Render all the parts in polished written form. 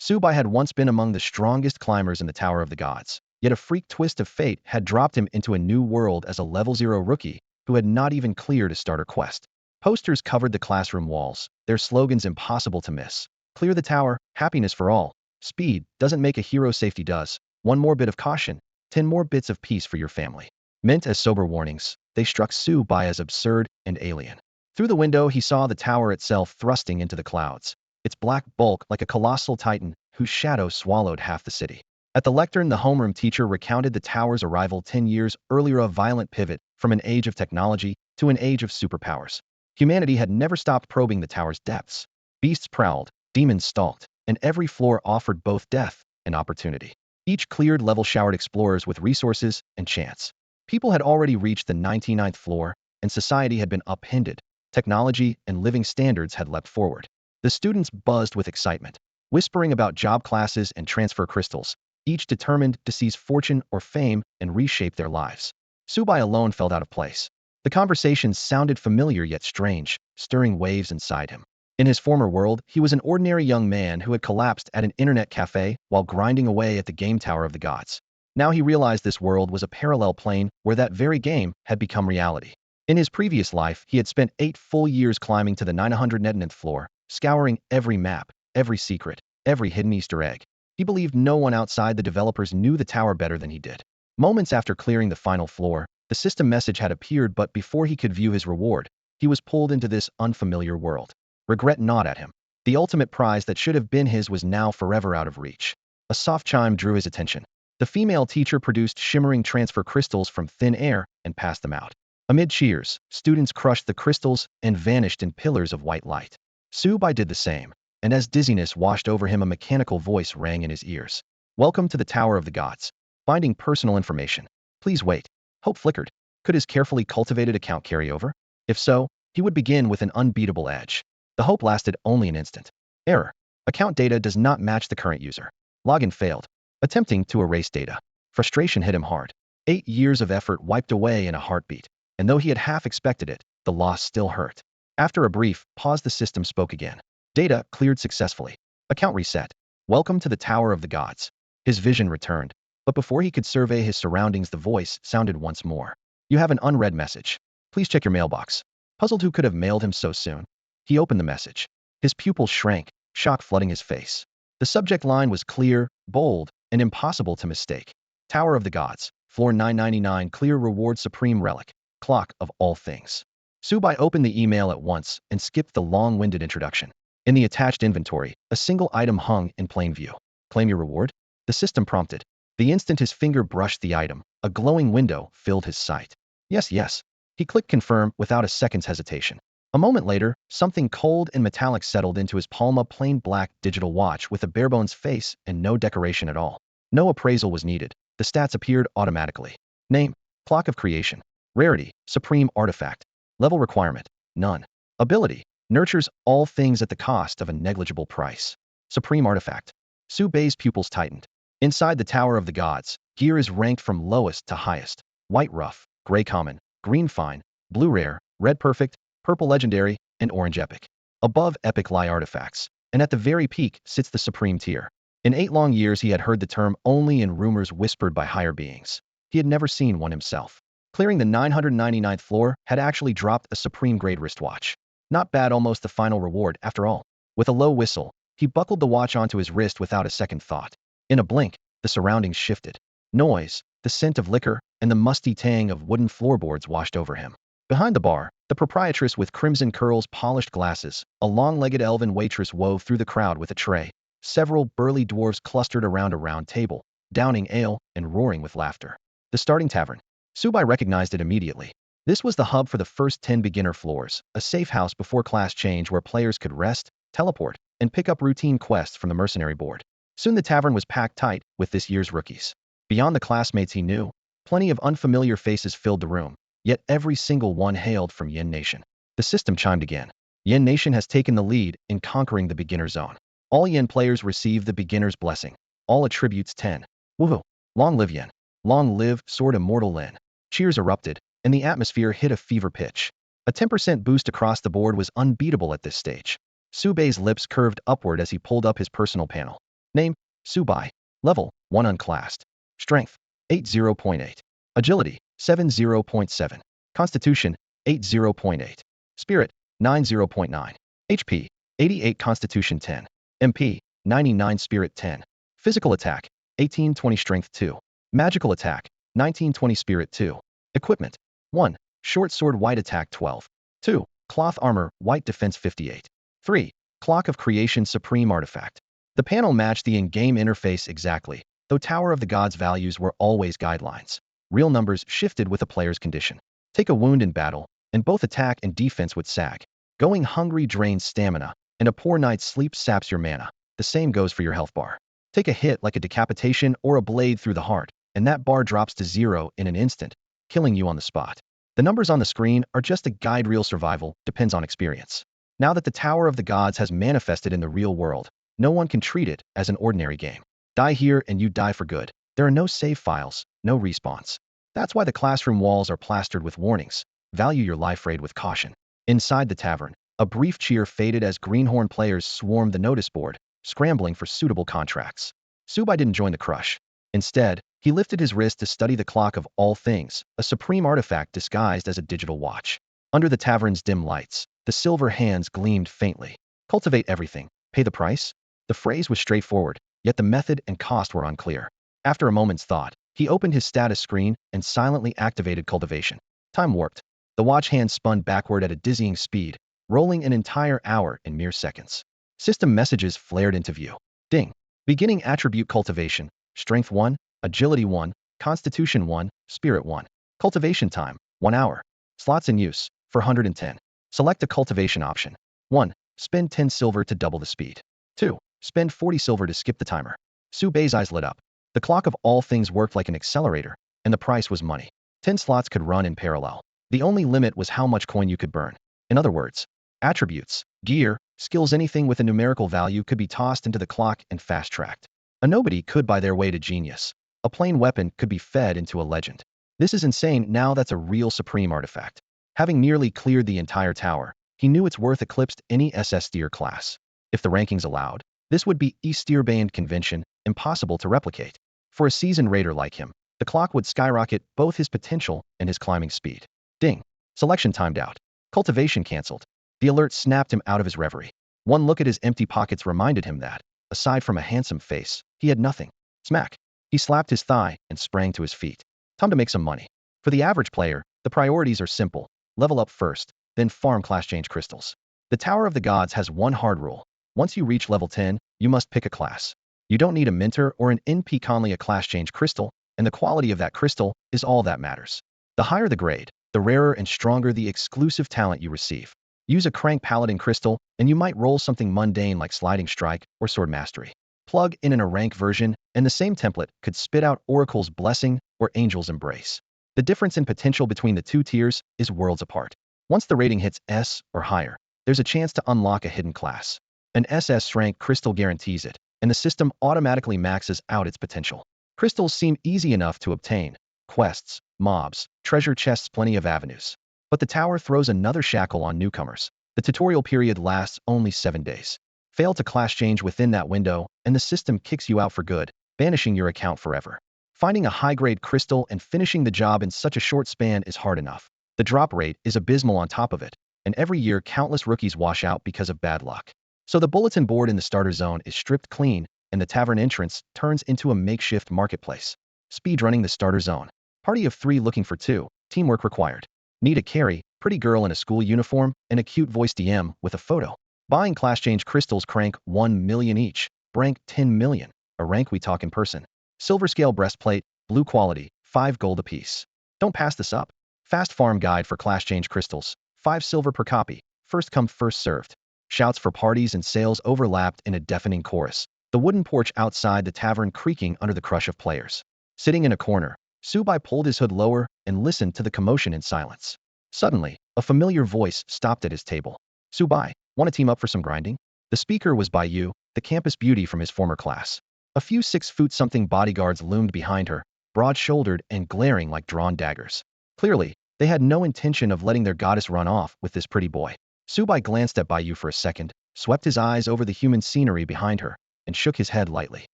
Subai had once been among the strongest climbers in the Tower of the Gods, yet a freak twist of fate had dropped him into a new world as a level 0 rookie who had not even cleared a starter quest. Posters covered the classroom walls, their slogans impossible to miss. Clear the tower, happiness for all. Speed doesn't make a hero, safety does. One more bit of caution, 10 more bits of peace for your family. Meant as sober warnings, they struck Subai as absurd and alien. Through the window he saw the tower itself thrusting into the clouds, its black bulk like a colossal titan whose shadow swallowed half the city. At the lectern, the homeroom teacher recounted the tower's arrival 10 years earlier, a violent pivot from an age of technology to an age of superpowers. Humanity had never stopped probing the tower's depths. Beasts prowled, demons stalked, and every floor offered both death and opportunity. Each cleared level showered explorers with resources and chance. People had already reached the 99th floor, and society had been upended. Technology and living standards had leapt forward. The students buzzed with excitement, whispering about job classes and transfer crystals, each determined to seize fortune or fame and reshape their lives. Subai alone felt out of place. The conversations sounded familiar yet strange, stirring waves inside him. In his former world, he was an ordinary young man who had collapsed at an internet cafe while grinding away at the game Tower of the Gods. Now he realized this world was a parallel plane where that very game had become reality. In his previous life, he had spent 8 full years climbing to the 999th floor, scouring every map, every secret, every hidden Easter egg. He believed no one outside the developers knew the tower better than he did. Moments after clearing the final floor, the system message had appeared, but before he could view his reward, he was pulled into this unfamiliar world. Regret gnawed at him. The ultimate prize that should have been his was now forever out of reach. A soft chime drew his attention. The female teacher produced shimmering transfer crystals from thin air and passed them out. Amid cheers, students crushed the crystals and vanished in pillars of white light. Subai did the same, and as dizziness washed over him, a mechanical voice rang in his ears. Welcome to the Tower of the Gods. Finding personal information. Please wait. Hope flickered. Could his carefully cultivated account carry over? If so, he would begin with an unbeatable edge. The hope lasted only an instant. Error. Account data does not match the current user. Login failed. Attempting to erase data. Frustration hit him hard. 8 years of effort wiped away in a heartbeat, and though he had half expected it, the loss still hurt. After a brief pause, the system spoke again. Data cleared successfully. Account reset. Welcome to the Tower of the Gods. His vision returned, but before he could survey his surroundings, the voice sounded once more. You have an unread message. Please check your mailbox. Puzzled who could have mailed him so soon, he opened the message. His pupils shrank, shock flooding his face. The subject line was clear, bold, and impossible to mistake. Tower of the Gods, floor 999, clear reward, supreme relic, clock of all things. Subai opened the email at once and skipped the long-winded introduction. In the attached inventory, a single item hung in plain view. Claim your reward? The system prompted. The instant his finger brushed the item, a glowing window filled his sight. Yes, yes. He clicked confirm without a second's hesitation. A moment later, something cold and metallic settled into his palm, a plain black digital watch with a barebones face and no decoration at all. No appraisal was needed. The stats appeared automatically. Name, clock of creation. Rarity, supreme artifact. Level requirement, none. Ability, nurtures all things at the cost of a negligible price. Supreme artifact. Subai's pupils tightened. Inside the Tower of the Gods, gear is ranked from lowest to highest. White rough, gray common, green fine, blue rare, red perfect, purple legendary, and orange epic. Above epic lie artifacts, and at the very peak sits the supreme tier. In 8 long years he had heard the term only in rumors whispered by higher beings. He had never seen one himself. Clearing the 999th floor had actually dropped a supreme grade wristwatch. Not bad, almost the final reward after all. With a low whistle, he buckled the watch onto his wrist without a second thought. In a blink, the surroundings shifted. Noise, the scent of liquor, and the musty tang of wooden floorboards washed over him. Behind the bar, the proprietress with crimson curls, polished glasses, a long-legged elven waitress wove through the crowd with a tray. Several burly dwarves clustered around a round table, downing ale and roaring with laughter. The starting tavern. Subai recognized it immediately. This was the hub for the first 10 beginner floors, a safe house before class change where players could rest, teleport, and pick up routine quests from the mercenary board. Soon the tavern was packed tight with this year's rookies. Beyond the classmates he knew, plenty of unfamiliar faces filled the room, yet every single one hailed from Yin Nation. The system chimed again. Yin Nation has taken the lead in conquering the beginner zone. All Yin players receive the beginner's blessing. All attributes 10. Woohoo! Long live Yin. Long live Sword Immortal Lin. Cheers erupted, and the atmosphere hit a fever pitch. A 10% boost across the board was unbeatable at this stage. Subai's lips curved upward as he pulled up his personal panel. Name, Subai. Level, 1 unclassed. Strength, 80.8. Agility, 70.7. Constitution, 80.8. Spirit, 90.9. HP, 88. Constitution 10. MP, 99. Spirit 10. Physical attack, 1820. Strength 2. Magical attack, 1920. Spirit 2. Equipment, 1. Short sword, white attack 12. 2. Cloth armor, white defense 58. 3. Clock of creation, supreme artifact. The panel matched the in-game interface exactly, though Tower of the Gods values were always guidelines. Real numbers shifted with a player's condition. Take a wound in battle, and both attack and defense would sag. Going hungry drains stamina, and a poor night's sleep saps your mana. The same goes for your health bar. Take a hit like a decapitation or a blade through the heart, and that bar drops to 0 in an instant, killing you on the spot. The numbers on the screen are just a guide. Real survival depends on experience. Now that the Tower of the Gods has manifested in the real world, no one can treat it as an ordinary game. Die here and you die for good. There are no save files, no respawns. That's why the classroom walls are plastered with warnings. Value your life rate with caution. Inside the tavern, a brief cheer faded as greenhorn players swarmed the notice board, scrambling for suitable contracts. Subai didn't join the crush. Instead, he lifted his wrist to study the clock of all things, a supreme artifact disguised as a digital watch. Under the tavern's dim lights, the silver hands gleamed faintly. Cultivate everything. Pay the price? The phrase was straightforward, yet the method and cost were unclear. After a moment's thought, he opened his status screen and silently activated cultivation. Time warped. The watch hand spun backward at a dizzying speed, rolling an entire hour in mere seconds. System messages flared into view. Ding. Beginning attribute cultivation. Strength 1, Agility 1, Constitution 1, Spirit 1. Cultivation time, 1 hour. Slots in use, 410. Select a cultivation option. 1. Spend 10 silver to double the speed. 2. Spend 40 silver to skip the timer. Subai's eyes lit up. The clock of all things worked like an accelerator, and the price was money. 10 slots could run in parallel. The only limit was how much coin you could burn. In other words, attributes, gear, skills, anything with a numerical value could be tossed into the clock and fast-tracked. A nobody could buy their way to genius. A plain weapon could be fed into a legend. This is insane. Now that's a real supreme artifact. Having nearly cleared the entire tower, he knew its worth eclipsed any SS tier class. If the rankings allowed, this would be E tier banned convention, impossible to replicate. For a seasoned raider like him, the clock would skyrocket both his potential and his climbing speed. Ding. Selection timed out. Cultivation cancelled. The alert snapped him out of his reverie. One look at his empty pockets reminded him that, aside from a handsome face, he had nothing. Smack. He slapped his thigh and sprang to his feet. Time to make some money. For the average player, the priorities are simple. Level up first, then farm class change crystals. The Tower of the Gods has one hard rule. Once you reach level 10, you must pick a class. You don't need a mentor or an NP, only a class change crystal, and the quality of that crystal is all that matters. The higher the grade, the rarer and stronger the exclusive talent you receive. Use a crank paladin crystal, and you might roll something mundane like sliding strike or sword mastery. Plug in a rank version, and the same template could spit out Oracle's blessing or Angel's embrace. The difference in potential between the two tiers is worlds apart. Once the rating hits S or higher, there's a chance to unlock a hidden class. An SS rank crystal guarantees it, and the system automatically maxes out its potential. Crystals seem easy enough to obtain. Quests, mobs, treasure chests, plenty of avenues. But the tower throws another shackle on newcomers. The tutorial period lasts only 7 days. Fail to class change within that window, and the system kicks you out for good, banishing your account forever. Finding a high-grade crystal and finishing the job in such a short span is hard enough. The drop rate is abysmal on top of it, and every year countless rookies wash out because of bad luck. So the bulletin board in the starter zone is stripped clean, and the tavern entrance turns into a makeshift marketplace. Speedrunning the starter zone. Party of 3 looking for 2, teamwork required. Need a carry, pretty girl in a school uniform, and a cute voice DM with a photo. Buying class change crystals, crank 1 million each, rank 10 million, a rank we talk in person. Silver scale breastplate, blue quality, 5 gold apiece. Don't pass this up. Fast farm guide for class change crystals, 5 silver per copy, first come first served. Shouts for parties and sales overlapped in a deafening chorus, the wooden porch outside the tavern creaking under the crush of players. Sitting in a corner, Subai pulled his hood lower and listened to the commotion in silence. Suddenly, a familiar voice stopped at his table. Subai, want to team up for some grinding? The speaker was Yu, the campus beauty from his former class. A few 6-foot-something bodyguards loomed behind her, broad-shouldered and glaring like drawn daggers. Clearly, they had no intention of letting their goddess run off with this pretty boy. Subai glanced at Yu for a second, swept his eyes over the human scenery behind her, and shook his head lightly.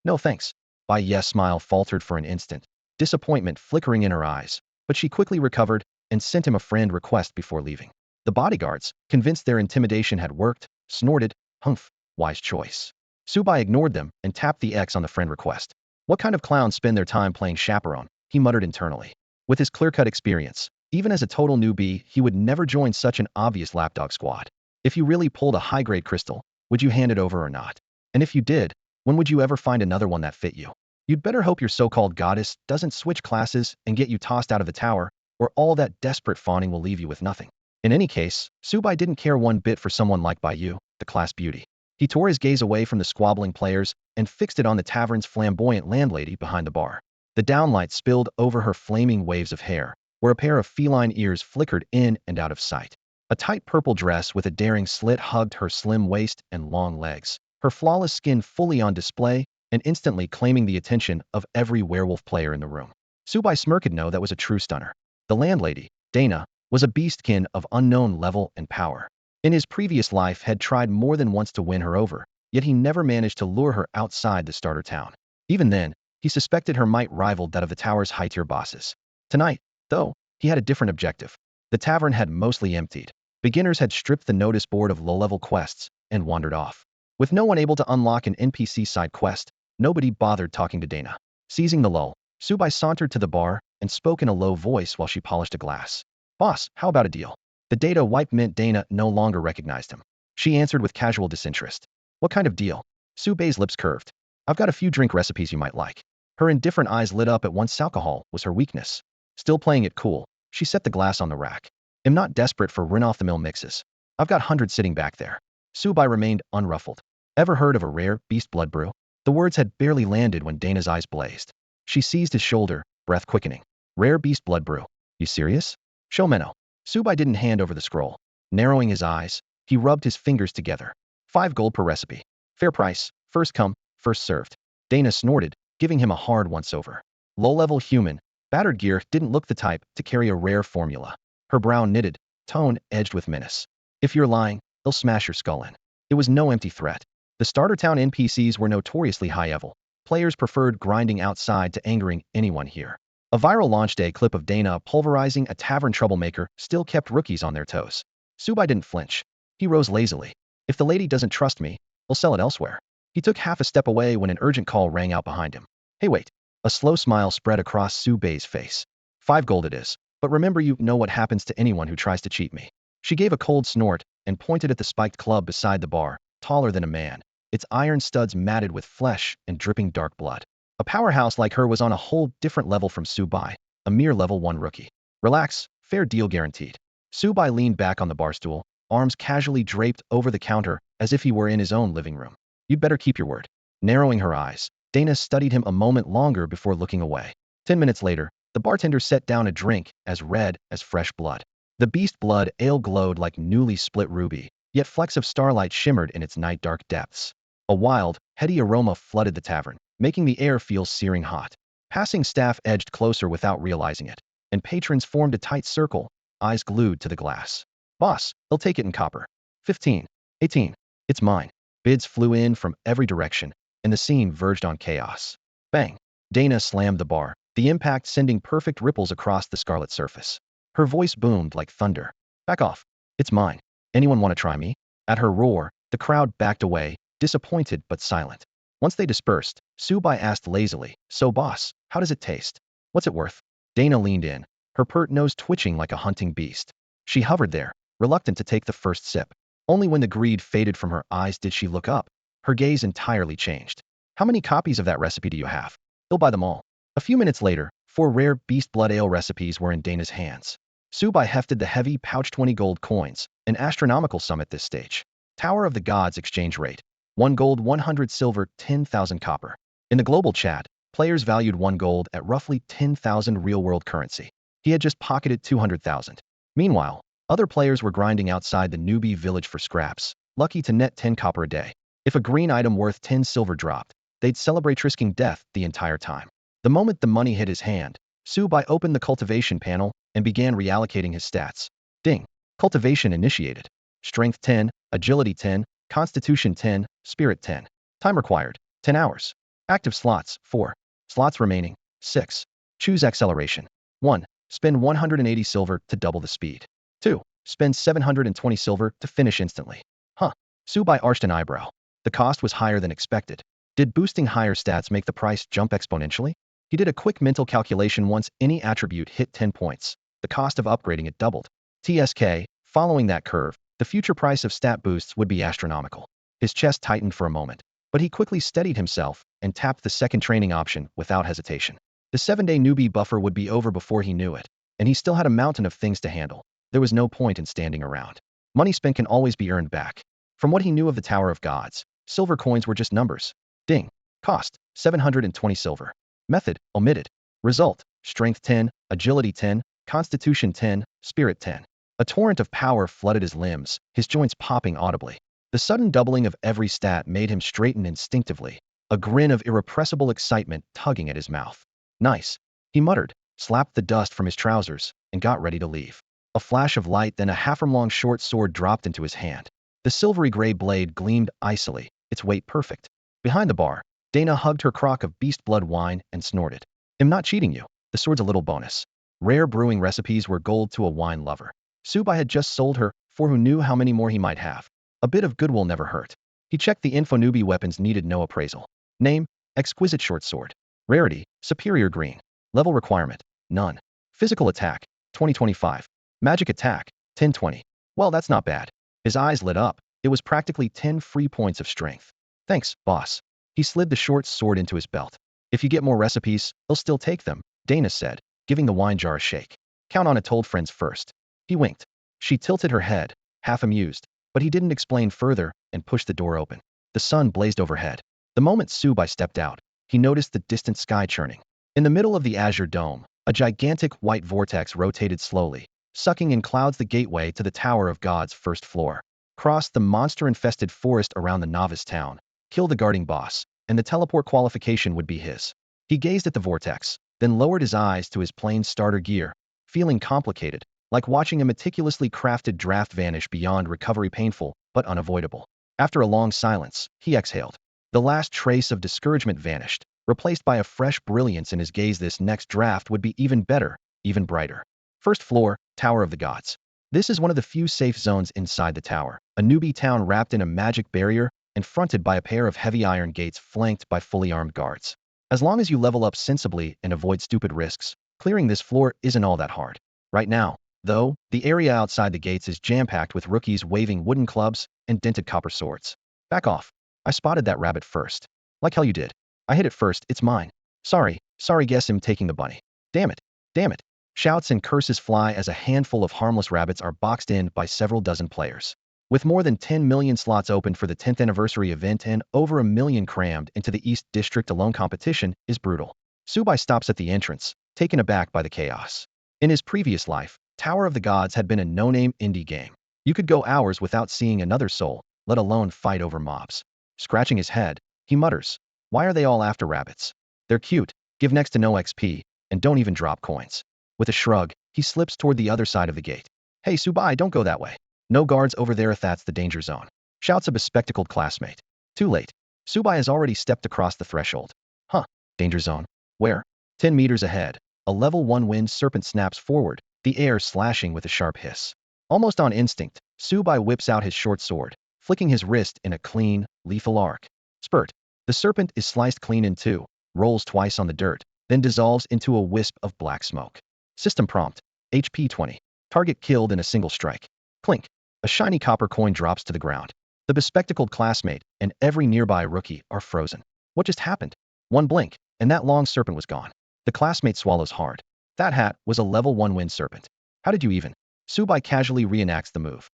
No thanks. Bai Ye's smile faltered for an instant, disappointment flickering in her eyes, but she quickly recovered and sent him a friend request before leaving. The bodyguards, convinced their intimidation had worked, snorted, humph, wise choice. Subai ignored them and tapped the X on the friend request. What kind of clowns spend their time playing chaperone? He muttered internally. With his clear-cut experience, even as a total newbie, he would never join such an obvious lapdog squad. If you really pulled a high-grade crystal, would you hand it over or not? And if you did, when would you ever find another one that fit you? You'd better hope your so-called goddess doesn't switch classes and get you tossed out of the tower, or all that desperate fawning will leave you with nothing. In any case, Subai didn't care one bit for someone like Bai Yu, the class beauty. He tore his gaze away from the squabbling players and fixed it on the tavern's flamboyant landlady behind the bar. The downlight spilled over her flaming waves of hair, where a pair of feline ears flickered in and out of sight. A tight purple dress with a daring slit hugged her slim waist and long legs, her flawless skin fully on display and instantly claiming the attention of every werewolf player in the room. Subai smirked. No, that was a true stunner. The landlady, Dana, was a beastkin of unknown level and power. In his previous life had tried more than once to win her over, yet he never managed to lure her outside the starter town. Even then, he suspected her might rival that of the tower's high-tier bosses. Tonight, though, he had a different objective. The tavern had mostly emptied. Beginners had stripped the notice board of low-level quests and wandered off. With no one able to unlock an NPC side quest, nobody bothered talking to Dana. Seizing the lull, Subai sauntered to the bar and spoke in a low voice while she polished a glass. Boss, how about a deal? The data wipe meant Dana no longer recognized him. She answered with casual disinterest. What kind of deal? Subai's lips curved. I've got a few drink recipes you might like. Her indifferent eyes lit up at once. Alcohol was her weakness. Still playing it cool, she set the glass on the rack. Am not desperate for run-off-the-mill mixes. I've got hundreds sitting back there. Subai remained unruffled. Ever heard of a rare beast blood brew? The words had barely landed when Dana's eyes blazed. She seized his shoulder, breath quickening. Rare beast blood brew. You serious? Shomeno. Subai didn't hand over the scroll. Narrowing his eyes, he rubbed his fingers together. 5 gold per recipe. Fair price, first come, first served. Dana snorted, giving him a hard once-over. Low-level human, battered gear didn't look the type to carry a rare formula. Her brow knitted, tone edged with menace. If you're lying, they'll smash your skull in. It was no empty threat. The starter town NPCs were notoriously high-level. Players preferred grinding outside to angering anyone here. A viral launch day clip of Dana pulverizing a tavern troublemaker still kept rookies on their toes. Subai didn't flinch. He rose lazily. If the lady doesn't trust me, they'll sell it elsewhere. He took half a step away when an urgent call rang out behind him. Hey, wait. A slow smile spread across Subai's face. 5 gold it is. But remember, you know what happens to anyone who tries to cheat me. She gave a cold snort and pointed at the spiked club beside the bar, taller than a man, its iron studs matted with flesh and dripping dark blood. A powerhouse like her was on a whole different level from Subai, a mere level 1 rookie. Relax, fair deal guaranteed. Subai leaned back on the bar stool, arms casually draped over the counter as if he were in his own living room. You'd better keep your word. Narrowing her eyes, Dana studied him a moment longer before looking away. 10 minutes later, the bartender set down a drink as red as fresh blood. The beast blood ale glowed like newly split ruby, yet flecks of starlight shimmered in its night-dark depths. A wild, heady aroma flooded the tavern, making the air feel searing hot. Passing staff edged closer without realizing it, and patrons formed a tight circle, eyes glued to the glass. Boss, they'll take it in copper. 15. 18. It's mine. Bids flew in from every direction, and the scene verged on chaos. Bang. Dana slammed the bar, the impact sending perfect ripples across the scarlet surface. Her voice boomed like thunder. Back off. It's mine. Anyone want to try me? At her roar, the crowd backed away, disappointed but silent. Once they dispersed, Subai asked lazily, so boss, how does it taste? What's it worth? Dana leaned in, her pert nose twitching like a hunting beast. She hovered there, reluctant to take the first sip. Only when the greed faded from her eyes did she look up. Her gaze entirely changed. How many copies of that recipe do you have? He'll buy them all. A few minutes later, 4 rare beast blood ale recipes were in Dana's hands. Subai hefted the heavy pouch 20 gold coins, an astronomical sum at this stage. Tower of the Gods exchange rate. 1 gold 100 silver 10,000 copper. In the global chat, players valued 1 gold at roughly 10,000 real-world currency. He had just pocketed 200,000. Meanwhile, other players were grinding outside the newbie village for scraps, lucky to net 10 copper a day. If a green item worth 10 silver dropped, they'd celebrate risking death the entire time. The moment the money hit his hand, Subai opened the cultivation panel and began reallocating his stats. Ding. Cultivation initiated. Strength 10, Agility 10, Constitution 10, Spirit 10. Time required, 10 hours. Active slots, 4. Slots remaining, 6. Choose acceleration. 1. Spend 180 silver to double the speed. 2. Spend 720 silver to finish instantly. Huh. Subai arched an eyebrow. The cost was higher than expected. Did boosting higher stats make the price jump exponentially? He did a quick mental calculation. Once any attribute hit 10 points, the cost of upgrading it doubled. TSK, following that curve, the future price of stat boosts would be astronomical. His chest tightened for a moment, but he quickly steadied himself and tapped the second training option without hesitation. The 7-day newbie buffer would be over before he knew it, and he still had a mountain of things to handle. There was no point in standing around. Money spent can always be earned back. From what he knew of the Tower of Gods, silver coins were just numbers. Ding. Cost, 720 silver. Method, omitted. Result, strength 10, agility 10, constitution 10, spirit 10. A torrent of power flooded his limbs, his joints popping audibly. The sudden doubling of every stat made him straighten instinctively, a grin of irrepressible excitement tugging at his mouth. Nice. He muttered, slapped the dust from his trousers, and got ready to leave. A flash of light, then a half-arm-long short sword dropped into his hand. The silvery gray blade gleamed icily, its weight perfect. Behind the bar, Dana hugged her crock of beast blood wine and snorted. I'm not cheating you. The sword's a little bonus. Rare brewing recipes were gold to a wine lover. Subai had just sold her, for who knew how many more he might have. A bit of goodwill never hurt. He checked the info. Newbie weapons needed no appraisal. Name, exquisite short sword. Rarity, superior green. Level requirement, none. Physical attack, 2025. Magic attack, 1020. Well, that's not bad. His eyes lit up. It was practically 10 free points of strength. Thanks, boss. He slid the short sword into his belt. If you get more recipes, he'll still take them, Dana said, giving the wine jar a shake. Count on it, told friends first. He winked. She tilted her head, half amused, but he didn't explain further and pushed the door open. The sun blazed overhead. The moment Subai stepped out, he noticed the distant sky churning. In the middle of the azure dome, a gigantic white vortex rotated slowly, sucking in clouds the gateway to the Tower of God's first floor. Cross the monster-infested forest around the novice town, kill the guarding boss, and the teleport qualification would be his. He gazed at the vortex, then lowered his eyes to his plain starter gear, feeling complicated, like watching a meticulously crafted draft vanish beyond recovery, painful, but unavoidable. After a long silence, he exhaled. The last trace of discouragement vanished, replaced by a fresh brilliance in his gaze. This next draft would be even better, even brighter. First floor, Tower of the Gods. This is one of the few safe zones inside the tower, a newbie town wrapped in a magic barrier and fronted by a pair of heavy iron gates flanked by fully armed guards. As long as you level up sensibly and avoid stupid risks, clearing this floor isn't all that hard. Right now, though, the area outside the gates is jam-packed with rookies waving wooden clubs and dented copper swords. Back off. I spotted that rabbit first. Like hell you did. I hit it first, it's mine. Sorry, guess I'm taking the bunny. Damn it. Damn it. Shouts and curses fly as a handful of harmless rabbits are boxed in by several dozen players. With more than 10 million slots opened for the 10th anniversary event and over 1 million crammed into the East District alone, competition is brutal. Subai stops at the entrance, taken aback by the chaos. In his previous life, Tower of the Gods had been a no-name indie game. You could go hours without seeing another soul, let alone fight over mobs. Scratching his head, he mutters, why are they all after rabbits? They're cute, give next to no XP, and don't even drop coins. With a shrug, he slips toward the other side of the gate. Hey Subai, don't go that way. No guards over there, that's the danger zone. Shouts a bespectacled classmate. Too late. Subai has already stepped across the threshold. Huh, danger zone. Where? 10 meters ahead. A level 1 wind serpent snaps forward, the air slashing with a sharp hiss. Almost on instinct, Subai whips out his short sword, flicking his wrist in a clean, lethal arc. Spurt. The serpent is sliced clean in two, rolls twice on the dirt, then dissolves into a wisp of black smoke. System prompt. HP 20. Target killed in a single strike. Clink. A shiny copper coin drops to the ground. The bespectacled classmate and every nearby rookie are frozen. What just happened? One blink, and that long serpent was gone. The classmate swallows hard. That hat was a level 1 wind serpent. How did you even? Subai casually reenacts the move.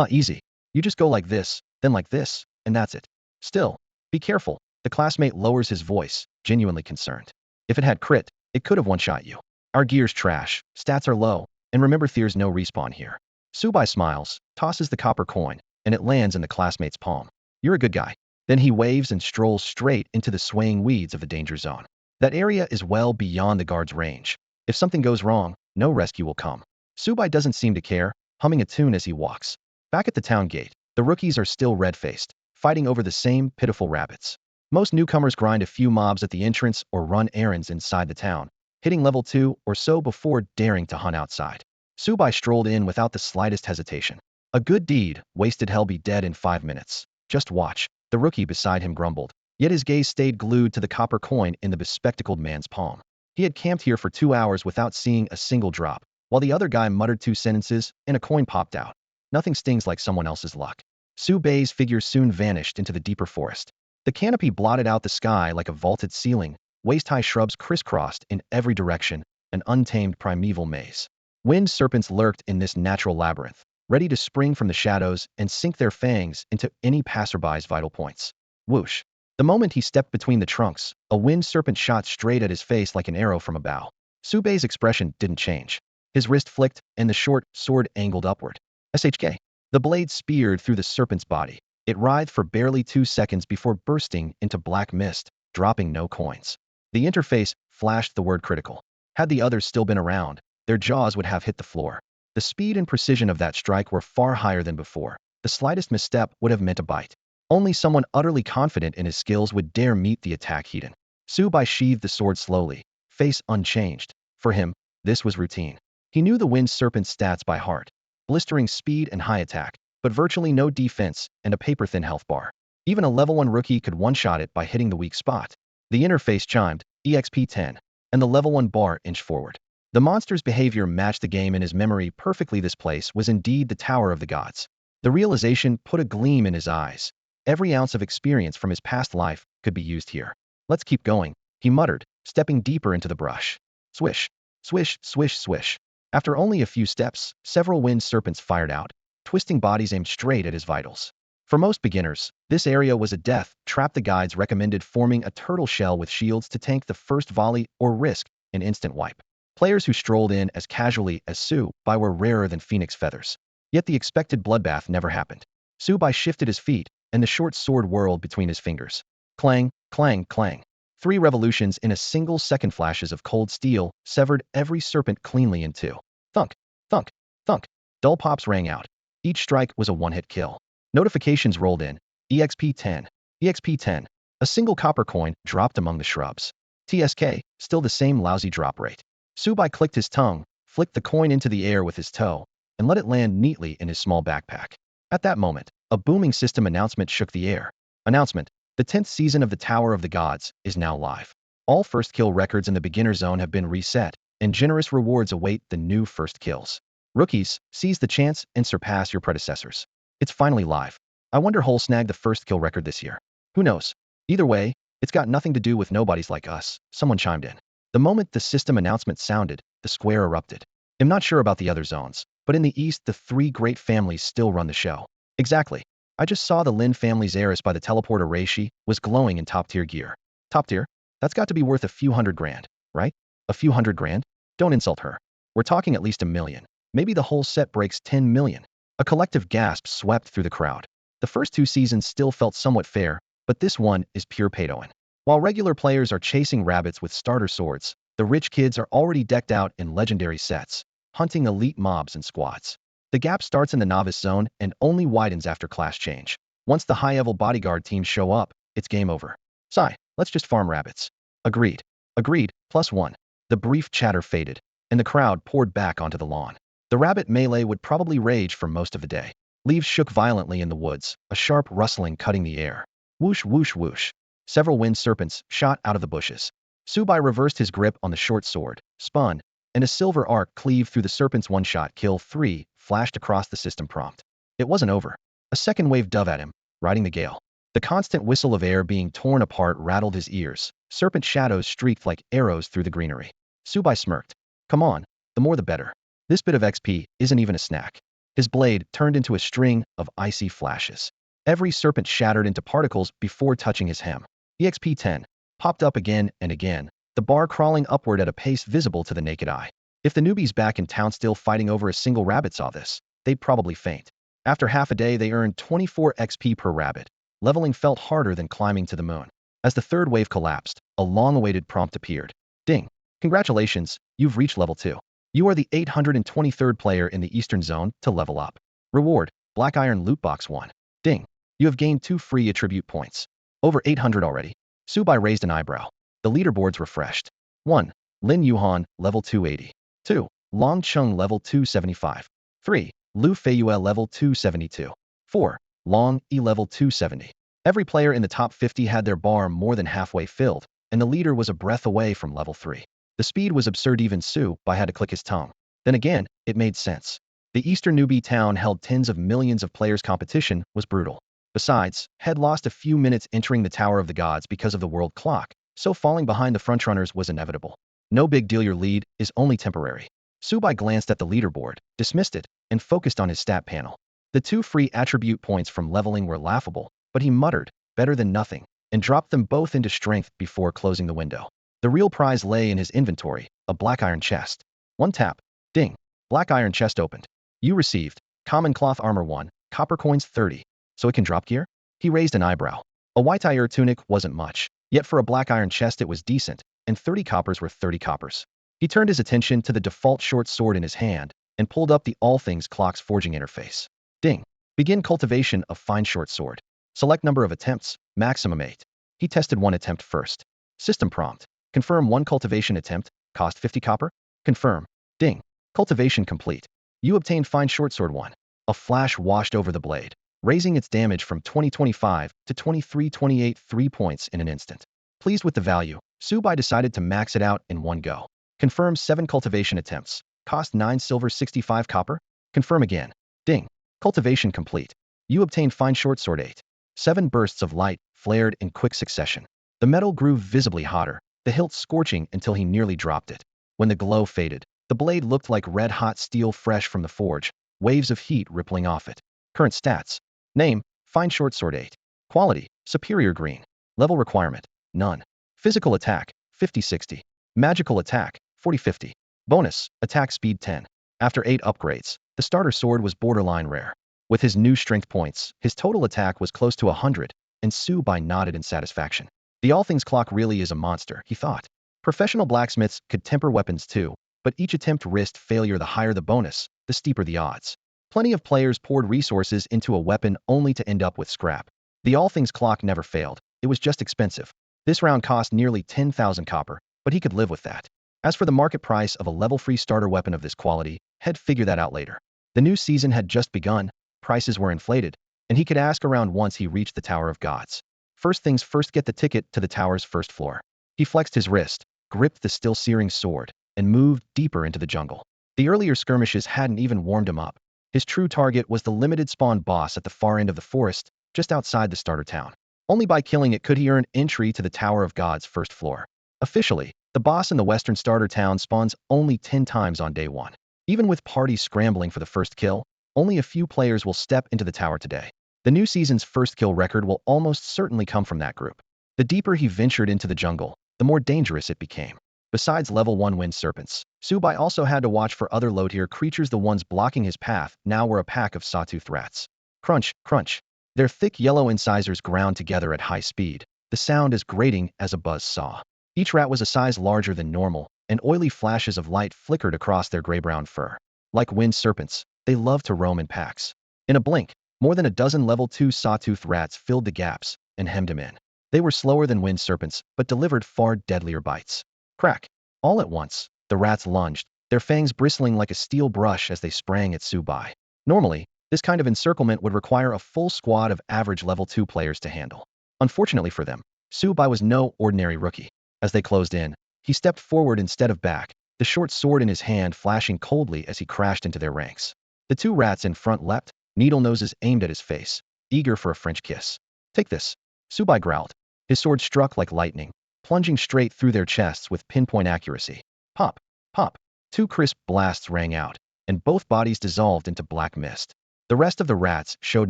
Easy. You just go like this, then like this, and that's it. Still, be careful. The classmate lowers his voice, genuinely concerned. If it had crit, it could have one-shot you. Our gear's trash, stats are low, and remember there's no respawn here. Subai smiles, tosses the copper coin, and it lands in the classmate's palm. You're a good guy. Then he waves and strolls straight into the swaying weeds of the danger zone. That area is well beyond the guard's range. If something goes wrong, no rescue will come. Subai doesn't seem to care, humming a tune as he walks. Back at the town gate, the rookies are still red-faced, fighting over the same pitiful rabbits. Most newcomers grind a few mobs at the entrance or run errands inside the town, hitting level 2 or so before daring to hunt outside. Subai strolled in without the slightest hesitation. A good deed, wasted hell be dead in 5 minutes. Just watch, the rookie beside him grumbled, yet his gaze stayed glued to the copper coin in the bespectacled man's palm. He had camped here for 2 hours without seeing a single drop, while the other guy muttered 2 sentences and a coin popped out. Nothing stings like someone else's luck. Su Bei's figure soon vanished into the deeper forest. The canopy blotted out the sky like a vaulted ceiling, waist-high shrubs crisscrossed in every direction, an untamed primeval maze. Wind serpents lurked in this natural labyrinth, ready to spring from the shadows and sink their fangs into any passerby's vital points. Whoosh! The moment he stepped between the trunks, a wind serpent shot straight at his face like an arrow from a bow. Su Bei's expression didn't change. His wrist flicked, and the short sword angled upward. SHK. The blade speared through the serpent's body. It writhed for barely 2 seconds before bursting into black mist, dropping no coins. The interface flashed the word critical. Had the others still been around, their jaws would have hit the floor. The speed and precision of that strike were far higher than before. The slightest misstep would have meant a bite. Only someone utterly confident in his skills would dare meet the attack heat. Su Bai sheathed the sword slowly, face unchanged. For him, this was routine. He knew the wind serpent's stats by heart. Blistering speed and high attack, but virtually no defense and a paper-thin health bar. Even a level 1 rookie could one-shot it by hitting the weak spot. The interface chimed, EXP 10, and the level 1 bar inched forward. The monster's behavior matched the game in his memory perfectly. This place was indeed the Tower of the Gods. The realization put a gleam in his eyes. Every ounce of experience from his past life could be used here. Let's keep going, he muttered, stepping deeper into the brush. Swish, swish, swish, swish. After only a few steps, several wind serpents fired out, twisting bodies aimed straight at his vitals. For most beginners, this area was a death trap. The guides recommended forming a turtle shell with shields to tank the first volley or risk an instant wipe. Players who strolled in as casually as Su Bai were rarer than phoenix feathers. Yet the expected bloodbath never happened. Su Bai shifted his feet, and the short sword whirled between his fingers. Clang, clang, clang. 3 revolutions in a single second. Flashes of cold steel severed every serpent cleanly in 2. Thunk, thunk, thunk. Dull pops rang out. Each strike was a one-hit kill. Notifications rolled in. EXP 10. EXP 10. A single copper coin dropped among the shrubs. TSK, still the same lousy drop rate. Su Bai clicked his tongue, flicked the coin into the air with his toe, and let it land neatly in his small backpack. At that moment, a booming system announcement shook the air. Announcement: the 10th season of the Tower of the Gods is now live. All first kill records in the beginner zone have been reset, and generous rewards await the new first kills. Rookies, seize the chance and surpass your predecessors. It's finally live. I wonder who'll snag the first kill record this year. Who knows? Either way, it's got nothing to do with nobodies like us, someone chimed in. The moment the system announcement sounded, the square erupted. I'm not sure about the other zones, but in the East the 3 great families still run the show. Exactly. I just saw the Lin family's heiress by the teleporter. Reishi was glowing in top-tier gear. Top tier? That's got to be worth a few $100 grand, right? A few $100 grand? Don't insult her. We're talking at least $1 million. Maybe the whole set breaks $10 million. A collective gasp swept through the crowd. The first 2 seasons still felt somewhat fair, but this one is pure pay-to-win. While regular players are chasing rabbits with starter swords, the rich kids are already decked out in legendary sets, hunting elite mobs and squads. The gap starts in the novice zone and only widens after class change. Once the high-level bodyguard teams show up, it's game over. Sigh, let's just farm rabbits. Agreed. Agreed, +1. The brief chatter faded, and the crowd poured back onto the lawn. The rabbit melee would probably rage for most of the day. Leaves shook violently in the woods, a sharp rustling cutting the air. Whoosh, whoosh, whoosh. Several wind serpents shot out of the bushes. Su Bai reversed his grip on the short sword, spun, and a silver arc cleaved through the serpent's one-shot kill. 3 flashed across the system prompt. It wasn't over. A second wave dove at him, riding the gale. The constant whistle of air being torn apart rattled his ears. Serpent shadows streaked like arrows through the greenery. Su Bai smirked. Come on, the more the better. This bit of XP isn't even a snack. His blade turned into a string of icy flashes. Every serpent shattered into particles before touching his hem. EXP 10 popped up again and again, the bar crawling upward at a pace visible to the naked eye. If the newbies back in town still fighting over a single rabbit saw this, they'd probably faint. After half a day, they earned 24 XP per rabbit. Leveling felt harder than climbing to the moon. As the third wave collapsed, a long-awaited prompt appeared. Ding. Congratulations, you've reached level 2. You are the 823rd player in the Eastern Zone to level up. Reward, Black Iron Loot Box 1. Ding. You have gained 2 free attribute points. Over 800 already. Subai raised an eyebrow. The leaderboards refreshed. 1. Lin Yuchan, level 280. 2. Long Chung, level 275. 3. Lu Feiyue, level 272. 4. Long E, level 270. Every player in the top 50 had their bar more than halfway filled, and the leader was a breath away from level 3. The speed was absurd. Even Subai had to click his tongue. Then again, it made sense. The Eastern newbie town held tens of millions of players. Competition was brutal. Besides, had lost a few minutes entering the Tower of the Gods because of the world clock, so falling behind the frontrunners was inevitable. No big deal, your lead is only temporary. Subai glanced at the leaderboard, dismissed it, and focused on his stat panel. The 2 free attribute points from leveling were laughable, but he muttered, better than nothing, and dropped them both into strength before closing the window. The real prize lay in his inventory, a black iron chest. 1 tap. Ding. Black iron chest opened. You received common cloth armor 1, copper coins 30. So it can drop gear? He raised an eyebrow. A white iron tunic wasn't much, yet for a black iron chest it was decent, and 30 coppers were 30 coppers. He turned his attention to the default short sword in his hand and pulled up the All Things Clock's forging interface. Ding. Begin cultivation of fine short sword. Select number of attempts, maximum 8. He tested 1 attempt first. System prompt. Confirm 1 cultivation attempt, cost 50 copper? Confirm. Ding. Cultivation complete. You obtained fine short sword 1. A flash washed over the blade, raising its damage from 2025 to 2328 3 points in an instant. Pleased with the value, Subai decided to max it out in one go. Confirm 7 cultivation attempts. Cost 9 silver 65 copper? Confirm again. Ding. Cultivation complete. You obtained fine short sword 8. 7 bursts of light flared in quick succession. The metal grew visibly hotter, the hilt scorching until he nearly dropped it. When the glow faded, the blade looked like red-hot steel fresh from the forge, waves of heat rippling off it. Current stats. Name, fine short sword 8. Quality, superior green. Level requirement, none. Physical attack, 50-60. Magical attack, 40-50. Bonus, attack speed 10. After 8 upgrades, the starter sword was borderline rare. With his new strength points, his total attack was close to 100, and Subai nodded in satisfaction. The All Things Clock really is a monster, he thought. Professional blacksmiths could temper weapons too, but each attempt risked failure. The higher the bonus, the steeper the odds. Plenty of players poured resources into a weapon only to end up with scrap. The All Things Clock never failed, it was just expensive. This round cost nearly 10,000 copper, but he could live with that. As for the market price of a level-free starter weapon of this quality, he'd figure that out later. The new season had just begun, prices were inflated, and he could ask around once he reached the Tower of Gods. First things first, get the ticket to the tower's first floor. He flexed his wrist, gripped the still searing sword, and moved deeper into the jungle. The earlier skirmishes hadn't even warmed him up. His true target was the limited spawn boss at the far end of the forest, just outside the starter town. Only by killing it could he earn entry to the Tower of God's first floor. Officially, the boss in the western starter town spawns only 10 times on day 1. Even with parties scrambling for the first kill, only a few players will step into the tower today. The new season's first kill record will almost certainly come from that group. The deeper he ventured into the jungle, the more dangerous it became. Besides level 1 wind serpents, Subai also had to watch for other low-tier creatures. The ones blocking his path now were a pack of sawtooth rats. Crunch, crunch. Their thick yellow incisors ground together at high speed, the sound as grating as a buzz saw. Each rat was a size larger than normal, and oily flashes of light flickered across their gray-brown fur. Like wind serpents, they loved to roam in packs. In a blink, more than a dozen level 2 sawtooth rats filled the gaps and hemmed him in. They were slower than wind serpents, but delivered far deadlier bites. Crack! All at once, the rats lunged, their fangs bristling like a steel brush as they sprang at Subai. Normally, this kind of encirclement would require a full squad of average level 2 players to handle. Unfortunately for them, Subai was no ordinary rookie. As they closed in, he stepped forward instead of back, the short sword in his hand flashing coldly as he crashed into their ranks. The 2 rats in front leapt, needle noses aimed at his face, eager for a French kiss. Take this, Subai growled. His sword struck like lightning, plunging straight through their chests with pinpoint accuracy. Pop, pop. 2 crisp blasts rang out, and both bodies dissolved into black mist. The rest of the rats showed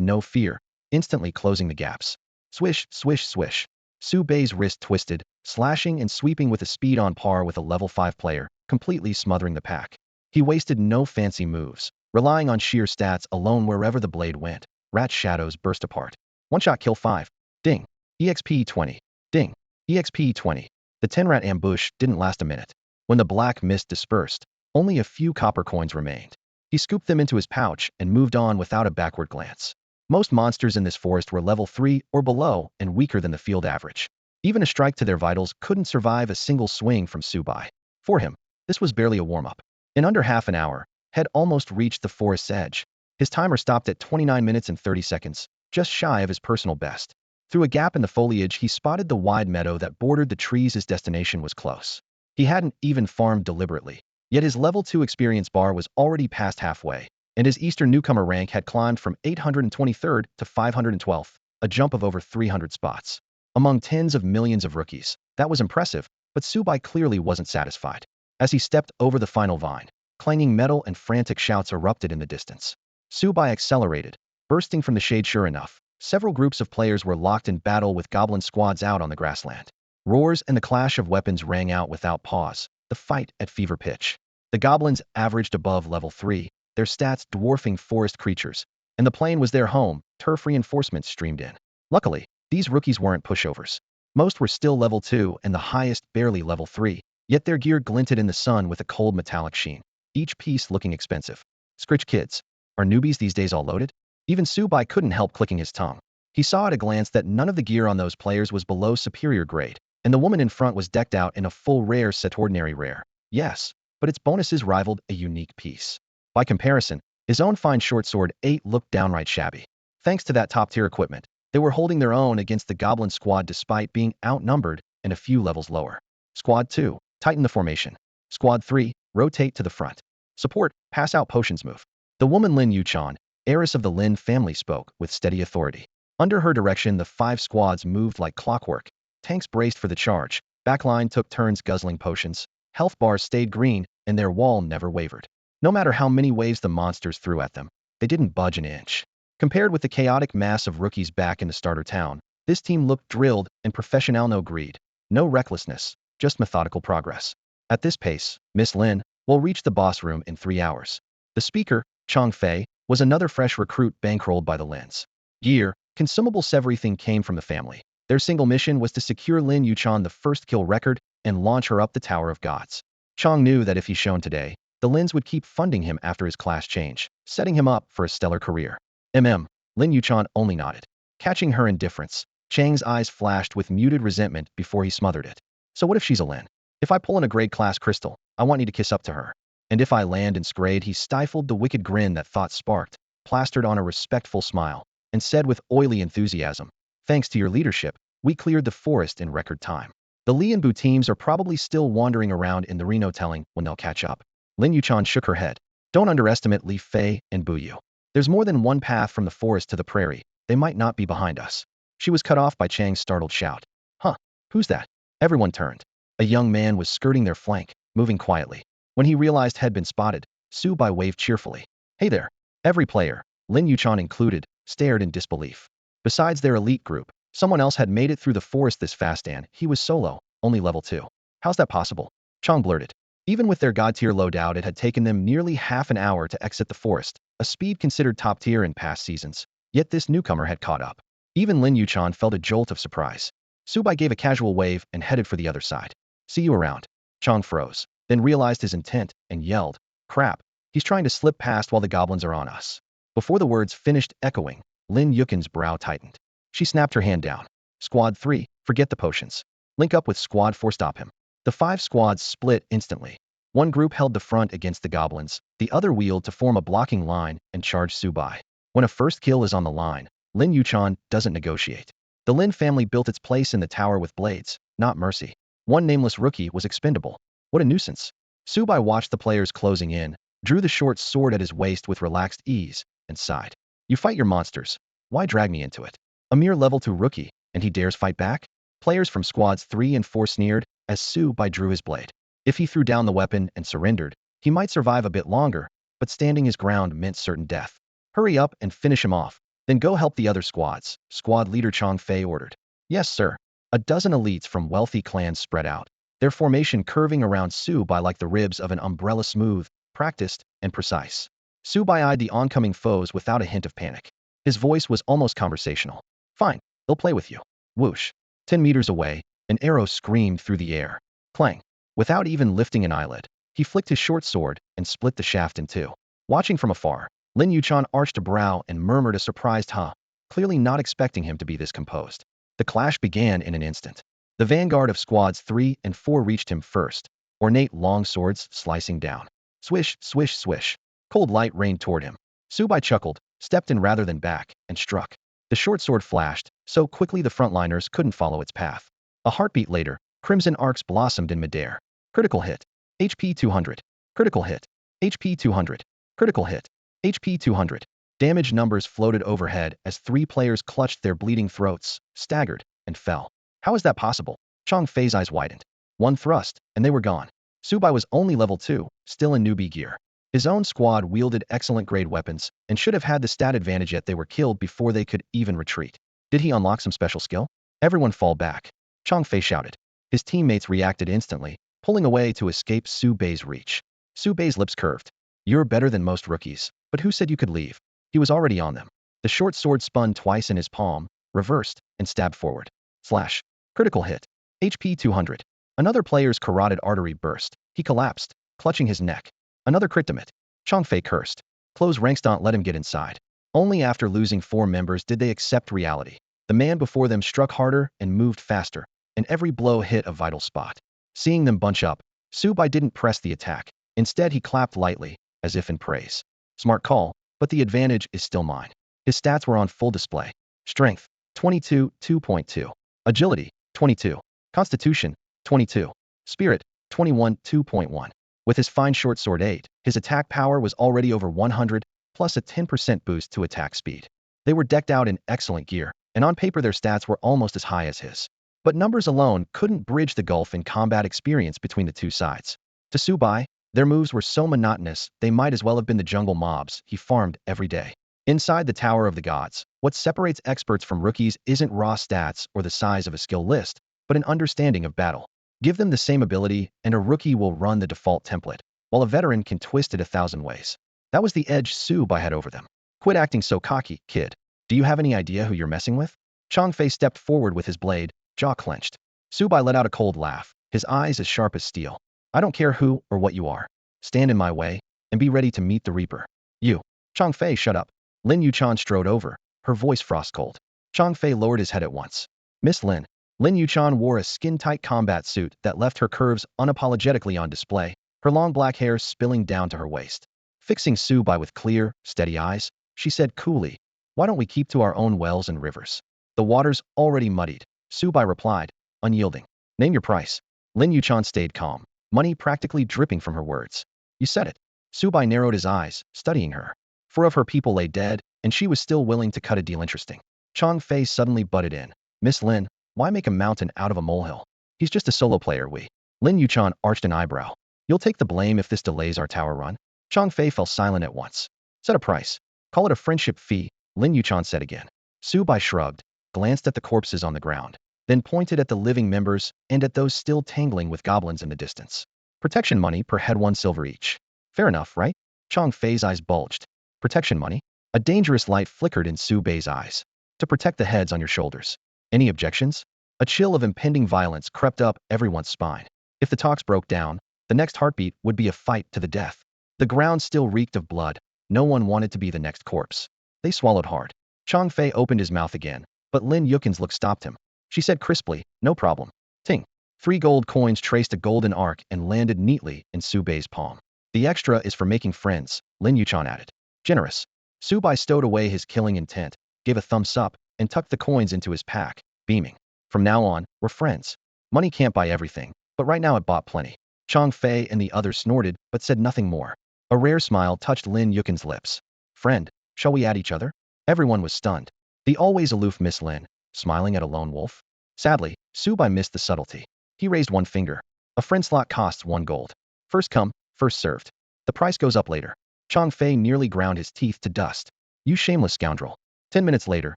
no fear, instantly closing the gaps. Swish, swish, swish. Subai's wrist twisted, slashing and sweeping with a speed on par with a level 5 player, completely smothering the pack. He wasted no fancy moves, relying on sheer stats alone. Wherever the blade went, rat shadows burst apart. One-shot kill 5. Ding. EXP 20. Ding. EXP 20. The 10-rat ambush didn't last a minute. When the black mist dispersed, only a few copper coins remained. He scooped them into his pouch and moved on without a backward glance. Most monsters in this forest were level 3 or below and weaker than the field average. Even a strike to their vitals couldn't survive a single swing from Subai. For him, this was barely a warm-up. In under half an hour, had almost reached the forest's edge. His timer stopped at 29 minutes and 30 seconds, just shy of his personal best. Through a gap in the foliage, he spotted the wide meadow that bordered the trees. His destination was close. He hadn't even farmed deliberately, yet his level 2 experience bar was already past halfway, and his Eastern newcomer rank had climbed from 823rd to 512th, a jump of over 300 spots. Among tens of millions of rookies, that was impressive, but Subai clearly wasn't satisfied. As he stepped over the final vine, clanging metal and frantic shouts erupted in the distance. Subai accelerated, bursting from the shade. Sure enough, several groups of players were locked in battle with goblin squads out on the grassland. Roars and the clash of weapons rang out without pause, the fight at fever pitch. The goblins averaged above level 3, their stats dwarfing forest creatures, and the plain was their home. Turf reinforcements streamed in. Luckily, these rookies weren't pushovers. Most were still level 2 and the highest barely level 3, yet their gear glinted in the sun with a cold metallic sheen, each piece looking expensive. Scritch kids, are newbies these days all loaded? Even Subai couldn't help clicking his tongue. He saw at a glance that none of the gear on those players was below superior grade, and the woman in front was decked out in a full rare set. Ordinary rare, yes, but its bonuses rivaled a unique piece. By comparison, his own fine short sword 8 looked downright shabby. Thanks to that top-tier equipment, they were holding their own against the goblin squad despite being outnumbered and a few levels lower. Squad 2, tighten the formation. Squad 3, rotate to the front. Support, pass out potions move. The woman Lin Yuchan, heiress of the Lin family, spoke with steady authority. Under her direction, the 5 squads moved like clockwork. Tanks braced for the charge, backline took turns guzzling potions, health bars stayed green, and their wall never wavered. No matter how many waves the monsters threw at them, they didn't budge an inch. Compared with the chaotic mass of rookies back in the starter town, this team looked drilled and professional. No greed, no recklessness, just methodical progress. At this pace, Miss Lin will reach the boss room in 3 hours. The speaker, Chong Fei, was another fresh recruit bankrolled by the Lins. Gear, consumables, everything came from the family. Their single mission was to secure Lin Yuchan the first kill record and launch her up the Tower of Gods. Chong knew that if he shone today, the Lins would keep funding him after his class change, setting him up for a stellar career. Lin Yuchan only nodded. Catching her indifference, Chang's eyes flashed with muted resentment before he smothered it. So what if she's a Lin? If I pull in a grade class crystal, I want you to kiss up to her. And if I land and scrayed, he stifled the wicked grin that thought sparked, plastered on a respectful smile, and said with oily enthusiasm, thanks to your leadership, we cleared the forest in record time. The Li and Bu teams are probably still wandering around in the Reno, telling when they'll catch up. Lin Yuchan shook her head. Don't underestimate Li Fei and Bu Yu. There's more than one path from the forest to the prairie. They might not be behind us. She was cut off by Chang's startled shout. Huh, who's that? Everyone turned. A young man was skirting their flank, moving quietly. When he realized had been spotted, Subai waved cheerfully. Hey there. Every player, Lin Yuchan included, stared in disbelief. Besides their elite group, someone else had made it through the forest this fast, and he was solo, only level 2. How's that possible? Chong blurted. Even with their god-tier loadout, it had taken them nearly half an hour to exit the forest, a speed considered top tier in past seasons. Yet this newcomer had caught up. Even Lin Yuchan felt a jolt of surprise. Subai gave a casual wave and headed for the other side. See you around. Chong froze, then realized his intent and yelled, crap, he's trying to slip past while the goblins are on us. Before the words finished echoing, Lin Yuchan's brow tightened. She snapped her hand down. Squad 3, forget the potions. Link up with Squad 4, stop him. The 5 squads split instantly. One group held the front against the goblins, the other wheeled to form a blocking line and charged Subai. When a first kill is on the line, Lin Yuchan doesn't negotiate. The Lin family built its place in the tower with blades, not mercy. One nameless rookie was expendable. What a nuisance. Subai watched the players closing in, drew the short sword at his waist with relaxed ease, and sighed. You fight your monsters. Why drag me into it? A mere level 2 rookie, and he dares fight back? Players from squads 3 and 4 sneered, as Subai drew his blade. If he threw down the weapon and surrendered, he might survive a bit longer, but standing his ground meant certain death. Hurry up and finish him off, then go help the other squads, squad leader Chong Fei ordered. Yes, sir. A dozen elites from wealthy clans spread out, their formation curving around Subai like the ribs of an umbrella, smooth, practiced, and precise. Subai eyed the oncoming foes without a hint of panic. His voice was almost conversational. Fine, they'll play with you. Whoosh. 10 meters away, an arrow screamed through the air. Clang. Without even lifting an eyelid, he flicked his short sword and split the shaft in two. Watching from afar, Lin Yuchan arched a brow and murmured a surprised huh, clearly not expecting him to be this composed. The clash began in an instant. The vanguard of squads 3 and 4 reached him first, ornate long swords slicing down. Swish, swish, swish. Cold light rained toward him. Subai chuckled, stepped in rather than back, and struck. The short sword flashed, so quickly the frontliners couldn't follow its path. A heartbeat later, crimson arcs blossomed in midair. Critical hit. HP 200. Critical hit. HP 200. Critical hit. HP 200. Damage numbers floated overhead as 3 players clutched their bleeding throats, staggered, and fell. How is that possible? Chang Fei's eyes widened. One thrust, and they were gone. Subai was only level 2, still in newbie gear. His own squad wielded excellent grade weapons and should have had the stat advantage, yet they were killed before they could even retreat. Did he unlock some special skill? Everyone fall back. Chang Fei shouted. His teammates reacted instantly, pulling away to escape Su Bei's reach. Su Bei's lips curved. You're better than most rookies, but who said you could leave? He was already on them. The short sword spun twice in his palm, reversed, and stabbed forward. Slash. Critical hit. HP 200. Another player's carotid artery burst. He collapsed, clutching his neck. Another crit to it. Chang Fei cursed. Close ranks don't let him get inside. Only after losing 4 members did they accept reality. The man before them struck harder and moved faster, and every blow hit a vital spot. Seeing them bunch up, Subai didn't press the attack. Instead, he clapped lightly, as if in praise. Smart call, but the advantage is still mine. His stats were on full display. Strength, 22, 2.2. Agility, 22. Constitution, 22. Spirit, 21, 2.1. With his fine short sword 8, his attack power was already over 100, plus a 10% boost to attack speed. They were decked out in excellent gear, and on paper their stats were almost as high as his. But numbers alone couldn't bridge the gulf in combat experience between the two sides. To Subai, their moves were so monotonous they might as well have been the jungle mobs he farmed every day. Inside the Tower of the Gods, what separates experts from rookies isn't raw stats or the size of a skill list, but an understanding of battle. Give them the same ability, and a rookie will run the default template, while a veteran can twist it 1,000 ways. That was the edge Subai had over them. Quit acting so cocky, kid. Do you have any idea who you're messing with? Chang Fei stepped forward with his blade, jaw clenched. Subai let out a cold laugh, his eyes as sharp as steel. I don't care who or what you are. Stand in my way, and be ready to meet the Reaper. You. Chang Fei, shut up. Lin Yuchan strode over, her voice frost-cold. Chang Fei lowered his head at once. Miss Lin. Lin Yuchan wore a skin-tight combat suit that left her curves unapologetically on display, her long black hair spilling down to her waist. Fixing Subai with clear, steady eyes, she said coolly, why don't we keep to our own wells and rivers? The water's already muddied, Subai replied, unyielding. Name your price. Lin Yuchan stayed calm, money practically dripping from her words. You said it. Subai narrowed his eyes, studying her. 4 of her people lay dead, and she was still willing to cut a deal interesting. Chang Fei suddenly butted in. Miss Lin, why make a mountain out of a molehill? He's just a solo player, we. Lin Yuchan arched an eyebrow. You'll take the blame if this delays our tower run? Chang Fei fell silent at once. Set a price. Call it a friendship fee, Lin Yuchan said again. Subai shrugged, glanced at the corpses on the ground, then pointed at the living members and at those still tangling with goblins in the distance. Protection money per head 1 silver each. Fair enough, right? Chang Fei's eyes bulged. Protection money? A dangerous light flickered in Su Bei's eyes. To protect the heads on your shoulders. Any objections? A chill of impending violence crept up everyone's spine. If the talks broke down, the next heartbeat would be a fight to the death. The ground still reeked of blood. No one wanted to be the next corpse. They swallowed hard. Chang Fei opened his mouth again, but Lin Yuchan's look stopped him. She said crisply, no problem. Ting. 3 gold coins traced a golden arc and landed neatly in Su Bei's palm. The extra is for making friends, Lin Yuchan added. Generous. Subai stowed away his killing intent, gave a thumbs up, and tucked the coins into his pack, beaming. From now on, we're friends. Money can't buy everything, but right now it bought plenty. Chang Fei and the others snorted, but said nothing more. A rare smile touched Lin Yuchan's lips. Friend, shall we add each other? Everyone was stunned. The always aloof Miss Lin, smiling at a lone wolf. Sadly, Subai missed the subtlety. He raised one finger. A friend slot costs 1 gold. First come, first served. The price goes up later. Chang Fei nearly ground his teeth to dust. You shameless scoundrel. 10 minutes later,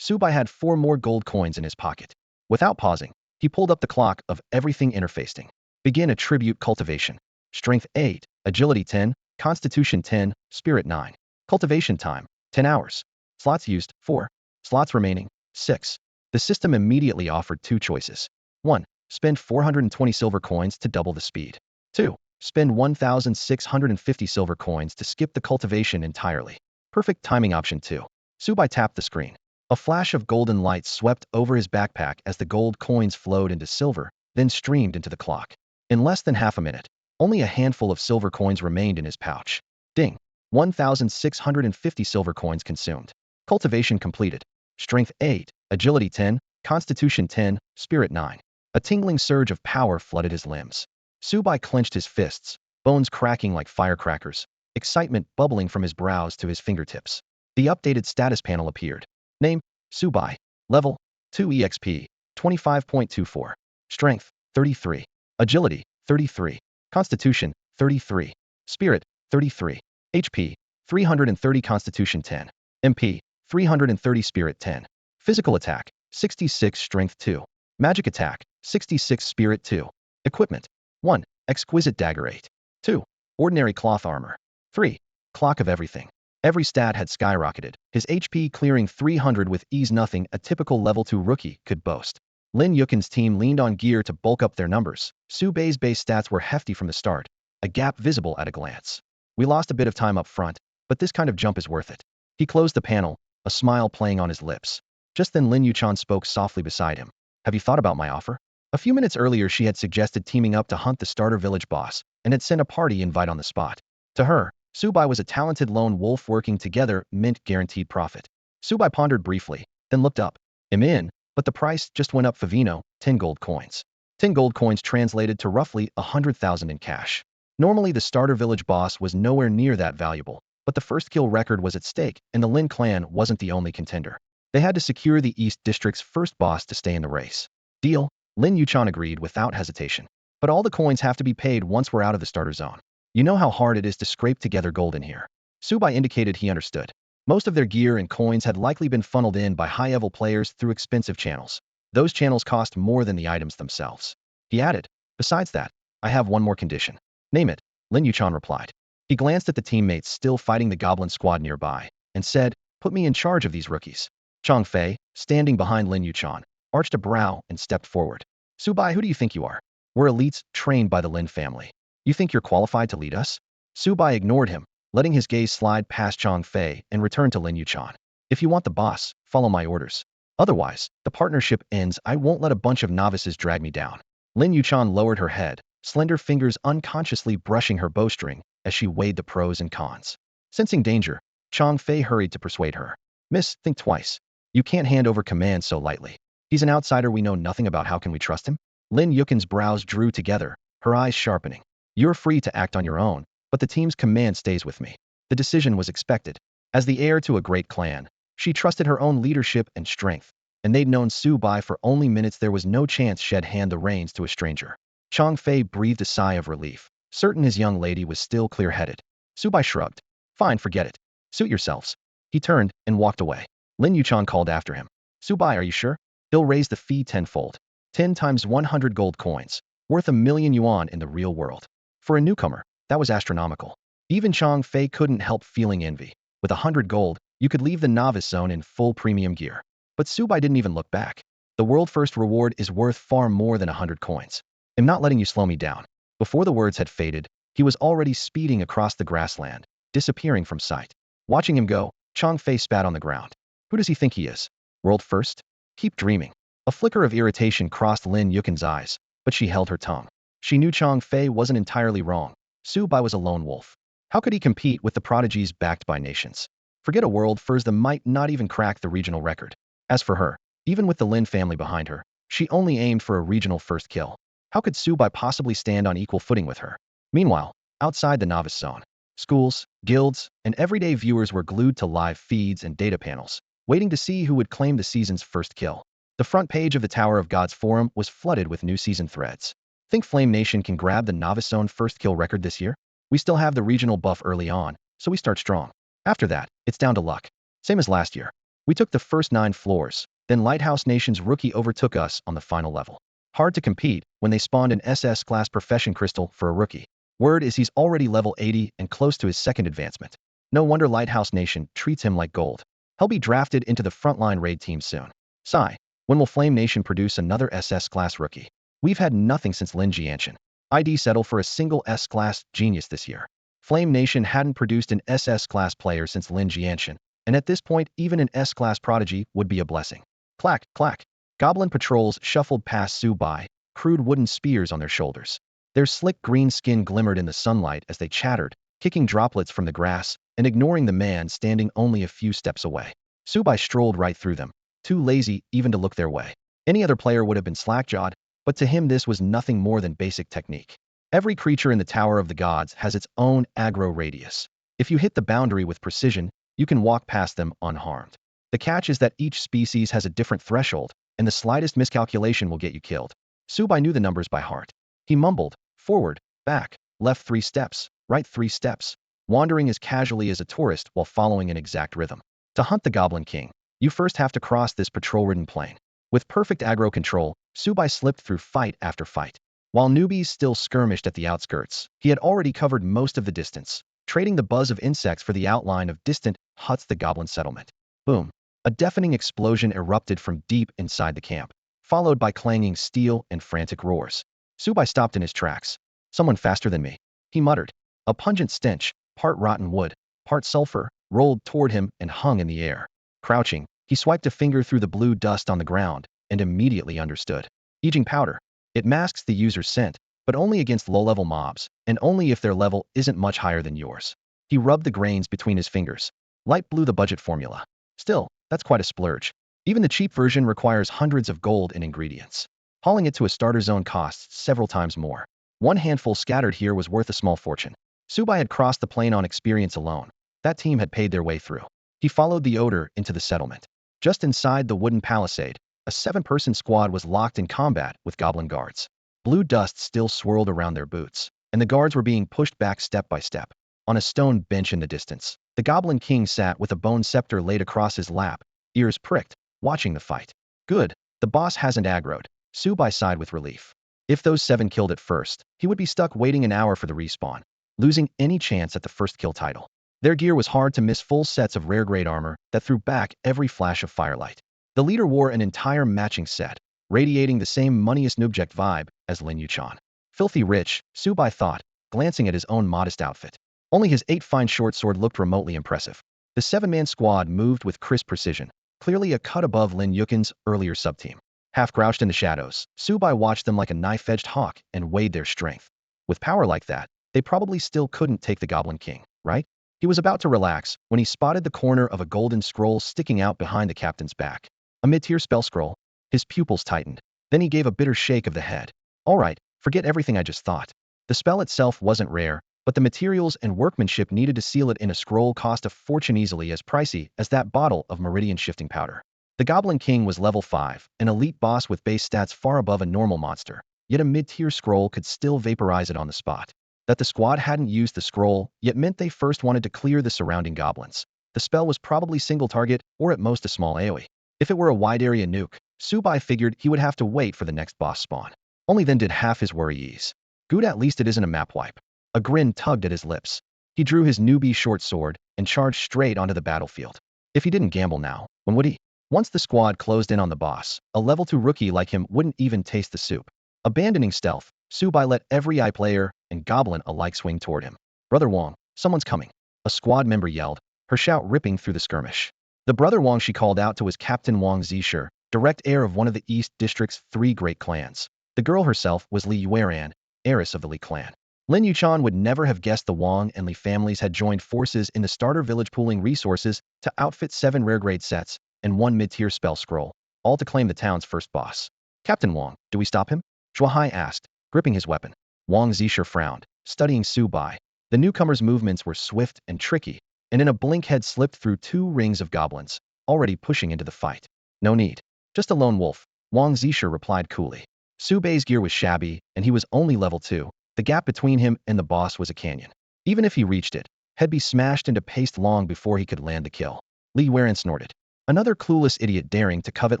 Subai had 4 more gold coins in his pocket. Without pausing, he pulled up the clock of everything interfacing. Begin attribute cultivation. Strength 8, agility 10, constitution 10, spirit 9. Cultivation time, 10 hours. Slots used, 4. Slots remaining, 6. The system immediately offered 2 choices. 1. Spend 420 silver coins to double the speed. 2. Spend 1,650 silver coins to skip the cultivation entirely. Perfect timing option 2. Subai tapped the screen. A flash of golden light swept over his backpack as the gold coins flowed into silver, then streamed into the clock. In less than half a minute, only a handful of silver coins remained in his pouch. Ding! 1,650 silver coins consumed. Cultivation completed. Strength 8, Agility 10, Constitution 10, Spirit 9. A tingling surge of power flooded his limbs. Subai clenched his fists, bones cracking like firecrackers, excitement bubbling from his brows to his fingertips. The updated status panel appeared. Name, Subai. Level, 2 EXP, 25.24. Strength, 33. Agility, 33. Constitution, 33. Spirit, 33. HP, 330. Constitution 10. MP, 330. Spirit 10. Physical attack, 66. Strength 2. Magic attack, 66. Spirit 2. Equipment, 1. Exquisite dagger 8. 2. Ordinary cloth armor. 3. Clock of everything. Every stat had skyrocketed, his HP clearing 300 with ease, nothing a typical level 2 rookie could boast. Lin Yuchan's team leaned on gear to bulk up their numbers. Subai's base stats were hefty from the start, a gap visible at a glance. We lost a bit of time up front, but this kind of jump is worth it. He closed the panel, a smile playing on his lips. Just then Lin Yuchan spoke softly beside him. Have you thought about my offer? A few minutes earlier she had suggested teaming up to hunt the starter village boss, and had sent a party invite on the spot. To her, Subai was a talented lone wolf working together meant guaranteed profit. Subai pondered briefly, then looked up. I'm in, but the price just went up. Favino, 10 gold coins. 10 gold coins translated to roughly 100,000 in cash. Normally the starter village boss was nowhere near that valuable, but the first kill record was at stake, and the Lin clan wasn't the only contender. They had to secure the East District's first boss to stay in the race. Deal, Lin Yuchan agreed without hesitation. But all the coins have to be paid once we're out of the starter zone. You know how hard it is to scrape together gold in here. Subai indicated he understood. Most of their gear and coins had likely been funneled in by high-level players through expensive channels. Those channels cost more than the items themselves. He added, besides that, I have one more condition. Name it, Lin Yuchan replied. He glanced at the teammates still fighting the goblin squad nearby, and said, put me in charge of these rookies. Chang Fei, standing behind Lin Yuchan, arched a brow and stepped forward. Subai, who do you think you are? We're elites trained by the Lin family. You think you're qualified to lead us? Subai ignored him, letting his gaze slide past Chang Fei and return to Lin Yuchan. If you want the boss, follow my orders. Otherwise, the partnership ends. I won't let a bunch of novices drag me down. Lin Yuchan lowered her head, slender fingers unconsciously brushing her bowstring as she weighed the pros and cons. Sensing danger, Chang Fei hurried to persuade her. Miss, think twice. You can't hand over command so lightly. He's an outsider we know nothing about. How can we trust him? Lin Yuchan's brows drew together, her eyes sharpening. You're free to act on your own, but the team's command stays with me. The decision was expected. As the heir to a great clan, she trusted her own leadership and strength, and they'd known Subai for only minutes. There was no chance she'd hand the reins to a stranger. Chang Fei breathed a sigh of relief, certain his young lady was still clear-headed. Subai shrugged. Fine, forget it. Suit yourselves. He turned and walked away. Lin Yuchan called after him. Subai, are you sure? He'll raise the fee tenfold. 10 times 100 gold coins, worth 1,000,000 yuan in the real world. For a newcomer, that was astronomical. Even Chang Fei couldn't help feeling envy. With 100 gold, you could leave the novice zone in full premium gear. But Subai didn't even look back. The world-first reward is worth far more than 100 coins. I'm not letting you slow me down. Before the words had faded, he was already speeding across the grassland, disappearing from sight. Watching him go, Chang Fei spat on the ground. Who does he think he is? World first? Keep dreaming. A flicker of irritation crossed Lin Yuchan's eyes, but she held her tongue. She knew Chang Fei wasn't entirely wrong. Subai was a lone wolf. How could he compete with the prodigies backed by nations? Forget a world first, that might not even crack the regional record. As for her, even with the Lin family behind her, she only aimed for a regional first kill. How could Subai possibly stand on equal footing with her? Meanwhile, outside the novice zone, schools, guilds, and everyday viewers were glued to live feeds and data panels, waiting to see who would claim the season's first kill. The front page of the Tower of Gods forum was flooded with new season threads. Think Flame Nation can grab the novice zone first kill record this year? We still have the regional buff early on, so we start strong. After that, it's down to luck. Same as last year. We took the first 9 floors, then Lighthouse Nation's rookie overtook us on the final level. Hard to compete when they spawned an SS-class profession crystal for a rookie. Word is he's already level 80 and close to his second advancement. No wonder Lighthouse Nation treats him like gold. He'll be drafted into the frontline raid team soon. Sigh. When will Flame Nation produce another SS-class rookie? We've had nothing since Lin Yuchan. I'd settle for a single S-class genius this year. Flame Nation hadn't produced an SS-class player since Lin Yuchan, and at this point, even an S-class prodigy would be a blessing. Clack, clack. Goblin patrols shuffled past Subai, crude wooden spears on their shoulders. Their slick green skin glimmered in the sunlight as they chattered, kicking droplets from the grass and ignoring the man standing only a few steps away. Subai strolled right through them, too lazy even to look their way. Any other player would have been slack-jawed, but to him this was nothing more than basic technique. Every creature in the Tower of the Gods has its own aggro radius. If you hit the boundary with precision, you can walk past them unharmed. The catch is that each species has a different threshold, and the slightest miscalculation will get you killed. Subai knew the numbers by heart. He mumbled, forward, back, left 3 steps, right 3 steps, wandering as casually as a tourist while following an exact rhythm. To hunt the Goblin King, you first have to cross this patrol-ridden plain. With perfect aggro control, Subai slipped through fight after fight. While newbies still skirmished at the outskirts, he had already covered most of the distance, trading the buzz of insects for the outline of distant huts the goblin settlement. Boom. A deafening explosion erupted from deep inside the camp, followed by clanging steel and frantic roars. Subai stopped in his tracks. Someone faster than me, he muttered. A pungent stench, part rotten wood, part sulfur, rolled toward him and hung in the air. Crouching, he swiped a finger through the blue dust on the ground and immediately understood. Aging powder. It masks the user's scent, but only against low-level mobs, and only if their level isn't much higher than yours. He rubbed the grains between his fingers. Light blue, the budget formula. Still, that's quite a splurge. Even the cheap version requires hundreds of gold in ingredients. Hauling it to a starter zone costs several times more. One handful scattered here was worth a small fortune. Subai had crossed the plain on experience alone. That team had paid their way through. He followed the odor into the settlement. Just inside the wooden palisade, a 7-person squad was locked in combat with goblin guards. Blue dust still swirled around their boots, and the guards were being pushed back step by step. On a stone bench in the distance, the Goblin King sat with a bone scepter laid across his lap, ears pricked, watching the fight. Good, the boss hasn't aggroed. Subai sighed with relief. If those 7 killed at first, he would be stuck waiting an hour for the respawn, losing any chance at the first kill title. Their gear was hard to miss, full sets of rare-grade armor that threw back every flash of firelight. The leader wore an entire matching set, radiating the same moneyest object vibe as Lin Yuchan. Filthy rich, Subai thought, glancing at his own modest outfit. Only his 8-fine short sword looked remotely impressive. The 7-man squad moved with crisp precision, clearly a cut above Lin Yuchan's earlier subteam. Half crouched in the shadows, Subai watched them like a knife-edged hawk and weighed their strength. With power like that, they probably still couldn't take the Goblin King, right? He was about to relax when he spotted the corner of a golden scroll sticking out behind the captain's back. A mid-tier spell scroll. His pupils tightened. Then he gave a bitter shake of the head. All right, forget everything I just thought. The spell itself wasn't rare, but the materials and workmanship needed to seal it in a scroll cost a fortune, easily as pricey as that bottle of meridian shifting powder. The Goblin King was level 5, an elite boss with base stats far above a normal monster, yet a mid-tier scroll could still vaporize it on the spot. That the squad hadn't used the scroll yet meant they first wanted to clear the surrounding goblins. The spell was probably single target or at most a small AoE. If it were a wide area nuke, Subai figured he would have to wait for the next boss spawn. Only then did half his worry ease. Good, at least it isn't a map wipe. A grin tugged at his lips. He drew his newbie short sword and charged straight onto the battlefield. If he didn't gamble now, when would he? Once the squad closed in on the boss, a level 2 rookie like him wouldn't even taste the soup. Abandoning stealth, Subai let every eye player and goblin alike swing toward him. Brother Wong, someone's coming. A squad member yelled, her shout ripping through the skirmish. The Brother Wong she called out to was Captain Wang Zisher, direct heir of one of the East District's 3 great clans. The girl herself was Li Yuan, heiress of the Li clan. Lin Yuchan would never have guessed the Wang and Li families had joined forces in the starter village, pooling resources to outfit 7 rare-grade sets and 1 mid-tier spell scroll, all to claim the town's first boss. Captain Wang, do we stop him? Zhuahai asked, gripping his weapon. Wang Zisher frowned, studying Subai. The newcomer's movements were swift and tricky, and in a blink had slipped through 2 rings of goblins, already pushing into the fight. No need. Just a lone wolf, Wang Zisher replied coolly. Subai's gear was shabby, and he was only level 2. The gap between him and the boss was a canyon. Even if he reached it, he'd be smashed into paste long before he could land the kill. Li Yuan snorted. Another clueless idiot daring to covet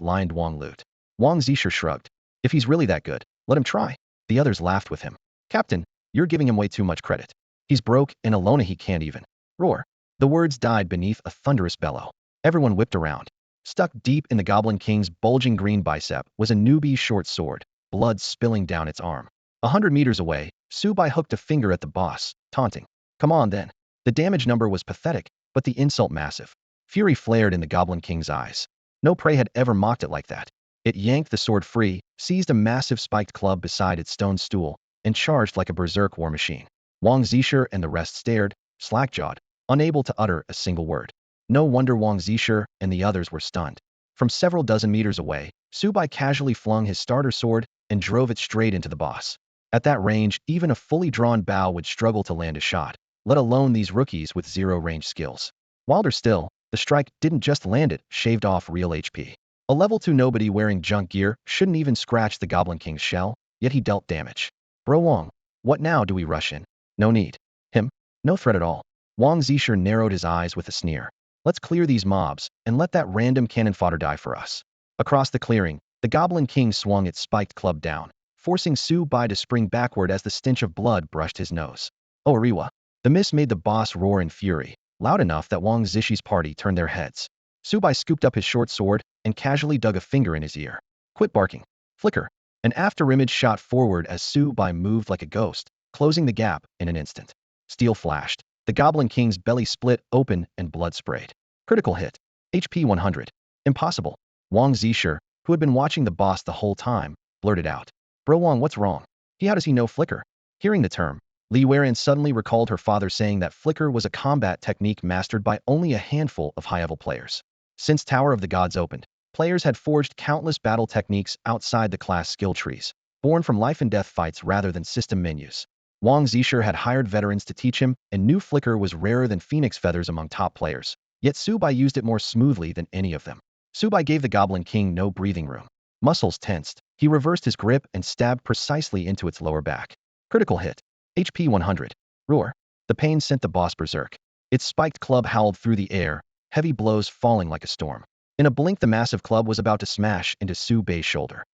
lined Wang loot. Wang Zisher shrugged. If he's really that good, let him try. The others laughed with him. Captain, you're giving him way too much credit. He's broke, and alone he can't even. Roar. The words died beneath a thunderous bellow. Everyone whipped around. Stuck deep in the Goblin King's bulging green bicep was a newbie short sword, blood spilling down its arm. 100 meters away, Subai hooked a finger at the boss, taunting. Come on, then. The damage number was pathetic, but the insult massive. Fury flared in the Goblin King's eyes. No prey had ever mocked it like that. It yanked the sword free, seized a massive spiked club beside its stone stool, and charged like a berserk war machine. Wang Zisher and the rest stared, slack-jawed, unable to utter a single word. No wonder Wang Zisher and the others were stunned. From several dozen meters away, Su Bai casually flung his starter sword and drove it straight into the boss. At that range, even a fully drawn bow would struggle to land a shot, let alone these rookies with zero range skills. Wilder still, the strike didn't just land it, shaved off real HP. A level 2 nobody wearing junk gear shouldn't even scratch the Goblin King's shell, yet he dealt damage. Bro Wong, what now? Do we rush in? No need. Him? No threat at all. Wang Zisher narrowed his eyes with a sneer. Let's clear these mobs, and let that random cannon fodder die for us. Across the clearing, the Goblin King swung its spiked club down, forcing Su Bai to spring backward as the stench of blood brushed his nose. Oh, Ariwa. The miss made the boss roar in fury, loud enough that Wang Zishi's party turned their heads. Su Bai scooped up his short sword and casually dug a finger in his ear. Quit barking. Flicker. An afterimage shot forward as Su Bai moved like a ghost, closing the gap in an instant. Steel flashed. The Goblin King's belly split open and blood sprayed. Critical hit. HP 100. Impossible. Wang Zisher, who had been watching the boss the whole time, blurted out. Bro Wang, what's wrong? How does he know flicker? Hearing the term, Li Yuan suddenly recalled her father saying that flicker was a combat technique mastered by only a handful of high-level players. Since Tower of the Gods opened, players had forged countless battle techniques outside the class skill trees, born from life and death fights rather than system menus. Wang Zisher had hired veterans to teach him, and knew flicker was rarer than phoenix feathers among top players. Yet Su Bai used it more smoothly than any of them. Su Bai gave the Goblin King no breathing room. Muscles tensed. He reversed his grip and stabbed precisely into its lower back. Critical hit. HP 100. Roar. The pain sent the boss berserk. Its spiked club howled through the air, heavy blows falling like a storm. In a blink, the massive club was about to smash into Su Bai's shoulder.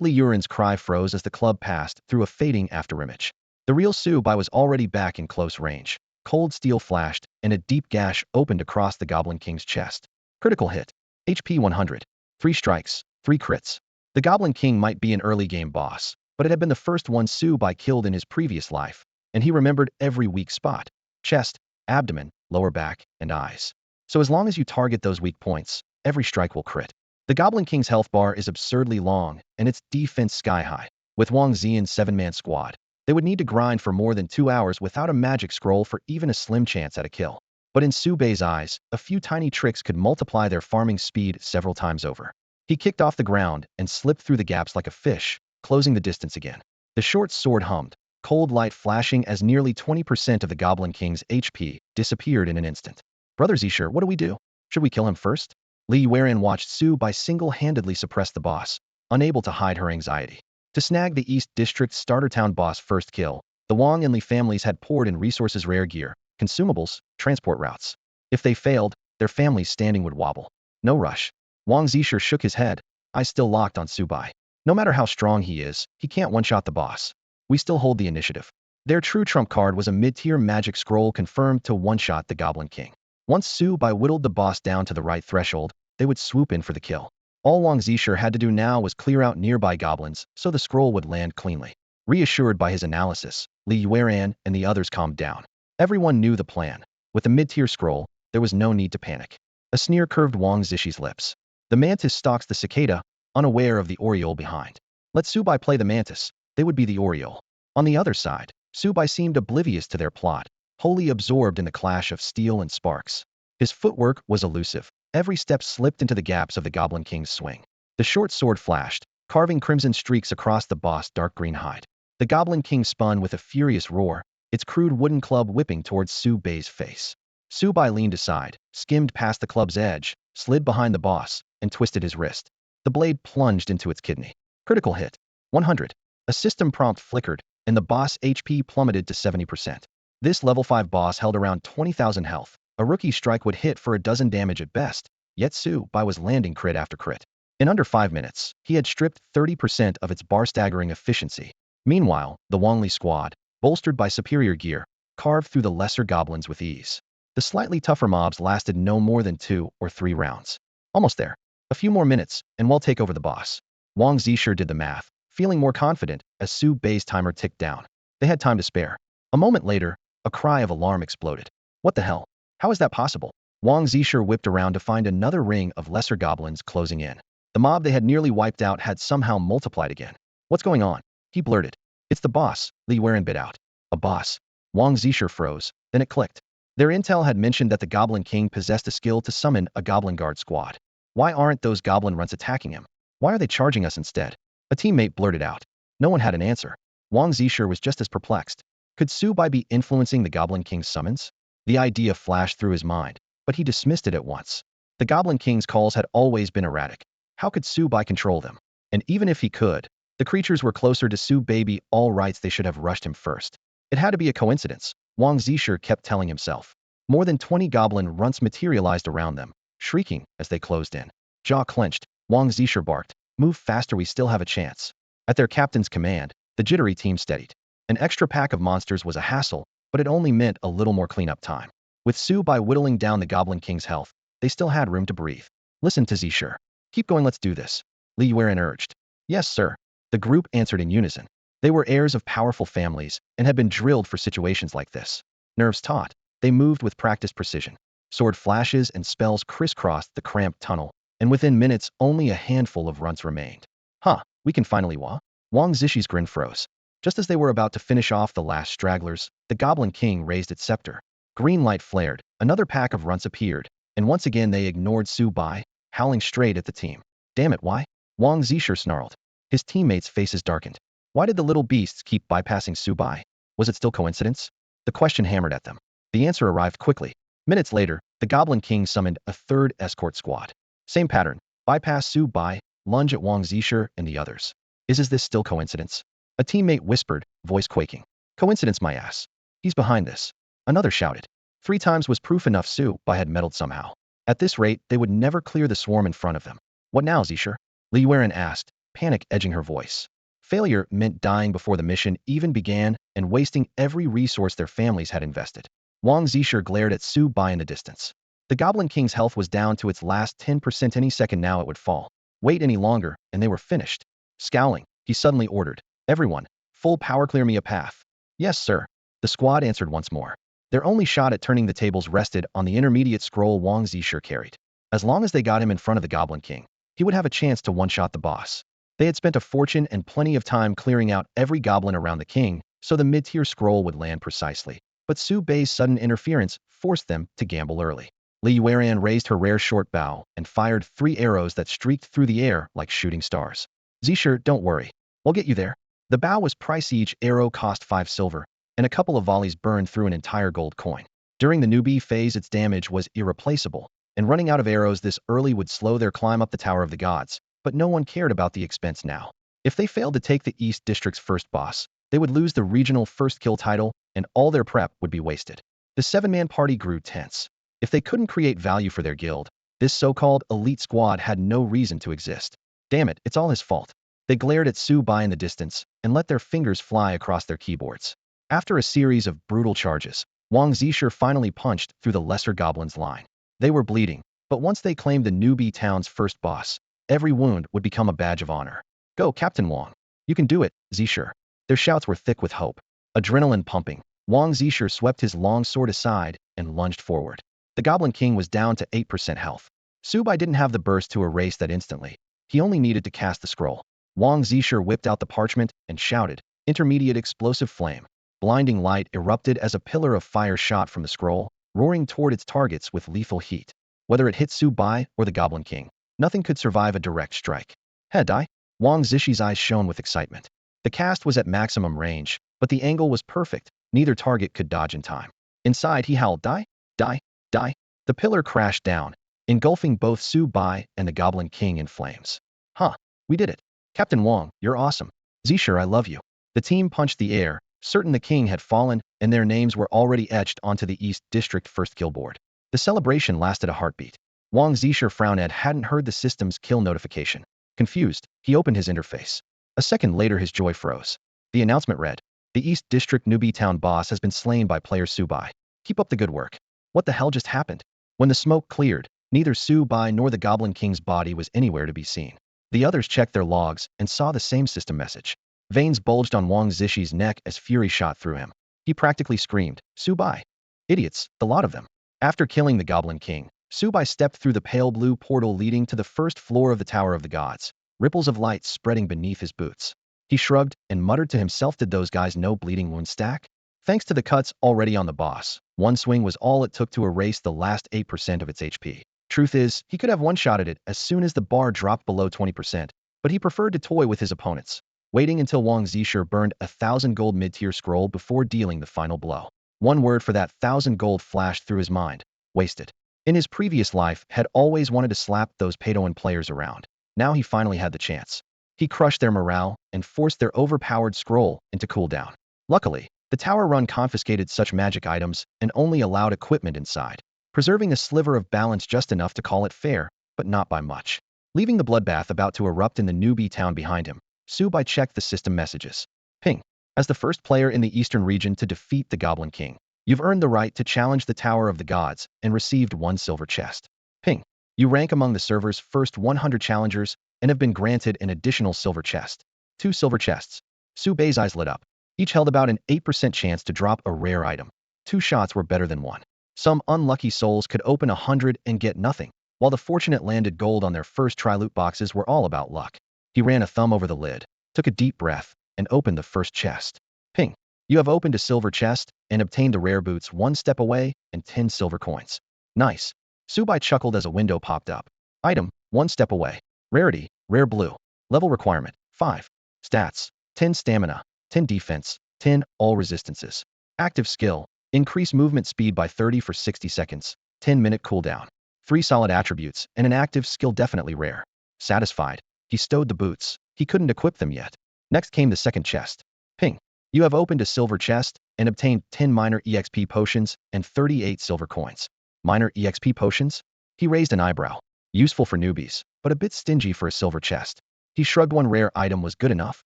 Li Yuan's cry froze as the club passed through a fading afterimage. The real Su Bai was already back in close range. Cold steel flashed, and a deep gash opened across the Goblin King's chest. Critical hit. HP 100. 3 strikes, 3 crits. The Goblin King might be an early game boss, but it had been the first one Su Bai killed in his previous life, and he remembered every weak spot: chest, abdomen, lower back, and eyes. So as long as you target those weak points, every strike will crit. The Goblin King's health bar is absurdly long, and its defense sky high. With Wang Zian's 7-man squad, they would need to grind for more than 2 hours without a magic scroll for even a slim chance at a kill. But in Su Bai's eyes, a few tiny tricks could multiply their farming speed several times over. He kicked off the ground and slipped through the gaps like a fish, closing the distance again. The short sword hummed, cold light flashing as nearly 20% of the Goblin King's HP disappeared in an instant. Brother Zisher, what do we do? Should we kill him first? Li Yuan watched Su Bai single-handedly suppress the boss, unable to hide her anxiety. To snag the East District's starter town boss first kill, the Wang and Li families had poured in resources, rare gear, consumables, transport routes. If they failed, their family's standing would wobble. No rush. Wang Zisher shook his head, eyes still locked on Su Bai. No matter how strong he is, he can't one-shot the boss. We still hold the initiative. Their true trump card was a mid-tier magic scroll confirmed to one-shot the Goblin King. Once Su Bai whittled the boss down to the right threshold, they would swoop in for the kill. All Wang Zisher had to do now was clear out nearby goblins so the scroll would land cleanly. Reassured by his analysis, Li Yuan and the others calmed down. Everyone knew the plan. With the mid-tier scroll, there was no need to panic. A sneer curved Wang Zishi's lips. The mantis stalks the cicada, unaware of the oriole behind. Let Su Bai play the mantis, they would be the oriole. On the other side, Su Bai seemed oblivious to their plot, wholly absorbed in the clash of steel and sparks. His footwork was elusive. Every step slipped into the gaps of the Goblin King's swing. The short sword flashed, carving crimson streaks across the boss' dark green hide. The Goblin King spun with a furious roar, its crude wooden club whipping towards Su Bai's face. Su Bai leaned aside, skimmed past the club's edge, slid behind the boss, and twisted his wrist. The blade plunged into its kidney. Critical hit. 100. A system prompt flickered, and the boss' HP plummeted to 70%. This level 5 boss held around 20,000 health. A rookie strike would hit for a dozen damage at best, yet Su Bai was landing crit after crit. In under 5 minutes, he had stripped 30% of its bar-staggering efficiency. Meanwhile, the Wangli squad, bolstered by superior gear, carved through the lesser goblins with ease. The slightly tougher mobs lasted no more than 2 or 3 rounds. Almost there. A few more minutes, and we'll take over the boss. Wang Zisher did the math, feeling more confident as Su Bai's timer ticked down. They had time to spare. A moment later, A cry of alarm exploded. What the hell? How is that possible? Wang Zisher whipped around to find another ring of lesser goblins closing in. The mob they had nearly wiped out had somehow multiplied again. What's going on? He blurted. It's the boss, Li Yuan bit out. A boss. Wang Zisher froze. Then it clicked. Their intel had mentioned that the Goblin King possessed a skill to summon a Goblin Guard squad. Why aren't those goblin runts attacking him? Why are they charging us instead? A teammate blurted out. No one had an answer. Wang Zisher was just as perplexed. Could Su Bai be influencing the Goblin King's summons? The idea flashed through his mind, but he dismissed it at once. The Goblin King's calls had always been erratic. How could Su Bai control them? And even if he could, the creatures were closer to Su Baby, all rights they should have rushed him first. It had to be a coincidence, Wang Zisher kept telling himself. More than 20 goblin runts materialized around them, shrieking as they closed in. Jaw clenched, Wang Zisher barked, "Move faster, we still have a chance." At their captain's command, the jittery team steadied. An extra pack of monsters was a hassle, but it only meant a little more cleanup time. With Su Bai whittling down the Goblin King's health, they still had room to breathe. Listen to Zisher. Keep going, let's do this. Li Yuan urged. Yes, sir. The group answered in unison. They were heirs of powerful families and had been drilled for situations like this. Nerves taut, they moved with practiced precision. Sword flashes and spells crisscrossed the cramped tunnel, and within minutes only a handful of runts remained. Huh, we can finally Wang Zishi's grin froze. Just as they were about to finish off the last stragglers, the Goblin King raised its scepter. Green light flared, another pack of runts appeared, and once again they ignored Su Bai, howling straight at the team. Damn it, why? Wang Zisher snarled. His teammates' faces darkened. Why did the little beasts keep bypassing Su Bai? Was it still coincidence? The question hammered at them. The answer arrived quickly. Minutes later, the Goblin King summoned a third escort squad. Same pattern, bypass Su Bai, lunge at Wang Zisher and the others. Is this still coincidence? A teammate whispered, voice quaking. Coincidence, my ass. He's behind this. Another shouted. 3 times was proof enough Su Bai had meddled somehow. At this rate, they would never clear the swarm in front of them. What now, Zisher? Li Yuan asked, panic edging her voice. Failure meant dying before the mission even began and wasting every resource their families had invested. Wang Zisher glared at Su Bai in the distance. The Goblin King's health was down to its last 10%. Any second now it would fall. Wait any longer, and they were finished. Scowling, he suddenly ordered, everyone, full power, clear me a path. Yes, sir. The squad answered once more. Their only shot at turning the tables rested on the intermediate scroll Wang Zisher carried. As long as they got him in front of the Goblin King, he would have a chance to one-shot the boss. They had spent a fortune and plenty of time clearing out every goblin around the king, so the mid-tier scroll would land precisely. But Su Bai's sudden interference forced them to gamble early. Li Yuan raised her rare short bow and fired 3 arrows that streaked through the air like shooting stars. Zisher, don't worry. We'll get you there. The bow was pricey, each arrow cost 5 silver, and a couple of volleys burned through an entire gold coin. During the newbie phase, its damage was irreplaceable, and running out of arrows this early would slow their climb up the Tower of the Gods, but no one cared about the expense now. If they failed to take the East District's first boss, they would lose the regional first kill title, and all their prep would be wasted. The 7-man party grew tense. If they couldn't create value for their guild, this so-called elite squad had no reason to exist. Damn it, it's all his fault. They glared at Su Bai in the distance and let their fingers fly across their keyboards. After a series of brutal charges, Wang Zisher finally punched through the lesser goblins' line. They were bleeding, but once they claimed the newbie town's first boss, every wound would become a badge of honor. Go, Captain Wang. You can do it, Zisher. Their shouts were thick with hope. Adrenaline pumping, Wang Zisher swept his long sword aside and lunged forward. The Goblin King was down to 8% health. Su Bai didn't have the burst to erase that instantly. He only needed to cast the scroll. Wang Zisher whipped out the parchment and shouted, intermediate explosive flame. Blinding light erupted as a pillar of fire shot from the scroll, roaring toward its targets with lethal heat. Whether it hit Su Bai or the Goblin King, nothing could survive a direct strike. Head die? Wang Zishi's eyes shone with excitement. The cast was at maximum range, but the angle was perfect. Neither target could dodge in time. Inside, he howled, die, die, die. The pillar crashed down, engulfing both Su Bai and the Goblin King in flames. Huh, we did it. Captain Wang, you're awesome. Zisher, I love you. The team punched the air, certain the king had fallen, and their names were already etched onto the East District first kill board. The celebration lasted a heartbeat. Wang Zisher frowned and hadn't heard the system's kill notification. Confused, he opened his interface. A second later, his joy froze. The announcement read, the East District newbie town boss has been slain by player Su Bai. Keep up the good work. What the hell just happened? When the smoke cleared, neither Su Bai nor the Goblin King's body was anywhere to be seen. The others checked their logs and saw the same system message. Veins bulged on Wang Zishi's neck as fury shot through him. He practically screamed, "Subai! Idiots, the lot of them." After killing the Goblin King, Subai stepped through the pale blue portal leading to the first floor of the Tower of the Gods, ripples of light spreading beneath his boots. He shrugged and muttered to himself, did those guys know bleeding wounds stack? Thanks to the cuts already on the boss, one swing was all it took to erase the last 8% of its HP. Truth is, he could have one-shotted it as soon as the bar dropped below 20%, but he preferred to toy with his opponents, waiting until Wang Zisher burned 1,000 gold mid-tier scroll before dealing the final blow. One word for that 1,000 gold flashed through his mind: wasted. In his previous life, had always wanted to slap those Peidoan players around. Now he finally had the chance. He crushed their morale and forced their overpowered scroll into cooldown. Luckily, the tower run confiscated such magic items and only allowed equipment inside, preserving a sliver of balance just enough to call it fair, but not by much. Leaving the bloodbath about to erupt in the newbie town behind him, Subai checked the system messages. Ping. As the first player in the eastern region to defeat the Goblin King, you've earned the right to challenge the Tower of the Gods and received 1 silver chest. Ping. You rank among the server's first 100 challengers and have been granted an additional silver chest. 2 silver chests. Subai's eyes lit up. Each held about an 8% chance to drop a rare item. 2 shots were better than 1. Some unlucky souls could open 100 and get nothing, while the fortunate landed gold on their first try loot boxes were all about luck. He ran a thumb over the lid, took a deep breath, and opened the first chest. Ping. You have opened a silver chest and obtained the rare boots 1 step away and 10 silver coins. Nice. Subai chuckled as a window popped up. Item, 1 step away. Rarity, rare blue. Level requirement, 5. Stats, 10 stamina, 10 defense, 10 all resistances. Active skill, increase movement speed by 30 for 60 seconds, 10-minute cooldown. 3 solid attributes and an active skill, definitely rare. Satisfied, he stowed the boots. He couldn't equip them yet. Next came the second chest. Ping. You have opened a silver chest and obtained 10 minor EXP potions and 38 silver coins. Minor EXP potions? He raised an eyebrow. Useful for newbies, but a bit stingy for a silver chest. He shrugged. 1 rare item was good enough.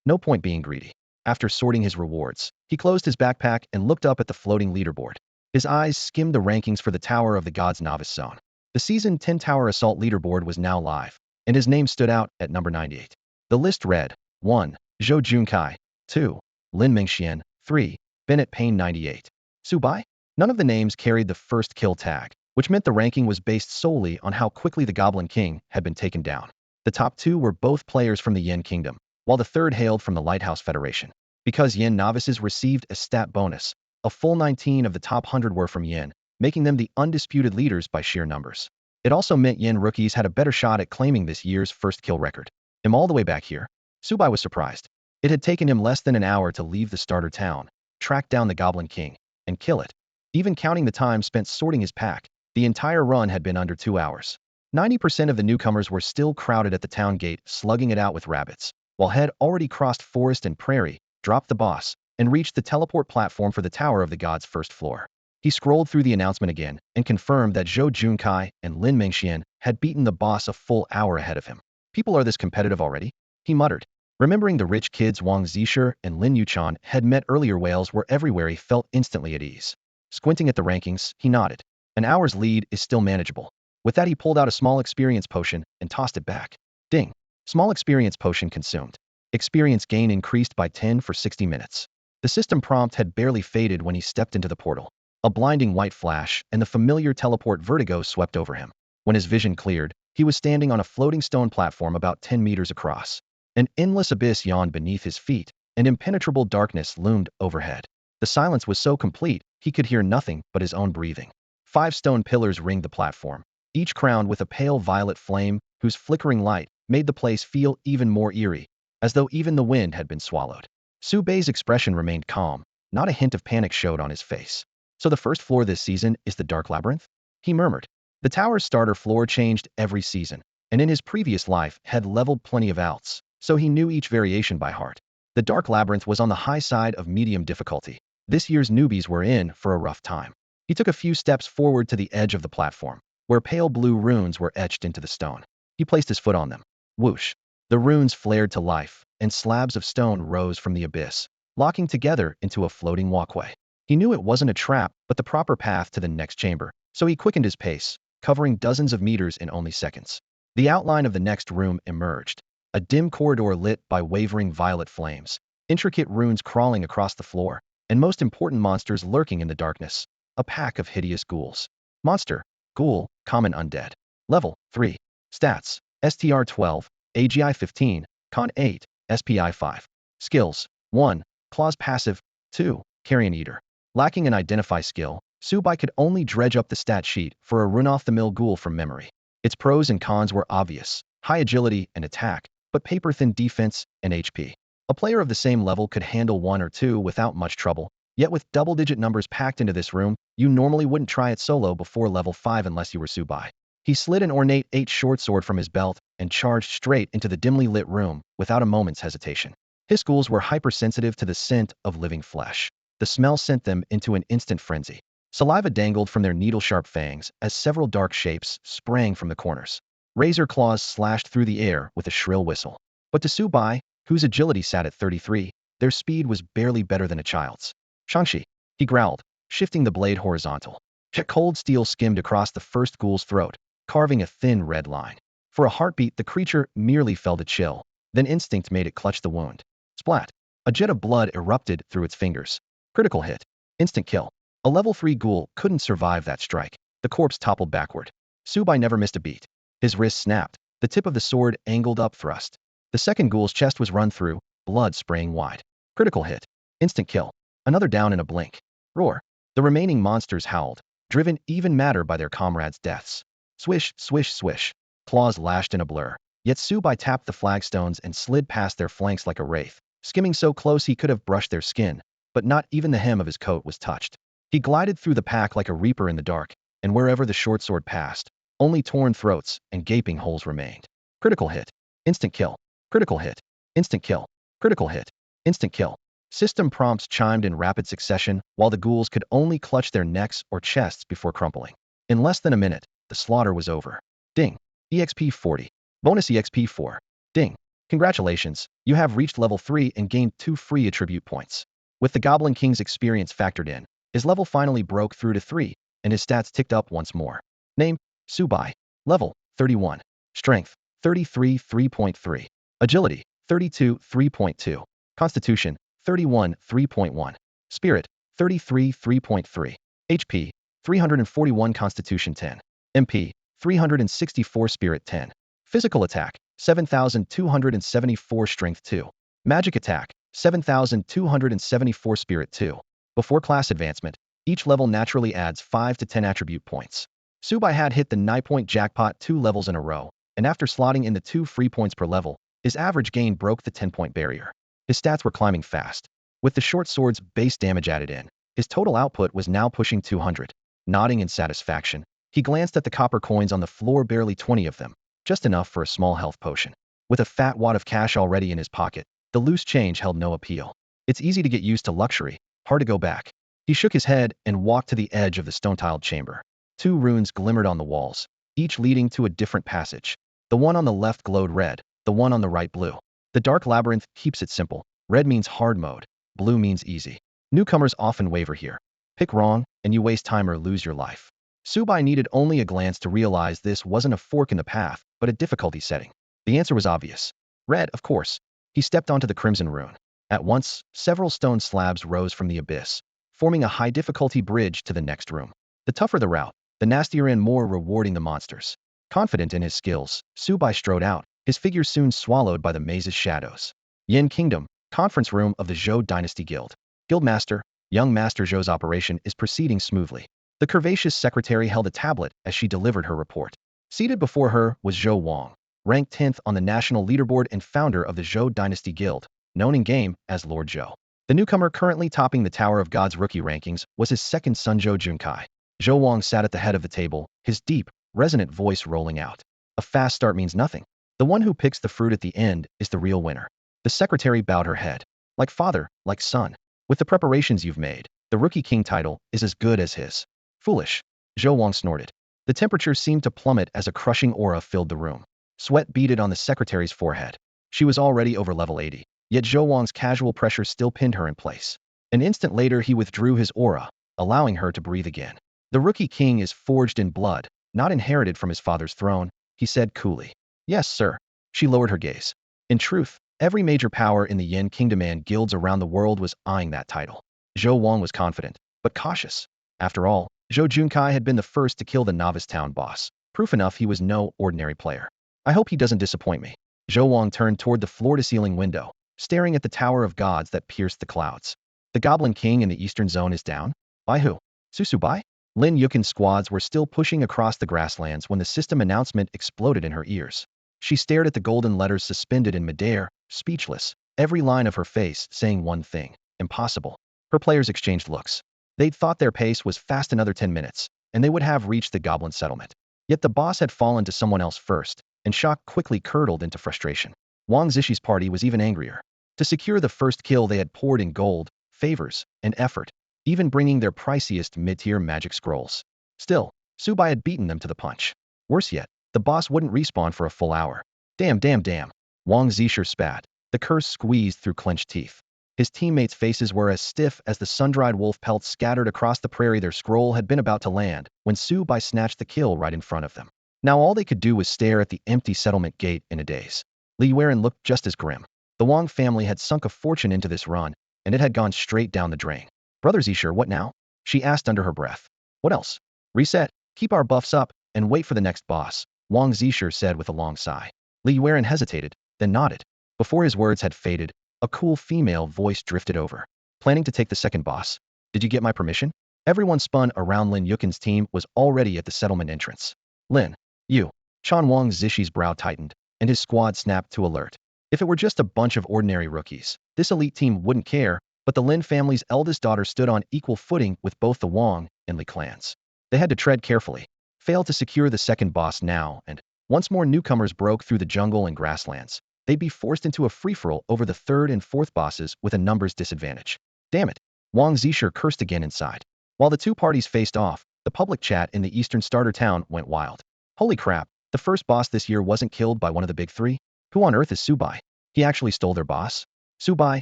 No point being greedy. After sorting his rewards, he closed his backpack and looked up at the floating leaderboard. His eyes skimmed the rankings for the Tower of the Gods Novice Zone. The Season 10 Tower Assault leaderboard was now live, and his name stood out at number 98. The list read: 1. Zhou Junkai. 2. Lin Yuchan. 3. Bennett Payne 98. Subai? None of the names carried the first kill tag, which meant the ranking was based solely on how quickly the Goblin King had been taken down. The top 2 were both players from the Yin Kingdom, while the third hailed from the Lighthouse Federation. Because Yin novices received a stat bonus, a full 19 of the top 100 were from Yin, making them the undisputed leaders by sheer numbers. It also meant Yin rookies had a better shot at claiming this year's first kill record. All the way back here? Subai was surprised. It had taken him less than an hour to leave the starter town, track down the Goblin King, and kill it. Even counting the time spent sorting his pack, the entire run had been under 2 hours. 90% of the newcomers were still crowded at the town gate, slugging it out with rabbits, while Head already crossed forest and prairie, dropped the boss, and reached the teleport platform for the Tower of the Gods' first floor. He scrolled through the announcement again and confirmed that Zhou Junkai and Lin Yuchan had beaten the boss a full hour ahead of him. People are this competitive already? He muttered. Remembering the rich kids Wang Zisher and Lin Yuchan had met earlier, whales were everywhere. He felt instantly at ease. Squinting at the rankings, he nodded. An hour's lead is still manageable. With that, he pulled out a small experience potion and tossed it back. Ding. Small experience potion consumed. Experience gain increased by 10 for 60 minutes. The system prompt had barely faded when he stepped into the portal. A blinding white flash and the familiar teleport vertigo swept over him. When his vision cleared, he was standing on a floating stone platform about 10 meters across. An endless abyss yawned beneath his feet, and impenetrable darkness loomed overhead. The silence was so complete, he could hear nothing but his own breathing. 5 stone pillars ringed the platform, each crowned with a pale violet flame whose flickering light made the place feel even more eerie, as though even the wind had been swallowed. Subai's expression remained calm. Not a hint of panic showed on his face. So the first floor this season is the Dark Labyrinth? He murmured. The tower's starter floor changed every season, and in his previous life had leveled plenty of alts, so he knew each variation by heart. The Dark Labyrinth was on the high side of medium difficulty. This year's newbies were in for a rough time. He took a few steps forward to the edge of the platform, where pale blue runes were etched into the stone. He placed his foot on them. Whoosh! The runes flared to life, and slabs of stone rose from the abyss, locking together into a floating walkway. He knew it wasn't a trap, but the proper path to the next chamber, so he quickened his pace, covering dozens of meters in only seconds. The outline of the next room emerged. A dim corridor lit by wavering violet flames, intricate runes crawling across the floor, and most important monsters lurking in the darkness. A pack of hideous ghouls. Monster. Ghoul, common undead. Level 3. Stats. STR 12, AGI 15, Con 8, SPI 5. Skills. 1. Claws passive. 2. Carrion Eater. Lacking an identify skill, Subai could only dredge up the stat sheet for a run-off-the-mill ghoul from memory. Its pros and cons were obvious: high agility and attack, but paper-thin defense and HP. A player of the same level could handle 1 or 2 without much trouble, yet with double-digit numbers packed into this room, you normally wouldn't try it solo before level 5 unless you were Subai. He slid an ornate 8 short sword from his belt and charged straight into the dimly lit room without a moment's hesitation. His ghouls were hypersensitive to the scent of living flesh. The smell sent them into an instant frenzy. Saliva dangled from their needle-sharp fangs as several dark shapes sprang from the corners. Razor claws slashed through the air with a shrill whistle. But to Subai, whose agility sat at 33, their speed was barely better than a child's. Shangshi, he growled, shifting the blade horizontal. Cold steel skimmed across the first ghoul's throat, carving a thin red line. For a heartbeat, the creature merely felt a chill. Then instinct made it clutch the wound. Splat! A jet of blood erupted through its fingers. Critical hit. Instant kill. A level 3 ghoul couldn't survive that strike. The corpse toppled backward. Subai never missed a beat. His wrist snapped. The tip of the sword angled up thrust. The second ghoul's chest was run through, blood spraying wide. Critical hit. Instant kill. Another down in a blink. Roar. The remaining monsters howled, driven even madder by their comrades' deaths. Swish, swish, swish. Claws lashed in a blur. Yet Subai tapped the flagstones and slid past their flanks like a wraith, skimming so close he could have brushed their skin, but not even the hem of his coat was touched. He glided through the pack like a reaper in the dark, and wherever the short sword passed, only torn throats and gaping holes remained. Critical hit. Instant kill. Critical hit. Instant kill. Critical hit. Instant kill. System prompts chimed in rapid succession, while the ghouls could only clutch their necks or chests before crumpling. In less than a minute, the slaughter was over. Ding. EXP 40. Bonus EXP 4. Ding. Congratulations, you have reached level 3 and gained 2 free attribute points. With the Goblin King's experience factored in, his level finally broke through to 3, and his stats ticked up once more. Name: Subai. Level: 31. Strength: 33 3.3. Agility: 32 3.2. Constitution: 31 3.1. Spirit: 33 3.3. HP: 341. Constitution 10. MP: 364. Spirit 10. Physical attack: 7,274. Strength 2. Magic attack: 7,274. Spirit 2. Before class advancement, each level naturally adds 5 to 10 attribute points. Subai had hit the 9-point jackpot 2 levels in a row, and after slotting in the 2 free points per level, his average gain broke the 10-point barrier. His stats were climbing fast. With the short sword's base damage added in, his total output was now pushing 200. Nodding in satisfaction, he glanced at the copper coins on the floor, barely 20 of them, just enough for a small health potion. With a fat wad of cash already in his pocket, the loose change held no appeal. It's easy to get used to luxury, hard to go back. He shook his head and walked to the edge of the stone-tiled chamber. 2 runes glimmered on the walls, each leading to a different passage. The one on the left glowed red, the one on the right blue. The dark labyrinth keeps it simple. Red means hard mode, blue means easy. Newcomers often waver here. Pick wrong, and you waste time or lose your life. Subai needed only a glance to realize this wasn't a fork in the path, but a difficulty setting. The answer was obvious. Red, of course. He stepped onto the crimson rune. At once, several stone slabs rose from the abyss, forming a high-difficulty bridge to the next room. The tougher the route, the nastier and more rewarding the monsters. Confident in his skills, Subai strode out, his figure soon swallowed by the maze's shadows. Yin Kingdom, conference room of the Zhou Dynasty Guild. Guildmaster, young Master Zhou's operation is proceeding smoothly. The curvaceous secretary held a tablet as she delivered her report. Seated before her was Zhou Wang, ranked 10th on the national leaderboard and founder of the Zhou Dynasty Guild, known in game as Lord Zhou. The newcomer currently topping the Tower of God's rookie rankings was his second son Zhou Junkai. Zhou Wang sat at the head of the table, his deep, resonant voice rolling out. A fast start means nothing. The one who picks the fruit at the end is the real winner. The secretary bowed her head. Like father, like son. With the preparations you've made, the rookie king title is as good as his. Foolish. Zhou Wang snorted. The temperature seemed to plummet as a crushing aura filled the room. Sweat beaded on the secretary's forehead. She was already over level 80, yet Zhou Wang's casual pressure still pinned her in place. An instant later he withdrew his aura, allowing her to breathe again. The rookie king is forged in blood, not inherited from his father's throne, he said coolly. Yes, sir. She lowered her gaze. In truth, every major power in the Yin Kingdom and guilds around the world was eyeing that title. Zhou Wang was confident, but cautious. After all, Zhou Junkai had been the first to kill the novice town boss. Proof enough he was no ordinary player. I hope he doesn't disappoint me. Zhou Wang turned toward the floor-to-ceiling window, staring at the tower of gods that pierced the clouds. The Goblin King in the eastern zone is down? By who? Susubai? Lin Yuchan's squads were still pushing across the grasslands when the system announcement exploded in her ears. She stared at the golden letters suspended in midair, speechless, every line of her face saying one thing: impossible. Her players exchanged looks. They'd thought their pace was fast another 10 minutes, and they would have reached the goblin settlement. Yet the boss had fallen to someone else first, and shock quickly curdled into frustration. Wang Zishi's party was even angrier. To secure the first kill, they had poured in gold, favors, and effort, even bringing their priciest mid-tier magic scrolls. Still, Subai had beaten them to the punch. Worse yet, the boss wouldn't respawn for a full hour. Damn, damn, damn. Wang Zisher spat, the curse squeezed through clenched teeth. His teammates' faces were as stiff as the sun-dried wolf pelts scattered across the prairie. Their scroll had been about to land when Subai snatched the kill right in front of them. Now all they could do was stare at the empty settlement gate in a daze. Li Yuan looked just as grim. The Wang family had sunk a fortune into this run, and it had gone straight down the drain. Brother Zisher, what now? She asked under her breath. What else? Reset, keep our buffs up, and wait for the next boss, Wang Zisher said with a long sigh. Li Yuan hesitated, then nodded. Before his words had faded, a cool female voice drifted over. Planning to take the second boss? Did you get my permission? Everyone spun around. Lin Yuchan's team was already at the settlement entrance. Lin, you. Chan Wang Zishi's brow tightened, and his squad snapped to alert. If it were just a bunch of ordinary rookies, this elite team wouldn't care, but the Lin family's eldest daughter stood on equal footing with both the Wang and Li clans. They had to tread carefully, fail to secure the second boss now, and once more newcomers broke through the jungle and grasslands, they'd be forced into a free-for-all over the third and fourth bosses with a numbers disadvantage. Damn it. Wang Zisher cursed again inside. While the two parties faced off, the public chat in the eastern starter town went wild. Holy crap, the first boss this year wasn't killed by one of the big three? Who on earth is Subai? He actually stole their boss? Subai,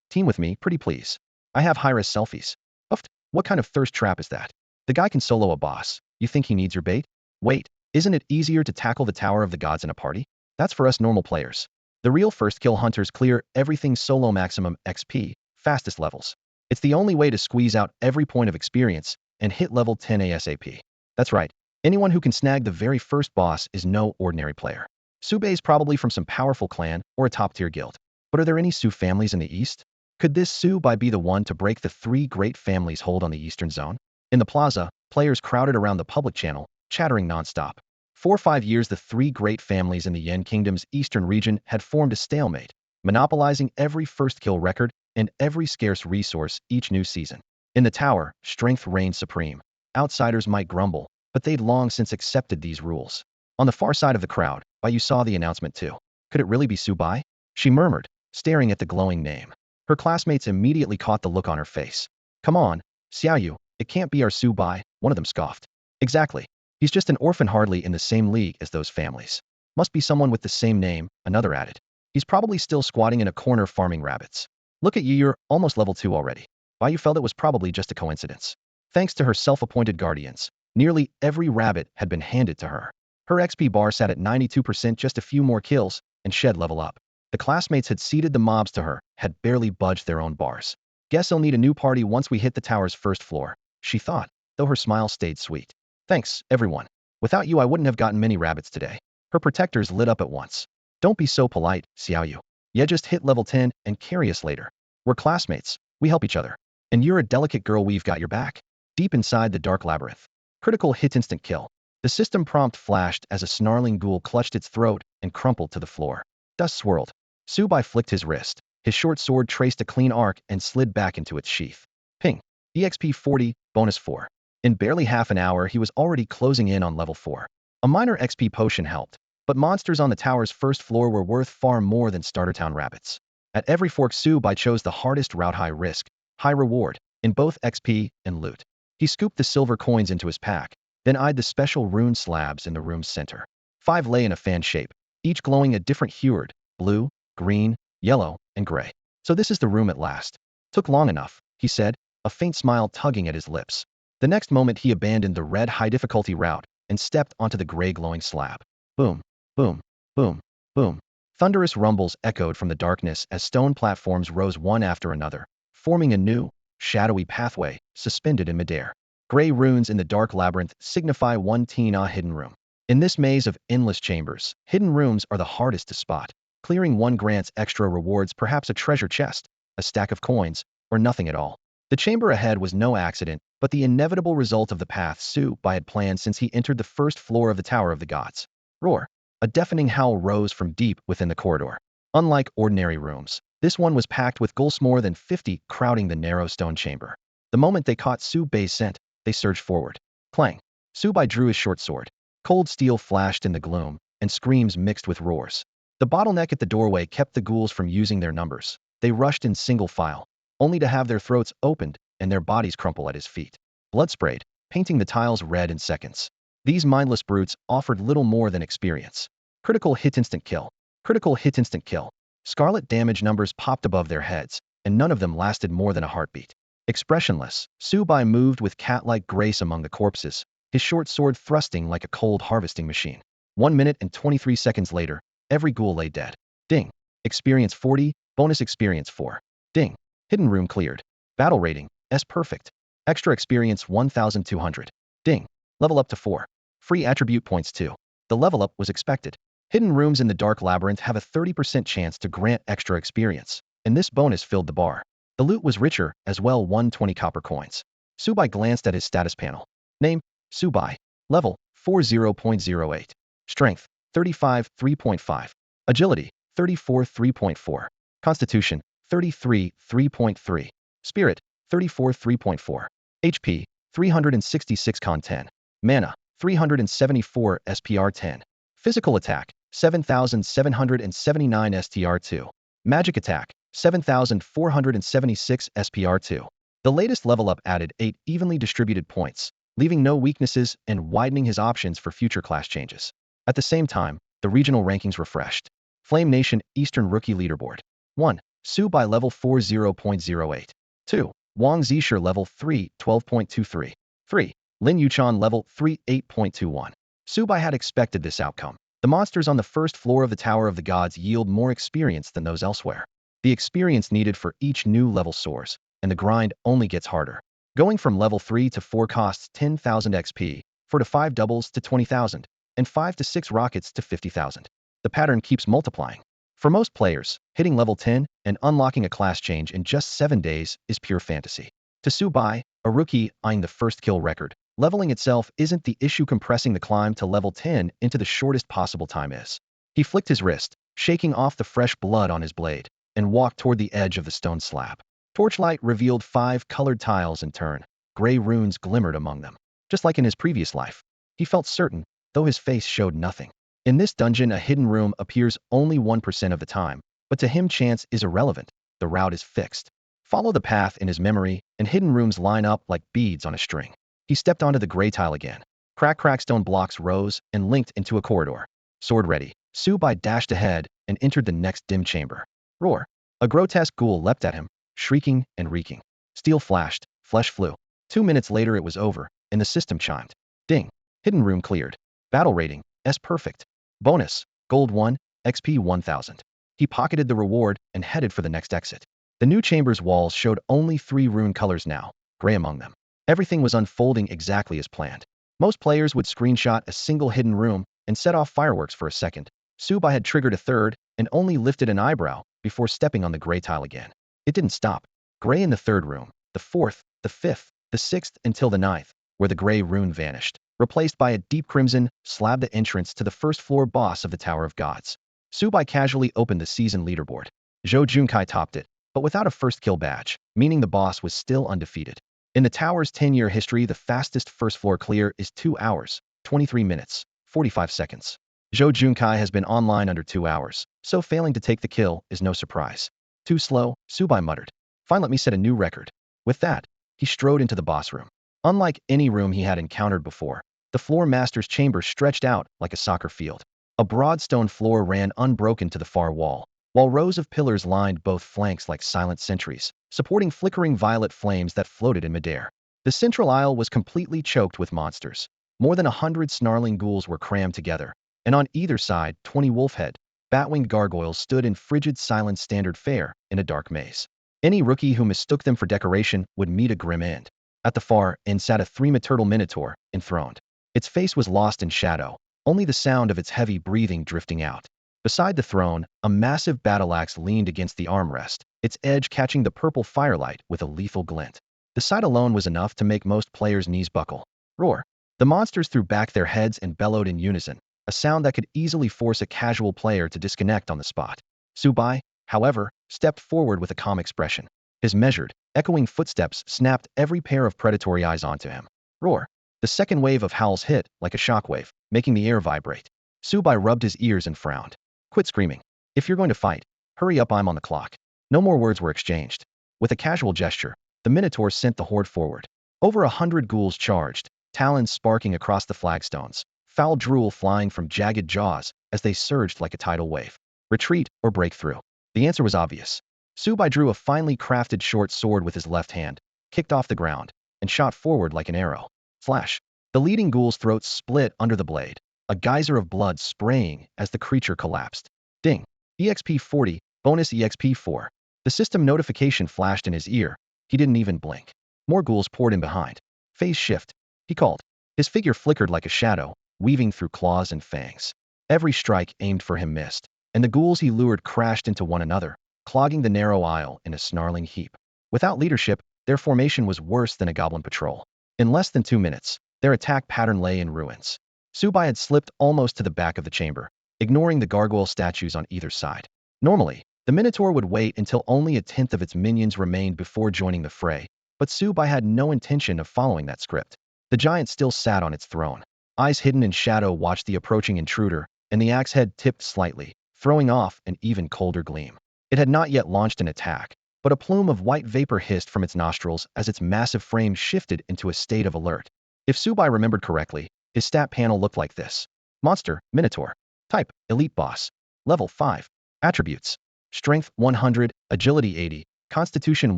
team with me, pretty please. I have high-res selfies. Uffed, what kind of thirst trap is that? The guy can solo a boss. You think he needs your bait? Wait, isn't it easier to tackle the Tower of the Gods in a party? That's for us normal players. The real first kill hunters clear everything solo maximum XP, fastest levels. It's the only way to squeeze out every point of experience and hit level 10 ASAP. That's right, anyone who can snag the very first boss is no ordinary player. Subei's probably from some powerful clan or a top-tier guild. But are there any Su families in the east? Could this Subai be the one to break the three great families' hold on the eastern zone? In the plaza, players crowded around the public channel, chattering non-stop. 4 or 5 years the three great families in the Yen Kingdom's eastern region had formed a stalemate, monopolizing every first kill record and every scarce resource each new season. In the tower, strength reigned supreme. Outsiders might grumble, but they'd long since accepted these rules. On the far side of the crowd, Bai Yu saw the announcement too. Could it really be Subai? She murmured, staring at the glowing name. Her classmates immediately caught the look on her face. Come on, Xiaoyu, it can't be our Subai, one of them scoffed. Exactly. He's just an orphan hardly in the same league as those families. Must be someone with the same name, another added. He's probably still squatting in a corner farming rabbits. Look at you, you're almost level 2 already. Bai Yu felt it was probably just a coincidence. Thanks to her self-appointed guardians, nearly every rabbit had been handed to her. Her XP bar sat at 92%, just a few more kills, and shed level up. The classmates had ceded the mobs to her, had barely budged their own bars. Guess I'll need a new party once we hit the tower's first floor, she thought, though her smile stayed sweet. Thanks, everyone. Without you I wouldn't have gotten many rabbits today. Her protectors lit up at once. Don't be so polite, Xiaoyu. Yeah, just hit level 10 and carry us later. We're classmates, we help each other. And you're a delicate girl, we've got your back. Deep inside the dark labyrinth. Critical hit, instant kill. The system prompt flashed as a snarling ghoul clutched its throat and crumpled to the floor. Dust swirled. Subai flicked his wrist. His short sword traced a clean arc and slid back into its sheath. Ping. EXP 40, bonus 4. In barely half an hour he was already closing in on level 4. A minor XP potion helped, but monsters on the tower's first floor were worth far more than Startertown rabbits. At every fork Subai chose the hardest route, high risk, high reward, in both XP and loot. He scooped the silver coins into his pack, then eyed the special rune slabs in the room's center. 5 lay in a fan shape, each glowing a different hue: blue, green, yellow, and gray. So this is the room at last. Took long enough, he said, a faint smile tugging at his lips. The next moment he abandoned the red high difficulty route and stepped onto the gray glowing slab. Boom, boom, boom, boom. Thunderous rumbles echoed from the darkness as stone platforms rose one after another, forming a new, shadowy pathway, suspended in midair. Gray runes in the dark labyrinth signify one Tina hidden room. In this maze of endless chambers, hidden rooms are the hardest to spot. Clearing one grants extra rewards, perhaps a treasure chest, a stack of coins, or nothing at all. The chamber ahead was no accident, but the inevitable result of the path Su Bai had planned since he entered the first floor of the Tower of the Gods. Roar! A deafening howl rose from deep within the corridor. Unlike ordinary rooms, this one was packed with ghouls, more than 50 crowding the narrow stone chamber. The moment they caught Su Bai's scent, they surged forward. Clang! Su Bai drew his short sword. Cold steel flashed in the gloom, and screams mixed with roars. The bottleneck at the doorway kept the ghouls from using their numbers. They rushed in single file, only to have their throats opened and their bodies crumple at his feet. Blood sprayed, painting the tiles red in seconds. These mindless brutes offered little more than experience. Critical hit, instant kill. Critical hit, instant kill. Scarlet damage numbers popped above their heads, and none of them lasted more than a heartbeat. Expressionless, Su Bai moved with cat-like grace among the corpses, his short sword thrusting like a cold harvesting machine. 1 minute and 23 seconds later, every ghoul lay dead. Ding. Experience 40, bonus experience 4. Ding. Hidden room cleared. Battle rating, S perfect. Extra experience 1200. Ding. Level up to 4. Free attribute points 2. The level up was expected. Hidden rooms in the dark labyrinth have a 30% chance to grant extra experience, and this bonus filled the bar. The loot was richer as well, 120 copper coins. Su Bai glanced at his status panel. Name, Su Bai. Level, 40.08. Strength, 35, 3.5. Agility, 34, 3.4. Constitution, 33, 3.3. Spirit, 34, 3.4. HP, 366 con 10. Mana, 374 SPR 10. Physical attack, 7,779 STR 2. Magic attack, 7,476 SPR 2. The latest level up added 8 evenly distributed points, leaving no weaknesses and widening his options for future class changes. At the same time, the regional rankings refreshed. Flame Nation Eastern Rookie Leaderboard. 1. Su Bai level 40.08. 2. Wang Zishir level 3, 12.23. 3. Lin Yuchan level 3, 8.21. Su Bai had expected this outcome. The monsters on the first floor of the Tower of the Gods yield more experience than those elsewhere. The experience needed for each new level soars, and the grind only gets harder. Going from level 3 to 4 costs 10,000 XP, 4 to 5 doubles to 20,000, and 5 to 6 rockets to 50,000. The pattern keeps multiplying. For most players, hitting level 10 and unlocking a class change in just 7 days is pure fantasy. To Su Bai, a rookie eyeing the first kill record, leveling itself isn't the issue, compressing the climb to level 10 into the shortest possible time is. He flicked his wrist, shaking off the fresh blood on his blade, and walked toward the edge of the stone slab. Torchlight revealed 5 colored tiles in turn. Gray runes glimmered among them. Just like in his previous life, he felt certain, though his face showed nothing. In this dungeon, a hidden room appears only 1% of the time, but to him chance is irrelevant. The route is fixed. Follow the path in his memory, and hidden rooms line up like beads on a string. He stepped onto the gray tile again. Crack stone blocks rose and linked into a corridor. Sword ready, Su Bai dashed ahead and entered the next dim chamber. Roar! A grotesque ghoul leapt at him, shrieking and reeking. Steel flashed, flesh flew. 2 minutes later it was over, and the system chimed. Ding! Hidden room cleared. Battle rating, S perfect. Bonus, Gold 1, XP 1000. He pocketed the reward and headed for the next exit. The new chamber's walls showed only 3 rune colors now, gray among them. Everything was unfolding exactly as planned. Most players would screenshot a single hidden room and set off fireworks for a second. Su Bai had triggered a third and only lifted an eyebrow before stepping on the gray tile again. It didn't stop. Gray in the 3rd room, the 4th, the 5th, the 6th until the 9th, where the gray rune vanished, replaced by a deep crimson slab, the entrance to the first floor boss of the Tower of Gods. Su Bai casually opened the season leaderboard. Zhou Junkai topped it, but without a first kill badge, meaning the boss was still undefeated. In the tower's 10-year history, the fastest first floor clear is 2 hours, 23 minutes, 45 seconds. Zhou Junkai has been online under 2 hours, so failing to take the kill is no surprise. Too slow, Su Bai muttered. Fine, let me set a new record. With that, he strode into the boss room. Unlike any room he had encountered before, the floor master's chamber stretched out like a soccer field. A broad stone floor ran unbroken to the far wall, while rows of pillars lined both flanks like silent sentries, supporting flickering violet flames that floated in midair. The central aisle was completely choked with monsters. More than 100 snarling ghouls were crammed together, and on either side, 20 wolf-head, bat-winged gargoyles stood in frigid silence, standard fare in a dark maze. Any rookie who mistook them for decoration would meet a grim end. At the far end sat a three-turtle minotaur, enthroned. Its face was lost in shadow, only the sound of its heavy breathing drifting out. Beside the throne, a massive battle axe leaned against the armrest, its edge catching the purple firelight with a lethal glint. The sight alone was enough to make most players' knees buckle. Roar! The monsters threw back their heads and bellowed in unison, a sound that could easily force a casual player to disconnect on the spot. Subai, however, stepped forward with a calm expression. His measured, echoing footsteps snapped every pair of predatory eyes onto him. Roar! The second wave of howls hit, like a shockwave, making the air vibrate. Subai rubbed his ears and frowned. Quit screaming. If you're going to fight, hurry up, I'm on the clock. No more words were exchanged. With a casual gesture, the Minotaur sent the horde forward. Over 100 ghouls charged, talons sparking across the flagstones, foul drool flying from jagged jaws as they surged like a tidal wave. Retreat or break through? The answer was obvious. Subai drew a finely crafted short sword with his left hand, kicked off the ground, and shot forward like an arrow. Flash! The leading ghoul's throat split under the blade, a geyser of blood spraying as the creature collapsed. Ding! EXP 40, bonus EXP 4. The system notification flashed in his ear. He didn't even blink. More ghouls poured in behind. Phase shift, he called. His figure flickered like a shadow, weaving through claws and fangs. Every strike aimed for him missed, and the ghouls he lured crashed into one another, clogging the narrow aisle in a snarling heap. Without leadership, their formation was worse than a goblin patrol. In less than 2 minutes, their attack pattern lay in ruins. Subai had slipped almost to the back of the chamber, ignoring the gargoyle statues on either side. Normally, the Minotaur would wait until only a tenth of its minions remained before joining the fray, but Subai had no intention of following that script. The giant still sat on its throne. Eyes hidden in shadow watched the approaching intruder, and the axe head tipped slightly, throwing off an even colder gleam. It had not yet launched an attack, but a plume of white vapor hissed from its nostrils as its massive frame shifted into a state of alert. If Subai remembered correctly, his stat panel looked like this. Monster, Minotaur. Type, Elite Boss. Level 5. Attributes. Strength 100, Agility 80, Constitution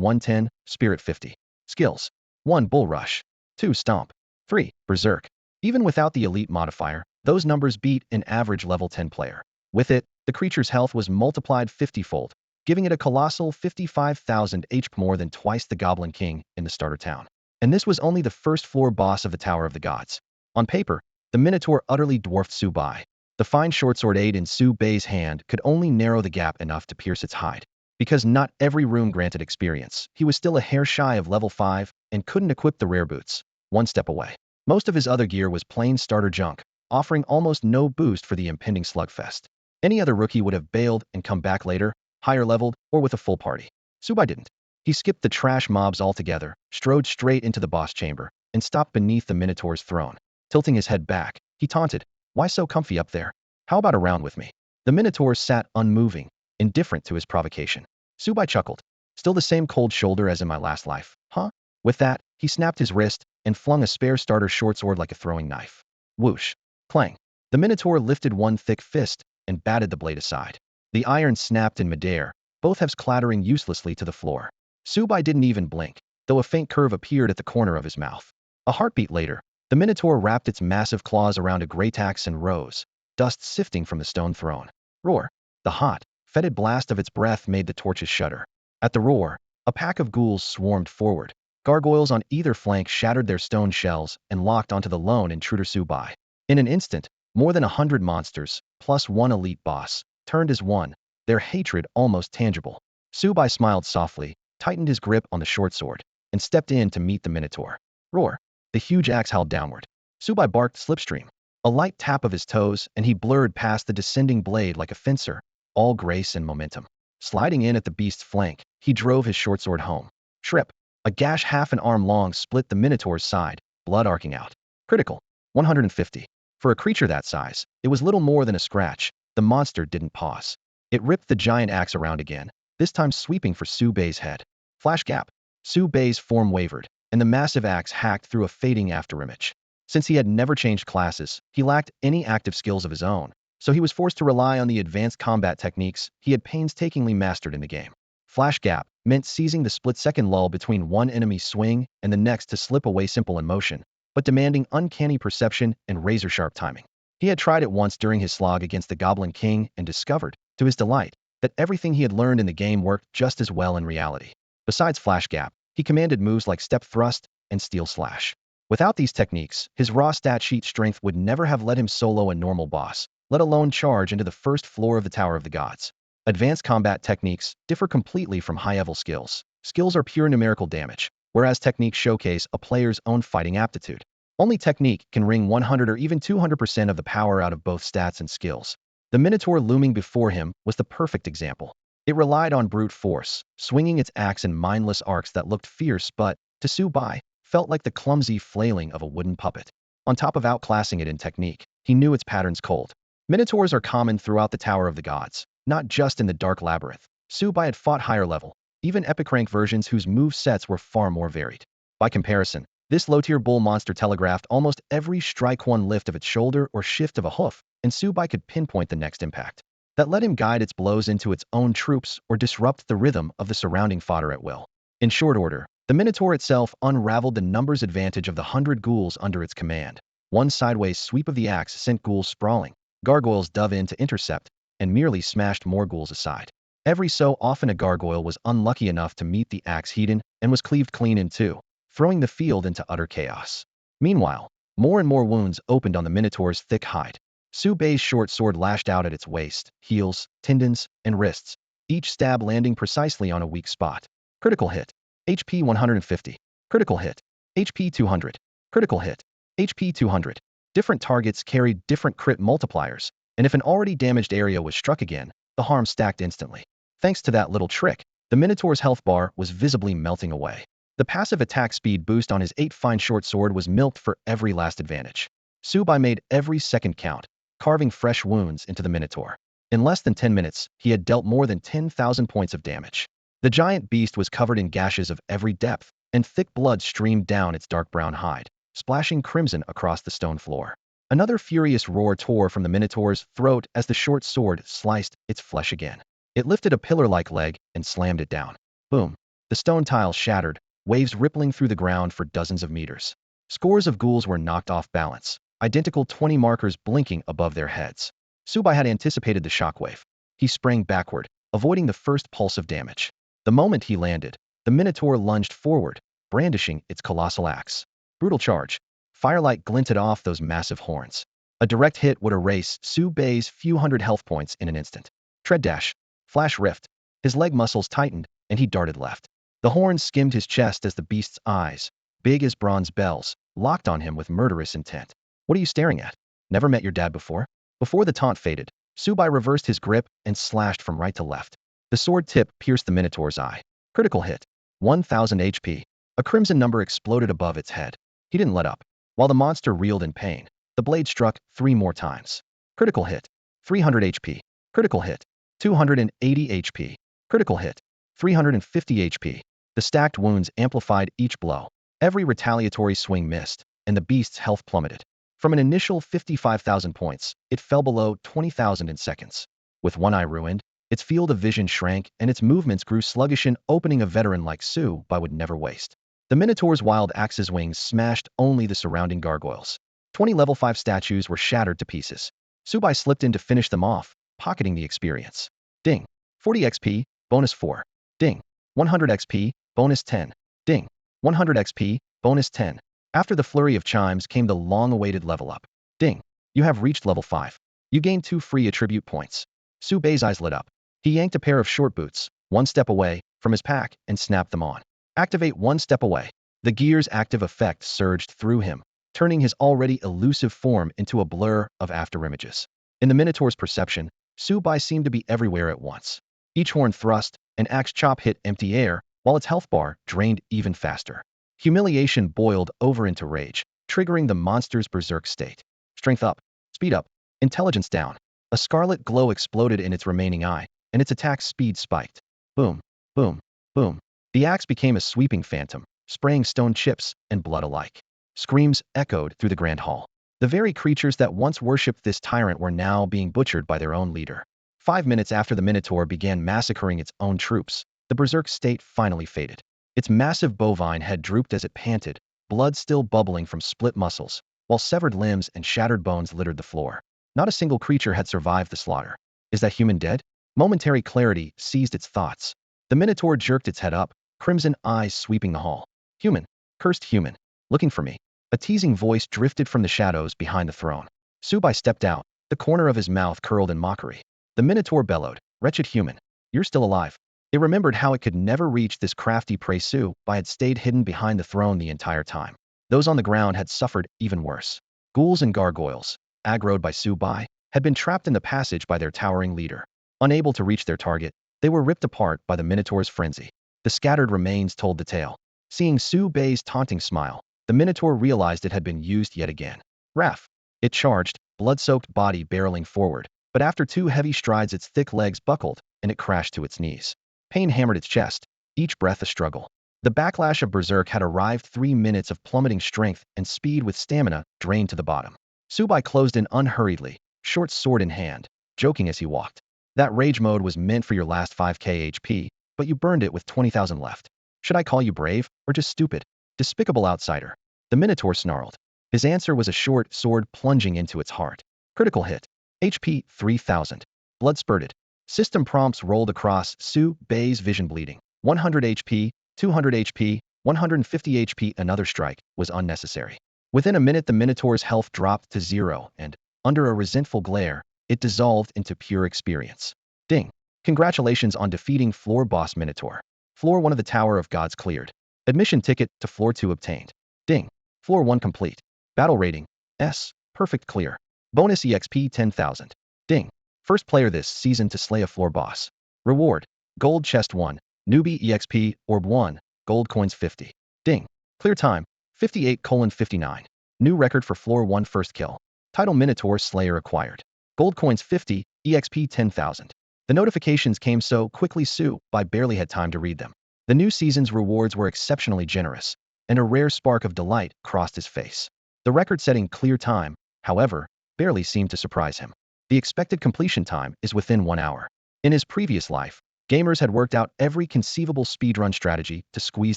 110, Spirit 50. Skills. 1. Bull Rush. 2. Stomp. 3. Berserk. Even without the Elite modifier, those numbers beat an average level 10 player. With it, the creature's health was multiplied 50-fold, giving it a colossal 55,000 HP, more than twice the Goblin King in the starter town. And this was only the first floor boss of the Tower of the Gods. On paper, the Minotaur utterly dwarfed Subai. The fine shortsword aid in Subai's hand could only narrow the gap enough to pierce its hide. Because not every room granted experience, he was still a hair shy of level 5 and couldn't equip the rare boots. One step away. Most of his other gear was plain starter junk, offering almost no boost for the impending slugfest. Any other rookie would have bailed and come back later, higher leveled, or with a full party. Subai didn't. He skipped the trash mobs altogether, strode straight into the boss chamber, and stopped beneath the Minotaur's throne. Tilting his head back, he taunted, "Why so comfy up there? How about a round with me?" The Minotaur sat unmoving, indifferent to his provocation. Subai chuckled. "Still the same cold shoulder as in my last life, huh?" With that, he snapped his wrist and flung a spare starter shortsword like a throwing knife. Whoosh. Clang. The Minotaur lifted one thick fist and batted the blade aside. The iron snapped in midair, both halves clattering uselessly to the floor. Subai didn't even blink, though a faint curve appeared at the corner of his mouth. A heartbeat later, the Minotaur wrapped its massive claws around a great axe and rose, dust sifting from the stone throne. Roar! The hot, fetid blast of its breath made the torches shudder. At the roar, a pack of ghouls swarmed forward. Gargoyles on either flank shattered their stone shells and locked onto the lone intruder Subai. In an instant, more than 100 monsters, plus one elite boss, turned as one, their hatred almost tangible. Subai smiled softly, tightened his grip on the short sword, and stepped in to meet the Minotaur. Roar! The huge axe howled downward. Subai barked slipstream. A light tap of his toes, and he blurred past the descending blade like a fencer, all grace and momentum. Sliding in at the beast's flank, he drove his short sword home. Shrip! A gash half an arm long split the Minotaur's side, blood arcing out. Critical. 150. For a creature that size, it was little more than a scratch. The monster didn't pause. It ripped the giant axe around again, this time sweeping for Subai's head. Flash gap. Subai's form wavered, and the massive axe hacked through a fading afterimage. Since he had never changed classes, he lacked any active skills of his own, so he was forced to rely on the advanced combat techniques he had painstakingly mastered in the game. Flash gap meant seizing the split-second lull between one enemy's swing and the next to slip away, simple in motion, but demanding uncanny perception and razor-sharp timing. He had tried it once during his slog against the Goblin King and discovered, to his delight, that everything he had learned in the game worked just as well in reality. Besides Flash Gap, he commanded moves like Step Thrust and Steel Slash. Without these techniques, his raw stat sheet strength would never have let him solo a normal boss, let alone charge into the first floor of the Tower of the Gods. Advanced combat techniques differ completely from high-level skills. Skills are pure numerical damage, whereas techniques showcase a player's own fighting aptitude. Only technique can wring 100 or even 200% of the power out of both stats and skills. The Minotaur looming before him was the perfect example. It relied on brute force, swinging its axe in mindless arcs that looked fierce but, to Subai, felt like the clumsy flailing of a wooden puppet. On top of outclassing it in technique, he knew its patterns cold. Minotaurs are common throughout the Tower of the Gods, not just in the Dark Labyrinth. Subai had fought higher level, even epic rank versions whose move sets were far more varied. By comparison, this low-tier bull monster telegraphed almost every strike one lift of its shoulder or shift of a hoof, and Subai could pinpoint the next impact. That let him guide its blows into its own troops or disrupt the rhythm of the surrounding fodder at will. In short order, the Minotaur itself unraveled the numbers advantage of the 100 ghouls under its command. One sideways sweep of the axe sent ghouls sprawling, gargoyles dove in to intercept, and merely smashed more ghouls aside. Every so often a gargoyle was unlucky enough to meet the axe Hedon and was cleaved clean in two, throwing the field into utter chaos. Meanwhile, more and more wounds opened on the Minotaur's thick hide. Su Bei's short sword lashed out at its waist, heels, tendons, and wrists, each stab landing precisely on a weak spot. Critical hit. HP 150. Critical hit. HP 200. Critical hit. HP 200. Different targets carried different crit multipliers, and if an already damaged area was struck again, the harm stacked instantly. Thanks to that little trick, the Minotaur's health bar was visibly melting away. The passive attack speed boost on his 8-fine short sword was milked for every last advantage. Subai made every second count, carving fresh wounds into the Minotaur. In less than 10 minutes, he had dealt more than 10,000 points of damage. The giant beast was covered in gashes of every depth, and thick blood streamed down its dark brown hide, splashing crimson across the stone floor. Another furious roar tore from the Minotaur's throat as the short sword sliced its flesh again. It lifted a pillar-like leg and slammed it down. Boom. The stone tiles shattered, waves rippling through the ground for dozens of meters. Scores of ghouls were knocked off balance, identical 20 markers blinking above their heads. Subai had anticipated the shockwave. He sprang backward, avoiding the first pulse of damage. The moment he landed, the Minotaur lunged forward, brandishing its colossal axe. Brutal charge. Firelight glinted off those massive horns. A direct hit would erase Su Bei's few hundred health points in an instant. Tread dash. Flash rift. His leg muscles tightened, and he darted left. The horns skimmed his chest as the beast's eyes, big as bronze bells, locked on him with murderous intent. What are you staring at? Never met your dad before? Before the taunt faded, Subai reversed his grip and slashed from right to left. The sword tip pierced the Minotaur's eye. Critical hit. 1,000 HP. A crimson number exploded above its head. He didn't let up. While the monster reeled in pain, the blade struck 3 more times. Critical hit. 300 HP. Critical hit. 280 HP. Critical hit. 350 HP. The stacked wounds amplified each blow. Every retaliatory swing missed, and the beast's health plummeted. From an initial 55,000 points, it fell below 20,000 in seconds. With one eye ruined, its field of vision shrank and its movements grew sluggish, an opening a veteran like Subai would never waste. The Minotaur's wild axe's wings smashed only the surrounding gargoyles. 20 level 5 statues were shattered to pieces. Subai slipped in to finish them off, pocketing the experience. Ding. 40 XP, bonus 4. Ding. 100 XP, bonus 10. Ding. 100 XP, bonus 10. After the flurry of chimes came the long-awaited level up. Ding. You have reached level 5. You gain 2 free attribute points. Su Bei's eyes lit up. He yanked a pair of short boots, one step away, from his pack and snapped them on. Activate one step away. The gear's active effect surged through him, turning his already elusive form into a blur of afterimages. In the Minotaur's perception, Subai seemed to be everywhere at once. Each horn thrust, an axe chop hit empty air, while its health bar drained even faster. Humiliation boiled over into rage, triggering the monster's berserk state. Strength up, speed up, intelligence down. A scarlet glow exploded in its remaining eye, and its attack speed spiked. Boom, boom, boom. The axe became a sweeping phantom, spraying stone chips and blood alike. Screams echoed through the grand hall. The very creatures that once worshipped this tyrant were now being butchered by their own leader. 5 minutes after the Minotaur began massacring its own troops, the berserk state finally faded. Its massive bovine head drooped as it panted, blood still bubbling from split muscles, while severed limbs and shattered bones littered the floor. Not a single creature had survived the slaughter. Is that human dead? Momentary clarity seized its thoughts. The Minotaur jerked its head up, crimson eyes sweeping the hall. Human, cursed human, looking for me. A teasing voice drifted from the shadows behind the throne. Subai stepped out, the corner of his mouth curled in mockery. The Minotaur bellowed, wretched human, you're still alive. It remembered how it could never reach this crafty prey. Subai had stayed hidden behind the throne the entire time. Those on the ground had suffered even worse. Ghouls and gargoyles, aggroed by Subai, had been trapped in the passage by their towering leader. Unable to reach their target, they were ripped apart by the Minotaur's frenzy. The scattered remains told the tale. Seeing Subai's taunting smile, the Minotaur realized it had been used yet again. Wrath. It charged, blood-soaked body barreling forward, but after 2 heavy strides its thick legs buckled, and it crashed to its knees. Pain hammered its chest, each breath a struggle. The backlash of Berserk had arrived. 3 minutes of plummeting strength and speed with stamina drained to the bottom. Subai closed in unhurriedly, short sword in hand, joking as he walked. That rage mode was meant for your last 5k HP, but you burned it with 20,000 left. Should I call you brave, or just stupid? Despicable outsider. The Minotaur snarled. His answer was a short sword plunging into its heart. Critical hit. HP 3000. Blood spurted. System prompts rolled across Subai's vision, bleeding. 100 HP, 200 HP, 150 HP. Another strike was unnecessary. Within a minute the Minotaur's health dropped to 0 and, under a resentful glare, it dissolved into pure experience. Ding. Congratulations on defeating Floor Boss Minotaur. Floor 1 of the Tower of Gods cleared. Admission ticket to Floor 2 obtained. Ding. Floor 1 complete. Battle rating, S. Perfect clear. Bonus EXP 10,000. Ding. First player this season to slay a floor boss. Reward, Gold Chest 1, Newbie EXP, Orb 1, Gold Coins 50. Ding. Clear time, 58:59. New record for Floor 1 first kill. Title Minotaur Slayer acquired. Gold Coins 50, EXP 10,000. The notifications came so quickly Subai barely had time to read them. The new season's rewards were exceptionally generous, and a rare spark of delight crossed his face. The record-setting clear time, however, barely seemed to surprise him. The expected completion time is within 1 hour. In his previous life, gamers had worked out every conceivable speedrun strategy to squeeze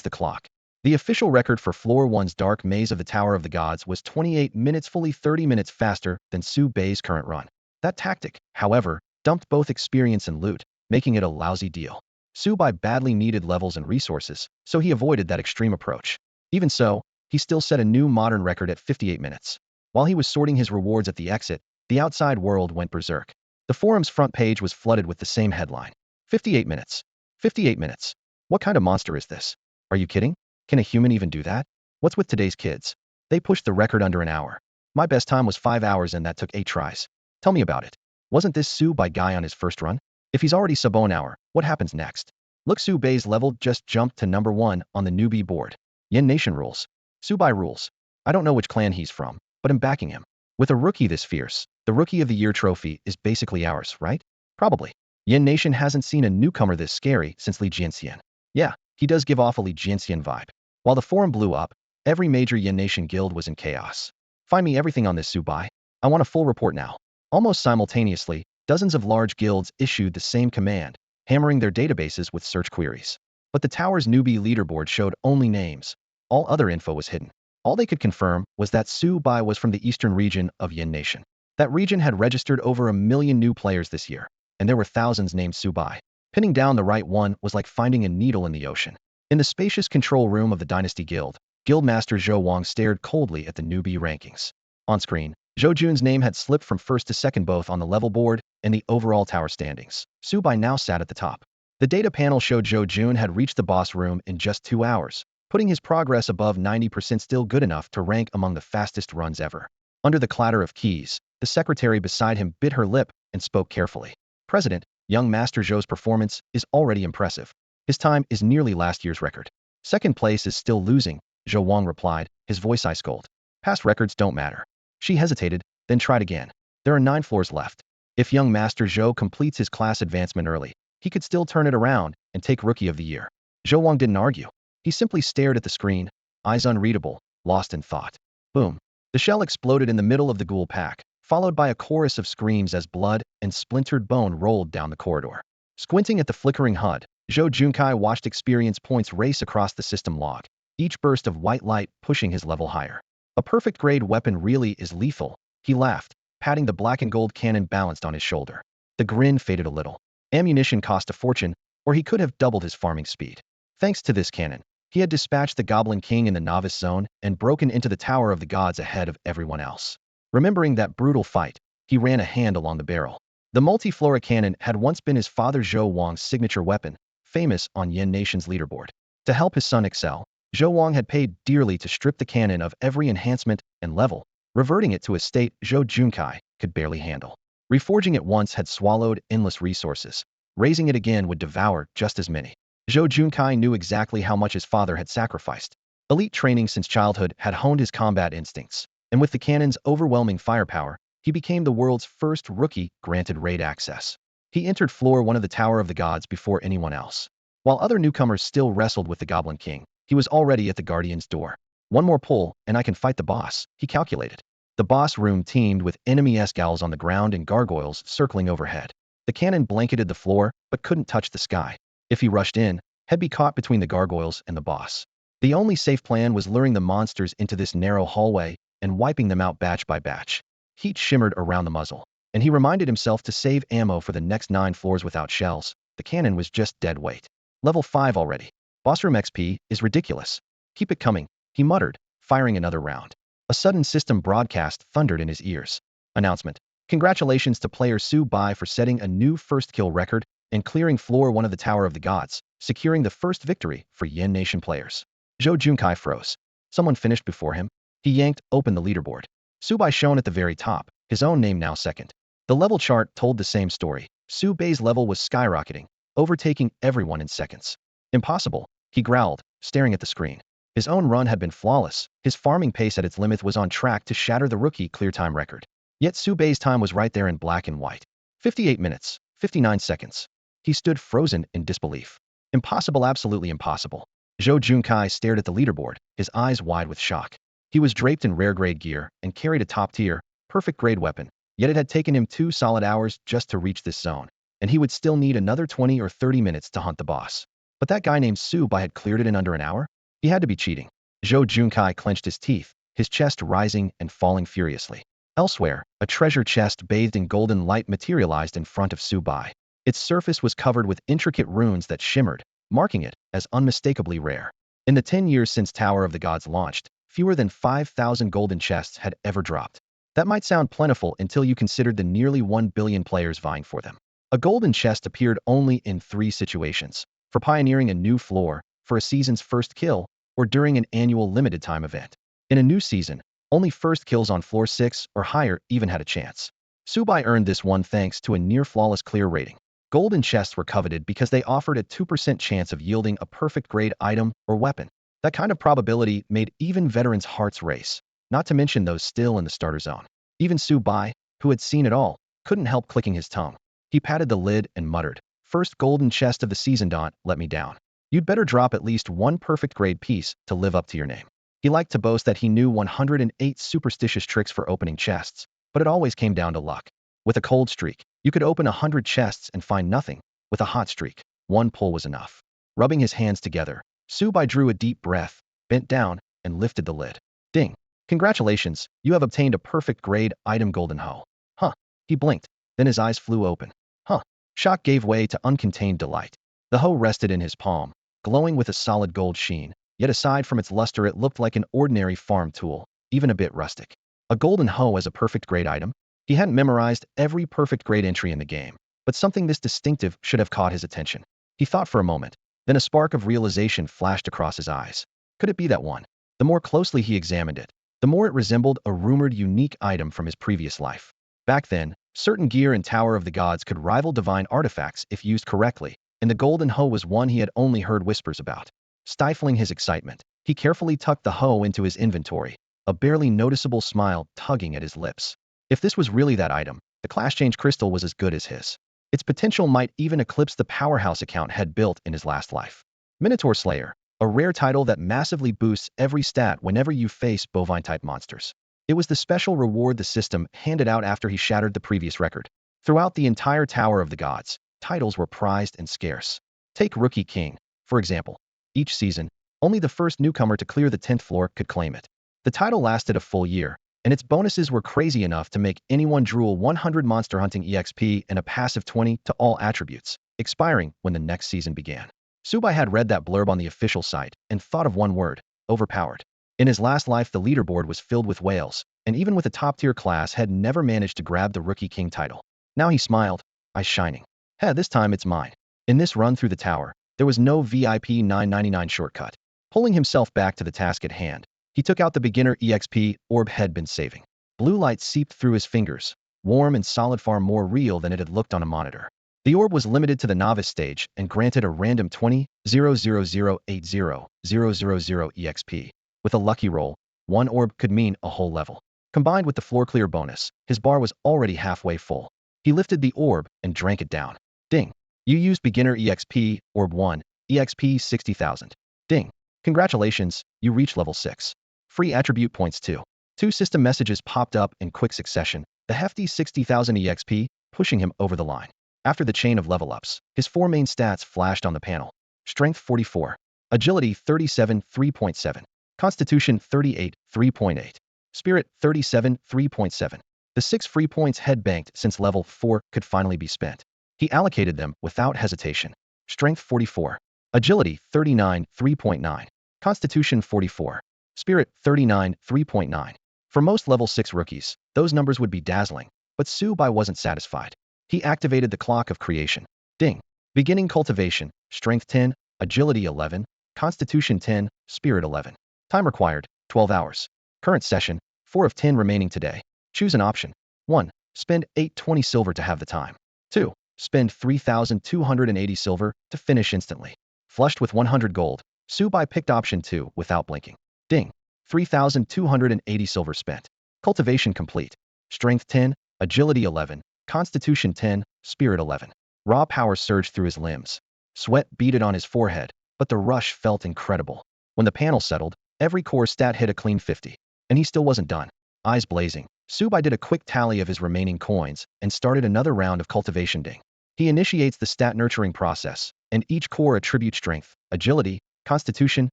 the clock. The official record for Floor 1's Dark Maze of the Tower of the Gods was 28 minutes, fully 30 minutes faster than Subai's current run. That tactic, however, dumped both experience and loot, making it a lousy deal. Subai badly needed levels and resources, so he avoided that extreme approach. Even so, he still set a new modern record at 58 minutes. While he was sorting his rewards at the exit, the outside world went berserk. The forum's front page was flooded with the same headline. 58 minutes. 58 minutes. What kind of monster is this? Are you kidding? Can a human even do that? What's with today's kids? They pushed the record under an hour. My best time was 5 hours and that took 8 tries. Tell me about it. Wasn't this Subai guy on his first run? If he's already sub an hour, what happens next? Look, Subai's level just jumped to number 1 on the newbie board. Yen Nation rules. Subai rules. I don't know which clan he's from, but I'm backing him. With a rookie this fierce, the Rookie of the Year trophy is basically ours, right? Probably. Yen Nation hasn't seen a newcomer this scary since Li Jianxian. Yeah, he does give off a Li Jianxian vibe. While the forum blew up, every major Yen Nation guild was in chaos. Find me everything on this, Subai. I want a full report now. Almost simultaneously, dozens of large guilds issued the same command, hammering their databases with search queries. But the tower's newbie leaderboard showed only names. All other info was hidden. All they could confirm was that Subai was from the eastern region of Yen Nation. That region had registered over 1 million new players this year, and there were thousands named Subai. Pinning down the right one was like finding a needle in the ocean. In the spacious control room of the Dynasty Guild, Guildmaster Zhou Wang stared coldly at the newbie rankings. On screen, Zhou Jun's name had slipped from first to second both on the level board and the overall tower standings. Subai now sat at the top. The data panel showed Zhou Jun had reached the boss room in just 2 hours, putting his progress above 90%, still good enough to rank among the fastest runs ever. Under the clatter of keys, the secretary beside him bit her lip and spoke carefully. President, young Master Zhou's performance is already impressive. His time is nearly last year's record. Second place is still losing, Zhou Wang replied, his voice ice cold. Past records don't matter. She hesitated, then tried again. There are 9 floors left. If young Master Zhou completes his class advancement early, he could still turn it around and take Rookie of the Year. Zhou Wang didn't argue. He simply stared at the screen, eyes unreadable, lost in thought. Boom. The shell exploded in the middle of the ghoul pack, followed by a chorus of screams as blood and splintered bone rolled down the corridor. Squinting at the flickering HUD, Zhou Junkai watched experience points race across the system log, each burst of white light pushing his level higher. A perfect grade weapon really is lethal, he laughed, patting the black and gold cannon balanced on his shoulder. The grin faded a little. Ammunition cost a fortune, or he could have doubled his farming speed. Thanks to this cannon, he had dispatched the Goblin King in the novice zone and broken into the Tower of the Gods ahead of everyone else. Remembering that brutal fight, he ran a hand along the barrel. The multi-flora cannon had once been his father Zhou Wang's signature weapon, famous on Yan Nation's leaderboard. To help his son excel, Zhou Wang had paid dearly to strip the cannon of every enhancement and level, reverting it to a state Zhou Junkai could barely handle. Reforging it once had swallowed endless resources. Raising it again would devour just as many. Zhou Junkai knew exactly how much his father had sacrificed. Elite training since childhood had honed his combat instincts, and with the cannon's overwhelming firepower, he became the world's first rookie granted raid access. He entered floor 1 of the Tower of the Gods before anyone else. While other newcomers still wrestled with the Goblin King, he was already at the Guardian's door. One more pull, and I can fight the boss, he calculated. The boss room teemed with enemy Escals on the ground and gargoyles circling overhead. The cannon blanketed the floor, but couldn't touch the sky. If he rushed in, he'd be caught between the gargoyles and the boss. The only safe plan was luring the monsters into this narrow hallway and wiping them out batch by batch. Heat shimmered around the muzzle, and he reminded himself to save ammo for the next 9 floors without shells. The cannon was just dead weight. Level 5 already. Boss room XP is ridiculous. Keep it coming, he muttered, firing another round. A sudden system broadcast thundered in his ears. Announcement. Congratulations to player Su Bai for setting a new first kill record and clearing floor 1 of the Tower of the Gods, securing the first victory for Yan Nation players. Zhou Junkai froze. Someone finished before him. He yanked open the leaderboard. Su Bai shone at the very top, his own name now second. The level chart told the same story. Su Bai's level was skyrocketing, overtaking everyone in seconds. Impossible, he growled, staring at the screen. His own run had been flawless. His farming pace at its limit was on track to shatter the rookie clear time record. Yet Su Bai's time was right there in black and white. 58 minutes, 59 seconds. He stood frozen in disbelief. Impossible, absolutely impossible. Zhou Junkai stared at the leaderboard, his eyes wide with shock. He was draped in rare grade gear and carried a top-tier, perfect grade weapon, yet it had taken him 2 solid hours just to reach this zone, and he would still need another 20 or 30 minutes to hunt the boss. But that guy named Su Bai had cleared it in under an hour? He had to be cheating. Zhou Junkai clenched his teeth, his chest rising and falling furiously. Elsewhere, a treasure chest bathed in golden light materialized in front of Su Bai. Its surface was covered with intricate runes that shimmered, marking it as unmistakably rare. In the 10 years since Tower of the Gods launched, fewer than 5,000 golden chests had ever dropped. That might sound plentiful until you considered the nearly 1 billion players vying for them. A golden chest appeared only in 3 situations: for pioneering a new floor, for a season's first kill, or during an annual limited time event. In a new season, only first kills on floor 6 or higher even had a chance. Su Bai earned this one thanks to a near-flawless clear rating. Golden chests were coveted because they offered a 2% chance of yielding a perfect grade item or weapon. That kind of probability made even veterans' hearts race, not to mention those still in the starter zone. Even Su Bai, who had seen it all, couldn't help clicking his tongue. He patted the lid and muttered, "First golden chest of the season, don't let me down. You'd better drop at least 1 perfect grade piece to live up to your name." He liked to boast that he knew 108 superstitious tricks for opening chests, but it always came down to luck. With a cold streak, you could open 100 chests and find nothing. With a hot streak, 1 pull was enough. Rubbing his hands together, Su Bai drew a deep breath, bent down, and lifted the lid. Ding! Congratulations, you have obtained a perfect grade item golden hoe. Huh. He blinked, then his eyes flew open. Huh. Shock gave way to uncontained delight. The hoe rested in his palm, glowing with a solid gold sheen, yet aside from its luster it looked like an ordinary farm tool, even a bit rustic. A golden hoe as a perfect grade item? He hadn't memorized every perfect grade entry in the game, but something this distinctive should have caught his attention. He thought for a moment, then a spark of realization flashed across his eyes. Could it be that one? The more closely he examined it, the more it resembled a rumored unique item from his previous life. Back then, certain gear in Tower of the Gods could rival divine artifacts if used correctly, and the golden hoe was one he had only heard whispers about. Stifling his excitement, he carefully tucked the hoe into his inventory, a barely noticeable smile tugging at his lips. If this was really that item, the class change crystal was as good as his. Its potential might even eclipse the powerhouse account had built in his last life. Minotaur Slayer, a rare title that massively boosts every stat whenever you face bovine-type monsters. It was the special reward the system handed out after he shattered the previous record. Throughout the entire Tower of the Gods, titles were prized and scarce. Take Rookie King, for example. Each season, only the first newcomer to clear the 10th floor could claim it. The title lasted a full year, and its bonuses were crazy enough to make anyone drool 100 monster hunting EXP and a passive 20 to all attributes, expiring when the next season began. Subai had read that blurb on the official site and thought of one word: overpowered. In his last life, the leaderboard was filled with whales, and even with a top-tier class had never managed to grab the Rookie King title. Now he smiled, eyes shining. Hey, this time it's mine. In this run through the tower, there was no VIP 999 shortcut. Pulling himself back to the task at hand, he took out the beginner EXP orb had been saving. Blue light seeped through his fingers, warm and solid, far more real than it had looked on a monitor. The orb was limited to the novice stage and granted a random 20,00080,000 EXP. With a lucky roll, one orb could mean a whole level. Combined with the floor clear bonus, his bar was already halfway full. He lifted the orb and drank it down. Ding. You used beginner EXP, orb 1, EXP 60,000. Ding. Congratulations, you reached level 6. Free attribute points too. Two system messages popped up in quick succession, the hefty 60,000 EXP, pushing him over the line. After the chain of level ups, his four main stats flashed on the panel. Strength 44. Agility 37, 3.7. Constitution 38, 3.8. Spirit 37, 3.7. The 6 free points head banked since level 4 could finally be spent. He allocated them without hesitation. Strength 44. Agility 39, 3.9. Constitution 44. Spirit 39, 3.9. For most level 6 rookies, those numbers would be dazzling, but Subai wasn't satisfied. He activated the clock of creation. Ding. Beginning cultivation, strength 10, agility 11, constitution 10, spirit 11. Time required, 12 hours. Current session, 4 of 10 remaining today. Choose an option. 1. Spend 820 silver to have the time. 2. Spend 3,280 silver to finish instantly. Flushed with 100 gold, Subai picked option 2 without blinking. Ding. 3,280 silver spent. Cultivation complete. Strength 10, agility 11, constitution 10, spirit 11. Raw power surged through his limbs. Sweat beaded on his forehead, but the rush felt incredible. When the panel settled, every core stat hit a clean 50. And he still wasn't done. Eyes blazing, Subai did a quick tally of his remaining coins and started another round of cultivation. Ding. He initiates the stat nurturing process, and each core attribute strength, agility, constitution,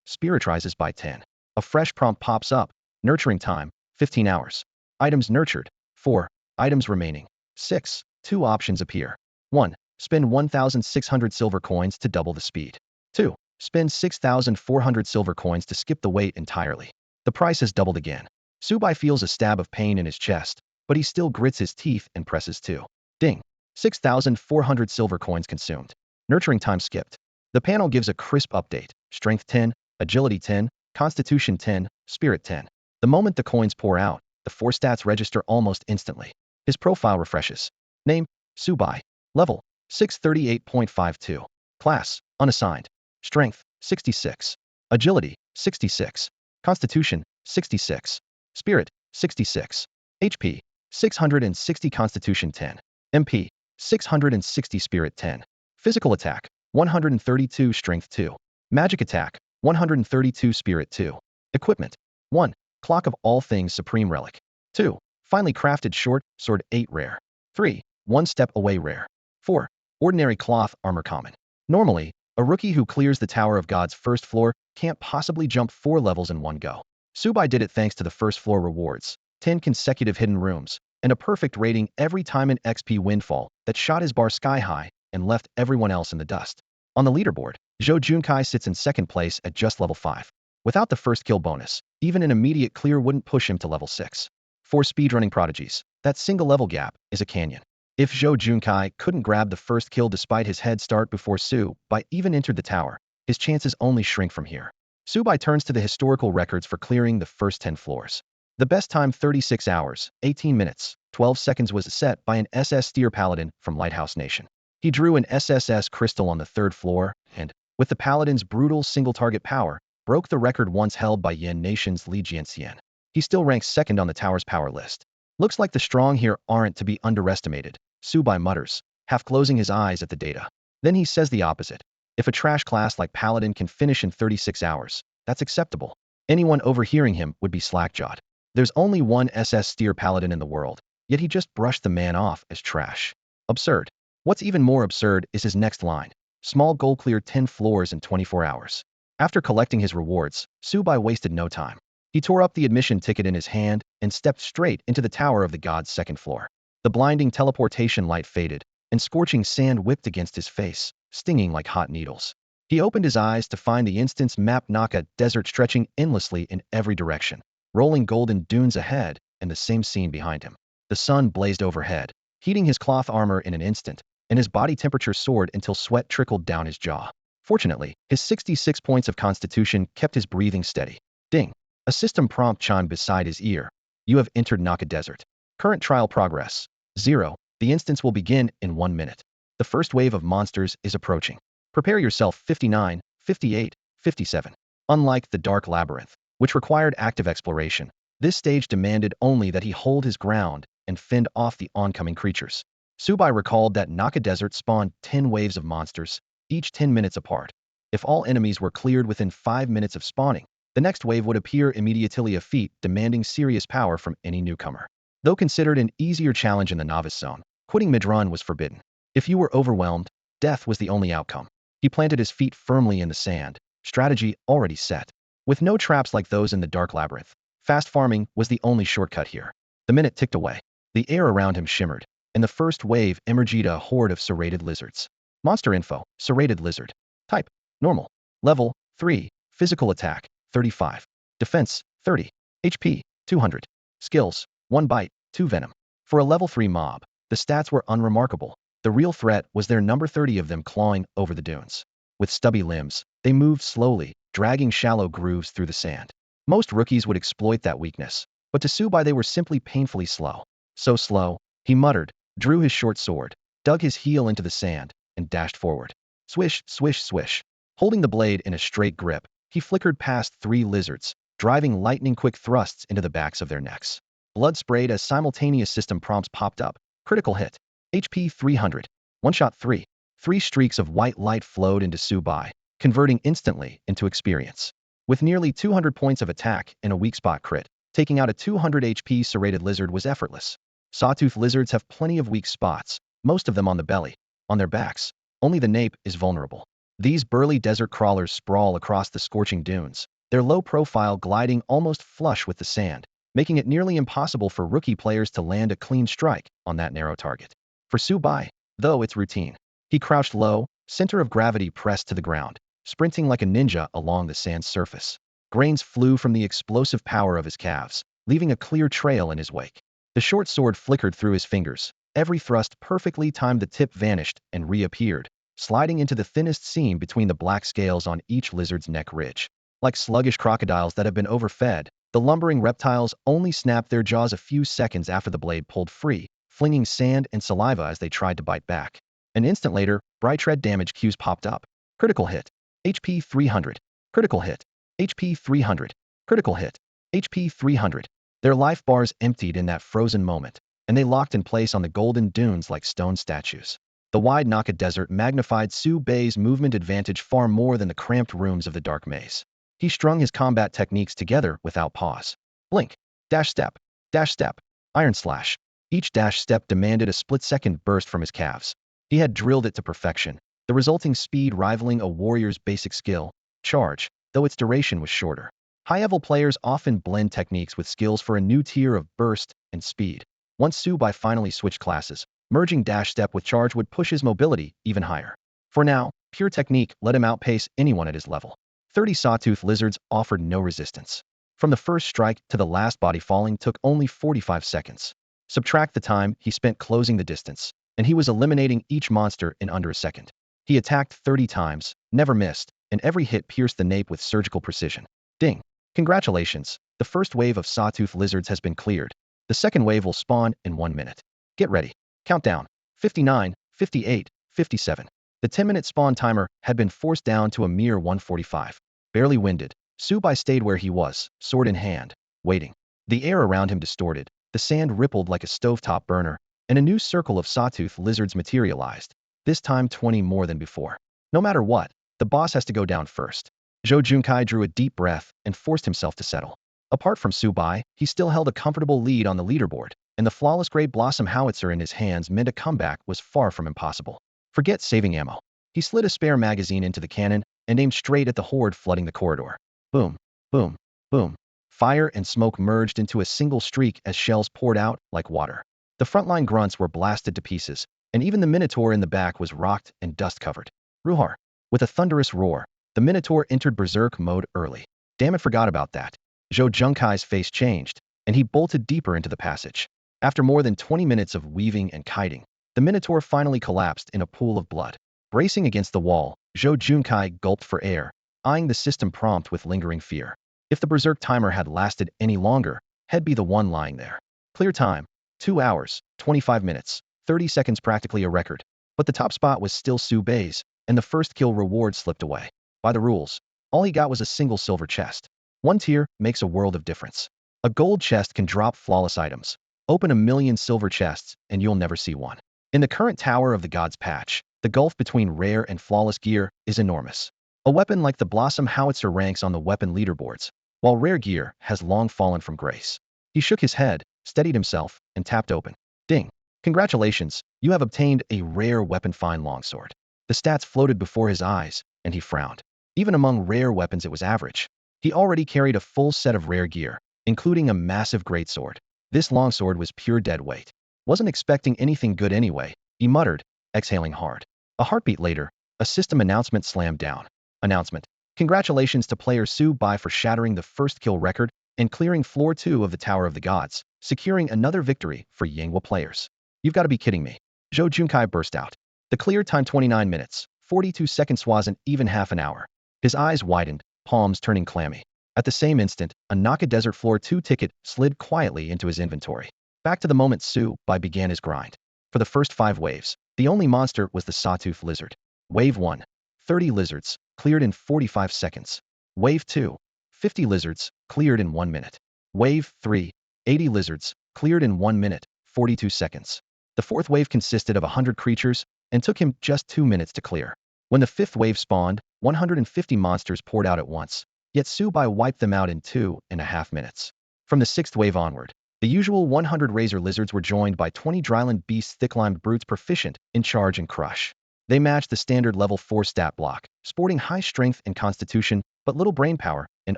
spiritualizes by 10. A fresh prompt pops up. Nurturing time, 15 hours. Items nurtured, 4. Items remaining, 6. 2 options appear. 1. Spend 1,600 silver coins to double the speed. 2. Spend 6,400 silver coins to skip the wait entirely. The price has doubled again. Subai feels a stab of pain in his chest, but he still grits his teeth and presses 2. Ding. 6,400 silver coins consumed. Nurturing time skipped. The panel gives a crisp update. Strength 10, agility 10, constitution 10, spirit 10. The moment the coins pour out, the 4 stats register almost instantly. His profile refreshes. Name, Subai. Level, 638.52. Class, unassigned. Strength, 66. Agility, 66. Constitution, 66. Spirit, 66. HP, 660. Constitution 10. MP, 660. Spirit 10. Physical attack, 132. Strength 2. Magic attack, 132. Spirit 2. Equipment, 1. Clock of all things supreme relic. 2. Finely crafted short sword 8 rare. 3. 1 step away rare. 4. Ordinary cloth armor common. Normally, a rookie who clears the Tower of God's first floor can't possibly jump 4 levels in one go. Subai did it thanks to the first floor rewards, 10 consecutive hidden rooms, and a perfect rating every time an XP windfall that shot his bar sky high and left everyone else in the dust. On the leaderboard, Zhou Junkai sits in second place at just level 5. Without the first kill bonus, even an immediate clear wouldn't push him to level 6. For speedrunning prodigies, that single level gap is a canyon. If Zhou Junkai couldn't grab the first kill despite his head start before Subai even entered the tower, his chances only shrink from here. Subai turns to the historical records for clearing the first 10 floors. The best time 36 hours, 18 minutes, 12 seconds was set by an SS Steer Paladin from Lighthouse Nation. He drew an SSS crystal on the 3rd floor and, with the Paladin's brutal single-target power, broke the record once held by Yen Nation's Li Jianxian. He still ranks 2nd on the tower's power list. Looks like the strong here aren't to be underestimated, Subai mutters, half closing his eyes at the data. Then he says the opposite. If a trash class like Paladin can finish in 36 hours, that's acceptable. Anyone overhearing him would be slack-jawed. There's only one SS Steer Paladin in the world, yet he just brushed the man off as trash. Absurd. What's even more absurd is his next line. Small goal cleared 10 floors in 24 hours. After collecting his rewards, Subai wasted no time. He tore up the admission ticket in his hand and stepped straight into the Tower of the Gods' 2nd floor. The blinding teleportation light faded, and scorching sand whipped against his face, stinging like hot needles. He opened his eyes to find the instance map Naka desert stretching endlessly in every direction, rolling golden dunes ahead and the same scene behind him. The sun blazed overhead, heating his cloth armor in an instant, and his body temperature soared until sweat trickled down his jaw. Fortunately, his 66 points of constitution kept his breathing steady. Ding! A system prompt chimed beside his ear. You have entered Naka Desert. Current trial progress. 0. The instance will begin in 1 minute. The first wave of monsters is approaching. Prepare yourself 59, 58, 57. Unlike the Dark Labyrinth, which required active exploration, this stage demanded only that he hold his ground and fend off the oncoming creatures. Subai recalled that Naka Desert spawned 10 waves of monsters, each 10 minutes apart. If all enemies were cleared within 5 minutes of spawning, the next wave would appear immediately, a feat demanding serious power from any newcomer. Though considered an easier challenge in the novice zone, quitting mid-run was forbidden. If you were overwhelmed, death was the only outcome. He planted his feet firmly in the sand, strategy already set. With no traps like those in the Dark Labyrinth, fast farming was the only shortcut here. The minute ticked away. The air around him shimmered, and the first wave emerged, a horde of serrated lizards. Monster info: serrated lizard. Type: normal. Level: 3. Physical attack: 35. Defense: 30. HP: 200. Skills: 1 bite, 2 venom. For a level 3 mob, the stats were unremarkable. The real threat was their number: 30 of them clawing over the dunes. With stubby limbs, they moved slowly, dragging shallow grooves through the sand. Most rookies would exploit that weakness, but to Subai they were simply painfully slow. So slow, he muttered, drew his short sword, dug his heel into the sand, and dashed forward. Swish, swish, swish. Holding the blade in a straight grip, he flickered past 3 lizards, driving lightning-quick thrusts into the backs of their necks. Blood sprayed as simultaneous system prompts popped up. Critical hit. HP 300. One-shot 3. 3 streaks of white light flowed into Subai, converting instantly into experience. With nearly 200 points of attack and a weak spot crit, taking out a 200 HP serrated lizard was effortless. Sawtooth lizards have plenty of weak spots, most of them on the belly. On their backs, only the nape is vulnerable. These burly desert crawlers sprawl across the scorching dunes, their low profile gliding almost flush with the sand, making it nearly impossible for rookie players to land a clean strike on that narrow target. For Subai, though, it's routine. He crouched low, center of gravity pressed to the ground, sprinting like a ninja along the sand's surface. Grains flew from the explosive power of his calves, leaving a clear trail in his wake. The short sword flickered through his fingers. Every thrust perfectly timed, the tip vanished and reappeared, sliding into the thinnest seam between the black scales on each lizard's neck ridge. Like sluggish crocodiles that have been overfed, the lumbering reptiles only snapped their jaws a few seconds after the blade pulled free, flinging sand and saliva as they tried to bite back. An instant later, bright red damage cues popped up. Critical hit. HP 300. Critical hit. HP 300. Critical hit. HP 300. Their life bars emptied in that frozen moment, and they locked in place on the golden dunes like stone statues. The wide Naka Desert magnified Subai's movement advantage far more than the cramped rooms of the dark maze. He strung his combat techniques together without pause. Blink. Dash step. Dash step. Iron slash. Each dash step demanded a split-second burst from his calves. He had drilled it to perfection, the resulting speed rivaling a warrior's basic skill, charge, though its duration was shorter. High-level players often blend techniques with skills for a new tier of burst and speed. Once Subai finally switched classes, merging dash step with charge would push his mobility even higher. For now, pure technique let him outpace anyone at his level. 30 sawtooth lizards offered no resistance. From the first strike to the last body falling took only 45 seconds. Subtract the time he spent closing the distance, and he was eliminating each monster in under a second. He attacked 30 times, never missed, and every hit pierced the nape with surgical precision. Ding! Congratulations, the first wave of sawtooth lizards has been cleared. The second wave will spawn in 1 minute. Get ready. Countdown. 59, 58, 57. The 10-minute spawn timer had been forced down to a mere 1:45. Barely winded, Subai stayed where he was, sword in hand, waiting. The air around him distorted, the sand rippled like a stovetop burner, and a new circle of sawtooth lizards materialized, this time 20 more than before. No matter what, the boss has to go down first. Zhou Junkai drew a deep breath and forced himself to settle. Apart from Subai, he still held a comfortable lead on the leaderboard, and the flawless Grey Blossom howitzer in his hands meant a comeback was far from impossible. Forget saving ammo. He slid a spare magazine into the cannon and aimed straight at the horde flooding the corridor. Boom, boom, boom. Fire and smoke merged into a single streak as shells poured out like water. The frontline grunts were blasted to pieces, and even the minotaur in the back was rocked and dust-covered. Ruhar. With a thunderous roar, the Minotaur entered berserk mode early. Damn it, forgot about that. Zhou Junkai's face changed, and he bolted deeper into the passage. After more than 20 minutes of weaving and kiting, the Minotaur finally collapsed in a pool of blood. Bracing against the wall, Zhou Junkai gulped for air, eyeing the system prompt with lingering fear. If the berserk timer had lasted any longer, he'd be the one lying there. Clear time: 2 hours, 25 minutes, 30 seconds, practically a record. But the top spot was still Su Bei's, and the first kill reward slipped away. By the rules, all he got was a single silver chest. One tier makes a world of difference. A gold chest can drop flawless items. Open a million silver chests, and you'll never see one. In the current Tower of the Gods patch, the gulf between rare and flawless gear is enormous. A weapon like the Blossom Howitzer ranks on the weapon leaderboards, while rare gear has long fallen from grace. He shook his head, steadied himself, and tapped open. Ding. Congratulations, you have obtained a rare weapon fine longsword. The stats floated before his eyes, and he frowned. Even among rare weapons it was average. He already carried a full set of rare gear, including a massive greatsword. This longsword was pure dead weight. Wasn't expecting anything good anyway, he muttered, exhaling hard. A heartbeat later, a system announcement slammed down. Announcement: congratulations to player Su Bai for shattering the first kill record and clearing floor 2 of the Tower of the Gods, securing another victory for Yanghua players. You've got to be kidding me. Zhou Junkai burst out. The clear time: 29 minutes, 42 seconds, wasn't even half an hour. His eyes widened, palms turning clammy. At the same instant, a Naka Desert Floor 2 ticket slid quietly into his inventory. Back to the moment Su Bai began his grind. For the first 5 waves, the only monster was the sawtooth lizard. Wave 1: 30 lizards, cleared in 45 seconds. Wave 2: 50 lizards, cleared in 1 minute. Wave 3: 80 lizards, cleared in 1 minute, 42 seconds. The 4th wave consisted of 100 creatures and took him just 2 minutes to clear. When the 5th wave spawned, 150 monsters poured out at once, yet Su Bai wiped them out in 2.5 minutes. From the 6th wave onward, the usual 100 razor lizards were joined by 20 dryland beasts, thick-limed brutes proficient in charge and crush. They matched the standard level 4 stat block, sporting high strength and constitution, but little brain power, and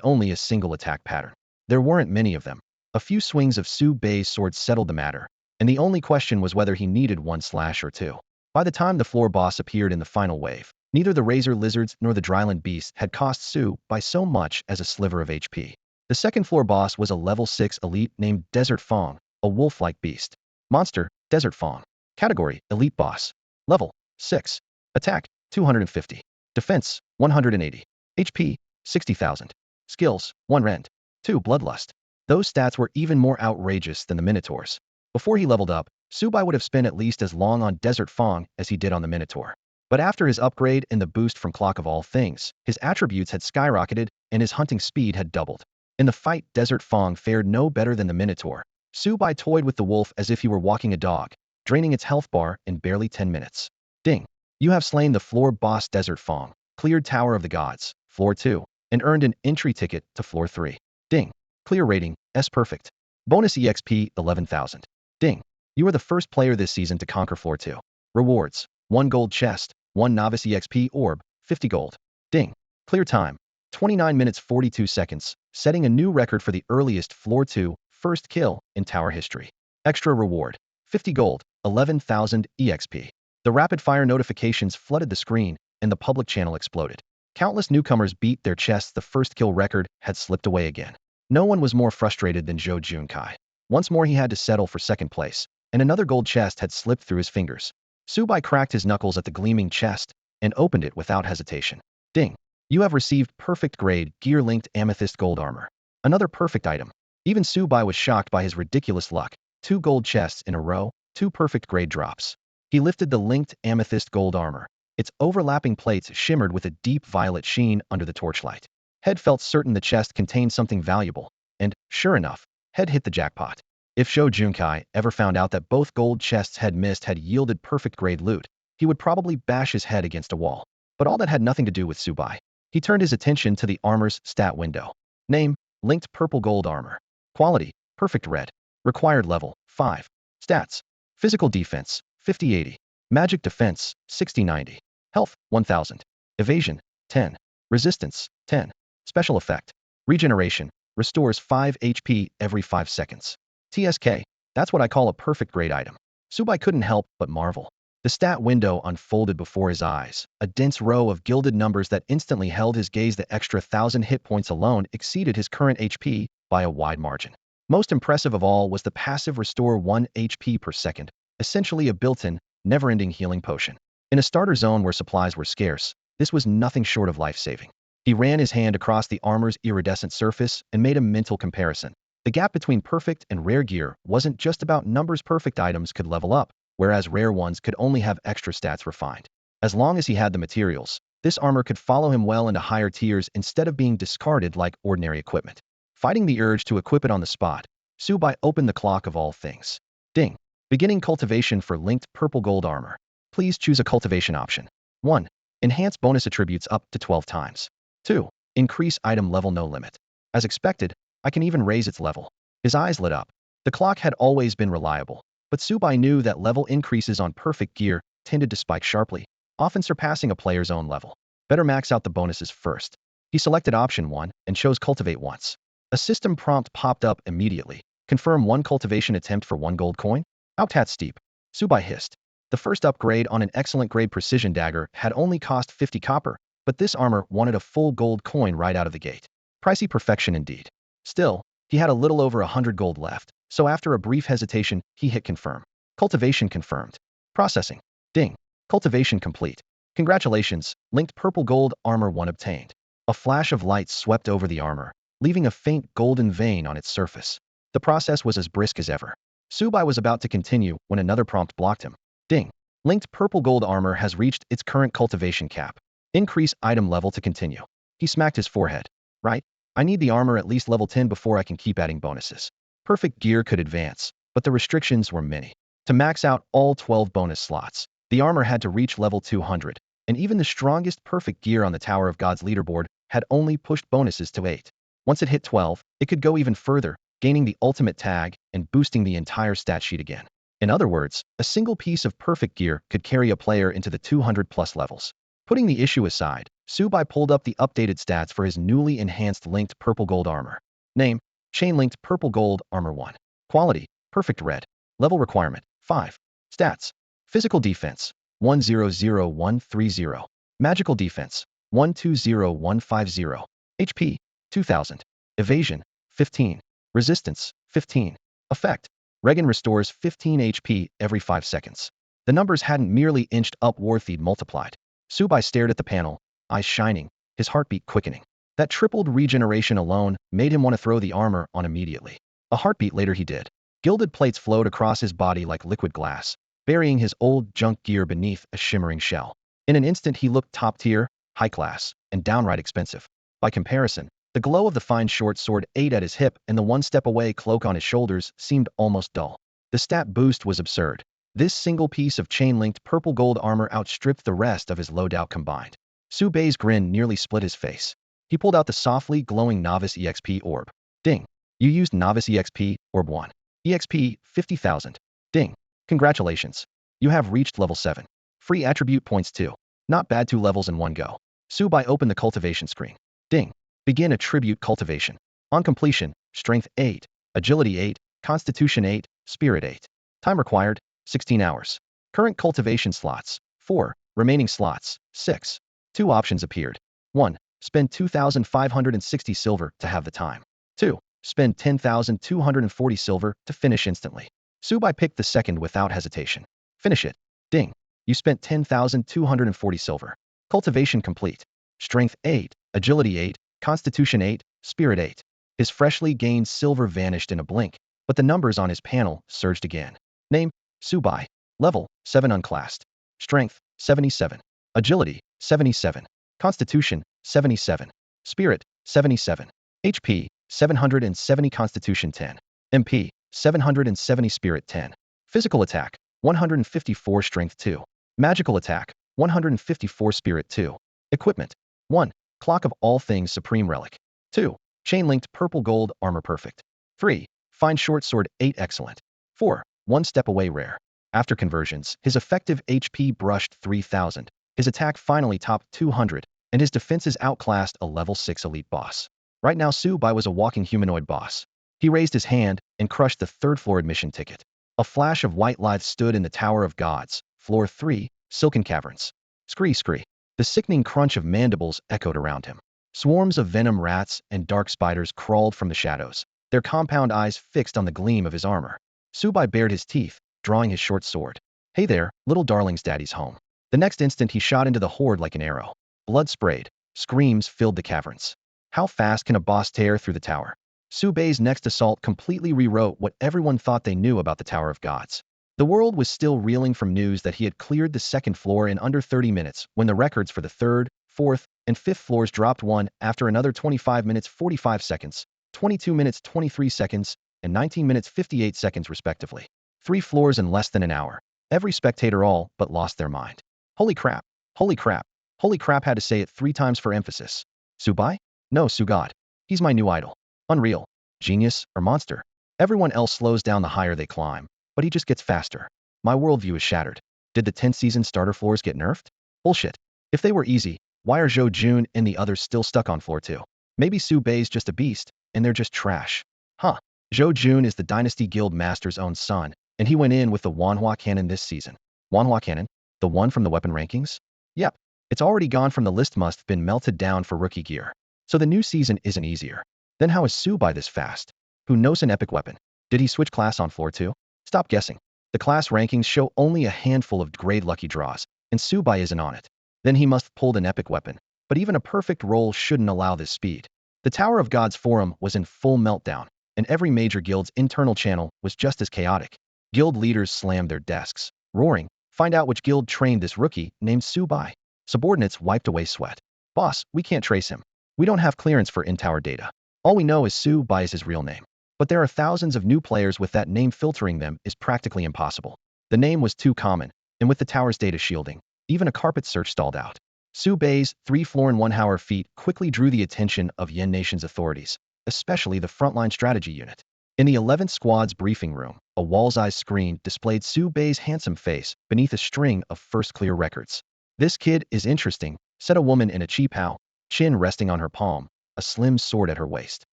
only a single attack pattern. There weren't many of them. A few swings of Su Bei's sword settled the matter, and the only question was whether he needed 1 slash or 2. By the time the floor boss appeared in the final wave, neither the razor lizards nor the dryland beasts had cost Su Bai so much as a sliver of HP. The second floor boss was a level 6 elite named Desert Fong, a wolf-like beast. Monster: Desert Fong. Category: Elite Boss. Level: 6. Attack: 250. Defense: 180. HP: 60,000. Skills: 1 Rend. 2 Bloodlust. Those stats were even more outrageous than the Minotaur's. Before he leveled up, Su Bai would have spent at least as long on Desert Fong as he did on the Minotaur. But after his upgrade and the boost from Clock of All Things, his attributes had skyrocketed and his hunting speed had doubled. In the fight, Desert Fong fared no better than the Minotaur. Su Bai toyed with the wolf as if he were walking a dog, draining its health bar in barely 10 minutes. Ding. You have slain the floor boss Desert Fong, cleared Tower of the Gods, floor 2, and earned an entry ticket to floor 3. Ding. Clear rating: S perfect. Bonus EXP 11,000. Ding. You are the first player this season to conquer floor 2. Rewards: 1 gold chest, 1 novice EXP orb, 50 gold. Ding. Clear time: 29 minutes 42 seconds, setting a new record for the earliest floor 2 first kill in tower history. Extra reward: 50 gold, 11,000 EXP. The rapid-fire notifications flooded the screen, and the public channel exploded. Countless newcomers beat their chests. The first kill record had slipped away again. No one was more frustrated than Zhou Junkai. Once more he had to settle for second place, and another gold chest had slipped through his fingers. Su Bai cracked his knuckles at the gleaming chest and opened it without hesitation. Ding. You have received perfect grade gear-linked amethyst gold armor. Another perfect item. Even Su Bai was shocked by his ridiculous luck. 2 gold chests in a row, 2 perfect grade drops. He lifted the linked amethyst gold armor. Its overlapping plates shimmered with a deep violet sheen under the torchlight. Head felt certain the chest contained something valuable, and, sure enough, Head hit the jackpot. If Zhou Junkai ever found out that both gold chests Head missed had yielded perfect grade loot, he would probably bash his head against a wall. But all that had nothing to do with Su Bai. He turned his attention to the armor's stat window. Name: linked purple gold armor. Quality: perfect red. Required level: 5. Stats: physical defense: 50-80. Magic defense: 60-90. Health: 1000. Evasion: 10. Resistance: 10. Special effect: regeneration, restores 5 HP every 5 seconds. TSK: that's what I call a perfect grade item. Su Bai couldn't help but marvel. The stat window unfolded before his eyes, a dense row of gilded numbers that instantly held his gaze. The extra 1,000 hit points alone exceeded his current HP by a wide margin. Most impressive of all was the passive restore 1 HP per second, essentially a built-in, never-ending healing potion. In a starter zone where supplies were scarce, this was nothing short of life-saving. He ran his hand across the armor's iridescent surface and made a mental comparison. The gap between perfect and rare gear wasn't just about numbers. Perfect items could level up, whereas rare ones could only have extra stats refined. As long as he had the materials, this armor could follow him well into higher tiers instead of being discarded like ordinary equipment. Fighting the urge to equip it on the spot, Subai opened the clock of all things. Ding. Beginning cultivation for linked purple gold armor. Please choose a cultivation option. 1. Enhance bonus attributes up to 12 times. 2. Increase item level no limit. As expected, I can even raise its level. His eyes lit up. The clock had always been reliable, but Subai knew that level increases on perfect gear tended to spike sharply, often surpassing a player's own level. Better max out the bonuses first. He selected option 1 and chose cultivate once. A system prompt popped up immediately. Confirm 1 cultivation attempt for 1 gold coin? Outtat steep. Subai hissed. The first upgrade on an excellent grade precision dagger had only cost 50 copper, but this armor wanted a full gold coin right out of the gate. Pricey perfection indeed. Still, he had a little over 100 gold left, so after a brief hesitation, he hit confirm. Cultivation confirmed. Processing. Ding. Cultivation complete. Congratulations, linked purple gold armor 1 obtained. A flash of light swept over the armor, leaving a faint golden vein on its surface. The process was as brisk as ever. Subai was about to continue when another prompt blocked him. Ding. Linked purple gold armor has reached its current cultivation cap. Increase item level to continue. He smacked his forehead. Right? I need the armor at least level 10 before I can keep adding bonuses. Perfect gear could advance, but the restrictions were many. To max out all 12 bonus slots, the armor had to reach level 200, and even the strongest perfect gear on the Tower of God's leaderboard had only pushed bonuses to 8. Once it hit 12, it could go even further, gaining the ultimate tag and boosting the entire stat sheet again. In other words, a single piece of perfect gear could carry a player into the 200+ levels. Putting the issue aside, Subai pulled up the updated stats for his newly enhanced linked purple gold armor. Name: Chain-linked purple gold armor 1. Quality: perfect red. Level requirement: 5. Stats: physical defense: 120130. Magical defense: 120150. HP: 2000. Evasion: 15. Resistance: 15. Effect: Regen restores 15 HP every 5 seconds. The numbers hadn't merely inched upward, they'd multiplied. Subai stared at the panel, eyes shining, his heartbeat quickening. That tripled regeneration alone made him want to throw the armor on immediately. A heartbeat later he did. Gilded plates flowed across his body like liquid glass, burying his old junk gear beneath a shimmering shell. In an instant he looked top tier, high class, and downright expensive. By comparison, the glow of the fine short sword 8 at his hip and the one step away cloak on his shoulders seemed almost dull. The stat boost was absurd. This single piece of chain-linked purple gold armor outstripped the rest of his loadout combined. Subai's grin nearly split his face. He pulled out the softly glowing Novice EXP orb. Ding. You used Novice EXP Orb 1. EXP 50,000. Ding. Congratulations. You have reached level 7. Free attribute points 2. Not bad, 2 levels in one go. Subai opened the cultivation screen. Ding. Begin attribute cultivation. On completion, strength 8, agility 8, constitution 8, spirit 8. Time required, 16 hours. Current cultivation slots, 4. Remaining slots, 6. 2 options appeared. 1. Spend 2,560 silver to have the time. 2. Spend 10,240 silver to finish instantly. Subai picked the second without hesitation. Finish it. Ding. You spent 10,240 silver. Cultivation complete. Strength 8, agility 8, constitution 8, spirit 8. His freshly gained silver vanished in a blink, but the numbers on his panel surged again. Name: Subai. Level: 7 unclassed. Strength: 77. Agility: 77. Constitution: 77. Spirit: 77. HP: 770. Constitution 10. MP: 770. Spirit 10. Physical attack: 154. Strength 2. Magical attack: 154. Spirit 2. Equipment: 1. Clock of all things supreme relic. 2. Chain-linked purple gold armor perfect. 3. Fine short sword 8 excellent. 4. One step away rare. After conversions, his effective HP brushed 3,000. His attack finally topped 200, and his defenses outclassed a level 6 elite boss. Right now Subai was a walking humanoid boss. He raised his hand and crushed the 3rd floor admission ticket. A flash of white light stood in the Tower of Gods, Floor 3, silken caverns. Scree scree. The sickening crunch of mandibles echoed around him. Swarms of venom rats and dark spiders crawled from the shadows, their compound eyes fixed on the gleam of his armor. Subai bared his teeth, drawing his short sword. Hey there, little darling's daddy's home. The next instant he shot into the horde like an arrow. Blood sprayed. Screams filled the caverns. How fast can a boss tear through the tower? Subai's next assault completely rewrote what everyone thought they knew about the Tower of Gods. The world was still reeling from news that he had cleared the second floor in under 30 minutes when the records for the third, fourth, and fifth floors dropped one after another 25 minutes 45 seconds, 22 minutes 23 seconds, and 19 minutes 58 seconds respectively. 3 floors in less than an hour. Every spectator all but lost their mind. Holy crap! Holy crap! Holy crap had to say it 3 times for emphasis. Subai? No, Sugod. He's my new idol. Unreal. Genius or monster. Everyone else slows down the higher they climb, but he just gets faster. My worldview is shattered. Did the 10th season starter floors get nerfed? Bullshit. If they were easy, why are Zhou Jun and the others still stuck on floor 2? Maybe Su Bei's just a beast, and they're just trash. Huh. Zhou Jun is the Dynasty Guild Master's own son, and he went in with the Wanhua cannon this season. Wanhua cannon? The one from the weapon rankings? Yep. It's already gone from the list, must have been melted down for rookie gear. So the new season isn't easier. Then how is Subai this fast? Who knows an epic weapon? Did he switch class on floor 2? Stop guessing. The class rankings show only a handful of grade lucky draws, and Subai isn't on it. Then he must have pulled an epic weapon, but even a perfect roll shouldn't allow this speed. The Tower of Gods forum was in full meltdown, and every major guild's internal channel was just as chaotic. Guild leaders slammed their desks, roaring, "Find out which guild trained this rookie named Subai." Subordinates wiped away sweat. "Boss, we can't trace him. We don't have clearance for in-tower data. All we know is Subai is his real name. But there are thousands of new players with that name, filtering them is practically impossible. The name was too common, and with the tower's data shielding, even a carpet search stalled out. Subai's 3-floor and 1-hour feat quickly drew the attention of Yen Nation's authorities, especially the frontline strategy unit. In the 11th Squad's briefing room, a wall's-eyes screen displayed Subai's handsome face beneath a string of first clear records. "This kid is interesting," said a woman in a cheap how, chin resting on her palm, a slim sword at her waist.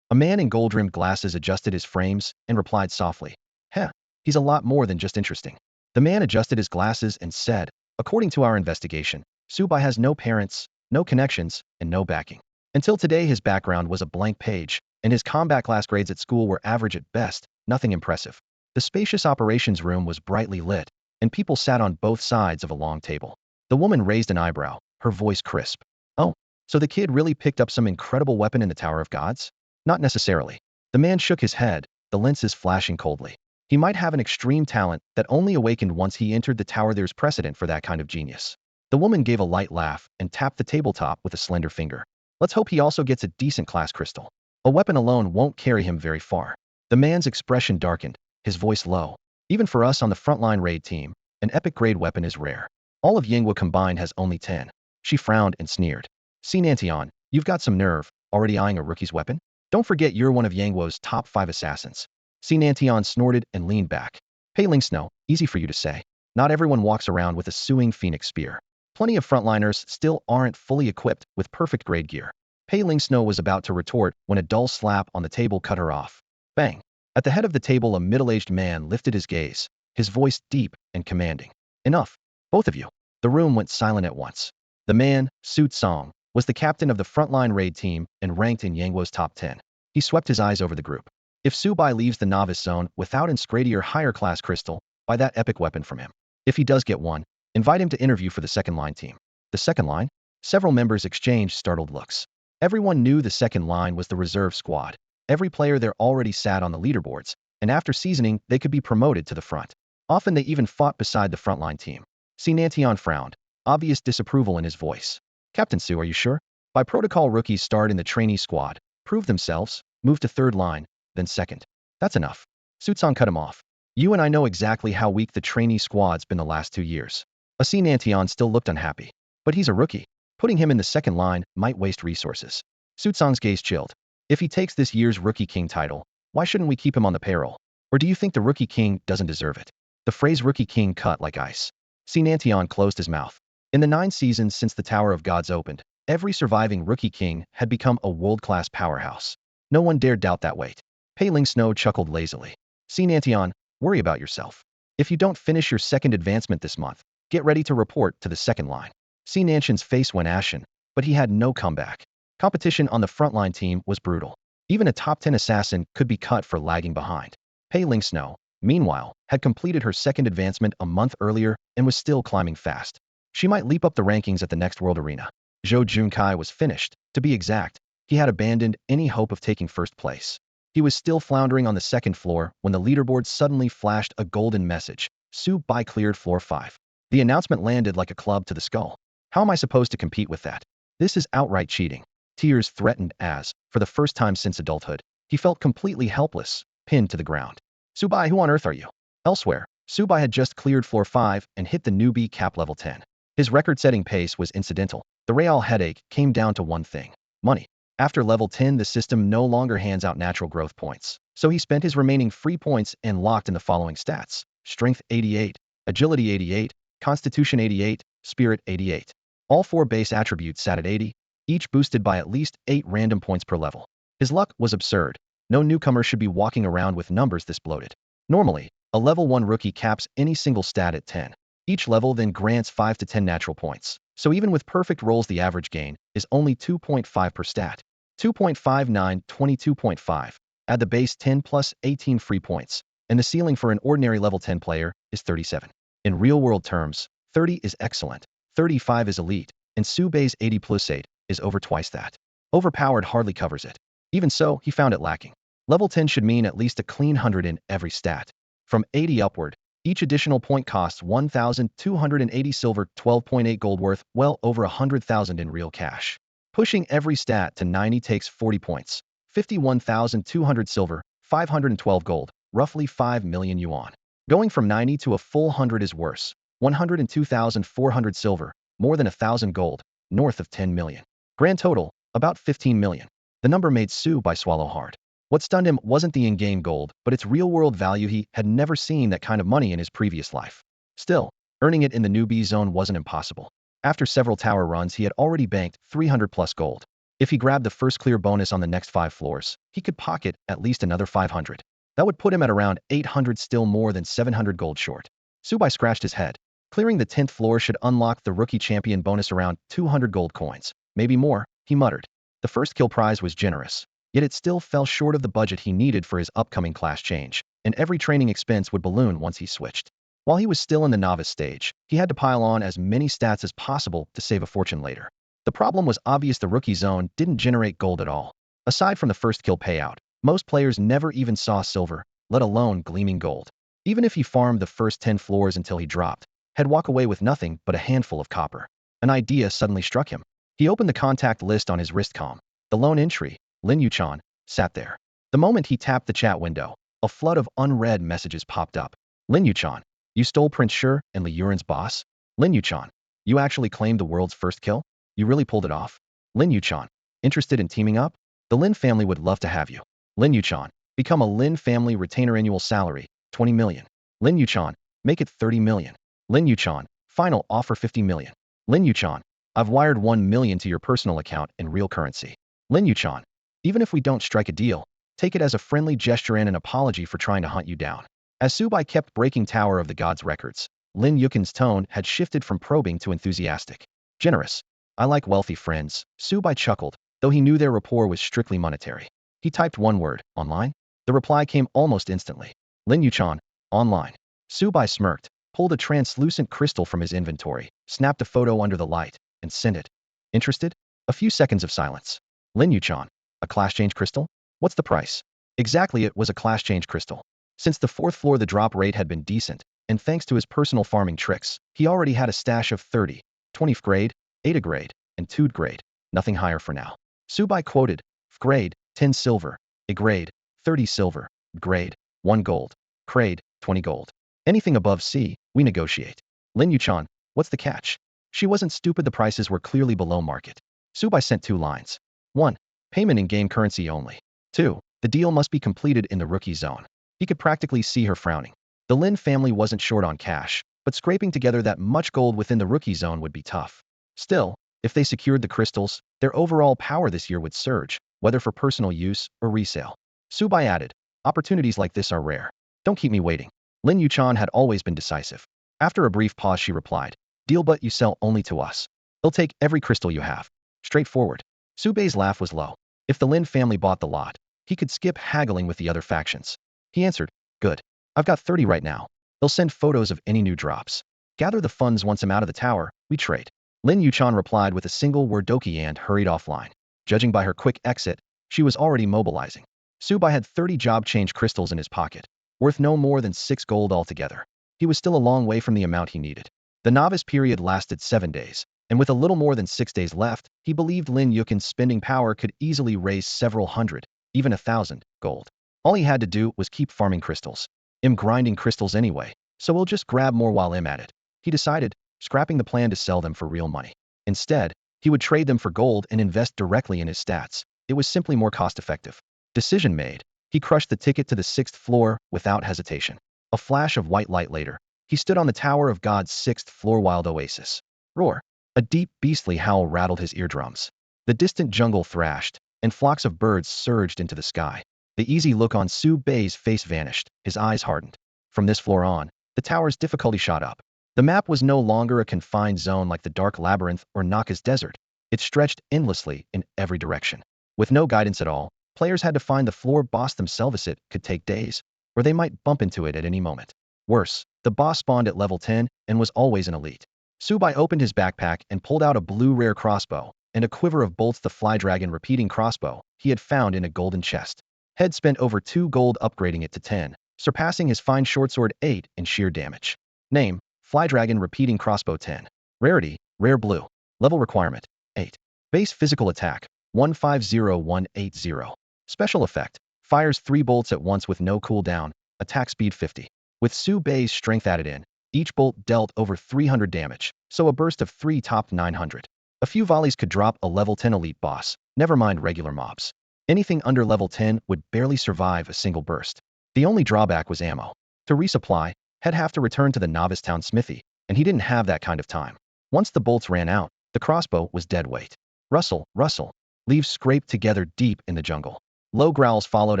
A man in gold-rimmed glasses adjusted his frames and replied softly, "Heh, he's a lot more than just interesting." The man adjusted his glasses and said, "According to our investigation, Subai has no parents, no connections, and no backing. Until today his background was a blank page, and his combat class grades at school were average at best, nothing impressive." The spacious operations room was brightly lit, and people sat on both sides of a long table. The woman raised an eyebrow, her voice crisp. "Oh, so the kid really picked up some incredible weapon in the Tower of Gods?" "Not necessarily." The man shook his head, the lenses flashing coldly. "He might have an extreme talent that only awakened once he entered the tower. There's precedent for that kind of genius." The woman gave a light laugh and tapped the tabletop with a slender finger. "Let's hope he also gets a decent class crystal. A weapon alone won't carry him very far." The man's expression darkened, his voice low. "Even for us on the frontline raid team, an epic-grade weapon is rare. All of Yanghua combined has only 10. She frowned and sneered. "See, Nantian, you've got some nerve, already eyeing a rookie's weapon? Don't forget you're one of Yanghuo's top 5 assassins." See, Nantian snorted and leaned back. "Hey Lingsnow, easy for you to say. Not everyone walks around with a suing phoenix spear. Plenty of frontliners still aren't fully equipped with perfect grade gear." Pei Lingsnow was about to retort when a dull slap on the table cut her off. Bang! At the head of the table, a middle-aged man lifted his gaze, his voice deep and commanding. "Enough, both of you." The room went silent at once. The man, Su Tsong, was the captain of the frontline raid team and ranked in Yanghuo's top 10. He swept his eyes over the group. If Subai leaves the novice zone without an Scrady or higher class crystal, buy that epic weapon from him. If he does get one, invite him to interview for the second line team. The second line? Several members exchanged startled looks. Everyone knew the second line was the reserve squad. Every player there already sat on the leaderboards, and after seasoning, they could be promoted to the front. Often they even fought beside the frontline team. See, Nantian frowned, obvious disapproval in his voice. "Captain Su, are you sure? By protocol, rookies start in the trainee squad, prove themselves, move to third line, then second. That's enough." Su Tsong cut him off. "You and I know exactly how weak the trainee squad's been the last 2 years. Asi Nantian still looked unhappy. But he's a rookie. Putting him in the second line might waste resources." Su Tsong's gaze chilled. "If he takes this year's Rookie King title, why shouldn't we keep him on the payroll? Or do you think the Rookie King doesn't deserve it?" The phrase Rookie King cut like ice. Si Nantian closed his mouth. In the 9 seasons since the Tower of Gods opened, every surviving Rookie King had become a world-class powerhouse. No one dared doubt that weight. Pei Lingsnow chuckled lazily. "Si Nantian, worry about yourself. If you don't finish your second advancement this month, Get ready to report to the second line. See Nanshan's face went ashen, but he had no comeback. Competition on the frontline team was brutal. Even a top 10 assassin could be cut for lagging behind. Pei Lingsnow, meanwhile, had completed her second advancement a month earlier and was still climbing fast. She might leap up the rankings at the next World Arena. Zhou Junkai was finished. To be exact, he had abandoned any hope of taking first place. He was still floundering on the second floor when the leaderboard suddenly flashed a golden message. Su Bai cleared floor 5. The announcement landed like a club to the skull. How am I supposed to compete with that? This is outright cheating. Tears threatened as, for the first time since adulthood, he felt completely helpless, pinned to the ground. Subai, who on earth are you? Elsewhere, Subai had just cleared floor 5 and hit the newbie cap level 10. His record-setting pace was incidental. The real headache came down to one thing: money. After level 10, the system no longer hands out natural growth points. So he spent his remaining free points and locked in the following stats: Strength 88, Agility 88, Constitution 88, Spirit 88. All 4 base attributes sat at 80, each boosted by at least 8 random points per level. His luck was absurd. No newcomer should be walking around with numbers this bloated. Normally, a level 1 rookie caps any single stat at 10. Each level then grants 5 to 10 natural points. So even with perfect rolls, the average gain is only 2.5 per stat. 2.59, 22.5. Add the base 10 plus 18 free points, and the ceiling for an ordinary level 10 player is 37. In real-world terms, 30 is excellent, 35 is elite, and Subei's 80 plus 8 is over twice that. Overpowered hardly covers it. Even so, he found it lacking. Level 10 should mean at least a clean 100 in every stat. From 80 upward, each additional point costs 1,280 silver, 12.8 gold worth, well over 100,000 in real cash. Pushing every stat to 90 takes 40 points, 51,200 silver, 512 gold, roughly 5 million yuan. Going from 90 to a full 100 is worse, 102,400 silver, more than 1,000 gold, north of 10 million. Grand total, about 15 million. The number made Su Bai swallow hard. What stunned him wasn't the in-game gold, but its real-world value. He had never seen that kind of money in his previous life. Still, earning it in the newbie zone wasn't impossible. After several tower runs, he had already banked 300 plus gold. If he grabbed the first clear bonus on the next 5 floors, he could pocket at least another 500. That would put him at around 800, still more than 700 gold short. Subai scratched his head. Clearing the 10th floor should unlock the rookie champion bonus around 200 gold coins. Maybe more, he muttered. The first kill prize was generous, yet it still fell short of the budget he needed for his upcoming class change, and every training expense would balloon once he switched. While he was still in the novice stage, he had to pile on as many stats as possible to save a fortune later. The problem was obvious: the rookie zone didn't generate gold at all. Aside from the first kill payout, most players never even saw silver, let alone gleaming gold. Even if he farmed the first 10 floors until he dropped, he'd walk away with nothing but a handful of copper. An idea suddenly struck him. He opened the contact list on his wrist comm. The lone entry, Lin Yuchan, sat there. The moment he tapped the chat window, a flood of unread messages popped up. Lin Yuchan, you stole Prince Shi and Li Yuran's boss? Lin Yuchan, you actually claimed the world's first kill? You really pulled it off? Lin Yuchan, interested in teaming up? The Lin family would love to have you. Lin Yuchan, become a Lin family retainer, annual salary, 20 million. Lin Yuchan, make it 30 million. Lin Yuchan, final offer 50 million. Lin Yuchan, I've wired 1 million to your personal account in real currency. Lin Yuchan, even if we don't strike a deal, take it as a friendly gesture and an apology for trying to hunt you down. As Subai kept breaking Tower of the Gods records, Lin Yuchan's tone had shifted from probing to enthusiastic. Generous. I like wealthy friends, Subai chuckled, though he knew their rapport was strictly monetary. He typed one word, online? The reply came almost instantly. Lin Yuchan, online. Subai smirked, pulled a translucent crystal from his inventory, snapped a photo under the light, and sent it. Interested? A few seconds of silence. Lin Yuchan, a class change crystal? What's the price? Exactly, it was a class change crystal. Since the 4th floor, the drop rate had been decent, and thanks to his personal farming tricks, he already had a stash of 30, 20th grade, 8th grade, and 2nd grade, nothing higher for now. Subai quoted, grade, 10 silver, A grade, 30 silver, grade, 1 gold, grade, 20 gold. Anything above C, we negotiate. Lin Yuchan, what's the catch? She wasn't stupid, the prices were clearly below market. Subai sent 2 lines. 1. Payment in game currency only. 2. The deal must be completed in the rookie zone. He could practically see her frowning. The Lin family wasn't short on cash, but scraping together that much gold within the rookie zone would be tough. Still, if they secured the crystals, their overall power this year would surge, whether for personal use or resale. Subai added, opportunities like this are rare. Don't keep me waiting. Lin Yuchan had always been decisive. After a brief pause, she replied, "Deal, but you sell only to us. They'll take every crystal you have." Straightforward. Su Bei's laugh was low. If the Lin family bought the lot, he could skip haggling with the other factions. He answered, "Good. I've got 30 right now. They'll send photos of any new drops. Gather the funds once I'm out of the tower, we trade." Lin Yuchan replied with a single word doki and hurried offline. Judging by her quick exit, she was already mobilizing. Su Bai had 30 job change crystals in his pocket, worth no more than 6 gold altogether. He was still a long way from the amount he needed. The novice period lasted 7 days, and with a little more than 6 days left, he believed Lin Yuchan's spending power could easily raise several hundred, even 1,000, gold. All he had to do was keep farming crystals. I'm grinding crystals anyway, so we'll just grab more while I'm at it, he decided, scrapping the plan to sell them for real money. Instead, he would trade them for gold and invest directly in his stats. It was simply more cost-effective. Decision made. He crushed the ticket to the 6th floor without hesitation. A flash of white light later, he stood on the Tower of God's 6th floor wild oasis. Roar. A deep, beastly howl rattled his eardrums. The distant jungle thrashed, and flocks of birds surged into the sky. The easy look on Su Bei's face vanished, his eyes hardened. From this floor on, the tower's difficulty shot up. The map was no longer a confined zone like the Dark Labyrinth or Naka's Desert. It stretched endlessly in every direction. With no guidance at all, players had to find the floor boss themselves. It could take days, or they might bump into it at any moment. Worse, the boss spawned at level 10 and was always an elite. Su Bai opened his backpack and pulled out a blue rare crossbow and a quiver of bolts, the Fly Dragon repeating crossbow he had found in a golden chest. Had spent over 2 gold upgrading it to 10, surpassing his fine shortsword 8 in sheer damage. Name, Fly Dragon repeating crossbow 10. Rarity, rare blue. Level requirement, 8. Base physical attack, 150180. Special effect, fires 3 bolts at once with no cooldown, attack speed 50. With Su Bei's strength added in, each bolt dealt over 300 damage, so a burst of 3 topped 900. A few volleys could drop a level 10 elite boss, never mind regular mobs. Anything under level 10 would barely survive a single burst. The only drawback was ammo. To resupply, he'd have to return to the novice town smithy, and he didn't have that kind of time. Once the bolts ran out, the crossbow was dead weight. Rustle, rustle. Leaves scraped together deep in the jungle. Low growls followed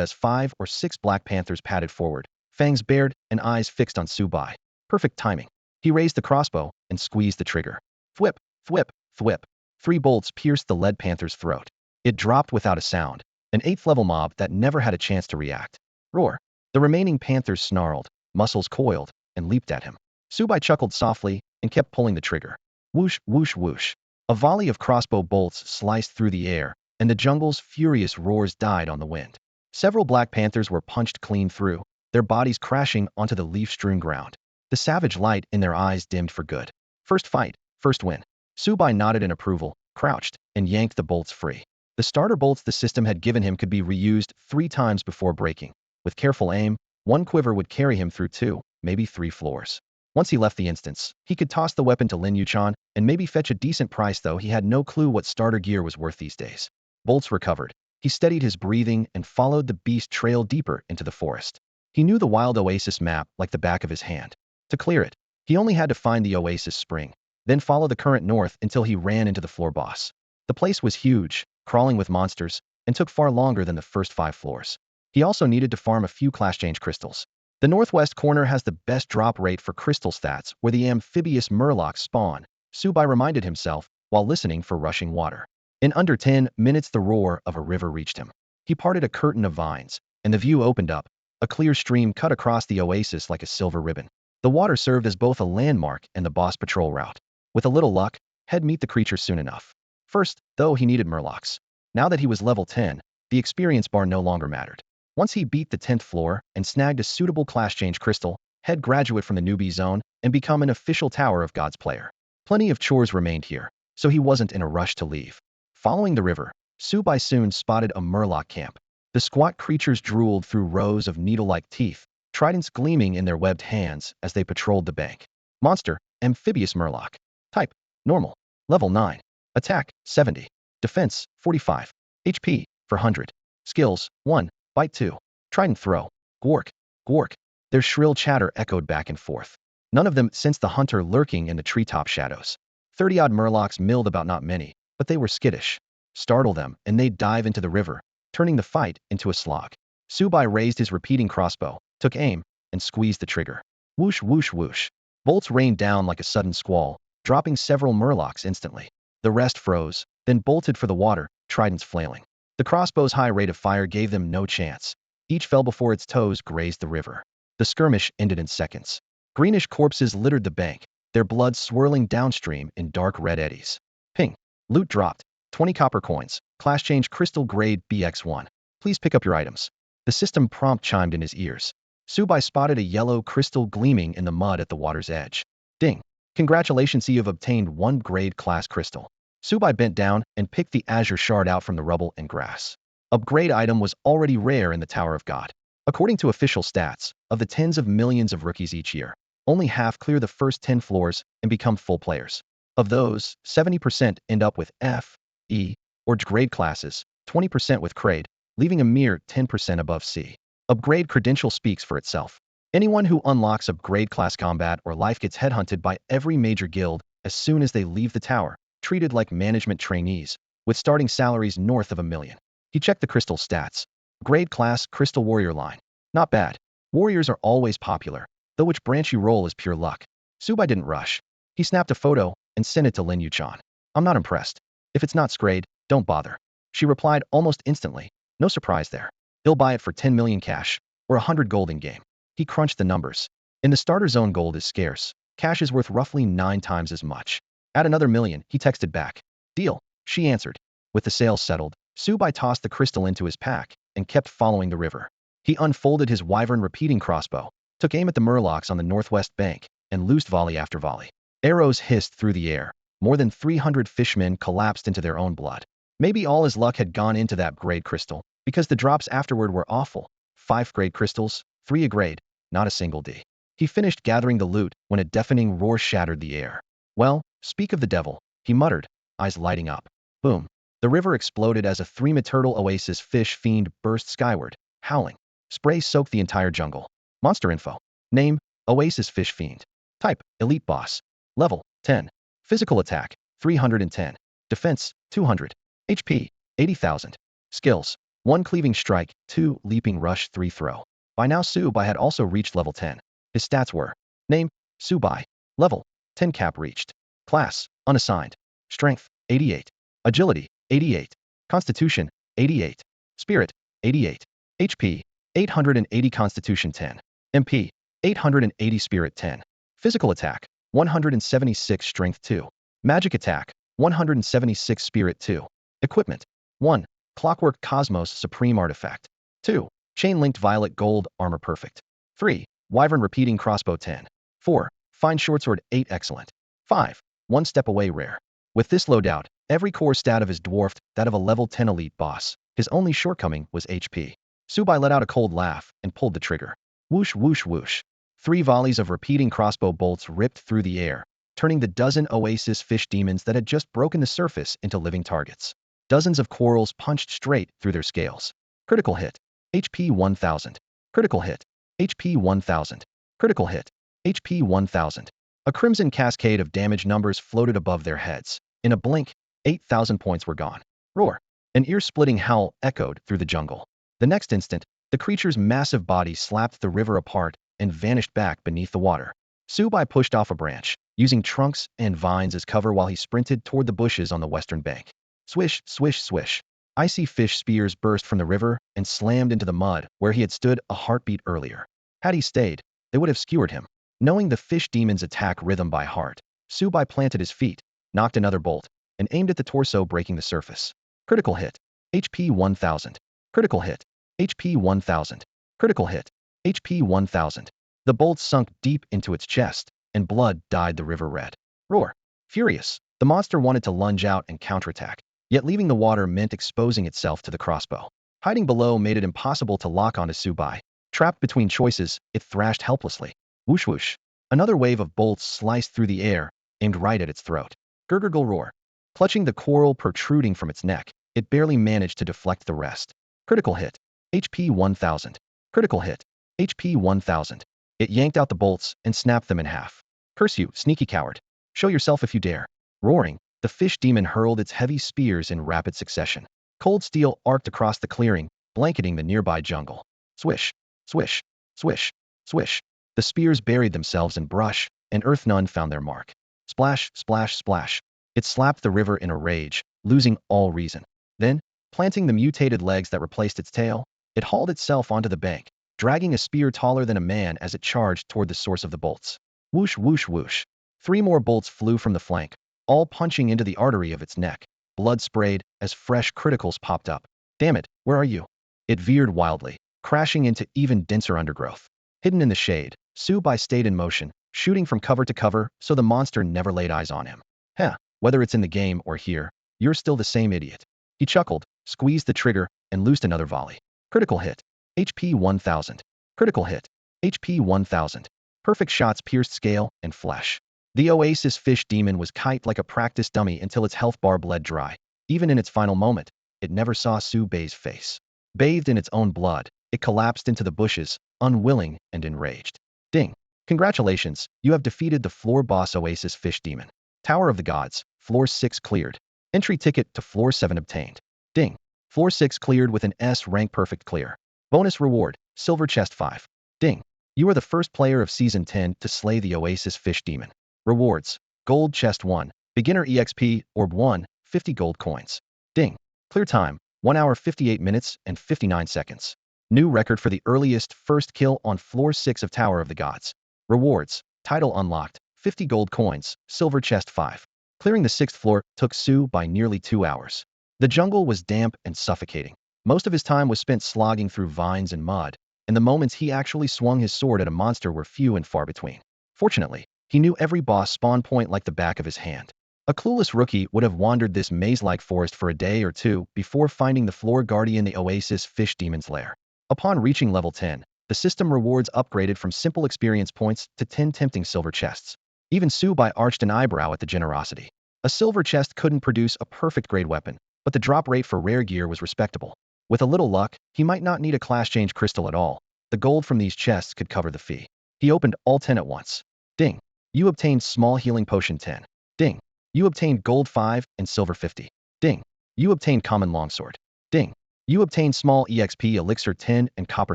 as 5 or 6 black panthers padded forward, fangs bared and eyes fixed on Su Bai. Perfect timing. He raised the crossbow and squeezed the trigger. Thwip, thwip, thwip. 3 bolts pierced the lead panther's throat. It dropped without a sound, an 8th level mob that never had a chance to react. Roar. The remaining panthers snarled, muscles coiled, and leaped at him. Su Bai chuckled softly and kept pulling the trigger. Whoosh, whoosh, whoosh. A volley of crossbow bolts sliced through the air, and the jungle's furious roars died on the wind. Several black panthers were punched clean through, their bodies crashing onto the leaf-strewn ground. The savage light in their eyes dimmed for good. First fight, first win. Su Bai nodded in approval, crouched, and yanked the bolts free. The starter bolts the system had given him could be reused 3 times before breaking. With careful aim, 1 quiver would carry him through 2, maybe 3 floors. Once he left the instance, he could toss the weapon to Lin Yuchan and maybe fetch a decent price, though he had no clue what starter gear was worth these days. Bolts recovered. He steadied his breathing and followed the beast trail deeper into the forest. He knew the wild oasis map like the back of his hand. To clear it, he only had to find the oasis spring, then follow the current north until he ran into the floor boss. The place was huge, crawling with monsters, and took far longer than the first 5 floors. He also needed to farm a few class change crystals. The northwest corner has the best drop rate for crystal stats where the amphibious murlocs spawn, Su Bai reminded himself while listening for rushing water. In under 10 minutes the roar of a river reached him. He parted a curtain of vines, and the view opened up. A clear stream cut across the oasis like a silver ribbon. The water served as both a landmark and the boss patrol route. With a little luck, he'd meet the creature soon enough. First, though, he needed murlocs. Now that he was level 10, the experience bar no longer mattered. Once he beat the 10th floor and snagged a suitable class change crystal, he'd graduate from the newbie zone and become an official Tower of God's player. Plenty of chores remained here, so he wasn't in a rush to leave. Following the river, Su Bai soon spotted a murloc camp. The squat creatures drooled through rows of needle-like teeth, tridents gleaming in their webbed hands as they patrolled the bank. Monster, amphibious murloc. Type, normal. Level 9. Attack, 70. Defense, 45. HP, 400. Skills, 1. Bite 2. Trident throw. Gwork. Gwork. Their shrill chatter echoed back and forth. None of them sensed the hunter lurking in the treetop shadows. 30-odd murlocs milled about, not many, but they were skittish. Startle them, and they'd dive into the river, turning the fight into a slog. Su Bai raised his repeating crossbow, took aim, and squeezed the trigger. Whoosh, whoosh, whoosh. Bolts rained down like a sudden squall, dropping several murlocs instantly. The rest froze, then bolted for the water, tridents flailing. The crossbow's high rate of fire gave them no chance. Each fell before its toes grazed the river. The skirmish ended in seconds. Greenish corpses littered the bank, their blood swirling downstream in dark red eddies. Ping. Loot dropped. 20 copper coins. Class change crystal grade BX1. Please pick up your items. The system prompt chimed in his ears. Subai spotted a yellow crystal gleaming in the mud at the water's edge. Ding. Congratulations, you have obtained 1 grade class crystal. Subai bent down and picked the azure shard out from the rubble and grass. Upgrade item was already rare in the Tower of God. According to official stats, of the tens of millions of rookies each year, only half clear the first 10 floors and become full players. Of those, 70% end up with F, E, or G grade classes, 20% with grade, leaving a mere 10% above C. Upgrade credential speaks for itself. Anyone who unlocks upgrade class combat or life gets headhunted by every major guild as soon as they leave the tower, treated like management trainees, with starting salaries north of $1 million. He checked the crystal stats. Grade class Crystal Warrior line. Not bad. Warriors are always popular, though which branch you roll is pure luck. Subai didn't rush. He snapped a photo and sent it to Lin Yuchan. I'm not impressed. If it's not scrayed, don't bother. She replied almost instantly. No surprise there. He'll buy it for 10 million cash, or 100 gold in game. He crunched the numbers. In the starter zone, gold is scarce. Cash is worth roughly 9 times as much. Add another million, he texted back. Deal, she answered. With the sales settled, Subai tossed the crystal into his pack and kept following the river. He unfolded his wyvern repeating crossbow, took aim at the murlocs on the northwest bank, and loosed volley after volley. Arrows hissed through the air. More than 300 fishmen collapsed into their own blood. Maybe all his luck had gone into that grade crystal, because the drops afterward were awful. 5 grade crystals, 3 a grade, not a single D. He finished gathering the loot when a deafening roar shattered the air. Well, speak of the devil, he muttered, eyes lighting up. Boom. The river exploded as a 3-meter oasis fish fiend burst skyward, howling. Spray soaked the entire jungle. Monster info. Name, Oasis Fish Fiend. Type, Elite Boss. Level, 10. Physical attack, 310. Defense, 200. HP, 80,000. Skills, 1 Cleaving Strike, 2 Leaping Rush, 3 Throw. By now Subai had also reached level 10. His stats were: Name, Subai. Level, 10 cap reached. Class, unassigned. Strength, 88. Agility, 88. Constitution, 88. Spirit, 88. HP, 880. Constitution 10. MP, 880. Spirit 10. Physical attack, 176. Strength 2. Magic attack, 176. Spirit 2. Equipment, 1. Clockwork Cosmos Supreme Artifact. 2. Chain-linked Violet Gold Armor Perfect. 3. Wyvern Repeating Crossbow 10. 4. Fine Shortsword 8 Excellent. 5. One Step Away Rare. With this loadout, every core stat of his dwarfed that of a level 10 elite boss. His only shortcoming was HP. Subai let out a cold laugh and pulled the trigger. Whoosh, whoosh, whoosh. 3 volleys of repeating crossbow bolts ripped through the air, turning the dozen oasis fish demons that had just broken the surface into living targets. Dozens of quarrels punched straight through their scales. Critical hit. HP 1000. Critical hit. HP 1000. Critical hit. HP 1000. A crimson cascade of damage numbers floated above their heads. In a blink, 8,000 points were gone. Roar. An ear-splitting howl echoed through the jungle. The next instant, the creature's massive body slapped the river apart and vanished back beneath the water. Subai pushed off a branch, using trunks and vines as cover while he sprinted toward the bushes on the western bank. Swish, swish, swish. Icy fish spears burst from the river and slammed into the mud where he had stood a heartbeat earlier. Had he stayed, they would have skewered him. Knowing the fish demon's attack rhythm by heart, Subai planted his feet, knocked another bolt, and aimed at the torso, breaking the surface. Critical hit. HP 1000. Critical hit. HP 1000. Critical hit. HP 1000. The bolt sunk deep into its chest, and blood dyed the river red. Roar. Furious, the monster wanted to lunge out and counterattack, yet leaving the water meant exposing itself to the crossbow. Hiding below made it impossible to lock onto Subai. Trapped between choices, it thrashed helplessly. Whoosh whoosh. Another wave of bolts sliced through the air, aimed right at its throat. Gurgurgle roar. Clutching the coral protruding from its neck, it barely managed to deflect the rest. Critical hit. HP 1000. Critical hit. HP 1000. It yanked out the bolts and snapped them in half. Curse you, sneaky coward. Show yourself if you dare. Roaring, the fish demon hurled its heavy spears in rapid succession. Cold steel arced across the clearing, blanketing the nearby jungle. Swish, swish, swish, swish. The spears buried themselves in brush, and Earth Nun found their mark. Splash, splash, splash. It slapped the river in a rage, losing all reason. Then, planting the mutated legs that replaced its tail, it hauled itself onto the bank, dragging a spear taller than a man as it charged toward the source of the bolts. Whoosh, whoosh, whoosh. 3 more bolts flew from the flank, all punching into the artery of its neck. Blood sprayed as fresh criticals popped up. Damn it, where are you? It veered wildly, crashing into even denser undergrowth. Hidden in the shade, Subai stayed in motion, shooting from cover to cover so the monster never laid eyes on him. Heh, whether it's in the game or here, you're still the same idiot. He chuckled, squeezed the trigger, and loosed another volley. Critical hit. HP 1000. Critical hit. HP 1000. Perfect shots pierced scale and flesh. The Oasis fish demon was kite like a practice dummy until its health bar bled dry. Even in its final moment, it never saw Subai's face. Bathed in its own blood, it collapsed into the bushes, unwilling and enraged. Ding. Congratulations, you have defeated the floor boss Oasis fish demon. Tower of the Gods, floor 6 cleared. Entry ticket to floor 7 obtained. Ding. Floor 6 cleared with an S rank perfect clear. Bonus reward, silver chest 5. Ding. You are the first player of season 10 to slay the Oasis fish demon. Rewards, gold chest 1, beginner EXP, orb 1, 50 gold coins. Ding. Clear time, 1 hour 58 minutes and 59 seconds. New record for the earliest first kill on floor 6 of Tower of the Gods. Rewards, title unlocked, 50 gold coins, silver chest 5. Clearing the 6th floor took Su by nearly 2 hours. The jungle was damp and suffocating. Most of his time was spent slogging through vines and mud, and the moments he actually swung his sword at a monster were few and far between. Fortunately, he knew every boss spawn point like the back of his hand. A clueless rookie would have wandered this maze-like forest for a day or two before finding the floor guardian, the Oasis fish demon's lair. Upon reaching level 10, the system rewards upgraded from simple experience points to 10 tempting silver chests. Even Subai arched an eyebrow at the generosity. A silver chest couldn't produce a perfect grade weapon, but the drop rate for rare gear was respectable. With a little luck, he might not need a class change crystal at all. The gold from these chests could cover the fee. He opened all 10 at once. Ding. You obtained small healing potion 10. Ding. You obtained gold 5 and silver 50. Ding. You obtained common longsword. Ding. You obtained small EXP elixir 10 and copper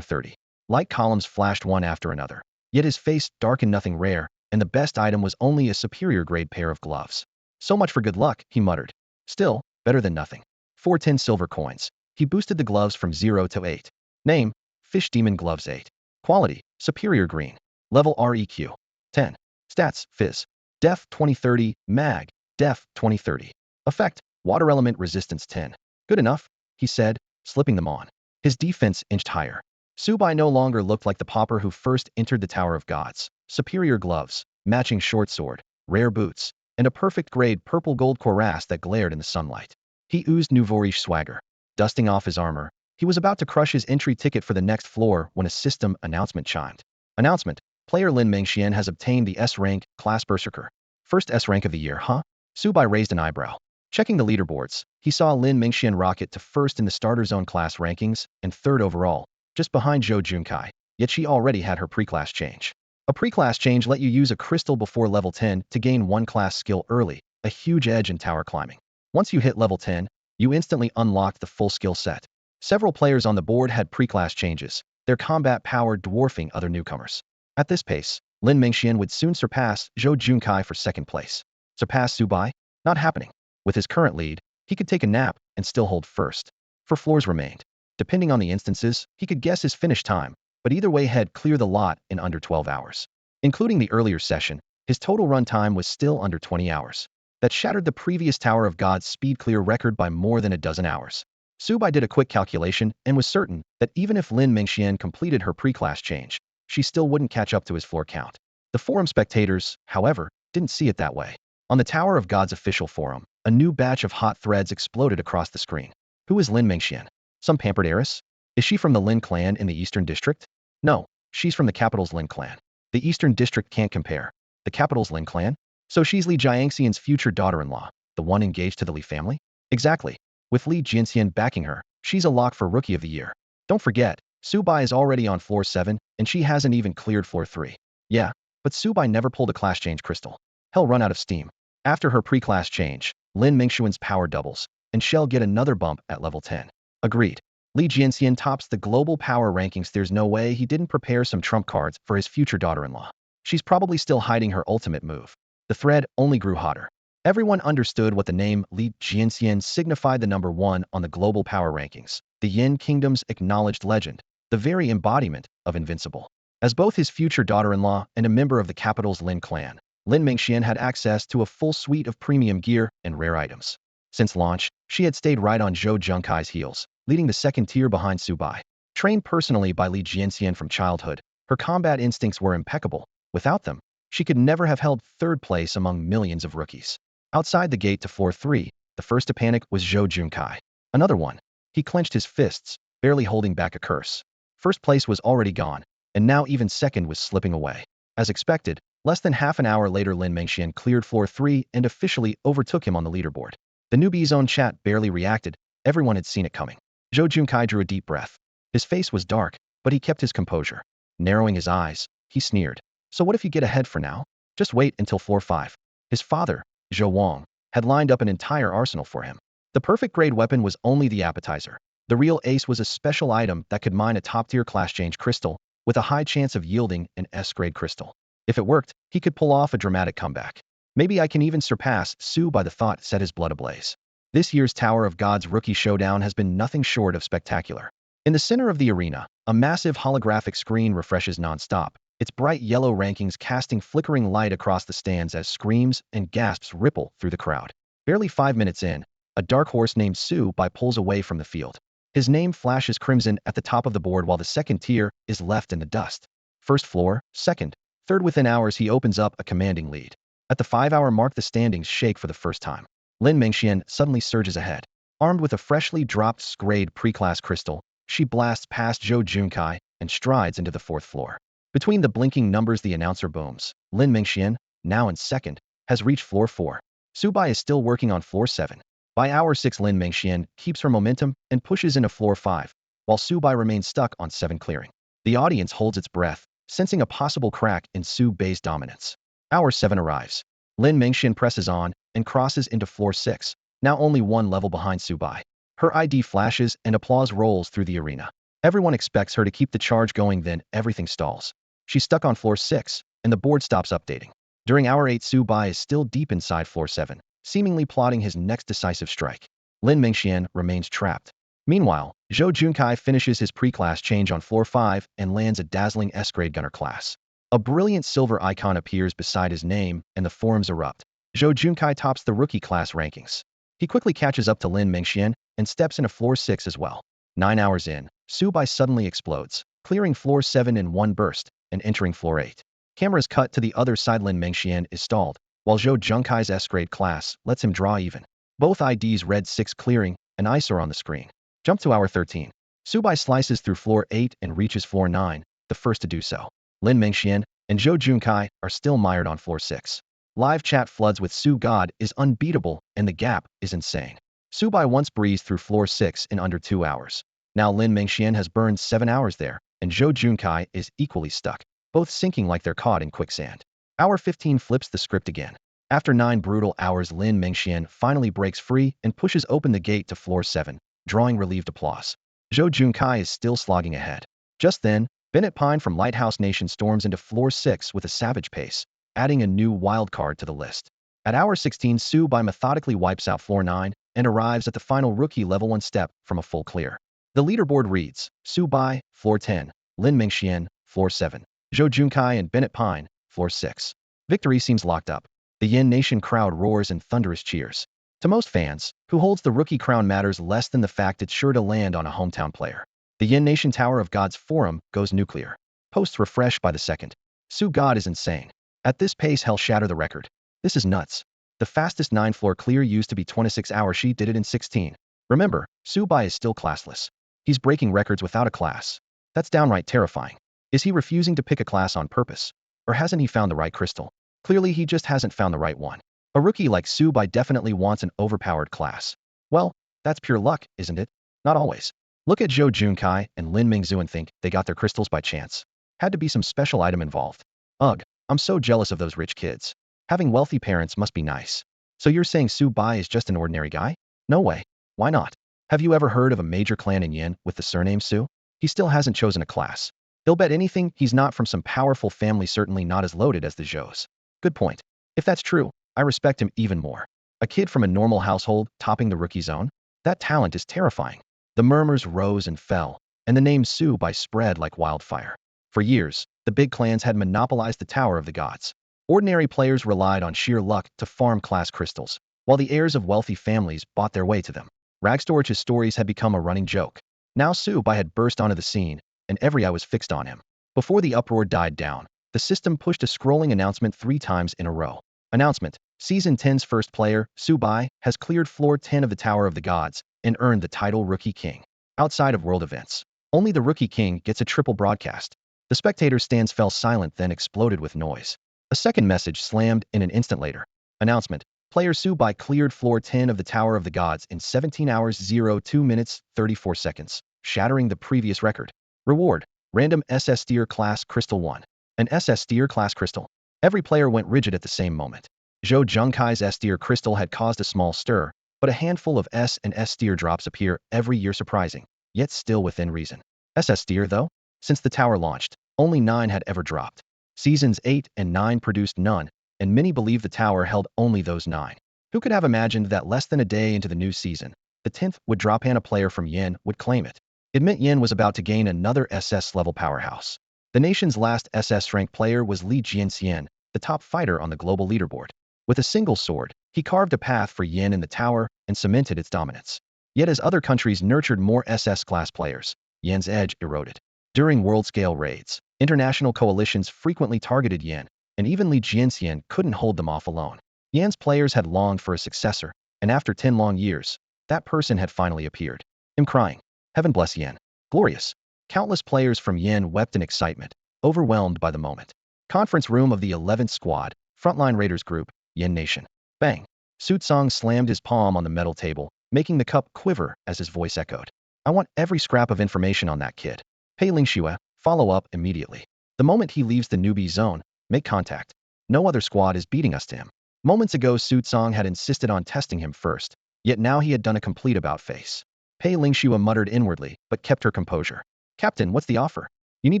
30. Light columns flashed one after another. Yet his face darkened nothing rare, and the best item was only a superior grade pair of gloves. So much for good luck, he muttered. Still, better than nothing. 410 silver coins. He boosted the gloves from 0 to 8. Name, Fish Demon Gloves 8. Quality, Superior Green. Level REQ. 10. Stats, Fizz. Def 2030, Mag. Def 2030. Effect, Water Element Resistance 10. Good enough, he said, slipping them on. His defense inched higher. Subai no longer looked like the pauper who first entered the Tower of Gods. Superior gloves, matching short sword, rare boots, and a perfect grade purple gold cuirass that glared in the sunlight. He oozed nouveau-riche swagger. Dusting off his armor, he was about to crush his entry ticket for the next floor when a system announcement chimed. Announcement, player Lin Yuchan has obtained the S rank, class Berserker. First S rank of the year, huh? Subai raised an eyebrow. Checking the leaderboards, he saw Lin Yuchan rocket to first in the starter zone class rankings and third overall, just behind Zhou Junkai, yet she already had her pre-class change. A pre-class change let you use a crystal before level 10 to gain one class skill early, a huge edge in tower climbing. Once you hit level 10, you instantly unlocked the full skill set. Several players on the board had pre-class changes, their combat power dwarfing other newcomers. At this pace, Lin Yuchan would soon surpass Zhou Junkai for second place. Surpass Subai? Not happening. With his current lead, he could take a nap and still hold first. 4 floors remained. Depending on the instances, he could guess his finish time, but either way he'd clear the lot in under 12 hours. Including the earlier session, his total run time was still under 20 hours. That shattered the previous Tower of God's speed clear record by more than a dozen hours. Subai did a quick calculation and was certain that even if Lin Yuchan completed her pre-class change, she still wouldn't catch up to his floor count. The forum spectators, however, didn't see it that way. On the Tower of God's official forum, a new batch of hot threads exploded across the screen. Who is Lin Yuchan? Some pampered heiress? Is she from the Lin clan in the Eastern District? No, she's from the capital's Lin clan. The Eastern District can't compare. The capital's Lin clan? So she's Li Jiangxian's future daughter-in-law, the one engaged to the Li family? Exactly. With Li Jianxian backing her, she's a lock for Rookie of the Year. Don't forget, Subai is already on floor 7, and she hasn't even cleared floor 3. Yeah, but Subai never pulled a class change crystal. Hell run out of steam. After her pre-class change, Lin Yuchan's power doubles, and she'll get another bump at level 10. Agreed. Li Jianxian tops the global power rankings. There's no way he didn't prepare some trump cards for his future daughter-in-law. She's probably still hiding her ultimate move. The thread only grew hotter. Everyone understood what the name Li Jianxian signified, the number one on the global power rankings, the Yin Kingdom's acknowledged legend, the very embodiment of invincible. As both his future daughter-in-law and a member of the capital's Lin clan, Lin Mingxian had access to a full suite of premium gear and rare items. Since launch, she had stayed right on Zhou Junkai's heels, leading the second tier behind Su Bai. Trained personally by Li Jianxian from childhood, her combat instincts were impeccable. Without them, she could never have held third place among millions of rookies. Outside the gate to floor 3, the first to panic was Zhou Junkai. Another one. He clenched his fists, barely holding back a curse. First place was already gone, and now even second was slipping away. As expected, less than half an hour later Lin Mingxian cleared floor 3 and officially overtook him on the leaderboard. The newbie's own chat barely reacted, everyone had seen it coming. Zhou Junkai drew a deep breath. His face was dark, but he kept his composure. Narrowing his eyes, he sneered. So what if you get ahead for now? Just wait until floor 5. His father, Zhou Wang, had lined up an entire arsenal for him. The perfect grade weapon was only the appetizer. The real ace was a special item that could mine a top-tier class change crystal, with a high chance of yielding an S-grade crystal. If it worked, he could pull off a dramatic comeback. Maybe I can even surpass Su Bai, the thought set his blood ablaze. This year's Tower of Gods rookie showdown has been nothing short of spectacular. In the center of the arena, a massive holographic screen refreshes non-stop, its bright yellow rankings casting flickering light across the stands as screams and gasps ripple through the crowd. Barely 5 minutes in, a dark horse named Su Bai pulls away from the field. His name flashes crimson at the top of the board while the second tier is left in the dust. First floor, second, third. Within hours he opens up a commanding lead. At the 5-hour mark the standings shake for the first time. Lin Mingxian suddenly surges ahead. Armed with a freshly dropped S-grade pre-class crystal, she blasts past Zhou Junkai and strides into the 4th floor. Between the blinking numbers the announcer booms. Lin Mingxian, now in second, has reached floor 4. Su Bai is still working on floor 7. By hour 6 Lin Mingxian keeps her momentum and pushes into floor 5, while Su Bai remains stuck on 7 clearing. The audience holds its breath, sensing a possible crack in Su Bai's dominance. Hour 7 arrives. Lin Mingxian presses on and crosses into floor 6, now only one level behind Su Bai. Her ID flashes and applause rolls through the arena. Everyone expects her to keep the charge going, then everything stalls. She's stuck on floor 6, and the board stops updating. During hour 8 Su Bai is still deep inside floor 7, seemingly plotting his next decisive strike. Lin Mingxian remains trapped. Meanwhile, Zhou Junkai finishes his pre-class change on floor 5 and lands a dazzling S-grade gunner class. A brilliant silver icon appears beside his name, and the forums erupt. Zhou Junkai tops the rookie class rankings. He quickly catches up to Lin Mingxian and steps into floor 6 as well. 9 hours in, Su Bai suddenly explodes, clearing floor 7 in one burst and entering floor 8. Cameras cut to the other side. Lin Mingxian is stalled, while Zhou Junkai's S-grade class lets him draw even. Both IDs read 6 clearing, an eyesore on the screen. Jump to hour 13. Su Bai slices through floor 8 and reaches floor 9, the first to do so. Lin Mingxian and Zhou Junkai are still mired on floor 6. Live chat floods with Su God is unbeatable, and the gap is insane. Su Bai once breezed through floor 6 in under 2 hours. Now Lin Mingxian has burned 7 hours there, and Zhou Junkai is equally stuck, both sinking like they're caught in quicksand. Hour 15 flips the script again. After 9 brutal hours Lin Mingxian finally breaks free and pushes open the gate to floor 7, drawing relieved applause. Zhou Junkai is still slogging ahead. Just then, Bennett Pine from Lighthouse Nation storms into floor 6 with a savage pace, adding a new wildcard to the list. At hour 16 Su Bai methodically wipes out floor 9 and arrives at the final rookie level 1 step from a full clear. The leaderboard reads, Su Bai, floor 10, Lin Mingxian, floor 7, Zhou Junkai and Bennett Pine, floor 6. Victory seems locked up. The Yin Nation crowd roars in thunderous cheers. To most fans, who holds the rookie crown matters less than the fact it's sure to land on a hometown player. The Yin Nation Tower of Gods forum goes nuclear. Posts refresh by the second. Su God is insane. At this pace he'll shatter the record. This is nuts. The fastest 9-floor clear used to be 26 hours. She did it in 16. Remember, Su Bai is still classless. He's breaking records without a class. That's downright terrifying. Is he refusing to pick a class on purpose? Or hasn't he found the right crystal? Clearly he just hasn't found the right one. A rookie like Su Bai definitely wants an overpowered class. Well, that's pure luck, isn't it? Not always. Look at Zhou Junkai and Lin Mingzu and think they got their crystals by chance. Had to be some special item involved. Ugh, I'm so jealous of those rich kids. Having wealthy parents must be nice. So you're saying Su Bai is just an ordinary guy? No way. Why not? Have you ever heard of a major clan in Yin with the surname Su? He still hasn't chosen a class. They'll bet anything he's not from some powerful family, certainly not as loaded as the Zhous. Good point. If that's true, I respect him even more. A kid from a normal household topping the rookie zone? That talent is terrifying. The murmurs rose and fell, and the name Su Bai spread like wildfire. For years, the big clans had monopolized the Tower of the Gods. Ordinary players relied on sheer luck to farm class crystals, while the heirs of wealthy families bought their way to them. Ragstorch's stories had become a running joke. Now Su Bai had burst onto the scene, and every eye was fixed on him. Before the uproar died down, the system pushed a scrolling announcement 3 times in a row. Announcement: Season 10's first player, Su Bai, has cleared floor 10 of the Tower of the Gods and earned the title Rookie King. Outside of world events, only the Rookie King gets a triple broadcast. The spectator stands fell silent, then exploded with noise. A second message slammed in an instant later. Announcement: Player Su Bai cleared floor 10 of the Tower of the Gods in 17 hours 02 minutes 34 seconds, shattering the previous record. Reward: Random SS Tier Class Crystal 1. An SS Tier Class Crystal. Every player went rigid at the same moment. Zhou Zhengkai's S Tier Crystal had caused a small stir, but a handful of S and S Tier drops appear every year, surprising, yet still within reason. SS Tier, though? Since the tower launched, only 9 had ever dropped. Seasons 8 and 9 produced none, and many believe the tower held only those 9. Who could have imagined that less than a day into the new season, the 10th would drop and a player from Yin would claim it? It meant Yin was about to gain another SS-level powerhouse. The nation's last SS-ranked player was Li Jianxian, the top fighter on the global leaderboard. With a single sword, he carved a path for Yin in the tower and cemented its dominance. Yet as other countries nurtured more SS-class players, Yin's edge eroded. During world-scale raids, international coalitions frequently targeted Yin, and even Li Jianxian couldn't hold them off alone. Yan's players had longed for a successor, and after 10 long years, that person had finally appeared. Him crying, "Heaven bless Yin. Glorious." Countless players from Yin wept in excitement, overwhelmed by the moment. Conference room of the 11th Squad, Frontline Raiders Group, Yin Nation. Bang. Sutsong slammed his palm on the metal table, making the cup quiver as his voice echoed. "I want every scrap of information on that kid. Pei Lingxue, follow up immediately. The moment he leaves the newbie zone, make contact. No other squad is beating us to him." Moments ago, Sutsong had insisted on testing him first, yet now he had done a complete about-face. Pei Lingxue muttered inwardly, but kept her composure. "Captain, what's the offer? You need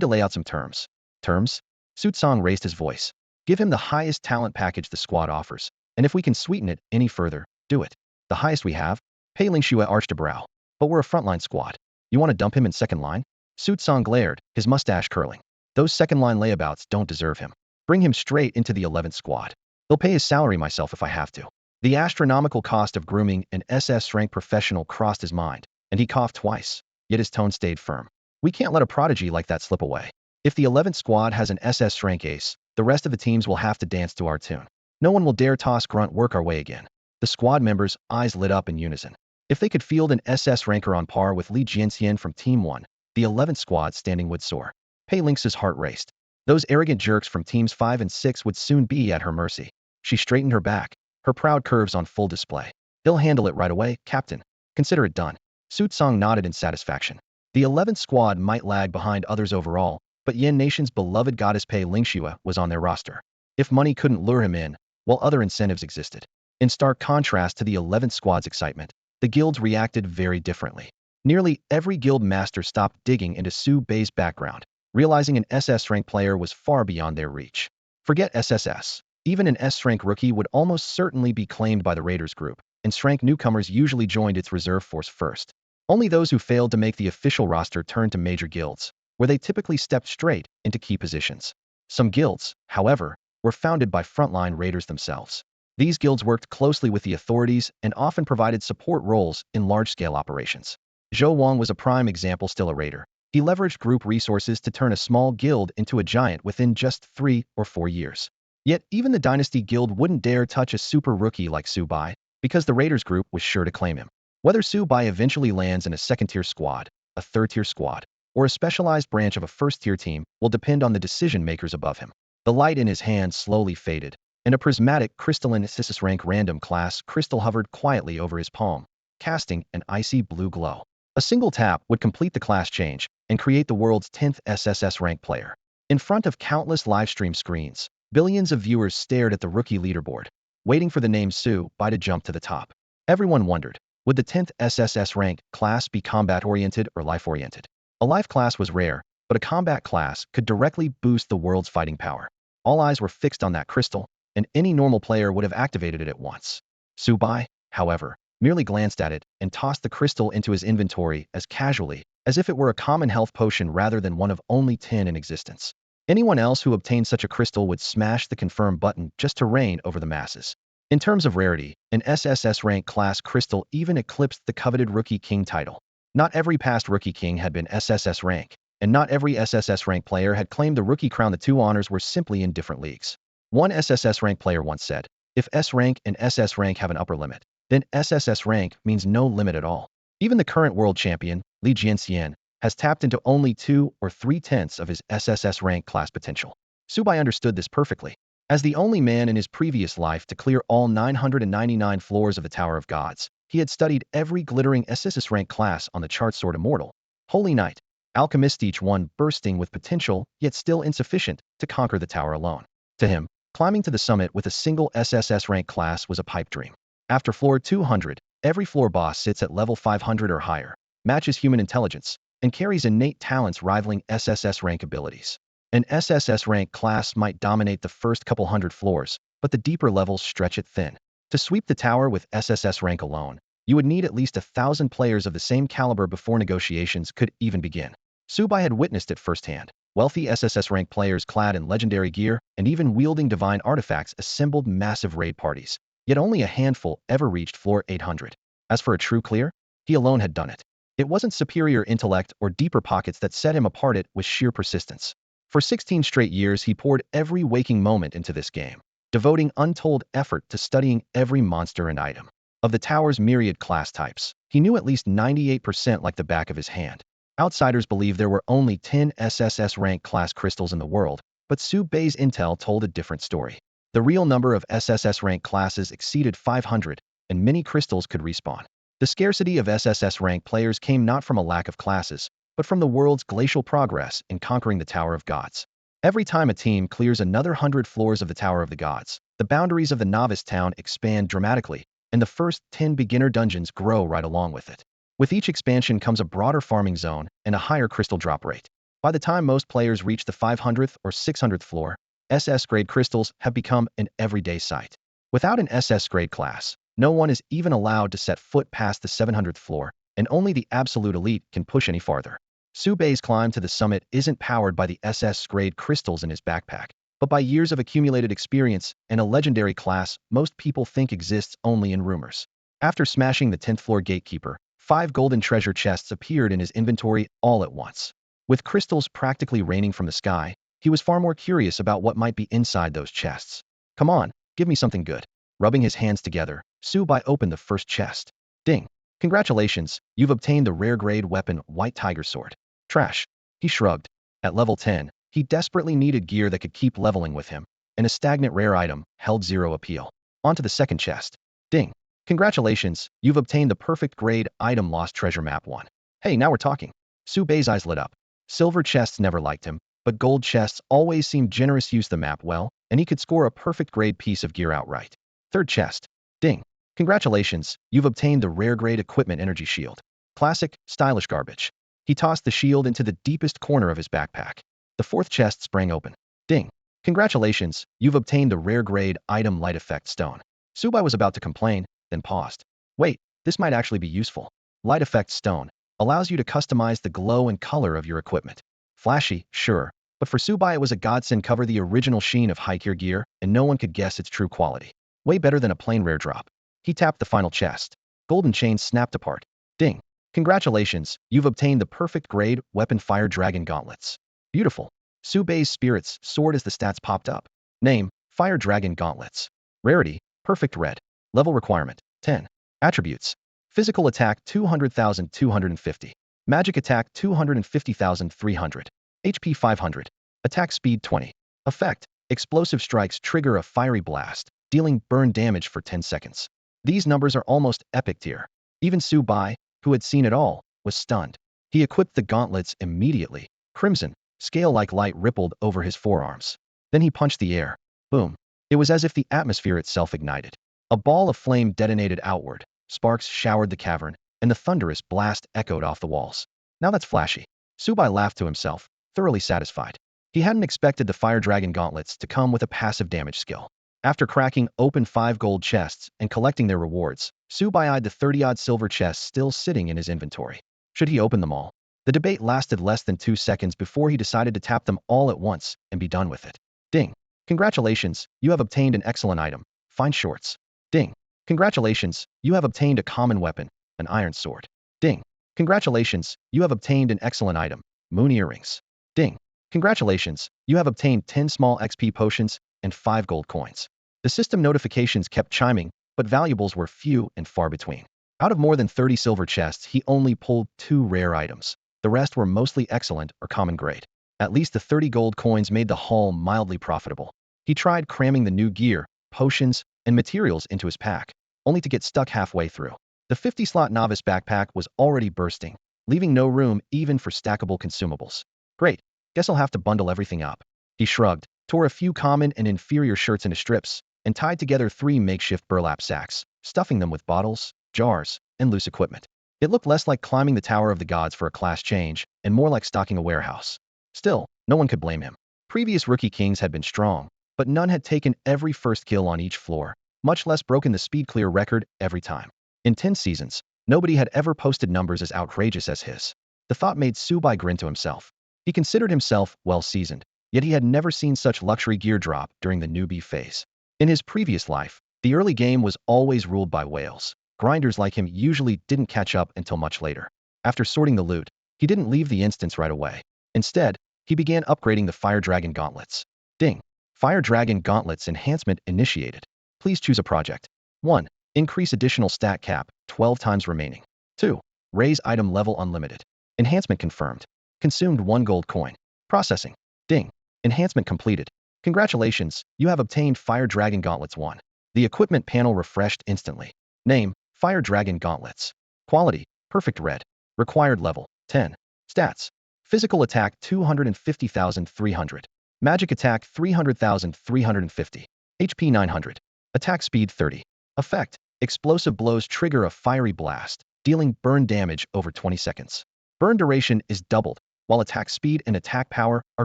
to lay out some terms." "Terms?" Sutsong raised his voice. "Give him the highest talent package the squad offers, and if we can sweeten it any further, do it." "The highest we have?" Pei Lingxue arched a brow. "But we're a frontline squad. You want to dump him in second line?" Sutsong glared, his mustache curling. "Those second-line layabouts don't deserve him. Bring him straight into the 11th Squad. They'll pay his salary myself if I have to." The astronomical cost of grooming an SS-rank professional crossed his mind, and he coughed twice, yet his tone stayed firm. "We can't let a prodigy like that slip away. If the 11th Squad has an SS-rank ace, the rest of the teams will have to dance to our tune. No one will dare toss grunt work our way again." The squad members' eyes lit up in unison. If they could field an SS ranker on par with Li Jianxian from Team 1, the 11th Squad's standing would soar. Pei Lingx's heart raced. Those arrogant jerks from Teams 5 and 6 would soon be at her mercy. She straightened her back, her proud curves on full display. "They'll handle it right away, Captain. Consider it done." Sutsong nodded in satisfaction. The 11th Squad might lag behind others overall, but Yin Nation's beloved goddess Pei Lingxue was on their roster. If money couldn't lure him in, while other incentives existed. In stark contrast to the 11th Squad's excitement, the guilds reacted very differently. Nearly every guild master stopped digging into Su Bai's background, realizing an SS-rank player was far beyond their reach. Forget SSS. Even an S-rank rookie would almost certainly be claimed by the Raiders group, and S-rank newcomers usually joined its reserve force first. Only those who failed to make the official roster turned to major guilds, where they typically stepped straight into key positions. Some guilds, however, were founded by frontline raiders themselves. These guilds worked closely with the authorities and often provided support roles in large-scale operations. Zhou Wang was a prime example, still a raider. He leveraged group resources to turn a small guild into a giant within just 3 or 4 years. Yet even the Dynasty Guild wouldn't dare touch a super rookie like Su Bai, because the Raiders group was sure to claim him. Whether Su Bai eventually lands in a second-tier squad, a third-tier squad, or a specialized branch of a first-tier team will depend on the decision-makers above him. The light in his hand slowly faded, and a prismatic crystalline SS rank random class crystal hovered quietly over his palm, casting an icy blue glow. A single tap would complete the class change and create the world's 10th SSS rank player. In front of countless livestream screens, billions of viewers stared at the rookie leaderboard, waiting for the name Su Bai to jump to the top. Everyone wondered, would the 10th SSS rank class be combat-oriented or life-oriented? A life class was rare, but a combat class could directly boost the world's fighting power. All eyes were fixed on that crystal, and any normal player would have activated it at once. Subai, however, merely glanced at it and tossed the crystal into his inventory as casually as if it were a common health potion rather than one of only 10 in existence. Anyone else who obtained such a crystal would smash the confirm button just to reign over the masses. In terms of rarity, an SSS rank class crystal even eclipsed the coveted Rookie King title. Not every past Rookie King had been SSS rank, and not every SSS rank player had claimed the Rookie Crown. The two honors were simply in different leagues. One SSS rank player once said, "If S rank and SS rank have an upper limit, then SSS rank means no limit at all." Even the current world champion, Lin Yuchan, has tapped into only 2 or 3/10 of his SSS rank class potential. Subai understood this perfectly. As the only man in his previous life to clear all 999 floors of the Tower of Gods, he had studied every glittering SSS rank class on the chart. Sword Immortal, Holy Knight, Alchemist, each one bursting with potential, yet still insufficient to conquer the tower alone. To him, climbing to the summit with a single SSS rank class was a pipe dream. After floor 200, every floor boss sits at level 500 or higher, matches human intelligence, and carries innate talents rivaling SSS rank abilities. An SSS rank class might dominate the first couple hundred floors, but the deeper levels stretch it thin. To sweep the tower with SSS rank alone, you would need at least 1,000 players of the same caliber before negotiations could even begin. Subai had witnessed it firsthand. Wealthy SSS rank players clad in legendary gear and even wielding divine artifacts assembled massive raid parties, yet only a handful ever reached floor 800. As for a true clear, he alone had done it. It wasn't superior intellect or deeper pockets that set him apart, it was sheer persistence. For 16 straight years, he poured every waking moment into this game, devoting untold effort to studying every monster and item. Of the tower's myriad class types, he knew at least 98% like the back of his hand. Outsiders believe there were only 10 SSS rank class crystals in the world, but Subai's intel told a different story. The real number of SSS rank classes exceeded 500, and many crystals could respawn. The scarcity of SSS rank players came not from a lack of classes, but from the world's glacial progress in conquering the Tower of Gods. Every time a team clears another 100 floors of the Tower of the Gods, the boundaries of the novice town expand dramatically, and the first 10 beginner dungeons grow right along with it. With each expansion comes a broader farming zone and a higher crystal drop rate. By the time most players reach the 500th or 600th floor, SS-grade crystals have become an everyday sight. Without an SS-grade class, no one is even allowed to set foot past the 700th floor, and only the absolute elite can push any farther. Subai's climb to the summit isn't powered by the SS-grade crystals in his backpack, but by years of accumulated experience and a legendary class most people think exists only in rumors. After smashing the 10th floor gatekeeper, 5 golden treasure chests appeared in his inventory all at once. With crystals practically raining from the sky, he was far more curious about what might be inside those chests. "Come on, give me something good." Rubbing his hands together, Subai opened the first chest. Ding. "Congratulations, you've obtained the rare grade weapon White Tiger Sword." Trash. He shrugged. At level 10, he desperately needed gear that could keep leveling with him, and a stagnant rare item held 0 appeal. On to the second chest. Ding. "Congratulations, you've obtained the perfect grade item Lost Treasure Map 1. Hey, now we're talking." Subai's eyes lit up. Silver chests never liked him, but gold chests always seemed generous. Use the map well, and he could score a perfect grade piece of gear outright. Third chest. Ding. "Congratulations, you've obtained the rare grade equipment Energy Shield. Classic, stylish garbage." He tossed the shield into the deepest corner of his backpack. The fourth chest sprang open. Ding. "Congratulations, you've obtained the rare grade item Light Effect Stone." Subai was about to complain, then paused. "Wait, this might actually be useful. Light Effect Stone allows you to customize the glow and color of your equipment." Flashy, sure, but for Subai it was a godsend. Cover the original sheen of high-tier gear, and no one could guess its true quality. Way better than a plain rare drop. He tapped the final chest. Golden chains snapped apart. Ding. "Congratulations, you've obtained the perfect grade weapon Fire Dragon Gauntlets." Beautiful. Subai's spirits soared as the stats popped up. Name, Fire Dragon Gauntlets. Rarity, perfect red. Level requirement, 10. Attributes. Physical attack 200,250. Magic attack 250,300. HP 500. Attack speed 20. Effect. Explosive strikes trigger a fiery blast, dealing burn damage for 10 seconds. These numbers are almost epic tier. Even Subai, who had seen it all, was stunned. He equipped the gauntlets immediately. Crimson, scale-like light rippled over his forearms. Then he punched the air. Boom. It was as if the atmosphere itself ignited. A ball of flame detonated outward. Sparks showered the cavern, and the thunderous blast echoed off the walls. "Now that's flashy." Subai laughed to himself. thoroughly satisfied. He hadn't expected the fire dragon gauntlets to come with a passive damage skill. After cracking open 5 gold chests and collecting their rewards, Subai eyed the 30-odd silver chests still sitting in his inventory. Should he open them all? The debate lasted less than 2 seconds before he decided to tap them all at once and be done with it. Ding. Congratulations, you have obtained an excellent item. Fine shorts. Ding. Congratulations, you have obtained a common weapon, an iron sword. Ding. Congratulations, you have obtained an excellent item, moon earrings. Ding. Congratulations, you have obtained 10 small XP potions and 5 gold coins. The system notifications kept chiming, but valuables were few and far between. Out of more than 30 silver chests, he only pulled 2 rare items. The rest were mostly excellent or common grade. At least the 30 gold coins made the haul mildly profitable. He tried cramming the new gear, potions, and materials into his pack, only to get stuck halfway through. The 50-slot novice backpack was already bursting, leaving no room even for stackable consumables. Great, guess I'll have to bundle everything up. He shrugged, tore a few common and inferior shirts into strips, and tied together 3 makeshift burlap sacks, stuffing them with bottles, jars, and loose equipment. It looked less like climbing the Tower of the Gods for a class change, and more like stocking a warehouse. Still, no one could blame him. Previous rookie kings had been strong, but none had taken every first kill on each floor, much less broken the speed clear record every time. In 10 seasons, nobody had ever posted numbers as outrageous as his. The thought made Subai grin to himself. He considered himself well-seasoned, yet he had never seen such luxury gear drop during the newbie phase. In his previous life, the early game was always ruled by whales. Grinders like him usually didn't catch up until much later. After sorting the loot, he didn't leave the instance right away. Instead, he began upgrading the Fire Dragon gauntlets. Ding. Fire Dragon gauntlets enhancement initiated. Please choose a project. 1. Increase additional stat cap, 12 times remaining. 2. Raise item level unlimited. Enhancement confirmed. Consumed 1 gold coin. Processing. Ding. Enhancement completed. Congratulations, you have obtained Fire Dragon Gauntlets 1. The equipment panel refreshed instantly. Name, Fire Dragon Gauntlets. Quality, perfect red. Required level, 10. Stats, physical attack 250,300. Magic attack 300,350. HP 900. Attack speed 30. Effect, explosive blows trigger a fiery blast, dealing burn damage over 20 seconds. Burn duration is doubled, while attack speed and attack power are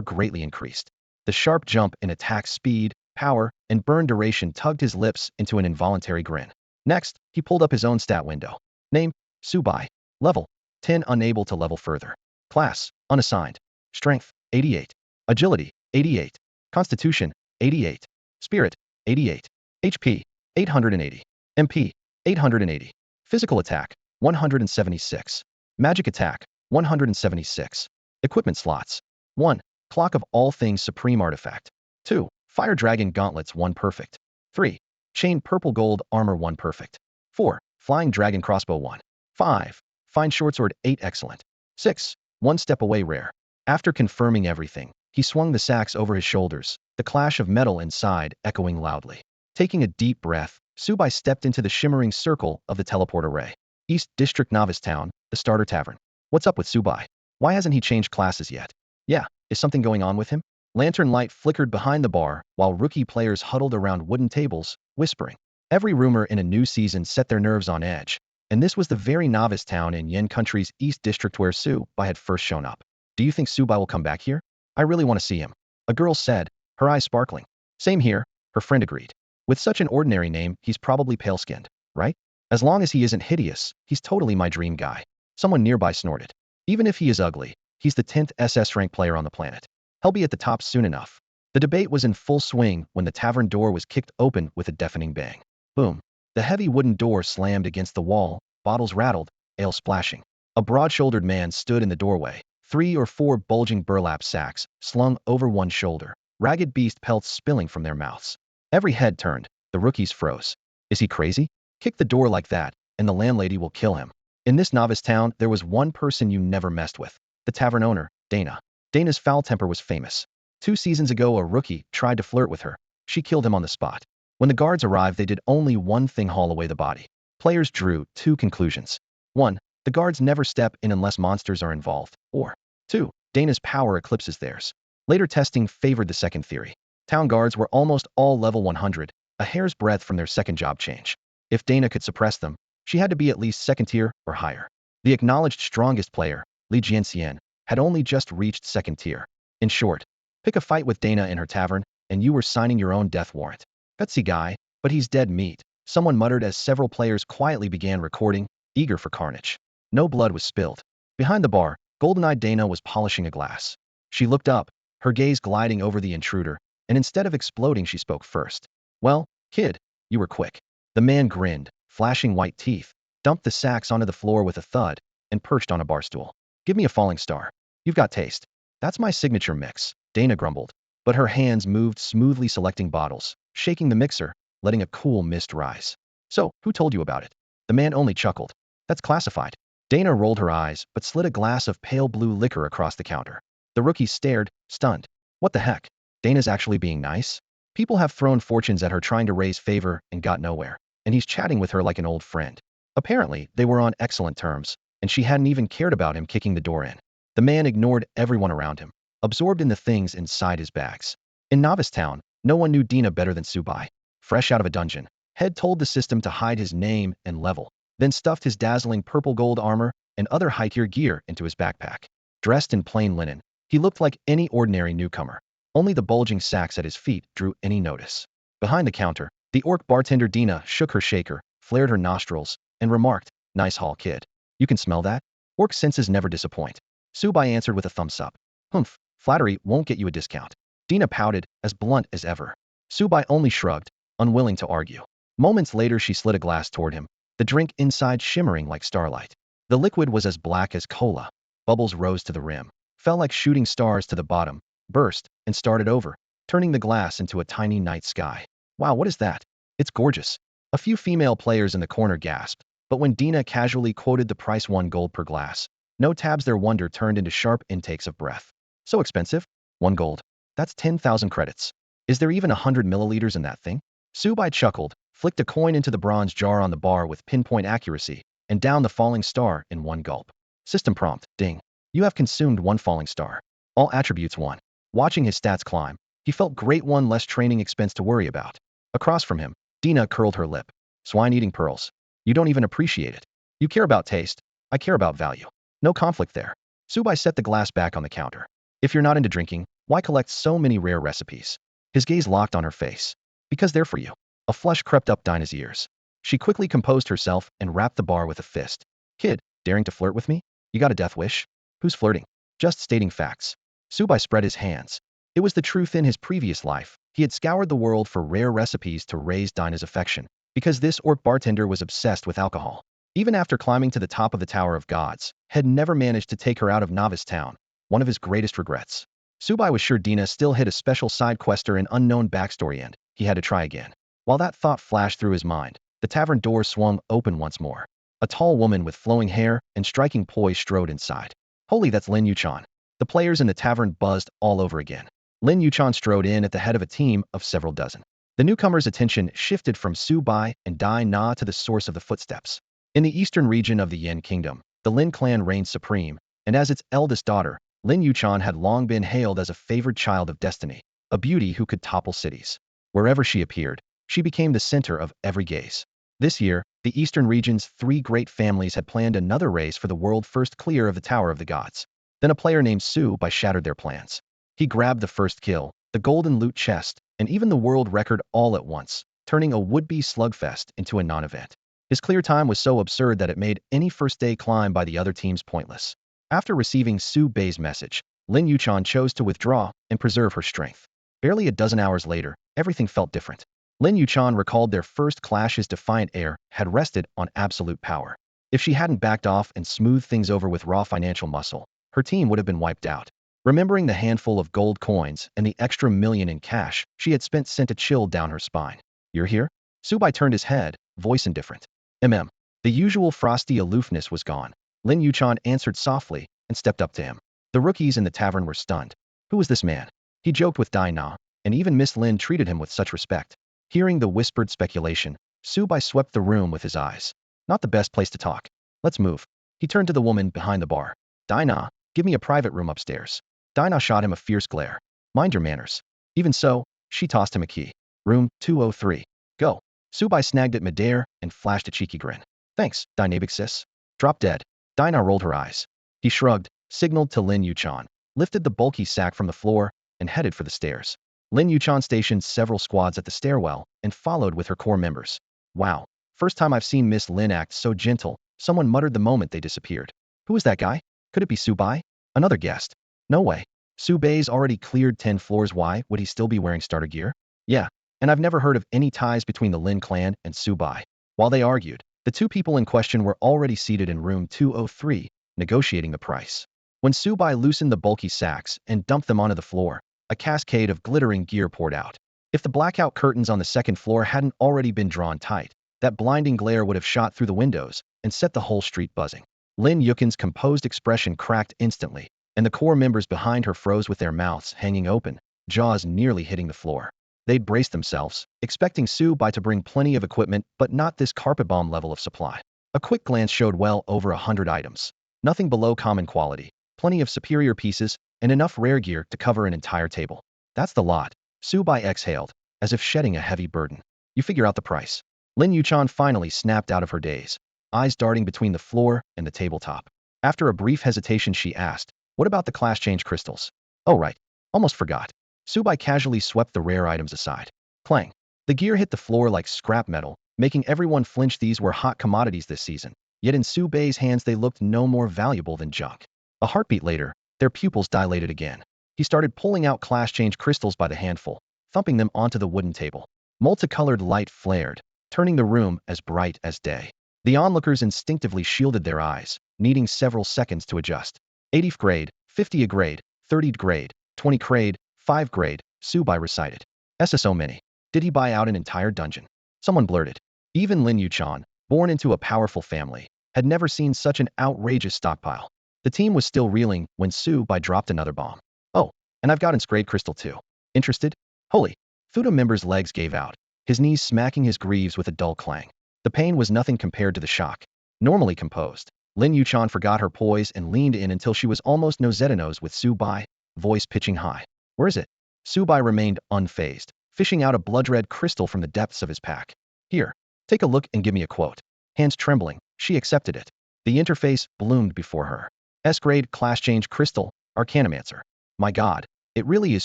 greatly increased. The sharp jump in attack speed, power, and burn duration tugged his lips into an involuntary grin. Next, he pulled up his own stat window. Name, Subai. Level, 10 unable to level further. Class, unassigned. Strength, 88. Agility, 88. Constitution, 88. Spirit, 88. HP, 880. MP, 880. Physical attack, 176. Magic attack, 176. Equipment slots. 1. Clock of all things supreme artifact. 2. Fire Dragon Gauntlets 1 perfect. 3. Chain purple gold armor 1 perfect. 4. Flying Dragon Crossbow 1. 5. Fine Shortsword 8 excellent. 6. One step away rare. After confirming everything, he swung the sacks over his shoulders, the clash of metal inside echoing loudly. Taking a deep breath, Subai stepped into the shimmering circle of the teleport array. East District Novice Town, the starter tavern. What's up with Subai? Why hasn't he changed classes yet? Yeah, is something going on with him? Lantern light flickered behind the bar while rookie players huddled around wooden tables, whispering. Every rumor in a new season set their nerves on edge, and this was the very novice town in Yen Country's East District where Subai had first shown up. Do you think Subai will come back here? I really want to see him, a girl said, her eyes sparkling. Same here, her friend agreed. With such an ordinary name, he's probably pale-skinned, right? As long as he isn't hideous, he's totally my dream guy. Someone nearby snorted. Even if he is ugly, he's the 10th SS rank player on the planet. He'll be at the top soon enough. The debate was in full swing when the tavern door was kicked open with a deafening bang. Boom. The heavy wooden door slammed against the wall, bottles rattled, ale splashing. A broad-shouldered man stood in the doorway, 3 or 4 bulging burlap sacks slung over one shoulder, ragged beast pelts spilling from their mouths. Every head turned. The rookies froze. Is he crazy? Kick the door like that, and the landlady will kill him. In this novice town, there was one person you never messed with. The tavern owner, Dana. Dana's foul temper was famous. 2 seasons ago, a rookie tried to flirt with her. She killed him on the spot. When the guards arrived, they did only one thing: haul away the body. Players drew 2 conclusions. 1. The guards never step in unless monsters are involved. Or 2. Dana's power eclipses theirs. Later testing favored the second theory. Town guards were almost all level 100, a hair's breadth from their second job change. If Dana could suppress them, she had to be at least second tier or higher. The acknowledged strongest player, Li Jianxian, had only just reached second tier. In short, pick a fight with Dana in her tavern, and you were signing your own death warrant. Gutsy guy, but he's dead meat, someone muttered as several players quietly began recording, eager for carnage. No blood was spilled. Behind the bar, golden-eyed Dana was polishing a glass. She looked up, her gaze gliding over the intruder, and instead of exploding she spoke first. Well, kid, you were quick. The man grinned, flashing white teeth, dumped the sacks onto the floor with a thud, and perched on a bar stool. Give me a falling star. You've got taste. That's my signature mix, Dana grumbled, but her hands moved smoothly selecting bottles, shaking the mixer, letting a cool mist rise. So, who told you about it? The man only chuckled. That's classified. Dana rolled her eyes, but slid a glass of pale blue liquor across the counter. The rookie stared, stunned. What the heck? Dana's actually being nice? People have thrown fortunes at her trying to raise favor and got nowhere, and he's chatting with her like an old friend. Apparently, they were on excellent terms, and she hadn't even cared about him kicking the door in. The man ignored everyone around him, absorbed in the things inside his bags. In Novice Town, no one knew Dina better than Subai. Fresh out of a dungeon, Head told the system to hide his name and level, then stuffed his dazzling purple gold armor and other high-tier gear into his backpack. Dressed in plain linen, he looked like any ordinary newcomer. Only the bulging sacks at his feet drew any notice. Behind the counter, the orc bartender Dina shook her shaker, flared her nostrils, and remarked, "Nice haul, kid. You can smell that?" Orc senses never disappoint. Subai answered with a thumbs up. "Humph, flattery won't get you a discount." Dina pouted, as blunt as ever. Subai only shrugged, unwilling to argue. Moments later she slid a glass toward him, the drink inside shimmering like starlight. The liquid was as black as cola. Bubbles rose to the rim, fell like shooting stars to the bottom, burst, and started over, turning the glass into a tiny night sky. "Wow, what is that? It's gorgeous." A few female players in the corner gasped, but when Dina casually quoted the price, 1 gold per glass, no tabs, their wonder turned into sharp intakes of breath. "So expensive? 1 gold? That's 10,000 credits. Is there even 100 milliliters in that thing?" Subai chuckled, flicked a coin into the bronze jar on the bar with pinpoint accuracy, and downed the falling star in 1 gulp. System prompt, ding. You have consumed 1 falling star. All attributes 1. Watching his stats climb, he felt great, 1 less training expense to worry about. Across from him, Dina curled her lip. "Swine-eating pearls. You don't even appreciate it. You care about taste. I care about value. No conflict there." Subai set the glass back on the counter. "If you're not into drinking, why collect so many rare recipes?" His gaze locked on her face. "Because they're for you." A flush crept up Dina's ears. She quickly composed herself and rapped the bar with a fist. "Kid, daring to flirt with me? You got a death wish?" "Who's flirting?" "Just stating facts." Subai spread his hands. It was the truth. In his previous life, he had scoured the world for rare recipes to raise Dina's affection, because this orc bartender was obsessed with alcohol. Even after climbing to the top of the Tower of Gods, had never managed to take her out of Novice Town, one of his greatest regrets. Subai was sure Dina still hid a special side quest or an unknown backstory, and he had to try again. While that thought flashed through his mind, the tavern door swung open once more. A tall woman with flowing hair and striking poise strode inside. "Holy, that's Lin Yuchan." The players in the tavern buzzed all over again. Lin Yuchan strode in at the head of a team of several dozen. The newcomer's attention shifted from Subai and Dai Na to the source of the footsteps. In the eastern region of the Yin Kingdom, the Lin clan reigned supreme, and as its eldest daughter, Lin Yuchan had long been hailed as a favored child of destiny, a beauty who could topple cities. Wherever she appeared, she became the center of every gaze. This year, the eastern region's 3 great families had planned another race for the world first clear of the Tower of the Gods. Then a player named Subai shattered their plans. He grabbed the first kill, the golden loot chest, and even the world record all at once, turning a would-be slugfest into a non-event. His clear time was so absurd that it made any first-day climb by the other teams pointless. After receiving Subai's message, Lin Yuchan chose to withdraw and preserve her strength. Barely a dozen hours later, everything felt different. Lin Yuchan recalled their first clash. His defiant air had rested on absolute power. If she hadn't backed off and smoothed things over with raw financial muscle, her team would have been wiped out. Remembering the handful of gold coins and the extra million in cash she had spent sent a chill down her spine. "You're here?" Subai turned his head, voice indifferent. The usual frosty aloofness was gone. Lin Yuchan answered softly and stepped up to him. The rookies in the tavern were stunned. Who was this man? He joked with Dai Na, and even Miss Lin treated him with such respect. Hearing the whispered speculation, Subai swept the room with his eyes. "Not the best place to talk. Let's move." He turned to the woman behind the bar. "Dai Na, give me a private room upstairs." Dai Na shot him a fierce glare. "Mind your manners." Even so, she tossed him a key. "Room 203. Go." Subai snagged it midair and flashed a cheeky grin. "Thanks, dynamic sis." "Drop dead." Dai Na rolled her eyes. He shrugged, signaled to Lin Yuchan. lifted the bulky sack from the floor, and headed for the stairs. Lin Yuchan stationed several squads at the stairwell and followed with her core members. Wow, first time I've seen Miss Lin act so gentle, someone muttered the moment they disappeared. Who is that guy? Could it be Su Bai? Another guest. No way. Su Bai's already cleared 10 floors. Why would he still be wearing starter gear? Yeah, and I've never heard of any ties between the Lin clan and Su Bai. While they argued, the two people in question were already seated in room 203, negotiating the price. When Su Bai loosened the bulky sacks and dumped them onto the floor, a cascade of glittering gear poured out. If the blackout curtains on the second floor hadn't already been drawn tight, that blinding glare would have shot through the windows and set the whole street buzzing. Lin Yuchan's composed expression cracked instantly, and the core members behind her froze with their mouths hanging open, jaws nearly hitting the floor. They'd braced themselves, expecting Su Bai to bring plenty of equipment, but not this carpet bomb level of supply. A quick glance showed well over 100 items. Nothing below common quality, plenty of superior pieces, and enough rare gear to cover an entire table. That's the lot. Su Bai exhaled, as if shedding a heavy burden. You figure out the price. Lin Yuchan finally snapped out of her daze, eyes darting between the floor and the tabletop. After a brief hesitation, she asked, what about the class change crystals? Oh right, almost forgot. Su Bai casually swept the rare items aside. Clang. The gear hit the floor like scrap metal, making everyone flinch. These were hot commodities this season, yet in Su Bai's hands they looked no more valuable than junk. A heartbeat later, their pupils dilated again. He started pulling out class change crystals by the handful, thumping them onto the wooden table. Multicolored light flared, turning the room as bright as day. The onlookers instinctively shielded their eyes, needing several seconds to adjust. 80th grade, 50th grade, 30th grade, 20 grade, 5 grade, Su Bai recited. So many. Did he buy out an entire dungeon? Someone blurted. Even Lin Yuchan, born into a powerful family, had never seen such an outrageous stockpile. The team was still reeling when Su Bai dropped another bomb. Oh, and I've got an grade crystal too. Interested? Holy. Fuda member's legs gave out, his knees smacking his greaves with a dull clang. The pain was nothing compared to the shock. Normally composed, Lin Yuchan forgot her poise and leaned in until she was almost nose-to-nose with Su Bai, voice pitching high. Where is it? Su Bai remained unfazed, fishing out a blood-red crystal from the depths of his pack. Here, take a look and give me a quote. Hands trembling, she accepted it. The interface bloomed before her. S-grade class change crystal, Arcanomancer. My god, it really is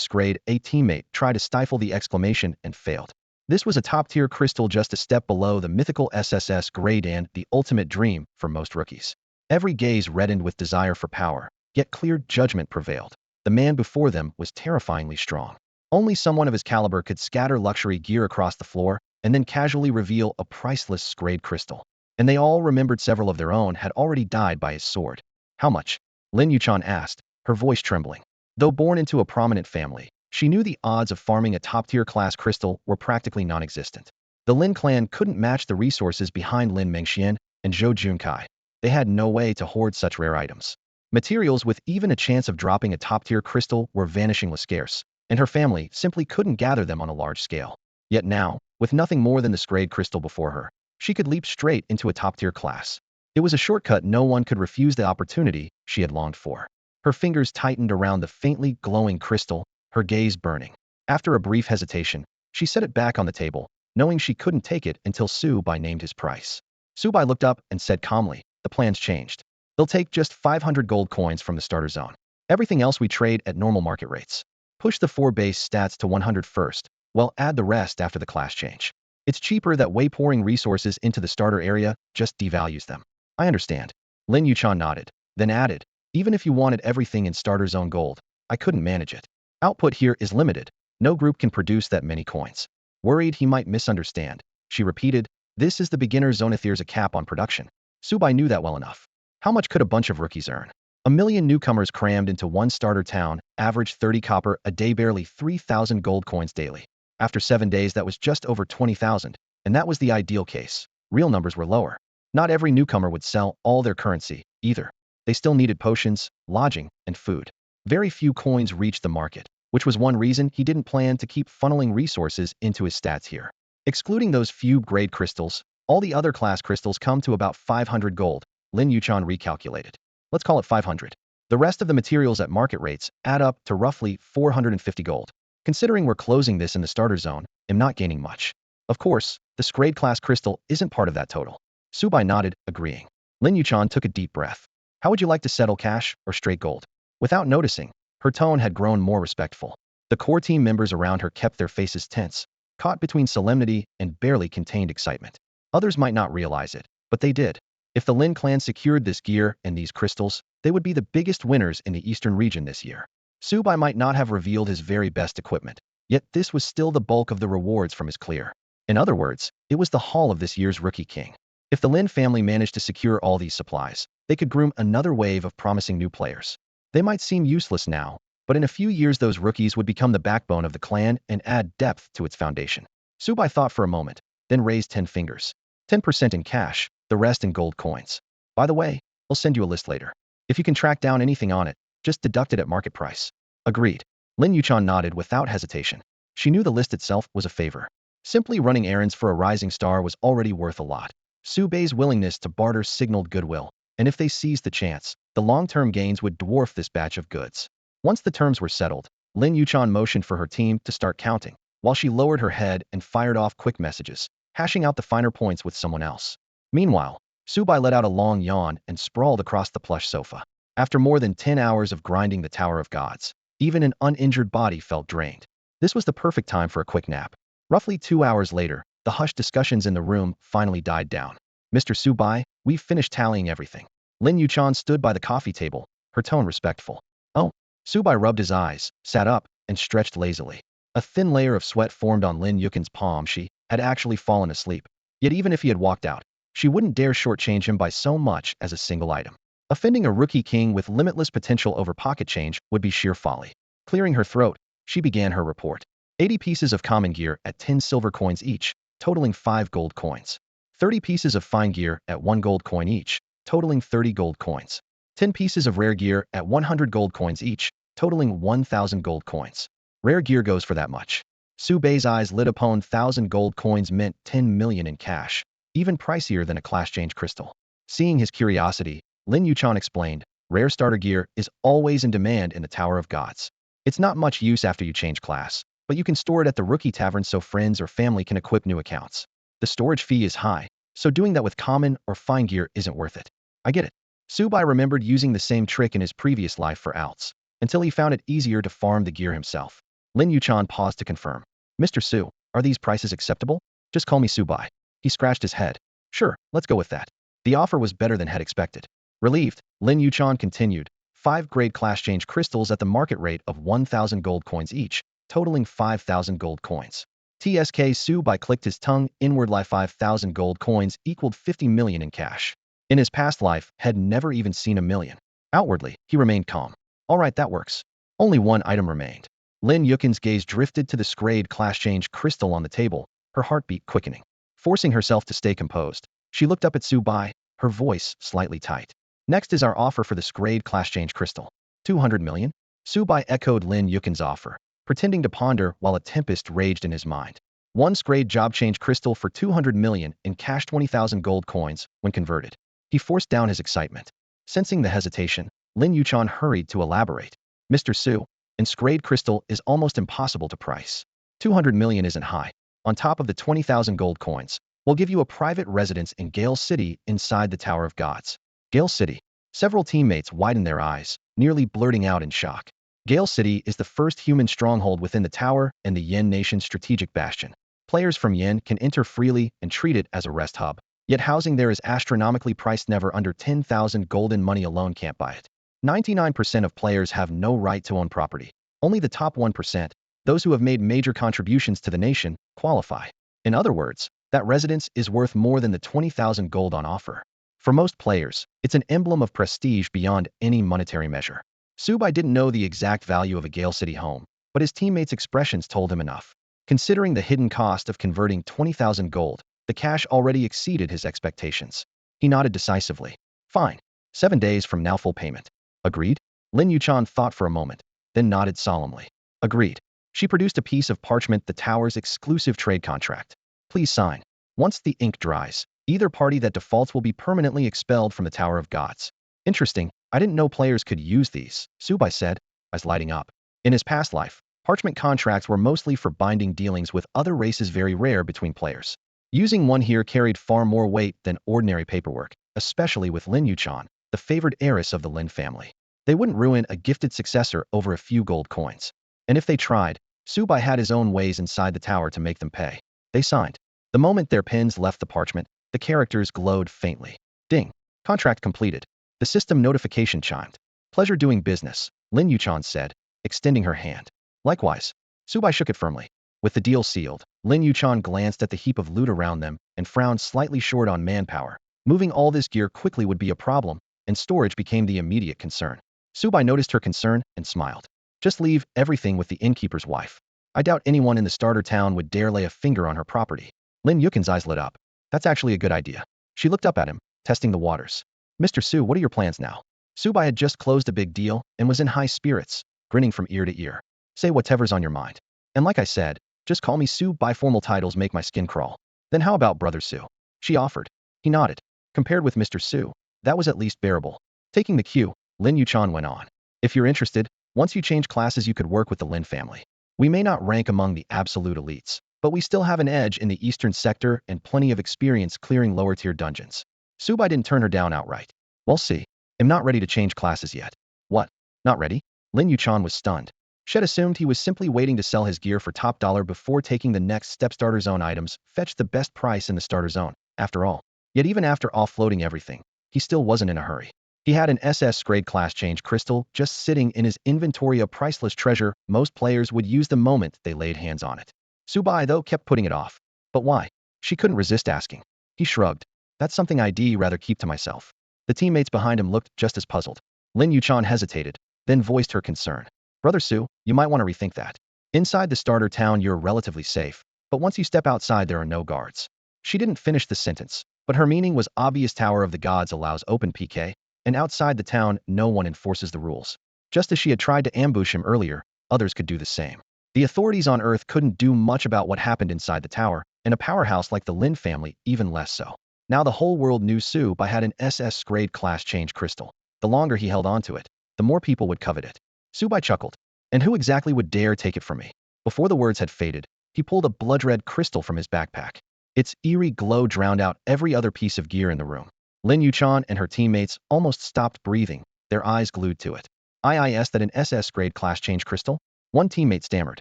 S-grade. A teammate tried to stifle the exclamation and failed. This was a top-tier crystal just a step below the mythical SSS grade and the ultimate dream for most rookies. Every gaze reddened with desire for power, yet clear judgment prevailed. The man before them was terrifyingly strong. Only someone of his caliber could scatter luxury gear across the floor and then casually reveal a priceless S-grade crystal. And they all remembered several of their own had already died by his sword. How much? Lin Yuchan asked, her voice trembling. Though born into a prominent family, she knew the odds of farming a top-tier class crystal were practically non-existent. The Lin clan couldn't match the resources behind Lin Mengxian and Zhou Junkai. They had no way to hoard such rare items. Materials with even a chance of dropping a top-tier crystal were vanishingly scarce, and her family simply couldn't gather them on a large scale. Yet now, with nothing more than the S-grade crystal before her, she could leap straight into a top-tier class. It was a shortcut. No one could refuse the opportunity she had longed for. Her fingers tightened around the faintly glowing crystal, her gaze burning. After a brief hesitation, she set it back on the table, knowing she couldn't take it until Su Bai named his price. Su Bai looked up and said calmly, the plan's changed. They'll take just 500 gold coins from the starter zone. Everything else we trade at normal market rates. Push the 4 base stats to 100 first, well add the rest after the class change. It's cheaper that way. Pouring resources into the starter area just devalues them. I understand. Lin Yuchan nodded, then added, even if you wanted everything in starter zone gold, I couldn't manage it. Output here is limited. No group can produce that many coins. Worried he might misunderstand, she repeated, this is the beginner zone. If there's a cap on production. Su Bai knew that well enough. How much could a bunch of rookies earn? A million newcomers crammed into one starter town, averaged 30 copper a day, barely 3,000 gold coins daily. After 7 days that was just over 20,000, and that was the ideal case. Real numbers were lower. Not every newcomer would sell all their currency, either. They still needed potions, lodging, and food. Very few coins reached the market, which was one reason he didn't plan to keep funneling resources into his stats here. Excluding those few grade crystals, all the other class crystals come to about 500 gold, Lin Yuchan recalculated. Let's call it 500. The rest of the materials at market rates add up to roughly 450 gold. Considering we're closing this in the starter zone, I'm not gaining much. Of course, the S-grade class crystal isn't part of that total. Su Bai nodded, agreeing. Lin Yuchan took a deep breath. How would you like to settle, cash or straight gold? Without noticing, Her tone had grown more respectful. The core team members around her kept their faces tense, caught between solemnity and barely contained excitement. Others might not realize it, but they did. If the Lin clan secured this gear and these crystals, they would be the biggest winners in the eastern region this year. Subai might not have revealed his very best equipment, yet this was still the bulk of the rewards from his clear. In other words, it was the haul of this year's Rookie King. If the Lin family managed to secure all these supplies, they could groom another wave of promising new players. They might seem useless now, but in a few years those rookies would become the backbone of the clan and add depth to its foundation. Subai thought for a moment, then raised 10 fingers. 10% in cash, the rest in gold coins. By the way, I'll send you a list later. If you can track down anything on it, just deduct it at market price. Agreed. Lin Yuchan nodded without hesitation. She knew the list itself was a favor. Simply running errands for a rising star was already worth a lot. Subai's willingness to barter signaled goodwill, and if they seized the chance, the long-term gains would dwarf this batch of goods. Once the terms were settled, Lin Yuchan motioned for her team to start counting, while she lowered her head and fired off quick messages, hashing out the finer points with someone else. Meanwhile, Subai let out a long yawn and sprawled across the plush sofa. After more than 10 hours of grinding the Tower of Gods, even an uninjured body felt drained. This was the perfect time for a quick nap. Roughly 2 hours later, the hushed discussions in the room finally died down. Mr. Subai, we've finished tallying everything. Lin Yuchan stood by the coffee table, her tone respectful. Oh. Subai rubbed his eyes, sat up, and stretched lazily. A thin layer of sweat formed on Lin Yuchan's palm. She had actually fallen asleep. Yet even if he had walked out, she wouldn't dare shortchange him by so much as a single item. Offending a rookie king with limitless potential over pocket change would be sheer folly. Clearing her throat, she began her report. 80 pieces of common gear at 10 silver coins each, totaling 5 gold coins. 30 pieces of fine gear at 1 gold coin each, totaling 30 gold coins. 10 pieces of rare gear at 100 gold coins each, totaling 1,000 gold coins. Rare gear goes for that much. Subai's eyes lit upon 1,000 gold coins meant 10 million in cash, even pricier than a class change crystal. Seeing his curiosity, Lin Yuchan explained, rare starter gear is always in demand in the Tower of Gods. It's not much use after you change class, but you can store it at the Rookie Tavern so friends or family can equip new accounts. The storage fee is high, so doing that with common or fine gear isn't worth it. I get it. Subai remembered using the same trick in his previous life for alts, until he found it easier to farm the gear himself. Lin Yuchan paused to confirm. Mr. Su, are these prices acceptable? Just call me Subai. He scratched his head. Sure, let's go with that. The offer was better than had expected. Relieved, Lin Yuchan continued. 5 grade class change crystals at the market rate of 1,000 gold coins each, totaling 5,000 gold coins. TSK Subai clicked his tongue inwardly. 5,000 gold coins equaled 50 million in cash. In his past life, had never even seen a million. Outwardly, he remained calm. All right, that works. Only one item remained. Lin Yuchan's gaze drifted to the scrayed class change crystal on the table, her heartbeat quickening. Forcing herself to stay composed, she looked up at Subai, her voice slightly tight. Next is our offer for the scrayed class change crystal. 200 million? Subai echoed Lin Yuchan's offer, pretending to ponder while a tempest raged in his mind. One scrayed job change crystal for 200 million in cash, 20,000 gold coins when converted. He forced down his excitement. Sensing the hesitation, Lin Yuchan hurried to elaborate. Mr. Su, inscribed crystal is almost impossible to price. 200 million isn't high. On top of the 20,000 gold coins, we'll give you a private residence in Gale City inside the Tower of Gods. Gale City. Several teammates widened their eyes, nearly blurting out in shock. Gale City is the first human stronghold within the tower and the Yen nation's strategic bastion. Players from Yen can enter freely and treat it as a rest hub. Yet housing there is astronomically priced, never under 10,000 golden money alone can't buy it. 99% of players have no right to own property. Only the top 1%, those who have made major contributions to the nation, qualify. In other words, that residence is worth more than the 20,000 gold on offer. For most players, it's an emblem of prestige beyond any monetary measure. Subai didn't know the exact value of a Gale City home, but his teammates' expressions told him enough. Considering the hidden cost of converting 20,000 gold, the cash already exceeded his expectations. He nodded decisively. Fine. 7 days from now, full payment. Agreed? Lin Yuchan thought for a moment, then nodded solemnly. Agreed. She produced a piece of parchment, the tower's exclusive trade contract. Please sign. Once the ink dries, either party that defaults will be permanently expelled from the Tower of Gods. Interesting. I didn't know players could use these, Subai said, eyes lighting up. In his past life, parchment contracts were mostly for binding dealings with other races, very rare between players. Using one here carried far more weight than ordinary paperwork, especially with Lin Yuchan, the favored heiress of the Lin family. They wouldn't ruin a gifted successor over a few gold coins. And if they tried, Subai had his own ways inside the tower to make them pay. They signed. The moment their pens left the parchment, the characters glowed faintly. Ding. Contract completed. The system notification chimed. Pleasure doing business, Lin Yuchan said, extending her hand. Likewise. Subai shook it firmly. With the deal sealed, Lin Yuchan glanced at the heap of loot around them and frowned slightly short on manpower. Moving all this gear quickly would be a problem, and storage became the immediate concern. Subai noticed her concern and smiled. Just leave everything with the innkeeper's wife. I doubt anyone in the starter town would dare lay a finger on her property. Lin Yuchan's eyes lit up. That's actually a good idea. She looked up at him, testing the waters. Mr. Su, what are your plans now? Subai had just closed a big deal and was in high spirits, grinning from ear to ear. Say whatever's on your mind. And like I said, just call me Su. By formal titles make my skin crawl. Then how about Brother Su? She offered. He nodded. Compared with Mr. Su, that was at least bearable. Taking the cue, Lin Yuchan went on. If you're interested, once you change classes you could work with the Lin family. We may not rank among the absolute elites, but we still have an edge in the eastern sector and plenty of experience clearing lower tier dungeons. Subai didn't turn her down outright. We'll see. I'm not ready to change classes yet. What? Not ready? Lin Yuchan was stunned. Shed assumed he was simply waiting to sell his gear for top dollar before taking the next step. Starter zone items fetched the best price in the starter zone, after all. Yet even after offloading everything, he still wasn't in a hurry. He had an SS grade class change crystal just sitting in his inventory, a priceless treasure. Most players would use the moment they laid hands on it. Subai, though, kept putting it off. But why? She couldn't resist asking. He shrugged. That's something I'd rather keep to myself. The teammates behind him looked just as puzzled. Lin Yuchan hesitated, then voiced her concern. Brother Su, you might want to rethink that. Inside the starter town you're relatively safe, but once you step outside there are no guards. She didn't finish the sentence, but her meaning was obvious. Tower of the Gods allows open PK, and outside the town no one enforces the rules. Just as she had tried to ambush him earlier, others could do the same. The authorities on Earth couldn't do much about what happened inside the tower, and a powerhouse like the Lin family even less so. Now the whole world knew Subai had an SS grade class change crystal. The longer he held onto it, the more people would covet it. Subai chuckled. And who exactly would dare take it from me? Before the words had faded, he pulled a blood-red crystal from his backpack. Its eerie glow drowned out every other piece of gear in the room. Lin Yuchan and her teammates almost stopped breathing, their eyes glued to it. Is that an SS grade class change crystal? One teammate stammered.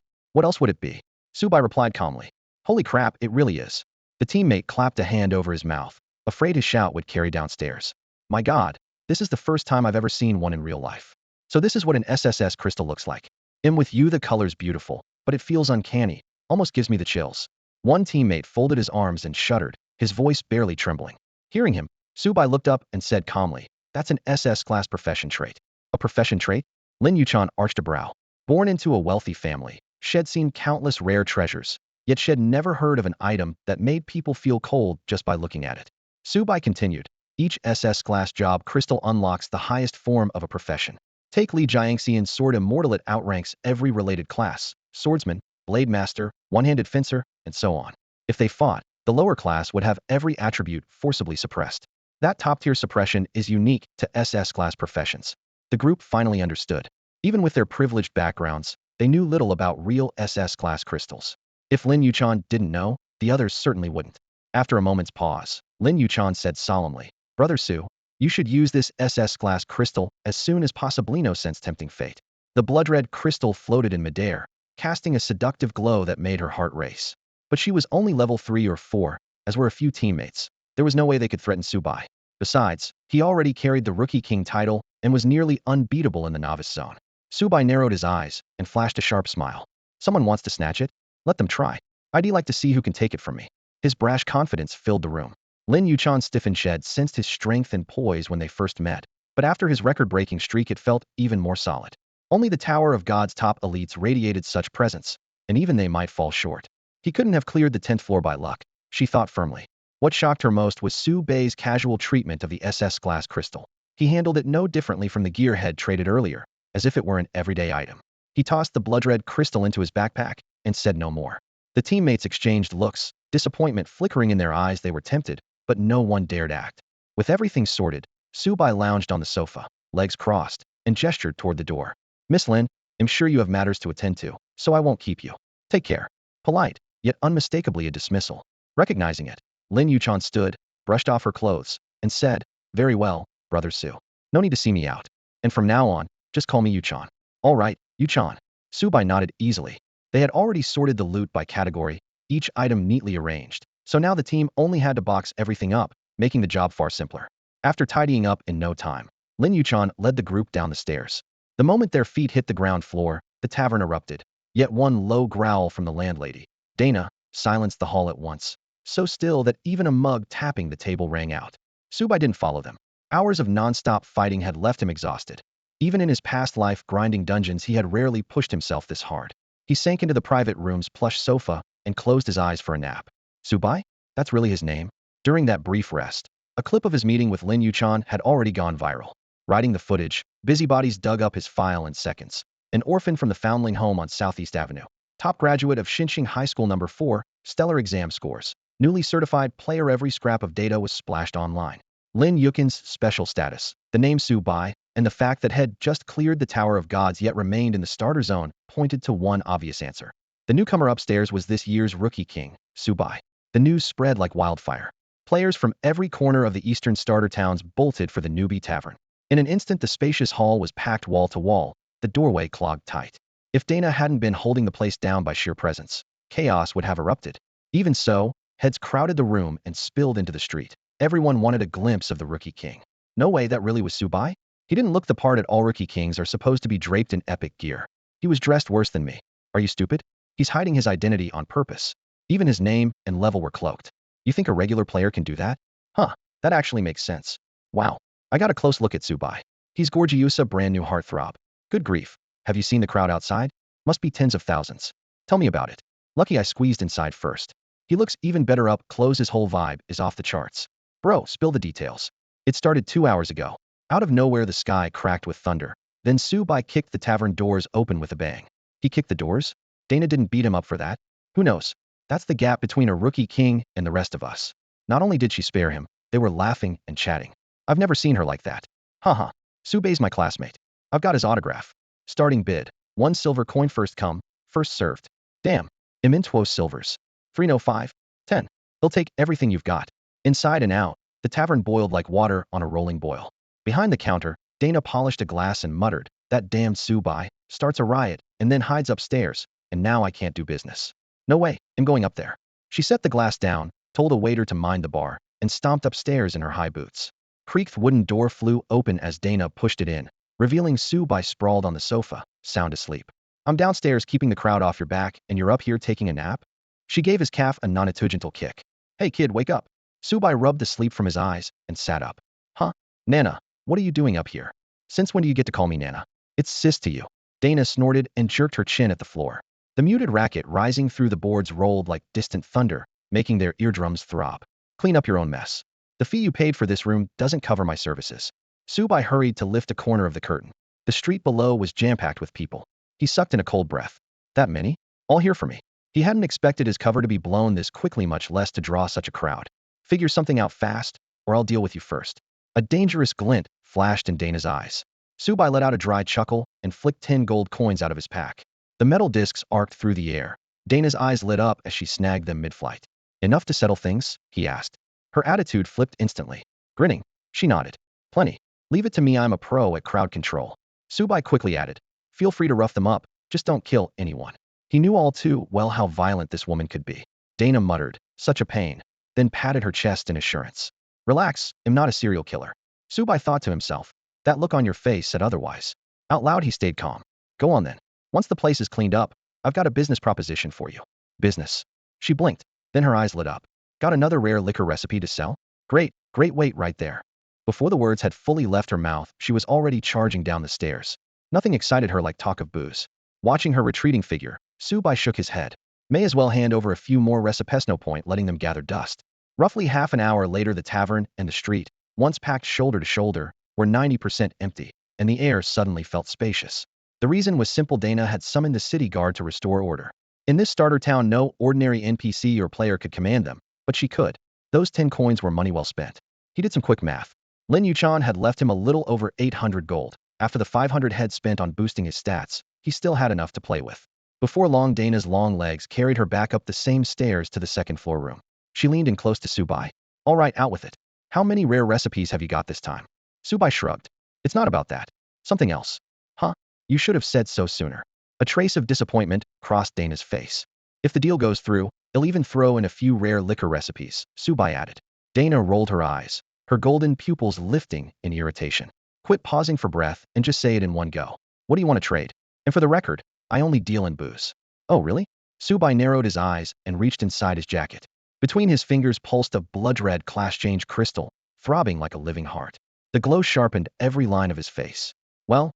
What else would it be? Subai replied calmly. Holy crap, it really is. The teammate clapped a hand over his mouth, afraid his shout would carry downstairs. My God, this is the first time I've ever seen one in real life. So this is what an SSS crystal looks like. With you the color's beautiful, but it feels uncanny, almost gives me the chills. One teammate folded his arms and shuddered, his voice barely trembling. Hearing him, Subai looked up and said calmly, that's an SS class profession trait. A profession trait? Lin Yuchan arched a brow. Born into a wealthy family, she'd seen countless rare treasures, yet she'd never heard of an item that made people feel cold just by looking at it. Subai continued, each SS class job crystal unlocks the highest form of a profession. Take Li Jiangxian's sword immortal, it outranks every related class, swordsman, blade master, one-handed fencer, and so on. If they fought, the lower class would have every attribute forcibly suppressed. That top-tier suppression is unique to SS class professions. The group finally understood. Even with their privileged backgrounds, they knew little about real SS class crystals. If Lin Yuchan didn't know, the others certainly wouldn't. After a moment's pause, Lin Yuchan said solemnly, Brother Su, you should use this SS class crystal as soon as possible. No sense tempting fate. The blood-red crystal floated in midair, casting a seductive glow that made her heart race. But she was only level 3 or 4, as were a few teammates. There was no way they could threaten Subai. Besides, he already carried the Rookie King title and was nearly unbeatable in the novice zone. Subai narrowed his eyes and flashed a sharp smile. Someone wants to snatch it? Let them try. I'd like to see who can take it from me. His brash confidence filled the room. Lin Yuchan stiffened. Shed sensed his strength and poise when they first met, but after his record-breaking streak it felt even more solid. Only the Tower of God's top elites radiated such presence, and even they might fall short. He couldn't have cleared the 10th floor by luck, she thought firmly. What shocked her most was Subai's casual treatment of the SS glass crystal. He handled it no differently from the gearhead traded earlier, as if it were an everyday item. He tossed the blood-red crystal into his backpack and said no more. The teammates exchanged looks, disappointment flickering in their eyes. They were tempted, but no one dared act. With everything sorted, Subai lounged on the sofa, legs crossed, and gestured toward the door. Miss Lin, I'm sure you have matters to attend to, so I won't keep you. Take care. Polite, yet unmistakably a dismissal. Recognizing it, Lin Yuchan stood, brushed off her clothes, and said, Very well, Brother Su. No need to see me out. And from now on, just call me Yuchan. All right, Yuchan. Subai nodded easily. They had already sorted the loot by category, each item neatly arranged. So now the team only had to box everything up, making the job far simpler. After tidying up in no time, Lin Yuchan led the group down the stairs. The moment their feet hit the ground floor, the tavern erupted. Yet one low growl from the landlady, Dana, silenced the hall at once, so still that even a mug tapping the table rang out. Subai didn't follow them. Hours of non-stop fighting had left him exhausted. Even in his past life grinding dungeons, he had rarely pushed himself this hard. He sank into the private room's plush sofa and closed his eyes for a nap. Subai? That's really his name? During that brief rest, a clip of his meeting with Lin Yuchan had already gone viral. Writing the footage, busybodies dug up his file in seconds. An orphan from the foundling home on Southeast Avenue. Top graduate of Xinqing High School number 4, stellar exam scores. Newly certified player. Every scrap of data was splashed online. Lin Yuchan's special status, the name Subai, and the fact that had just cleared the Tower of Gods yet remained in the starter zone pointed to one obvious answer. The newcomer upstairs was this year's rookie king, Subai. The news spread like wildfire. Players from every corner of the eastern starter towns bolted for the newbie tavern. In an instant, the spacious hall was packed wall to wall, the doorway clogged tight. If Dana hadn't been holding the place down by sheer presence, chaos would have erupted. Even so, heads crowded the room and spilled into the street. Everyone wanted a glimpse of the rookie king. No way, that really was Subai? He didn't look the part at all. Rookie kings are supposed to be draped in epic gear. He was dressed worse than me. Are you stupid? He's hiding his identity on purpose. Even his name and level were cloaked. You think a regular player can do that? Huh, that actually makes sense. Wow. I got a close look at Subai. He's gorgeous, a brand new heartthrob. Good grief. Have you seen the crowd outside? Must be tens of thousands. Tell me about it. Lucky I squeezed inside first. He looks even better up close. His whole vibe is off the charts. Bro, spill the details. It started 2 hours ago. Out of nowhere, the sky cracked with thunder. Then Subai kicked the tavern doors open with a bang. He kicked the doors? Dana didn't beat him up for that? Who knows? That's the gap between a rookie king and the rest of us. Not only did she spare him, they were laughing and chatting. I've never seen her like that. Haha. Subai's my classmate. I've got his autograph. Starting bid. 1 silver coin, first come, first served. Damn. Immentuos silvers. 305. 10. They'll take everything you've got. Inside and out, the tavern boiled like water on a rolling boil. Behind the counter, Dana polished a glass and muttered, that damned Subai starts a riot and then hides upstairs, and now I can't do business. No way, I'm going up there. She set the glass down, told a waiter to mind the bar, and stomped upstairs in her high boots. Creaked wooden door flew open as Dana pushed it in, revealing Subai sprawled on the sofa, sound asleep. I'm downstairs keeping the crowd off your back, and you're up here taking a nap? She gave his calf a non-gentle kick. Hey kid, wake up. Subai rubbed the sleep from his eyes and sat up. Huh? Nana, what are you doing up here? Since when do you get to call me Nana? It's sis to you. Dana snorted and jerked her chin at the floor. The muted racket rising through the boards rolled like distant thunder, making their eardrums throb. Clean up your own mess. The fee you paid for this room doesn't cover my services. Subai hurried to lift a corner of the curtain. The street below was jam-packed with people. He sucked in a cold breath. That many? All here for me. He hadn't expected his cover to be blown this quickly, much less to draw such a crowd. Figure something out fast, or I'll deal with you first. A dangerous glint flashed in Dana's eyes. Subai let out a dry chuckle and flicked 10 gold coins out of his pack. The metal discs arced through the air. Dana's eyes lit up as she snagged them mid-flight. Enough to settle things? He asked. Her attitude flipped instantly. Grinning, she nodded. Plenty. Leave it to me, I'm a pro at crowd control. Subai quickly added. Feel free to rough them up, just don't kill anyone. He knew all too well how violent this woman could be. Dana muttered, such a pain, then patted her chest in assurance. Relax, I'm not a serial killer. Subai thought to himself. That look on your face said otherwise. Out loud he stayed calm. Go on then. Once the place is cleaned up, I've got a business proposition for you. Business. She blinked, then her eyes lit up. Got another rare liquor recipe to sell? Great, great, wait right there. Before the words had fully left her mouth, she was already charging down the stairs. Nothing excited her like talk of booze. Watching her retreating figure, Subai shook his head. May as well hand over a few more recipes, no point letting them gather dust. Roughly half an hour later, the tavern and the street, once packed shoulder to shoulder, were 90% empty, and the air suddenly felt spacious. The reason was simple. Dana had summoned the city guard to restore order. In this starter town, no ordinary NPC or player could command them, but she could. Those 10 coins were money well spent. He did some quick math. Lin Yuchan had left him a little over 800 gold. After the 500 head spent on boosting his stats, he still had enough to play with. Before long, Dana's long legs carried her back up the same stairs to the second floor room. She leaned in close to Subai. All right, out with it. How many rare recipes have you got this time? Subai shrugged. It's not about that. Something else. Huh? You should have said so sooner. A trace of disappointment crossed Dana's face. If the deal goes through, he'll even throw in a few rare liquor recipes, Subai added. Dana rolled her eyes, her golden pupils lifting in irritation. Quit pausing for breath and just say it in one go. What do you want to trade? And for the record, I only deal in booze. Oh, really? Subai narrowed his eyes and reached inside his jacket. Between his fingers pulsed a blood-red class-change crystal, throbbing like a living heart. The glow sharpened every line of his face. Well,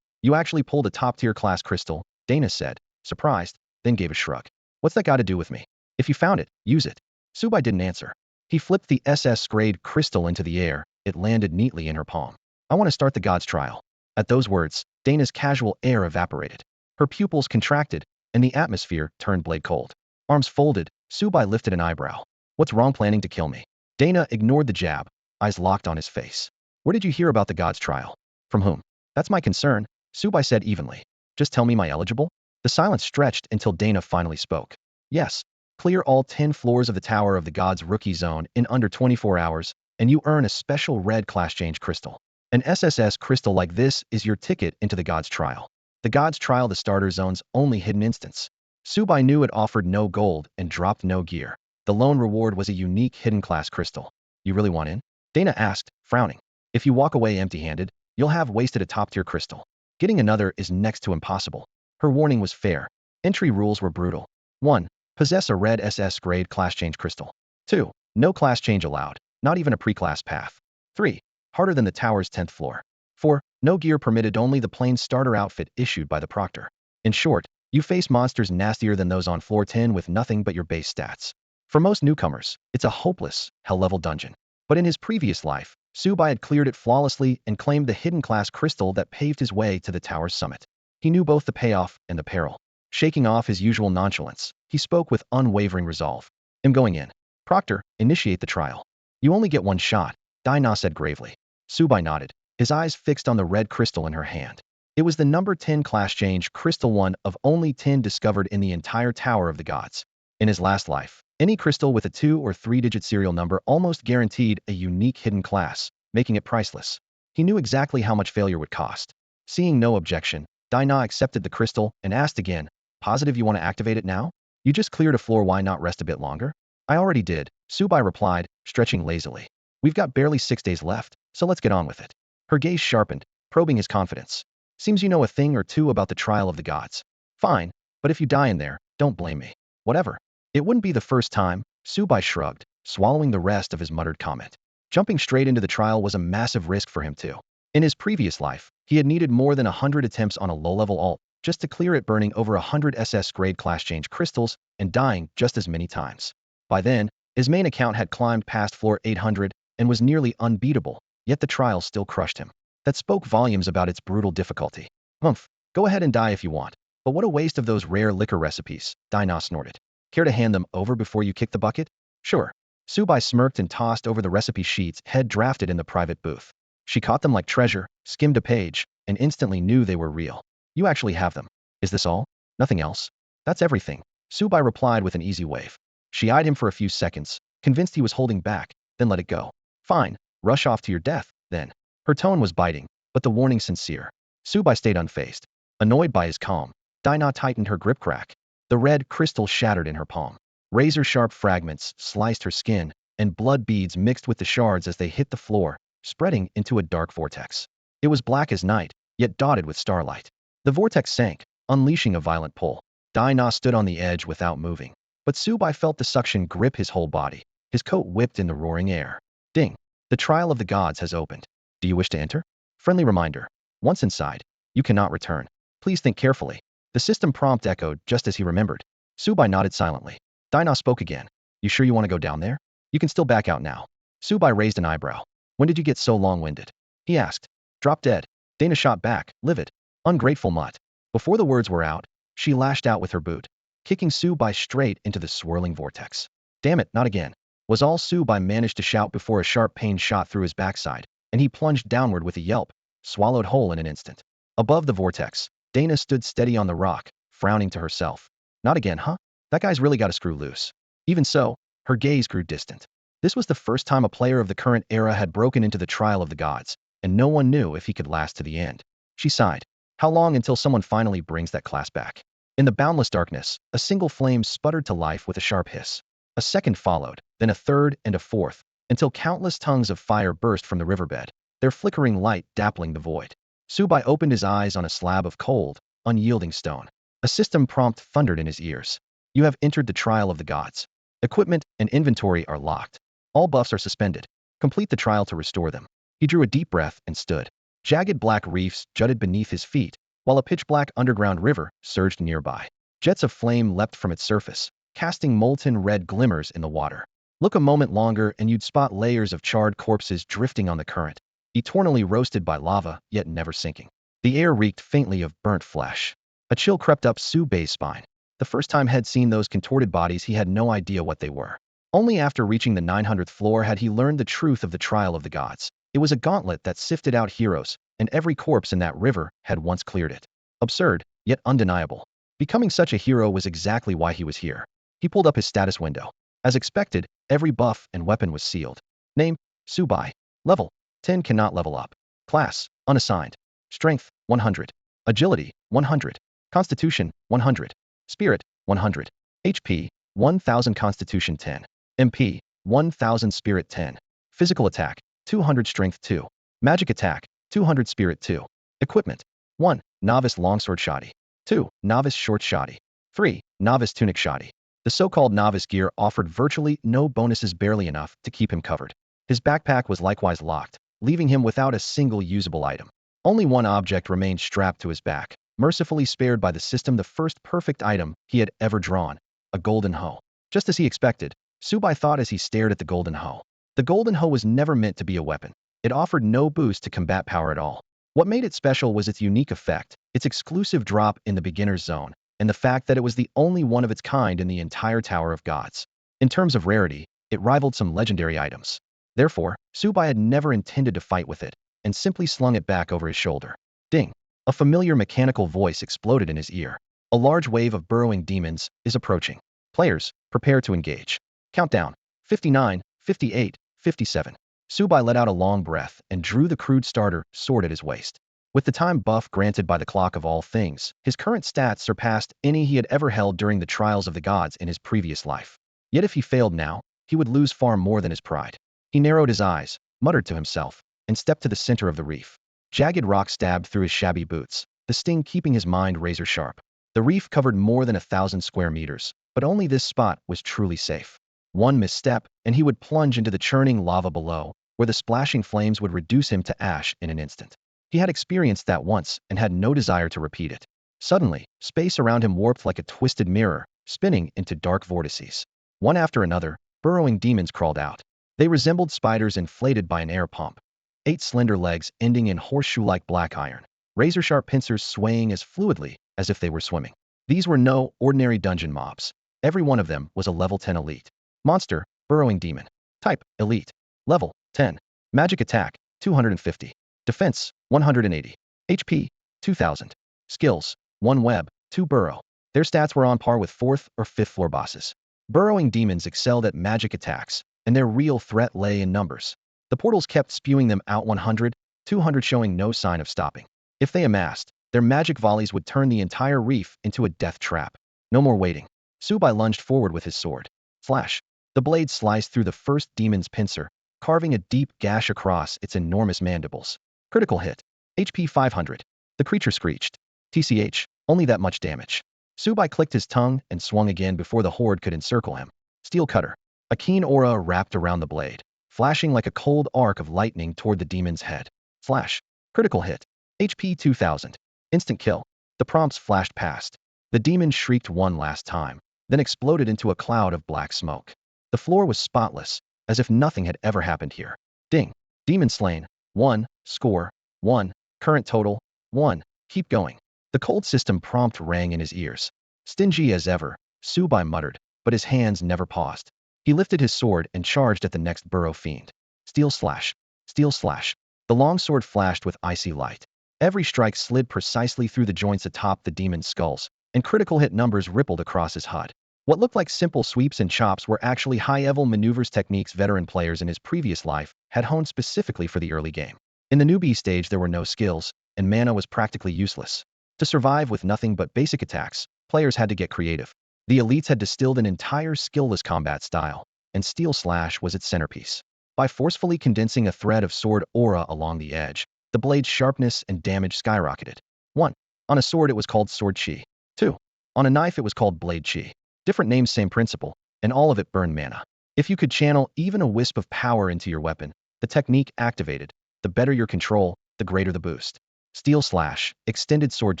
you actually pulled a top-tier class crystal, Dana said, surprised, then gave a shrug. What's that got to do with me? If you found it, use it. Subai didn't answer. He flipped the SS-grade crystal into the air. It landed neatly in her palm. I want to start the God's trial. At those words, Dana's casual air evaporated. Her pupils contracted, and the atmosphere turned blade cold. Arms folded, Subai lifted an eyebrow. What's wrong planning to kill me? Dana ignored the jab, eyes locked on his face. Where did you hear about the God's trial? From whom? That's my concern, Subai said evenly. Just tell me am I eligible? The silence stretched until Dana finally spoke. Yes. Clear all 10 floors of the Tower of the Gods rookie zone in under 24 hours, and you earn a special red class change crystal. An SSS crystal like this is your ticket into the God's trial. The God's trial, the starter zone's only hidden instance. Subai knew it offered no gold and dropped no gear. The lone reward was a unique hidden class crystal. You really want in? Dana asked, frowning. If you walk away empty-handed, you'll have wasted a top-tier crystal. Getting another is next to impossible. Her warning was fair. Entry rules were brutal. 1. Possess a red SS grade class change crystal. 2. No class change allowed, not even a pre-class path. 3. Harder than the tower's 10th floor. 4. No gear permitted, only the plain starter outfit issued by the proctor. In short, you face monsters nastier than those on floor 10 with nothing but your base stats. For most newcomers, it's a hopeless, hell-level dungeon. But in his previous life, Subai had cleared it flawlessly and claimed the hidden class crystal that paved his way to the tower's summit. He knew both the payoff and the peril. Shaking off his usual nonchalance, he spoke with unwavering resolve. I'm going in. Proctor, initiate the trial. You only get one shot, Dina said gravely. Subai nodded, his eyes fixed on the red crystal in her hand. It was the number 10 class change crystal, one of only 10 discovered in the entire Tower of the Gods. In his last life, any crystal with a 2 or 3-digit serial number almost guaranteed a unique hidden class, making it priceless. He knew exactly how much failure would cost. Seeing no objection, Dina accepted the crystal and asked again, positive you want to activate it now? You just cleared a floor, why not rest a bit longer? I already did, Subai replied, stretching lazily. We've got barely 6 days left, so let's get on with it. Her gaze sharpened, probing his confidence. Seems you know a thing or two about the trial of the gods. Fine, but if you die in there, don't blame me. Whatever. It wouldn't be the first time, Subai shrugged, swallowing the rest of his muttered comment. Jumping straight into the trial was a massive risk for him too. In his previous life, he had needed more than 100 attempts on a low-level alt, just to clear it, burning over 100 SS grade class change crystals and dying just as many times. By then, his main account had climbed past floor 800 and was nearly unbeatable, yet the trial still crushed him. That spoke volumes about its brutal difficulty. Humph, go ahead and die if you want, but what a waste of those rare liquor recipes, Dina snorted. Care to hand them over before you kick the bucket? Sure. Subai smirked and tossed over the recipe sheets head drafted in the private booth. She caught them like treasure, skimmed a page, and instantly knew they were real. You actually have them. Is this all? Nothing else? That's everything, Subai replied with an easy wave. She eyed him for a few seconds, convinced he was holding back, then let it go. Fine, rush off to your death, then. Her tone was biting, but the warning sincere. Subai stayed unfazed. Annoyed by his calm, Dina tightened her grip crack. The red crystal shattered in her palm. Razor-sharp fragments sliced her skin, and blood beads mixed with the shards as they hit the floor, spreading into a dark vortex. It was black as night, yet dotted with starlight. The vortex sank, unleashing a violent pull. Dina stood on the edge without moving, but Subai felt the suction grip his whole body. His coat whipped in the roaring air. Ding! The trial of the gods has opened. Do you wish to enter? Friendly reminder. Once inside, you cannot return. Please think carefully. The system prompt echoed just as he remembered. Subai nodded silently. Dina spoke again. You sure you want to go down there? You can still back out now. Subai raised an eyebrow. When did you get so long-winded? He asked. Drop dead. Dana shot back, livid. Ungrateful mutt. Before the words were out, she lashed out with her boot, kicking Subai straight into the swirling vortex. Damn it, not again, was all Subai managed to shout before a sharp pain shot through his backside, and he plunged downward with a yelp, swallowed whole in an instant. Above the vortex, Dana stood steady on the rock, frowning to herself. Not again, huh? That guy's really got a screw loose. Even so, her gaze grew distant. This was the first time a player of the current era had broken into the trial of the gods, and no one knew if he could last to the end. She sighed. How long until someone finally brings that class back? In the boundless darkness, a single flame sputtered to life with a sharp hiss. A second followed, then a third and a fourth, until countless tongues of fire burst from the riverbed, their flickering light dappling the void. Subai opened his eyes on a slab of cold, unyielding stone. A system prompt thundered in his ears. You have entered the trial of the gods. Equipment and inventory are locked. All buffs are suspended. Complete the trial to restore them. He drew a deep breath and stood. Jagged black reefs jutted beneath his feet, while a pitch-black underground river surged nearby. Jets of flame leapt from its surface, casting molten red glimmers in the water. Look a moment longer and you'd spot layers of charred corpses drifting on the current, eternally roasted by lava, yet never sinking. The air reeked faintly of burnt flesh. A chill crept up Su Bei's spine. The first time he'd seen those contorted bodies, he had no idea what they were. Only after reaching the 900th floor had he learned the truth of the trial of the gods. It was a gauntlet that sifted out heroes, and every corpse in that river had once cleared it. Absurd, yet undeniable. Becoming such a hero was exactly why he was here. He pulled up his status window. As expected, every buff and weapon was sealed. Name, Subai. Level, 10 cannot level up. Class, unassigned. Strength, 100. Agility, 100. Constitution, 100. Spirit, 100. HP, 1000. Constitution 10. MP, 1000. Spirit 10. Physical attack, 200. Strength 2. Magic attack, 200. Spirit 2. Equipment, 1. Novice longsword shoddy. 2. Novice short shoddy. 3. Novice tunic shoddy. The so-called novice gear offered virtually no bonuses, barely enough to keep him covered. His backpack was likewise locked, leaving him without a single usable item. Only one object remained strapped to his back, mercifully spared by the system, the first perfect item he had ever drawn, a golden hoe. Just as he expected, Subai thought as he stared at the golden hoe. The golden hoe was never meant to be a weapon. It offered no boost to combat power at all. What made it special was its unique effect, its exclusive drop in the beginner's zone, and the fact that it was the only one of its kind in the entire Tower of Gods. In terms of rarity, it rivaled some legendary items. Therefore, Subai had never intended to fight with it, and simply slung it back over his shoulder. Ding! A familiar mechanical voice exploded in his ear. A large wave of burrowing demons is approaching. Players, prepare to engage. Countdown. 59, 58, 57. Subai let out a long breath and drew the crude starter sword at his waist. With the time buff granted by the clock of all things, his current stats surpassed any he had ever held during the trials of the gods in his previous life. Yet if he failed now, he would lose far more than his pride. He narrowed his eyes, muttered to himself, and stepped to the center of the reef. Jagged rock stabbed through his shabby boots, the sting keeping his mind razor sharp. The reef covered more than 1,000 square meters, but only this spot was truly safe. One misstep, and he would plunge into the churning lava below, where the splashing flames would reduce him to ash in an instant. He had experienced that once and had no desire to repeat it. Suddenly, space around him warped like a twisted mirror, spinning into dark vortices. One after another, burrowing demons crawled out. They resembled spiders inflated by an air pump. 8 slender legs ending in horseshoe-like black iron, razor-sharp pincers swaying as fluidly as if they were swimming. These were no ordinary dungeon mobs. Every one of them was a level 10 elite. Monster, burrowing demon. Type, elite. Level, 10. Magic attack, 250. Defense, 180. HP, 2000. Skills, 1 web, 2 burrow. Their stats were on par with 4th or 5th floor bosses. Burrowing demons excelled at magic attacks, and their real threat lay in numbers. The portals kept spewing them out, 100, 200, showing no sign of stopping. If they amassed, their magic volleys would turn the entire reef into a death trap. No more waiting. Subai lunged forward with his sword. Flash. The blade sliced through the first demon's pincer, carving a deep gash across its enormous mandibles. Critical hit. HP 500. The creature screeched. TCH, only that much damage. Subai clicked his tongue and swung again before the horde could encircle him. Steel cutter. A keen aura wrapped around the blade, flashing like a cold arc of lightning toward the demon's head. Flash. Critical hit. HP 2000. Instant kill. The prompts flashed past. The demon shrieked one last time, then exploded into a cloud of black smoke. The floor was spotless, as if nothing had ever happened here. Ding. Demon slain. 1. Score. 1. Current total. 1. Keep going. The cold system prompt rang in his ears. Stingy as ever, Subai muttered, but his hands never paused. He lifted his sword and charged at the next burrow fiend. Steel slash. Steel slash. The long sword flashed with icy light. Every strike slid precisely through the joints atop the demon's skulls, and critical hit numbers rippled across his HUD. What looked like simple sweeps and chops were actually high-level maneuvers, techniques veteran players in his previous life had honed specifically for the early game. In the newbie stage there were no skills, and mana was practically useless. To survive with nothing but basic attacks, players had to get creative. The elites had distilled an entire skillless combat style, and Steel Slash was its centerpiece. By forcefully condensing a thread of sword aura along the edge, the blade's sharpness and damage skyrocketed. 1. On a sword it was called Sword Chi. 2. On a knife it was called Blade Chi. Different names, same principle, and all of it burned mana. If you could channel even a wisp of power into your weapon, the technique activated. The better your control, the greater the boost. Steel Slash, Extended Sword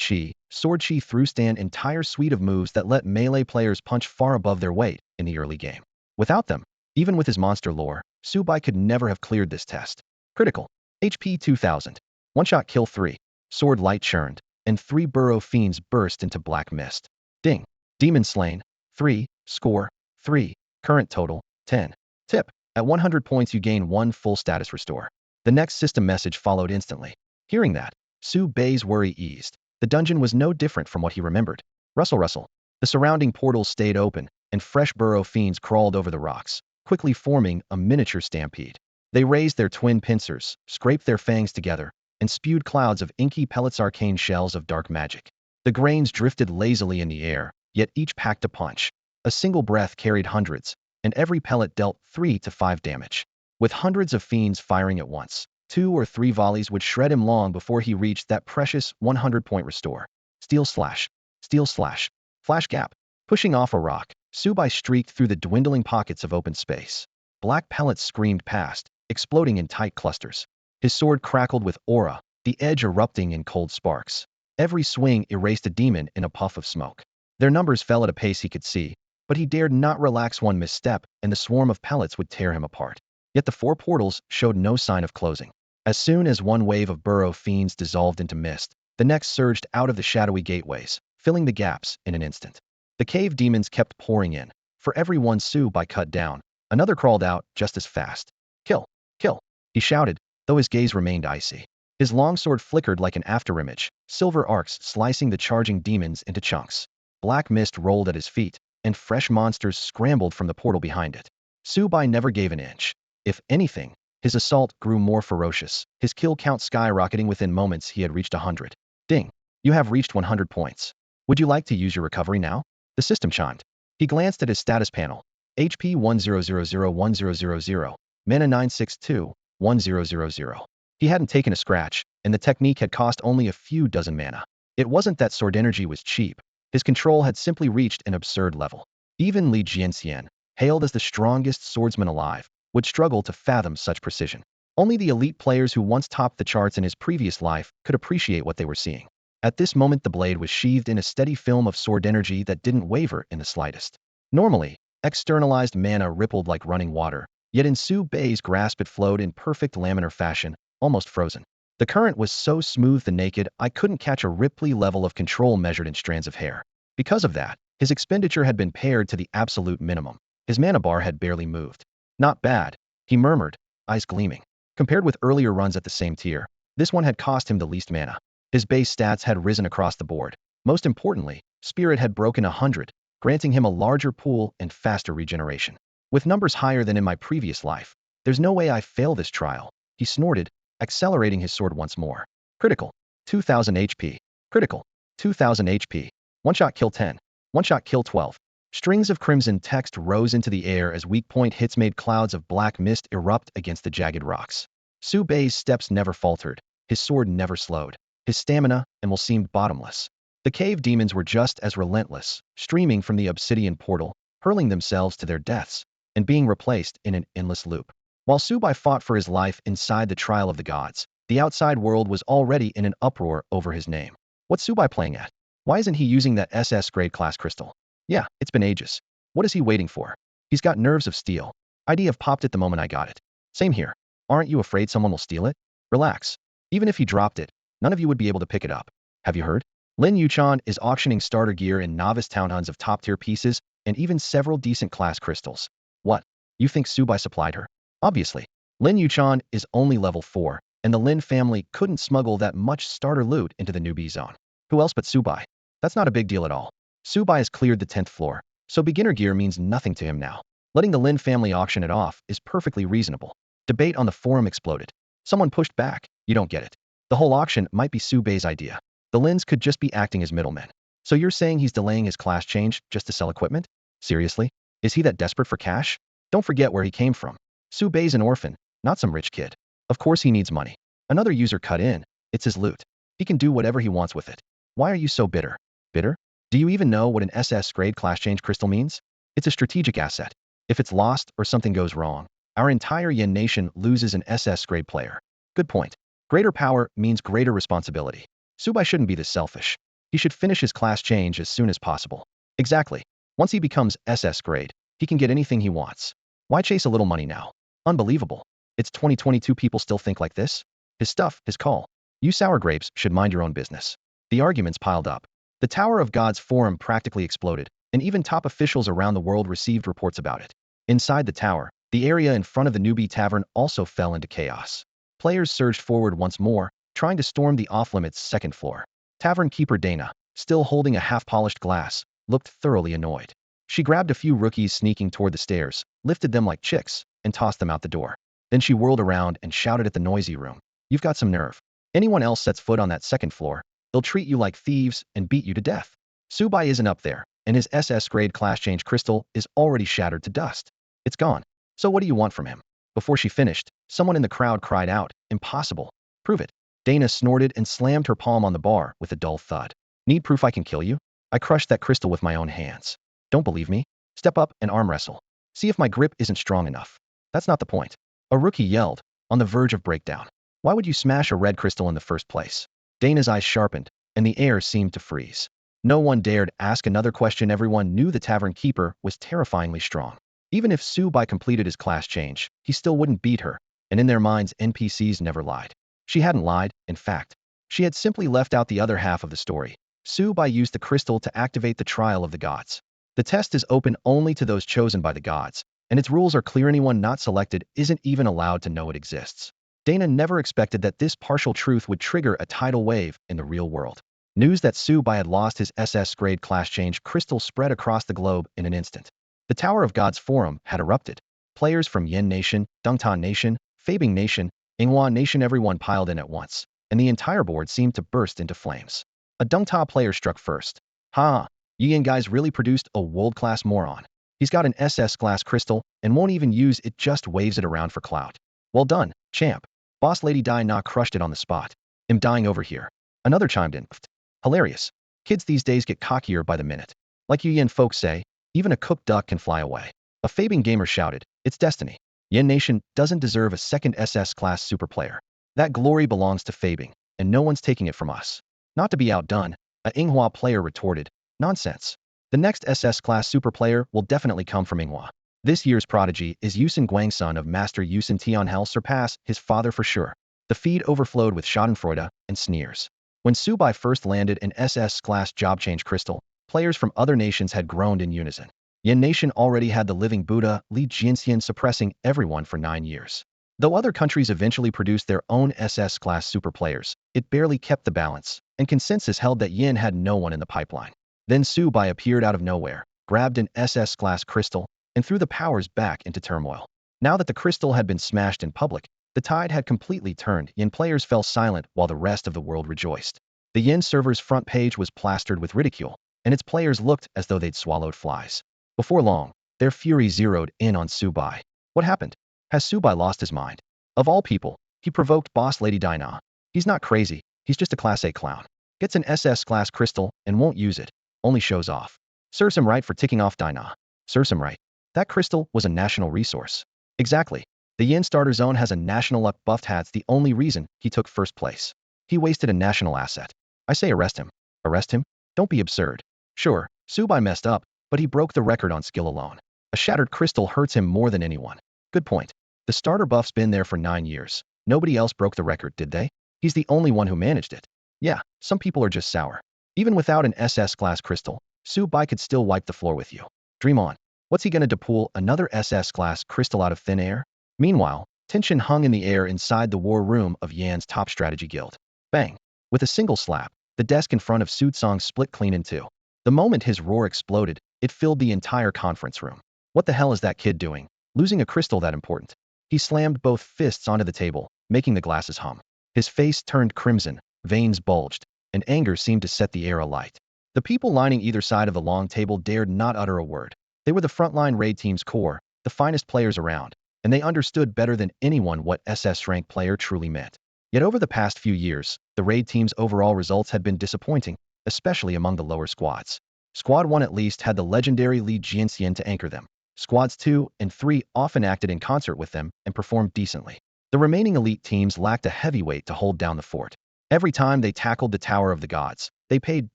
Chi. Sword Chi threw an entire suite of moves that let melee players punch far above their weight in the early game. Without them, even with his monster lore, Subai could never have cleared this test. Critical. HP 2000. One-shot kill 3. Sword light churned, and 3 burrow fiends burst into black mist. Ding. Demon slain. 3. Score. 3. Current total. 10. Tip. At 100 points you gain 1 full status restore. The next system message followed instantly. Hearing that, Su Bei's worry eased. The dungeon was no different from what he remembered. Rustle rustle. The surrounding portals stayed open, and fresh burrow fiends crawled over the rocks, quickly forming a miniature stampede. They raised their twin pincers, scraped their fangs together, and spewed clouds of inky pellets, arcane shells of dark magic. The grains drifted lazily in the air, yet each packed a punch. A single breath carried hundreds, and every pellet dealt 3 to 5 damage. With hundreds of fiends firing at once, 2 or 3 volleys would shred him long before he reached that precious 100-point restore. Steel Slash. Steel Slash. Flash gap. Pushing off a rock, Subai streaked through the dwindling pockets of open space. Black pellets screamed past, exploding in tight clusters. His sword crackled with aura, the edge erupting in cold sparks. Every swing erased a demon in a puff of smoke. Their numbers fell at a pace he could see, but he dared not relax. One misstep, and the swarm of pellets would tear him apart. Yet the 4 portals showed no sign of closing. As soon as one wave of burrow fiends dissolved into mist, the next surged out of the shadowy gateways, filling the gaps in an instant. The cave demons kept pouring in. For every one Subai cut down, another crawled out just as fast. Kill! Kill! He shouted, though his gaze remained icy. His longsword flickered like an afterimage, silver arcs slicing the charging demons into chunks. Black mist rolled at his feet, and fresh monsters scrambled from the portal behind it. Subai never gave an inch. If anything, his assault grew more ferocious, his kill count skyrocketing. Within moments he had reached 100. Ding! You have reached 100 points. Would you like to use your recovery now? The system chimed. He glanced at his status panel. HP 10001000, mana 962, 1000. He hadn't taken a scratch, and the technique had cost only a few dozen mana. It wasn't that sword energy was cheap. His control had simply reached an absurd level. Even Li Jianxian, hailed as the strongest swordsman alive, would struggle to fathom such precision. Only the elite players who once topped the charts in his previous life could appreciate what they were seeing. At this moment the blade was sheathed in a steady film of sword energy that didn't waver in the slightest. Normally, externalized mana rippled like running water, yet in Su Bei's grasp it flowed in perfect laminar fashion, almost frozen. The current was so smooth the naked eye couldn't catch a Ripley level of control measured in strands of hair. Because of that, his expenditure had been pared to the absolute minimum. His mana bar had barely moved. Not bad, he murmured, eyes gleaming. Compared with earlier runs at the same tier, this one had cost him the least mana. His base stats had risen across the board. Most importantly, Spirit had broken 100, granting him a larger pool and faster regeneration. With numbers higher than in my previous life, there's no way I fail this trial, he snorted, accelerating his sword once more. Critical. 2000 HP. Critical. 2000 HP. One-shot kill 10. One-shot kill 12. Strings of crimson text rose into the air as weak point hits made clouds of black mist erupt against the jagged rocks. Su Bei's steps never faltered. His sword never slowed. His stamina almost seemed bottomless. The cave demons were just as relentless, streaming from the obsidian portal, hurling themselves to their deaths, and being replaced in an endless loop. While Subai fought for his life inside the Trial of the Gods, the outside world was already in an uproar over his name. What's Subai playing at? Why isn't he using that SS grade class crystal? Yeah, it's been ages. What is he waiting for? He's got nerves of steel. I'd have popped it the moment I got it. Same here. Aren't you afraid someone will steal it? Relax. Even if he dropped it, none of you would be able to pick it up. Have you heard? Lin Yuchan is auctioning starter gear in novice townhuns of top-tier pieces and even several decent class crystals. What? You think Subai supplied her? Obviously. Lin Yuchan is only level 4, and the Lin family couldn't smuggle that much starter loot into the newbie zone. Who else but Subai? That's not a big deal at all. Subai has cleared the 10th floor, so beginner gear means nothing to him now. Letting the Lin family auction it off is perfectly reasonable. Debate on the forum exploded. Someone pushed back. You don't get it. The whole auction might be Su Bei's idea. The Lins could just be acting as middlemen. So you're saying he's delaying his class change just to sell equipment? Seriously? Is he that desperate for cash? Don't forget where he came from. Su Bei's an orphan, not some rich kid. Of course he needs money. Another user cut in. It's his loot. He can do whatever he wants with it. Why are you so bitter? Bitter? Do you even know what an SS grade class change crystal means? It's a strategic asset. If it's lost or something goes wrong, our entire Yin nation loses an SS grade player. Good point. Greater power means greater responsibility. Su Bei shouldn't be this selfish. He should finish his class change as soon as possible. Exactly. Once he becomes SS grade, he can get anything he wants. Why chase a little money now? Unbelievable. It's 2022, people still think like this? His stuff, his call. You sour grapes should mind your own business. The arguments piled up. The Tower of God's forum practically exploded, and even top officials around the world received reports about it. Inside the tower, the area in front of the newbie tavern also fell into chaos. Players surged forward once more, trying to storm the off-limits second floor. Tavern keeper Dana, still holding a half-polished glass, looked thoroughly annoyed. She grabbed a few rookies sneaking toward the stairs, lifted them like chicks, and tossed them out the door. Then she whirled around and shouted at the noisy room. You've got some nerve. Anyone else sets foot on that second floor, they'll treat you like thieves and beat you to death. Su Bei isn't up there, and his SS grade class change crystal is already shattered to dust. It's gone. So what do you want from him? Before she finished, someone in the crowd cried out, impossible. Prove it. Dana snorted and slammed her palm on the bar with a dull thud. Need proof I can kill you? I crushed that crystal with my own hands. Don't believe me? Step up and arm wrestle. See if my grip isn't strong enough. That's not the point. A rookie yelled, on the verge of breakdown. Why would you smash a red crystal in the first place? Dana's eyes sharpened, and the air seemed to freeze. No one dared ask another question. Everyone knew the tavern keeper was terrifyingly strong. Even if Su Bei completed his class change, he still wouldn't beat her, and in their minds NPCs never lied. She hadn't lied, in fact. She had simply left out the other half of the story. Su Bei used the crystal to activate the trial of the gods. The test is open only to those chosen by the gods, and its rules are clear. Anyone not selected isn't even allowed to know it exists. Dana never expected that this partial truth would trigger a tidal wave in the real world. News that Su Bei had lost his SS grade class change crystal spread across the globe in an instant. The Tower of God's forum had erupted. Players from Yin Nation, Dongtan Nation, Fabing Nation, Yinghua Nation, everyone piled in at once, and the entire board seemed to burst into flames. A Dongta player struck first. Ha! Yin guys really produced a world-class moron. He's got an SS glass crystal and won't even use it, just waves it around for clout. Well done, champ. Boss Lady Dinah crushed it on the spot. I'm dying over here. Another chimed in. Pfft. Hilarious. Kids these days get cockier by the minute. Like you Yin folks say, even a cooked duck can fly away. A Fabing gamer shouted, it's destiny. Yin Nation doesn't deserve a second SS class super player. That glory belongs to Fabing, and no one's taking it from us. Not to be outdone, a Yinghua player retorted, nonsense. The next SS class super player will definitely come from Yinghua. This year's prodigy is Yusin Guang, son of Master Yusin Tianhel, surpass his father for sure. The feed overflowed with schadenfreude and sneers. When Su Bei first landed an SS class job change crystal, players from other nations had groaned in unison. Yin Nation already had the living Buddha, Li Jinxian, suppressing everyone for 9 years. Though other countries eventually produced their own SS class super players, it barely kept the balance, and consensus held that Yin had no one in the pipeline. Then Su Bei appeared out of nowhere, grabbed an SS class crystal, and threw the powers back into turmoil. Now that the crystal had been smashed in public, the tide had completely turned. Yin players fell silent while the rest of the world rejoiced. The Yin server's front page was plastered with ridicule, and its players looked as though they'd swallowed flies. Before long, their fury zeroed in on Su Bei. What happened? Has Su Bei lost his mind? Of all people, he provoked Boss Lady Dinah. He's not crazy, he's just a Class A clown. Gets an SS class crystal and won't use it, only shows off. Serves him right for ticking off Dinah. Serves him right. That crystal was a national resource. Exactly. The Yin starter zone has a national luck buffed hat's the only reason he took first place. He wasted a national asset. I say arrest him. Arrest him? Don't be absurd. Sure, Su Bei messed up, but he broke the record on skill alone. A shattered crystal hurts him more than anyone. Good point. The starter buff's been there for 9 years. Nobody else broke the record, did they? He's the only one who managed it. Yeah, some people are just sour. Even without an SS class crystal, Su Bei could still wipe the floor with you. Dream on. What's he gonna pull another SS class crystal out of thin air? Meanwhile, tension hung in the air inside the war room of Yan's top strategy guild. Bang. With a single slap, the desk in front of Su Tsong split clean in two. The moment his roar exploded, it filled the entire conference room. What the hell is that kid doing? Losing a crystal that important? He slammed both fists onto the table, making the glasses hum. His face turned crimson, veins bulged, and anger seemed to set the air alight. The people lining either side of the long table dared not utter a word. They were the frontline raid team's core, the finest players around, and they understood better than anyone what SS rank player truly meant. Yet over the past few years, the raid team's overall results had been disappointing, especially among the lower squads. Squad 1 at least had the legendary Lin Yuchan to anchor them. Squads 2 and 3 often acted in concert with them and performed decently. The remaining elite teams lacked a heavyweight to hold down the fort. Every time they tackled the Tower of the Gods, they paid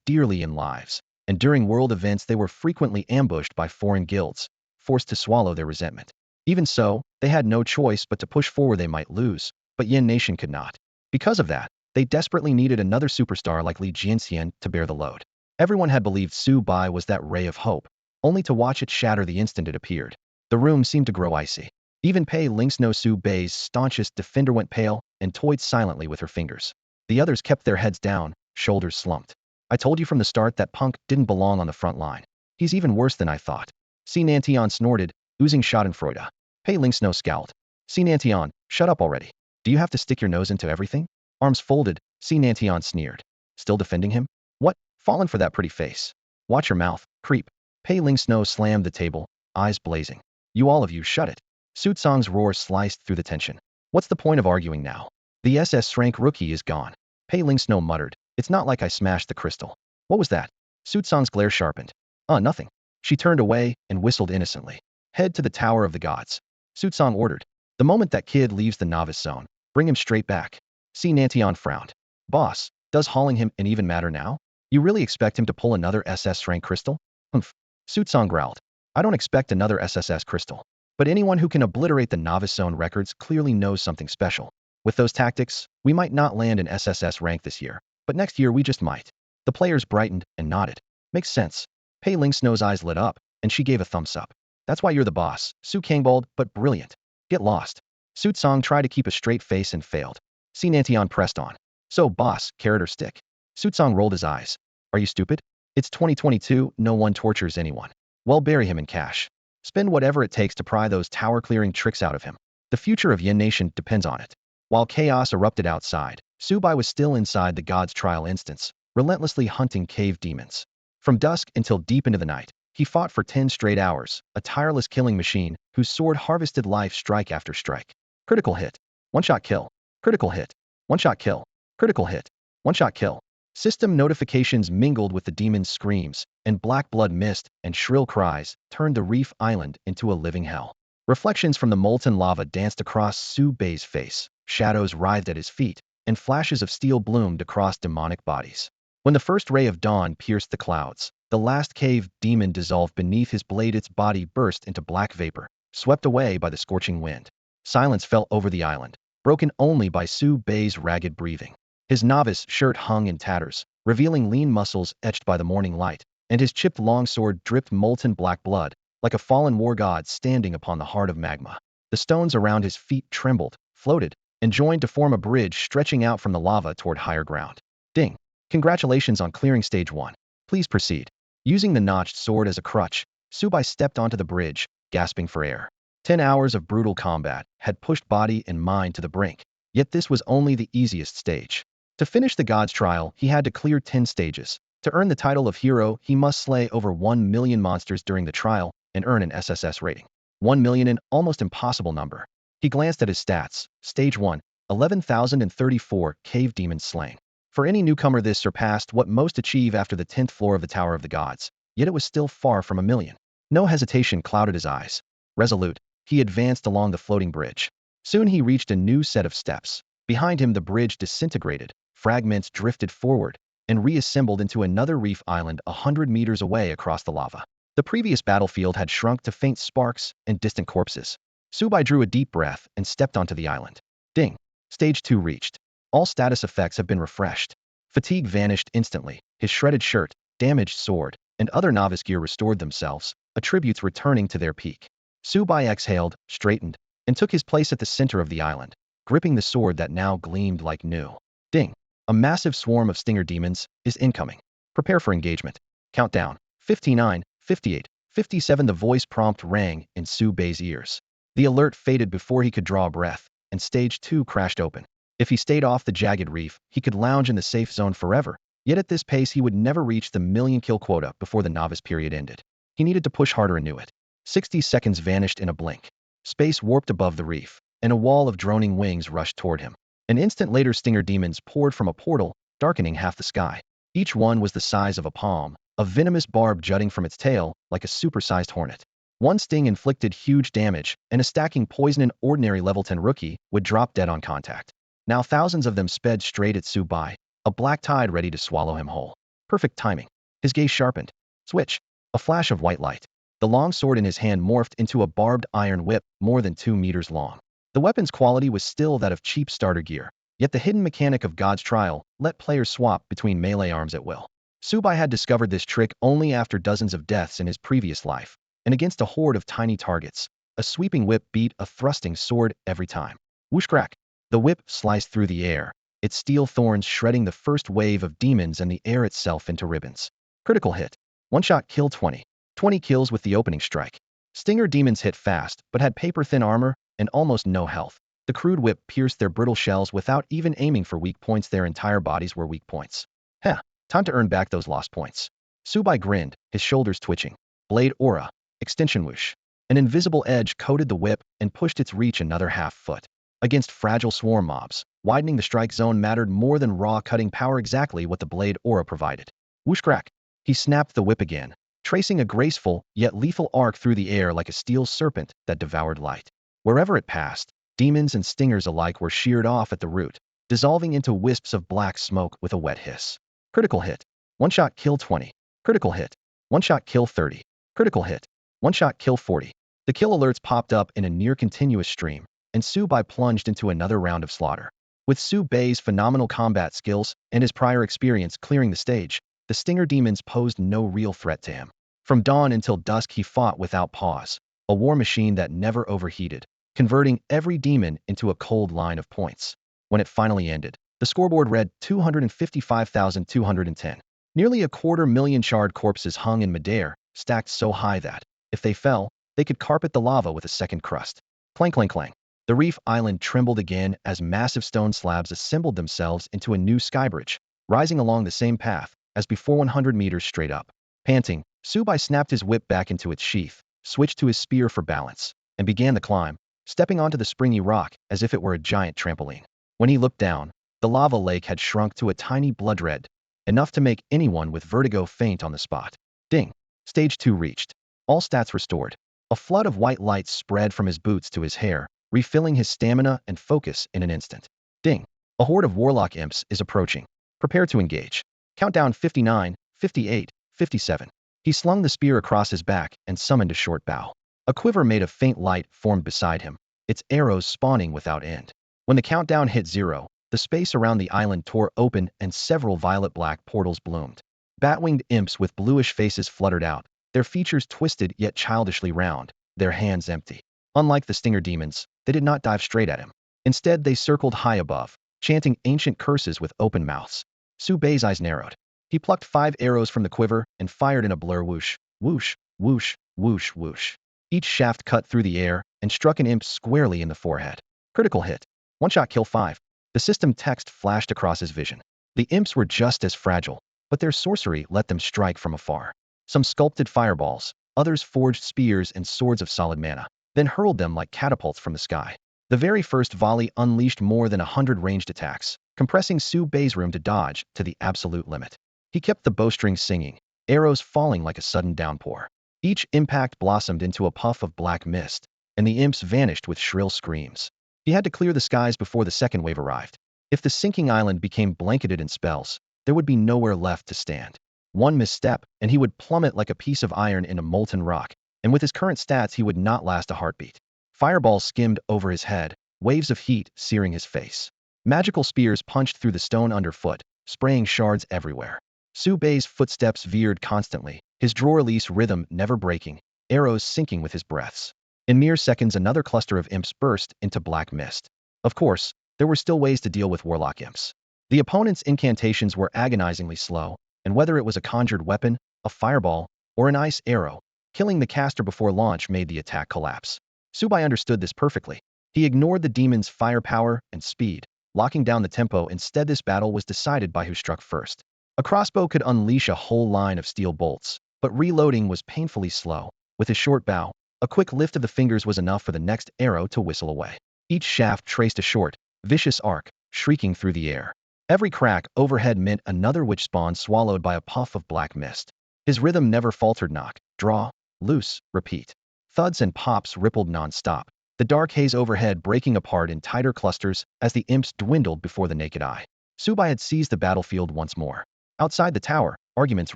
dearly in lives, and during world events they were frequently ambushed by foreign guilds, forced to swallow their resentment. Even so, they had no choice but to push forward. They might lose, but Yin Nation could not. Because of that, they desperately needed another superstar like Lin Yuchan to bear the load. Everyone had believed Su Bai was that ray of hope, only to watch it shatter the instant it appeared. The room seemed to grow icy. Even Pei Lingsno Su Bai's staunchest defender went pale and toyed silently with her fingers. The others kept their heads down, shoulders slumped. I told you from the start that punk didn't belong on the front line. He's even worse than I thought. Si Nantian snorted, oozing schadenfreude. Pei Lingsno scowled. Si Nantian, shut up already. Do you have to stick your nose into everything? Arms folded, Si Nantian sneered. Still defending him? What? Fallen for that pretty face. Watch your mouth, creep. Pei Lingsno slammed the table, eyes blazing. You all of you shut it. Su Tsang's roar sliced through the tension. What's the point of arguing now? The SS rank rookie is gone. Pei Lingsno muttered. It's not like I smashed the crystal. What was that? Su Tsang's glare sharpened. Nothing. She turned away and whistled innocently. Head to the Tower of the Gods. Su Tsang ordered. The moment that kid leaves the novice zone, bring him straight back. Si Nantian frowned. Boss, does hauling him even matter now? You really expect him to pull another SS rank crystal? Humph. Su Tsang growled. I don't expect another SSS crystal. But anyone who can obliterate the novice zone records clearly knows something special. With those tactics, we might not land an SSS rank this year, but next year we just might. The players brightened and nodded. Makes sense. Pei Lingsno's eyes lit up, and she gave a thumbs up. That's why you're the boss, Su Kangbold, but brilliant. Get lost. Su Tsang tried to keep a straight face and failed. Si Nantian pressed on. So, boss, carrot or stick? Su Tsang rolled his eyes. Are you stupid? It's 2022, no one tortures anyone. Well, bury him in cash. Spend whatever it takes to pry those tower-clearing tricks out of him. The future of Yin Nation depends on it. While chaos erupted outside, Su Bai was still inside the God's Trial instance, relentlessly hunting cave demons. From dusk until deep into the night, he fought for 10 straight hours, a tireless killing machine whose sword harvested life strike after strike. Critical hit. One-shot kill. Critical hit. One-shot kill. Critical hit. One-shot kill. System notifications mingled with the demon's screams, and black blood mist and shrill cries turned the reef island into a living hell. Reflections from the molten lava danced across Su Bai's face, shadows writhed at his feet, and flashes of steel bloomed across demonic bodies. When the first ray of dawn pierced the clouds, the last cave demon dissolved beneath his blade. Its body burst into black vapor, swept away by the scorching wind. Silence fell over the island, broken only by Su Bai's ragged breathing. His novice shirt hung in tatters, revealing lean muscles etched by the morning light, and his chipped longsword dripped molten black blood, like a fallen war god standing upon the heart of magma. The stones around his feet trembled, floated, and joined to form a bridge stretching out from the lava toward higher ground. Ding! Congratulations on clearing stage 1. Please proceed. Using the notched sword as a crutch, Su Bai stepped onto the bridge, gasping for air. 10 hours of brutal combat had pushed body and mind to the brink, yet this was only the easiest stage. To finish the God's Trial, he had to clear 10 stages. To earn the title of hero, he must slay over 1 million monsters during the trial and earn an SSS rating. 1 million, an almost impossible number. He glanced at his stats. Stage 1, 11,034 cave demons slain. For any newcomer, this surpassed what most achieve after the 10th floor of the Tower of the Gods, yet it was still far from a million. No hesitation clouded his eyes. Resolute, he advanced along the floating bridge. Soon he reached a new set of steps. Behind him, the bridge disintegrated. Fragments drifted forward and reassembled into another reef island 100 meters away across the lava. The previous battlefield had shrunk to faint sparks and distant corpses. Su Bai drew a deep breath and stepped onto the island. Ding! Stage 2 reached. All status effects have been refreshed. Fatigue vanished instantly. His shredded shirt, damaged sword, and other novice gear restored themselves, attributes returning to their peak. Su Bai exhaled, straightened, and took his place at the center of the island, gripping the sword that now gleamed like new. Ding! A massive swarm of stinger demons is incoming. Prepare for engagement. Countdown. 59, 58, 57. The voice prompt rang in Su Bai's ears. The alert faded before he could draw a breath, and stage 2 crashed open. If he stayed off the jagged reef, he could lounge in the safe zone forever. Yet at this pace, he would never reach the million-kill quota before the novice period ended. He needed to push harder and knew it. 60 seconds vanished in a blink. Space warped above the reef, and a wall of droning wings rushed toward him. An instant later, stinger demons poured from a portal, darkening half the sky. Each one was the size of a palm, a venomous barb jutting from its tail like a supersized hornet. One sting inflicted huge damage, and a stacking poison an ordinary level 10 rookie would drop dead on contact. Now thousands of them sped straight at Su Bai, a black tide ready to swallow him whole. Perfect timing. His gaze sharpened. Switch. A flash of white light. The long sword in his hand morphed into a barbed iron whip more than 2 meters long. The weapon's quality was still that of cheap starter gear, yet the hidden mechanic of God's trial let players swap between melee arms at will. Su Bai had discovered this trick only after dozens of deaths in his previous life, and against a horde of tiny targets, a sweeping whip beat a thrusting sword every time. Whoosh crack! The whip sliced through the air, its steel thorns shredding the first wave of demons and the air itself into ribbons. Critical hit. One-shot kill 20. 20 kills with the opening strike. Stinger demons hit fast, but had paper-thin armor and almost no health. The crude whip pierced their brittle shells without even aiming for weak points. Their entire bodies were weak points. Heh, time to earn back those lost points. Su Bai grinned, his shoulders twitching. Blade aura. Extension whoosh. An invisible edge coated the whip and pushed its reach another half-foot. Against fragile swarm mobs, widening the strike zone mattered more than raw cutting power, exactly what the blade aura provided. Whoosh crack! He snapped the whip again, tracing a graceful yet lethal arc through the air like a steel serpent that devoured light. Wherever it passed, demons and stingers alike were sheared off at the root, dissolving into wisps of black smoke with a wet hiss. Critical hit. One-shot kill 20. Critical hit. One-shot kill 30. Critical hit. One-shot kill 40. The kill alerts popped up in a near-continuous stream, and Su Bai plunged into another round of slaughter. With Su Bai's phenomenal combat skills and his prior experience clearing the stage, the stinger demons posed no real threat to him. From dawn until dusk he fought without pause, a war machine that never overheated, converting every demon into a cold line of points. When it finally ended, the scoreboard read 255,210. Nearly 250,000 charred corpses hung in midair, stacked so high that, if they fell, they could carpet the lava with a second crust. Clang clang clang. The reef island trembled again as massive stone slabs assembled themselves into a new skybridge, rising along the same path as before 100 meters straight up. Panting, Su Bai snapped his whip back into its sheath, switched to his spear for balance, and began the climb, stepping onto the springy rock as if it were a giant trampoline. When he looked down, the lava lake had shrunk to a tiny blood red, enough to make anyone with vertigo faint on the spot. Ding! Stage 2 reached. All stats restored. A flood of white light spread from his boots to his hair, refilling his stamina and focus in an instant. Ding! A horde of warlock imps is approaching. Prepare to engage. Countdown 59, 58, 57. He slung the spear across his back and summoned a short bow. A quiver made of faint light formed beside him, its arrows spawning without end. When the countdown hit 0, the space around the island tore open and several violet-black portals bloomed. Bat-winged imps with bluish faces fluttered out, their features twisted yet childishly round, their hands empty. Unlike the stinger demons, they did not dive straight at him. Instead, they circled high above, chanting ancient curses with open mouths. Su Bai's eyes narrowed. He plucked 5 arrows from the quiver and fired in a blur whoosh, whoosh, whoosh, whoosh, whoosh. Each shaft cut through the air and struck an imp squarely in the forehead. Critical hit. One-shot kill 5. The system text flashed across his vision. The imps were just as fragile, but their sorcery let them strike from afar. Some sculpted fireballs, others forged spears and swords of solid mana, then hurled them like catapults from the sky. The very first volley unleashed more than 100 ranged attacks, compressing Su Bai's room to dodge to the absolute limit. He kept the bowstring singing, arrows falling like a sudden downpour. Each impact blossomed into a puff of black mist, and the imps vanished with shrill screams. He had to clear the skies before the second wave arrived. If the sinking island became blanketed in spells, there would be nowhere left to stand. One misstep, and he would plummet like a piece of iron in a molten rock, and with his current stats he would not last a heartbeat. Fireballs skimmed over his head, waves of heat searing his face. Magical spears punched through the stone underfoot, spraying shards everywhere. Su Bai's footsteps veered constantly, his draw-release rhythm never breaking, arrows sinking with his breaths. In mere seconds, another cluster of imps burst into black mist. Of course, there were still ways to deal with warlock imps. The opponent's incantations were agonizingly slow, and whether it was a conjured weapon, a fireball, or an ice arrow, killing the caster before launch made the attack collapse. Su Bai understood this perfectly. He ignored the demon's firepower and speed, locking down the tempo. Instead, this battle was decided by who struck first. A crossbow could unleash a whole line of steel bolts, but reloading was painfully slow. With his short bow, a quick lift of the fingers was enough for the next arrow to whistle away. Each shaft traced a short, vicious arc, shrieking through the air. Every crack overhead meant another witch spawn swallowed by a puff of black mist. His rhythm never faltered. Knock, draw, loose, repeat. Thuds and pops rippled non-stop, the dark haze overhead breaking apart in tighter clusters as the imps dwindled before the naked eye. Subai had seized the battlefield once more. Outside the tower, arguments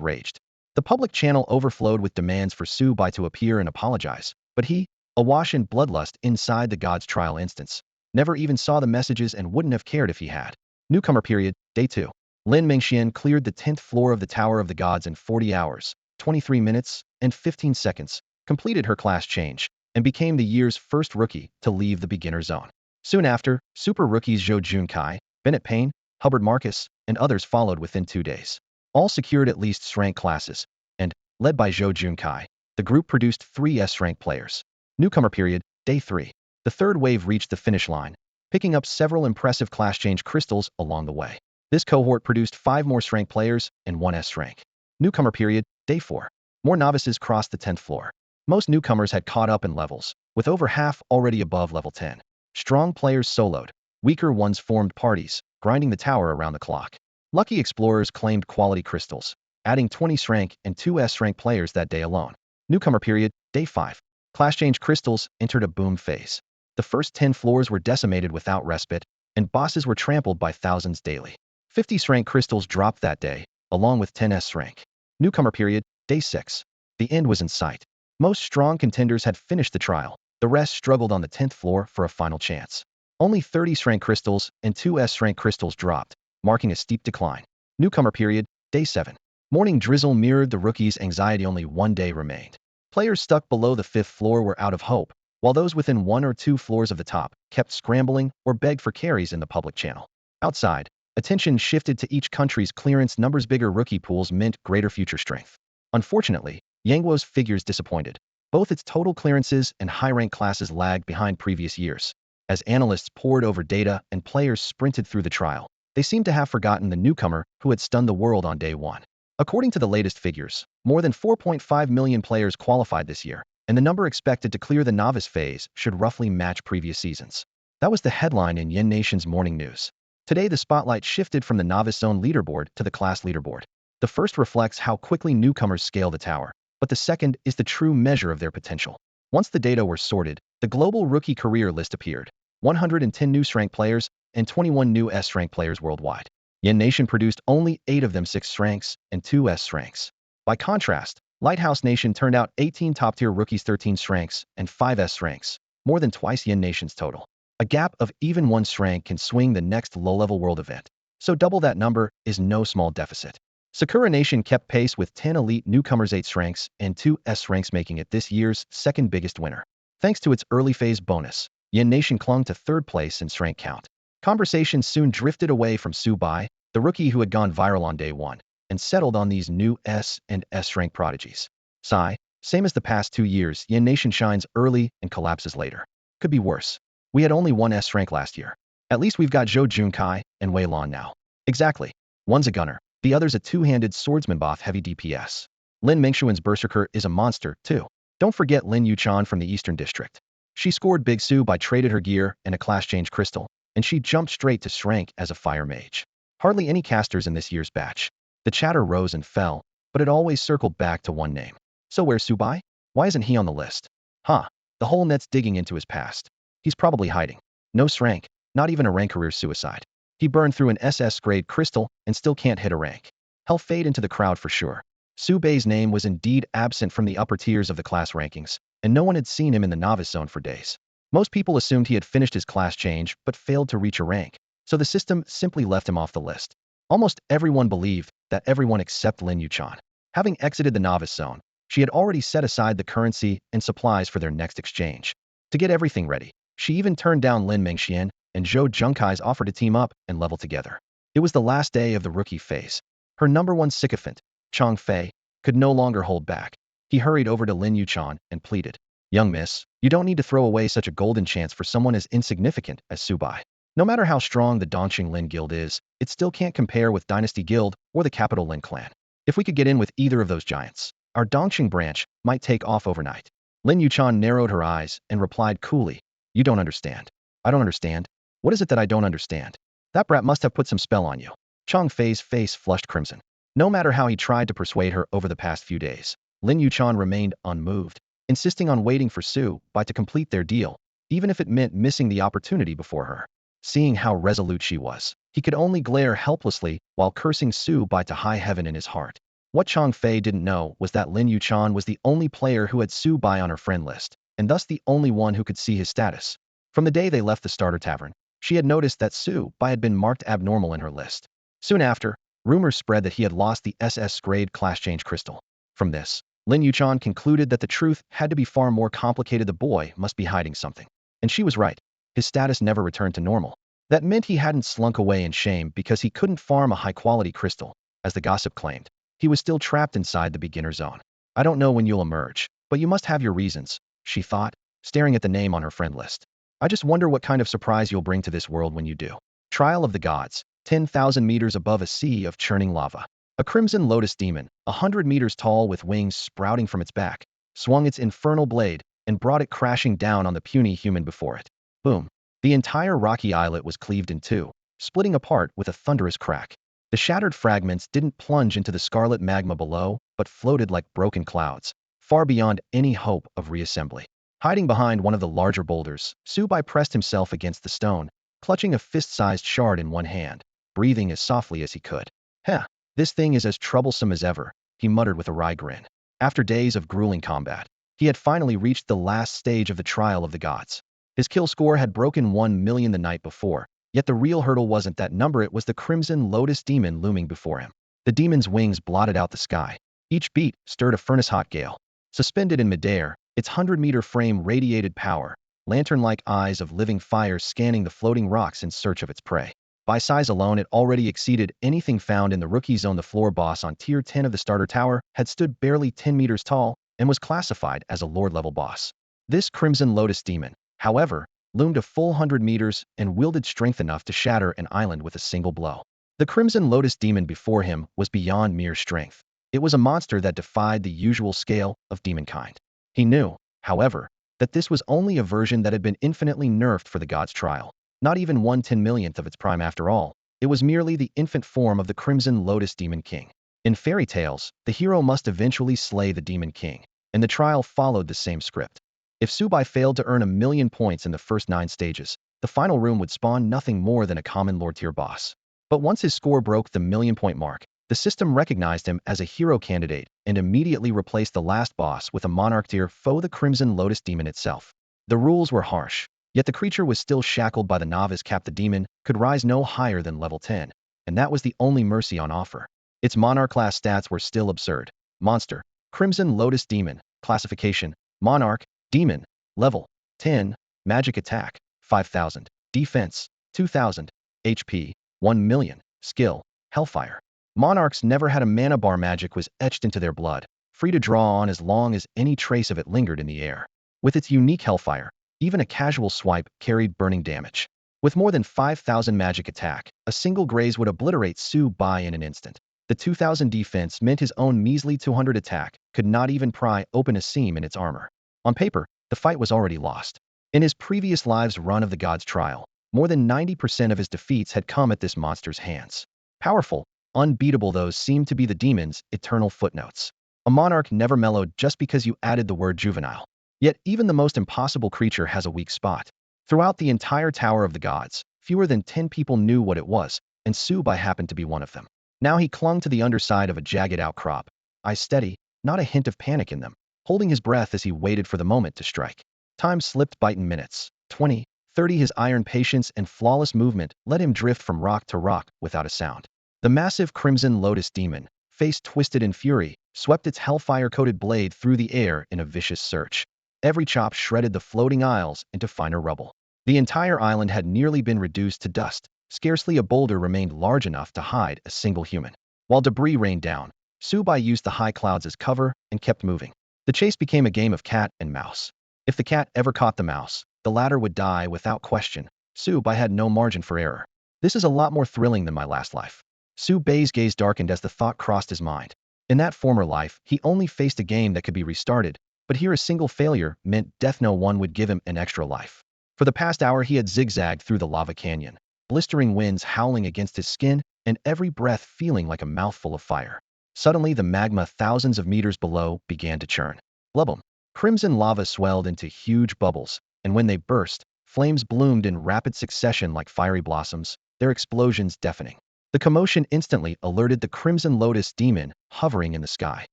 raged. The public channel overflowed with demands for Subai to appear and apologize, but he, awash in bloodlust inside the god's trial instance, never even saw the messages and wouldn't have cared if he had. Newcomer period, day 2. Lin Mengxian cleared the 10th floor of the Tower of the Gods in 40 hours, 23 minutes, and 15 seconds, completed her class change, and became the year's first rookie to leave the beginner zone. Soon after, super rookies Zhou Junkai, Bennett Payne, Hubbard Marcus, and others followed within 2 days. All secured at least S-rank classes, and, led by Zhou Junkai, the group produced 3 S-rank players. Newcomer period, day 3. The third wave reached the finish line, picking up several impressive class change crystals along the way. This cohort produced 5 more S-rank players and 1 S-rank. Newcomer period, day 4. More novices crossed the 10th floor. Most newcomers had caught up in levels, with over half already above level 10. Strong players soloed. Weaker ones formed parties, grinding the tower around the clock. Lucky explorers claimed quality crystals, adding 20 S-rank and 2 S-rank players that day alone. Newcomer period, day 5. Class change crystals entered a boom phase. The first 10 floors were decimated without respite, and bosses were trampled by thousands daily. 50 S-rank crystals dropped that day, along with 10 S-rank. Newcomer period, day 6. The end was in sight. Most strong contenders had finished the trial. The rest struggled on the 10th floor for a final chance. Only 30 S-rank crystals and 2 S-rank crystals dropped, marking a steep decline. Newcomer period, day 7. Morning drizzle mirrored the rookies' anxiety. Only 1 day remained. Players stuck below the 5th floor were out of hope, while those within 1 or 2 floors of the top kept scrambling or begged for carries in the public channel. Outside, attention shifted to each country's clearance numbers. Bigger rookie pools meant greater future strength. Unfortunately, Yangwo's figures disappointed. Both its total clearances and high-rank classes lagged behind previous years. As analysts pored over data and players sprinted through the trial, they seemed to have forgotten the newcomer who had stunned the world on day 1. According to the latest figures, more than 4.5 million players qualified this year, and the number expected to clear the novice phase should roughly match previous seasons. That was the headline in Yen Nation's morning news. Today, the spotlight shifted from the novice zone leaderboard to the class leaderboard. The first reflects how quickly newcomers scale the tower, but the second is the true measure of their potential. Once the data were sorted, the global rookie career list appeared. 110 new S-rank players and 21 new S-rank players worldwide. Yen Nation produced only 8 of them 6 S-ranks and 2 S-ranks. By contrast, Lighthouse Nation turned out 18 top-tier rookies, 13 S-ranks, and 5 S-ranks, more than twice Yen Nation's total. A gap of even 1 S-rank can swing the next low-level world event, so double that number is no small deficit. Sakura Nation kept pace with 10 elite newcomers, 8 S-ranks, and 2 S-ranks, making it this year's second biggest winner. Thanks to its early phase bonus, Yen Nation clung to 3rd place in S-rank count. Conversations soon drifted away from Subai, the rookie who had gone viral on day 1, and settled on these new S and S-rank prodigies. Same as the past 2 years, Yen Nation shines early and collapses later. Could be worse. We had only 1 S-rank last year. At least we've got Zhou Junkai and Wei Lan now. Exactly. One's a gunner, the other's a 2-handed swordsman buff heavy DPS. Lin Mengxian's berserker is a monster, too. Don't forget Lin Yuchan from the Eastern District. She scored Big Subai traded her gear and a class change crystal, and she jumped straight to S-rank as a fire mage. Hardly any casters in this year's batch. The chatter rose and fell, but it always circled back to one name. So where's Subai? Why isn't he on the list? The whole net's digging into his past. He's probably hiding. No S-rank, not even a rank career suicide. He burned through an SS-grade crystal and still can't hit a rank. He'll fade into the crowd for sure. Subai's name was indeed absent from the upper tiers of the class rankings, and no one had seen him in the novice zone for days. Most people assumed he had finished his class change but failed to reach a rank, so the system simply left him off the list. Almost everyone believed that everyone except Lin Yuchan. Having exited the novice zone, she had already set aside the currency and supplies for their next exchange. To get everything ready, she even turned down Lin Mengxian and Zhou Junkai's offer to team up and level together. It was the last day of the rookie phase. Her number 1 sycophant, Chang Fei, could no longer hold back. He hurried over to Lin Yuchan and pleaded, "Young miss, you don't need to throw away such a golden chance for someone as insignificant as Subai. No matter how strong the Dongxing Lin Guild is, it still can't compare with Dynasty Guild or the Capital Lin clan. If we could get in with either of those giants, our Dongxing branch might take off overnight. Lin Yuchan narrowed her eyes and replied coolly, "You don't understand." "I don't understand? What is it that I don't understand?" "That brat must have put some spell on you." Chang Fei's face flushed crimson. No matter how he tried to persuade her over the past few days, Lin Yuchan remained unmoved, insisting on waiting for Su Bai to complete their deal, even if it meant missing the opportunity before her. Seeing how resolute she was, he could only glare helplessly while cursing Su Bai to high heaven in his heart. What Chang Fei didn't know was that Lin Yuchan was the only player who had Su Bai on her friend list, and thus the only one who could see his status. From the day they left the starter tavern, she had noticed that Su Bai had been marked abnormal in her list. Soon after, rumors spread that he had lost the SS-grade class change crystal. From this, Lin Yuchan concluded that the truth had to be far more complicated. The boy must be hiding something. And she was right. His status never returned to normal. That meant he hadn't slunk away in shame because he couldn't farm a high-quality crystal, as the gossip claimed. He was still trapped inside the beginner zone. "I don't know when you'll emerge, but you must have your reasons," she thought, staring at the name on her friend list. "I just wonder what kind of surprise you'll bring to this world when you do." Trial of the Gods, 10,000 meters above a sea of churning lava. A crimson lotus demon, 100 meters tall with wings sprouting from its back, swung its infernal blade and brought it crashing down on the puny human before it. Boom. The entire rocky islet was cleaved in two, splitting apart with a thunderous crack. The shattered fragments didn't plunge into the scarlet magma below, but floated like broken clouds, far beyond any hope of reassembly. Hiding behind one of the larger boulders, Su Bai pressed himself against the stone, clutching a fist-sized shard in one hand, breathing as softly as he could. "Heh, this thing is as troublesome as ever," he muttered with a wry grin. After days of grueling combat, he had finally reached the last stage of the trial of the gods. His kill score had broken 1 million the night before, yet the real hurdle wasn't that number, it was the crimson lotus demon looming before him. The demon's wings blotted out the sky. Each beat stirred a furnace-hot gale. Suspended in midair, its 100-meter frame radiated power, lantern-like eyes of living fire scanning the floating rocks in search of its prey. By size alone, it already exceeded anything found in the rookie zone. The floor boss on Tier 10 of the starter tower had stood barely 10 meters tall and was classified as a Lord-level boss. This crimson lotus demon, however, loomed a full 100 meters and wielded strength enough to shatter an island with a single blow. The crimson lotus demon before him was beyond mere strength. It was a monster that defied the usual scale of demonkind. He knew, however, that this was only a version that had been infinitely nerfed for the god's trial. Not even 1/10,000th of its prime after all. It was merely the infant form of the crimson lotus demon king. In fairy tales, the hero must eventually slay the demon king, and the trial followed the same script. If Su Bai failed to earn 1,000,000 points in the first 9 stages, the final room would spawn nothing more than a common Lord-tier boss. But once his score broke the 1,000,000-point mark, the system recognized him as a hero candidate and immediately replaced the last boss with a monarch-tier foe, the crimson lotus demon itself. The rules were harsh, yet the creature was still shackled by the novice cap. The demon could rise no higher than level 10, and that was the only mercy on offer. Its monarch class stats were still absurd. Monster, crimson lotus demon, classification, monarch, demon, level 10, magic attack, 5,000, defense, 2,000, HP, 1,000,000, skill, hellfire. Monarchs never had a mana bar. Magic was etched into their blood, free to draw on as long as any trace of it lingered in the air. With its unique hellfire, even a casual swipe carried burning damage. With more than 5,000 magic attack, a single graze would obliterate Su Bai in an instant. The 2,000 defense meant his own measly 200 attack could not even pry open a seam in its armor. On paper, the fight was already lost. In his previous lives run of the God's Trial, more than 90% of his defeats had come at this monster's hands. Powerful, unbeatable, those seemed to be the demon's eternal footnotes. A monarch never mellowed just because you added the word juvenile. Yet even the most impossible creature has a weak spot. Throughout the entire Tower of the Gods, fewer than 10 people knew what it was, and Su Bai happened to be one of them. Now he clung to the underside of a jagged outcrop, eyes steady, not a hint of panic in them, holding his breath as he waited for the moment to strike. Time slipped by in minutes, 20, 30. His iron patience and flawless movement let him drift from rock to rock without a sound. The massive crimson lotus demon, face twisted in fury, swept its hellfire-coated blade through the air in a vicious search. Every chop shredded the floating isles into finer rubble. The entire island had nearly been reduced to dust. Scarcely a boulder remained large enough to hide a single human. While debris rained down, Su Bai used the high clouds as cover and kept moving. The chase became a game of cat and mouse. If the cat ever caught the mouse, the latter would die without question. Su Bai had no margin for error. This is a lot more thrilling than my last life. Su Bai's gaze darkened as the thought crossed his mind. In that former life, he only faced a game that could be restarted, but here a single failure meant death. No one would give him an extra life. For the past hour he had zigzagged through the lava canyon, blistering winds howling against his skin, and every breath feeling like a mouthful of fire. Suddenly the magma thousands of meters below began to churn. Blubum. Crimson lava swelled into huge bubbles, and when they burst, flames bloomed in rapid succession like fiery blossoms, their explosions deafening. The commotion instantly alerted the Crimson Lotus demon hovering in the sky.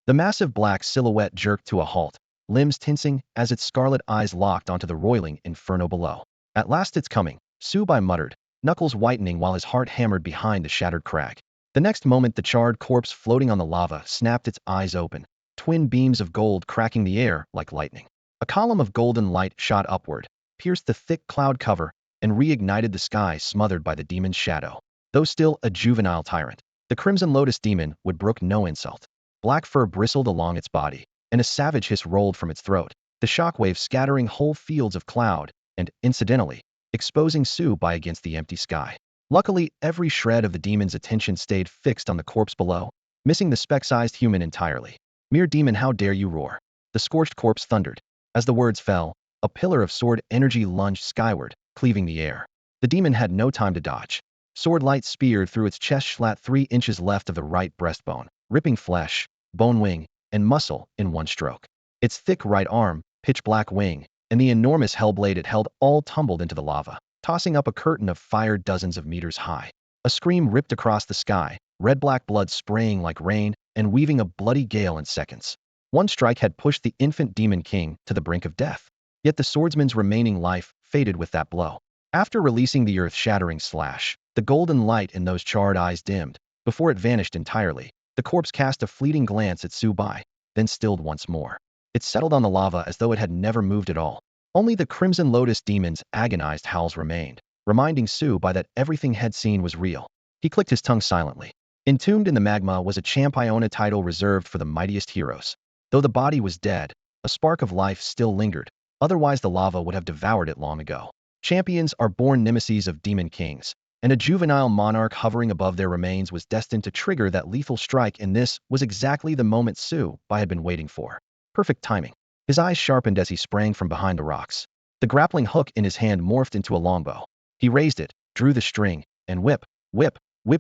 The massive black silhouette jerked to a halt, limbs tensing as its scarlet eyes locked onto the roiling inferno below. At last it's coming, Su Bai muttered, knuckles whitening while his heart hammered behind the shattered crag. The next moment the charred corpse floating on the lava snapped its eyes open, twin beams of gold cracking the air like lightning. A column of golden light shot upward, pierced the thick cloud cover, and reignited the sky smothered by the demon's shadow. Though still a juvenile tyrant, the Crimson Lotus demon would brook no insult. Black fur bristled along its body, and a savage hiss rolled from its throat, the shockwave scattering whole fields of cloud and, incidentally, exposing Su Bai against the empty sky. Luckily, every shred of the demon's attention stayed fixed on the corpse below, missing the speck-sized human entirely. "Mere demon, how dare you roar!" The scorched corpse thundered. As the words fell, a pillar of sword energy lunged skyward, cleaving the air. The demon had no time to dodge. Sword light speared through its chest, flat 3 inches left of the right breastbone, ripping flesh, bone wing, and muscle in one stroke. Its thick right arm, pitch black wing, and the enormous hellblade it held all tumbled into the lava, tossing up a curtain of fire dozens of meters high. A scream ripped across the sky, red-black blood spraying like rain and weaving a bloody gale in seconds. One strike had pushed the infant demon king to the brink of death. Yet the swordsman's remaining life faded with that blow. After releasing the earth-shattering slash, the golden light in those charred eyes dimmed. Before it vanished entirely, the corpse cast a fleeting glance at Su Bai, then stilled once more. It settled on the lava as though it had never moved at all. Only the Crimson Lotus demon's agonized howls remained, reminding Su Bai that everything had seen was real. He clicked his tongue silently. Entombed in the magma was a champion title reserved for the mightiest heroes. Though the body was dead, a spark of life still lingered, otherwise the lava would have devoured it long ago. Champions are born nemesis of demon kings, and a juvenile monarch hovering above their remains was destined to trigger that lethal strike, and this was exactly the moment Su Bai had been waiting for. Perfect timing. His eyes sharpened as he sprang from behind the rocks. The grappling hook in his hand morphed into a longbow. He raised it, drew the string, and whip,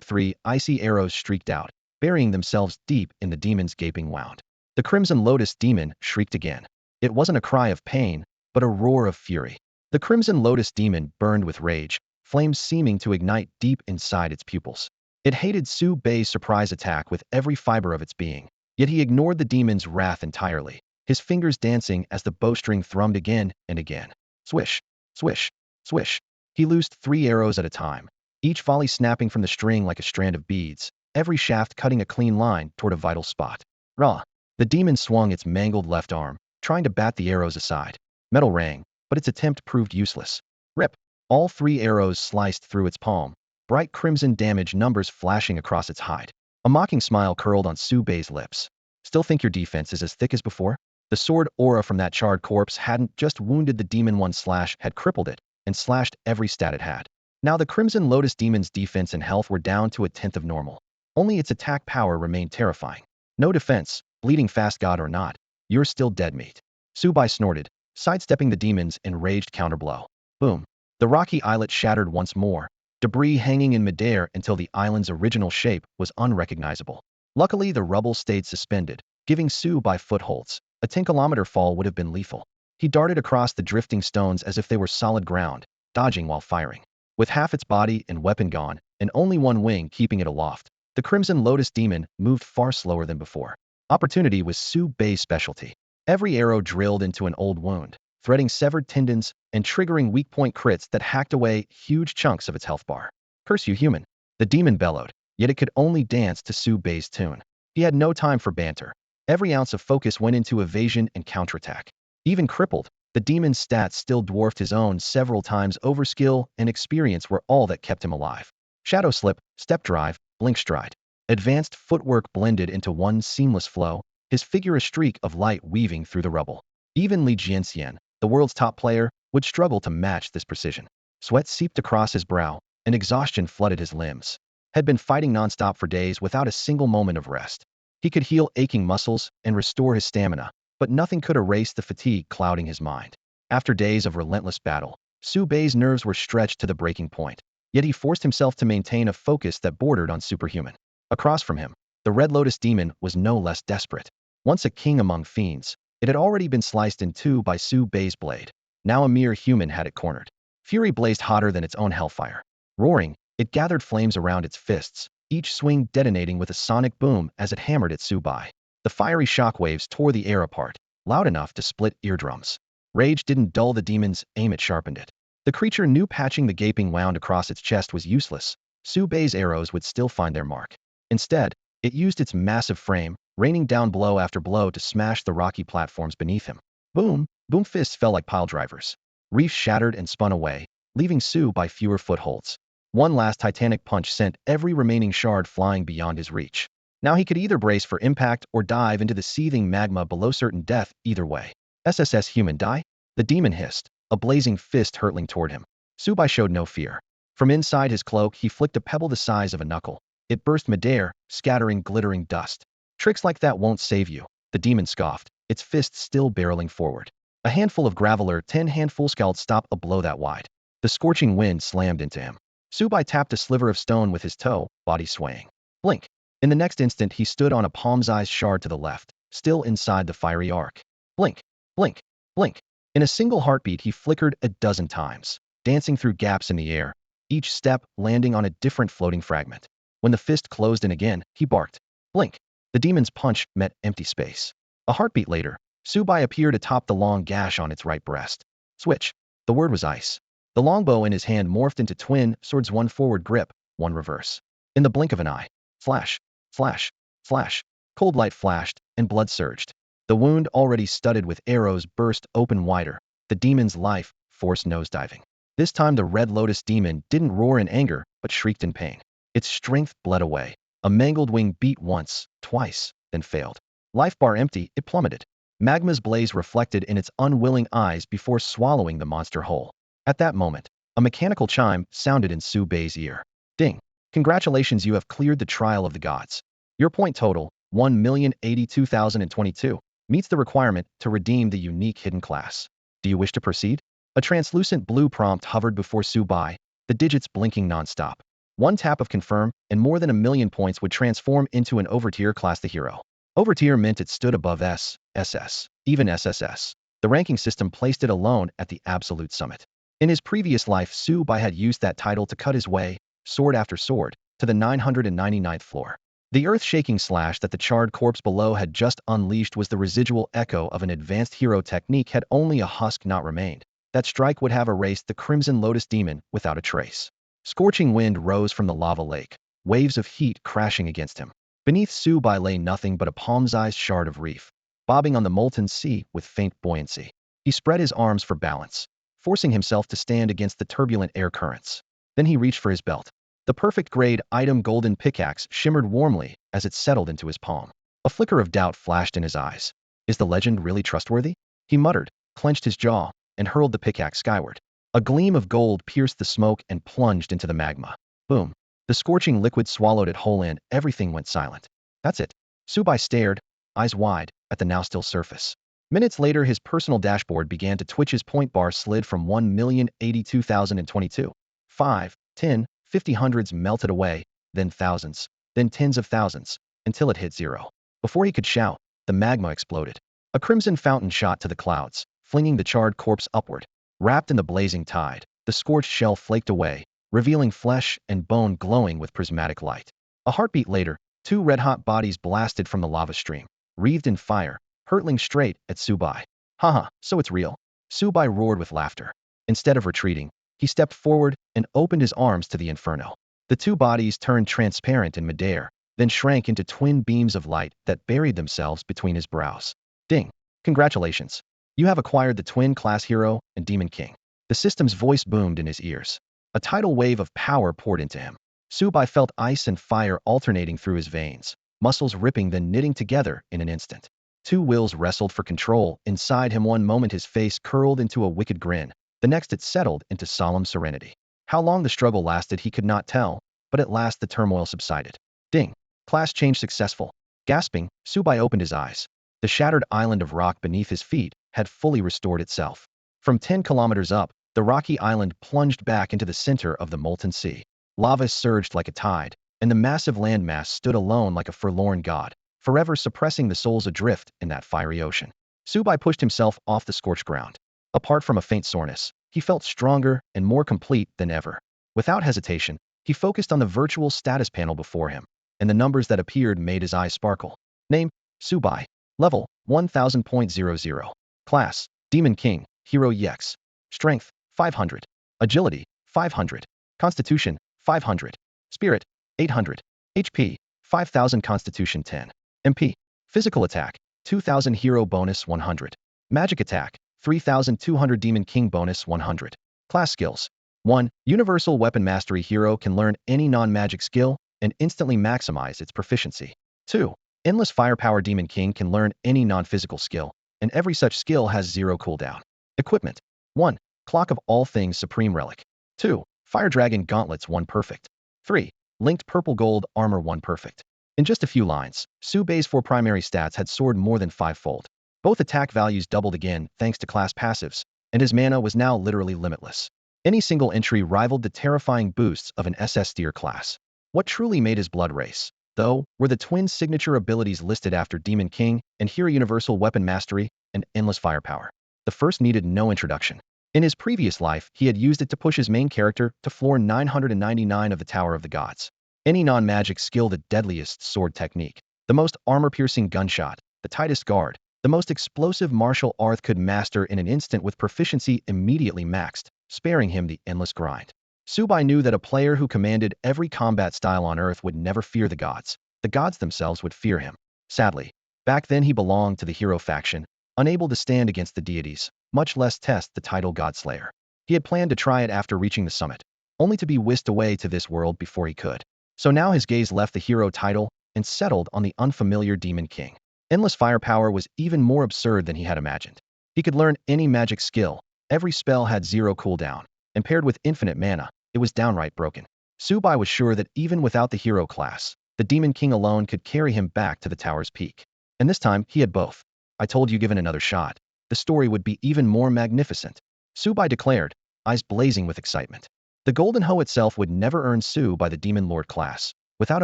3 icy arrows streaked out, burying themselves deep in the demon's gaping wound. The Crimson Lotus demon shrieked again. It wasn't a cry of pain, but a roar of fury. The Crimson Lotus demon burned with rage, flames seeming to ignite deep inside its pupils. It hated Su Bai's surprise attack with every fiber of its being, yet he ignored the demon's wrath entirely, his fingers dancing as the bowstring thrummed again and again. Swish, swish, swish. He loosed 3 arrows at a time, each volley snapping from the string like a strand of beads, every shaft cutting a clean line toward a vital spot. Rah! The demon swung its mangled left arm, trying to bat the arrows aside. Metal rang, but its attempt proved useless. Rip! All 3 arrows sliced through its palm, bright crimson damage numbers flashing across its hide. A mocking smile curled on Su Bai's lips. Still think your defense is as thick as before? The sword aura from that charred corpse hadn't just wounded the demon, one slash had crippled it and slashed every stat it had. Now the Crimson Lotus demon's defense and health were down to 1/10 of normal. Only its attack power remained terrifying. No defense, bleeding fast god or not, you're still dead meat. Su Bai snorted, sidestepping the demon's enraged counterblow. Boom. The rocky islet shattered once more, debris hanging in midair until the island's original shape was unrecognizable. Luckily, the rubble stayed suspended, giving Su Bai footholds. A 10-kilometer fall would have been lethal. He darted across the drifting stones as if they were solid ground, dodging while firing. With half its body and weapon gone, and only one wing keeping it aloft, the Crimson Lotus demon moved far slower than before. Opportunity was Su Bai's specialty. Every arrow drilled into an old wound, threading severed tendons and triggering weak point crits that hacked away huge chunks of its health bar. Curse you, human! The demon bellowed, yet it could only dance to Su Bai's tune. He had no time for banter. Every ounce of focus went into evasion and counterattack. Even crippled, the demon's stats still dwarfed his own several times over. Skill and experience were all that kept him alive. Shadow slip, step drive, blink stride. Advanced footwork blended into one seamless flow, his figure a streak of light weaving through the rubble. Even Li Jianxian, the world's top player, would struggle to match this precision. Sweat seeped across his brow, and exhaustion flooded his limbs. Had been fighting nonstop for days without a single moment of rest. He could heal aching muscles and restore his stamina, but nothing could erase the fatigue clouding his mind. After days of relentless battle, Su Bei's nerves were stretched to the breaking point, yet he forced himself to maintain a focus that bordered on superhuman. Across from him, the Red Lotus demon was no less desperate. Once a king among fiends, it had already been sliced in two by Su Bei's blade. Now a mere human had it cornered. Fury blazed hotter than its own hellfire. Roaring, it gathered flames around its fists, each swing detonating with a sonic boom as it hammered at Su Bai. The fiery shockwaves tore the air apart, loud enough to split eardrums. Rage didn't dull the demon's aim, it sharpened it. The creature knew patching the gaping wound across its chest was useless. Su Bei's arrows would still find their mark. Instead, it used its massive frame, raining down blow after blow to smash the rocky platforms beneath him. Boom, boom, fists fell like pile drivers. Reefs shattered and spun away, leaving Su Bai fewer footholds. One last titanic punch sent every remaining shard flying beyond his reach. Now he could either brace for impact or dive into the seething magma below, certain death either way. SSS human die? The demon hissed, a blazing fist hurtling toward him. Su Bai showed no fear. From inside his cloak he flicked a pebble the size of a knuckle. It burst midair, scattering glittering dust. Tricks like that won't save you, the demon scoffed, its fists still barreling forward. A handful of graveler 10 handfuls scowled stop a blow that wide. The scorching wind slammed into him. Su Bai tapped a sliver of stone with his toe, body swaying. Blink. In the next instant he stood on a palm-sized shard to the left, still inside the fiery arc. Blink, blink, blink. In a single heartbeat he flickered a dozen times, dancing through gaps in the air, each step landing on a different floating fragment. When the fist closed in again, he barked. Blink. The demon's punch met empty space. A heartbeat later, Su Bai appeared atop the long gash on its right breast. Switch. The word was ice. The longbow in his hand morphed into twin swords, one forward grip, one reverse. In the blink of an eye. Flash, flash, flash. Cold light flashed, and blood surged. The wound, already studded with arrows, burst open wider. The demon's life force nosediving. This time the Red Lotus demon didn't roar in anger, but shrieked in pain. Its strength bled away. A mangled wing beat once, twice, then failed. Life bar empty, it plummeted. Magma's blaze reflected in its unwilling eyes before swallowing the monster whole. At that moment, a mechanical chime sounded in Su Bei's ear. Ding. Congratulations, you have cleared the trial of the gods. Your point total, 1,082,022, meets the requirement to redeem the unique hidden class. Do you wish to proceed? A translucent blue prompt hovered before Su Bai, the digits blinking nonstop. One tap of confirm, and more than 1,000,000 points would transform into an overtier class the hero. Overtier meant it stood above S, SS, even SSS. The ranking system placed it alone at the absolute summit. In his previous life, Su Bai had used that title to cut his way, sword after sword, to the 999th floor. The earth-shaking slash that the charred corpse below had just unleashed was the residual echo of an advanced hero technique. Had only a husk not remained, that strike would have erased the Crimson Lotus demon without a trace. Scorching wind rose from the lava lake, waves of heat crashing against him. Beneath Su Bai lay nothing but a palm-sized shard of reef, bobbing on the molten sea with faint buoyancy. He spread his arms for balance, forcing himself to stand against the turbulent air currents. Then he reached for his belt. The perfect grade item golden pickaxe shimmered warmly as it settled into his palm. A flicker of doubt flashed in his eyes. Is the legend really trustworthy? He muttered, clenched his jaw, and hurled the pickaxe skyward. A gleam of gold pierced the smoke and plunged into the magma. Boom. The scorching liquid swallowed it whole and everything went silent. That's it. Su Bai stared, eyes wide, at the now still surface. Minutes later his personal dashboard began to twitch. His point bar slid from 1,082,022. 5, 10, 50 hundreds melted away, then thousands, then tens of thousands, until it hit zero. Before he could shout, the magma exploded. A crimson fountain shot to the clouds, flinging the charred corpse upward. Wrapped in the blazing tide, the scorched shell flaked away, revealing flesh and bone glowing with prismatic light. A heartbeat later, two red-hot bodies blasted from the lava stream, wreathed in fire, hurtling straight at Su Bai. Haha, so it's real. Su Bai roared with laughter. Instead of retreating, he stepped forward and opened his arms to the inferno. The two bodies turned transparent in midair, then shrank into twin beams of light that buried themselves between his brows. Ding. Congratulations. You have acquired the twin class hero and demon king. The system's voice boomed in his ears. A tidal wave of power poured into him. Su Bai felt ice and fire alternating through his veins, muscles ripping then knitting together in an instant. Two wills wrestled for control inside him. One moment his face curled into a wicked grin, The next it settled into solemn serenity. How long the struggle lasted he could not tell, but at last the turmoil subsided. Ding! Class change successful. Gasping, Subai opened his eyes. The shattered island of rock beneath his feet had fully restored itself. From 10 kilometers up, the rocky island plunged back into the center of the molten sea. Lava surged like a tide, and the massive landmass stood alone like a forlorn god, forever suppressing the souls adrift in that fiery ocean. Subai pushed himself off the scorched ground. Apart from a faint soreness, he felt stronger and more complete than ever. Without hesitation, he focused on the virtual status panel before him, and the numbers that appeared made his eyes sparkle. Name: Subai. Level: 1000.00. Class: Demon King, Hero EX. Strength: 500. Agility: 500. Constitution: 500. Spirit: 800. HP: 5000. Constitution 10. MP: Physical attack: 2000. Hero bonus 100. Magic attack: 3200. Demon King bonus 100. Class skills: 1. Universal Weapon Mastery. Hero can learn any non-magic skill and instantly maximize its proficiency. 2. Endless Firepower. Demon King can learn any non-physical skill, and every such skill has 0 cooldown. Equipment: 1. Clock of All Things Supreme Relic. 2. Fire Dragon Gauntlets 1 perfect. 3. Linked Purple Gold Armor 1 perfect. In just a few lines, Subai's 4 primary stats had soared more than 5-fold. Both attack values doubled again thanks to class passives, and his mana was now literally limitless. Any single entry rivaled the terrifying boosts of an SS tier class. What truly made his blood race, though, were the twin signature abilities listed after Demon King and Hero: Universal Weapon Mastery and Endless Firepower. The first needed no introduction. In his previous life, he had used it to push his main character to floor 999 of the Tower of the Gods. Any non-magic skill: the deadliest sword technique, the most armor-piercing gunshot, the tightest guard, the most explosive martial art could master in an instant with proficiency immediately maxed, sparing him the endless grind. Subai knew that a player who commanded every combat style on Earth would never fear the gods. The gods themselves would fear him. Sadly, back then he belonged to the hero faction, unable to stand against the deities, much less test the title Godslayer. He had planned to try it after reaching the summit, only to be whisked away to this world before he could. So now his gaze left the hero title and settled on the unfamiliar Demon King. Endless Firepower was even more absurd than he had imagined. He could learn any magic skill, every spell had 0 cooldown, and paired with infinite mana, it was downright broken. Subai was sure that even without the hero class, the Demon King alone could carry him back to the tower's peak. And this time, he had both. I told you, given another shot, the story would be even more magnificent, Subai declared, eyes blazing with excitement. The Golden Hoe itself would never earn Su by the Demon Lord class. Without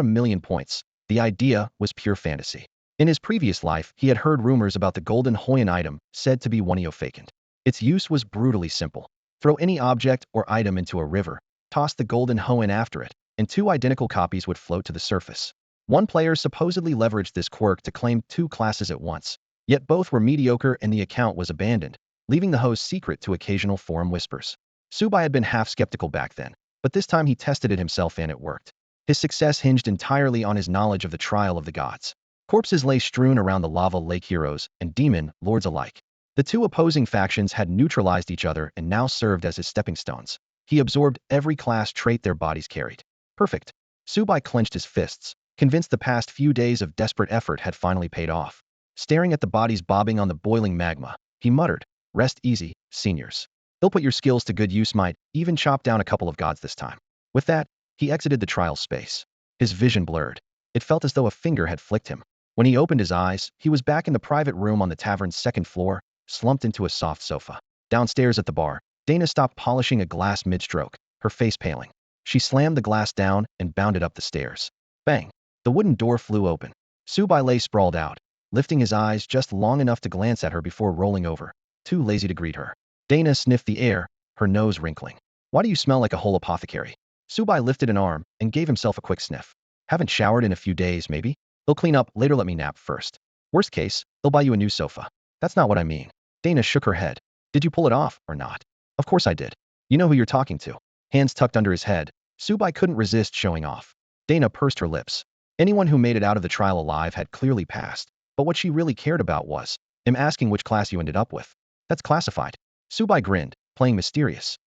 1,000,000 points, the idea was pure fantasy. In his previous life, he had heard rumors about the Golden Hoyan item, said to be Wonio-vacant. Its use was brutally simple. Throw any object or item into a river, toss the Golden Hoyan after it, and 2 identical copies would float to the surface. One player supposedly leveraged this quirk to claim 2 classes at once, yet both were mediocre and the account was abandoned, leaving the host secret to occasional forum whispers. Subai had been half skeptical back then, but this time he tested it himself and it worked. His success hinged entirely on his knowledge of the trial of the gods. Corpses lay strewn around the lava lake, heroes and demon lords alike. The 2 opposing factions had neutralized each other and now served as his stepping stones. He absorbed every class trait their bodies carried. Perfect. Subai clenched his fists, convinced the past few days of desperate effort had finally paid off. Staring at the bodies bobbing on the boiling magma, he muttered, "Rest easy, seniors. They'll put your skills to good use, might even chop down a couple of gods this time." With that, he exited the trial space. His vision blurred. It felt as though a finger had flicked him. When he opened his eyes, he was back in the private room on the tavern's 2nd floor, slumped into a soft sofa. Downstairs at the bar, Dana stopped polishing a glass mid-stroke, her face paling. She slammed the glass down and bounded up the stairs. Bang! The wooden door flew open. Subai lay sprawled out, lifting his eyes just long enough to glance at her before rolling over, too lazy to greet her. Dana sniffed the air, her nose wrinkling. "Why do you smell like a whole apothecary?" Subai lifted an arm and gave himself a quick sniff. "Haven't showered in a few days, maybe? They'll clean up later, let me nap first. Worst case, they'll buy you a new sofa." "That's not what I mean." Dana shook her head. "Did you pull it off, or not?" "Of course I did. You know who you're talking to." Hands tucked under his head, Subai couldn't resist showing off. Dana pursed her lips. Anyone who made it out of the trial alive had clearly passed, but what she really cared about was him asking which class you ended up with. "That's classified." Subai grinned, playing mysterious.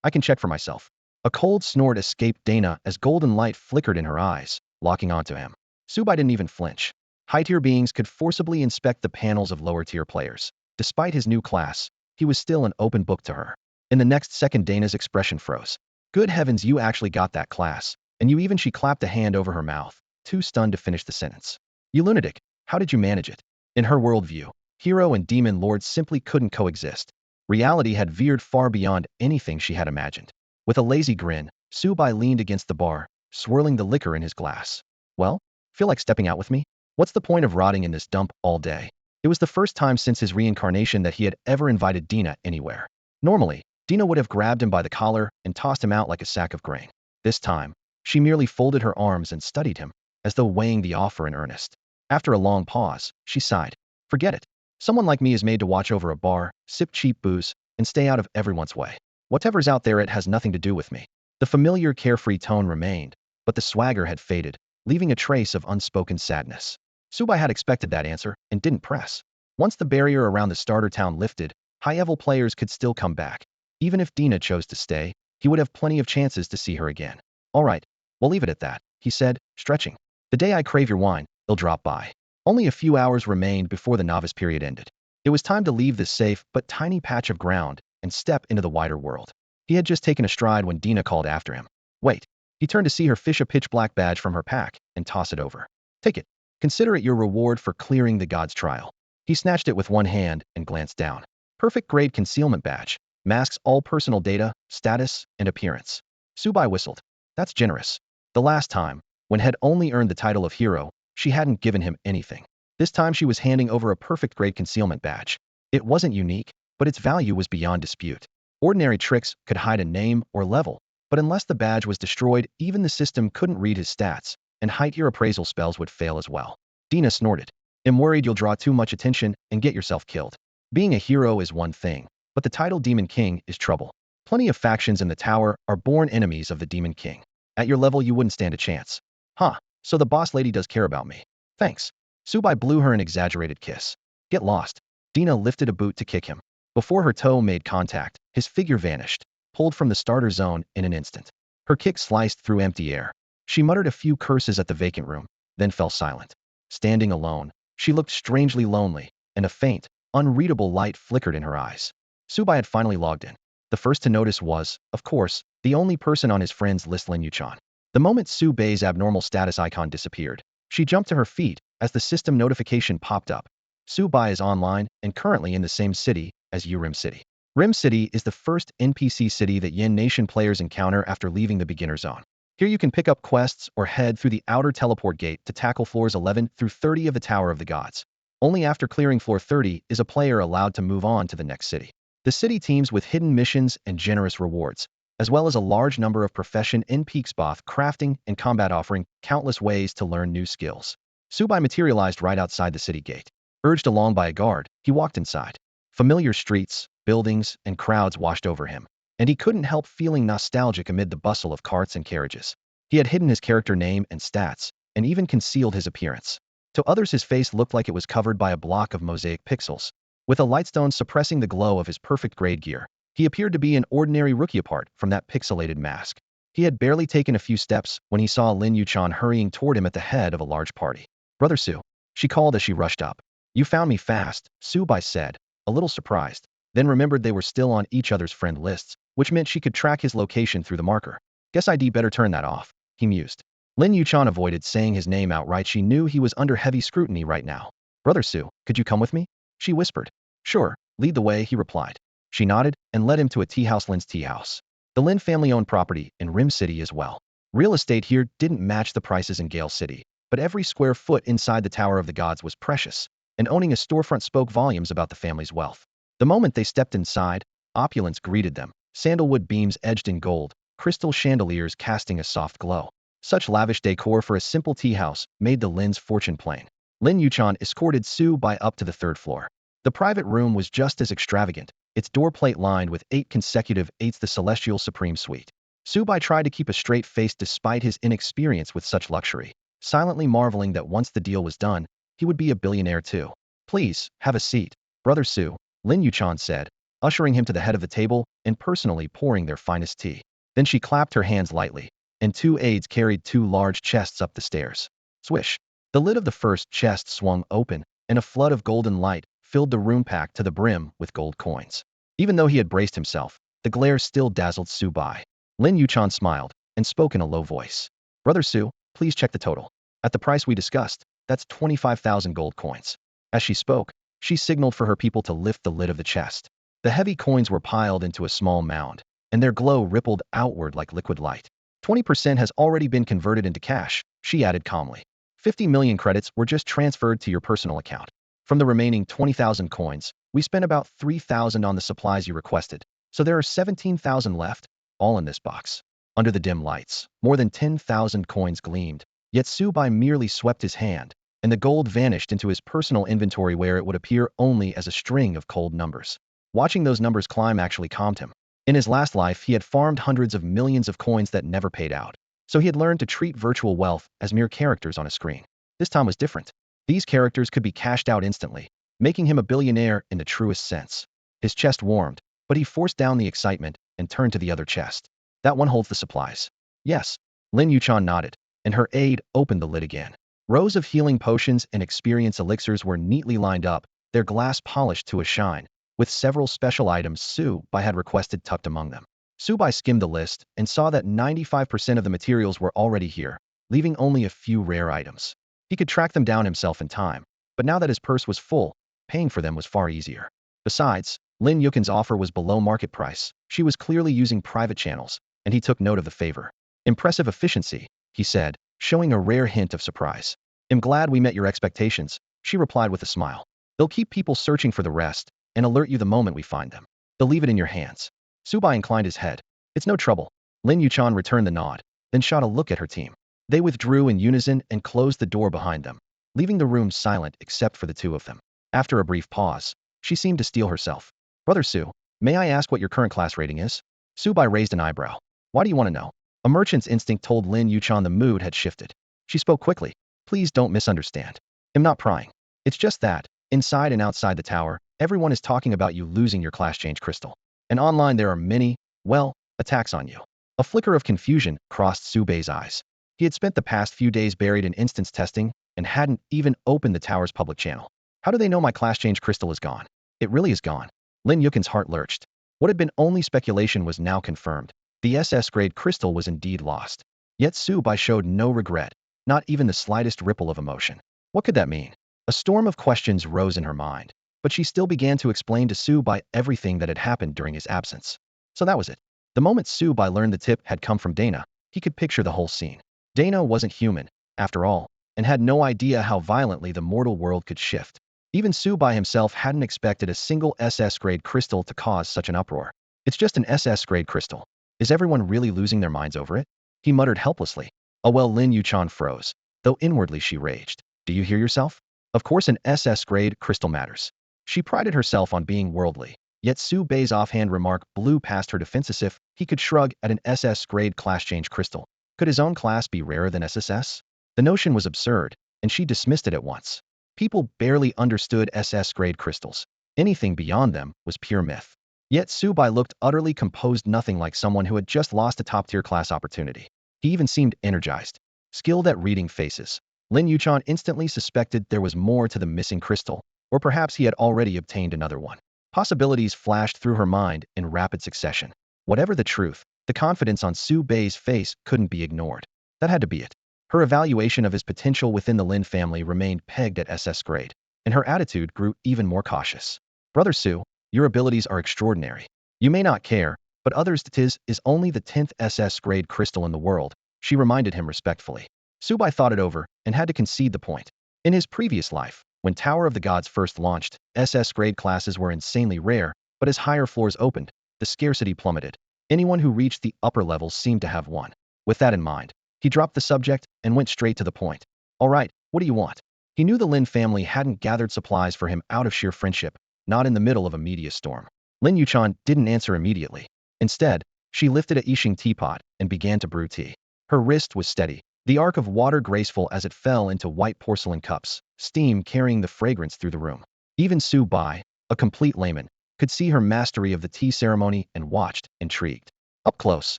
I can check for myself." A cold snort escaped Dana as golden light flickered in her eyes, locking onto him. Subai didn't even flinch. High-tier beings could forcibly inspect the panels of lower-tier players. Despite his new class, he was still an open book to her. In the next second, Dana's expression froze. Good heavens, you actually got that class. And you even she clapped a hand over her mouth, too stunned to finish the sentence. You lunatic, how did you manage it? In her worldview, hero and demon lords simply couldn't coexist. Reality had veered far beyond anything she had imagined. With a lazy grin, Subai leaned against the bar, swirling the liquor in his glass. Well, feel like stepping out with me? What's the point of rotting in this dump all day? It was the first time since his reincarnation that he had ever invited Dina anywhere. Normally, Dina would have grabbed him by the collar and tossed him out like a sack of grain. This time, she merely folded her arms and studied him, as though weighing the offer in earnest. After a long pause, she sighed. Forget it. Someone like me is made to watch over a bar, sip cheap booze, and stay out of everyone's way. Whatever's out there, it has nothing to do with me. The familiar carefree tone remained, but the swagger had faded, leaving a trace of unspoken sadness. Subai had expected that answer and didn't press. Once the barrier around the starter town lifted, high-level players could still come back. Even if Dina chose to stay, he would have plenty of chances to see her again. All right, we'll leave it at that, he said, stretching. The day I crave your wine, it'll drop by. Only a few hours remained before the novice period ended. It was time to leave this safe but tiny patch of ground and step into the wider world. He had just taken a stride when Dina called after him. Wait. He turned to see her fish a pitch-black badge from her pack and toss it over. Take it. Consider it your reward for clearing the god's trial. He snatched it with one hand and glanced down. Perfect grade concealment badge. Masks all personal data, status, and appearance. Subai whistled. That's generous. The last time, when had only earned the title of hero, she hadn't given him anything. This time she was handing over a perfect grade concealment badge. It wasn't unique, but its value was beyond dispute. Ordinary tricks could hide a name or level, but unless the badge was destroyed, even the system couldn't read his stats, and height year appraisal spells would fail as well. Dina snorted. I'm worried you'll draw too much attention and get yourself killed. Being a hero is one thing, but the title Demon King is trouble. Plenty of factions in the tower are born enemies of the Demon King. At your level, you wouldn't stand a chance. Huh, so the boss lady does care about me. Thanks. Subai blew her an exaggerated kiss. Get lost. Dina lifted a boot to kick him. Before her toe made contact, his figure vanished, pulled from the starter zone in an instant. Her kick sliced through empty air. She muttered a few curses at the vacant room, then fell silent. Standing alone, she looked strangely lonely, and a faint, unreadable light flickered in her eyes. Subai had finally logged in. The first to notice was, of course, the only person on his friends list, Lin Yuchan. The moment Subai's abnormal status icon disappeared, she jumped to her feet as the system notification popped up. Subai is online and currently in the same city as Rim City. Rim City is the first NPC city that Yin Nation players encounter after leaving the beginner zone. Here you can pick up quests or head through the outer teleport gate to tackle floors 11 through 30 of the Tower of the Gods. Only after clearing floor 30 is a player allowed to move on to the next city. The city teems with hidden missions and generous rewards, as well as a large number of profession in peaks, both crafting and combat, offering countless ways to learn new skills. Subai materialized right outside the city gate. Urged along by a guard, he walked inside. Familiar streets, buildings, and crowds washed over him, and he couldn't help feeling nostalgic amid the bustle of carts and carriages. He had hidden his character name and stats, and even concealed his appearance. To others, his face looked like it was covered by a block of mosaic pixels, with a lightstone suppressing the glow of his perfect grade gear. He appeared to be an ordinary rookie apart from that pixelated mask. He had barely taken a few steps when he saw Lin Yuchan hurrying toward him at the head of a large party. Brother Su, she called as she rushed up. You found me fast, Subai said, a little surprised, then remembered they were still on each other's friend lists, which meant she could track his location through the marker. Guess I'd better turn that off, he mused. Lin Yuchan avoided saying his name outright. She knew he was under heavy scrutiny right now. Brother Su, could you come with me? She whispered. Sure, lead the way, he replied. She nodded and led him to a tea house, Lin's tea house. The Lin family owned property in Rim City as well. Real estate here didn't match the prices in Gale City, but every square foot inside the Tower of the Gods was precious, and owning a storefront spoke volumes about the family's wealth. The moment they stepped inside, opulence greeted them, sandalwood beams edged in gold, crystal chandeliers casting a soft glow. Such lavish decor for a simple tea house made the Lin's fortune plain. Lin Yuchan escorted Subai up to the third floor. The private room was just as extravagant, its door plate lined with 8 consecutive 8s, the Celestial Supreme Suite. Subai tried to keep a straight face despite his inexperience with such luxury, silently marveling that once the deal was done, he would be a billionaire too. Please, have a seat, Brother Su, Lin Yuchan said, ushering him to the head of the table and personally pouring their finest tea. Then she clapped her hands lightly, and 2 aides carried 2 large chests up the stairs. Swish. The lid of the first chest swung open, and a flood of golden light filled the room packed to the brim with gold coins. Even though he had braced himself, The glare still dazzled Su Bai. Lin Yuchan smiled and spoke in a low voice. Brother Su, please check the total. At the price we discussed, that's 25,000 gold coins. As she spoke, she signaled for her people to lift the lid of the chest. The heavy coins were piled into a small mound, and their glow rippled outward like liquid light. 20% has already been converted into cash, she added calmly. 50 million credits were just transferred to your personal account. From the remaining 20,000 coins, we spent about 3,000 on the supplies you requested, so there are 17,000 left, all in this box. Under the dim lights, more than 10,000 coins gleamed, yet Su Bai merely swept his hand, and the gold vanished into his personal inventory where it would appear only as a string of cold numbers. Watching those numbers climb actually calmed him. In his last life, he had farmed hundreds of millions of coins that never paid out, so he had learned to treat virtual wealth as mere characters on a screen. This time was different. These characters could be cashed out instantly, making him a billionaire in the truest sense. His chest warmed, but he forced down the excitement and turned to the other chest. That one holds the supplies. Yes. Lin Yuchan nodded, and her aide opened the lid again. Rows of healing potions and experience elixirs were neatly lined up, their glass polished to a shine, with several special items Su Bai had requested tucked among them. Su Bai skimmed the list and saw that 95% of the materials were already here, leaving only a few rare items. He could track them down himself in time, but now that his purse was full, paying for them was far easier. Besides, Lin Yuchan's offer was below market price. She was clearly using private channels, and he took note of the favor. Impressive efficiency, he said, showing a rare hint of surprise. I'm glad we met your expectations, she replied with a smile. They'll keep people searching for the rest and alert you the moment we find them. They'll leave it in your hands. Su Bai inclined his head. It's no trouble. Lin Yuchan returned the nod, then shot a look at her team. They withdrew in unison and closed the door behind them, leaving the room silent except for the two of them. After a brief pause, she seemed to steel herself. Brother Su, may I ask what your current class rating is? Su Bai raised an eyebrow. Why do you want to know? A merchant's instinct told Lin Yuchan the mood had shifted. She spoke quickly. Please don't misunderstand. I'm not prying. It's just that, inside and outside the tower, everyone is talking about you losing your class change crystal. And online there are many, well, attacks on you. A flicker of confusion crossed Su Bai's eyes. He had spent the past few days buried in instance testing and hadn't even opened the tower's public channel. How do they know my class change crystal is gone? It really is gone. Lin Yuchan's heart lurched. What had been only speculation was now confirmed. The SS-grade crystal was indeed lost. Yet Su Bai showed no regret, not even the slightest ripple of emotion. What could that mean? A storm of questions rose in her mind, but she still began to explain to Su Bai everything that had happened during his absence. So that was it. The moment Su Bai learned the tip had come from Dana, he could picture the whole scene. Dana wasn't human, after all, and had no idea how violently the mortal world could shift. Even Su Bai himself hadn't expected a single SS-grade crystal to cause such an uproar. It's just an SS-grade crystal. Is everyone really losing their minds over it? He muttered helplessly. Oh well, Lin Yuchan froze, though inwardly she raged. Do you hear yourself? Of course an SS-grade crystal matters. She prided herself on being worldly, yet Su Bai's offhand remark blew past her defense as if he could shrug at an SS-grade class change crystal. Could his own class be rarer than SSS? The notion was absurd, and she dismissed it at once. People barely understood SS-grade crystals. Anything beyond them was pure myth. Yet Su Bai looked utterly composed, nothing like someone who had just lost a top-tier class opportunity. He even seemed energized, skilled at reading faces. Lin Yuchan instantly suspected there was more to the missing crystal, or perhaps he had already obtained another one. Possibilities flashed through her mind in rapid succession. Whatever the truth, the confidence on Su Bai's face couldn't be ignored. That had to be it. Her evaluation of his potential within the Lin family remained pegged at SS grade, and her attitude grew even more cautious. Brother Su, your abilities are extraordinary. You may not care, but others tis is only the 10th SS grade crystal in the world, she reminded him respectfully. Su Bai thought it over and had to concede the point. In his previous life, when Tower of the Gods first launched, SS grade classes were insanely rare, but as higher floors opened, the scarcity plummeted. Anyone who reached the upper levels seemed to have won. With that in mind, he dropped the subject and went straight to the point. All right, what do you want? He knew the Lin family hadn't gathered supplies for him out of sheer friendship, not in the middle of a media storm. Lin Yuchan didn't answer immediately. Instead, she lifted a Yixing teapot and began to brew tea. Her wrist was steady, the arc of water graceful as it fell into white porcelain cups, steam carrying the fragrance through the room. Even Su Bai, a complete layman, could see her mastery of the tea ceremony and watched, intrigued. Up close,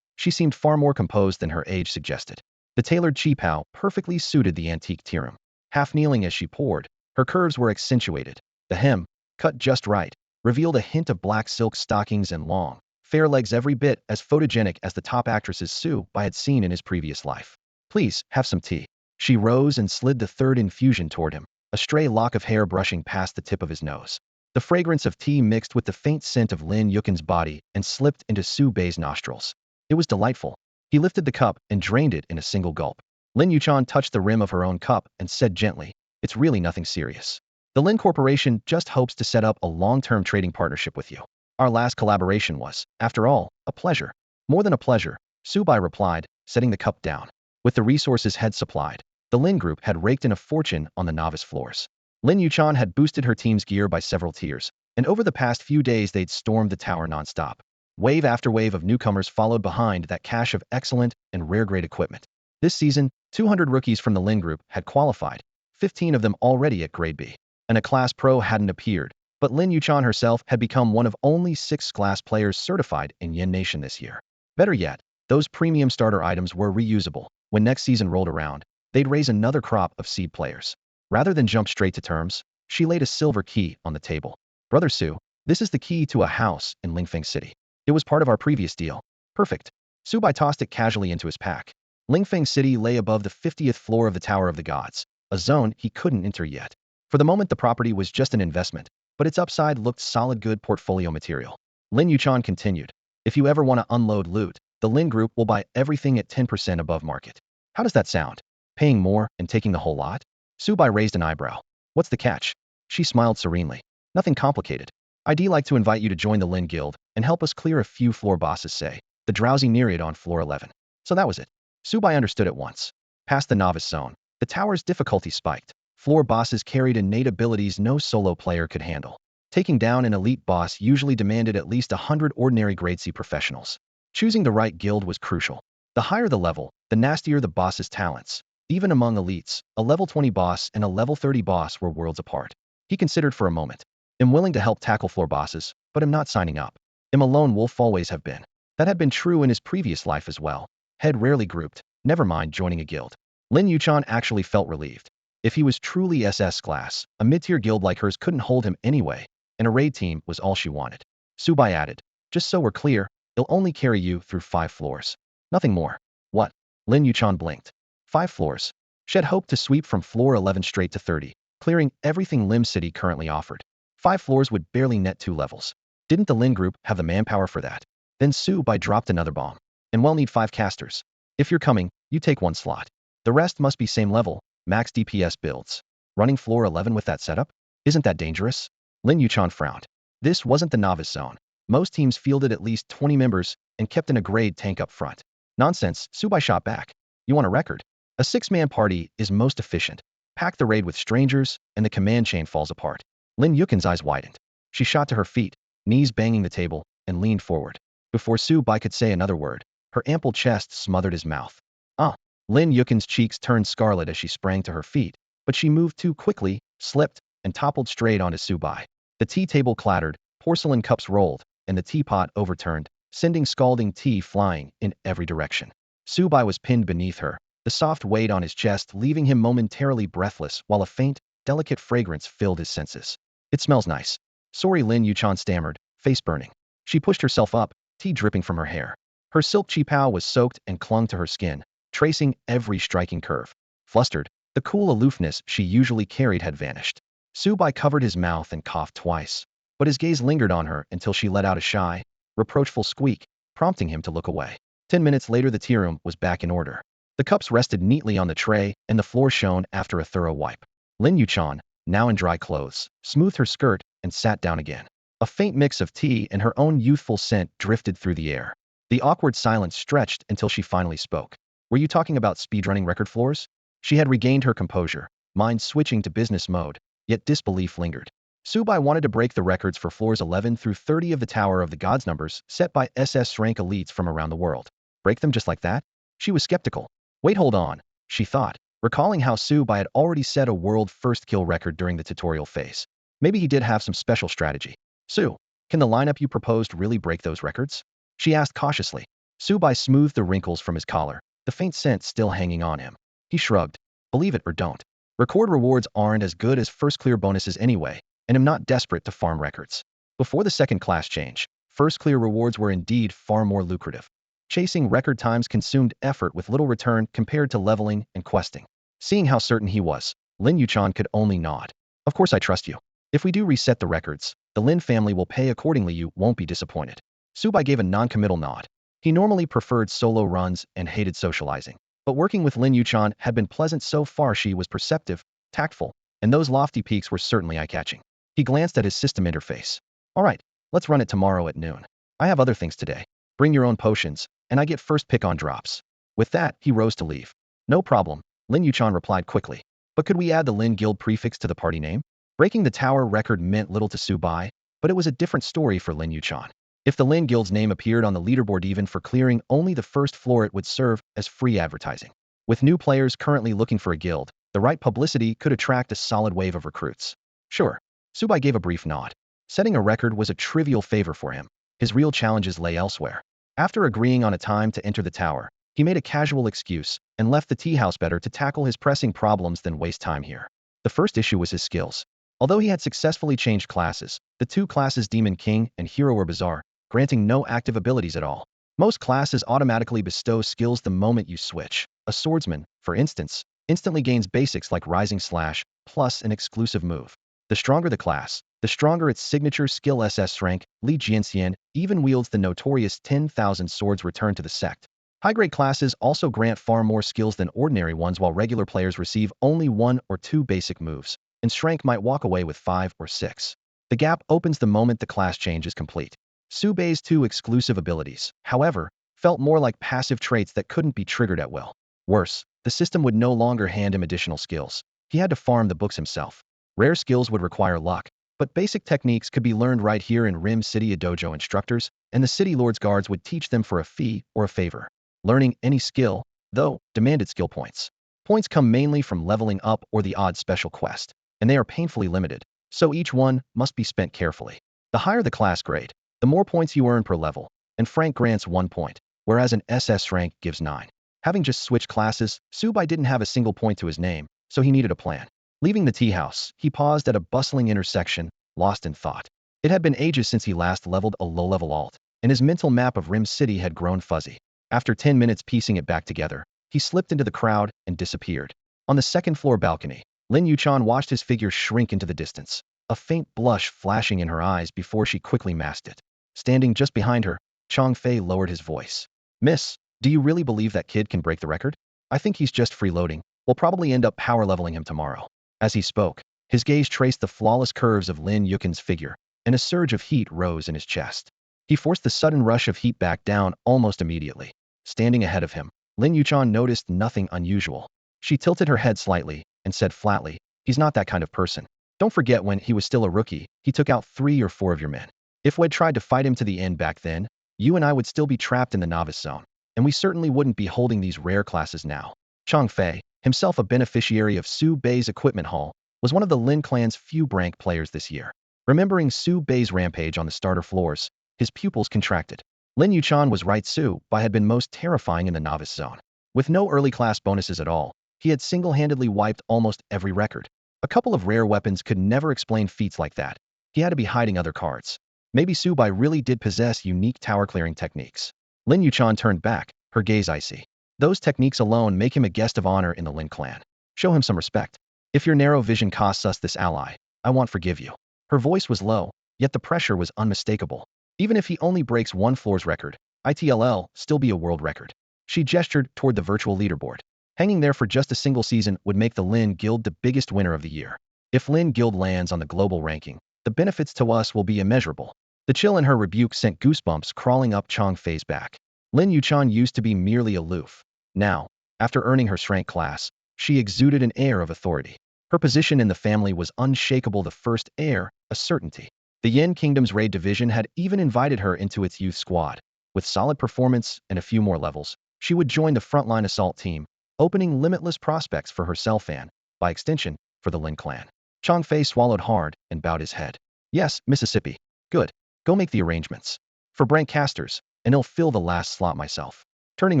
she seemed far more composed than her age suggested. The tailored qipao perfectly suited the antique tea room. Half kneeling as she poured, her curves were accentuated. The hem, cut just right, revealed a hint of black silk stockings and long, fair legs every bit as photogenic as the top actresses Su Bai had seen in his previous life. Please, have some tea. She rose and slid the third infusion toward him, a stray lock of hair brushing past the tip of his nose. The fragrance of tea mixed with the faint scent of Lin Yuchan's body and slipped into Su Bai's nostrils. It was delightful. He lifted the cup and drained it in a single gulp. Lin Yuchan touched the rim of her own cup and said gently, "It's really nothing serious. The Lin Corporation just hopes to set up a long-term trading partnership with you. Our last collaboration was, after all, a pleasure." "More than a pleasure," Su Bai replied, setting the cup down. With the resources had supplied, the Lin Group had raked in a fortune on the novice floors. Lin Yuchan had boosted her team's gear by several tiers, and over the past few days they'd stormed the tower nonstop. Wave after wave of newcomers followed behind that cache of excellent and rare-grade equipment. This season, 200 rookies from the Lin Group had qualified, 15 of them already at Grade B. And a Class Pro hadn't appeared, but Lin Yuchan herself had become one of only 6 Class players certified in Yin Nation this year. Better yet, those premium starter items were reusable. When next season rolled around, they'd raise another crop of seed players. Rather than jump straight to terms, she laid a silver key on the table. "Brother Su, this is the key to a house in Lingfeng City. It was part of our previous deal." "Perfect." Su Bai tossed it casually into his pack. Lingfeng City lay above the 50th floor of the Tower of the Gods, a zone he couldn't enter yet. For the moment the property was just an investment, but its upside looked solid good portfolio material. Lin Yuchan continued, "If you ever want to unload loot, the Lin Group will buy everything at 10% above market." "How does that sound? Paying more and taking the whole lot?" Su Bai raised an eyebrow. "What's the catch?" She smiled serenely. "Nothing complicated. I'd like to invite you to join the Lin Guild and help us clear a few floor bosses, say, the drowsy Nereid on floor 11. So that was it. Su Bai understood at once. Past the novice zone, the tower's difficulty spiked. Floor bosses carried innate abilities no solo player could handle. Taking down an elite boss usually demanded at least 100 ordinary grade C professionals. Choosing the right guild was crucial. The higher the level, the nastier the boss's talents. Even among elites, a level 20 boss and a level 30 boss were worlds apart. He considered for a moment. "I'm willing to help tackle floor bosses, but I'm not signing up. I'm a lone wolf, always have been." That had been true in his previous life as well. Head rarely grouped, never mind joining a guild. Lin Yuchan actually felt relieved. If he was truly SS class, a mid-tier guild like hers couldn't hold him anyway, and a raid team was all she wanted. Su Bai added, "Just so we're clear, it'll only carry you through 5 floors. Nothing more." "What?" Lin Yuchan blinked. 5 floors. She had hoped to sweep from floor 11 straight to 30, clearing everything Lim City currently offered. 5 floors would barely net 2 levels. Didn't the Lin Group have the manpower for that? Then Su Bai dropped another bomb. "And we'll need 5 casters. If you're coming, you take 1 slot. The rest must be same level, max DPS builds." Running floor 11 with that setup? Isn't that dangerous? Lin Yuchan frowned. This wasn't the novice zone. Most teams fielded at least 20 members and kept in a grade tank up front. "Nonsense," Su Bai shot back. "You want a record? A 6-man party is most efficient. Pack the raid with strangers, and the command chain falls apart." Lin Yuchan's eyes widened. She shot to her feet, knees banging the table, and leaned forward. Before Su Bai could say another word, her ample chest smothered his mouth. "Ah!" Lin Yuchan's cheeks turned scarlet as she sprang to her feet, but she moved too quickly, slipped, and toppled straight onto Su Bai. The tea table clattered, porcelain cups rolled, and the teapot overturned, sending scalding tea flying in every direction. Su Bai was pinned beneath her, the soft weight on his chest leaving him momentarily breathless while a faint, delicate fragrance filled his senses. "It smells nice." "Sorry," Lin Yuchan stammered, face burning. She pushed herself up, tea dripping from her hair. Her silk qipao was soaked and clung to her skin, tracing every striking curve. Flustered, the cool aloofness she usually carried had vanished. Su Bai covered his mouth and coughed twice, but his gaze lingered on her until she let out a shy, reproachful squeak, prompting him to look away. 10 minutes later the tea room was back in order. The cups rested neatly on the tray, and the floor shone after a thorough wipe. Lin Yuchan, now in dry clothes, smoothed her skirt and sat down again. A faint mix of tea and her own youthful scent drifted through the air. The awkward silence stretched until she finally spoke. "Were you talking about speedrunning record floors?" She had regained her composure, mind switching to business mode, yet disbelief lingered. Su Bai wanted to break the records for floors 11 through 30 of the Tower of the Gods numbers set by SS rank elites from around the world. Break them just like that? She was skeptical. Wait, hold on, she thought, recalling how Su Bai had already set a world first kill record during the tutorial phase. Maybe he did have some special strategy. "Su, can the lineup you proposed really break those records?" she asked cautiously. Su Bai smoothed the wrinkles from his collar, the faint scent still hanging on him. He shrugged. "Believe it or don't. Record rewards aren't as good as first clear bonuses anyway, and I'm not desperate to farm records. Before the second class change, First clear rewards were indeed far more lucrative. Chasing record times consumed effort with little return compared to leveling and questing. Seeing how certain he was, Lin Yuchan could only nod. Of course I trust you. If we do reset the records, the Lin family will pay accordingly. You won't be disappointed. Subai gave a non-committal nod. He normally preferred solo runs and hated socializing. But working with Lin Yuchan had been pleasant so far. She was perceptive, tactful, and those lofty peaks were certainly eye-catching. He glanced at his system interface. All right, let's run it tomorrow at noon. I have other things today. Bring your own potions, and I get first pick on drops. With that, he rose to leave. No problem, Lin Yuchan replied quickly. But could we add the Lin Guild prefix to the party name? Breaking the tower record meant little to Subai, but it was a different story for Lin Yuchan. If the Lin Guild's name appeared on the leaderboard even for clearing only the first floor, it would serve as free advertising. With new players currently looking for a guild, the right publicity could attract a solid wave of recruits. Sure, Subai gave a brief nod. Setting a record was a trivial favor for him. His real challenges lay elsewhere. After agreeing on a time to enter the tower, he made a casual excuse and left the tea house better to tackle his pressing problems than waste time here. The first issue was his skills. Although he had successfully changed classes, the two classes Demon King and Hero were bizarre, granting no active abilities at all. Most classes automatically bestow skills the moment you switch. A swordsman, for instance, instantly gains basics like Rising Slash, plus an exclusive move. The stronger the class, the stronger its signature skill. SS rank, Li Jianxian even wields the notorious 10,000 swords returned to the sect. High-grade classes also grant far more skills than ordinary ones, while regular players receive only 1 or 2 basic moves, and strength might walk away with 5 or 6. The gap opens the moment the class change is complete. Subei's 2 exclusive abilities, however, felt more like passive traits that couldn't be triggered at will. Worse, the system would no longer hand him additional skills. He had to farm the books himself. Rare skills would require luck, but basic techniques could be learned right here in Rim City. A dojo instructors and the City Lord's guards would teach them for a fee or a favor. Learning any skill, though, demanded skill points. Points come mainly from leveling up or the odd special quest, and they are painfully limited, so each one must be spent carefully. The higher the class grade, the more points you earn per level, and Frank grants 1 point, whereas an SS rank gives 9. Having just switched classes, Subai didn't have a single point to his name, so he needed a plan. Leaving the tea house, he paused at a bustling intersection, lost in thought. It had been ages since he last leveled a low-level alt, and his mental map of Rim City had grown fuzzy. After 10 minutes piecing it back together, he slipped into the crowd and disappeared. On the second-floor balcony, Lin Yuchan watched his figure shrink into the distance, a faint blush flashing in her eyes before she quickly masked it. Standing just behind her, Chong Fei lowered his voice. "Miss, do you really believe that kid can break the record? I think he's just freeloading. We'll probably end up power leveling him tomorrow." As he spoke, his gaze traced the flawless curves of Lin Yuchan's figure, and a surge of heat rose in his chest. He forced the sudden rush of heat back down almost immediately. Standing ahead of him, Lin Yuchan noticed nothing unusual. She tilted her head slightly and said flatly, "He's not that kind of person. Don't forget when he was still a rookie, he took out 3 or 4 of your men. If we'd tried to fight him to the end back then, you and I would still be trapped in the novice zone, and we certainly wouldn't be holding these rare classes now." Chong Fei, himself a beneficiary of Su Bei's equipment haul, was one of the Lin clan's few rank players this year. Remembering Su Bei's rampage on the starter floors, his pupils contracted. Lin Yuchan was right. Su Bei had been most terrifying in the novice zone. With no early class bonuses at all, he had single-handedly wiped almost every record. A couple of rare weapons could never explain feats like that. He had to be hiding other cards. Maybe Su Bei really did possess unique tower-clearing techniques. Lin Yuchan turned back, her gaze icy. Those techniques alone make him a guest of honor in the Lin clan. Show him some respect. If your narrow vision costs us this ally, I won't forgive you. Her voice was low, yet the pressure was unmistakable. Even if he only breaks 1 floor's record, it'll still be a world record. She gestured toward the virtual leaderboard. Hanging there for just a single season would make the Lin Guild the biggest winner of the year. If Lin Guild lands on the global ranking, the benefits to us will be immeasurable. The chill in her rebuke sent goosebumps crawling up Chong Fei's back. Lin Yuchan used to be merely aloof. Now, after earning her strength class, she exuded an air of authority. Her position in the family was unshakable. The first heir, a certainty. The Yin Kingdom's raid division had even invited her into its youth squad. With solid performance and a few more levels, she would join the frontline assault team, opening limitless prospects for herself and, by extension, for the Lin clan. Chong Fei swallowed hard and bowed his head. "Yes, Mississippi. Good. Go make the arrangements. For Brank casters, and I'll fill the last slot myself." Turning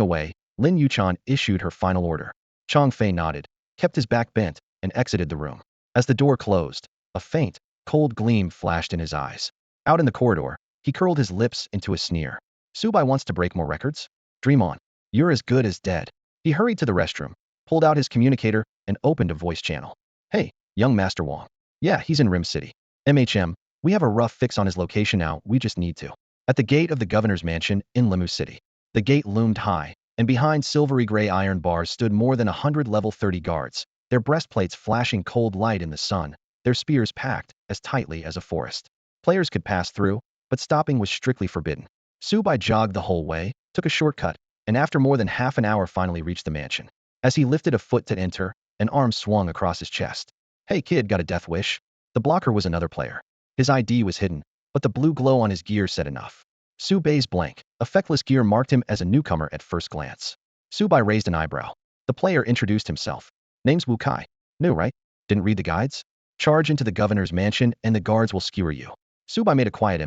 away, Lin Yuchan issued her final order. Chong Fei nodded, kept his back bent, and exited the room. As the door closed, a faint, cold gleam flashed in his eyes. Out in the corridor, He curled his lips into a sneer. Subai wants to break more records? Dream on. You're as good as dead. He hurried to the restroom, pulled out his communicator, and opened a voice channel. Hey, young Master Wong. Yeah, he's in Rim City. MHM, we have a rough fix on his location now, we just need to. At the gate of the governor's mansion in Limu City. The gate loomed high, and behind silvery gray iron bars stood more than 100 level 30 guards, their breastplates flashing cold light in the sun, their spears packed as tightly as a forest. Players could pass through, but stopping was strictly forbidden. Subai jogged the whole way, took a shortcut, and after more than half an hour finally reached the mansion. As he lifted a foot to enter, an arm swung across his chest. Hey kid, got a death wish? The blocker was another player. His ID was hidden, but the blue glow on his gear said enough. Subai's blank, effectless gear marked him as a newcomer at first glance. Subai raised an eyebrow. The player introduced himself. Name's Wu Kai. New, right? Didn't read the guides? Charge into the governor's mansion and the guards will skewer you. Subai made a quiet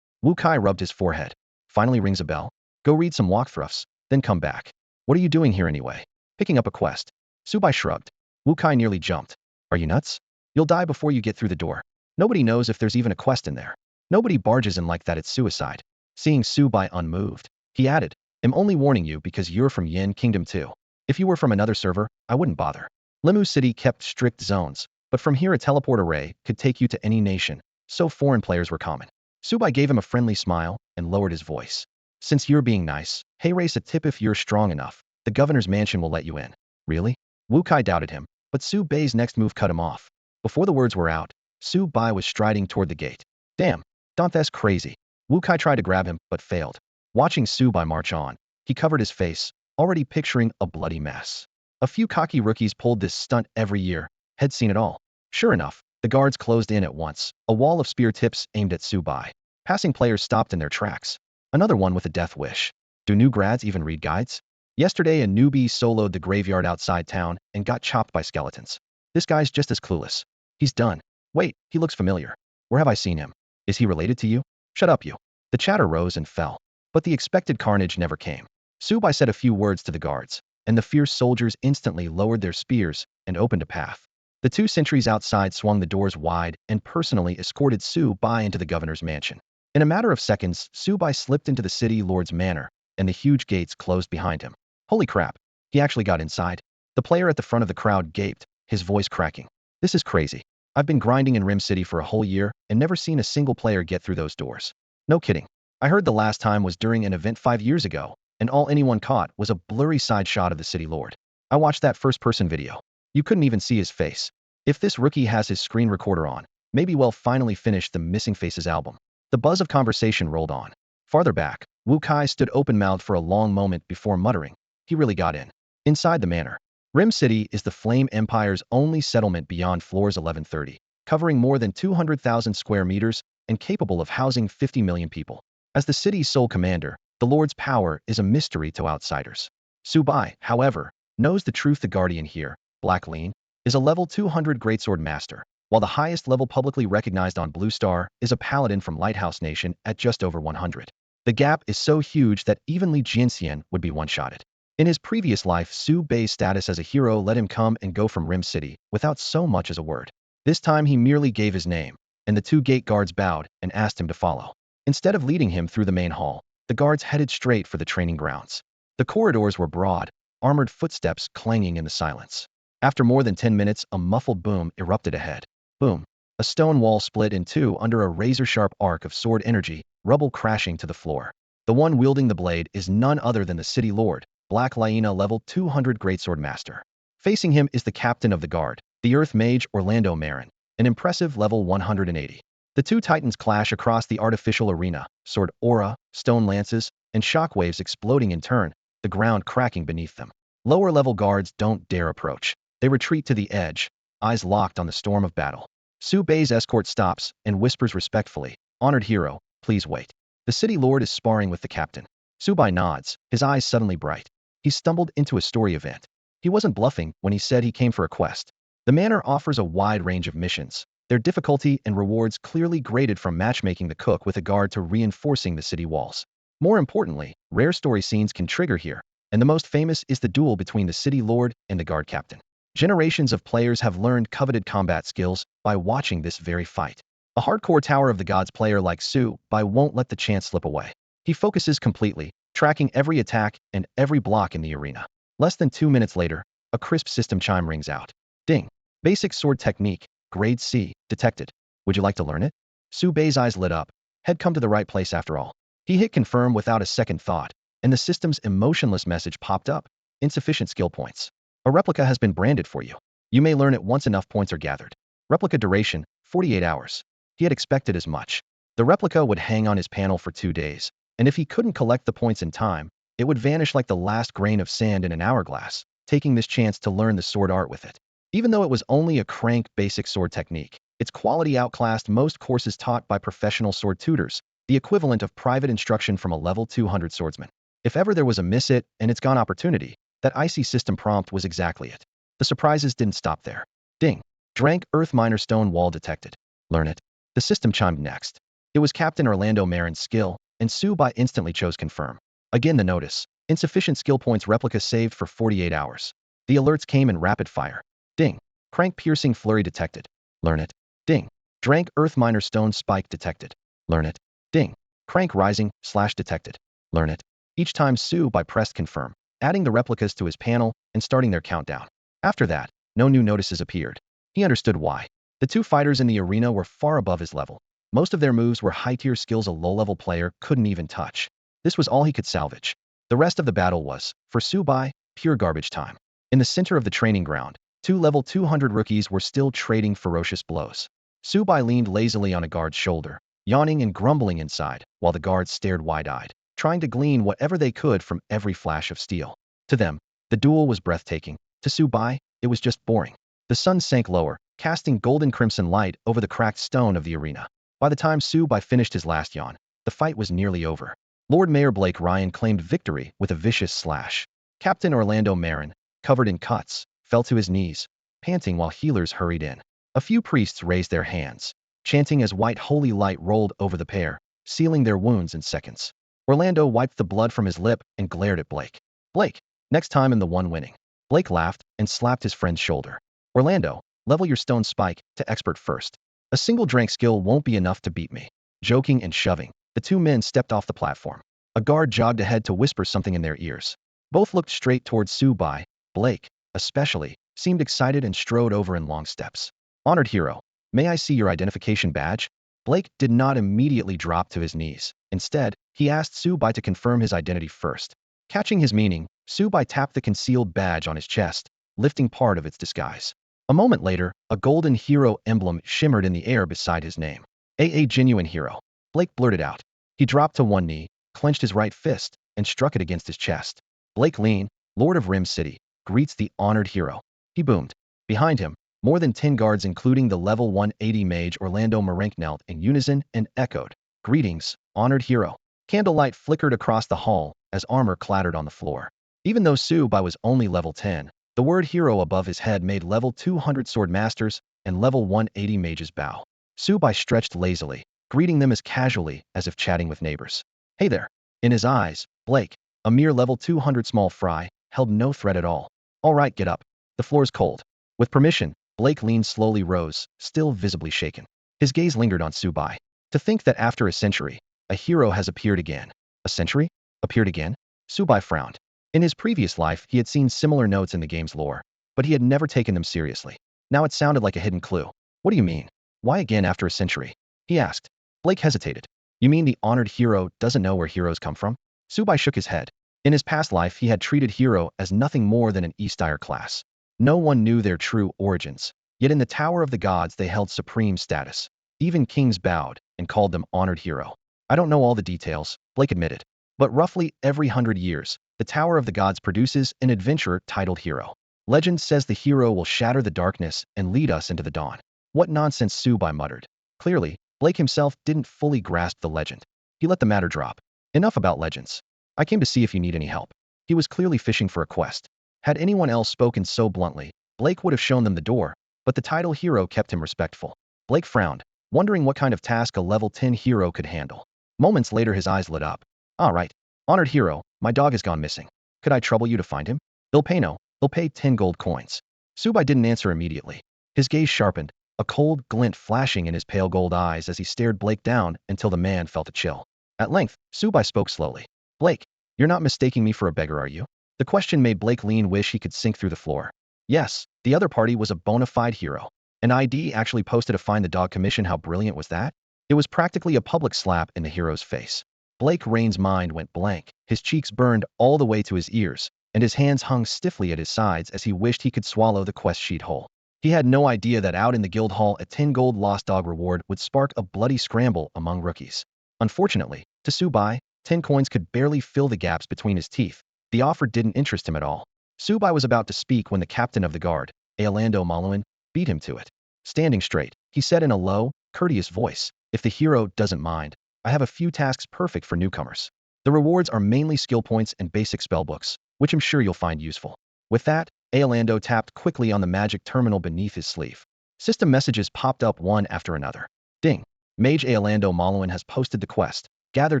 Wu Kai rubbed his forehead. Finally rings a bell. Go read some walkthroughs, then come back. What are you doing here anyway? Picking up a quest. Subai shrugged. Wu Kai nearly jumped. Are you nuts? You'll die before you get through the door. Nobody knows if there's even a quest in there. Nobody barges in like that, it's suicide. Seeing Subai unmoved, he added, I'm only warning you because you're from Yin Kingdom too. If you were from another server, I wouldn't bother. Limu City kept strict zones, but from here a teleport array could take you to any nation, so foreign players were common. Subai gave him a friendly smile and lowered his voice. Since you're being nice, hey race a tip if you're strong enough. The governor's mansion will let you in. Really? Wu Kai doubted him, but Subai's next move cut him off. Before the words were out, Subai was striding toward the gate. Damn, that's crazy. Wu Kai tried to grab him, but failed. Watching Subai march on, he covered his face, already picturing a bloody mess. A few cocky rookies pulled this stunt every year, had seen it all. Sure enough, the guards closed in at once, a wall of spear tips aimed at Subai. Passing players stopped in their tracks. Another one with a death wish. Do new grads even read guides? Yesterday a newbie soloed the graveyard outside town and got chopped by skeletons. This guy's just as clueless. He's done. Wait, he looks familiar. Where have I seen him? Is he related to you? Shut up you. The chatter rose and fell. But the expected carnage never came. Subai said a few words to the guards, and the fierce soldiers instantly lowered their spears and opened a path. The two sentries outside swung the doors wide and personally escorted Subai into the governor's mansion. In a matter of seconds, Subai slipped into the city lord's manor, and the huge gates closed behind him. Holy crap, he actually got inside. The player at the front of the crowd gaped, his voice cracking. This is crazy. I've been grinding in Rim City for a whole year and never seen a single player get through those doors. No kidding. I heard the last time was during an event 5 years ago, and all anyone caught was a blurry side shot of the city lord. I watched that first-person video. You couldn't even see his face. If this rookie has his screen recorder on, maybe we'll finally finish the Missing Faces album. The buzz of conversation rolled on. Farther back, Wu Kai stood open-mouthed for a long moment before muttering. He really got in. Inside the manor. Rim City is the Flame Empire's only settlement beyond floors 1130, covering more than 200,000 square meters and capable of housing 50 million people. As the city's sole commander, the Lord's power is a mystery to outsiders. Subai, however, knows the truth. The Guardian here, Black Lin, is a level 200 Greatsword Master, while the highest level publicly recognized on Blue Star is a Paladin from Lighthouse Nation at just over 100. The gap is so huge that even Li Jianxian would be one-shotted. In his previous life, Subai's status as a hero let him come and go from Rim City without so much as a word. This time he merely gave his name, and the two gate guards bowed and asked him to follow. Instead of leading him through the main hall, the guards headed straight for the training grounds. The corridors were broad, armored footsteps clanging in the silence. After more than 10 minutes, a muffled boom erupted ahead. Boom. A stone wall split in two under a razor-sharp arc of sword energy, rubble crashing to the floor. The one wielding the blade is none other than the city lord, Black Lina level 200 Greatsword Master. Facing him is the captain of the guard, the Earth Mage Orlando Marin, an impressive level 180. The two titans clash across the artificial arena, sword aura, stone lances, and shockwaves exploding in turn, the ground cracking beneath them. Lower-level guards don't dare approach. They retreat to the edge, eyes locked on the storm of battle. Subai's escort stops and whispers respectfully, "Honored hero, please wait." The city lord is sparring with the captain. Subai nods, his eyes suddenly bright. He stumbled into a story event. He wasn't bluffing when he said he came for a quest. The manor offers a wide range of missions, their difficulty and rewards clearly graded from matchmaking the cook with a guard to reinforcing the city walls. More importantly, rare story scenes can trigger here, and the most famous is the duel between the city lord and the guard captain. Generations of players have learned coveted combat skills by watching this very fight. A hardcore Tower of the Gods player like Su Bai won't let the chance slip away. He focuses completely, tracking every attack and every block in the arena. Less than 2 minutes later, a crisp system chime rings out. Ding. Basic sword technique, grade C, detected. Would you like to learn it? Su Bai's eyes lit up. Had come to the right place after all. He hit confirm without a second thought, and the system's emotionless message popped up. Insufficient skill points. A replica has been branded for you. You may learn it once enough points are gathered. Replica duration, 48 hours. He had expected as much. The replica would hang on his panel for 2 days, and if he couldn't collect the points in time, it would vanish like the last grain of sand in an hourglass, taking this chance to learn the sword art with it. Even though it was only a crank basic sword technique, its quality outclassed most courses taught by professional sword tutors, the equivalent of private instruction from a level 200 swordsman. If ever there was a miss it and it's gone opportunity, that icy system prompt was exactly it. The surprises didn't stop there. Ding. Drank Earth Miner Stone Wall detected. Learn it. The system chimed next. It was Captain Orlando Marin's skill, and Su Bai instantly chose confirm. Again the notice. Insufficient skill points replica saved for 48 hours. The alerts came in rapid fire. Ding. Crank Piercing Flurry detected. Learn it. Ding. Drank Earth Miner Stone Spike detected. Learn it. Ding. Crank Rising Slash detected. Learn it. Each time Su Bai pressed confirm, adding the replicas to his panel and starting their countdown. After that, no new notices appeared. He understood why. The two fighters in the arena were far above his level. Most of their moves were high-tier skills a low-level player couldn't even touch. This was all he could salvage. The rest of the battle was, for Su Bai, pure garbage time. In the center of the training ground, 2 level 200 rookies were still trading ferocious blows. Su Bai leaned lazily on a guard's shoulder, yawning and grumbling inside, while the guards stared wide-eyed, trying to glean whatever they could from every flash of steel. To them, the duel was breathtaking. To Su Bai, it was just boring. The sun sank lower, casting golden crimson light over the cracked stone of the arena. By the time Su Bai finished his last yawn, the fight was nearly over. Lord Mayor Blake Ryan claimed victory with a vicious slash. Captain Orlando Marin, covered in cuts, fell to his knees, panting while healers hurried in. A few priests raised their hands, chanting as white holy light rolled over the pair, sealing their wounds in seconds. Orlando wiped the blood from his lip and glared at Blake. Blake, next time I'm the one winning. Blake laughed and slapped his friend's shoulder. Orlando, level your stone spike to expert first. A single drank skill won't be enough to beat me. Joking and shoving, the two men stepped off the platform. A guard jogged ahead to whisper something in their ears. Both looked straight towards Su Bai. Blake, especially, seemed excited and strode over in long steps. Honored hero, may I see your identification badge? Blake did not immediately drop to his knees. Instead, he asked Su Bai to confirm his identity first. Catching his meaning, Su Bai tapped the concealed badge on his chest, lifting part of its disguise. A moment later, a golden hero emblem shimmered in the air beside his name. A genuine hero. Blake blurted out. He dropped to one knee, clenched his right fist, and struck it against his chest. Blake Lean, Lord of Rim City, greets the honored hero. He boomed. Behind him, more than 10 guards including the level 180 mage Orlando Marenk knelt in unison and echoed. Greetings, honored hero. Candlelight flickered across the hall as armor clattered on the floor. Even though Su Bai was only level 10, the word hero above his head made level 200 sword masters and level 180 mages bow. Su Bai stretched lazily, greeting them as casually as if chatting with neighbors. Hey there. In his eyes, Blake, a mere level 200 small fry, held no threat at all. All right, get up. The floor's cold. With permission, Blake Lean slowly rose, still visibly shaken. His gaze lingered on Su Bai. To think that after a century, a hero has appeared again. A century? Appeared again? Su Bai frowned. In his previous life, he had seen similar notes in the game's lore, but he had never taken them seriously. Now it sounded like a hidden clue. What do you mean? Why again after a century? He asked. Blake hesitated. You mean the honored hero doesn't know where heroes come from? Su Bai shook his head. In his past life, he had treated hero as nothing more than an Eastire class. No one knew their true origins, yet in the Tower of the Gods they held supreme status. Even kings bowed and called them honored hero. I don't know all the details, Blake admitted, but roughly every 100 years, the Tower of the Gods produces an adventurer titled hero. Legend says the hero will shatter the darkness and lead us into the dawn. What nonsense, Su Bai muttered. Clearly, Blake himself didn't fully grasp the legend. He let the matter drop. Enough about legends. I came to see if you need any help. He was clearly fishing for a quest. Had anyone else spoken so bluntly, Blake would have shown them the door, but the title hero kept him respectful. Blake frowned, wondering what kind of task a level 10 hero could handle. Moments later his eyes lit up. All right, honored hero, my dog has gone missing. Could I trouble you to find him? He'll pay 10 gold coins. Su Bai didn't answer immediately. His gaze sharpened. a cold glint flashing in his pale gold eyes as he stared Blake down until the man felt a chill. At length, Subai spoke slowly. Blake, you're not mistaking me for a beggar, are you? The question made Blake lean wish he could sink through the floor. Yes, the other party was a bona fide hero. An ID actually posted a Find the Dog commission. How brilliant was that? It was practically a public slap in the hero's face. Blake Rain's mind went blank, his cheeks burned all the way to his ears, and his hands hung stiffly at his sides as he wished he could swallow the quest sheet whole. He had no idea that out in the guild hall a 10 gold lost dog reward would spark a bloody scramble among rookies. Unfortunately, to Subai, 10 coins could barely fill the gaps between his teeth. The offer didn't interest him at all. Subai was about to speak when the captain of the guard, Aolando Maluan, beat him to it. Standing straight, he said in a low, courteous voice, "If the hero doesn't mind, I have a few tasks perfect for newcomers. The rewards are mainly skill points and basic spellbooks, which I'm sure you'll find useful." With that, Aolando tapped quickly on the magic terminal beneath his sleeve. System messages popped up one after another. Ding! Mage Aolando Maluan has posted the quest. Gather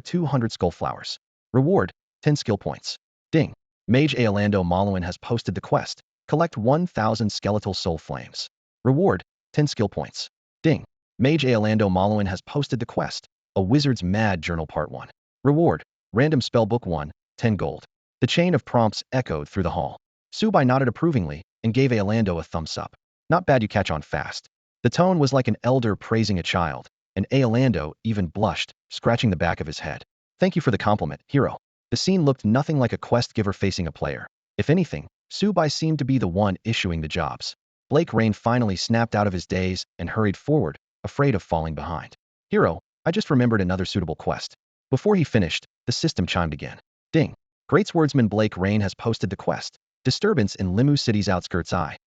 200 skull flowers. Reward, 10 skill points. Ding! Mage Aolando Maluan has posted the quest. Collect 1,000 skeletal soul flames. Reward, 10 skill points. Ding! Mage Aolando Maluan has posted the quest. A Wizard's Mad Journal Part 1. Reward, random spellbook 1, 10 gold. The chain of prompts echoed through the hall. Subai nodded approvingly and gave Aolando a thumbs up. Not bad, you catch on fast. The tone was like an elder praising a child, and Aolando even blushed, scratching the back of his head. Thank you for the compliment, hero. The scene looked nothing like a quest giver facing a player. If anything, Subai seemed to be the one issuing the jobs. Blake Rain finally snapped out of his daze and hurried forward, afraid of falling behind. Hero, I just remembered another suitable quest. Before he finished, the system chimed again. Ding! Great swordsman Blake Rain has posted the quest. Disturbance in Limu City's outskirts.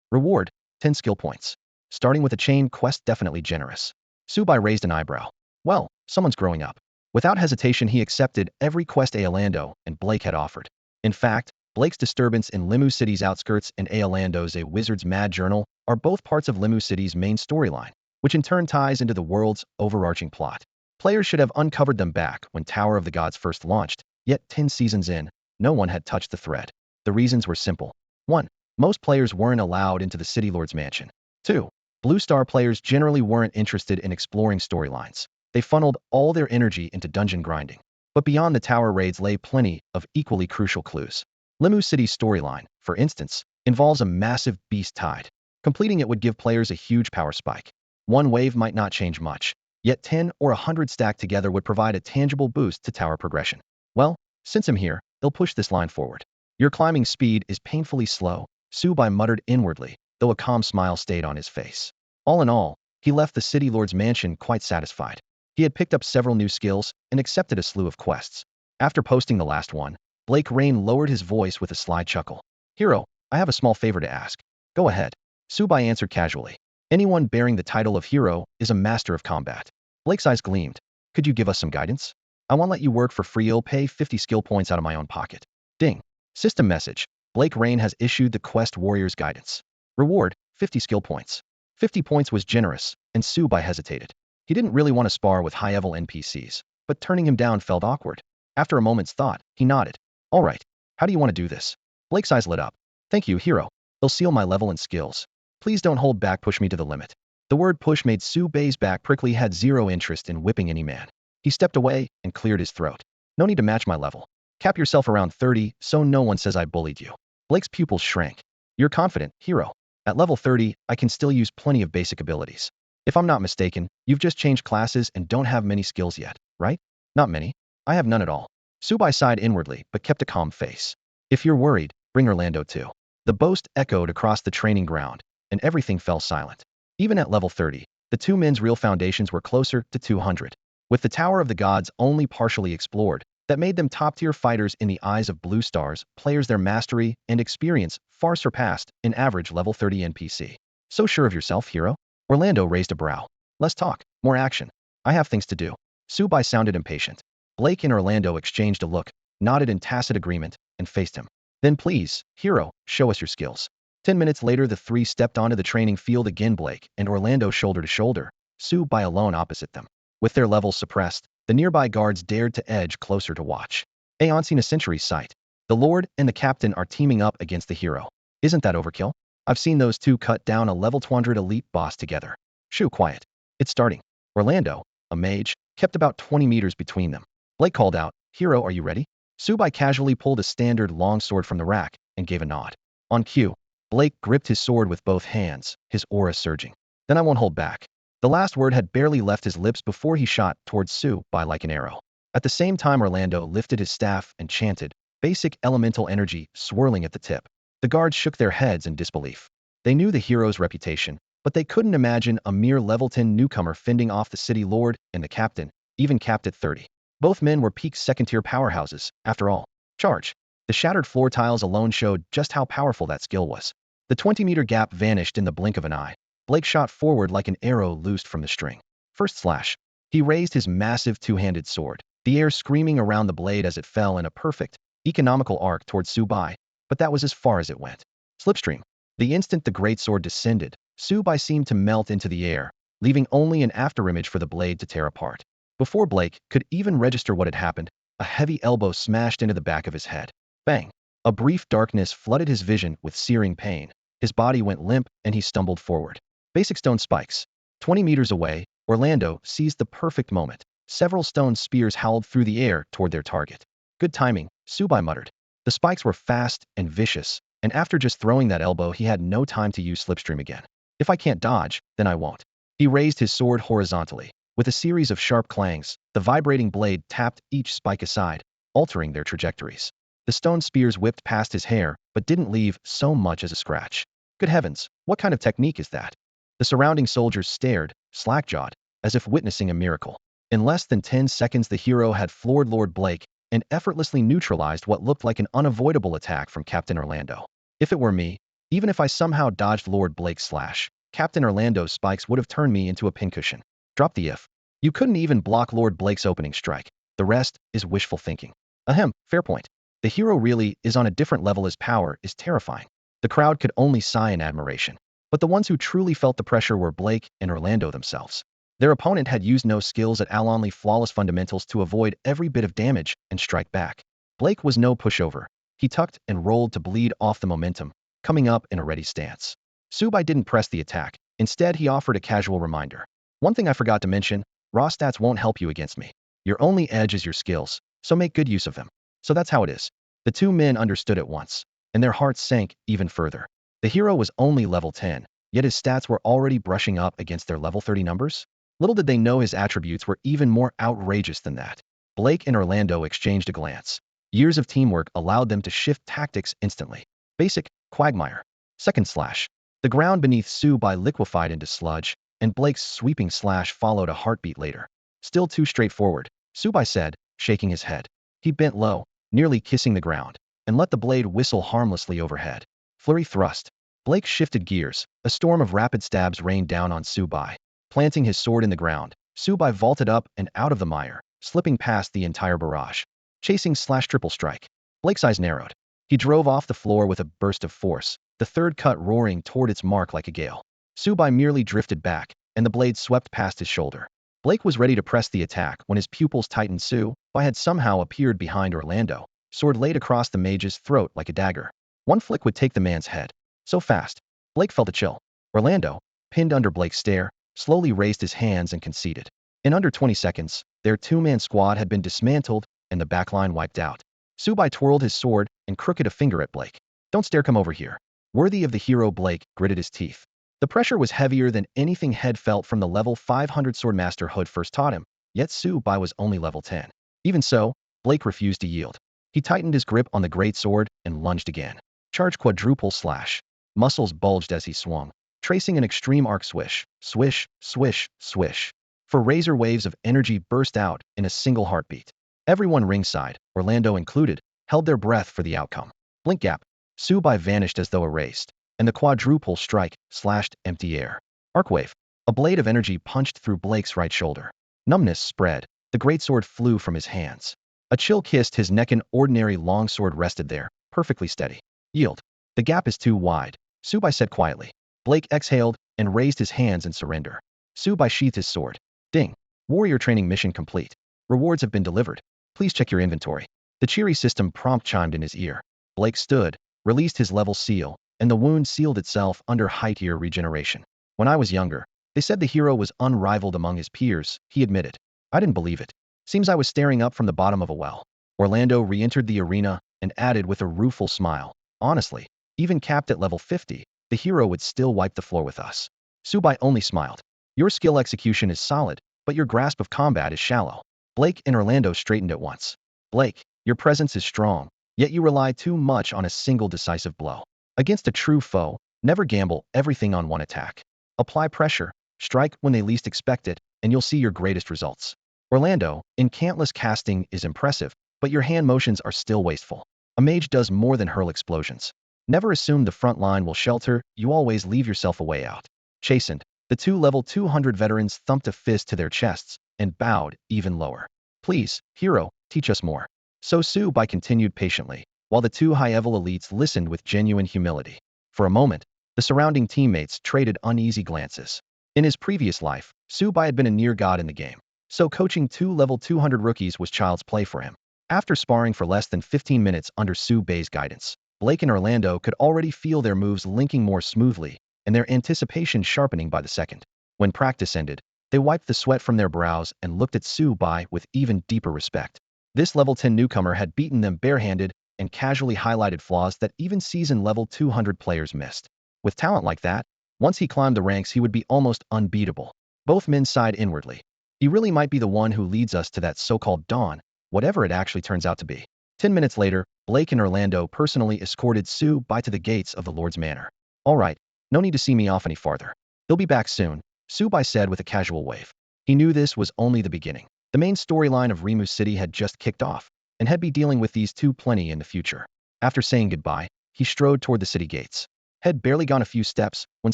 Reward, 10 skill points. Starting with a chain quest, definitely generous. Subai raised an eyebrow. Well, someone's growing up. Without hesitation, he accepted every quest Aolando and Blake had offered. In fact, Blake's Disturbance in Limu City's outskirts and Aolando's A Wizard's Mad Journal are both parts of Limu City's main storyline, which in turn ties into the world's overarching plot. Players should have uncovered them back when Tower of the Gods first launched, yet 10 seasons in, no one had touched the thread. The reasons were simple. 1. Most players weren't allowed into the City Lord's mansion. 2. Blue Star players generally weren't interested in exploring storylines. They funneled all their energy into dungeon grinding. But beyond the tower raids lay plenty of equally crucial clues. Limu City's storyline, for instance, involves a massive beast tide. Completing it would give players a huge power spike. One wave might not change much, yet 10 or 100 stacked together would provide a tangible boost to tower progression. Well, since I'm here, they'll push this line forward. Your climbing speed is painfully slow, Subai muttered inwardly, though a calm smile stayed on his face. All in all, he left the City Lord's mansion quite satisfied. He had picked up several new skills and accepted a slew of quests. After posting the last one, Blake Rain lowered his voice with a sly chuckle. Hero, I have a small favor to ask. Go ahead. Subai answered casually. Anyone bearing the title of hero is a master of combat. Blake's eyes gleamed. Could you give us some guidance? I won't let you work for free. I'll pay 50 skill points out of my own pocket. Ding. System message. Blake Rain has issued the Quest Warrior's Guidance. Reward, 50 skill points. 50 points was generous, and Subai hesitated. He didn't really want to spar with high-level NPCs, but turning him down felt awkward. After a moment's thought, he nodded. All right, how do you want to do this? Blake's eyes lit up. Thank you, hero. They'll seal my level and skills. Please don't hold back, push me to the limit. The word push made Subai's back prickly. He had zero interest in whipping any man. He stepped away and cleared his throat. No need to match my level. Cap yourself around 30 so no one says I bullied you. Blake's pupils shrank. You're confident, hero. At level 30, I can still use plenty of basic abilities. If I'm not mistaken, you've just changed classes and don't have many skills yet, right? Not many. I have none at all. Subai sighed inwardly but kept a calm face. If you're worried, bring Orlando too. The boast echoed across the training ground, and everything fell silent. Even at level 30, the two men's real foundations were closer to 200. With the Tower of the Gods only partially explored, that made them top-tier fighters in the eyes of Blue Stars players. Their mastery and experience far surpassed an average level 30 NPC. So sure of yourself, hero? Orlando raised a brow. Less talk, more action. I have things to do. Subai sounded impatient. Blake and Orlando exchanged a look, nodded in tacit agreement, and faced him. Then please, hero, show us your skills. 10 minutes later, the three stepped onto the training field again. Blake and Orlando shoulder to shoulder, Subai alone opposite them. With their levels suppressed, the nearby guards dared to edge closer to watch. Aeon seen a century's sight. The Lord and the Captain are teaming up against the hero. Isn't that overkill? I've seen those two cut down a level 200 elite boss together. Shoo, quiet. It's starting. Orlando, a mage, kept about 20 meters between them. Blake called out, Hero, are you ready? Subai casually pulled a standard longsword from the rack and gave a nod. On cue, Blake gripped his sword with both hands, his aura surging. Then I won't hold back. The last word had barely left his lips before he shot towards Subai like an arrow. At the same time, Orlando lifted his staff and chanted, basic elemental energy swirling at the tip. The guards shook their heads in disbelief. They knew the hero's reputation, but they couldn't imagine a mere level 10 newcomer fending off the city lord and the captain, even capped at 30. Both men were peak second-tier powerhouses, after all. Charge. The shattered floor tiles alone showed just how powerful that skill was. The 20-meter gap vanished in the blink of an eye. Blake shot forward like an arrow loosed from the string. First slash. He raised his massive two-handed sword, the air screaming around the blade as it fell in a perfect, economical arc towards Subai, but that was as far as it went. Slipstream. The instant the greatsword descended, Subai seemed to melt into the air, leaving only an afterimage for the blade to tear apart. Before Blake could even register what had happened, a heavy elbow smashed into the back of his head. Bang! A brief darkness flooded his vision with searing pain. His body went limp and he stumbled forward. Basic stone spikes. 20 meters away, Orlando seized the perfect moment. Several stone spears howled through the air toward their target. Good timing, Subai muttered. The spikes were fast and vicious, and after just throwing that elbow, he had no time to use slipstream again. If I can't dodge, then I won't. He raised his sword horizontally. With a series of sharp clangs, the vibrating blade tapped each spike aside, altering their trajectories. The stone spears whipped past his hair, but didn't leave so much as a scratch. Good heavens, what kind of technique is that? The surrounding soldiers stared, slack-jawed, as if witnessing a miracle. In less than 10 seconds, the hero had floored Lord Blake and effortlessly neutralized what looked like an unavoidable attack from Captain Orlando. If it were me, even if I somehow dodged Lord Blake's slash, Captain Orlando's spikes would have turned me into a pincushion. Drop the if. You couldn't even block Lord Blake's opening strike. The rest is wishful thinking. Ahem, fair point. The hero really is on a different level. His power is terrifying. The crowd could only sigh in admiration. But the ones who truly felt the pressure were Blake and Orlando themselves. Their opponent had used no skills at Alonly flawless fundamentals to avoid every bit of damage and strike back. Blake was no pushover. He tucked and rolled to bleed off the momentum, coming up in a ready stance. Subai didn't press the attack. Instead, he offered a casual reminder. One thing I forgot to mention, raw stats won't help you against me. Your only edge is your skills, so make good use of them. So that's how it is. The two men understood at once, and their hearts sank even further. The hero was only level 10, yet his stats were already brushing up against their level 30 numbers. Little did they know his attributes were even more outrageous than that. Blake and Orlando exchanged a glance. Years of teamwork allowed them to shift tactics instantly. Basic, quagmire. Second slash. The ground beneath Subai liquefied into sludge, and Blake's sweeping slash followed a heartbeat later. Still too straightforward, Subai said, shaking his head. He bent low, nearly kissing the ground, and let the blade whistle harmlessly overhead. Flurry thrust. Blake shifted gears. A storm of rapid stabs rained down on Subai. Planting his sword in the ground, Subai vaulted up and out of the mire, slipping past the entire barrage. Chasing slash triple strike. Blake's eyes narrowed. He drove off the floor with a burst of force, the third cut roaring toward its mark like a gale. Subai merely drifted back, and the blade swept past his shoulder. Blake was ready to press the attack when his pupils tightened. Subai had somehow appeared behind Orlando, sword laid across the mage's throat like a dagger. One flick would take the man's head. So fast. Blake felt a chill. Orlando, pinned under Blake's stare, slowly raised his hands and conceded. In under 20 seconds, their two-man squad had been dismantled and the backline wiped out. Subai twirled his sword and crooked a finger at Blake. Don't stare, come over here. Worthy of the hero, Blake gritted his teeth. The pressure was heavier than anything he'd felt from the level 500 Swordmaster Hood first taught him, yet Subai was only level 10. Even so, Blake refused to yield. He tightened his grip on the great sword and lunged again. Charge quadruple slash. Muscles bulged as he swung, tracing an extreme arc swish, swish, swish, swish. For razor waves of energy burst out in a single heartbeat. Everyone ringside, Orlando included, held their breath for the outcome. Blink gap. Subai vanished as though erased, and the quadruple strike slashed empty air. Arcwave. A blade of energy punched through Blake's right shoulder. Numbness spread. The greatsword flew from his hands. A chill kissed his neck. An ordinary longsword rested there, perfectly steady. Yield. The gap is too wide, Subai said quietly. Blake exhaled and raised his hands in surrender. Subai sheathed his sword. Ding. Warrior training mission complete. Rewards have been delivered. Please check your inventory. The cheery system prompt chimed in his ear. Blake stood, released his level seal, and the wound sealed itself under high-tier regeneration. When I was younger, They said the hero was unrivaled among his peers, he admitted. I didn't believe it. Seems I was staring up from the bottom of a well. Orlando re-entered the arena and added with a rueful smile. Honestly, even capped at level 50, the hero would still wipe the floor with us. Subai only smiled. Your skill execution is solid, but your grasp of combat is shallow. Blake and Orlando straightened at once. Blake, your presence is strong, yet you rely too much on a single decisive blow. Against a true foe, never gamble everything on one attack. Apply pressure, strike when they least expect it, and you'll see your greatest results. Orlando, incantless casting is impressive, but your hand motions are still wasteful. A mage does more than hurl explosions. Never assume the front line will shelter, you always leave yourself a way out. Chastened, the two level 200 veterans thumped a fist to their chests and bowed even lower. Please, hero, teach us more. So Subai continued patiently, while the two high-level elites listened with genuine humility. For a moment, the surrounding teammates traded uneasy glances. In his previous life, Subai had been a near god in the game, so coaching two level 200 rookies was child's play for him. After sparring for less than 15 minutes under Subai's guidance, Blake and Orlando could already feel their moves linking more smoothly, and their anticipation sharpening by the second. When practice ended, they wiped the sweat from their brows and looked at Subai with even deeper respect. This level 10 newcomer had beaten them barehanded and casually highlighted flaws that even seasoned level 200 players missed. With talent like that, once he climbed the ranks he would be almost unbeatable. Both men sighed inwardly. He really might be the one who leads us to that so-called dawn, whatever it actually turns out to be. 10 minutes later, Blake and Orlando personally escorted Subai to the gates of the Lord's Manor. All right, no need to see me off any farther. He'll be back soon, Subai said with a casual wave. He knew this was only the beginning. The main storyline of Rimu City had just kicked off, and had be dealing with these two plenty in the future. After saying goodbye, he strode toward the city gates. Had barely gone a few steps when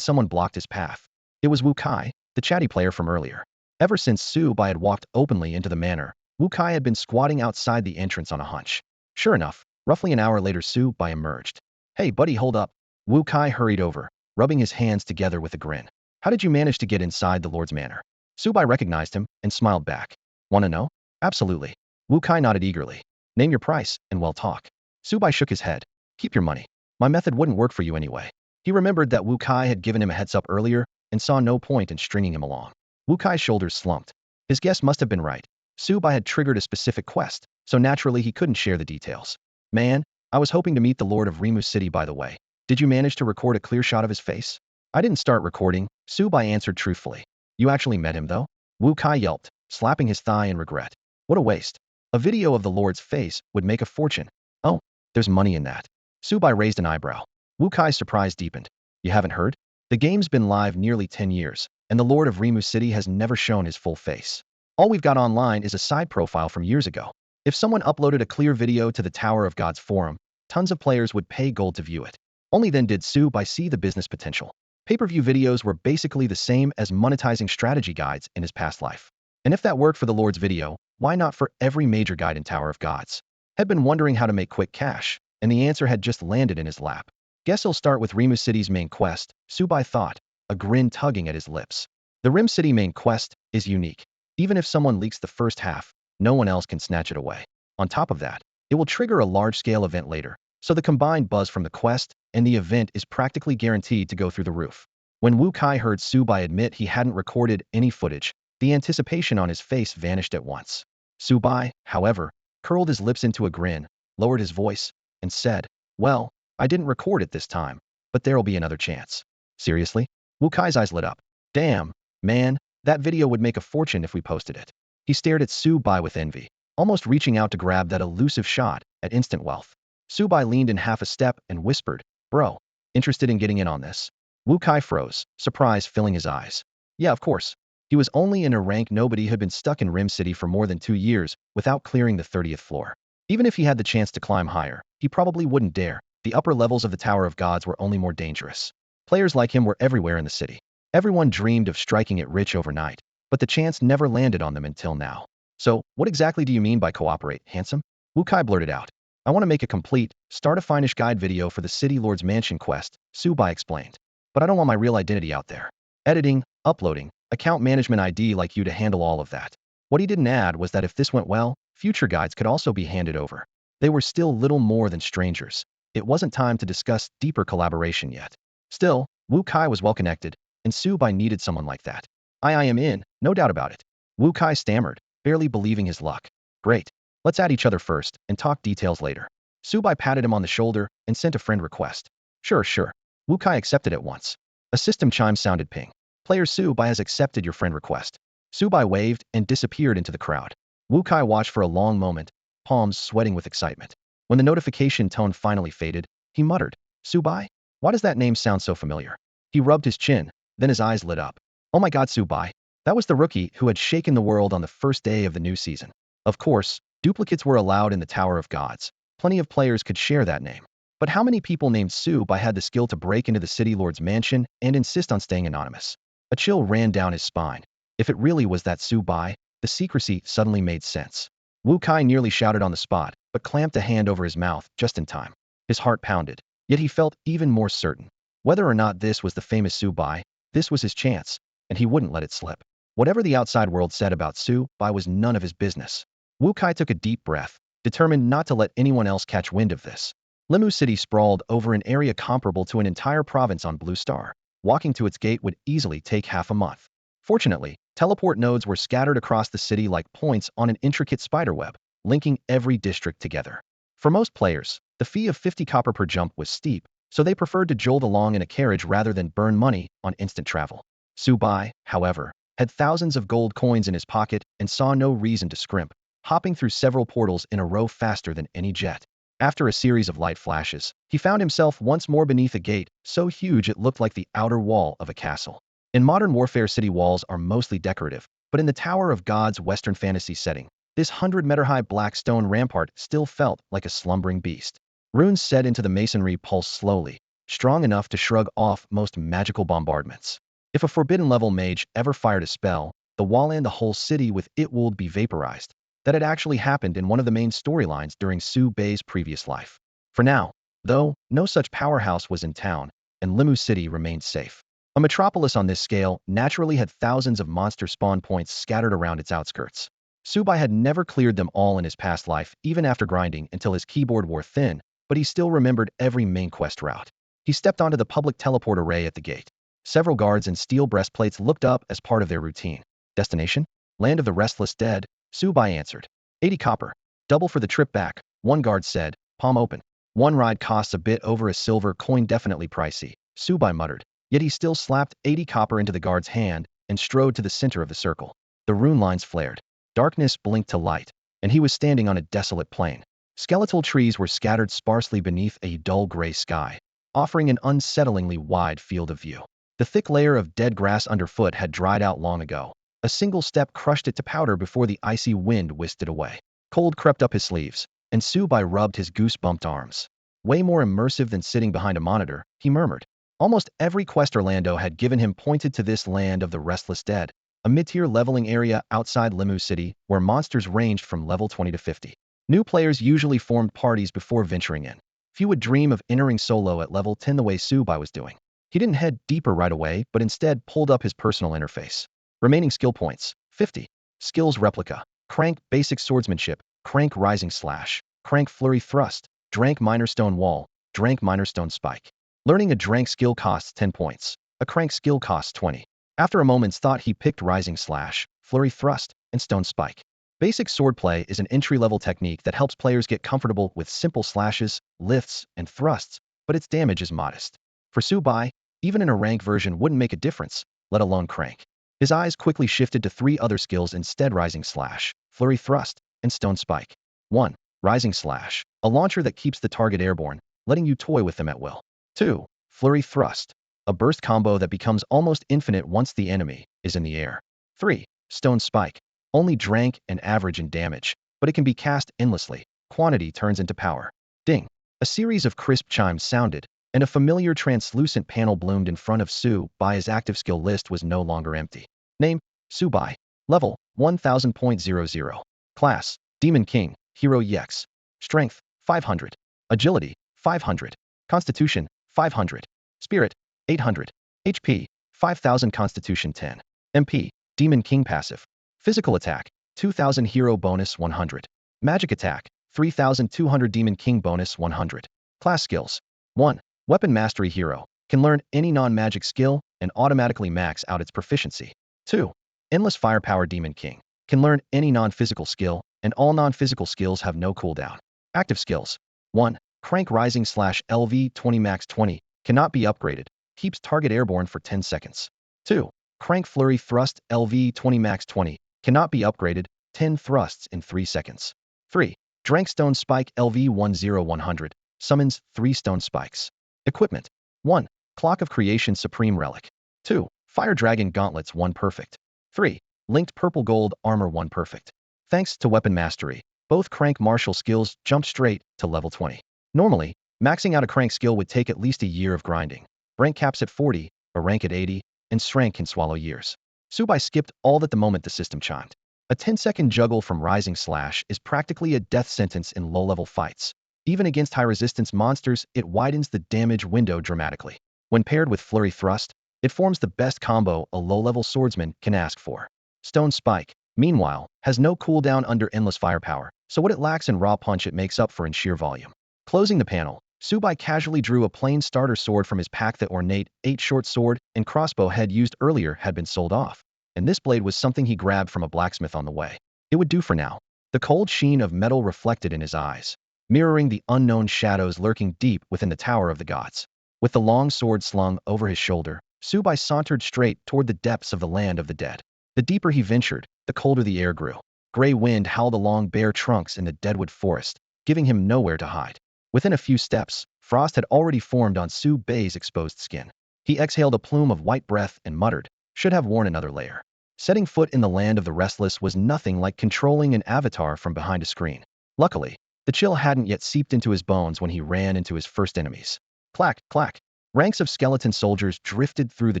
someone blocked his path. It was Wu Kai, the chatty player from earlier. Ever since Subai had walked openly into the manor, Wu Kai had been squatting outside the entrance on a hunch. Sure enough, roughly an hour later Subai emerged. Hey buddy, hold up. Wu Kai hurried over, rubbing his hands together with a grin. How did you manage to get inside the Lord's Manor? Subai recognized him and smiled back. Wanna know? Absolutely. Wu Kai nodded eagerly. Name your price, and we'll talk. Subai shook his head. Keep your money. My method wouldn't work for you anyway. He remembered that Wu Kai had given him a heads up earlier and saw no point in stringing him along. Wu Kai's shoulders slumped. His guess must have been right. Subai had triggered a specific quest, so naturally he couldn't share the details. Man, I was hoping to meet the Lord of Rimu City by the way. Did you manage to record a clear shot of his face? I didn't start recording, Subai answered truthfully. You actually met him though? Wu Kai yelped, slapping his thigh in regret. What a waste. A video of the Lord's face would make a fortune. Oh, there's money in that. Subai raised an eyebrow. Wu Kai's surprise deepened. You haven't heard? The game's been live nearly 10 years, and the Lord of Rimu City has never shown his full face. All we've got online is a side profile from years ago. If someone uploaded a clear video to the Tower of Gods forum, tons of players would pay gold to view it. Only then did Subai see the business potential. Pay-per-view videos were basically the same as monetizing strategy guides in his past life. And if that worked for the Lord's video, why not for every major guide in Tower of Gods? Had been wondering how to make quick cash, and the answer had just landed in his lap. Guess he'll start with Rimu City's main quest, Subai thought, a grin tugging at his lips. The Rim City main quest is unique. Even if someone leaks the first half, no one else can snatch it away. On top of that, it will trigger a large-scale event later, so the combined buzz from the quest and the event is practically guaranteed to go through the roof. When Wu Kai heard Subai admit he hadn't recorded any footage, the anticipation on his face vanished at once. Subai, however, curled his lips into a grin, lowered his voice, and said, well, I didn't record it this time, but there'll be another chance. Seriously? Wu Kai's eyes lit up. Damn, man, that video would make a fortune if we posted it. He stared at Subai with envy, almost reaching out to grab that elusive shot at instant wealth. Subai leaned in half a step and whispered, bro, interested in getting in on this? Wu Kai froze, surprise filling his eyes. Yeah, of course. He was only in a rank nobody who had been stuck in Rim City for more than 2 years without clearing the 30th floor. Even if he had the chance to climb higher, he probably wouldn't dare. The upper levels of the Tower of Gods were only more dangerous. Players like him were everywhere in the city. Everyone dreamed of striking it rich overnight, but the chance never landed on them until now. So, what exactly do you mean by cooperate, handsome? Wu Kai blurted out. I want to make a complete, start-to-finish guide video for the City Lord's Mansion quest, Subai explained. But I don't want my real identity out there. Editing, uploading, account management ID like you to handle all of that. What he didn't add was that if this went well, future guides could also be handed over. They were still little more than strangers. It wasn't time to discuss deeper collaboration yet. Still, Wu Kai was well connected, and Su-bai needed someone like that. I am in, no doubt about it. Wu Kai stammered, barely believing his luck. Great. Let's add each other first and talk details later. Su-bai patted him on the shoulder and sent a friend request. Sure. Wu Kai accepted at once. A system chime sounded ping. Player Su-bai has accepted your friend request. Su-bai waved and disappeared into the crowd. Wu Kai watched for a long moment, palms sweating with excitement. When the notification tone finally faded, he muttered, Su-bai? Why does that name sound so familiar? He rubbed his chin, then his eyes lit up. Oh my god, Su-bai. That was the rookie who had shaken the world on the first day of the new season. Of course, duplicates were allowed in the Tower of Gods. Plenty of players could share that name. But how many people named Su-bai had the skill to break into the City Lord's mansion and insist on staying anonymous? A chill ran down his spine. If it really was that Su-bai, the secrecy suddenly made sense. Wu Kai nearly shouted on the spot, but clamped a hand over his mouth just in time. His heart pounded, yet he felt even more certain. Whether or not this was the famous Su-bai, this was his chance, and he wouldn't let it slip. Whatever the outside world said about Su-bai was none of his business. Wu Kai took a deep breath, determined not to let anyone else catch wind of this. Limu City sprawled over an area comparable to an entire province on Blue Star. Walking to its gate would easily take half a month. Fortunately, teleport nodes were scattered across the city like points on an intricate spiderweb, linking every district together. For most players, the fee of 50 copper per jump was steep, so they preferred to jolt along in a carriage rather than burn money on instant travel. Su-bai, however, had thousands of gold coins in his pocket and saw no reason to scrimp, hopping through several portals in a row faster than any jet. After a series of light flashes, he found himself once more beneath a gate so huge it looked like the outer wall of a castle. In modern warfare, city walls are mostly decorative, but in the Tower of God's Western fantasy setting, this 100-meter-high black stone rampart still felt like a slumbering beast. Runes set into the masonry pulsed slowly, strong enough to shrug off most magical bombardments. If a forbidden-level mage ever fired a spell, the wall and the whole city with it would be vaporized. That had actually happened in one of the main storylines during Su-bai's previous life. For now, though, no such powerhouse was in town, and Limu City remained safe. A metropolis on this scale naturally had thousands of monster spawn points scattered around its outskirts. Su-bai had never cleared them all in his past life, even after grinding until his keyboard wore thin, but he still remembered every main quest route. He stepped onto the public teleport array at the gate. Several guards in steel breastplates looked up as part of their routine. Destination? Land of the Restless Dead, Su-bai answered. 80 copper. Double for the trip back, one guard said, palm open. One ride costs a bit over a silver coin, definitely pricey, Su-bai muttered. Yet he still slapped 80 copper into the guard's hand and strode to the center of the circle. The rune lines flared. Darkness blinked to light, and he was standing on a desolate plain. Skeletal trees were scattered sparsely beneath a dull gray sky, offering an unsettlingly wide field of view. The thick layer of dead grass underfoot had dried out long ago. A single step crushed it to powder before the icy wind whisked it away. Cold crept up his sleeves, and Su-bai rubbed his goose-bumped arms. Way more immersive than sitting behind a monitor, he murmured. Almost every quest Orlando had given him pointed to this land of the restless dead, a mid-tier leveling area outside Limu City where monsters ranged from level 20 to 50. New players usually formed parties before venturing in. Few would dream of entering solo at level 10 the way Su-bai was doing. He didn't head deeper right away, but instead pulled up his personal interface. Remaining skill points, 50. Skills replica, crank basic swordsmanship, crank rising slash, crank flurry thrust, drank minor stone wall, drank minor stone spike. Learning a drank skill costs 10 points. A crank skill costs 20. After a moment's thought, he picked rising slash, flurry thrust, and stone spike. Basic swordplay is an entry-level technique that helps players get comfortable with simple slashes, lifts, and thrusts, but its damage is modest. For Su-bai, even in a rank version wouldn't make a difference, let alone crank. His eyes quickly shifted to 3 other skills instead: rising slash, flurry thrust, and stone spike. 1. Rising slash, a launcher that keeps the target airborne, letting you toy with them at will. 2. Flurry thrust, a burst combo that becomes almost infinite once the enemy is in the air. 3. Stone spike, only drank and average in damage, but it can be cast endlessly. Quantity turns into power. Ding. A series of crisp chimes sounded, and a familiar translucent panel bloomed in front of Su-bai. His active skill list was no longer empty. Name: Su-bai. Level: 1000.00. Class: Demon King, Hero EX. Strength: 500. Agility: 500. Constitution: 500. Spirit: 800. HP: 5000. Constitution 10. MP: Demon King passive. Physical attack: 2000. Hero bonus 100. Magic attack: 3200. Demon King bonus 100. Class skills: 1. Weapon mastery hero, can learn any non-magic skill and automatically max out its proficiency. 2. Endless Firepower Demon King can learn any non-physical skill, and all non-physical skills have no cooldown. Active skills. 1. Crank Rising / LV 20 Max 20 cannot be upgraded, keeps target airborne for 10 seconds. 2. Crank Flurry Thrust LV 20 Max 20 cannot be upgraded, 10 thrusts in 3 seconds. 3. Drank Stone Spike LV 10100 summons 3 stone spikes. Equipment. 1. Clock of Creation Supreme Relic. 2. Fire Dragon Gauntlets 1 Perfect. 3. Linked Purple Gold Armor 1 Perfect. Thanks to Weapon Mastery, both Crank martial skills jump straight to level 20. Normally, maxing out a Crank skill would take at least a year of grinding. Rank caps at 40, a rank at 80, and strength can swallow years. Subai skipped all that the moment the system chimed. A 10-second juggle from Rising Slash is practically a death sentence in low-level fights. Even against high-resistance monsters, it widens the damage window dramatically. When paired with Flurry Thrust, it forms the best combo a low-level swordsman can ask for. Stone Spike, meanwhile, has no cooldown under Endless Firepower, so what it lacks in raw punch it makes up for in sheer volume. Closing the panel, Subai casually drew a plain starter sword from his pack. The ornate 8-short sword and crossbow head used earlier had been sold off, and this blade was something he grabbed from a blacksmith on the way. It would do for now. The cold sheen of metal reflected in his eyes, mirroring the unknown shadows lurking deep within the Tower of the Gods. With the long sword slung over his shoulder, Subai sauntered straight toward the depths of the land of the dead. The deeper he ventured, the colder the air grew. Gray wind howled along bare trunks in the deadwood forest, giving him nowhere to hide. Within a few steps, frost had already formed on Subai's exposed skin. He exhaled a plume of white breath and muttered, "Should have worn another layer." Setting foot in the land of the restless was nothing like controlling an avatar from behind a screen. Luckily, the chill hadn't yet seeped into his bones when he ran into his first enemies. Clack, clack. Ranks of skeleton soldiers drifted through the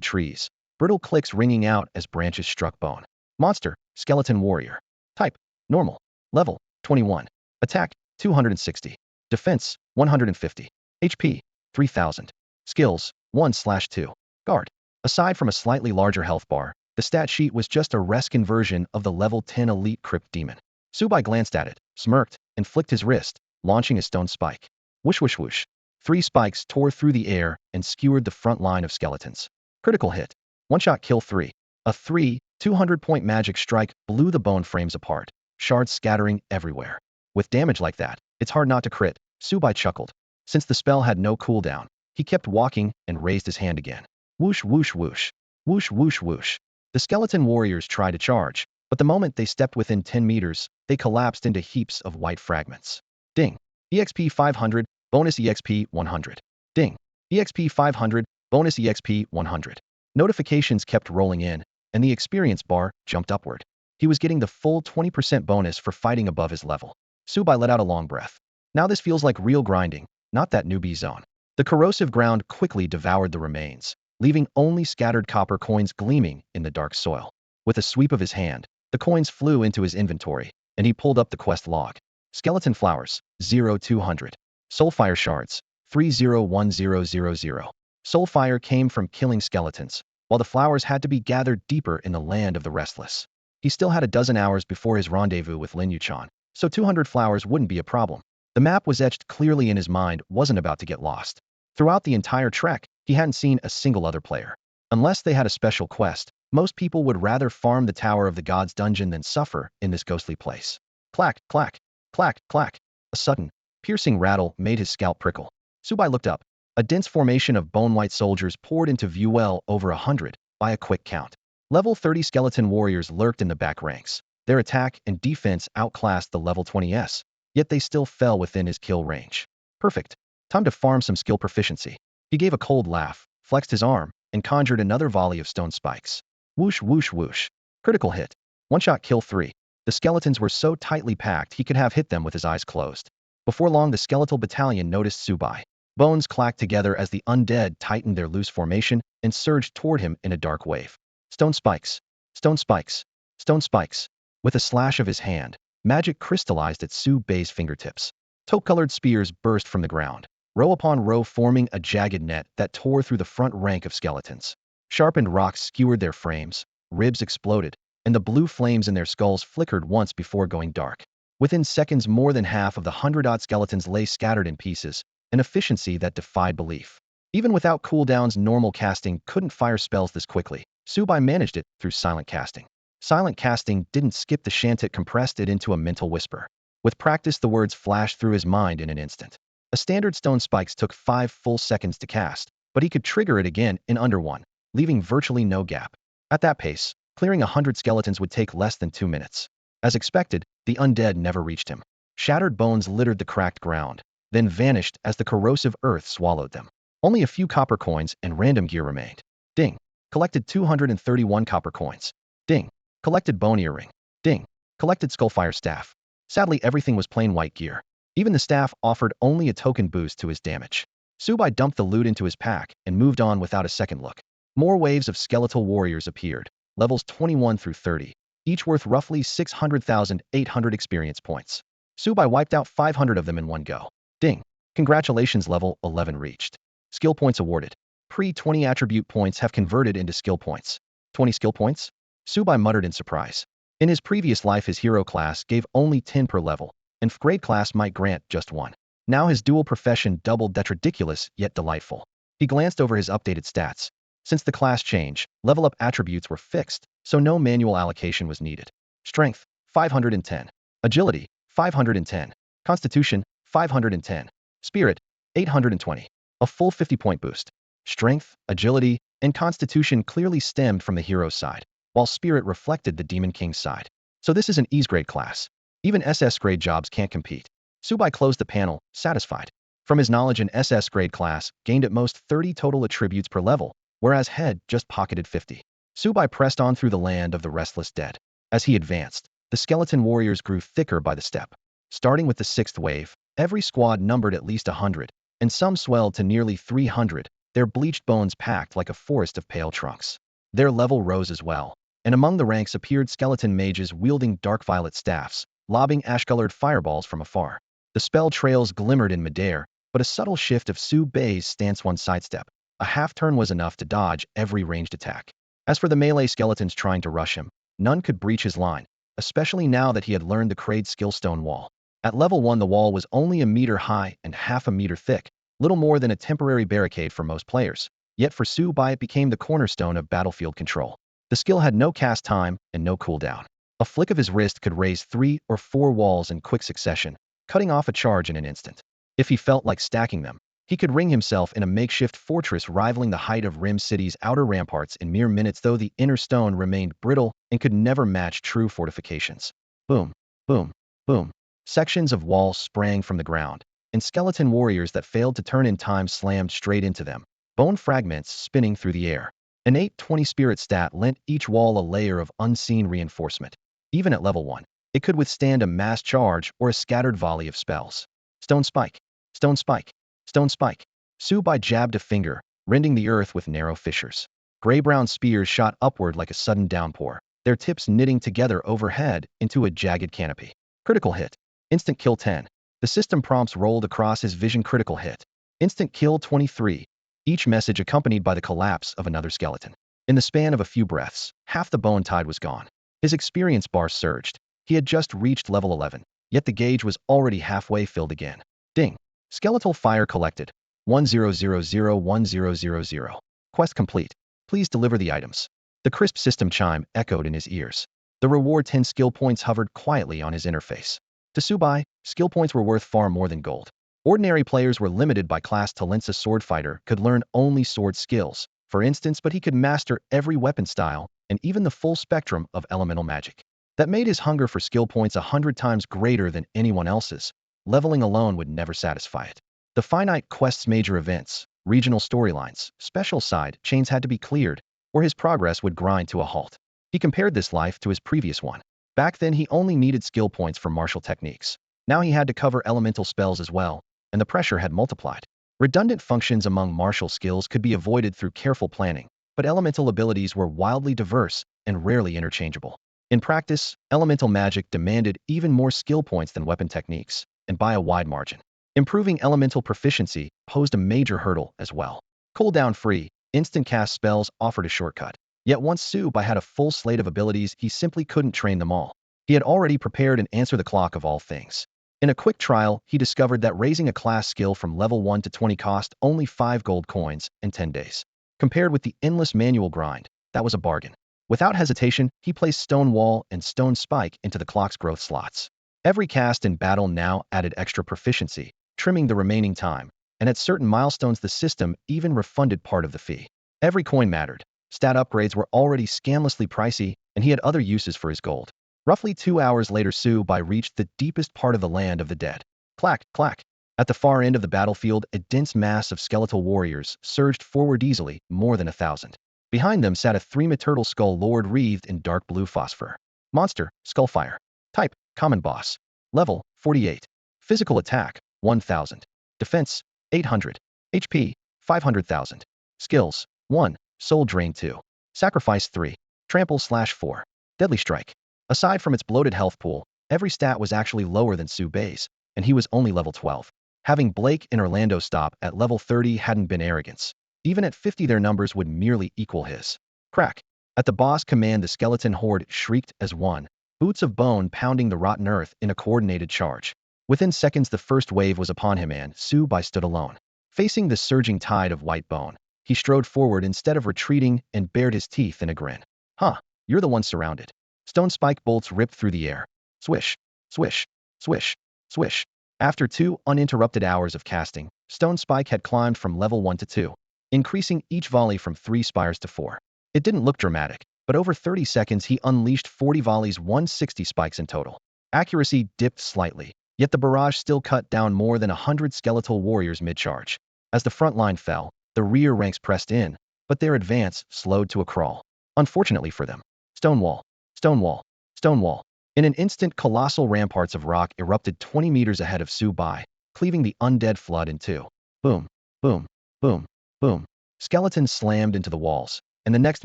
trees, brittle clicks ringing out as branches struck bone. Monster, Skeleton Warrior. Type, Normal. Level, 21. Attack, 260. Defense, 150. HP, 3000. Skills, 1/2. Guard. Aside from a slightly larger health bar, the stat sheet was just a reskin version of the level 10 elite crypt demon. Subai glanced at it, smirked, and flicked his wrist, launching a stone spike. Whoosh whoosh whoosh. 3 spikes tore through the air and skewered the front line of skeletons. Critical hit. One-shot kill 3. A 200-point magic strike blew the bone frames apart, shards scattering everywhere. With damage like that, it's hard not to crit, Subai chuckled. Since the spell had no cooldown, he kept walking and raised his hand again. Whoosh whoosh whoosh. Whoosh whoosh whoosh. The skeleton warriors tried to charge, but the moment they stepped within 10 meters, they collapsed into heaps of white fragments. Ding. EXP 500, bonus EXP 100. Ding. EXP 500, bonus EXP 100. Notifications kept rolling in, and the experience bar jumped upward. He was getting the full 20% bonus for fighting above his level. Subai let out a long breath. Now this feels like real grinding, not that newbie zone. The corrosive ground quickly devoured the remains, leaving only scattered copper coins gleaming in the dark soil. With a sweep of his hand, the coins flew into his inventory, and he pulled up the quest log. Skeleton Flowers, 0200. Soulfire Shards, 301000. Soulfire came from killing skeletons, while the flowers had to be gathered deeper in the land of the restless. He still had a dozen hours before his rendezvous with Lin Yuchan, so 200 flowers wouldn't be a problem. The map was etched clearly in his mind, wasn't about to get lost. Throughout the entire trek, he hadn't seen a single other player. Unless they had a special quest, most people would rather farm the Tower of the Gods dungeon than suffer in this ghostly place. Clack, clack, clack, clack. A sudden, piercing rattle made his scalp prickle. Subai looked up. A dense formation of bone-white soldiers poured into view, well over 100, by a quick count. Level 30 skeleton warriors lurked in the back ranks. Their attack and defense outclassed the level 20s, yet they still fell within his kill range. Perfect. Time to farm some skill proficiency. He gave a cold laugh, flexed his arm, and conjured another volley of stone spikes. Whoosh whoosh whoosh. Critical hit. One-shot kill 3. The skeletons were so tightly packed he could have hit them with his eyes closed. Before long, the skeletal battalion noticed Subai. Bones clacked together as the undead tightened their loose formation and surged toward him in a dark wave. Stone spikes. Stone spikes. Stone spikes. With a slash of his hand, magic crystallized at Subai's fingertips. Taupe-colored spears burst from the ground, row upon row forming a jagged net that tore through the front rank of skeletons. Sharpened rocks skewered their frames, ribs exploded, and the blue flames in their skulls flickered once before going dark. Within seconds, more than half of the 100-odd skeletons lay scattered in pieces, an efficiency that defied belief. Even without cooldowns, normal casting couldn't fire spells this quickly. Subai managed it through silent casting. Silent casting didn't skip the chant, it compressed it into a mental whisper. With practice, the words flashed through his mind in an instant. A standard stone spikes took 5 full seconds to cast, but he could trigger it again in under 1, leaving virtually no gap. At that pace, clearing 100 skeletons would take less than 2 minutes. As expected, the undead never reached him. Shattered bones littered the cracked ground, then vanished as the corrosive earth swallowed them. Only a few copper coins and random gear remained. Ding. Collected 231 copper coins. Ding. Collected bone earring. Ding. Collected skullfire staff. Sadly, everything was plain white gear. Even the staff offered only a token boost to his damage. Subai dumped the loot into his pack and moved on without a second look. More waves of skeletal warriors appeared, levels 21 through 30, each worth roughly 600,800 experience points. Subai wiped out 500 of them in one go. Ding. Congratulations, level 11 reached. Skill points awarded. Pre-20 attribute points have converted into skill points. 20 skill points? Subai muttered in surprise. In his previous life, his hero class gave only 10 per level, and grade class might grant just 1. Now his dual profession doubled that, ridiculous yet delightful. He glanced over his updated stats. Since the class change, level up attributes were fixed, so no manual allocation was needed. Strength, 510. Agility, 510. Constitution, 510. Spirit, 820. A full 50-point boost. Strength, agility, and constitution clearly stemmed from the hero's side, while spirit reflected the Demon King's side. So this is an E's grade class. Even SS grade jobs can't compete. Subai closed the panel, satisfied. From his knowledge, an SS grade class gained at most 30 total attributes per level, whereas Head just pocketed 50. Subai pressed on through the land of the restless dead. As he advanced, the skeleton warriors grew thicker by the step. Starting with the 6th wave, every squad numbered at least 100, and some swelled to nearly 300, their bleached bones packed like a forest of pale trunks. Their level rose as well, and among the ranks appeared skeleton mages wielding dark violet staffs, lobbing ash-colored fireballs from afar. The spell trails glimmered in midair, but a subtle shift of Subai's stance, one sidestep. A half-turn was enough to dodge every ranged attack. As for the melee skeletons trying to rush him, none could breach his line, especially now that he had learned the Kraid skill stone wall. At level 1, the wall was only a meter high and half a meter thick, little more than a temporary barricade for most players. Yet for Subai, it became the cornerstone of battlefield control. The skill had no cast time and no cooldown. A flick of his wrist could raise 3 or 4 walls in quick succession, cutting off a charge in an instant. If he felt like stacking them, he could ring himself in a makeshift fortress rivaling the height of Rim City's outer ramparts in mere minutes, though the inner stone remained brittle and could never match true fortifications. Boom, boom, boom. Sections of walls sprang from the ground, and skeleton warriors that failed to turn in time slammed straight into them, bone fragments spinning through the air. An 820 spirit stat lent each wall a layer of unseen reinforcement. Even at level 1, it could withstand a mass charge or a scattered volley of spells. Stone spike, stone spike, stone spike. Subai jabbed a finger, rending the earth with narrow fissures. Gray-brown spears shot upward like a sudden downpour, their tips knitting together overhead into a jagged canopy. Critical hit. Instant kill 10. The system prompts rolled across his vision. Critical hit. Instant kill 23. Each message accompanied by the collapse of another skeleton. In the span of a few breaths, half the bone tide was gone. His experience bar surged. He had just reached level 11, yet the gauge was already halfway filled again. Ding. Skeletal fire collected. 10001000. Quest complete. Please deliver the items. The crisp system chime echoed in his ears. The reward 10 skill points hovered quietly on his interface. To Subai, skill points were worth far more than gold. Ordinary players were limited by class. Talent's sword fighter could learn only sword skills, for instance, but he could master every weapon style and even the full spectrum of elemental magic. That made his hunger for skill points 100 times greater than anyone else's. Leveling alone would never satisfy it. The finite quest's major events, regional storylines, special side chains had to be cleared, or his progress would grind to a halt. He compared this life to his previous one. Back then, he only needed skill points for martial techniques. Now he had to cover elemental spells as well, and the pressure had multiplied. Redundant functions among martial skills could be avoided through careful planning, but elemental abilities were wildly diverse and rarely interchangeable. In practice, elemental magic demanded even more skill points than weapon techniques, and by a wide margin. Improving elemental proficiency posed a major hurdle as well. Cooldown-free, instant cast spells offered a shortcut. Yet once Subai had a full slate of abilities, he simply couldn't train them all. He had already prepared an answer the clock of all things. In a quick trial, he discovered that raising a class skill from level 1 to 20 cost only 5 gold coins in 10 days. Compared with the endless manual grind, that was a bargain. Without hesitation, he placed Stone Wall and Stone Spike into the clock's growth slots. Every cast in battle now added extra proficiency, trimming the remaining time, and at certain milestones the system even refunded part of the fee. Every coin mattered. Stat upgrades were already scandalously pricey, and he had other uses for his gold. Roughly 2 hours later, Su Bai reached the deepest part of the land of the dead. Clack, clack. At the far end of the battlefield, a dense mass of skeletal warriors surged forward easily, more than 1,000. Behind them sat a three-meter turtle skull lord wreathed in dark blue phosphor. Monster, Skullfire. Type, Common Boss. Level, 48. Physical attack, 1,000. Defense, 800. HP, 500,000. Skills, 1. Soul Drain 2. Sacrifice 3. Trample/4. Deadly Strike. Aside from its bloated health pool, every stat was actually lower than Su Bai's, and he was only level 12. Having Blake and Orlando stop at level 30 hadn't been arrogance. Even at 50 their numbers would merely equal his. Crack. At the boss command the skeleton horde shrieked as one, boots of bone pounding the rotten earth in a coordinated charge. Within seconds the first wave was upon him and Su Bai stood alone. Facing the surging tide of white bone, he strode forward instead of retreating and bared his teeth in a grin. Huh, you're the one surrounded. Stone spike bolts ripped through the air. Swish, swish, swish, swish. After 2 uninterrupted hours of casting, Stone Spike had climbed from level 1 to 2, increasing each volley from 3 spires to 4. It didn't look dramatic, but over 30 seconds he unleashed 40 volleys, 160 spikes in total. Accuracy dipped slightly, yet the barrage still cut down more than 100 skeletal warriors mid-charge. As the front line fell, the rear ranks pressed in, but their advance slowed to a crawl. Unfortunately for them. Stonewall, Stonewall, Stonewall. In an instant, colossal ramparts of rock erupted 20 meters ahead of Su Bai, cleaving the undead flood in two. Boom, boom, boom, boom. Skeletons slammed into the walls, and the next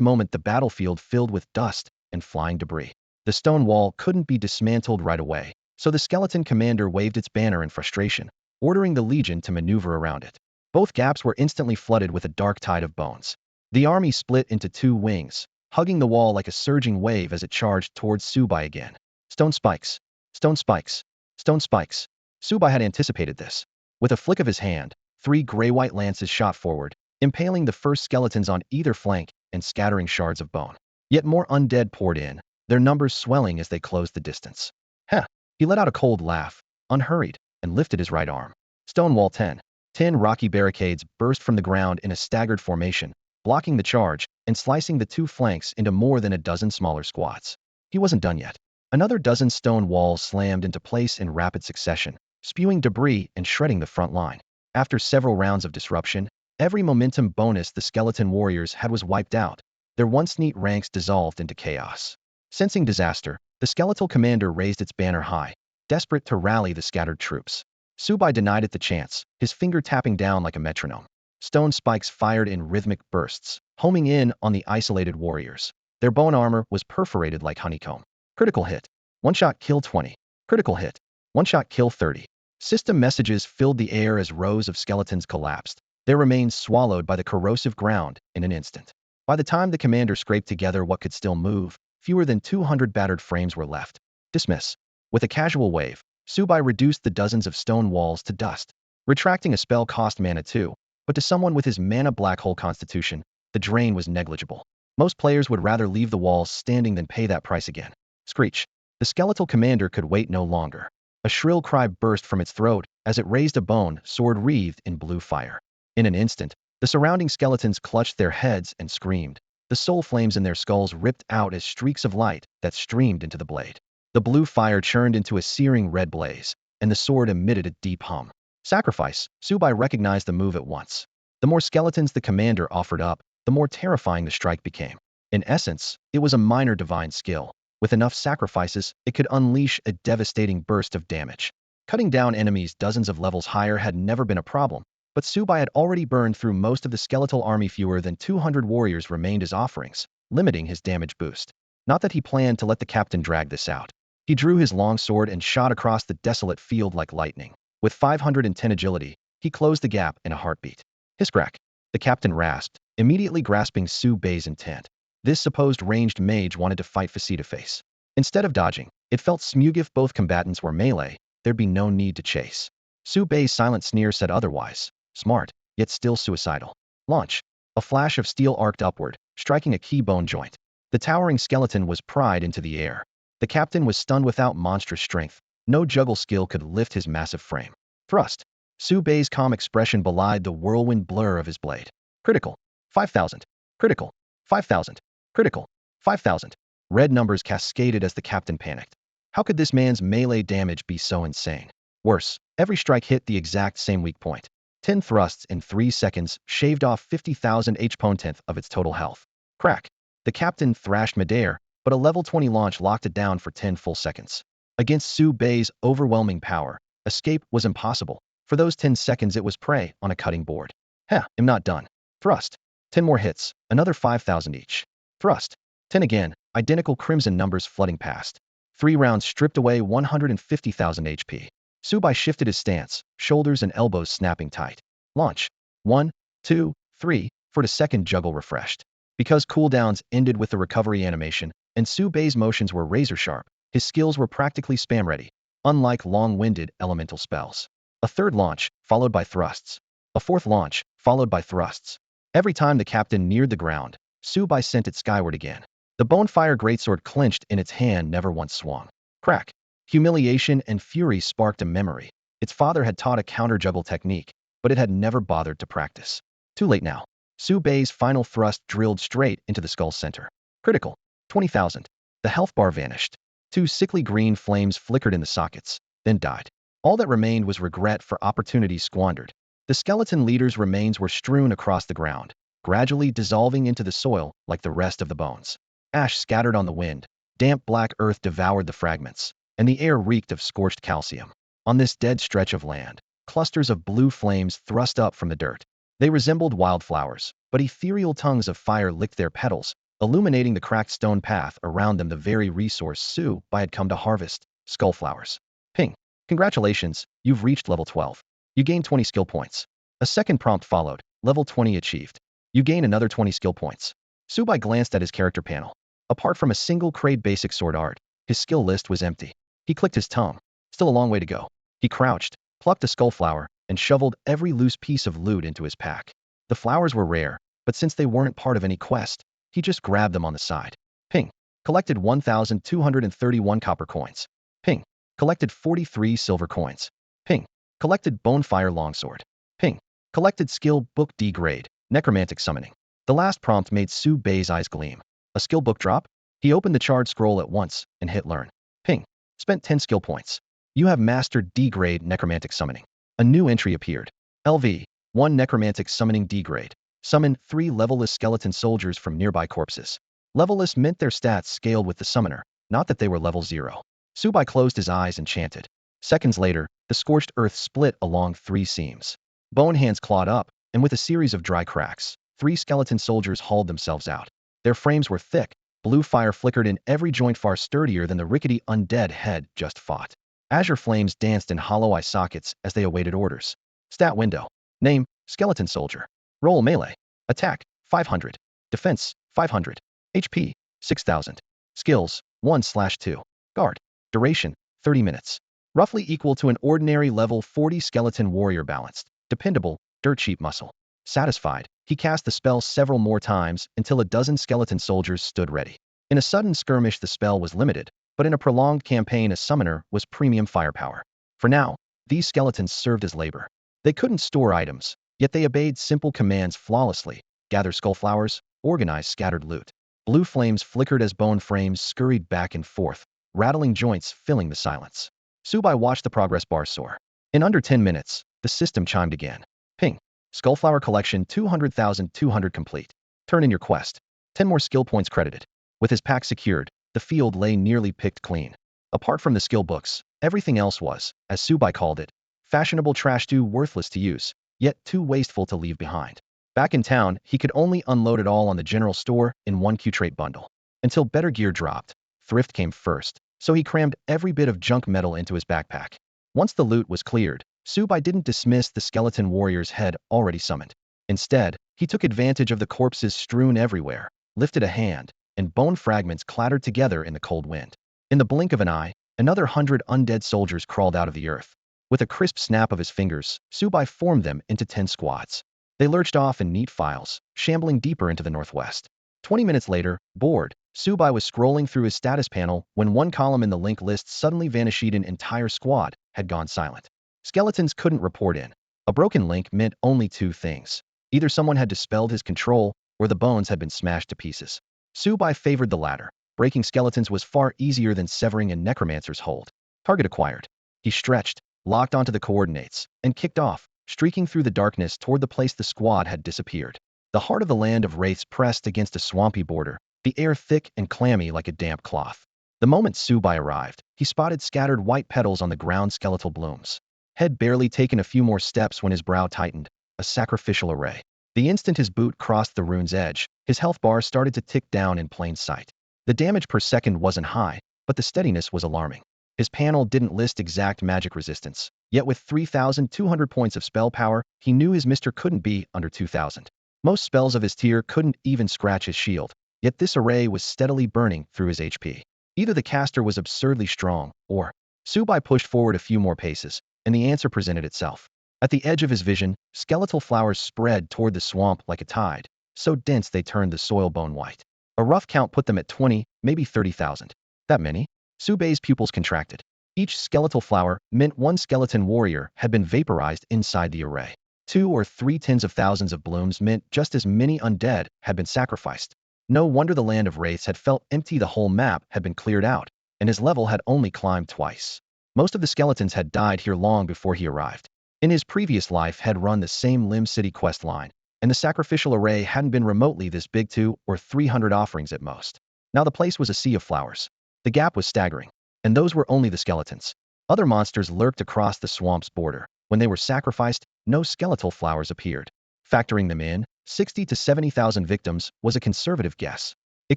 moment the battlefield filled with dust and flying debris. The stone wall couldn't be dismantled right away, so the skeleton commander waved its banner in frustration, ordering the legion to maneuver around it. Both gaps were instantly flooded with a dark tide of bones. The army split into 2 wings, hugging the wall like a surging wave as it charged towards Su Bai again. Stone spikes, stone spikes, stone spikes. Su Bai had anticipated this. With a flick of his hand, 3 gray-white lances shot forward, impaling the first skeletons on either flank and scattering shards of bone. Yet more undead poured in, their numbers swelling as they closed the distance. Heh! He let out a cold laugh, unhurried, and lifted his right arm. Stonewall 10. 10 rocky barricades burst from the ground in a staggered formation, blocking the charge and slicing the 2 flanks into more than a dozen smaller squads. He wasn't done yet. Another dozen stone walls slammed into place in rapid succession, spewing debris and shredding the front line. After several rounds of disruption, every momentum bonus the skeleton warriors had was wiped out. Their once neat ranks dissolved into chaos. Sensing disaster, the skeletal commander raised its banner high, desperate to rally the scattered troops. Su Bai denied it the chance, his finger tapping down like a metronome. Stone spikes fired in rhythmic bursts, homing in on the isolated warriors. Their bone armor was perforated like honeycomb. Critical hit. One-shot kill 20. Critical hit. One-shot kill 30. System messages filled the air as rows of skeletons collapsed, their remains swallowed by the corrosive ground in an instant. By the time the commander scraped together what could still move, fewer than 200 battered frames were left. Dismiss. With a casual wave, Su Bai reduced the dozens of stone walls to dust. Retracting a spell cost mana too, but to someone with his mana black hole constitution, the drain was negligible. Most players would rather leave the walls standing than pay that price again. Screech. The skeletal commander could wait no longer. A shrill cry burst from its throat as it raised a bone sword wreathed in blue fire. In an instant, the surrounding skeletons clutched their heads and screamed. The soul flames in their skulls ripped out as streaks of light that streamed into the blade. The blue fire churned into a searing red blaze, and the sword emitted a deep hum. Sacrifice. Su Bai recognized the move at once. The more skeletons the commander offered up, the more terrifying the strike became. In essence, it was a minor divine skill. With enough sacrifices, it could unleash a devastating burst of damage. Cutting down enemies dozens of levels higher had never been a problem, but Su Bai had already burned through most of the skeletal army. Fewer than 200 warriors remained as offerings, limiting his damage boost. Not that he planned to let the captain drag this out. He drew his long sword and shot across the desolate field like lightning. With 510 agility, he closed the gap in a heartbeat. Hiscrack. The captain rasped, immediately grasping Su Bai's intent. This supposed ranged mage wanted to fight face to face. Instead of dodging, it felt smug. If both combatants were melee, there'd be no need to chase. Su Bei's silent sneer said otherwise. Smart, yet still suicidal. Launch. A flash of steel arced upward, striking a key bone joint. The towering skeleton was pried into the air. The captain was stunned without monstrous strength. No juggle skill could lift his massive frame. Thrust. Su Bei's calm expression belied the whirlwind blur of his blade. Critical. 5,000. Critical. 5,000. Critical. 5,000. Red numbers cascaded as the captain panicked. How could this man's melee damage be so insane? Worse, every strike hit the exact same weak point. 10 thrusts in 3 seconds shaved off 50,000 HP of its total health. Crack. The captain thrashed midair, but a level 20 launch locked it down for 10 full seconds. Against Su Bei's overwhelming power, escape was impossible. For those 10 seconds it was prey on a cutting board. I'm not done. Thrust. 10 more hits, another 5,000 each. Thrust. 10 again, identical crimson numbers flooding past. 3 rounds stripped away 150,000 HP. Su Bei shifted his stance, shoulders and elbows snapping tight. Launch. 1, 2, 3, for the second juggle refreshed. Because cooldowns ended with the recovery animation, and Su Bei's motions were razor-sharp, his skills were practically spam-ready, unlike long-winded elemental spells. A third launch, followed by thrusts. A fourth launch, followed by thrusts. Every time the captain neared the ground, Su Bei sent it skyward again. The bonefire greatsword clenched in its hand never once swung. Crack. Humiliation and fury sparked a memory. Its father had taught a counter-juggle technique, but it had never bothered to practice. Too late now. Su Bei's final thrust drilled straight into the skull center. Critical. 20,000. The health bar vanished. 2 sickly green flames flickered in the sockets, then died. All that remained was regret for opportunities squandered. The skeleton leader's remains were strewn across the ground, gradually dissolving into the soil like the rest of the bones. Ash scattered on the wind, damp black earth devoured the fragments, and the air reeked of scorched calcium. On this dead stretch of land, clusters of blue flames thrust up from the dirt. They resembled wildflowers, but ethereal tongues of fire licked their petals, illuminating the cracked stone path around them, the very resource Su Bei had come to harvest, skullflowers. Ping. Congratulations, you've reached level 12. You gain 20 skill points. A second prompt followed, level 20 achieved. You gain another 20 skill points. Su Bei glanced at his character panel. Apart from a single crate basic sword art, his skill list was empty. He clicked his tongue. Still a long way to go. He crouched, plucked a skullflower, and shoveled every loose piece of loot into his pack. The flowers were rare, but since they weren't part of any quest, he just grabbed them on the side. Ping. Collected 1,231 copper coins. Ping. Collected 43 silver coins. Ping. Collected bonefire longsword. Ping. Collected skill book D grade, necromantic summoning. The last prompt made Su Bei's eyes gleam. A skill book drop? He opened the charred scroll at once and hit learn. Ping. Spent 10 skill points. You have mastered D grade necromantic summoning. A new entry appeared. LV. 1 necromantic summoning D grade. Summon 3 levelless skeleton soldiers from nearby corpses. Levelless meant their stats scaled with the summoner, not that they were level 0. Su Bei closed his eyes and chanted. Seconds later, the scorched earth split along 3 seams. Bone hands clawed up, and with a series of dry cracks, 3 skeleton soldiers hauled themselves out. Their frames were thick, blue fire flickered in every joint far sturdier than the rickety undead head just fought. Azure flames danced in hollow eye sockets as they awaited orders. Stat window. Name, skeleton soldier. Roll melee. Attack, 500. Defense, 500. HP, 6,000. Skills, 1/2. Guard. Duration, 30 minutes. Roughly equal to an ordinary level 40 skeleton warrior balanced. Dependable, dirt cheap muscle. Satisfied, he cast the spell several more times until a dozen skeleton soldiers stood ready. In a sudden skirmish the spell was limited, but in a prolonged campaign a summoner was premium firepower. For now, these skeletons served as labor. They couldn't store items, yet they obeyed simple commands flawlessly. Gather skullflowers, organize scattered loot. Blue flames flickered as bone frames scurried back and forth, rattling joints filling the silence. Su Bei watched the progress bar soar. In under 10 minutes, the system chimed again. Ping. Skullflower collection 200,200 complete. Turn in your quest. 10 more skill points credited. With his pack secured, the field lay nearly picked clean. Apart from the skill books, everything else was, as Su Bei called it, fashionable trash, too worthless to use, yet too wasteful to leave behind. Back in town, he could only unload it all on the general store in one Q-trait bundle. Until better gear dropped, thrift came first, so he crammed every bit of junk metal into his backpack. Once the loot was cleared, Su Bei didn't dismiss the skeleton warrior's head already summoned. Instead, he took advantage of the corpses strewn everywhere, lifted a hand, and bone fragments clattered together in the cold wind. In the blink of an eye, Another 100 undead soldiers crawled out of the earth. With a crisp snap of his fingers, Subai formed them into 10 squads. They lurched off in neat files, shambling deeper into the northwest. 20 minutes later, bored, Subai was scrolling through his status panel when one column in the link list suddenly vanished. An entire squad had gone silent. Skeletons couldn't report in. A broken link meant only two things. Either someone had dispelled his control, or the bones had been smashed to pieces. Subai favored the latter. Breaking skeletons was far easier than severing a necromancer's hold. Target acquired. He stretched, locked onto the coordinates, and kicked off, streaking through the darkness toward the place the squad had disappeared. The heart of the land of wraiths pressed against a swampy border, the air thick and clammy like a damp cloth. The moment Subai arrived, he spotted scattered white petals on the ground, skeletal blooms. Had barely taken a few more steps when his brow tightened. A sacrificial array. The instant his boot crossed the rune's edge, his health bar started to tick down in plain sight. The damage per second wasn't high, but the steadiness was alarming. His panel didn't list exact magic resistance, yet with 3,200 points of spell power, he knew his Mr. couldn't be under 2,000. Most spells of his tier couldn't even scratch his shield, yet this array was steadily burning through his HP. Either the caster was absurdly strong, or Subai pushed forward a few more paces, and the answer presented itself. At the edge of his vision, skeletal flowers spread toward the swamp like a tide, so dense they turned the soil bone white. A rough count put them at 20, maybe 30,000. That many? Subai's pupils contracted. Each skeletal flower meant one skeleton warrior had been vaporized inside the array. 2 or 3 tens of thousands of blooms meant just as many undead had been sacrificed. No wonder the land of wraiths had felt empty. The whole map had been cleared out, and his level had only climbed twice. Most of the skeletons had died here long before he arrived. In his previous life had run the same Lim City quest line, and the sacrificial array hadn't been remotely this big, 200 or 300 offerings at most. Now the place was a sea of flowers. The gap was staggering, and those were only the skeletons. Other monsters lurked across the swamp's border. When they were sacrificed, no skeletal flowers appeared. Factoring them in, 60 to 70,000 victims was a conservative guess. It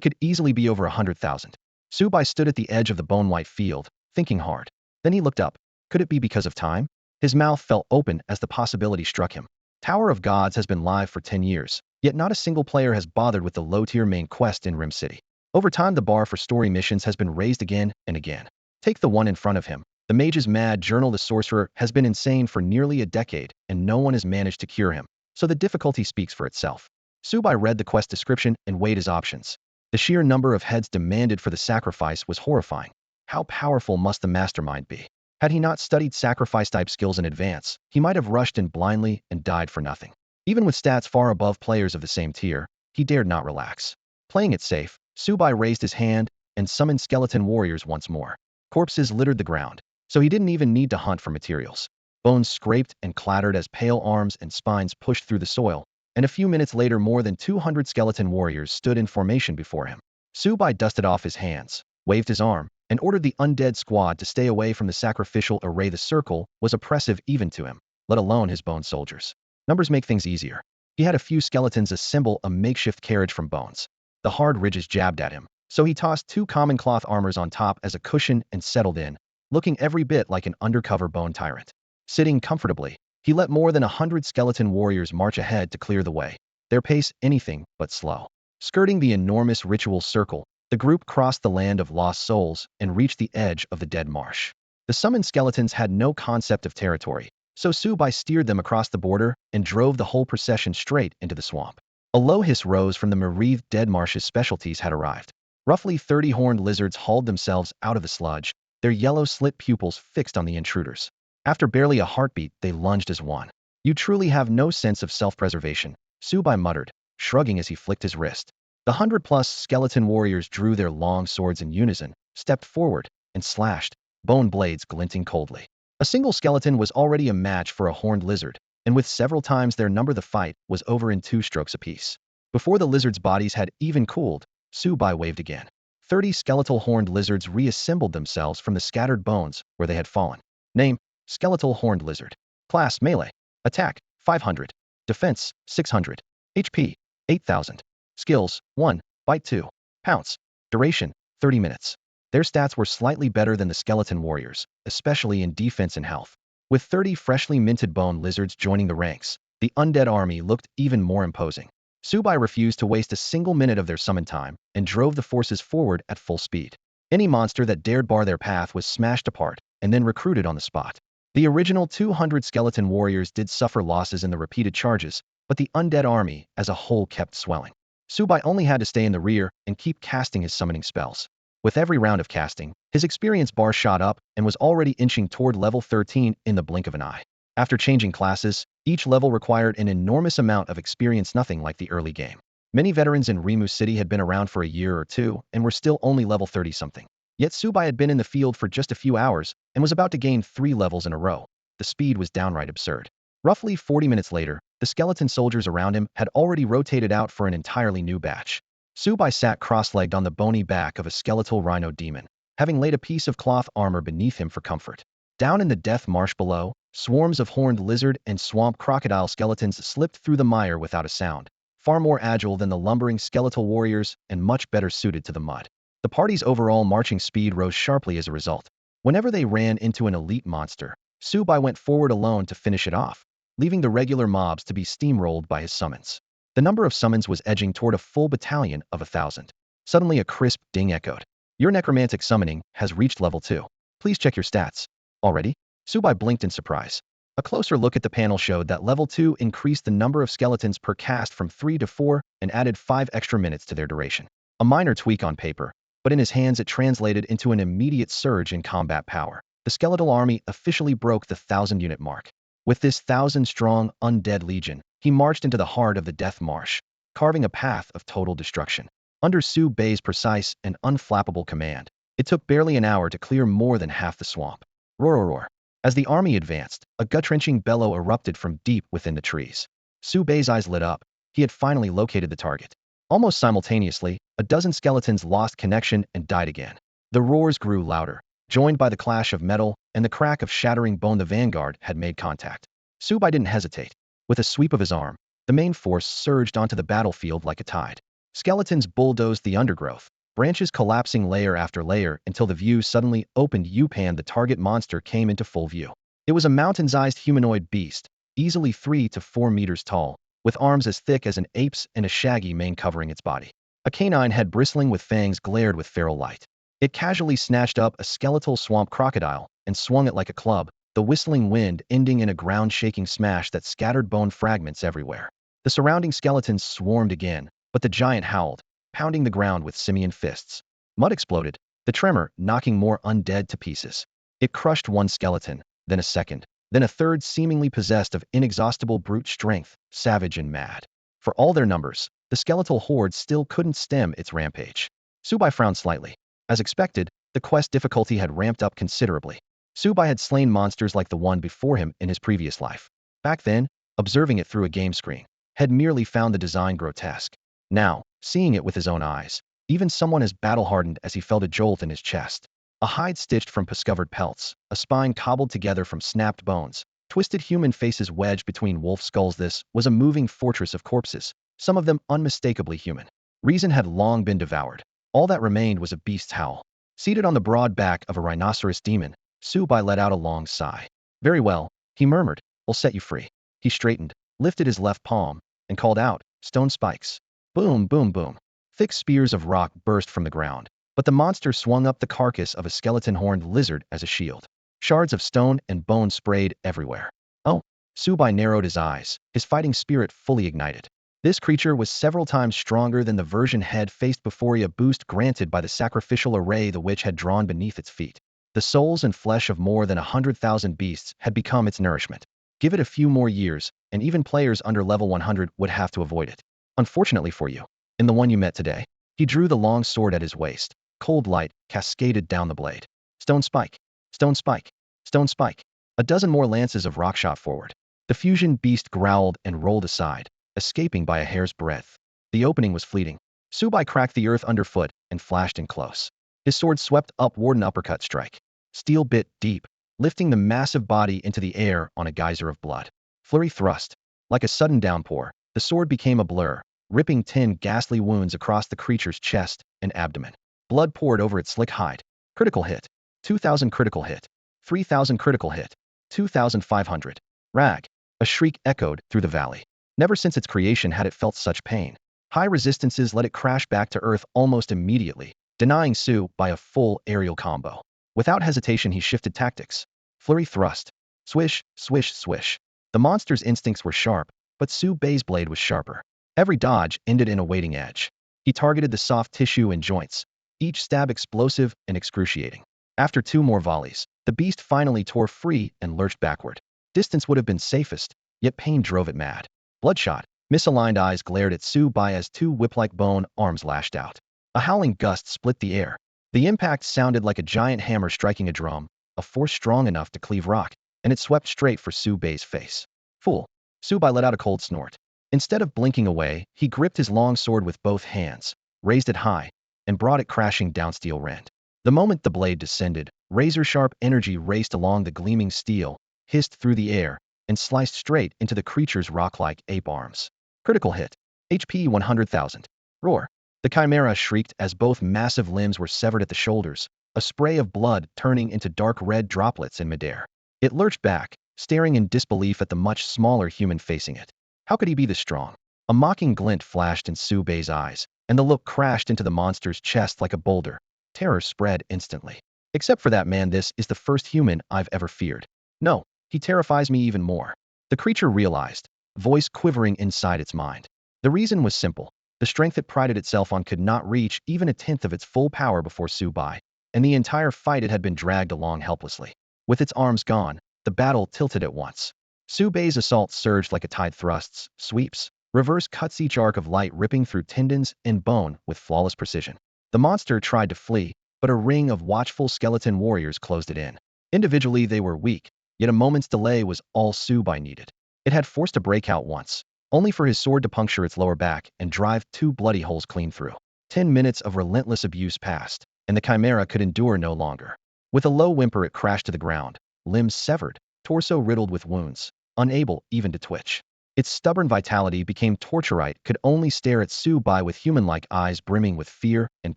could easily be over 100,000. Subai stood at the edge of the bone-white field, thinking hard. Then he looked up. Could it be because of time? His mouth fell open as the possibility struck him. Tower of Gods has been live for 10 years, yet not a single player has bothered with the low-tier main quest in Rim City. Over time, the bar for story missions has been raised again and again. Take the one in front of him. The Mage's Mad Journal. The sorcerer has been insane for nearly a decade, and no one has managed to cure him, so the difficulty speaks for itself. Subai read the quest description and weighed his options. The sheer number of heads demanded for the sacrifice was horrifying. How powerful must the mastermind be? Had he not studied sacrifice-type skills in advance, he might have rushed in blindly and died for nothing. Even with stats far above players of the same tier, he dared not relax. Playing it safe, Subai raised his hand and summoned skeleton warriors once more. Corpses littered the ground, so he didn't even need to hunt for materials. Bones scraped and clattered as pale arms and spines pushed through the soil, and a few minutes later more than 200 skeleton warriors stood in formation before him. Subai dusted off his hands, waved his arm, and ordered the undead squad to stay away from the sacrificial array. The circle was oppressive even to him, let alone his bone soldiers. Numbers make things easier. He had a few skeletons assemble a makeshift carriage from bones. The hard ridges jabbed at him, so he tossed 2 common cloth armors on top as a cushion and settled in, looking every bit like an undercover bone tyrant. Sitting comfortably, he let more than 100 skeleton warriors march ahead to clear the way, their pace anything but slow. Skirting the enormous ritual circle, the group crossed the land of lost souls and reached the edge of the dead marsh. The summoned skeletons had no concept of territory, so Subai steered them across the border and drove the whole procession straight into the swamp. A low hiss rose from the Mareeved dead marsh's specialties had arrived. Roughly 30 horned lizards hauled themselves out of the sludge, their yellow slit pupils fixed on the intruders. After barely a heartbeat, they lunged as one. You truly have no sense of self-preservation, Subai muttered, shrugging as he flicked his wrist. The 100-plus skeleton warriors drew their long swords in unison, stepped forward, and slashed, bone blades glinting coldly. A single skeleton was already a match for a horned lizard, and with several times their number the fight was over in 2 strokes apiece. Before the lizards' bodies had even cooled, Subai waved again. 30 skeletal horned lizards reassembled themselves from the scattered bones where they had fallen. Name: Skeletal Horned Lizard. Class: Melee. Attack: 500. Defense: 600. HP: 8,000. Skills: 1. Bite 2. Pounce. Duration: 30 minutes. Their stats were slightly better than the skeleton warriors, especially in defense and health. With 30 freshly minted bone lizards joining the ranks, the undead army looked even more imposing. Subai refused to waste a single minute of their summon time and drove the forces forward at full speed. Any monster that dared bar their path was smashed apart and then recruited on the spot. The original 200 skeleton warriors did suffer losses in the repeated charges, but the undead army as a whole kept swelling. Subai only had to stay in the rear and keep casting his summoning spells. With every round of casting, his experience bar shot up and was already inching toward level 13 in the blink of an eye. After changing classes, each level required an enormous amount of experience, nothing like the early game. Many veterans in Rimu City had been around for a year or two and were still only level 30-something. Yet Subai had been in the field for just a few hours and was about to gain 3 levels in a row. The speed was downright absurd. Roughly 40 minutes later, the skeleton soldiers around him had already rotated out for an entirely new batch. Subai sat cross-legged on the bony back of a skeletal rhino demon, having laid a piece of cloth armor beneath him for comfort. Down in the death marsh below, swarms of horned lizard and swamp crocodile skeletons slipped through the mire without a sound, far more agile than the lumbering skeletal warriors and much better suited to the mud. The party's overall marching speed rose sharply as a result. Whenever they ran into an elite monster, Subai went forward alone to finish it off, leaving the regular mobs to be steamrolled by his summons. The number of summons was edging toward a full battalion of 1,000. Suddenly a crisp ding echoed. Your necromantic summoning has reached level 2. Please check your stats. Already? Subai blinked in surprise. A closer look at the panel showed that level 2 increased the number of skeletons per cast from 3 to 4 and added 5 extra minutes to their duration. A minor tweak on paper, but in his hands it translated into an immediate surge in combat power. The skeletal army officially broke the 1,000-unit mark. With this 1,000-strong undead legion, he marched into the heart of the death marsh, carving a path of total destruction. Under Su Bei's precise and unflappable command, it took barely an hour to clear more than half the swamp. Roar, roar, roar. As the army advanced, a gut-wrenching bellow erupted from deep within the trees. Su Bei's eyes lit up. He had finally located the target. Almost simultaneously, a dozen skeletons lost connection and died again. The roars grew louder, joined by the clash of metal and the crack of shattering bone. The vanguard had made contact. Subai didn't hesitate. With a sweep of his arm, the main force surged onto the battlefield like a tide. Skeletons bulldozed the undergrowth, branches collapsing layer after layer until the view suddenly opened. Yupan, the target monster, came into full view. It was a mountain-sized humanoid beast, easily 3 to 4 meters tall, with arms as thick as an ape's and a shaggy mane covering its body. A canine head bristling with fangs glared with feral light. It casually snatched up a skeletal swamp crocodile and swung it like a club, the whistling wind ending in a ground-shaking smash that scattered bone fragments everywhere. The surrounding skeletons swarmed again, but the giant howled, pounding the ground with simian fists. Mud exploded, the tremor knocking more undead to pieces. It crushed one skeleton, then a second, then a third, seemingly possessed of inexhaustible brute strength, savage and mad. For all their numbers, the skeletal horde still couldn't stem its rampage. Subai frowned slightly. As expected, the quest difficulty had ramped up considerably. Subai had slain monsters like the one before him in his previous life. Back then, observing it through a game screen, had merely found the design grotesque. Now, seeing it with his own eyes, even someone as battle-hardened as he felt a jolt in his chest. A hide stitched from pus-covered pelts, a spine cobbled together from snapped bones, twisted human faces wedged between wolf skulls. This was a moving fortress of corpses, some of them unmistakably human. Reason had long been devoured. All that remained was a beast's howl. Seated on the broad back of a rhinoceros demon, Subai let out a long sigh. Very well, he murmured, I'll set you free. He straightened, lifted his left palm, and called out, stone spikes. Boom, boom, boom. Thick spears of rock burst from the ground, but the monster swung up the carcass of a skeleton-horned lizard as a shield. Shards of stone and bone sprayed everywhere. Oh, Subai narrowed his eyes, his fighting spirit fully ignited. This creature was several times stronger than the version head faced before, a boost granted by the sacrificial array the witch had drawn beneath its feet. The souls and flesh of more than 100,000 beasts had become its nourishment. Give it a few more years, and even players under level 100 would have to avoid it. Unfortunately for you, in the one you met today, he drew the long sword at his waist. Cold light cascaded down the blade. Stone spike, stone spike, stone spike. A dozen more lances of rock shot forward. The fusion beast growled and rolled aside, escaping by a hair's breadth. The opening was fleeting. Subai cracked the earth underfoot and flashed in close. His sword swept upward, an uppercut strike. Steel bit deep, lifting the massive body into the air on a geyser of blood. Flurry thrust. Like a sudden downpour, the sword became a blur, ripping 10 ghastly wounds across the creature's chest and abdomen. Blood poured over its slick hide. Critical hit. 2,000 critical hit. 3,000 critical hit. 2,500. Rag. A shriek echoed through the valley. Never since its creation had it felt such pain. High resistances let it crash back to earth almost immediately, denying Su by a full aerial combo. Without hesitation, he shifted tactics. Flurry thrust. Swish, swish, swish. The monster's instincts were sharp, but Su Bei's blade was sharper. Every dodge ended in a waiting edge. He targeted the soft tissue and joints, each stab explosive and excruciating. After 2 more volleys, the beast finally tore free and lurched backward. Distance would have been safest, yet pain drove it mad. Bloodshot, misaligned eyes glared at Su Bai as 2 whip-like bone arms lashed out. A howling gust split the air. The impact sounded like a giant hammer striking a drum, a force strong enough to cleave rock, and it swept straight for Su Bei's face. Fool! Su Bai let out a cold snort. Instead of blinking away, he gripped his long sword with both hands, raised it high, and brought it crashing down steel rend. The moment the blade descended, razor-sharp energy raced along the gleaming steel, hissed through the air, and sliced straight into the creature's rock-like ape arms. Critical hit. HP 100,000. Roar. The chimera shrieked as both massive limbs were severed at the shoulders, a spray of blood turning into dark red droplets in midair. It lurched back, staring in disbelief at the much smaller human facing it. How could he be this strong? A mocking glint flashed in Su Bei's eyes, and the look crashed into the monster's chest like a boulder. Terror spread instantly. Except for that man, this is the first human I've ever feared. No, he terrifies me even more. The creature realized, voice quivering inside its mind. The reason was simple. The strength it prided itself on could not reach even a tenth of its full power before Su Bai, and the entire fight it had been dragged along helplessly. With its arms gone, the battle tilted at once. Su Bei's assault surged like a tide thrusts, sweeps, reverse cuts, each arc of light ripping through tendons and bone with flawless precision. The monster tried to flee, but a ring of watchful skeleton warriors closed it in. Individually they were weak, yet a moment's delay was all Su Bai needed. It had forced a breakout once, only for his sword to puncture its lower back and drive 2 bloody holes clean through. 10 minutes of relentless abuse passed, and the chimera could endure no longer. With a low whimper it crashed to the ground, limbs severed, torso riddled with wounds, unable even to twitch. Its stubborn vitality became torturite, could only stare at Su Bai with human-like eyes brimming with fear and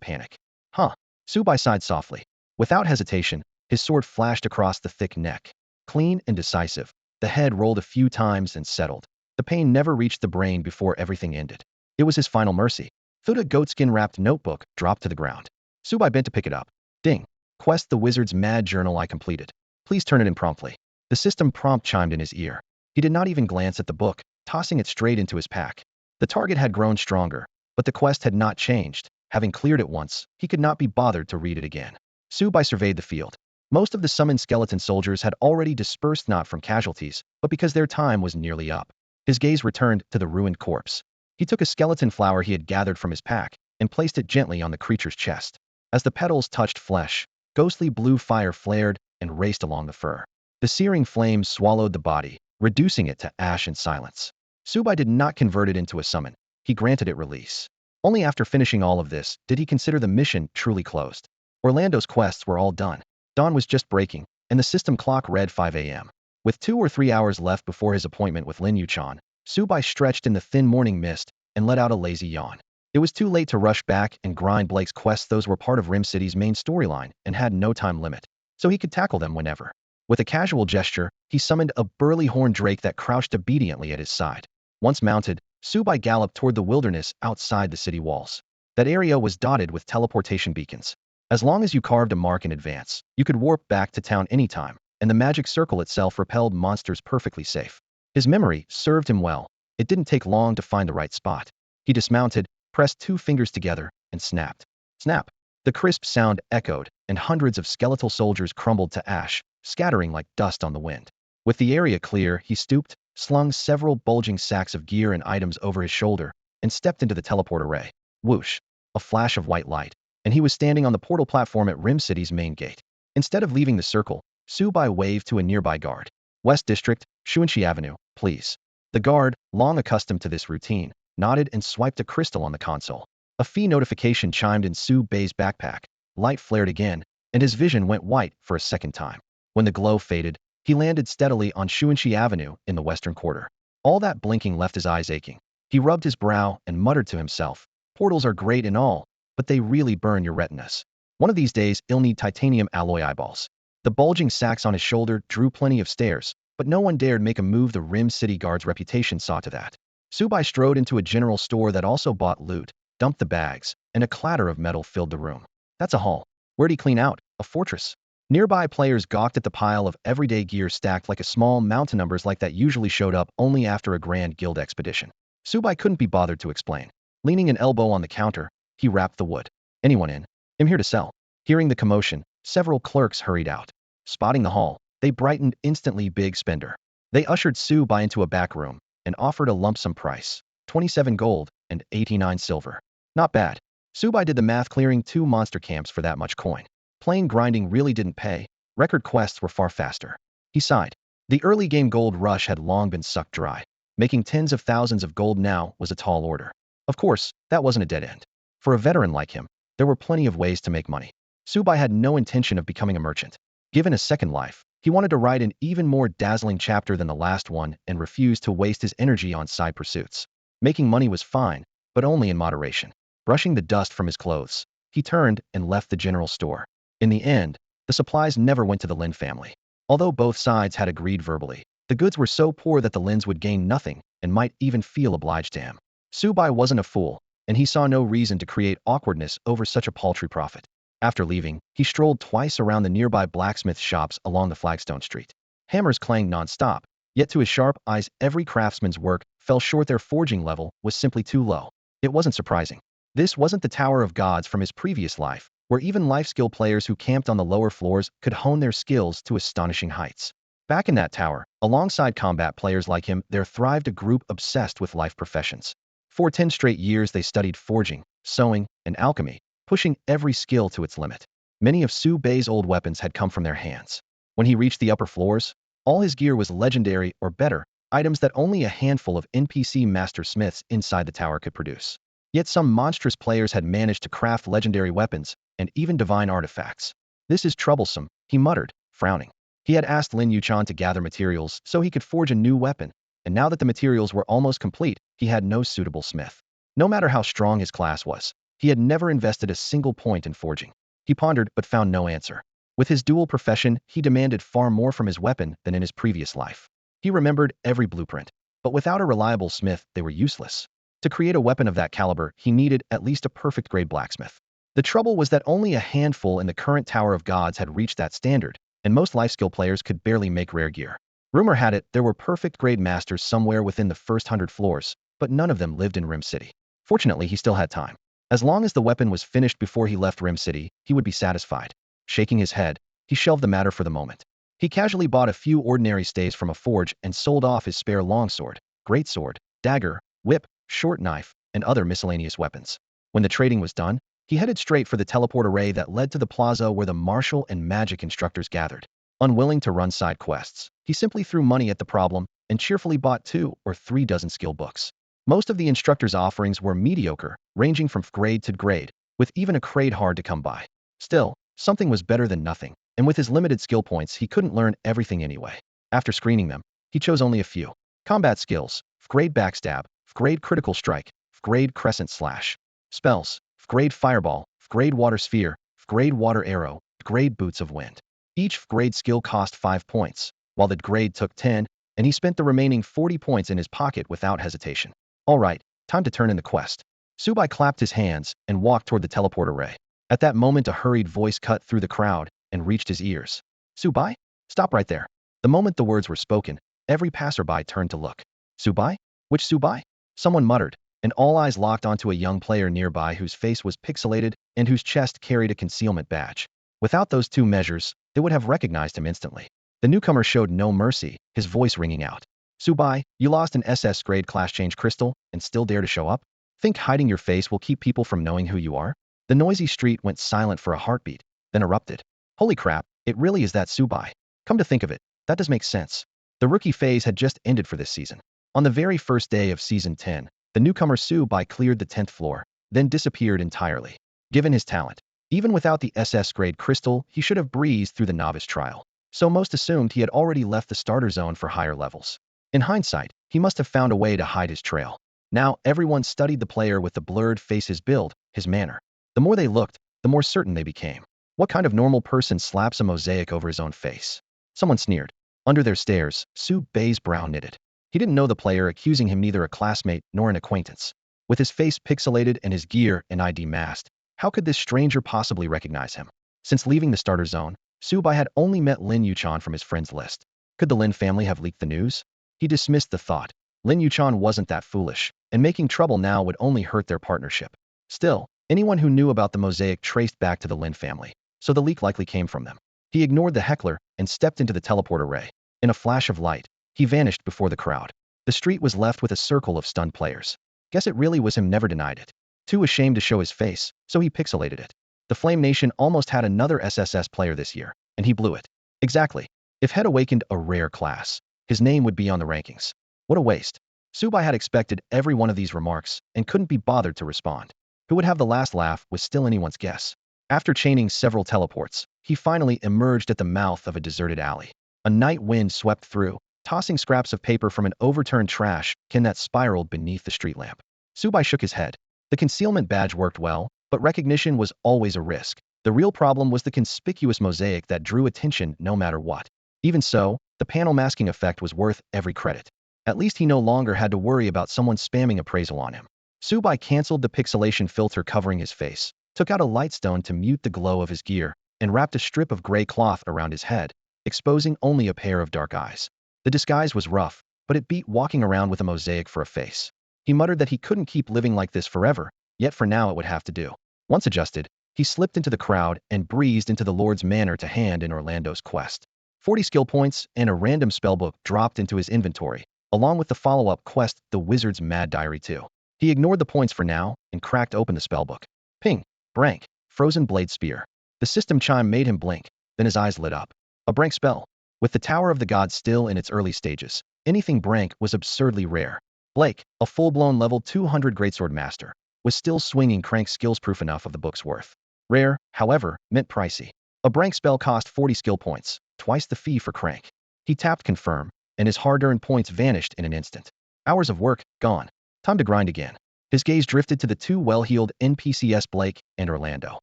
panic. Huh. Su Bai sighed softly. Without hesitation, his sword flashed across the thick neck. Clean and decisive, the head rolled a few times and settled. The pain never reached the brain before everything ended. It was his final mercy. Thuda goatskin-wrapped notebook dropped to the ground. Su Bai bent to pick it up. Ding. Quest: the wizard's mad journal I completed. Please turn it in promptly. The system prompt chimed in his ear. He did not even glance at the book, tossing it straight into his pack. The target had grown stronger, but the quest had not changed. Having cleared it once, he could not be bothered to read it again. Su Bai surveyed the field. Most of the summoned skeleton soldiers had already dispersed, not from casualties, but because their time was nearly up. His gaze returned to the ruined corpse. He took a skeleton flower he had gathered from his pack and placed it gently on the creature's chest. As the petals touched flesh, ghostly blue fire flared and raced along the fur. The searing flames swallowed the body, reducing it to ash and silence. Su Bai did not convert it into a summon. He granted it release. Only after finishing all of this did he consider the mission truly closed. Orlando's quests were all done. Dawn was just breaking, and the system clock read 5 a.m. With 2 or 3 hours left before his appointment with Lin Yuchan, Su Bai stretched in the thin morning mist and let out a lazy yawn. It was too late to rush back and grind Blake's quests. Those were part of Rim City's main storyline and had no time limit, so he could tackle them whenever. With a casual gesture, he summoned a burly horned drake that crouched obediently at his side. Once mounted, Su Bai galloped toward the wilderness outside the city walls. That area was dotted with teleportation beacons. As long as you carved a mark in advance, you could warp back to town anytime, and the magic circle itself repelled monsters perfectly safe. His memory served him well. It didn't take long to find the right spot. He dismounted, pressed 2 fingers together, and snapped. Snap! The crisp sound echoed, and hundreds of skeletal soldiers crumbled to ash, scattering like dust on the wind. With the area clear, he stooped, slung several bulging sacks of gear and items over his shoulder, and stepped into the teleport array. Whoosh! A flash of white light, and he was standing on the portal platform at Rim City's main gate. Instead of leaving the circle, Su Bai waved to a nearby guard. West District, Shuanxi Avenue, please. The guard, long accustomed to this routine, nodded and swiped a crystal on the console. A fee notification chimed in Su Bei's backpack. Light flared again, and his vision went white for a second time. When the glow faded, he landed steadily on Shuanxi Avenue in the western quarter. All that blinking left his eyes aching. He rubbed his brow and muttered to himself, portals are great and all, but they really burn your retinas. One of these days, he'll need titanium alloy eyeballs. The bulging sacks on his shoulder drew plenty of stares, but no one dared make a move. The Rim City guard's reputation saw to that. Su Bai strode into a general store that also bought loot, dumped the bags, and a clatter of metal filled the room. That's a hall. Where'd he clean out? A fortress. Nearby players gawked at the pile of everyday gear stacked like a small mountain numbers like that usually showed up only after a grand guild expedition. Subai couldn't be bothered to explain. Leaning an elbow on the counter, he rapped the wood. Anyone in? I'm here to sell. Hearing the commotion, several clerks hurried out. Spotting the hall, they brightened instantly. Big spender. They ushered Subai into a back room and offered a lump sum price, 27 gold and 89 silver. Not bad. Subai did the math, clearing 2 monster camps for that much coin. Plain grinding really didn't pay. Record quests were far faster. He sighed. The early game gold rush had long been sucked dry. Making tens of thousands of gold now was a tall order. Of course, that wasn't a dead end. For a veteran like him, there were plenty of ways to make money. Subai had no intention of becoming a merchant. Given a second life, he wanted to write an even more dazzling chapter than the last one and refused to waste his energy on side pursuits. Making money was fine, but only in moderation. Brushing the dust from his clothes, he turned and left the general store. In the end, the supplies never went to the Lin family. Although both sides had agreed verbally, the goods were so poor that the Lins would gain nothing and might even feel obliged to him. Subai wasn't a fool, and he saw no reason to create awkwardness over such a paltry profit. After leaving, he strolled twice around the nearby blacksmith shops along the flagstone street. Hammers clanged non-stop, yet to his sharp eyes every craftsman's work fell short. Their forging level was simply too low. It wasn't surprising. This wasn't the Tower of Gods from his previous life, where even life skill players who camped on the lower floors could hone their skills to astonishing heights. Back in that tower, alongside combat players like him, there thrived a group obsessed with life professions. For 10 straight years they studied forging, sewing, and alchemy, pushing every skill to its limit. Many of Su Bei's old weapons had come from their hands. When he reached the upper floors, all his gear was legendary or better, items that only a handful of NPC master smiths inside the tower could produce. Yet some monstrous players had managed to craft legendary weapons and even divine artifacts. This is troublesome, he muttered, frowning. He had asked Lin Yuchan to gather materials so he could forge a new weapon, and now that the materials were almost complete, he had no suitable smith. No matter how strong his class was, he had never invested a single point in forging. He pondered but found no answer. With his dual profession, he demanded far more from his weapon than in his previous life. He remembered every blueprint, but without a reliable smith, they were useless. To create a weapon of that caliber, he needed at least a perfect-grade blacksmith. The trouble was that only a handful in the current Tower of Gods had reached that standard, and most life skill players could barely make rare gear. Rumor had it there were perfect-grade masters somewhere within the first 100 floors, but none of them lived in Rim City. Fortunately, he still had time. As long as the weapon was finished before he left Rim City, he would be satisfied. Shaking his head, he shelved the matter for the moment. He casually bought a few ordinary staves from a forge and sold off his spare longsword, greatsword, dagger, whip, short knife, and other miscellaneous weapons. When the trading was done, he headed straight for the teleport array that led to the plaza where the martial and magic instructors gathered. Unwilling to run side quests, he simply threw money at the problem and cheerfully bought 2 or 3 dozen skill books. Most of the instructors' offerings were mediocre, ranging from grade to grade, with even a grade hard to come by. Still, something was better than nothing, and with his limited skill points he couldn't learn everything anyway. After screening them, he chose only a few. Combat skills, grade backstab, grade critical strike, grade crescent slash. Spells, grade fireball, grade water sphere, grade water arrow, grade boots of wind. Each grade skill cost 5 points, while the grade took 10, and he spent the remaining 40 points in his pocket without hesitation. All right, time to turn in the quest. Subai clapped his hands and walked toward the teleport array. At that moment, a hurried voice cut through the crowd and reached his ears. Subai? Stop right there. The moment the words were spoken, every passerby turned to look. Subai? Which Subai? Someone muttered, and all eyes locked onto a young player nearby whose face was pixelated and whose chest carried a concealment badge. Without those 2 measures, they would have recognized him instantly. The newcomer showed no mercy, his voice ringing out. Subai, you lost an SS grade class change crystal and still dare to show up? Think hiding your face will keep people from knowing who you are? The noisy street went silent for a heartbeat, then erupted. Holy crap, it really is that Subai. Come to think of it, that does make sense. The rookie phase had just ended for this season. On the very first day of Season 10, the newcomer Subai cleared the 10th floor, then disappeared entirely. Given his talent, even without the SS grade crystal, he should have breezed through the novice trial. So most assumed he had already left the starter zone for higher levels. In hindsight, he must have found a way to hide his trail. Now everyone studied the player with the blurred face, his build, his manner. The more they looked, the more certain they became. What kind of normal person slaps a mosaic over his own face? Someone sneered. Under their stares, Su Bei's brow knitted. He didn't know the player, accusing him neither a classmate nor an acquaintance. With his face pixelated and his gear and ID masked, How could this stranger possibly recognize him? Since leaving the starter zone, Subai had only met Lin Yuchan from his friends list. Could the Lin family have leaked the news? He dismissed the thought. Lin Yuchan wasn't that foolish, and making trouble now would only hurt their partnership. Still, anyone who knew about the mosaic traced back to the Lin family, so the leak likely came from them. He ignored the heckler and stepped into the teleporter ray. In a flash of light, he vanished before the crowd. The street was left with a circle of stunned players. Guess it really was him, never denied it. Too ashamed to show his face, so he pixelated it. The Flame Nation almost had another SSS player this year, and he blew it. Exactly. If Head awakened a rare class, his name would be on the rankings. What a waste. Subai had expected every one of these remarks and couldn't be bothered to respond. Who would have the last laugh was still anyone's guess. After chaining several teleports, he finally emerged at the mouth of a deserted alley. A night wind swept through, tossing scraps of paper from an overturned trash can that spiraled beneath the street lamp. Subai shook his head. The concealment badge worked well, but recognition was always a risk. The real problem was the conspicuous mosaic that drew attention no matter what. Even so, the panel masking effect was worth every credit. At least he no longer had to worry about someone spamming appraisal on him. Subai canceled the pixelation filter covering his face, took out a lightstone to mute the glow of his gear, and wrapped a strip of gray cloth around his head, exposing only a pair of dark eyes. The disguise was rough, but it beat walking around with a mosaic for a face. He muttered that he couldn't keep living like this forever, yet for now it would have to do. Once adjusted, he slipped into the crowd and breezed into the Lord's Manor to hand in Orlando's quest. 40 skill points and a random spellbook dropped into his inventory, along with the follow-up quest, The Wizard's Mad Diary 2. He ignored the points for now and cracked open the spellbook. Ping! Brank! Frozen Blade Spear. The system chime made him blink, then his eyes lit up. A Brank spell. With the Tower of the Gods still in its early stages, anything Brank was absurdly rare. Blake, a full-blown level 200 Greatsword Master, was still swinging Crank skills proof enough of the book's worth. Rare, however, meant pricey. A Brank spell cost 40 skill points, twice the fee for Crank. He tapped confirm, and his hard-earned points vanished in an instant. Hours of work, gone. Time to grind again. His gaze drifted to the two well-heeled NPCs Blake and Orlando.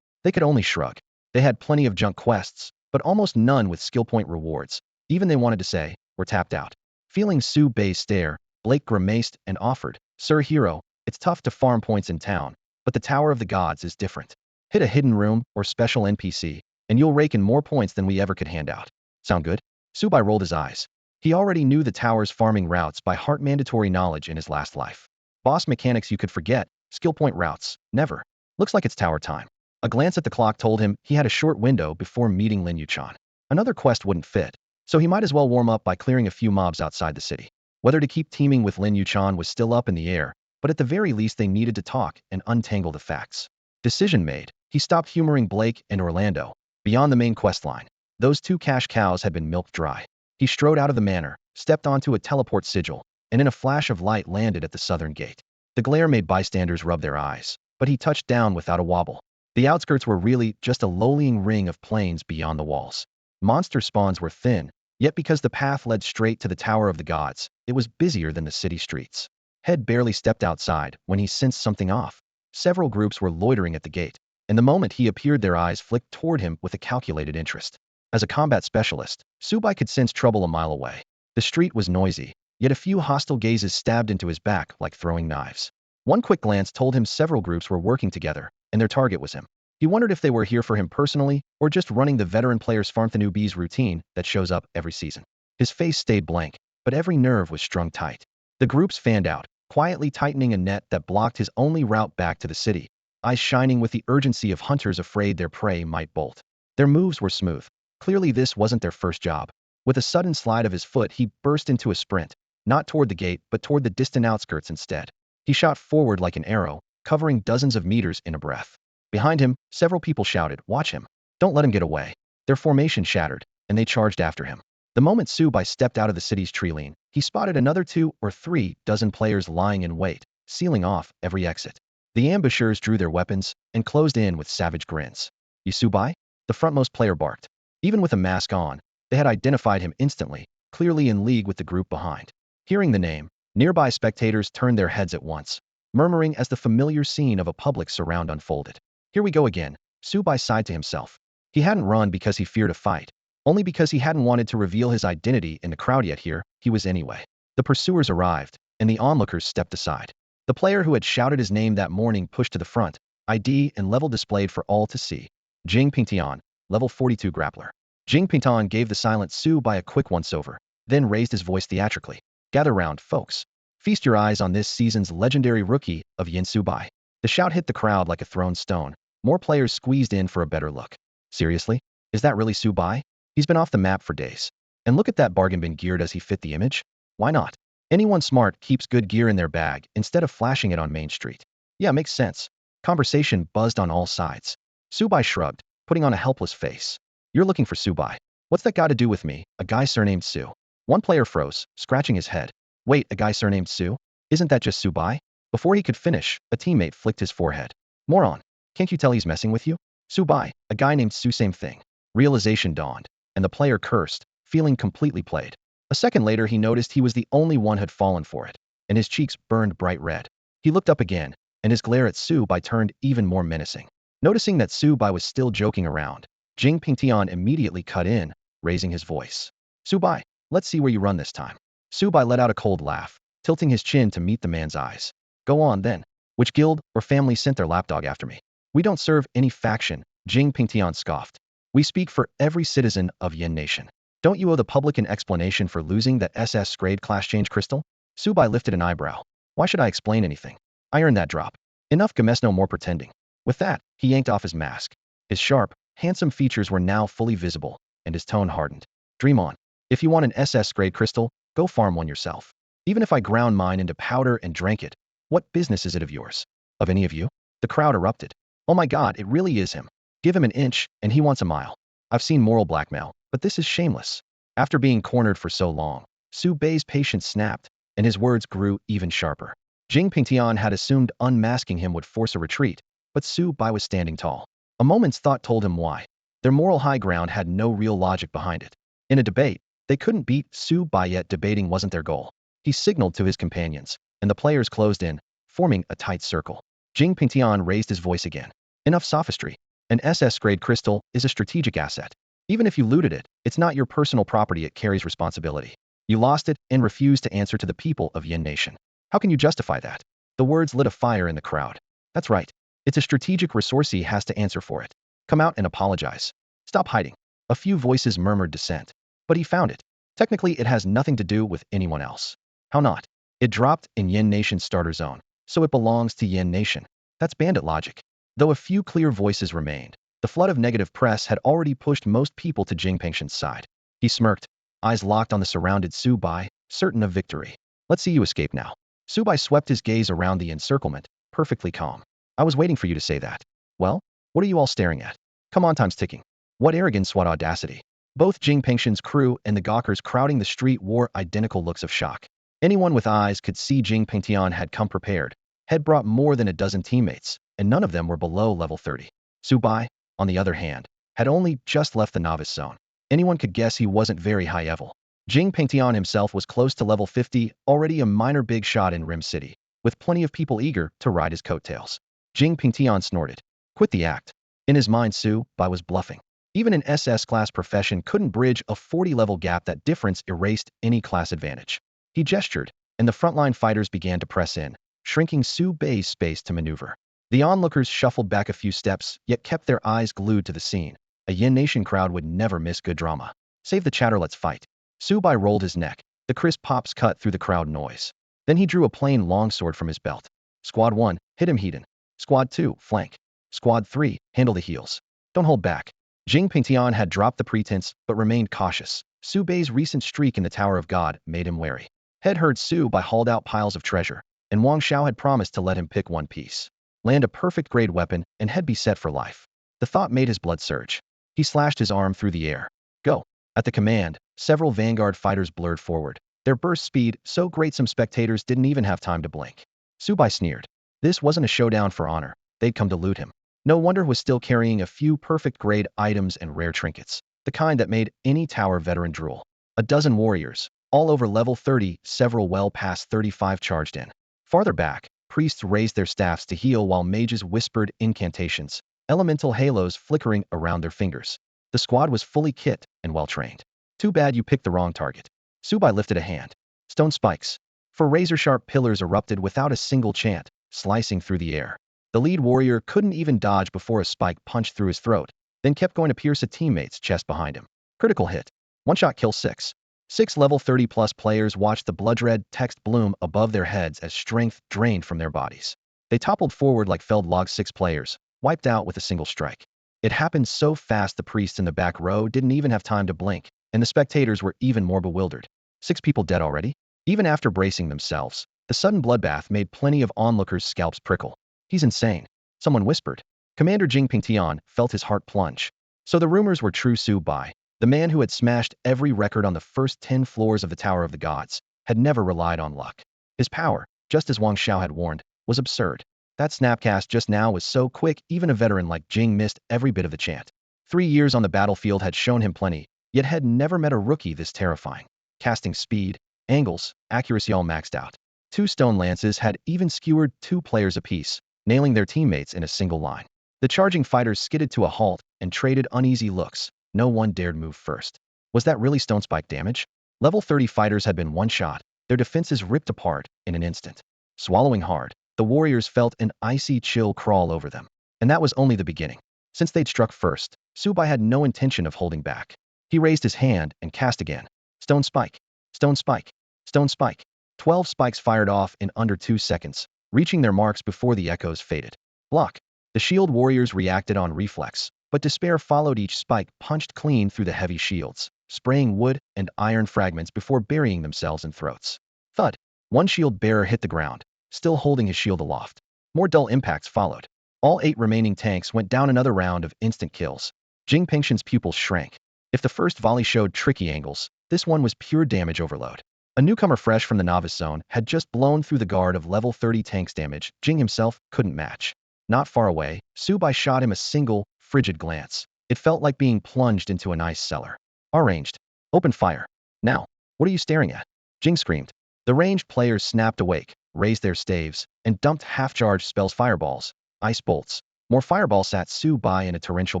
They could only shrug. They had plenty of junk quests, but almost none with skill point rewards. Even they wanted to say, we're tapped out. Feeling Sue Bay's stare, Blake grimaced and offered, Sir Hero, it's tough to farm points in town, but the Tower of the Gods is different. Hit a hidden room or special NPC, and you'll rake in more points than we ever could hand out. Sound good? Subai rolled his eyes. He already knew the tower's farming routes by heart, mandatory knowledge in his last life. Boss mechanics you could forget, skill point routes, never. Looks like it's tower time. A glance at the clock told him he had a short window before meeting Lin Yuchan. Another quest wouldn't fit, so he might as well warm up by clearing a few mobs outside the city. Whether to keep teaming with Lin Yuchan was still up in the air, but at the very least they needed to talk and untangle the facts. Decision made, he stopped humoring Blake and Orlando. Beyond the main quest line, those two cash cows had been milked dry. He strode out of the manor, stepped onto a teleport sigil, and in a flash of light landed at the southern gate. The glare made bystanders rub their eyes, but he touched down without a wobble. The outskirts were really just a lowlying ring of plains beyond the walls. Monster spawns were thin, yet because the path led straight to the Tower of the Gods, it was busier than the city streets. Head barely stepped outside when he sensed something off. Several groups were loitering at the gate, and the moment he appeared their eyes flicked toward him with a calculated interest. As a combat specialist, Subai could sense trouble a mile away. The street was noisy, yet a few hostile gazes stabbed into his back like throwing knives. One quick glance told him several groups were working together, and their target was him. He wondered if they were here for him personally, or just running the veteran player's farm the newbies routine that shows up every season. His face stayed blank, but every nerve was strung tight. The groups fanned out, quietly tightening a net that blocked his only route back to the city, eyes shining with the urgency of hunters afraid their prey might bolt. Their moves were smooth. Clearly this wasn't their first job. With a sudden slide of his foot, he burst into a sprint, not toward the gate, but toward the distant outskirts instead. He shot forward like an arrow, covering dozens of meters in a breath. Behind him, several people shouted, "Watch him! Don't let him get away!" Their formation shattered, and they charged after him. The moment Subai stepped out of the city's tree lane, he spotted another 2 or 3 dozen players lying in wait, sealing off every exit. The ambushers drew their weapons and closed in with savage grins. "You Subai?" The frontmost player barked. Even with a mask on, they had identified him instantly, clearly in league with the group behind. Hearing the name, nearby spectators turned their heads at once, murmuring as the familiar scene of a public surround unfolded. Here we go again, Subai sighed to himself. He hadn't run because he feared a fight, only because he hadn't wanted to reveal his identity in the crowd yet. Here he was anyway. The pursuers arrived, and the onlookers stepped aside. The player who had shouted his name that morning pushed to the front, ID and level displayed for all to see. Jing Pingtian, level 42 grappler. Jing Pingtian gave the silent Su Bai a quick once-over, then raised his voice theatrically. Gather round, folks. Feast your eyes on this season's legendary rookie of Yin Su Bai. The shout hit the crowd like a thrown stone. More players squeezed in for a better look. Seriously? Is that really Su Bai? He's been off the map for days. And look at that bargain bin gear. Does he fit the image? Why not? Anyone smart keeps good gear in their bag instead of flashing it on Main Street. Yeah, makes sense. Conversation buzzed on all sides. Su Bai shrugged, putting on a helpless face. You're looking for Su Bai. What's that got to do with me, a guy surnamed Su? One player froze, scratching his head. Wait, a guy surnamed Su? Isn't that just Su Bai? Before he could finish, a teammate flicked his forehead. Moron, can't you tell he's messing with you? Su Bai, a guy named Su, same thing. Realization dawned, and the player cursed, feeling completely played. A second later he noticed he was the only one who'd fallen for it, and his cheeks burned bright red. He looked up again, and his glare at Su Bai turned even more menacing. Noticing that Su Bai was still joking around, Jing Pingtian immediately cut in, raising his voice. Su Bai, let's see where you run this time. Su Bai let out a cold laugh, tilting his chin to meet the man's eyes. Go on then. Which guild or family sent their lapdog after me? We don't serve any faction, Jing Pingtian scoffed. We speak for every citizen of Yin Nation. Don't you owe the public an explanation for losing that SS grade class change crystal? Su Bai lifted an eyebrow. Why should I explain anything? I earned that drop. Enough Games, no more pretending. With that, he yanked off his mask. His sharp, handsome features were now fully visible, and his tone hardened. Dream on. If you want an SS grade crystal, go farm one yourself. Even if I ground mine into powder and drank it, what business is it of yours? Of any of you? The crowd erupted. Oh my god, it really is him. Give him an inch, and he wants a mile. I've seen moral blackmail, but this is shameless. After being cornered for so long, Su Bai's patience snapped, and his words grew even sharper. Jing Pingtian had assumed unmasking him would force a retreat, but Su Bai was standing tall. A moment's thought told him why. Their moral high ground had no real logic behind it. In a debate, they couldn't beat Su Bai, yet debating wasn't their goal. He signaled to his companions, and the players closed in, forming a tight circle. Jing Pingtian raised his voice again. Enough sophistry. An SS-grade crystal is a strategic asset. Even if you looted it, it's not your personal property. It carries responsibility. You lost it and refused to answer to the people of Yin Nation. How can you justify that? The words lit a fire in the crowd. That's right. It's a strategic resource. He has to answer for it. Come out and apologize. Stop hiding. A few voices murmured dissent. But he found it. Technically, it has nothing to do with anyone else. How not? It dropped in Yin Nation's starter zone, so it belongs to Yin Nation. That's bandit logic. Though a few clear voices remained, the flood of negative press had already pushed most people to Jing Pingshan's side. He smirked, eyes locked on the surrounded Su Bai, certain of victory. Let's see you escape now. Su Bai swept his gaze around the encirclement, perfectly calm. I was waiting for you to say that. Well, what are you all staring at? Come on, time's ticking. What arrogance, what audacity. Both Jing Pingshan's crew and the gawkers crowding the street wore identical looks of shock. Anyone with eyes could see Jing Pingtian had come prepared, had brought more than a dozen teammates, and none of them were below level 30. Su Bai, on the other hand, had only just left the novice zone. Anyone could guess he wasn't very high level. Jing Pingtian himself was close to level 50, already a minor big shot in Rim City, with plenty of people eager to ride his coattails. Jing Pingtian snorted. Quit the act. In his mind, Su Bai was bluffing. Even an SS-class profession couldn't bridge a 40-level gap. That difference erased any class advantage. He gestured, and the frontline fighters began to press in, shrinking Su Bai's space to maneuver. The onlookers shuffled back a few steps, yet kept their eyes glued to the scene. A Yin Nation crowd would never miss good drama. Save the chatter, let's fight. Su Bai rolled his neck. The crisp pops cut through the crowd noise. Then he drew a plain longsword from his belt. Squad 1, hit him Hedon. Squad 2, flank. Squad 3, handle the heels. Don't hold back. Jing Pingtian had dropped the pretense, but remained cautious. Su Bai's recent streak in the Tower of God made him wary. Head heard Su Bai hauled out piles of treasure, and Wang Xiao had promised to let him pick one piece. Land a perfect grade weapon, and head be set for life. The thought made his blood surge. He slashed his arm through the air. Go. At the command, several vanguard fighters blurred forward. Their burst speed so great some spectators didn't even have time to blink. Su Bai sneered. This wasn't a showdown for honor. They'd come to loot him. No wonder he was still carrying a few perfect grade items and rare trinkets, the kind that made any tower veteran drool. A dozen warriors, all over level 30, several well past 35 charged in. Farther back, priests raised their staffs to heal while mages whispered incantations, elemental halos flickering around their fingers. The squad was fully kit and well-trained. Too bad you picked the wrong target. Su Bai lifted a hand. Stone spikes. For razor-sharp pillars erupted without a single chant, slicing through the air. The lead warrior couldn't even dodge before a spike punched through his throat, then kept going to pierce a teammate's chest behind him. Critical hit. One-shot kill 6. 6 level 30-plus players watched the blood-red text bloom above their heads as strength drained from their bodies. They toppled forward like felled logs. 6 players, wiped out with a single strike. It happened so fast the priests in the back row didn't even have time to blink, and the spectators were even more bewildered. 6 people dead already? Even after bracing themselves, the sudden bloodbath made plenty of onlookers' scalps prickle. He's insane, someone whispered. Commander Jing Pingtian felt his heart plunge. So the rumors were true. Su Bai, the man who had smashed every record on the first 10 floors of the Tower of the Gods, had never relied on luck. His power, just as Wang Xiao had warned, was absurd. That snapcast just now was so quick even a veteran like Jing missed every bit of the chant. 3 years on the battlefield had shown him plenty, yet had never met a rookie this terrifying. Casting speed, angles, accuracy all maxed out. 2 stone lances had even skewered 2 players apiece, nailing their teammates in a single line. The charging fighters skidded to a halt and traded uneasy looks. No one dared move first. Was that really stone spike damage? Level 30 fighters had been one-shot, their defenses ripped apart in an instant. Swallowing hard, the warriors felt an icy chill crawl over them. And that was only the beginning. Since they'd struck first, Su Bai had no intention of holding back. He raised his hand and cast again. Stone spike. Stone spike. Stone spike. 12 spikes fired off in under 2 seconds, reaching their marks before the echoes faded. Block. The shield warriors reacted on reflex, but despair followed. Each spike punched clean through the heavy shields, spraying wood and iron fragments before burying themselves in throats. Thud. One shield bearer hit the ground, still holding his shield aloft. More dull impacts followed. All 8 remaining tanks went down. Another round of instant kills. Jing Pingtian's pupils shrank. If the first volley showed tricky angles, this one was pure damage overload. A newcomer fresh from the novice zone had just blown through the guard of level 30 tanks damage Jing himself couldn't match. Not far away, Su Bai shot him a single, frigid glance. It felt like being plunged into an ice cellar. Arranged. Open fire. Now. What are you staring at? Jing screamed. The ranged players snapped awake, raised their staves, and dumped half-charged spells. Fireballs, ice bolts. More fireballs sat Su Bai in a torrential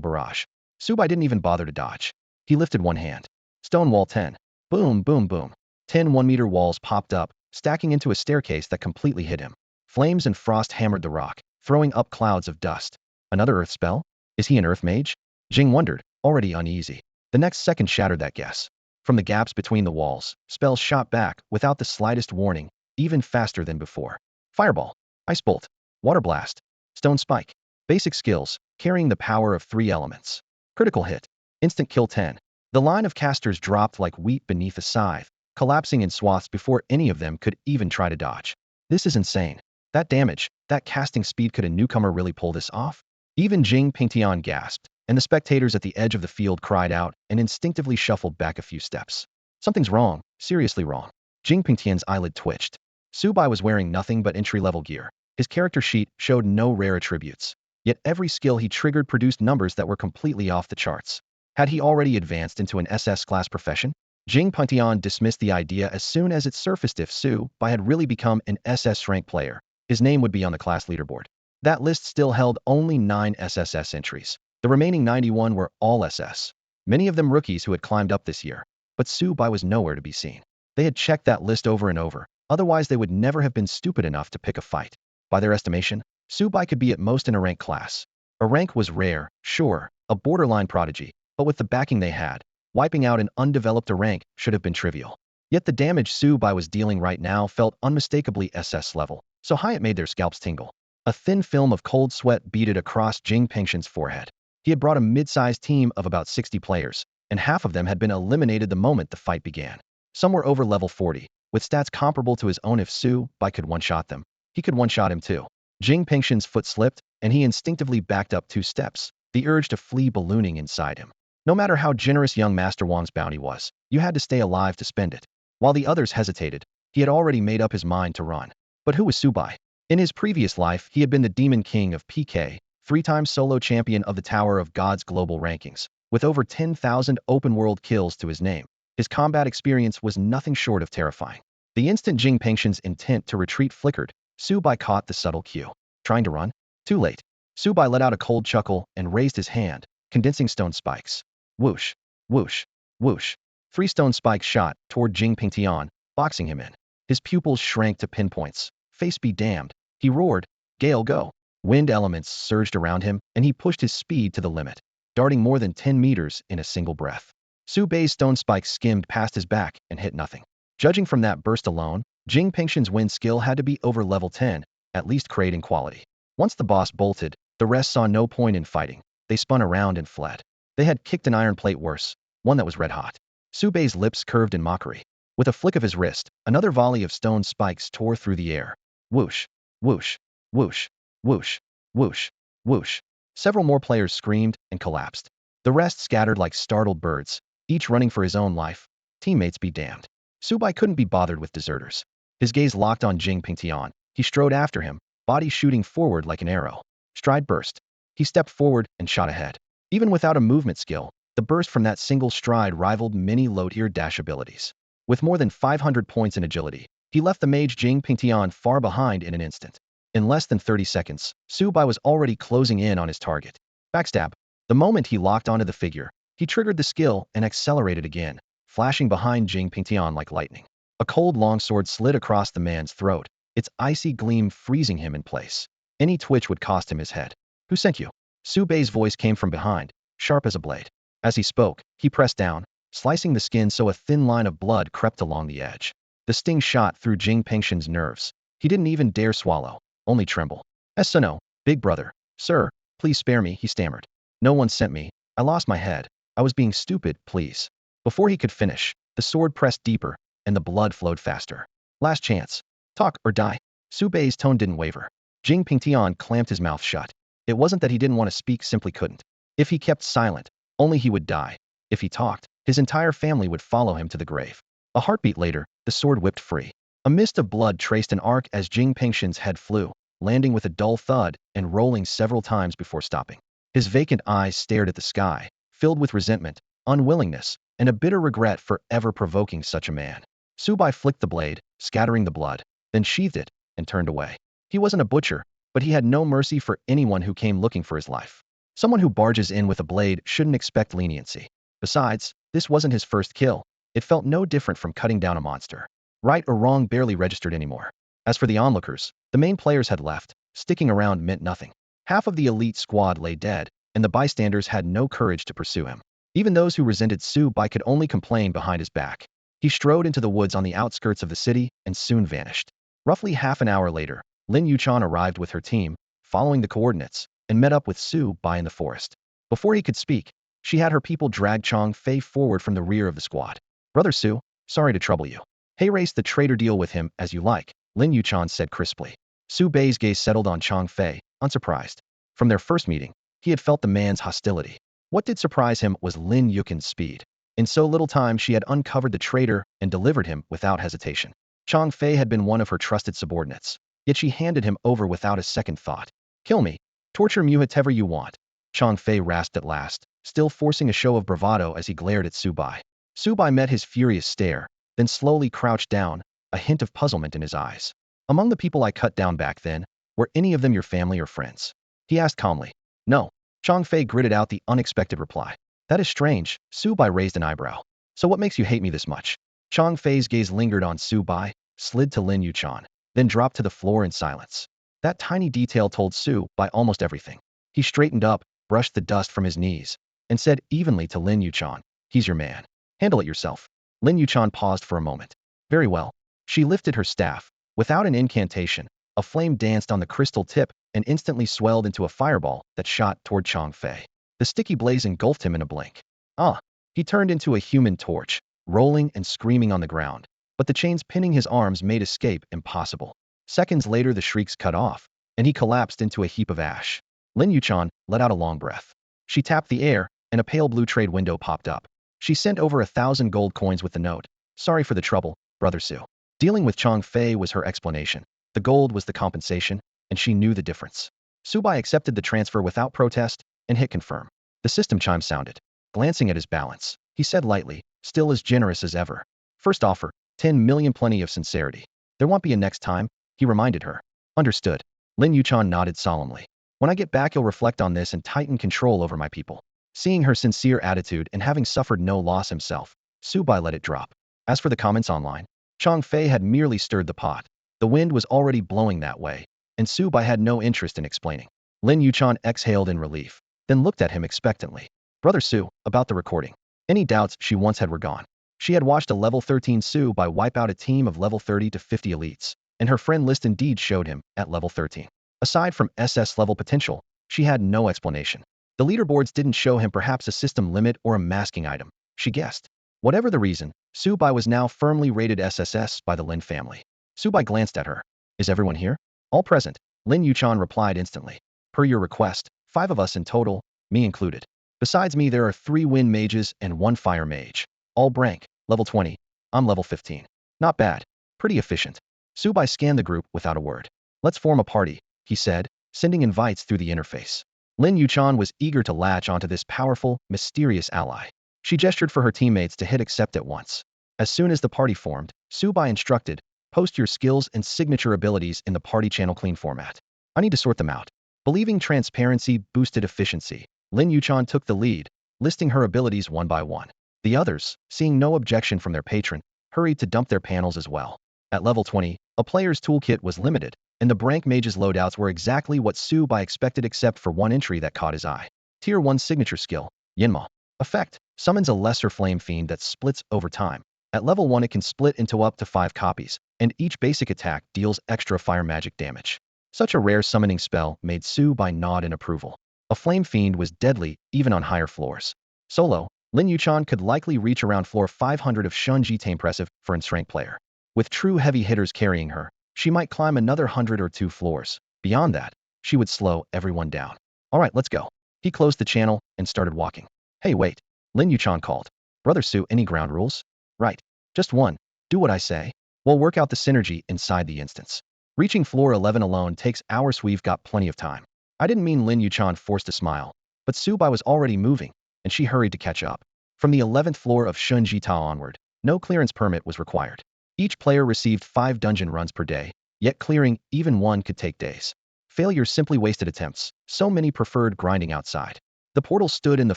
barrage. Su Bai didn't even bother to dodge. He lifted one hand. Stone wall 10. Boom, boom, boom. 10 1-meter walls popped up, stacking into a staircase that completely hid him. Flames and frost hammered the rock, throwing up clouds of dust. Another earth spell? Is he an earth mage? Jing wondered, already uneasy. The next second shattered that guess. From the gaps between the walls, spells shot back without the slightest warning, even faster than before. Fireball, ice bolt, water blast, stone spike. Basic skills, carrying the power of 3 elements. Critical hit. Instant kill 10. The line of casters dropped like wheat beneath a scythe, collapsing in swaths before any of them could even try to dodge. This is insane. That damage, that casting speed, could a newcomer really pull this off? Even Jing Pingtian gasped, and the spectators at the edge of the field cried out and instinctively shuffled back a few steps. Something's wrong, seriously wrong. Jing Pingtian's eyelid twitched. Su Bai was wearing nothing but entry-level gear. His character sheet showed no rare attributes. Yet every skill he triggered produced numbers that were completely off the charts. Had he already advanced into an SS-class profession? Jing Pingtian dismissed the idea as soon as it surfaced. If Su Bai had really become an SS-rank player, his name would be on the class leaderboard. That list still held only 9 SSS entries. The remaining 91 were all SS. Many of them rookies who had climbed up this year. But Su Bai was nowhere to be seen. They had checked that list over and over, otherwise they would never have been stupid enough to pick a fight. By their estimation, Su Bai could be at most in a rank class. A rank was rare, sure, a borderline prodigy, but with the backing they had, wiping out an undeveloped rank should have been trivial. Yet the damage Su Bai was dealing right now felt unmistakably SS level, so high it made their scalps tingle. A thin film of cold sweat beaded across Jing Pingtian's forehead. He had brought a mid-sized team of about 60 players, and half of them had been eliminated the moment the fight began. Some were over level 40, with stats comparable to his own. If Su Bai could one-shot them, he could one-shot him too. Jing Pingtian's foot slipped, and he instinctively backed up 2 steps, the urge to flee ballooning inside him. No matter how generous young Master Wang's bounty was, you had to stay alive to spend it. While the others hesitated, he had already made up his mind to run. But who was Su Bai? In his previous life, he had been the Demon King of PK, 3-time solo champion of the Tower of Gods global rankings, with over 10,000 open-world kills to his name. His combat experience was nothing short of terrifying. The instant Jing Pingtian's intent to retreat flickered, Su Bai caught the subtle cue. Trying to run? Too late. Su Bai let out a cold chuckle and raised his hand, condensing stone spikes. Whoosh, whoosh, whoosh. 3 stone spikes shot toward Jing Pingtian, boxing him in. His pupils shrank to pinpoints. Face be damned. He roared, Gale go. Wind elements surged around him, and he pushed his speed to the limit, darting more than 10 meters in a single breath. Su Bei's stone spikes skimmed past his back and hit nothing. Judging from that burst alone, Jing Pingshan's wind skill had to be over level 10, at least creating quality. Once the boss bolted, the rest saw no point in fighting. They spun around and fled. They had kicked an iron plate worse, one that was red hot. Su Bei's lips curved in mockery. With a flick of his wrist, another volley of stone spikes tore through the air. Whoosh, whoosh, whoosh, whoosh, whoosh, whoosh. Several more players screamed and collapsed. The rest scattered like startled birds, each running for his own life. Teammates be damned. Su Bai couldn't be bothered with deserters. His gaze locked on Jing Pingtian. He strode after him, body shooting forward like an arrow. Stride burst. He stepped forward and shot ahead. Even without a movement skill, the burst from that single stride rivaled many low-tier dash abilities. With more than 500 points in agility, he left the mage Jing Pingtian far behind in an instant. In less than 30 seconds, Su Bai was already closing in on his target. Backstab. The moment he locked onto the figure, he triggered the skill and accelerated again, flashing behind Jing Pingtian like lightning. A cold longsword slid across the man's throat, its icy gleam freezing him in place. Any twitch would cost him his head. Who sent you? Su Bei's voice came from behind, sharp as a blade. As he spoke, he pressed down, slicing the skin so a thin line of blood crept along the edge. The sting shot through Jing Pingshan's nerves. He didn't even dare swallow, only tremble. So no, big brother. Sir, please spare me, he stammered. No one sent me. I lost my head. I was being stupid, please. Before he could finish, the sword pressed deeper, and the blood flowed faster. Last chance. Talk or die. Su Bei's tone didn't waver. Jing Pingtian clamped his mouth shut. It wasn't that he didn't want to speak, simply couldn't. If he kept silent, only he would die. If he talked, his entire family would follow him to the grave. A heartbeat later, the sword whipped free. A mist of blood traced an arc as Jing Pingshan's head flew, landing with a dull thud and rolling several times before stopping. His vacant eyes stared at the sky, filled with resentment, unwillingness, and a bitter regret for ever provoking such a man. Su Bai flicked the blade, scattering the blood, then sheathed it and turned away. He wasn't a butcher, but he had no mercy for anyone who came looking for his life. Someone who barges in with a blade shouldn't expect leniency. Besides, this wasn't his first kill. It felt no different from cutting down a monster. Right or wrong barely registered anymore. As for the onlookers, the main players had left. Sticking around meant nothing. Half of the elite squad lay dead, and the bystanders had no courage to pursue him. Even those who resented Su Bai could only complain behind his back. He strode into the woods on the outskirts of the city and soon vanished. Roughly half an hour later, Lin Yuchan arrived with her team, following the coordinates, and met up with Su Bai in the forest. Before he could speak, she had her people drag Chong Fei forward from the rear of the squad. Brother Su, sorry to trouble you. Hey, race the traitor, deal with him as you like, Lin Yuchan said crisply. Su Bei's gaze settled on Chong Fei, unsurprised. From their first meeting, he had felt the man's hostility. What did surprise him was Lin Yuchan's speed. In so little time she had uncovered the traitor and delivered him without hesitation. Chong Fei had been one of her trusted subordinates, yet she handed him over without a second thought. Kill me. Torture me whatever you want. Chong Fei rasped at last, still forcing a show of bravado as he glared at Su Bai. Su Bai met his furious stare, then slowly crouched down, a hint of puzzlement in his eyes. Among the people I cut down back then, were any of them your family or friends? He asked calmly. No. Chong Fei gritted out the unexpected reply. That is strange, Su Bai raised an eyebrow. So what makes you hate me this much? Chong Fei's gaze lingered on Su Bai, slid to Lin Yuchan, then dropped to the floor in silence. That tiny detail told Su Bai almost everything. He straightened up, brushed the dust from his knees, and said evenly to Lin Yuchan, he's your man. Handle it yourself. Lin Yuchan paused for a moment. Very well. She lifted her staff. Without an incantation, a flame danced on the crystal tip and instantly swelled into a fireball that shot toward Chong Fei. The sticky blaze engulfed him in a blink. Ah! He turned into a human torch, rolling and screaming on the ground, but the chains pinning his arms made escape impossible. Seconds later the shrieks cut off, and he collapsed into a heap of ash. Lin Yuchan let out a long breath. She tapped the air, and a pale blue trade window popped up. She sent over 1,000 gold coins with the note. Sorry for the trouble, Brother Su. Dealing with Chong Fei was her explanation. The gold was the compensation, and she knew the difference. Su Bai accepted the transfer without protest and hit confirm. The system chime sounded. Glancing at his balance, he said lightly, still as generous as ever. First offer, 10 million, plenty of sincerity. There won't be a next time, he reminded her. Understood. Lin Yuchan nodded solemnly. When I get back you'll reflect on this and tighten control over my people. Seeing her sincere attitude and having suffered no loss himself, Su Bai let it drop. As for the comments online, Chong Fei had merely stirred the pot. The wind was already blowing that way, and Su Bai had no interest in explaining. Lin Yuchan exhaled in relief, then looked at him expectantly. Brother Su, about the recording. Any doubts she once had were gone. She had watched a level 13 Su by wipe out a team of level 30 to 50 elites, and her friend list indeed showed him at level 13. Aside from SS level potential, she had no explanation. The leaderboards didn't show him perhaps a system limit or a masking item, she guessed. Whatever the reason, Su Bai was now firmly rated SSS by the Lin family. Su Bai glanced at her. Is everyone here? All present, Lin Yuchan replied instantly. Per your request, 5 of us in total, me included. Besides me there are 3 wind mages and 1 fire mage. All rank, level 20. I'm level 15. Not bad. Pretty efficient. Su Bai scanned the group without a word. Let's form a party, he said, sending invites through the interface. Lin Yuchan was eager to latch onto this powerful, mysterious ally. She gestured for her teammates to hit accept at once. As soon as the party formed, Su Bai instructed, post your skills and signature abilities in the party channel clean format. I need to sort them out. Believing transparency boosted efficiency, Lin Yuchan took the lead, listing her abilities one by one. The others, seeing no objection from their patron, hurried to dump their panels as well. At level 20, a player's toolkit was limited, and the Brank Mage's loadouts were exactly what Su Bai expected except for one entry that caught his eye. Tier 1 signature skill, Yinma. Effect, summons a lesser flame fiend that splits over time. At level 1 it can split into up to 5 copies, and each basic attack deals extra fire magic damage. Such a rare summoning spell made Su Bai nod in approval. A flame fiend was deadly even on higher floors. Solo, Lin Yuchan could likely reach around floor 500 of Shunji Tame impressive for an strength player. With true heavy hitters carrying her, she might climb another 100 or 2 floors. Beyond that, she would slow everyone down. Alright, let's go. He closed the channel and started walking. Hey wait, Lin Yuchan called. Brother Su, any ground rules? Right. Just one. Do what I say. We'll work out the synergy inside the instance. Reaching floor 11 alone takes hours. We've got plenty of time. I didn't mean Lin Yuchan forced a smile, but Su Bai was already moving, and she hurried to catch up. From the 11th floor of Shunji Tao onward, no clearance permit was required. Each player received 5 dungeon runs per day, yet clearing even one could take days. Failure simply wasted attempts, so many preferred grinding outside. The portal stood in the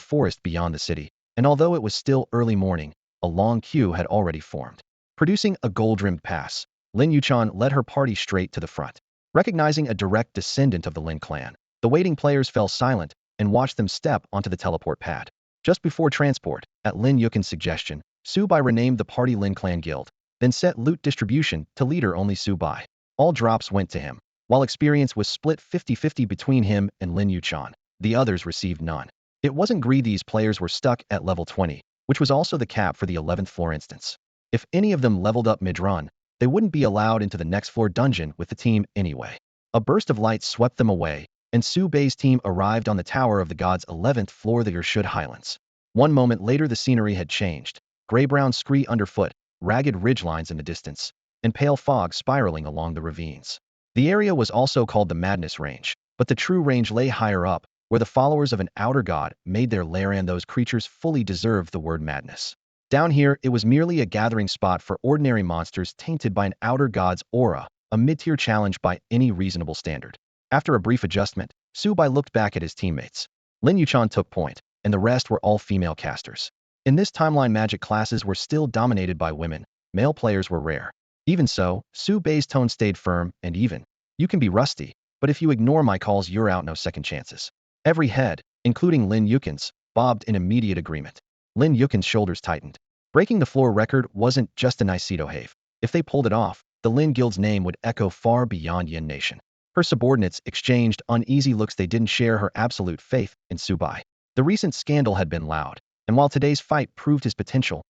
forest beyond the city, and although it was still early morning, a long queue had already formed. Producing a gold-rimmed pass, Lin Yuchan led her party straight to the front. Recognizing a direct descendant of the Lin clan, the waiting players fell silent and watched them step onto the teleport pad. Just before transport, at Lin Yuchan's suggestion, Su Bai renamed the party Lin Clan Guild, then set loot distribution to leader only Su Bai. All drops went to him, while experience was split 50-50 between him and Lin Yuchan. The others received none. It wasn't greed, these players were stuck at level 20, which was also the cap for the 11th floor instance. If any of them leveled up mid-run, they wouldn't be allowed into the next floor dungeon with the team anyway. A burst of light swept them away, and Su Bai's team arrived on the Tower of the Gods' 11th floor, the Urshud Highlands. One moment later the scenery had changed. Gray-brown scree underfoot, ragged ridgelines in the distance, and pale fog spiraling along the ravines. The area was also called the Madness Range, but the true range lay higher up, where the followers of an outer god made their lair, and those creatures fully deserved the word madness. Down here, it was merely a gathering spot for ordinary monsters tainted by an outer god's aura, a mid-tier challenge by any reasonable standard. After a brief adjustment, Su Bai looked back at his teammates. Lin Yuchan took point, and the rest were all female casters. In this timeline, magic classes were still dominated by women. Male players were rare. Even so, Su Bai's tone stayed firm and even. You can be rusty, but if you ignore my calls, you're out, no second chances. Every head, including Lin Yuchan's, bobbed in immediate agreement. Lin Yuchan's shoulders tightened. Breaking the floor record wasn't just a Niceto have. If they pulled it off, the Lin Guild's name would echo far beyond Yin Nation. Her subordinates exchanged uneasy looks. They didn't share her absolute faith in Su Bai. The recent scandal had been loud, and while today's fight proved his potential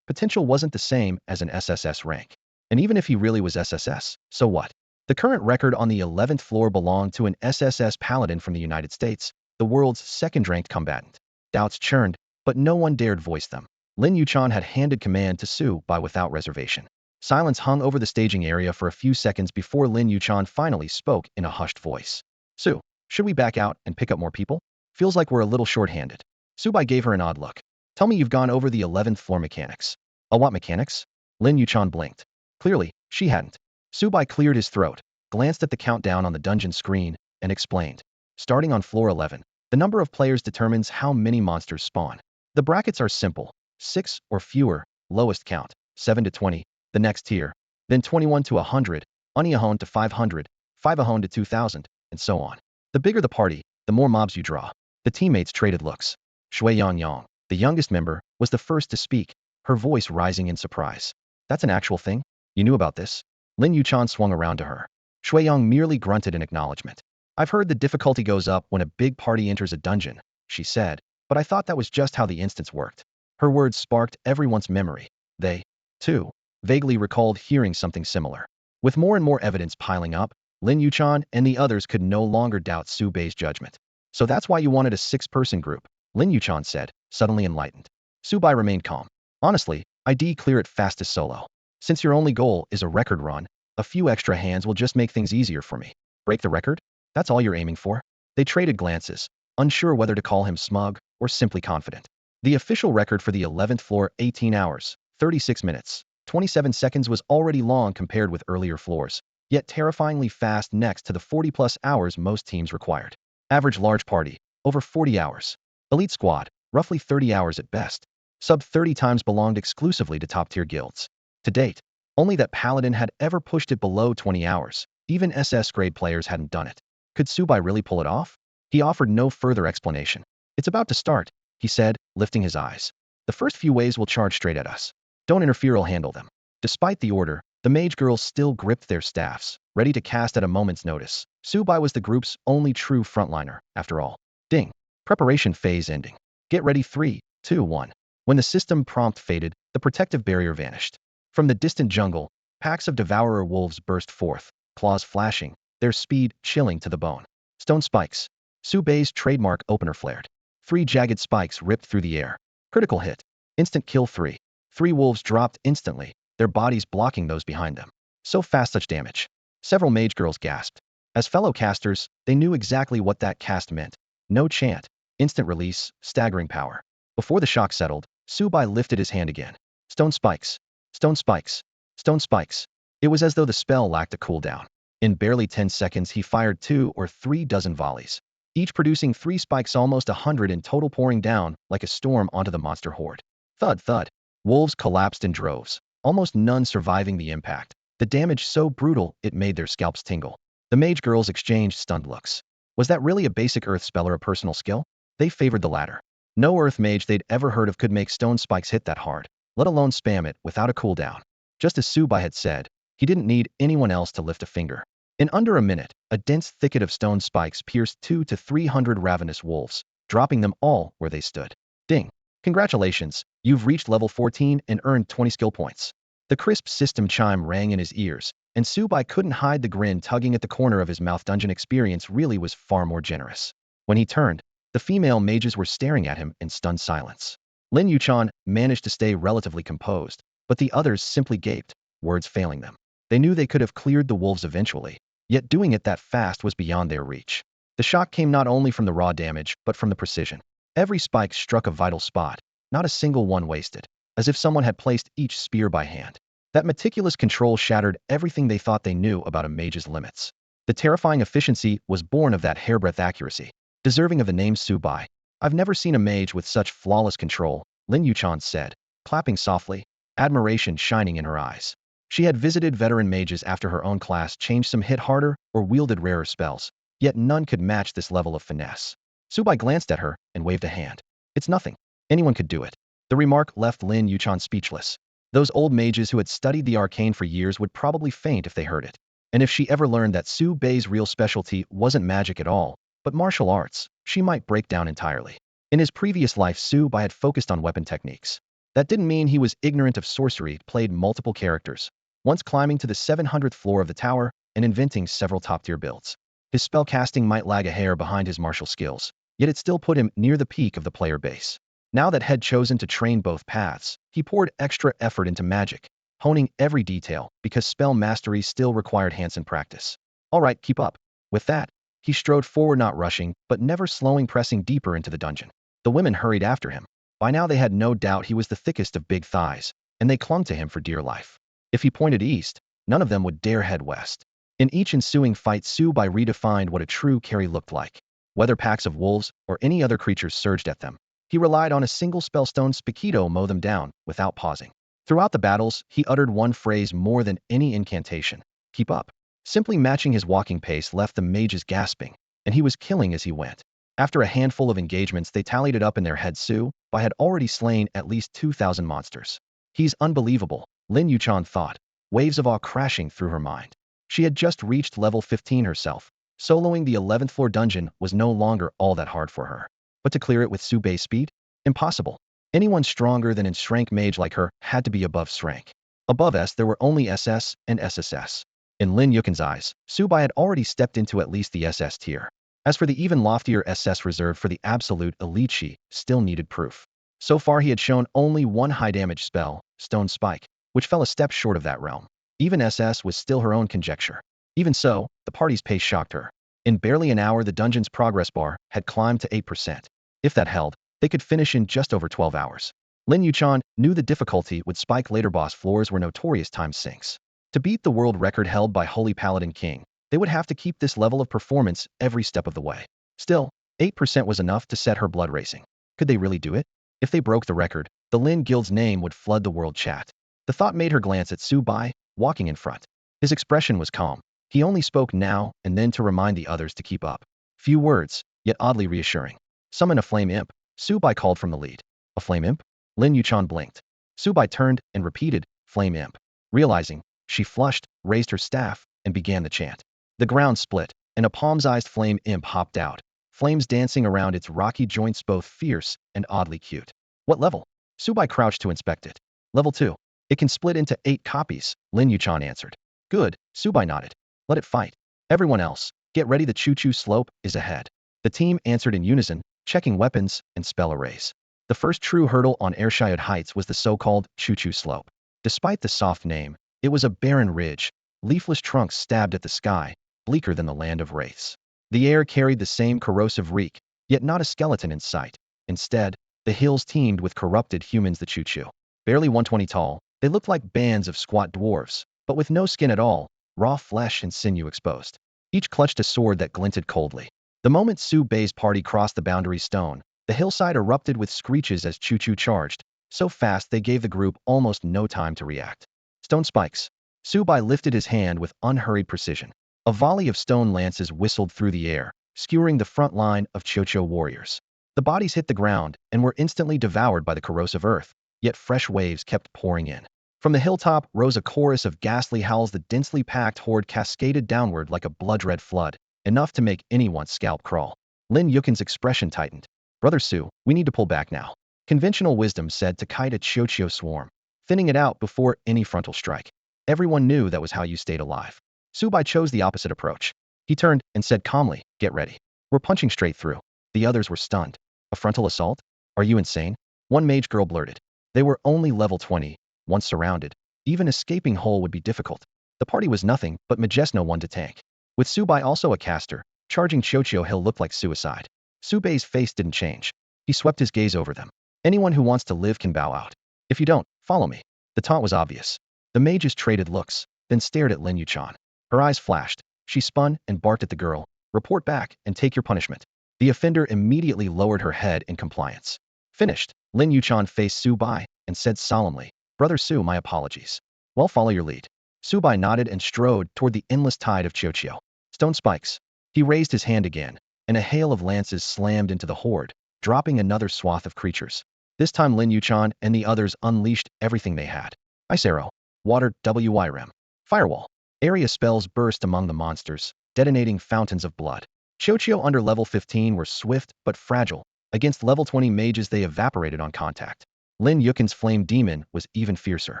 wasn't the same as an SSS rank. And even if he really was SSS, so what? The current record on the 11th floor belonged to an SSS paladin from the United States, the world's second-ranked combatant. Doubts churned, but no one dared voice them. Lin Yuchan had handed command to Su Bai without reservation. Silence hung over the staging area for a few seconds before Lin Yuchan finally spoke in a hushed voice. Su, should we back out and pick up more people? Feels like we're a little short-handed. Su Bai gave her an odd look. Tell me you've gone over the 11th floor mechanics. What mechanics? Lin Yuchan blinked. Clearly, she hadn't. Su Bai cleared his throat, glanced at the countdown on the dungeon screen, and explained. Starting on floor 11, the number of players determines how many monsters spawn. The brackets are simple. 6 or fewer, lowest count, 7 to 20, the next tier, then 21 to 100, Uniahone to 500, 5ahone to 2000, and so on. The bigger the party, the more mobs you draw. The teammates traded looks. Shui Yang, the youngest member, was the first to speak, her voice rising in surprise. That's an actual thing? You knew about this? Lin Yuchan swung around to her. Shui Yang merely grunted in acknowledgement. I've heard the difficulty goes up when a big party enters a dungeon, she said, but I thought that was just how the instance worked. Her words sparked everyone's memory. They, too, vaguely recalled hearing something similar. With more and more evidence piling up, Lin Yuchan and the others could no longer doubt Su Bei's judgment. So that's why you wanted a 6-person group, Lin Yuchan said, suddenly enlightened. Su Bei remained calm. Honestly, I'd clear it fastest solo. Since your only goal is a record run, a few extra hands will just make things easier for me. Break the record? That's all you're aiming for? They traded glances, unsure whether to call him smug or simply confident. The official record for the 11th floor, 18 hours, 36 minutes, 27 seconds was already long compared with earlier floors, yet terrifyingly fast next to the 40-plus hours most teams required. Average large party, over 40 hours. Elite squad, roughly 30 hours at best. Sub 30 times belonged exclusively to top-tier guilds. To date, only that Paladin had ever pushed it below 20 hours. Even SS-grade players hadn't done it. Could Su Bei really pull it off? He offered no further explanation. It's about to start, he said, lifting his eyes. The first few waves will charge straight at us. Don't interfere, I'll handle them. Despite the order, the mage girls still gripped their staffs, ready to cast at a moment's notice. Su Bei was the group's only true frontliner, after all. Ding. Preparation phase ending. Get ready 3, 2, 1. When the system prompt faded, the protective barrier vanished. From the distant jungle, packs of devourer wolves burst forth, claws flashing, their speed chilling to the bone. Stone spikes. Su Bei's trademark opener flared. 3 jagged spikes ripped through the air. Critical hit. Instant kill 3. 3 wolves dropped instantly, their bodies blocking those behind them. So fast such damage. Several mage girls gasped. As fellow casters, they knew exactly what that cast meant. No chant. Instant release, staggering power. Before the shock settled, Su Bei lifted his hand again. Stone spikes. Stone spikes. Stone spikes. It was as though the spell lacked a cooldown. In barely 10 seconds he fired 2 or 3 dozen volleys, each producing 3 spikes, almost 100 in total, pouring down like a storm onto the monster horde. Thud, thud. Wolves collapsed in droves, almost none surviving the impact. The damage so brutal it made their scalps tingle. The mage girls exchanged stunned looks. Was that really a basic earth spell or a personal skill? They favored the latter. No earth mage they'd ever heard of could make stone spikes hit that hard, let alone spam it without a cooldown. Just as Su Bei had said, he didn't need anyone else to lift a finger. In under a minute, a dense thicket of stone spikes pierced 200 to 300 ravenous wolves, dropping them all where they stood. Ding. Congratulations, you've reached level 14 and earned 20 skill points. The crisp system chime rang in his ears, and Su Bei couldn't hide the grin tugging at the corner of his mouth. Dungeon experience really was far more generous. When he turned, the female mages were staring at him in stunned silence. Lin Yuchan managed to stay relatively composed, but the others simply gaped, words failing them. They knew they could have cleared the wolves eventually, yet doing it that fast was beyond their reach. The shock came not only from the raw damage, but from the precision. Every spike struck a vital spot, not a single one wasted, as if someone had placed each spear by hand. That meticulous control shattered everything they thought they knew about a mage's limits. The terrifying efficiency was born of that hairbreadth accuracy, deserving of the name Su Bei. I've never seen a mage with such flawless control, Lin Yuchan said, clapping softly, admiration shining in her eyes. She had visited veteran mages after her own class changed some hit harder or wielded rarer spells, yet none could match this level of finesse. Su Bei glanced at her and waved a hand. It's nothing. Anyone could do it. The remark left Lin Yuchan speechless. Those old mages who had studied the arcane for years would probably faint if they heard it. And if she ever learned that Su Bei's real specialty wasn't magic at all, but martial arts, she might break down entirely. In his previous life, Su Bei had focused on weapon techniques. That didn't mean he was ignorant of sorcery. Played multiple characters, once climbing to the 700th floor of the tower and inventing several top-tier builds. His spellcasting might lag a hair behind his martial skills, yet it still put him near the peak of the player base. Now that had chosen to train both paths, he poured extra effort into magic, honing every detail because spell mastery still required hands-on practice. All right, keep up. With that, he strode forward, not rushing, but never slowing, pressing deeper into the dungeon. The women hurried after him. By now they had no doubt he was the thickest of big thighs, and they clung to him for dear life. If he pointed east, none of them would dare head west. In each ensuing fight, Su Bei redefined what a true carry looked like. Whether packs of wolves or any other creatures surged at them, he relied on a single spell, Stone Spikito, mow them down without pausing. Throughout the battles, he uttered one phrase more than any incantation: keep up. Simply matching his walking pace left the mages gasping, and he was killing as he went. After a handful of engagements, they tallied it up in their heads. Su-bai had already slain at least 2,000 monsters. He's unbelievable, Lin Yuchan thought, waves of awe crashing through her mind. She had just reached level 15 herself. Soloing the 11th floor dungeon was no longer all that hard for her. But to clear it with Su-bai's speed? Impossible. Anyone stronger than a rank mage like her had to be above rank. Above S, there were only SS and SSS. In Lin Yuchan's eyes, Su-bai had already stepped into at least the SS tier. As for the even loftier SS reserved for the absolute elite, she still needed proof. So far he had shown only one high-damage spell, Stone Spike, which fell a step short of that realm. Even SS was still her own conjecture. Even so, the party's pace shocked her. In barely an hour, the dungeon's progress bar had climbed to 8%. If that held, they could finish in just over 12 hours. Lin Yuchan knew the difficulty with Spike. Later boss floors were notorious time sinks. To beat the world record held by Holy Paladin King, they would have to keep this level of performance every step of the way. Still, 8% was enough to set her blood racing. Could they really do it? If they broke the record, the Lin Guild's name would flood the world chat. The thought made her glance at Su-bai, walking in front. His expression was calm. He only spoke now and then to remind the others to keep up. Few words, yet oddly reassuring. Summon a flame imp, Su-bai called from the lead. A flame imp? Lin Yuchan blinked. Su-bai turned and repeated, flame imp. Realizing, she flushed, raised her staff, and began the chant. The ground split, and a palm-sized flame imp hopped out, flames dancing around its rocky joints, both fierce and oddly cute. What level? Su-bai crouched to inspect it. Level 2. It can split into 8 copies, Lin Yuchan answered. Good, Su-bai nodded. Let it fight. Everyone else, get ready, the choo-choo slope is ahead. The team answered in unison, checking weapons and spell arrays. The first true hurdle on Airshayud Heights was the so-called choo-choo slope. Despite the soft name, it was a barren ridge, leafless trunks stabbed at the sky, bleaker than the land of wraiths. The air carried the same corrosive reek, yet not a skeleton in sight. Instead, the hills teemed with corrupted humans. The choo-choo. Barely 120 tall, they looked like bands of squat dwarves, but with no skin at all, raw flesh and sinew exposed. Each clutched a sword that glinted coldly. The moment Su-bai's party crossed the boundary stone, the hillside erupted with screeches as choo-choo charged, so fast they gave the group almost no time to react. Stone spikes. Su-bai lifted his hand with unhurried precision. A volley of stone lances whistled through the air, skewering the front line of Cho-Cho warriors. The bodies hit the ground and were instantly devoured by the corrosive earth, yet fresh waves kept pouring in. From the hilltop rose a chorus of ghastly howls. The densely packed horde cascaded downward like a blood-red flood, enough to make anyone's scalp crawl. Lin Yuchan's expression tightened. Brother Su, we need to pull back now. Conventional wisdom said to kite a Cho-Cho swarm, thinning it out before any frontal strike. Everyone knew that was how you stayed alive. Su-bai chose the opposite approach. He turned and said calmly, get ready. We're punching straight through. The others were stunned. A frontal assault? Are you insane? One mage girl blurted. They were only level 20. Once surrounded, even escaping whole would be difficult. The party was nothing but Majesno one to tank. With Su-bai also a caster, charging Cho-Cho Hill looked like suicide. Su-bai's face didn't change. He swept his gaze over them. Anyone who wants to live can bow out. If you don't, follow me. The taunt was obvious. The mages traded looks, then stared at Lin Yuchan. Her eyes flashed. She spun and barked at the girl. Report back and take your punishment. The offender immediately lowered her head in compliance. Finished. Lin Yuchan faced Su-bai and said solemnly, Brother Su, my apologies. Well, follow your lead. Su-bai nodded and strode toward the endless tide of Cho-Cho. Stone spikes. He raised his hand again, and a hail of lances slammed into the horde, dropping another swath of creatures. This time Lin Yuchan and the others unleashed everything they had. Ice arrow. Water WIRM. Firewall. Area spells burst among the monsters, detonating fountains of blood. Cho-Cho under level 15 were swift but fragile. Against level 20 mages they evaporated on contact. Lin Yuchan's flame demon was even fiercer.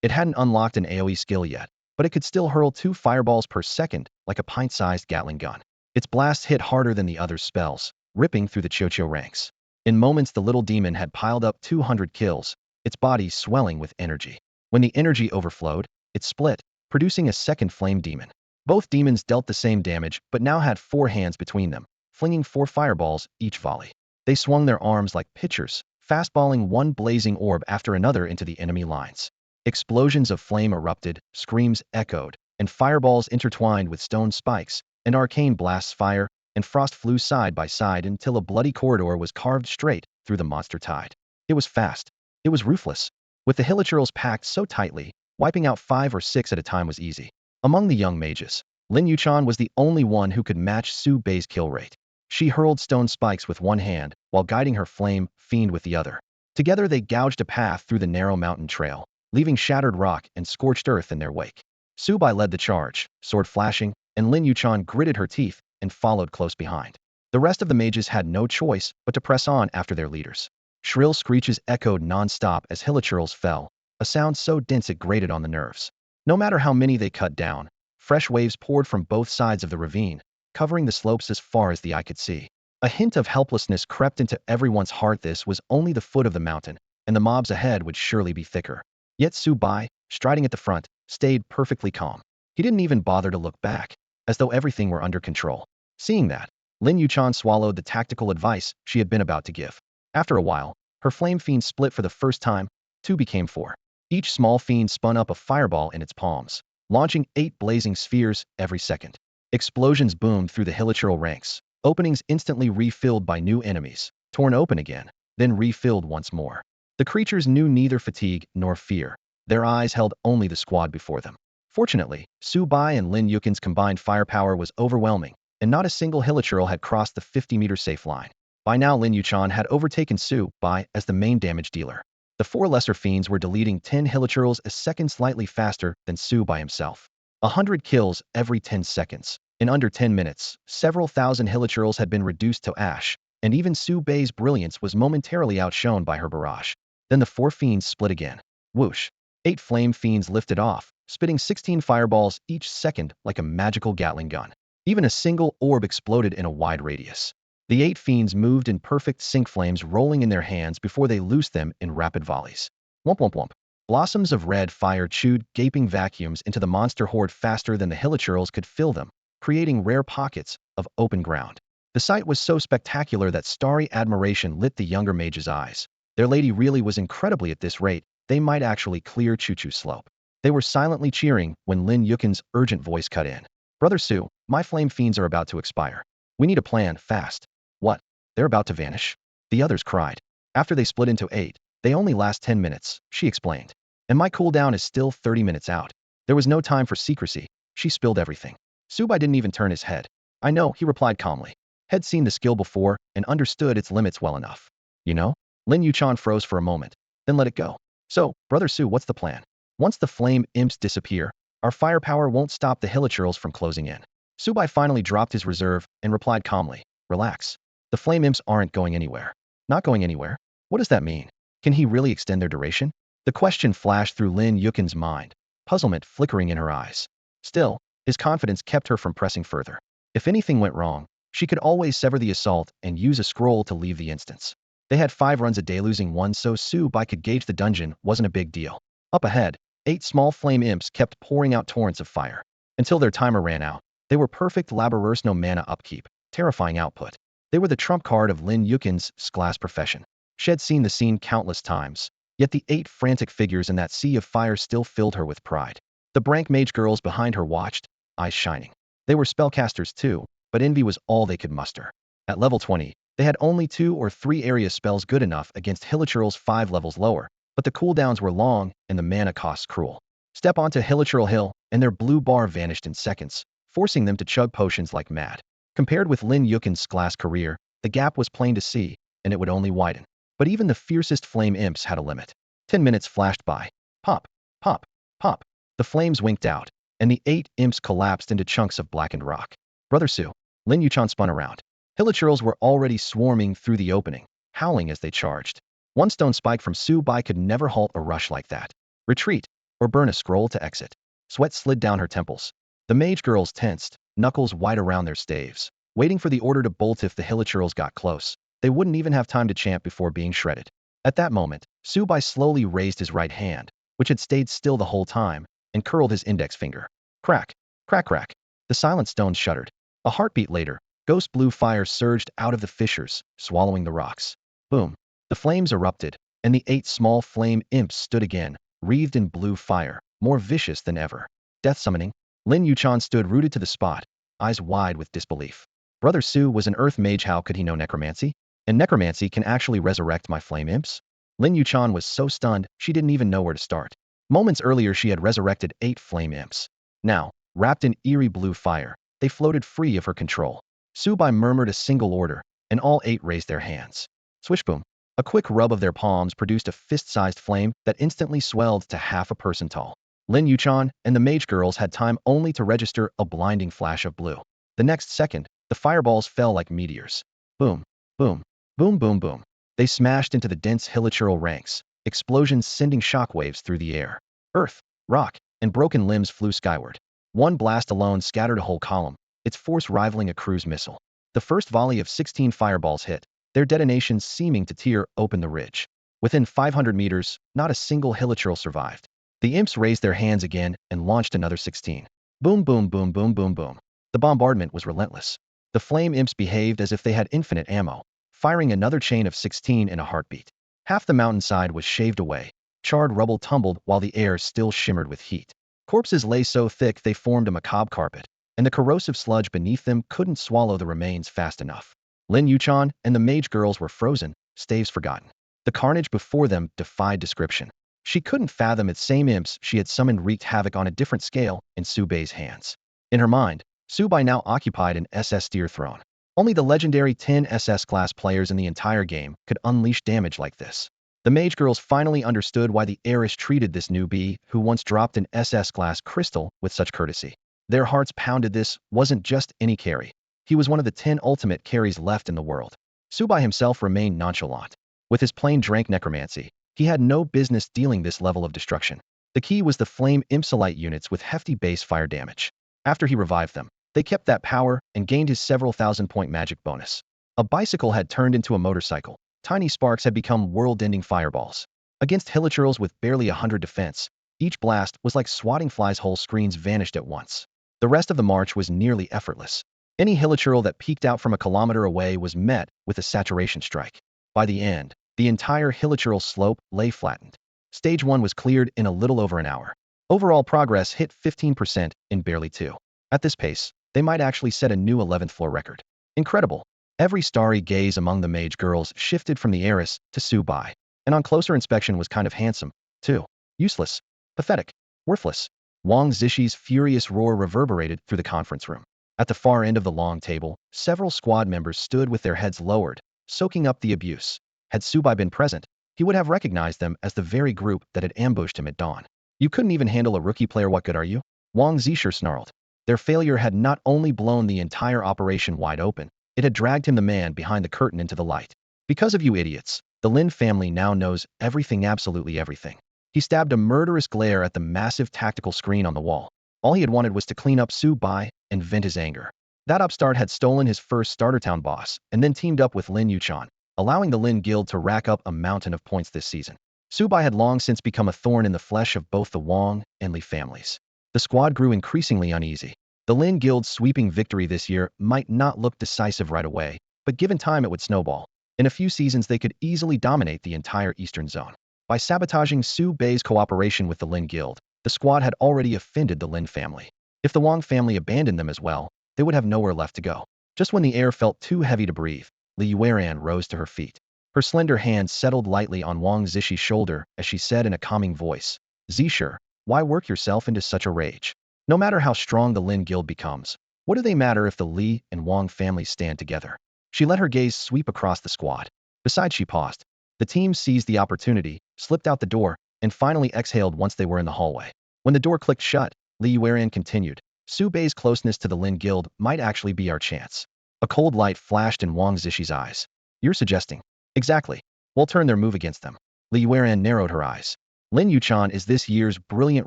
It hadn't unlocked an AoE skill yet, but it could still hurl 2 fireballs per second like a pint-sized Gatling gun. Its blasts hit harder than the others' spells, ripping through the Cho-Cho ranks. In moments the little demon had piled up 200 kills, its body swelling with energy. When the energy overflowed, it split, producing a second flame demon. Both demons dealt the same damage but now had 4 hands between them, flinging 4 fireballs each volley. They swung their arms like pitchers, fastballing one blazing orb after another into the enemy lines. Explosions of flame erupted, screams echoed, and fireballs intertwined with stone spikes, and arcane blasts fire and frost flew side by side until a bloody corridor was carved straight through the monster tide. It was fast. It was ruthless. With the hilichurls packed so tightly, wiping out 5 or 6 at a time was easy. Among the young mages, Lin Yuchan was the only one who could match Su-bai's kill rate. She hurled stone spikes with one hand while guiding her flame fiend with the other. Together they gouged a path through the narrow mountain trail, leaving shattered rock and scorched earth in their wake. Subai led the charge, sword flashing, and Lin Yuchan gritted her teeth and followed close behind. The rest of the mages had no choice but to press on after their leaders. Shrill screeches echoed non-stop as hilichurls fell, a sound so dense it grated on the nerves. No matter how many they cut down, fresh waves poured from both sides of the ravine, covering the slopes as far as the eye could see. A hint of helplessness crept into everyone's heart. This was only the foot of the mountain, and the mobs ahead would surely be thicker. Yet Su Bai, striding at the front, stayed perfectly calm. He didn't even bother to look back, as though everything were under control. Seeing that, Lin Yuchan swallowed the tactical advice she had been about to give. After a while, her flame fiend split for the first time, 2 became 4. Each small fiend spun up a fireball in its palms, launching 8 blazing spheres every second. Explosions boomed through the hilichurl ranks, openings instantly refilled by new enemies, torn open again, then refilled once more. The creatures knew neither fatigue nor fear. Their eyes held only the squad before them. Fortunately, Su Bai and Lin Yuchan's combined firepower was overwhelming, and not a single hilichurl had crossed the 50-meter safe line. By now Lin Yuchan had overtaken Su Bai as the main damage dealer. The 4 lesser fiends were deleting 10 hilichurls a second slightly faster than Su Bai himself. 100 kills every 10 seconds. In under 10 minutes, several thousand hilichurls had been reduced to ash, and even Su Bai's brilliance was momentarily outshone by her barrage. Then the 4 fiends split again. Whoosh! 8 flame fiends lifted off, spitting 16 fireballs each second like a magical Gatling gun. Even a single orb exploded in a wide radius. The 8 fiends moved in perfect sync, flames rolling in their hands before they loosed them in rapid volleys. Womp womp womp. Blossoms of red fire chewed gaping vacuums into the monster horde faster than the hilichurls could fill them, creating rare pockets of open ground. The sight was so spectacular that starry admiration lit the younger mage's eyes. Their lady really was incredibly. At this rate, they might actually clear Choo-Choo Slope. They were silently cheering when Lin Yuchan's urgent voice cut in. Brother Su, my flame fiends are about to expire. We need a plan, fast. What? They're about to vanish? The others cried. After they split into 8, they only last 10 minutes, she explained. And my cooldown is still 30 minutes out. There was no time for secrecy. She spilled everything. Subai didn't even turn his head. I know, he replied calmly. Had seen the skill before and understood its limits well enough. You know? Lin Yuchan froze for a moment, then let it go. So, Brother Su, what's the plan? Once the flame imps disappear, our firepower won't stop the hilichurls from closing in. Subai finally dropped his reserve and replied calmly. Relax. The flame imps aren't going anywhere. Not going anywhere? What does that mean? Can he really extend their duration? The question flashed through Lin Yuchan's mind, puzzlement flickering in her eyes. Still, his confidence kept her from pressing further. If anything went wrong, she could always sever the assault and use a scroll to leave the instance. They had 5 runs a day, losing 1, so Su Bai could gauge the dungeon wasn't a big deal. Up ahead, 8 small flame imps kept pouring out torrents of fire. Until their timer ran out, they were perfect laborers, no mana upkeep, terrifying output. They were the trump card of Lin Yuchan's glass profession. She had seen the scene countless times, yet the 8 frantic figures in that sea of fire still filled her with pride. The Brank mage girls behind her watched, eyes shining. They were spellcasters too, but envy was all they could muster. At level 20, they had only 2 or 3 area spells good enough against hilichurls 5 levels lower, but the cooldowns were long and the mana costs cruel. Step onto hilichurl hill, and their blue bar vanished in seconds, forcing them to chug potions like mad. Compared with Lin Yuchan's glass career, the gap was plain to see, and it would only widen. But even the fiercest flame imps had a limit. 10 minutes flashed by. Pop, pop, pop. The flames winked out, and the 8 imps collapsed into chunks of blackened rock. Brother Su. Lin Yuchan spun around. Hilichurls were already swarming through the opening, howling as they charged. One stone spike from Su Bai could never halt a rush like that. Retreat, or burn a scroll to exit. Sweat slid down her temples. The mage girls tensed, knuckles wide around their staves, waiting for the order to bolt if the hilichurls got close. They wouldn't even have time to chant before being shredded. At that moment, Su Bai slowly raised his right hand, which had stayed still the whole time, and curled his index finger. Crack, crack, crack. The silent stones shuddered. A heartbeat later, ghost blue fire surged out of the fissures, swallowing the rocks. Boom. The flames erupted, and the 8 small flame imps stood again, wreathed in blue fire, more vicious than ever. Death summoning. Lin Yuchan stood rooted to the spot, eyes wide with disbelief. Brother Su was an earth mage. How could he know necromancy? And necromancy can actually resurrect my flame imps? Lin Yuchan was so stunned, she didn't even know where to start. Moments earlier she had resurrected 8 flame imps. Now, wrapped in eerie blue fire, they floated free of her control. Subai murmured a single order, and all 8 raised their hands. Swish boom. A quick rub of their palms produced a fist-sized flame that instantly swelled to half a person tall. Lin Yuchan and the mage girls had time only to register a blinding flash of blue. The next second, the fireballs fell like meteors. Boom, boom, boom, boom, boom. They smashed into the dense hilichurl ranks, explosions sending shockwaves through the air. Earth, rock, and broken limbs flew skyward. One blast alone scattered a whole column, its force rivaling a cruise missile. The first volley of 16 fireballs hit, their detonations seeming to tear open the ridge. Within 500 meters, not a single hilichurl survived. The imps raised their hands again and launched another 16. Boom, boom, boom, boom, boom, boom. The bombardment was relentless. The flame imps behaved as if they had infinite ammo, firing another chain of 16 in a heartbeat. Half the mountainside was shaved away. Charred rubble tumbled while the air still shimmered with heat. Corpses lay so thick they formed a macabre carpet, and the corrosive sludge beneath them couldn't swallow the remains fast enough. Lin Yuchan and the mage girls were frozen, staves forgotten. The carnage before them defied description. She couldn't fathom its same imps she had summoned wreaked havoc on a different scale in Subei's hands. In her mind, Subai now occupied an SS tier throne. Only the legendary 10 SS-class players in the entire game could unleash damage like this. The mage girls finally understood why the heiress treated this newbie who once dropped an SS-class crystal with such courtesy. Their hearts pounded. This wasn't just any carry. He was one of the 10 ultimate carries left in the world. Subai himself remained nonchalant. With his plain drank necromancy, he had no business dealing this level of destruction. The key was the flame impsolite units with hefty base fire damage. After he revived them, they kept that power and gained his several thousand-point magic bonus. A bicycle had turned into a motorcycle. Tiny sparks had become world-ending fireballs. Against hilichurls with barely 100 defense, each blast was like swatting flies. Whole screens vanished at once. The rest of the march was nearly effortless. Any hilichurl that peeked out from a kilometer away was met with a saturation strike. By the end, the entire hilichurl slope lay flattened. Stage 1 was cleared in a little over an hour. Overall progress hit 15% in barely 2. At this pace, they might actually set a new 11th floor record. Incredible. Every starry gaze among the mage girls shifted from the heiress to Subai, and on closer inspection was kind of handsome, too. Useless, pathetic, worthless. Wang Zishi's furious roar reverberated through the conference room. At the far end of the long table, several squad members stood with their heads lowered, soaking up the abuse. Had Subai been present, he would have recognized them as the very group that had ambushed him at dawn. You couldn't even handle a rookie player. What good are you? Wang Zisher snarled. Their failure had not only blown the entire operation wide open, it had dragged him, the man behind the curtain, into the light. Because of you idiots, the Lin family now knows everything, absolutely everything. He stabbed a murderous glare at the massive tactical screen on the wall. All he had wanted was to clean up Subai and vent his anger. That upstart had stolen his first Startertown boss and then teamed up with Lin Yuchan, allowing the Lin Guild to rack up a mountain of points this season. Subai had long since become a thorn in the flesh of both the Wang and Li families. The squad grew increasingly uneasy. The Lin Guild's sweeping victory this year might not look decisive right away, but given time it would snowball. In a few seasons they could easily dominate the entire eastern zone. By sabotaging Subai's cooperation with the Lin Guild, the squad had already offended the Lin family. If the Wang family abandoned them as well, they would have nowhere left to go. Just when the air felt too heavy to breathe, Li Yuan rose to her feet. Her slender hand settled lightly on Wang Zishi's shoulder as she said in a calming voice, "Zisher, why work yourself into such a rage? No matter how strong the Lin Guild becomes, what do they matter if the Li and Wang families stand together?" She let her gaze sweep across the squad. Besides, she paused. The team seized the opportunity, slipped out the door, and finally exhaled once they were in the hallway. When the door clicked shut, Li Yuan continued, "Subei's closeness to the Lin Guild might actually be our chance." A cold light flashed in Wang Zishi's eyes. "You're suggesting?" "Exactly. We'll turn their move against them." Li Yuan narrowed her eyes. "Lin Yuchan is this year's brilliant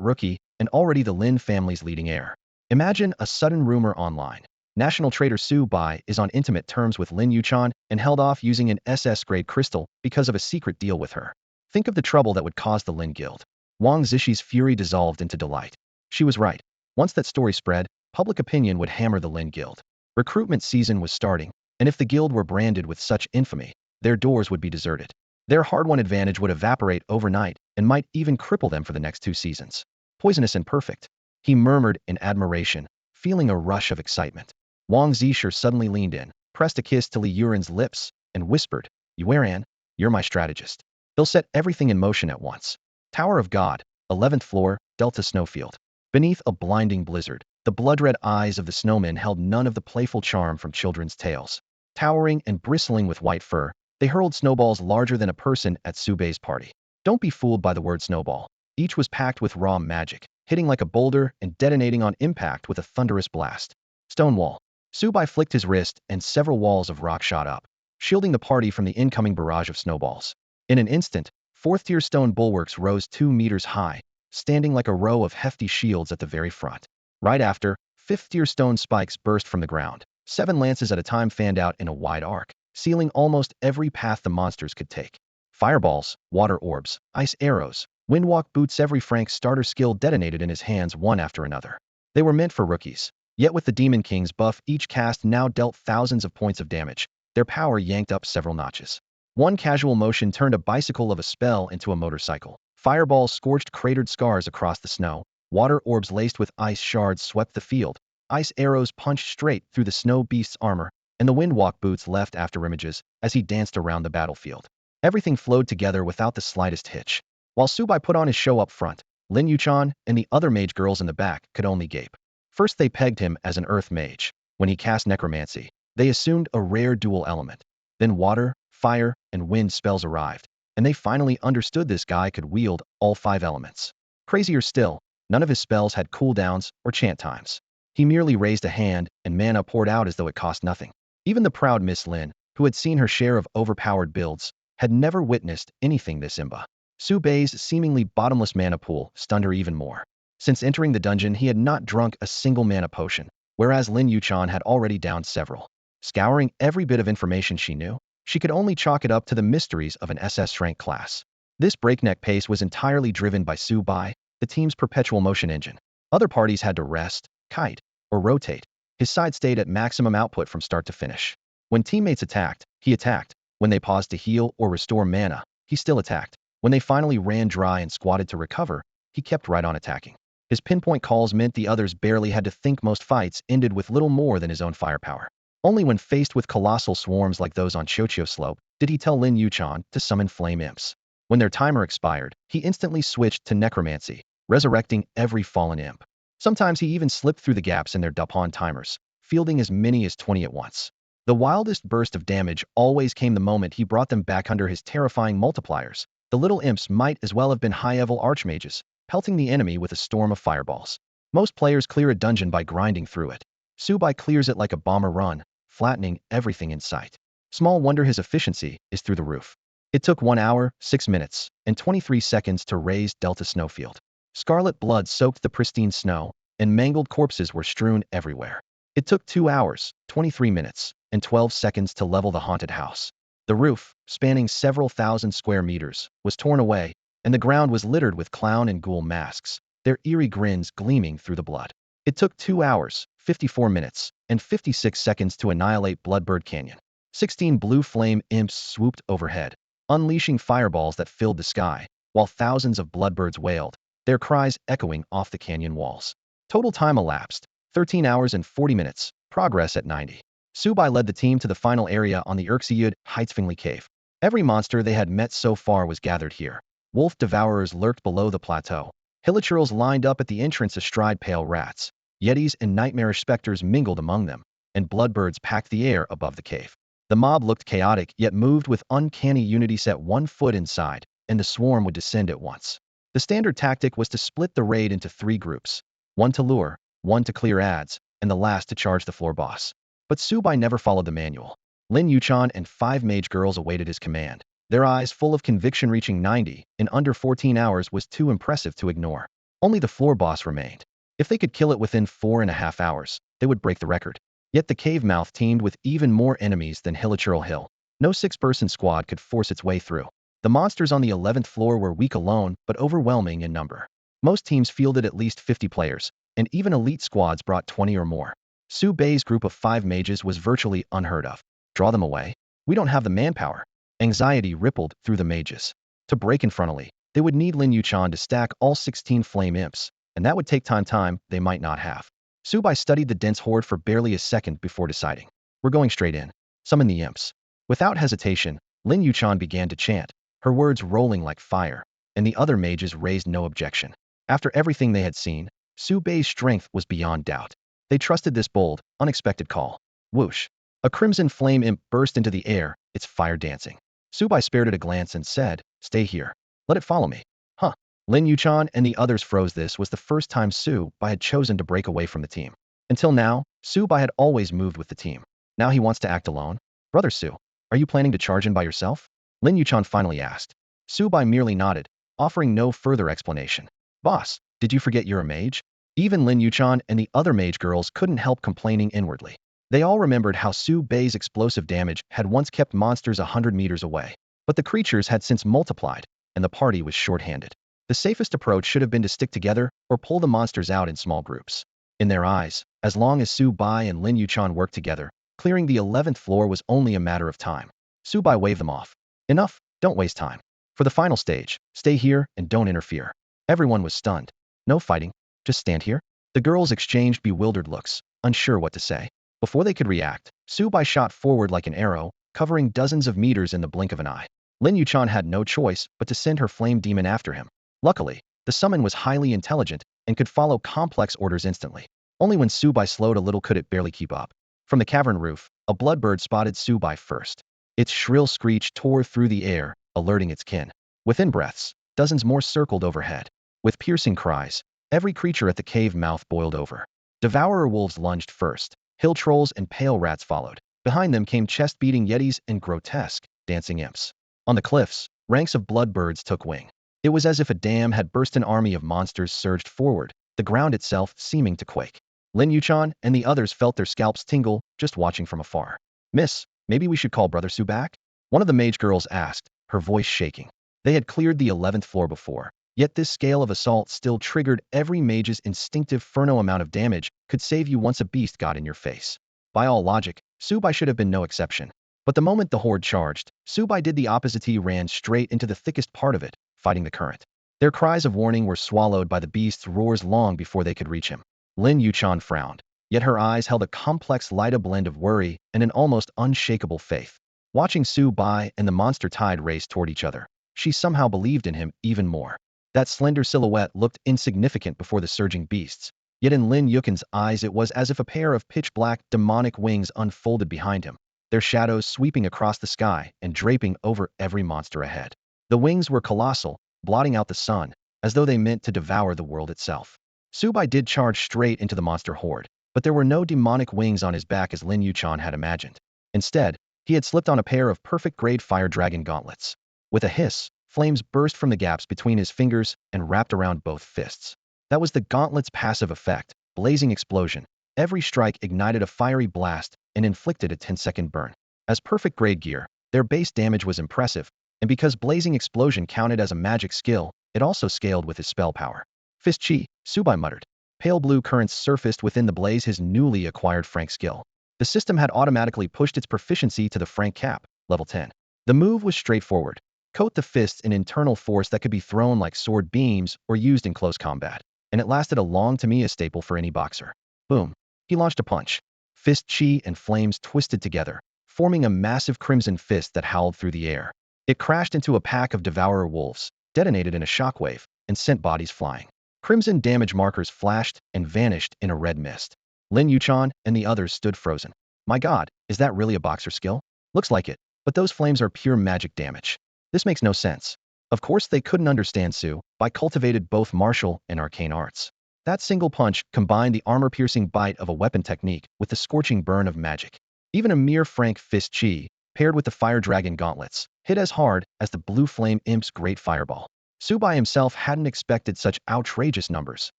rookie and already the Lin family's leading heir. Imagine a sudden rumor online. National trader Subai is on intimate terms with Lin Yuchan and held off using an SS-grade crystal because of a secret deal with her. Think of the trouble that would cause the Lin Guild." Wang Zishi's fury dissolved into delight. She was right. Once that story spread, public opinion would hammer the Lin Guild. Recruitment season was starting, and if the guild were branded with such infamy, their doors would be deserted. Their hard-won advantage would evaporate overnight and might even cripple them for the next 2 seasons. "Poisonous and perfect," he murmured in admiration, feeling a rush of excitement. Wang Zisher suddenly leaned in, pressed a kiss to Li Yuan's lips, and whispered, "Yuan, you're my strategist. They'll set everything in motion at once." Tower of God, 11th floor, Delta Snowfield. Beneath a blinding blizzard, The blood-red eyes of the snowmen held none of the playful charm from children's tales. Towering and bristling with white fur, they hurled snowballs larger than a person at Subei's party. Don't be fooled by the word snowball. Each was packed with raw magic, hitting like a boulder and detonating on impact with a thunderous blast. Stonewall. Subei flicked his wrist and several walls of rock shot up, shielding the party from the incoming barrage of snowballs. In an instant, fourth-tier stone bulwarks rose 2 meters high, standing like a row of hefty shields at the very front. Right after, fifth-tier stone spikes burst from the ground. 7 lances at a time fanned out in a wide arc, sealing almost every path the monsters could take. Fireballs, water orbs, ice arrows, windwalk boots, every Frank's starter skill detonated in his hands one after another. They were meant for rookies. Yet with the Demon King's buff, each cast now dealt thousands of points of damage, their power yanked up several notches. One casual motion turned a bicycle of a spell into a motorcycle. Fireballs scorched cratered scars across the snow. Water orbs laced with ice shards swept the field. Ice arrows punched straight through the snow beast's armor, and the windwalk boots left after images as he danced around the battlefield. Everything flowed together without the slightest hitch. While Subei put on his show up front, Lin Yuchan and the other mage girls in the back could only gape. First they pegged him as an earth mage. When he cast necromancy, they assumed a rare dual element. Then water, fire, and wind spells arrived, and they finally understood this guy could wield all 5 elements. Crazier still, none of his spells had cooldowns or chant times. He merely raised a hand, and mana poured out as though it cost nothing. Even the proud Miss Lin, who had seen her share of overpowered builds, had never witnessed anything this imba. Subei's seemingly bottomless mana pool stunned her even more. Since entering the dungeon, he had not drunk a single mana potion, whereas Lin Yuchan had already downed several. Scouring every bit of information she knew, she could only chalk it up to the mysteries of an SS rank class. This breakneck pace was entirely driven by Subei, the team's perpetual motion engine. Other parties had to rest, kite, or rotate. His side stayed at maximum output from start to finish. When teammates attacked, he attacked. When they paused to heal or restore mana, he still attacked. When they finally ran dry and squatted to recover, he kept right on attacking. His pinpoint calls meant the others barely had to think. Most fights ended with little more than his own firepower. Only when faced with colossal swarms like those on Chochio Slope did he tell Lin Yuchan to summon flame imps. When their timer expired, he instantly switched to necromancy, resurrecting every fallen imp. Sometimes he even slipped through the gaps in their Dupon timers, fielding as many as 20 at once. The wildest burst of damage always came the moment he brought them back under his terrifying multipliers. The little imps might as well have been high-level archmages, pelting the enemy with a storm of fireballs. Most players clear a dungeon by grinding through it. Subei clears it like a bomber run, flattening everything in sight. Small wonder his efficiency is through the roof. It took 1 hour, 6 minutes, and 23 seconds to raise Delta Snowfield. Scarlet blood soaked the pristine snow, and mangled corpses were strewn everywhere. It took 2 hours, 23 minutes, and 12 seconds to level the haunted house. The roof, spanning several thousand square meters, was torn away, and the ground was littered with clown and ghoul masks, their eerie grins gleaming through the blood. It took 2 hours, 54 minutes, and 56 seconds to annihilate Bloodbird Canyon. 16 blue flame imps swooped overhead, unleashing fireballs that filled the sky, while thousands of bloodbirds wailed, their cries echoing off the canyon walls. Total time elapsed, 13 hours and 40 minutes, progress at 90. Subei led the team to the final area on the Urksiyud Heights Finley Cave. Every monster they had met so far was gathered here. Wolf devourers lurked below the plateau. Hilichurls lined up at the entrance astride pale rats. Yetis and nightmarish specters mingled among them, and bloodbirds packed the air above the cave. The mob looked chaotic yet moved with uncanny unity. Set one foot inside, and the swarm would descend at once. The standard tactic was to split the raid into 3 groups, one to lure, one to clear ads, and the last to charge the floor boss. But Subei never followed the manual. Lin Yuchan and 5 mage girls awaited his command, their eyes full of conviction. Reaching 90 in under 14 hours was too impressive to ignore. Only the floor boss remained. If they could kill it within 4.5 hours, they would break the record. Yet the cave mouth teemed with even more enemies than Hilichurl Hill. No 6-person squad could force its way through. The monsters on the 11th floor were weak alone, but overwhelming in number. Most teams fielded at least 50 players, and even elite squads brought 20 or more. Subei's group of 5 mages was virtually unheard of. Draw them away? We don't have the manpower. Anxiety rippled through the mages. To break infrontally, they would need Lin Yuchan to stack all 16 flame imps, and that would take time they might not have. Subei studied the dense horde for barely a second before deciding. We're going straight in. Summon the imps. Without hesitation, Lin Yuchan began to chant, her words rolling like fire, and the other mages raised no objection. After everything they had seen, Su Bei's strength was beyond doubt. They trusted this bold, unexpected call. Whoosh! A crimson flame imp burst into the air, its fire dancing. Su Bai spared it a glance and said, "Stay here. Let it follow me." Huh. Lin Yuchan and the others froze. This was the first time Su Bai had chosen to break away from the team. Until now, Su Bai had always moved with the team. Now he wants to act alone? Brother Su, are you planning to charge in by yourself? Lin Yuchan finally asked. Su Bai merely nodded, offering no further explanation. Boss, did you forget you're a mage? Even Lin Yuchan and the other mage girls couldn't help complaining inwardly. They all remembered how Su Bei's explosive damage had once kept monsters 100 meters away. But the creatures had since multiplied, and the party was short-handed. The safest approach should have been to stick together or pull the monsters out in small groups. In their eyes, as long as Su Bai and Lin Yuchan worked together, clearing the 11th floor was only a matter of time. Su Bai waved them off. Enough, don't waste time. For the final stage, stay here and don't interfere. Everyone was stunned. No fighting, just stand here? The girls exchanged bewildered looks, unsure what to say. Before they could react, Su Bai shot forward like an arrow, covering dozens of meters in the blink of an eye. Lin Yuchan had no choice but to send her flame demon after him. Luckily, the summon was highly intelligent and could follow complex orders instantly. Only when Su Bai slowed a little could it barely keep up. From the cavern roof, a bloodbird spotted Su Bai first. Its shrill screech tore through the air, alerting its kin. Within breaths, dozens more circled overhead. With piercing cries, every creature at the cave mouth boiled over. Devourer wolves lunged first. Hill trolls and pale rats followed. Behind them came chest-beating yetis and grotesque, dancing imps. On the cliffs, ranks of bloodbirds took wing. It was as if a dam had burst. An army of monsters surged forward, the ground itself seeming to quake. Lin Yuchan and the others felt their scalps tingle just watching from afar. "Miss, maybe we should call Brother Su back?" One of the mage girls asked, her voice shaking. They had cleared the 11th floor before, yet this scale of assault still triggered every mage's instinctive Furno amount of damage could save you once a beast got in your face. By all logic, Su Bai should have been no exception. But the moment the horde charged, Su Bai did the opposite. He ran straight into the thickest part of it, fighting the current. Their cries of warning were swallowed by the beast's roars long before they could reach him. Lin Yuchan frowned, yet her eyes held a complex light, a blend of worry and an almost unshakable faith. Watching Su Bai and the monster tide race toward each other, she somehow believed in him even more. That slender silhouette looked insignificant before the surging beasts, yet in Lin Yuchan's eyes it was as if a pair of pitch-black, demonic wings unfolded behind him, their shadows sweeping across the sky and draping over every monster ahead. The wings were colossal, blotting out the sun, as though they meant to devour the world itself. Su Bai did charge straight into the monster horde, but there were no demonic wings on his back as Lin Yuchan had imagined. Instead, he had slipped on a pair of perfect-grade fire dragon gauntlets. With a hiss, flames burst from the gaps between his fingers and wrapped around both fists. That was the gauntlet's passive effect, blazing explosion. Every strike ignited a fiery blast and inflicted a 10-second burn. As perfect-grade gear, their base damage was impressive, and because blazing explosion counted as a magic skill, it also scaled with his spell power. Fist chi, Su Bai muttered. Pale blue currents surfaced within the blaze, his newly acquired Frank skill. The system had automatically pushed its proficiency to the Frank cap, level 10. The move was straightforward. Coat the fists in internal force that could be thrown like sword beams or used in close combat, and it lasted a long time, a staple for any boxer. Boom. He launched a punch. Fist chi and flames twisted together, forming a massive crimson fist that howled through the air. It crashed into a pack of devourer wolves, detonated in a shockwave, and sent bodies flying. Crimson damage markers flashed and vanished in a red mist. Lin Yuchan and the others stood frozen. My god, is that really a boxer skill? Looks like it, but those flames are pure magic damage. This makes no sense. Of course they couldn't understand Su Bai cultivated both martial and arcane arts. That single punch combined the armor-piercing bite of a weapon technique with the scorching burn of magic. Even a mere Frank fist chi, paired with the fire dragon gauntlets, hit as hard as the blue flame imp's great fireball. Su Bai himself hadn't expected such outrageous numbers,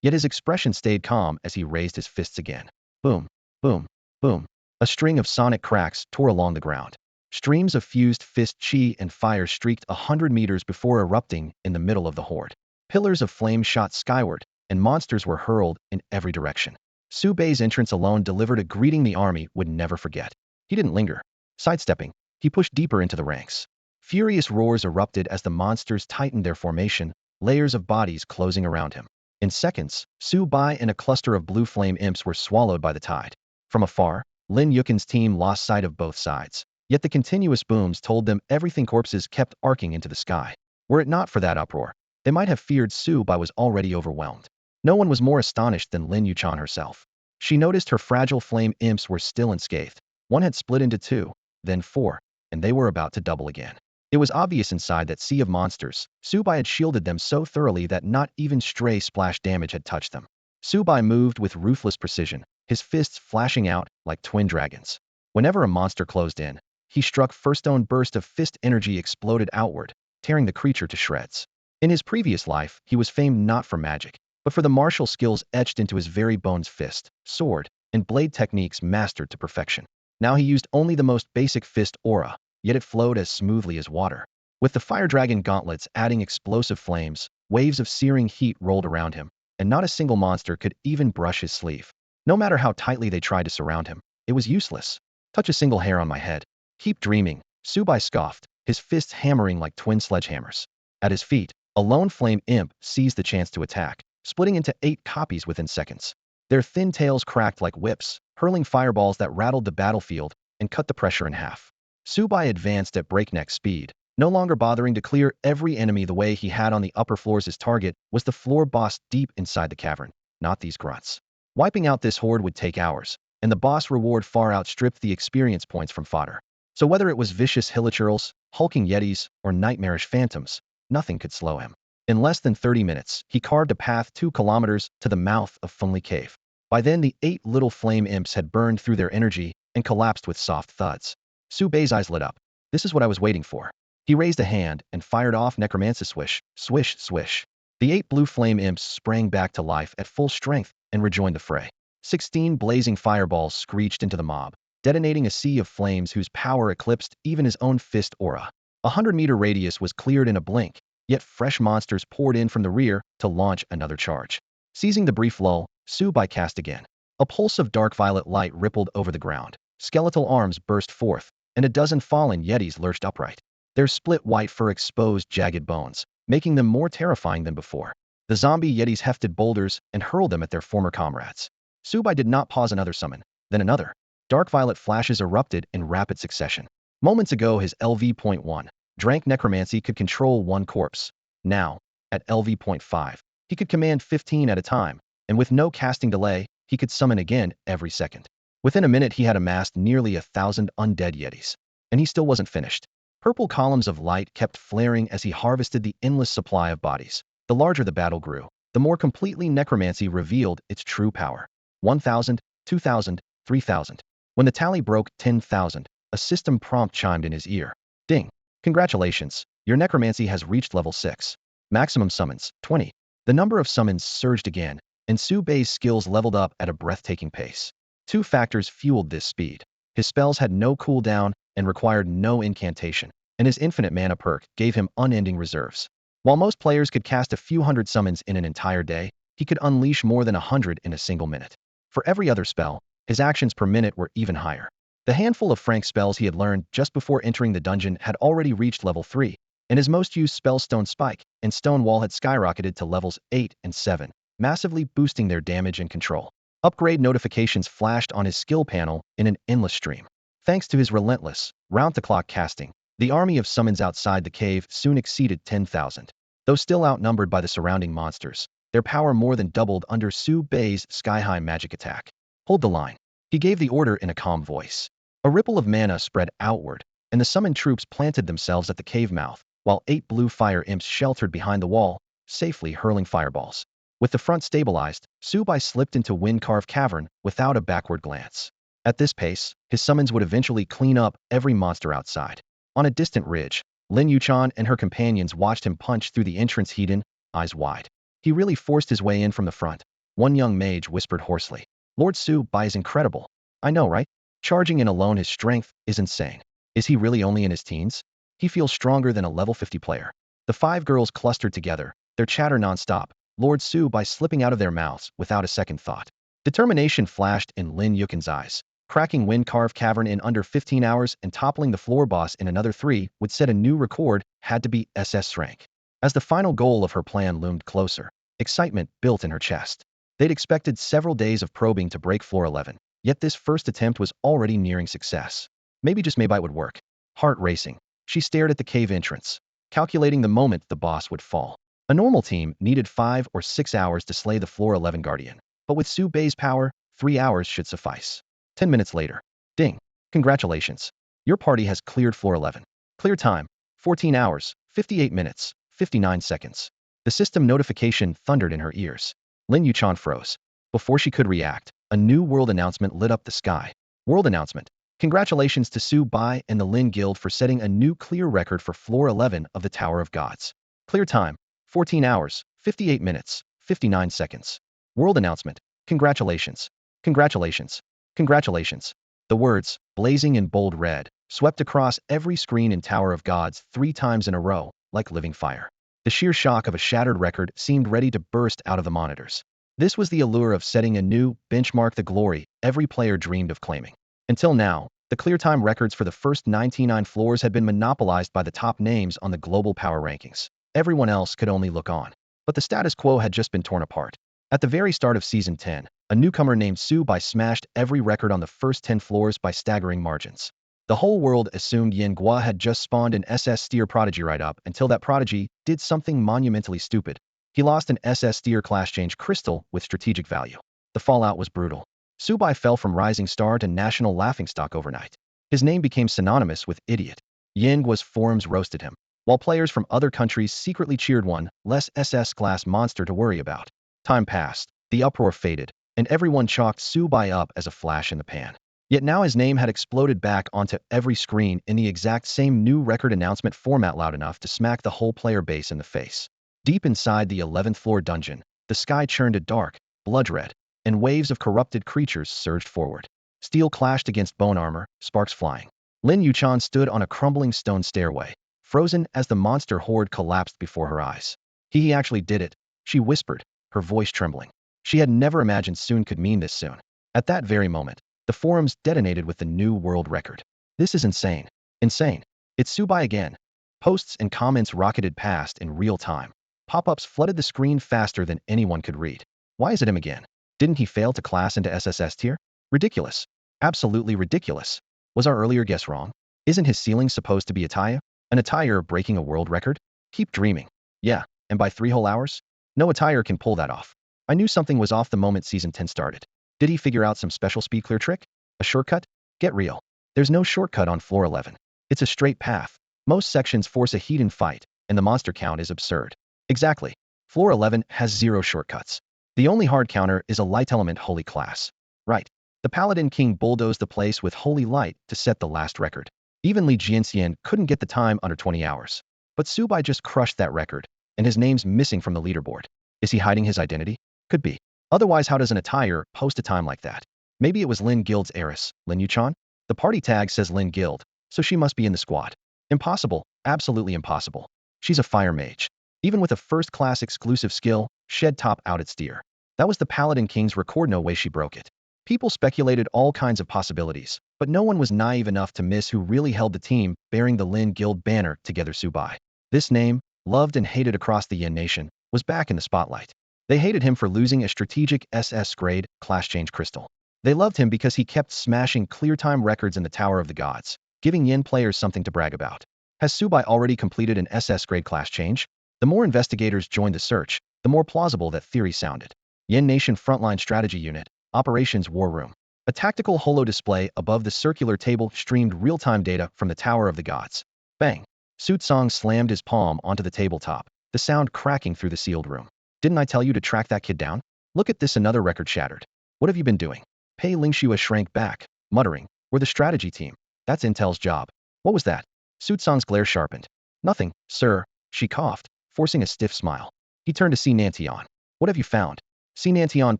yet his expression stayed calm as he raised his fists again. Boom, boom, boom. A string of sonic cracks tore along the ground. Streams of fused fist chi and fire streaked 100 meters before erupting in the middle of the horde. Pillars of flame shot skyward, and monsters were hurled in every direction. Su Bei's entrance alone delivered a greeting the army would never forget. He didn't linger. Sidestepping, he pushed deeper into the ranks. Furious roars erupted as the monsters tightened their formation, layers of bodies closing around him. In seconds, Su Bai and a cluster of blue flame imps were swallowed by the tide. From afar, Lin Yuchan's team lost sight of both sides. Yet the continuous booms told them everything. Corpses kept arcing into the sky. Were it not for that uproar, they might have feared Su Bai was already overwhelmed. No one was more astonished than Lin Yuchan herself. She noticed her fragile flame imps were still unscathed. One had split into two, then four, and they were about to double again. It was obvious inside that sea of monsters. Subai had shielded them so thoroughly that not even stray splash damage had touched them. Subai moved with ruthless precision, his fists flashing out like twin dragons. Whenever a monster closed in, he struck first-stone burst of fist energy exploded outward, tearing the creature to shreds. In his previous life, he was famed not for magic, but for the martial skills etched into his very bones fist, sword, and blade techniques mastered to perfection. Now he used only the most basic fist aura, yet it flowed as smoothly as water. With the fire dragon gauntlets adding explosive flames, waves of searing heat rolled around him, and not a single monster could even brush his sleeve. No matter how tightly they tried to surround him, it was useless. Touch a single hair on my head. Keep dreaming, Subai scoffed, his fists hammering like twin sledgehammers. At his feet, a lone flame imp seized the chance to attack, splitting into 8 copies within seconds. Their thin tails cracked like whips, hurling fireballs that rattled the battlefield and cut the pressure in half. Subai advanced at breakneck speed, no longer bothering to clear every enemy the way he had on the upper floors. His target was the floor boss deep inside the cavern, not these grunts. Wiping out this horde would take hours, and the boss reward far outstripped the experience points from fodder. So whether it was vicious hilichurls, hulking yetis, or nightmarish phantoms, nothing could slow him. In less than 30 minutes, he carved a path 2 kilometers to the mouth of Finley Cave. By then, the 8 little flame imps had burned through their energy and collapsed with soft thuds. Su Bei's eyes lit up. This is what I was waiting for. He raised a hand and fired off necromancy swish, swish, swish. The 8 blue flame imps sprang back to life at full strength and rejoined the fray. 16 blazing fireballs screeched into the mob, detonating a sea of flames whose power eclipsed even his own fist aura. A 100-meter radius was cleared in a blink, yet fresh monsters poured in from the rear to launch another charge. Seizing the brief lull, Subai cast again. A pulse of dark violet light rippled over the ground. Skeletal arms burst forth, and a dozen fallen yetis lurched upright. Their split white fur exposed jagged bones, making them more terrifying than before. The zombie yetis hefted boulders and hurled them at their former comrades. Subai did not pause. Another summon, then another. Dark violet flashes erupted in rapid succession. Moments ago, his LV.1 drank necromancy could control 1 corpse. Now, at LV.5, he could command 15 at a time, and with no casting delay, he could summon again every second. Within a minute, he had amassed nearly 1,000 undead yetis. And he still wasn't finished. Purple columns of light kept flaring as he harvested the endless supply of bodies. The larger the battle grew, the more completely necromancy revealed its true power. 1,000, 2,000, 3,000. When the tally broke 10,000, a system prompt chimed in his ear. Ding. Congratulations, your necromancy has reached level 6. Maximum summons, 20. The number of summons surged again, and Su Bei's skills leveled up at a breathtaking pace. 2 factors fueled this speed. His spells had no cooldown and required no incantation, and his infinite mana perk gave him unending reserves. While most players could cast a few hundred summons in an entire day, he could unleash more than 100 in a single minute. For every other spell, his actions per minute were even higher. The handful of frank spells he had learned just before entering the dungeon had already reached level 3, and his most used spell Stone Spike and Stone Wall had skyrocketed to levels 8 and 7, massively boosting their damage and control. Upgrade notifications flashed on his skill panel in an endless stream. Thanks to his relentless, round-the-clock casting, the army of summons outside the cave soon exceeded 10,000. Though still outnumbered by the surrounding monsters, their power more than doubled under Su Bei's sky-high magic attack. Hold the line. He gave the order in a calm voice. A ripple of mana spread outward, and the summoned troops planted themselves at the cave mouth, while 8 blue fire imps sheltered behind the wall, safely hurling fireballs. With the front stabilized, Subai slipped into Wind-Carved Cavern without a backward glance. At this pace, his summons would eventually clean up every monster outside. On a distant ridge, Lin Yuchan and her companions watched him punch through the entrance heat-in, eyes wide. He really forced his way in from the front. One young mage whispered hoarsely. Lord Subai is incredible. I know, right? Charging in alone, his strength is insane. Is he really only in his teens? He feels stronger than a level 50 player. The 5 girls clustered together, their chatter non-stop, Lord Subai slipping out of their mouths without a second thought. Determination flashed in Lin Yuchan's eyes. Cracking Wind-Carved Cavern in under 15 hours and toppling the floor boss in another 3 would set a new record, had to be SS rank. As the final goal of her plan loomed closer, excitement built in her chest. They'd expected several days of probing to break floor 11, yet this first attempt was already nearing success. Maybe just maybe it would work. Heart racing, she stared at the cave entrance, calculating the moment the boss would fall. A normal team needed 5 or 6 hours to slay the floor 11 guardian, but with Su Bei's power, 3 hours should suffice. 10 minutes later. Ding. Congratulations. Your party has cleared floor 11. Clear time, 14 hours, 58 minutes, 59 seconds. The system notification thundered in her ears. Lin Yuchan froze. Before she could react, a new world announcement lit up the sky. World announcement. Congratulations to Su Bai and the Lin Guild for setting a new clear record for floor 11 of the Tower of Gods. Clear time, 14 hours, 58 minutes, 59 seconds. World announcement. Congratulations. Congratulations. Congratulations. The words, blazing in bold red, swept across every screen in Tower of Gods 3 times in a row, like living fire. The sheer shock of a shattered record seemed ready to burst out of the monitors. This was the allure of setting a new benchmark, the glory every player dreamed of claiming. Until now, the clear time records for the first 99 floors had been monopolized by the top names on the global power rankings. Everyone else could only look on. But the status quo had just been torn apart. At the very start of Season 10, a newcomer named Su Bai smashed every record on the first 10 floors by staggering margins. The whole world assumed Yin Gua had just spawned an SS Steer prodigy right up until that prodigy did something monumentally stupid. He lost an SS Steer class change crystal with strategic value. The fallout was brutal. Su Bai fell from rising star to national laughingstock overnight. His name became synonymous with idiot. Yin Gua's forums roasted him, while players from other countries secretly cheered one less SS class monster to worry about. Time passed, the uproar faded, and everyone chalked Su Bai up as a flash in the pan. Yet now his name had exploded back onto every screen in the exact same new record announcement format, loud enough to smack the whole player base in the face. Deep inside the 11th floor dungeon, the sky churned to dark, blood red, and waves of corrupted creatures surged forward. Steel clashed against bone armor, sparks flying. Lin Yuchan stood on a crumbling stone stairway, frozen as the monster horde collapsed before her eyes. He actually did it, she whispered, her voice trembling. She had never imagined soon could mean this soon. At that very moment, the forums detonated with the new world record. This is insane. Insane. It's Su Bai again. Posts and comments rocketed past in real time. Pop-ups flooded the screen faster than anyone could read. Why is it him again? Didn't he fail to class into SSS tier? Ridiculous. Absolutely ridiculous. Was our earlier guess wrong? Isn't his ceiling supposed to be Ataya? An Attire breaking a world record? Keep dreaming. Yeah, and by 3 whole hours? No Attire can pull that off. I knew something was off the moment Season 10 started. Did he figure out some special speed clear trick? A shortcut? Get real. There's no shortcut on floor 11. It's a straight path. Most sections force a heat-and fight, and the monster count is absurd. Exactly. Floor 11 has 0 shortcuts. The only hard counter is a light element holy class. Right. The Paladin King bulldozed the place with holy light to set the last record. Even Li Jianxian couldn't get the time under 20 hours. But Su Bai just crushed that record, and his name's missing from the leaderboard. Is he hiding his identity? Could be. Otherwise, how does an Attire post a time like that? Maybe it was Lin Guild's heiress, Lin Yuchan? The party tag says Lin Guild, so she must be in the squad. Impossible. Absolutely impossible. She's a fire mage. Even with a first-class exclusive skill, shed top out at steer. That was the Paladin King's record, no way she broke it. People speculated all kinds of possibilities, but no one was naive enough to miss who really held the team bearing the Lin Guild banner together, Su Bai. This name, loved and hated across the Yin Nation, was back in the spotlight. They hated him for losing a strategic SS grade class change crystal. They loved him because he kept smashing clear time records in the Tower of the Gods, giving Yin players something to brag about. Has Su Bai already completed an SS grade class change? The more investigators joined the search, the more plausible that theory sounded. Yin Nation Frontline Strategy Unit, Operations War Room. A tactical holo display above the circular table streamed real-time data from the Tower of the Gods. Bang! Suit Song slammed his palm onto the tabletop, the sound cracking through the sealed room. Didn't I tell you to track that kid down? Look at this, another record shattered. What have you been doing? Pei Lingxua shrank back, muttering, we're the strategy team. That's Intel's job. What was that? Suit Song's glare sharpened. Nothing, sir, she coughed, forcing a stiff smile. He turned to see Nantian. What have you found? See, Nantian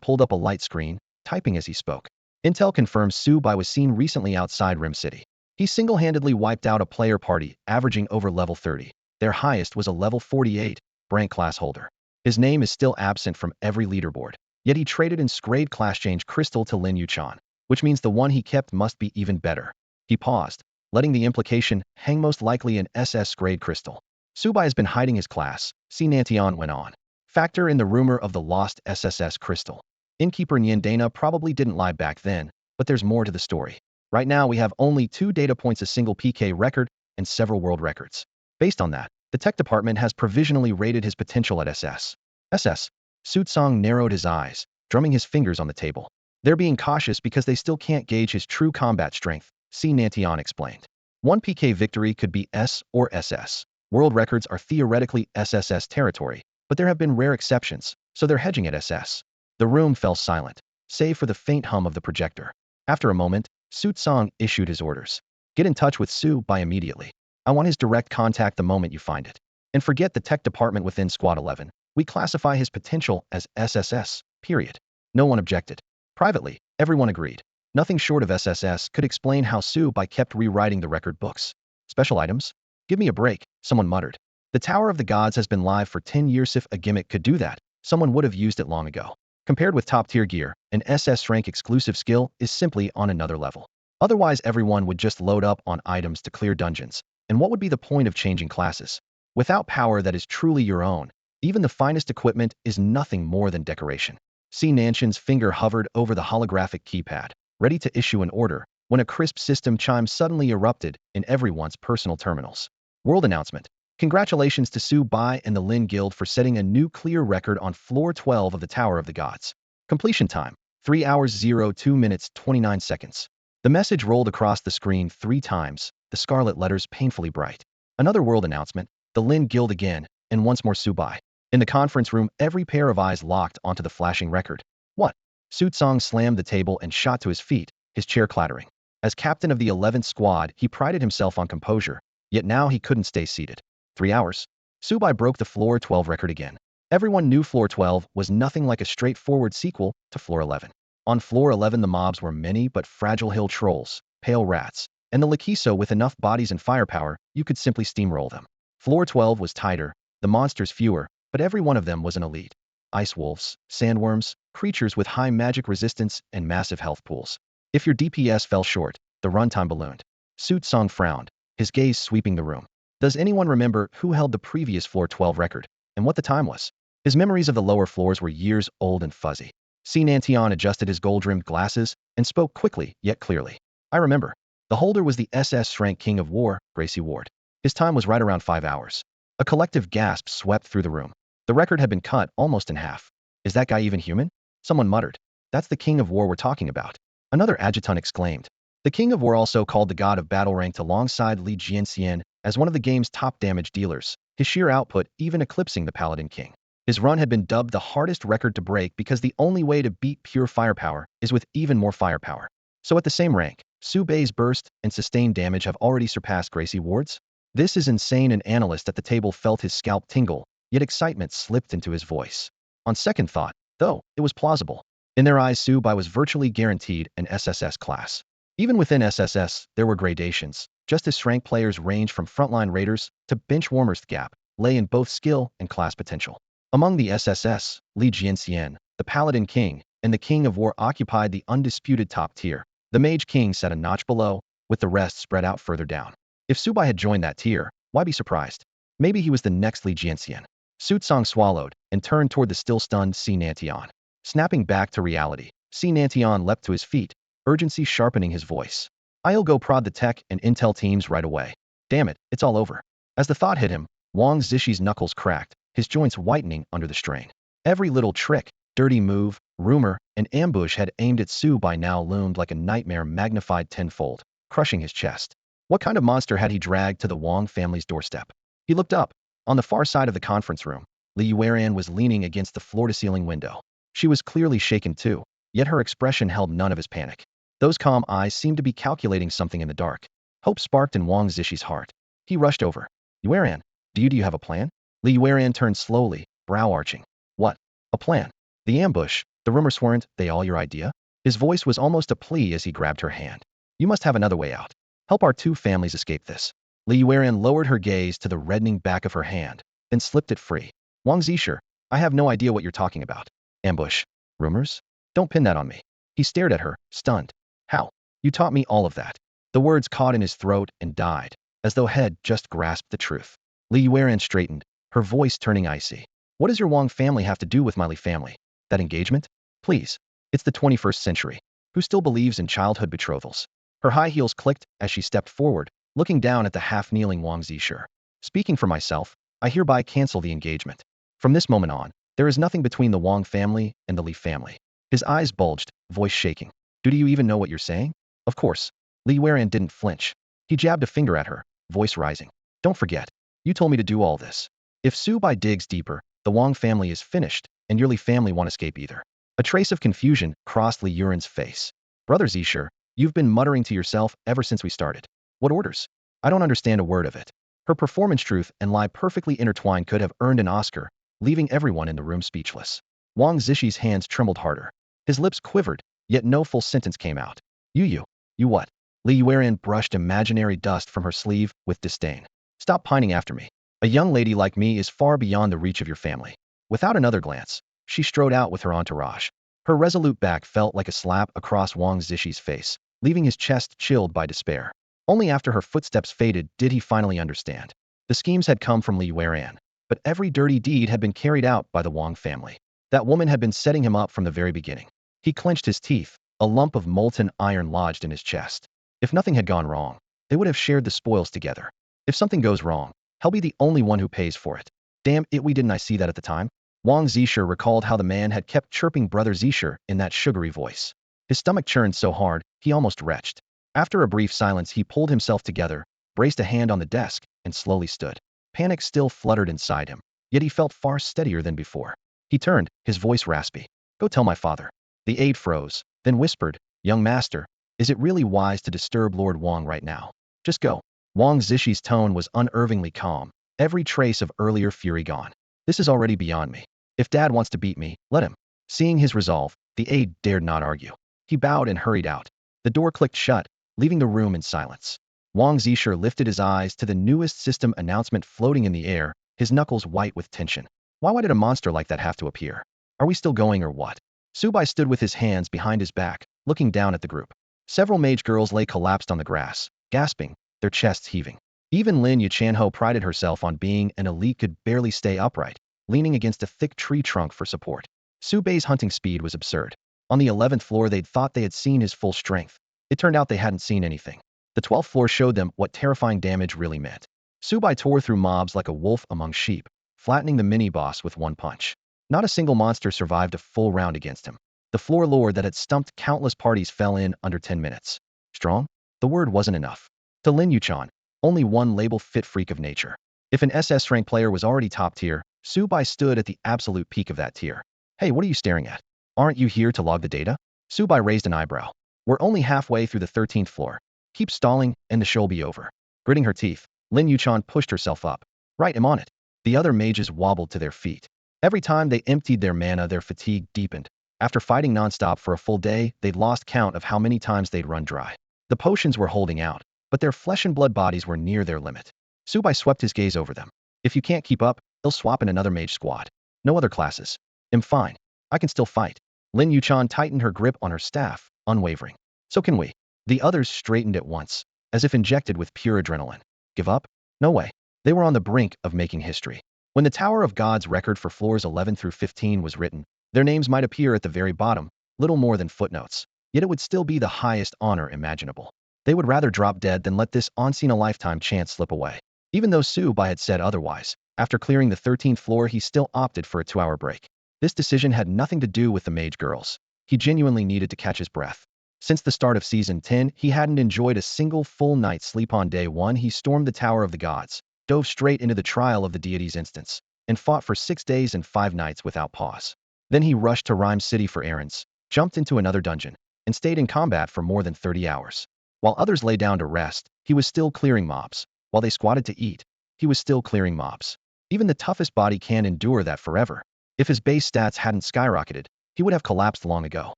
pulled up a light screen, typing as he spoke. Intel confirms Su Bai was seen recently outside Rim City. He single-handedly wiped out a player party, averaging over level 30. Their highest was a level 48, rank class holder. His name is still absent from every leaderboard, yet he traded in Scrade class change crystal to Lin Yuchan, which means the one he kept must be even better. He paused, letting the implication hang, most likely an SS Scrade crystal. Su Bai has been hiding his class, C. Nantian went on. Factor in the rumor of the lost SSS crystal. Innkeeper Nyandana probably didn't lie back then, but there's more to the story. Right now we have only 2 data points, a single PK record and several world records. Based on that, The tech department has provisionally rated his potential at SS. SS. Suitsong narrowed his eyes, drumming his fingers on the table. They're being cautious because they still can't gauge his true combat strength, C. Nantian explained. One PK victory could be S or SS. World records are theoretically SSS territory, but there have been rare exceptions, so they're hedging at SS. The room fell silent, save for the faint hum of the projector. After a moment, Suitsong issued his orders. Get in touch with Su Bai immediately. I want his direct contact the moment you find it. And forget the tech department within Squad 11. We classify his potential as SSS, period. No one objected. Privately, everyone agreed. Nothing short of SSS could explain how Su Bai kept rewriting the record books. Special items? Give me a break, someone muttered. The Tower of the Gods has been live for 10 years. If a gimmick could do that, someone would have used it long ago. Compared with top-tier gear, an SS rank exclusive skill is simply on another level. Otherwise, everyone would just load up on items to clear dungeons. And what would be the point of changing classes? Without power that is truly your own, even the finest equipment is nothing more than decoration. C. Nanshan's finger hovered over the holographic keypad, ready to issue an order, when a crisp system chime suddenly erupted in everyone's personal terminals. World announcement. Congratulations to Su Bai and the Lin Guild for setting a new clear record on floor 12 of the Tower of the Gods. Completion time, 3 hours 02 minutes 29 seconds. The message rolled across the screen 3 times, the scarlet letters painfully bright. Another world announcement, the Lin Guild again, and once more Su Bai. In the conference room, every pair of eyes locked onto the flashing record. What? Suitsong slammed the table and shot to his feet, his chair clattering. As captain of the 11th squad, he prided himself on composure, yet now he couldn't stay seated. 3 hours. Su Bai broke the floor 12 record again. Everyone knew floor 12 was nothing like a straightforward sequel to floor 11. On floor 11, the mobs were many but fragile hill trolls, pale rats, and the Lakiso with enough bodies and firepower, you could simply steamroll them. Floor 12 was tighter, the monsters fewer, but every one of them was an elite. Ice wolves, sandworms, creatures with high magic resistance and massive health pools. If your DPS fell short, the runtime ballooned. Suitsong frowned, his gaze sweeping the room. Does anyone remember who held the previous floor 12 record, and what the time was? His memories of the lower floors were years old and fuzzy. C. Nantian adjusted his gold-rimmed glasses and spoke quickly yet clearly. I remember. The holder was the SS rank King of War, Gracie Ward. His time was right around 5 hours. A collective gasp swept through the room. The record had been cut almost in half. Is that guy even human? Someone muttered. That's the King of War we're talking about. Another adjutant exclaimed. The King of War, also called the God of Battle, ranked alongside Li Jianxian as one of the game's top damage dealers, his sheer output even eclipsing the Paladin King. His run had been dubbed the hardest record to break because the only way to beat pure firepower is with even more firepower. So at the same rank, Su Bai's burst and sustained damage have already surpassed Gracie Ward's? This is insane. An analyst at the table felt his scalp tingle, yet excitement slipped into his voice. On second thought, though, it was plausible. In their eyes, Su Bai was virtually guaranteed an SSS class. Even within SSS, there were gradations. Just as rank players range from frontline raiders to bench warmers, the gap lay in both skill and class potential. Among the SSS, Li Jianxian, the Paladin King, and the King of War occupied the undisputed top tier. The Mage King sat a notch below, with the rest spread out further down. If Su Bai had joined that tier, why be surprised? Maybe he was the next Li Jianxian. Suitsong swallowed and turned toward the still-stunned C. Nantian. Snapping back to reality, C. Nantian leapt to his feet, urgency sharpening his voice. I'll go prod the tech and intel teams right away. Damn it, it's all over. As the thought hit him, Wang Zishi's knuckles cracked, his joints whitening under the strain. Every little trick, dirty move, rumor, and ambush had aimed at Su Bai now loomed like a nightmare magnified tenfold, crushing his chest. What kind of monster had he dragged to the Wang family's doorstep? He looked up. On the far side of the conference room, Li Yuan was leaning against the floor-to-ceiling window. She was clearly shaken too, yet her expression held none of his panic. Those calm eyes seemed to be calculating something in the dark. Hope sparked in Wang Zishi's heart. He rushed over. Yuan, do you have a plan? Li Yuan turned slowly, brow arching. What? A plan? The ambush, the rumors, weren't they all your idea? His voice was almost a plea as he grabbed her hand. You must have another way out. Help our two families escape this. Li Yuan lowered her gaze to the reddening back of her hand, then slipped it free. Wang Zisher, I have no idea what you're talking about. Ambush? Rumors? Don't pin that on me. He stared at her, stunned. How? You taught me all of that. The words caught in his throat and died, as though had just grasped the truth. Li Yuan straightened, her voice turning icy. What does your Wang family have to do with my Li family? That engagement? Please. It's the 21st century. Who still believes in childhood betrothals? Her high heels clicked as she stepped forward, looking down at the half-kneeling Wang Zisher. Speaking for myself, I hereby cancel the engagement. From this moment on, there is nothing between the Wang family and the Li family. His eyes bulged, voice shaking. Do you even know what you're saying? Of course. Li Yuan didn't flinch. He jabbed a finger at her, voice rising. Don't forget. You told me to do all this. If Su Bai digs deeper, the Wang family is finished, and your Li family won't escape either. A trace of confusion crossed Li Yuan's face. Brother Zisher, you've been muttering to yourself ever since we started. What orders? I don't understand a word of it. Her performance truth and lie perfectly intertwined could have earned an Oscar, leaving everyone in the room speechless. Wang Zishi's hands trembled harder. His lips quivered, yet no full sentence came out. You what? Li Yuan brushed imaginary dust from her sleeve with disdain. Stop pining after me. A young lady like me is far beyond the reach of your family. Without another glance, she strode out with her entourage. Her resolute back felt like a slap across Wang Zishi's face, leaving his chest chilled by despair. Only after her footsteps faded did he finally understand. The schemes had come from Li Yuan, but every dirty deed had been carried out by the Wang family. That woman had been setting him up from the very beginning. He clenched his teeth, a lump of molten iron lodged in his chest. If nothing had gone wrong, they would have shared the spoils together. If something goes wrong, he'll be the only one who pays for it. Damn it, didn't I see that at the time? Wang Zisher recalled how the man had kept chirping Brother Zisher in that sugary voice. His stomach churned so hard, he almost retched. After a brief silence, he pulled himself together, braced a hand on the desk, and slowly stood. Panic still fluttered inside him, yet he felt far steadier than before. He turned, his voice raspy. Go tell my father. The aide froze, then whispered, Young master, is it really wise to disturb Lord Wang right now? Just go. Wang Zishi's tone was unervingly calm, every trace of earlier fury gone. This is already beyond me. If Dad wants to beat me, let him. Seeing his resolve, the aide dared not argue. He bowed and hurried out. The door clicked shut, leaving the room in silence. Wang Zisher lifted his eyes to the newest system announcement floating in the air, his knuckles white with tension. Why did a monster like that have to appear? Are we still going or what? Su Bai stood with his hands behind his back, looking down at the group. Several mage girls lay collapsed on the grass, gasping, their chests heaving. Even Lin Yuchan, who prided herself on being an elite, could barely stay upright, leaning against a thick tree trunk for support. Su Bai's hunting speed was absurd. On the 11th floor, they'd thought they had seen his full strength. It turned out they hadn't seen anything. The 12th floor showed them what terrifying damage really meant. Su Bai tore through mobs like a wolf among sheep, flattening the mini-boss with one punch. Not a single monster survived a full round against him. The floor lord that had stumped countless parties fell in under 10 minutes. Strong? The word wasn't enough. To Lin Yuchan, only one label fit freak of nature. If an SS rank player was already top tier, Su Bai stood at the absolute peak of that tier. Hey, what are you staring at? Aren't you here to log the data? Su Bai raised an eyebrow. We're only halfway through the 13th floor. Keep stalling, and the show'll be over. Gritting her teeth, Lin Yuchan pushed herself up. Right, I'm on it. The other mages wobbled to their feet. Every time they emptied their mana, their fatigue deepened. After fighting nonstop for a full day, they'd lost count of how many times they'd run dry. The potions were holding out, but their flesh and blood bodies were near their limit. Su Bai swept his gaze over them. If you can't keep up, he'll swap in another mage squad. No other classes. I'm fine. I can still fight. Lin Yuchan tightened her grip on her staff, unwavering. So can we. The others straightened at once, as if injected with pure adrenaline. Give up? No way. They were on the brink of making history. When the Tower of God's record for floors 11 through 15 was written, their names might appear at the very bottom, little more than footnotes. Yet it would still be the highest honor imaginable. They would rather drop dead than let this unseen-a-lifetime chance slip away. Even though Su Bai had said otherwise, after clearing the 13th floor, he still opted for a 2-hour break. This decision had nothing to do with the mage girls. He genuinely needed to catch his breath. Since the start of Season 10, he hadn't enjoyed a single full night's sleep. On day 1, he stormed the Tower of the Gods, dove straight into the trial of the deity's instance, and fought for 6 days and 5 nights without pause. Then he rushed to Rhyme City for errands, jumped into another dungeon, and stayed in combat for more than 30 hours. While others lay down to rest, he was still clearing mobs. While they squatted to eat, he was still clearing mobs. Even the toughest body can't endure that forever. If his base stats hadn't skyrocketed, he would have collapsed long ago.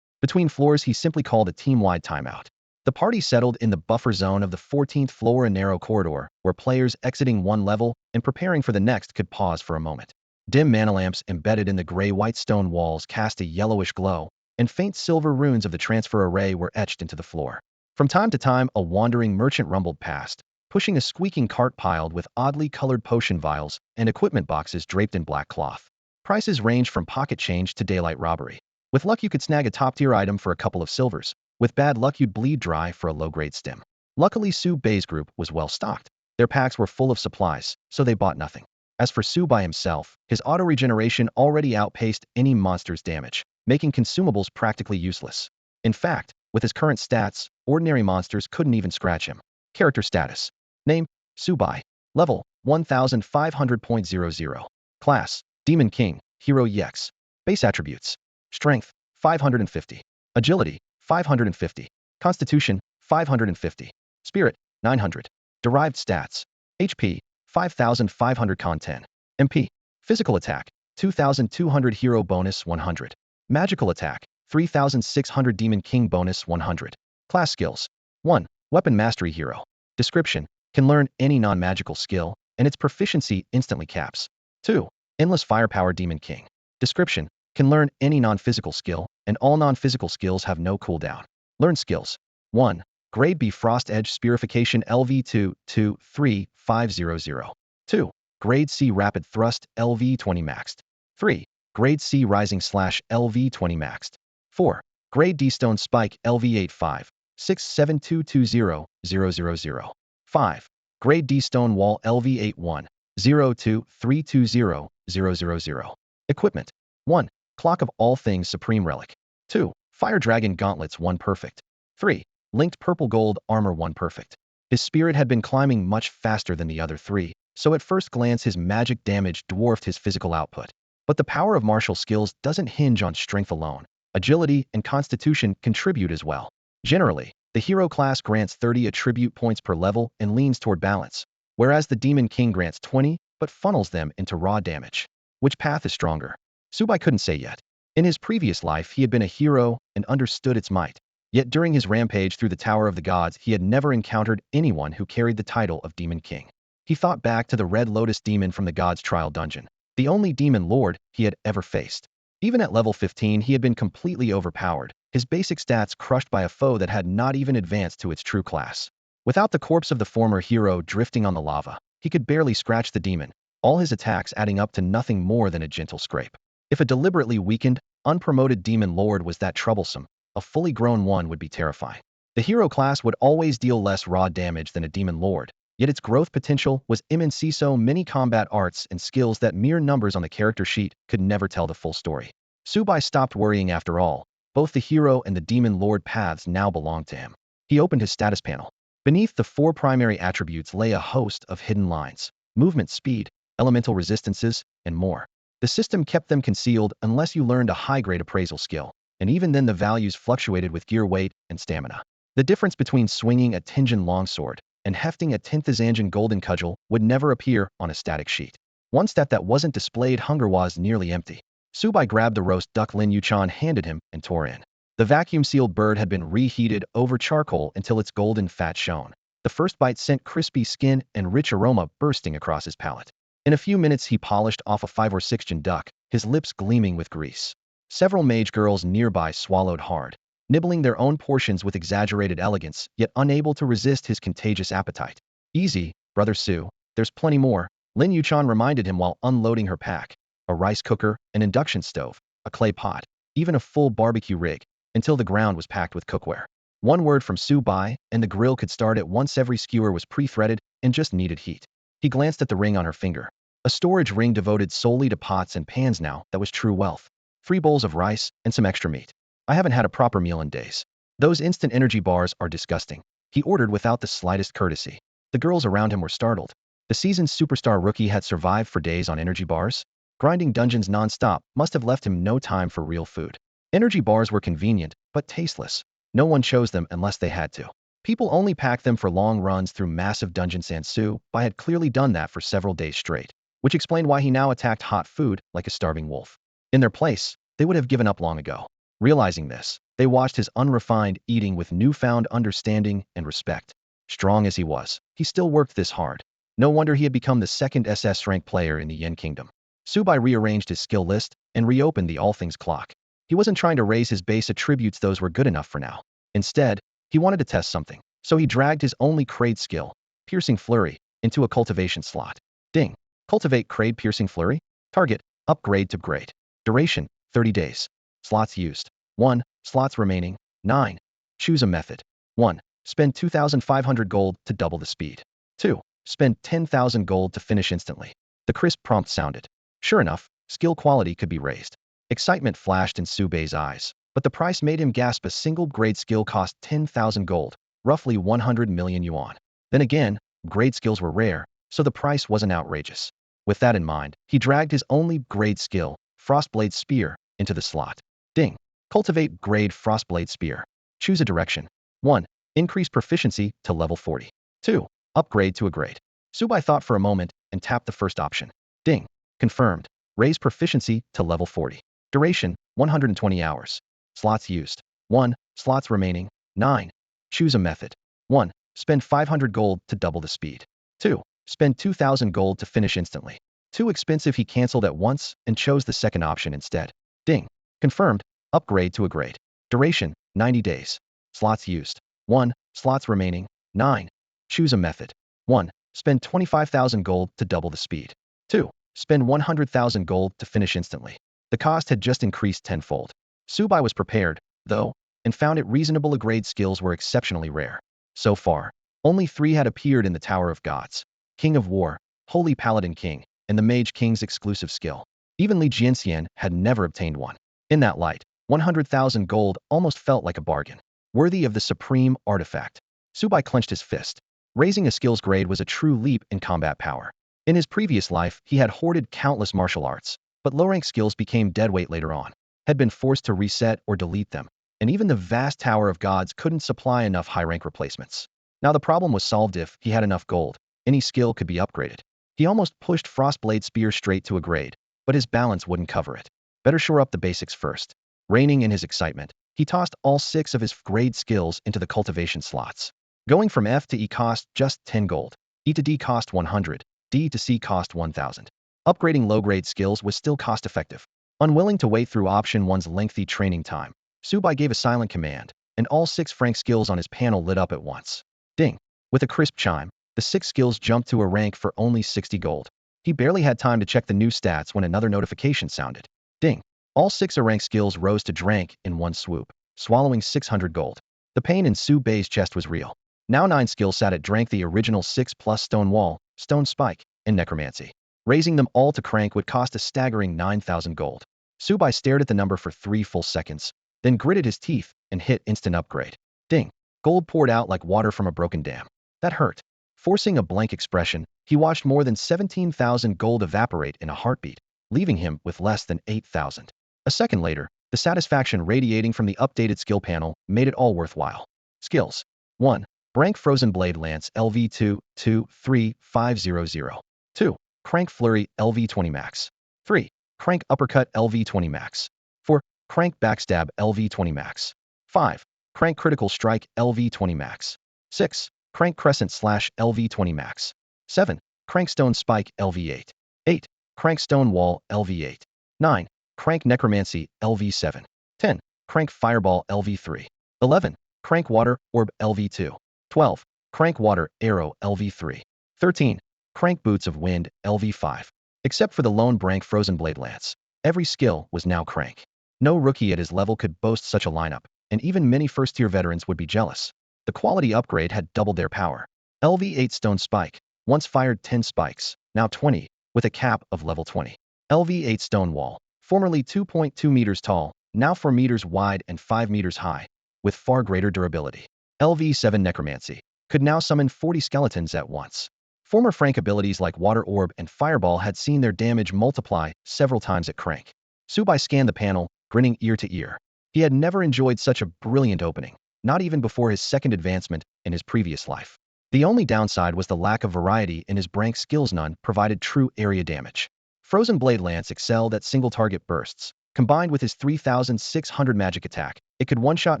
Between floors, he simply called a team-wide timeout. The party settled in the buffer zone of the 14th floor, a narrow corridor, where players exiting one level and preparing for the next could pause for a moment. Dim mana lamps embedded in the gray-white stone walls cast a yellowish glow, and faint silver runes of the transfer array were etched into the floor. From time to time, a wandering merchant rumbled past, pushing a squeaking cart piled with oddly colored potion vials and equipment boxes draped in black cloth. Prices ranged from pocket change to daylight robbery. With luck, you could snag a top-tier item for a couple of silvers. With bad luck, you'd bleed dry for a low-grade stim. Luckily, Su Bai's group was well stocked. Their packs were full of supplies, so they bought nothing. As for Su by himself, his auto-regeneration already outpaced any monster's damage, making consumables practically useless. In fact, with his current stats, ordinary monsters couldn't even scratch him. Character status. Name, Subai. Level, 1500.00. Class, Demon King, Hero EX. Base attributes. Strength, 550. Agility, 550. Constitution, 550. Spirit, 900. Derived stats. HP, 5500 Con 10. MP. Physical attack, 2200 Hero bonus 100. Magical attack, 3600 Demon King bonus 100. Class skills. 1. Weapon Mastery Hero. Description. Can learn any non-magical skill, and its proficiency instantly caps. 2. Endless Firepower Demon King. Description. Can learn any non-physical skill, and all non-physical skills have no cooldown. Learn skills. 1. Grade B Frost Edge Spherification LV2 23500. 2. Grade C Rapid Thrust LV20 maxed. 3. Grade C Rising Slash LV20 maxed. 4. Grade D Stone Spike LV85 67220 5. Grade D Stone Wall LV81 02320 Equipment. 1. Clock of All Things Supreme Relic. 2. Fire Dragon Gauntlets 1 Perfect. 3. Linked Purple Gold Armor 1 Perfect. His spirit had been climbing much faster than the other 3, so at first glance his magic damage dwarfed his physical output. But the power of martial skills doesn't hinge on strength alone. Agility and constitution contribute as well. Generally, the hero class grants 30 attribute points per level and leans toward balance, whereas the Demon King grants 20 but funnels them into raw damage. Which path is stronger? Subai couldn't say yet. In his previous life he had been a hero and understood its might. Yet during his rampage through the Tower of the Gods he had never encountered anyone who carried the title of Demon King. He thought back to the Red Lotus demon from the God's Trial dungeon, the only demon lord he had ever faced. Even at level 15 he had been completely overpowered, his basic stats crushed by a foe that had not even advanced to its true class. Without the corpse of the former hero drifting on the lava, he could barely scratch the demon, all his attacks adding up to nothing more than a gentle scrape. If a deliberately weakened, unpromoted demon lord was that troublesome, a fully grown one would be terrifying. The hero class would always deal less raw damage than a demon lord, yet its growth potential was immense. So many combat arts and skills that mere numbers on the character sheet could never tell the full story. Subai stopped worrying after all. Both the hero and the demon lord paths now belonged to him. He opened his status panel. Beneath the 4 primary attributes lay a host of hidden lines: movement speed, elemental resistances, and more. The system kept them concealed unless you learned a high-grade appraisal skill, and even then the values fluctuated with gear weight and stamina. The difference between swinging a Tenjin longsword and hefting a 10th Zanjin golden cudgel would never appear on a static sheet. One stat that wasn't displayed: hunger was nearly empty. Subai grabbed the roast duck Lin Yuchan handed him and tore in. The vacuum-sealed bird had been reheated over charcoal until its golden fat shone. The first bite sent crispy skin and rich aroma bursting across his palate. In a few minutes he polished off a 5 or 6 Jin duck, his lips gleaming with grease. Several mage girls nearby swallowed hard, nibbling their own portions with exaggerated elegance, yet unable to resist his contagious appetite. Easy, Brother Su, there's plenty more, Lin Yuchan reminded him while unloading her pack. A rice cooker, an induction stove, a clay pot, even a full barbecue rig, until the ground was packed with cookware. One word from Subai, and the grill could start at once. Every skewer was pre-threaded and just needed heat. He glanced at the ring on her finger. A storage ring devoted solely to pots and pans now. That was true wealth. 3 bowls of rice and some extra meat. I haven't had a proper meal in days. Those instant energy bars are disgusting, he ordered without the slightest courtesy. The girls around him were startled. The seasoned superstar rookie had survived for days on energy bars? Grinding dungeons non-stop must have left him no time for real food. Energy bars were convenient, but tasteless. No one chose them unless they had to. People only packed them for long runs through massive dungeons, and Subai had clearly done that for several days straight, which explained why he now attacked hot food like a starving wolf. In their place, they would have given up long ago. Realizing this, they watched his unrefined eating with newfound understanding and respect. Strong as he was, he still worked this hard. No wonder he had become the 2nd SS rank player in the Yen Kingdom. Subai rearranged his skill list and reopened the All Things clock. He wasn't trying to raise his base attributes, those were good enough for now. Instead, he wanted to test something, so he dragged his only Crade skill, Piercing Flurry, into a cultivation slot. Ding! Cultivate Crade Piercing Flurry. Target, upgrade to grade. Duration, 30 days. Slots used, 1. Slots remaining, 9. Choose a method. 1. Spend 2,500 gold to double the speed. 2. Spend 10,000 gold to finish instantly. The crisp prompt sounded. Sure enough, skill quality could be raised. Excitement flashed in Su Bei's eyes, but the price made him gasp. A single grade skill cost 10,000 gold, roughly 100 million yuan. Then again, grade skills were rare, so the price wasn't outrageous. With that in mind, he dragged his only grade skill, Frostblade Spear, into the slot. Ding. Cultivate grade Frostblade Spear. Choose a direction. 1. Increase proficiency to level 40. 2. Upgrade to a grade. Subai thought for a moment and tapped the first option. Ding. Confirmed. Raise proficiency to level 40. Duration, 120 hours. Slots used. 1. Slots remaining, 9. Choose a method. 1. Spend 500 gold to double the speed. 2. Spend 2,000 gold to finish instantly. Too expensive. He cancelled at once and chose the second option instead. Ding. Confirmed. Upgrade to a grade. Duration, 90 days. Slots used. 1. Slots remaining, 9. Choose a method. 1. Spend 25,000 gold to double the speed. 2. Spend 100,000 gold to finish instantly. The cost had just increased tenfold. Subai was prepared, though, and found it reasonable. Grade skills were exceptionally rare. So far, only 3 had appeared in the Tower of Gods: King of War, Holy Paladin King, and the Mage King's exclusive skill. Even Li Jianxian had never obtained one. In that light, 100,000 gold almost felt like a bargain, worthy of the supreme artifact. Subai clenched his fist. Raising a skills grade was a true leap in combat power. In his previous life, he had hoarded countless martial arts, but low-rank skills became deadweight later on, had been forced to reset or delete them, and even the vast Tower of Gods couldn't supply enough high-rank replacements. Now the problem was solved. If he had enough gold, any skill could be upgraded. He almost pushed Frostblade Spear straight to a grade, but his balance wouldn't cover it. Better shore up the basics first. Reigning in his excitement, he tossed all 6 of his grade skills into the cultivation slots. Going from F to E cost just 10 gold. E to D cost 100. D to C cost 1,000. Upgrading low-grade skills was still cost-effective. Unwilling to wait through option 1's lengthy training time, Subai gave a silent command, and all 6 frank skills on his panel lit up at once. Ding. With a crisp chime, the 6 skills jumped to a rank for only 60 gold. He barely had time to check the new stats when another notification sounded. Ding. All 6 rank skills rose to rank in one swoop, swallowing 600 gold. The pain in Su Bei's chest was real. Now 9 skills sat at rank the original 6 plus Stone Wall, Stone Spike, and Necromancy. Raising them all to crank would cost a staggering 9,000 gold. Subai stared at the number for 3 full seconds, then gritted his teeth and hit instant upgrade. Ding. Gold poured out like water from a broken dam. That hurt. Forcing a blank expression, he watched more than 17,000 gold evaporate in a heartbeat, leaving him with less than 8,000. A second later, the satisfaction radiating from the updated skill panel made it all worthwhile. Skills. 1. Brank Frozen Blade Lance LV2, 23500. 2. Crank Flurry LV20 Max. 3. Crank Uppercut LV20 Max. 4. Crank Backstab LV20 Max. 5. Crank Critical Strike LV20 Max. 6. Crank Crescent Slash LV20 Max. 7. Crank Stone Spike LV8. 8. Crank Stone Wall LV8. 9. Crank Necromancy LV7. 10. Crank Fireball LV3. 11. Crank Water Orb LV2. 12. Crank Water Arrow LV3. 13. Crank Boots of Wind LV5. Except for the lone Brank Frozen Blade Lance, every skill was now crank. No rookie at his level could boast such a lineup, and even many first-tier veterans would be jealous. The quality upgrade had doubled their power. LV8 Stone Spike, once fired 10 spikes, now 20, with a cap of level 20. LV8 Stone Wall, formerly 2.2 meters tall, now 4 meters wide and 5 meters high, with far greater durability. LV7 Necromancy, could now summon 40 skeletons at once. Former Frank abilities like Water Orb and Fireball had seen their damage multiply several times at crank. Subai scanned the panel, grinning ear to ear. He had never enjoyed such a brilliant opening, not even before his second advancement in his previous life. The only downside was the lack of variety in his Brank skills. None provided true area damage. Frozen Blade Lance excelled at single-target bursts. Combined with his 3,600 magic attack, it could one-shot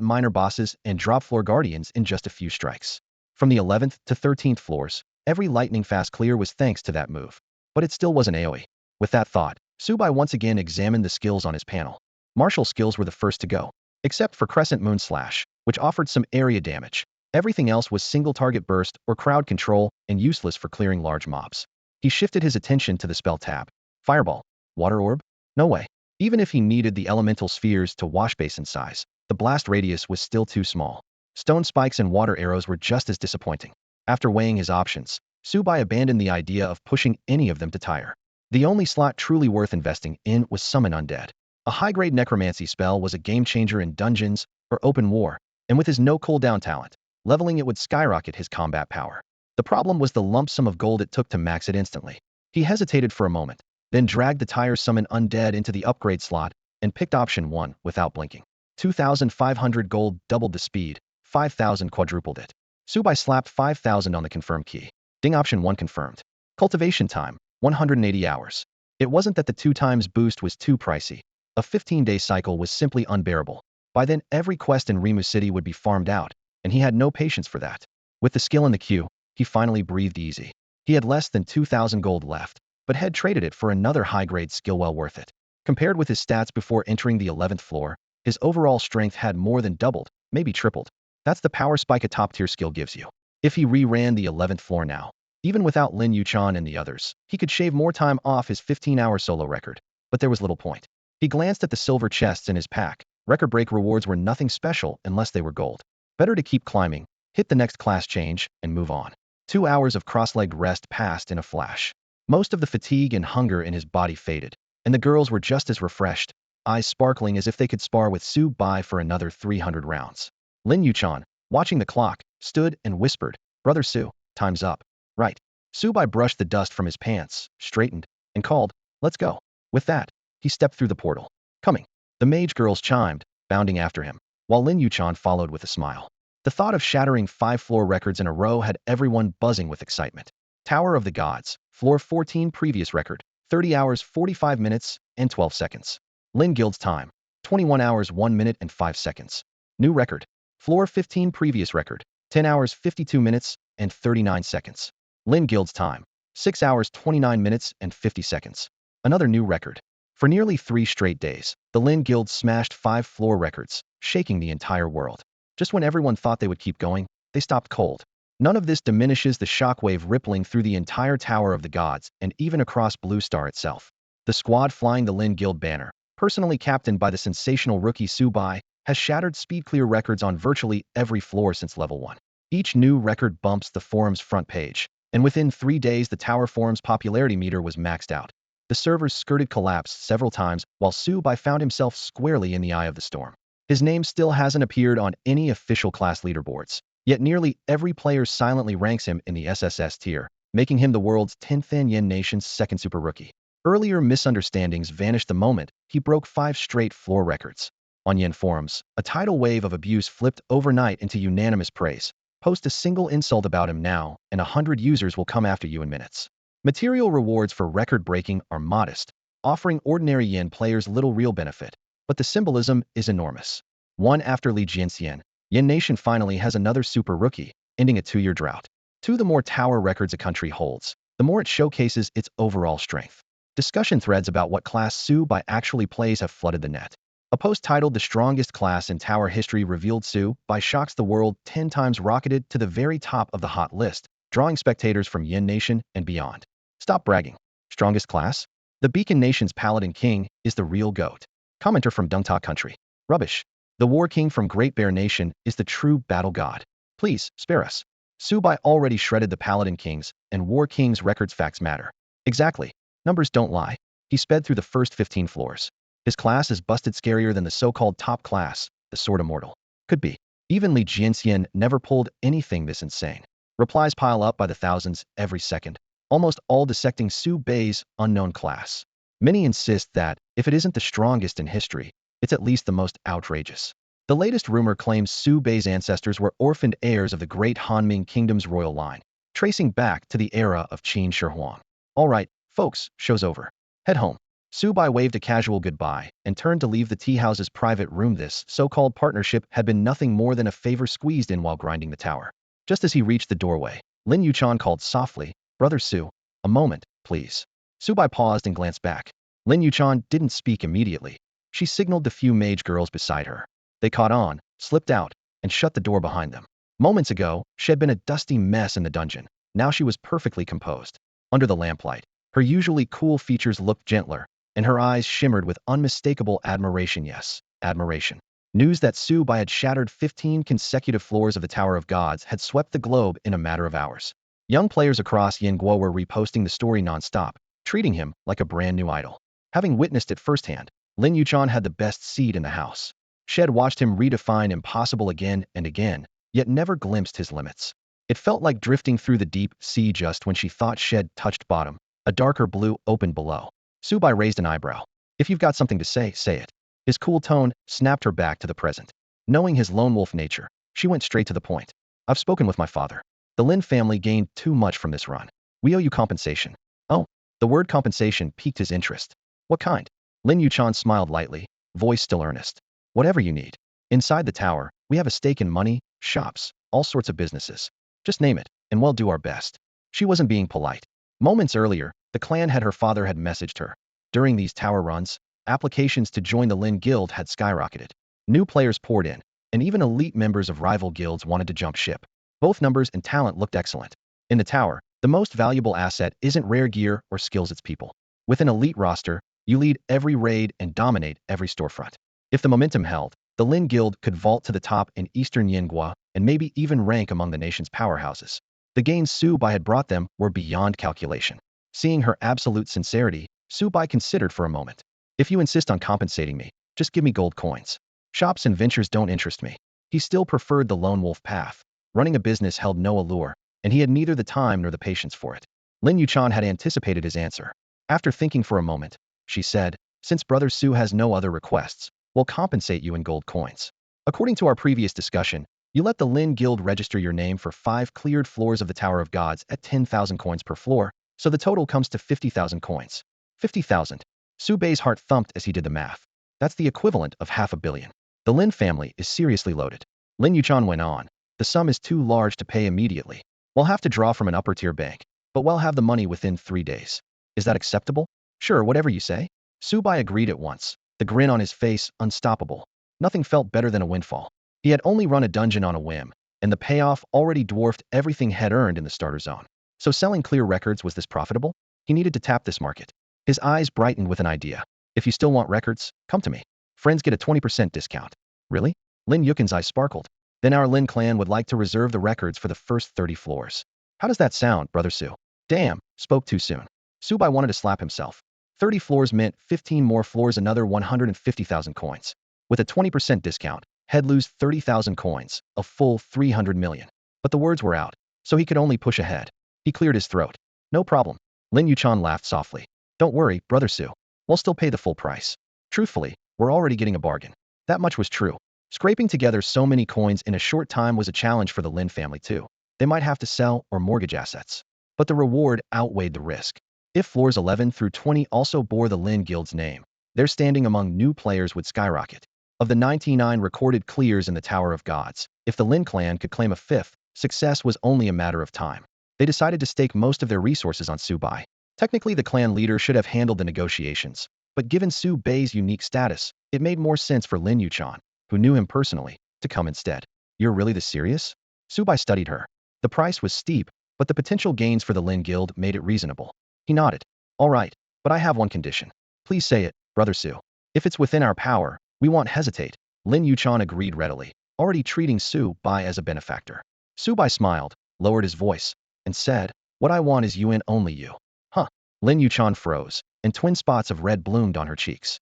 minor bosses and drop floor guardians in just a few strikes. From the 11th to 13th floors, every lightning-fast clear was thanks to that move. But it still wasn't AoE. With that thought, Subai once again examined the skills on his panel. Martial skills were the first to go, except for Crescent Moon Slash, which offered some area damage. Everything else was single-target burst or crowd control and useless for clearing large mobs. He shifted his attention to the spell tab. Fireball. Water Orb? No way. Even if he needed the elemental spheres to wash basin size, the blast radius was still too small. Stone spikes and water arrows were just as disappointing. After weighing his options, Subai abandoned the idea of pushing any of them to tire. The only slot truly worth investing in was Summon Undead. A high-grade necromancy spell was a game-changer in dungeons or open war, and with his no cooldown talent, leveling it would skyrocket his combat power. The problem was the lump sum of gold it took to max it instantly. He hesitated for a moment, then dragged the tire Summon Undead into the upgrade slot and picked option 1 without blinking. 2,500 gold doubled the speed, 5,000 quadrupled it. Subai slapped 5,000 on the confirm key. Ding, option 1 confirmed. Cultivation time, 180 hours. It wasn't that the 2 times boost was too pricey. A 15-day cycle was simply unbearable. By then, every quest in Rimu City would be farmed out, and he had no patience for that. With the skill in the queue, he finally breathed easy. He had less than 2,000 gold left, but had traded it for another high-grade skill well worth it. Compared with his stats before entering the 11th floor, his overall strength had more than doubled, maybe tripled. That's the power spike a top-tier skill gives you. If he re-ran the 11th floor now, even without Lin Yuchan and the others, he could shave more time off his 15-hour solo record. But there was little point. He glanced at the silver chests in his pack. Record break rewards were nothing special unless they were gold. Better to keep climbing, hit the next class change, and move on. 2 hours of cross-legged rest passed in a flash. Most of the fatigue and hunger in his body faded, and the girls were just as refreshed, eyes sparkling as if they could spar with Su Bai for another 300 rounds. Lin Yuchan, watching the clock, stood and whispered, "Brother Su, time's up." "Right." Su Bai brushed the dust from his pants, straightened, and called, "Let's go." With that, he stepped through the portal. "Coming." The mage girls chimed, bounding after him, while Lin Yuchan followed with a smile. The thought of shattering 5 floor records in a row had everyone buzzing with excitement. Tower of the Gods, floor 14 previous record, 30 hours 45 minutes and 12 seconds. Lin Guild's time, 21 hours 1 minute and 5 seconds. New record, floor 15 previous record, 10 hours 52 minutes and 39 seconds. Lin Guild's time, 6 hours 29 minutes and 50 seconds. Another new record. For nearly 3 straight days, the Lin Guild smashed 5 floor records, shaking the entire world. Just when everyone thought they would keep going, they stopped cold. None of this diminishes the shockwave rippling through the entire Tower of the Gods and even across Blue Star itself. The squad flying the Lin Guild banner, personally captained by the sensational rookie Su Bai, has shattered speed clear records on virtually every floor since level 1. Each new record bumps the forum's front page, and within 3 days the Tower forum's popularity meter was maxed out. The servers skirted collapse several times while Su Bai found himself squarely in the eye of the storm. His name still hasn't appeared on any official class leaderboards, yet nearly every player silently ranks him in the SSS tier, making him the world's 10th and Yen Nation's second super rookie. Earlier misunderstandings vanished the moment he broke 5 straight floor records. On Yen forums, a tidal wave of abuse flipped overnight into unanimous praise. Post a single insult about him now, and 100 users will come after you in minutes. Material rewards for record breaking are modest, offering ordinary Yen players little real benefit, but the symbolism is enormous. One after Li Jianxian, Yen Nation finally has another super rookie, ending a 2-year drought. 2. The more tower records a country holds, the more it showcases its overall strength. Discussion threads about what class Su Bai actually plays have flooded the net. A post titled "The Strongest Class in Tower History Revealed Su Bai Shocks the World 10 Times" rocketed to the very top of the hot list, drawing spectators from Yen Nation and beyond. Stop bragging. Strongest class? The Beacon Nation's Paladin King is the real GOAT. Commenter from Dungta Country. Rubbish. The War King from Great Bear Nation is the true battle god. Please, spare us. Su Bai already shredded the Paladin Kings, and War King's records facts matter. Exactly. Numbers don't lie. He sped through the first 15 floors. His class is busted scarier than the so-called top class, the Sword Immortal. Could be. Even Li Jianxian never pulled anything this insane. Replies pile up by the thousands every second, almost all dissecting Su Bai's unknown class. Many insist that, if it isn't the strongest in history, it's at least the most outrageous. The latest rumor claims Su Bai's ancestors were orphaned heirs of the great Han Ming Kingdom's royal line, tracing back to the era of Qin Shi Huang. All right, folks, show's over. Head home. Su Bai waved a casual goodbye and turned to leave the tea house's private room. This so-called partnership had been nothing more than a favor squeezed in while grinding the tower. Just as he reached the doorway, Lin Yuchan called softly, "Brother Su, a moment, please." Su Bai paused and glanced back. Lin Yuchan didn't speak immediately. She signaled the few mage girls beside her. They caught on, slipped out, and shut the door behind them. Moments ago, she had been a dusty mess in the dungeon. Now she was perfectly composed. Under the lamplight, her usually cool features looked gentler, and her eyes shimmered with unmistakable admiration. Yes, admiration. News that Su Bai had shattered 15 consecutive floors of the Tower of Gods had swept the globe in a matter of hours. Young players across Yinguo were reposting the story non-stop, treating him like a brand new idol. Having witnessed it firsthand, Lin Yuchan had the best seat in the house. Shed watched him redefine impossible again and again, yet never glimpsed his limits. It felt like drifting through the deep sea just when she thought Shed touched bottom. A darker blue opened below. Subai raised an eyebrow. If you've got something to say, say it. His cool tone snapped her back to the present. Knowing his lone wolf nature, she went straight to the point. I've spoken with my father. The Lin family gained too much from this run. We owe you compensation. Oh, the word compensation piqued his interest. What kind? Lin Yuchan smiled lightly, voice still earnest. Whatever you need. Inside the tower, we have a stake in money, shops, all sorts of businesses. Just name it, and we'll do our best. She wasn't being polite. Moments earlier, the clan had messaged her. During these tower runs, applications to join the Lin Guild had skyrocketed. New players poured in, and even elite members of rival guilds wanted to jump ship. Both numbers and talent looked excellent. In the tower, the most valuable asset isn't rare gear or skills, it's people. With an elite roster, you lead every raid and dominate every storefront. If the momentum held, the Lin Guild could vault to the top in Eastern Yinghua and maybe even rank among the nation's powerhouses. The gains Su Bai had brought them were beyond calculation. Seeing her absolute sincerity, Su Bai considered for a moment. If you insist on compensating me, just give me gold coins. Shops and ventures don't interest me. He still preferred the lone wolf path. Running a business held no allure, and he had neither the time nor the patience for it. Lin Yuchan had anticipated his answer. After thinking for a moment, she said, since Brother Su has no other requests, we'll compensate you in gold coins. According to our previous discussion, you let the Lin Guild register your name for 5 cleared floors of the Tower of Gods at 10,000 coins per floor, so the total comes to 50,000 coins. 50,000. Su Bei's heart thumped as he did the math. That's the equivalent of $500 million. The Lin family is seriously loaded. Lin Yuchan went on. The sum is too large to pay immediately. We'll have to draw from an upper-tier bank, but we'll have the money within 3 days. Is that acceptable? Sure, whatever you say. Su Bai agreed at once, the grin on his face unstoppable. Nothing felt better than a windfall. He had only run a dungeon on a whim, and the payoff already dwarfed everything he'd earned in the starter zone. So selling clear records was this profitable? He needed to tap this market. His eyes brightened with an idea. If you still want records, come to me. Friends get a 20% discount. Really? Lin Yuchan's eyes sparkled. Then our Lin clan would like to reserve the records for the first 30 floors. How does that sound, Brother Su? Damn, spoke too soon. Su Bai wanted to slap himself. 30 floors meant 15 more floors, another 150,000 coins. With a 20% discount, he'd lose 30,000 coins, a full 300 million. But the words were out, so he could only push ahead. He cleared his throat. No problem. Lin Yuchan laughed softly. Don't worry, Brother Su. We'll still pay the full price. Truthfully, we're already getting a bargain. That much was true. Scraping together so many coins in a short time was a challenge for the Lin family too. They might have to sell or mortgage assets. But the reward outweighed the risk. If floors 11 through 20 also bore the Lin Guild's name, their standing among new players would skyrocket. Of the 99 recorded clears in the Tower of Gods, if the Lin clan could claim a fifth, success was only a matter of time. They decided to stake most of their resources on Su Bai. Technically, the clan leader should have handled the negotiations, but given Su Bei's unique status, it made more sense for Lin Yuchan, who knew him personally, to come instead. You're really this serious? Su Bai studied her. The price was steep, but the potential gains for the Lin Guild made it reasonable. He nodded. All right, but I have one condition. Please say it, Brother Su. If it's within our power, we won't hesitate. Lin Yuchan agreed readily, already treating Su Bai as a benefactor. Su Bai smiled, lowered his voice, and said, what I want is you and only you. Huh. Lin Yuchan froze, and twin spots of red bloomed on her cheeks.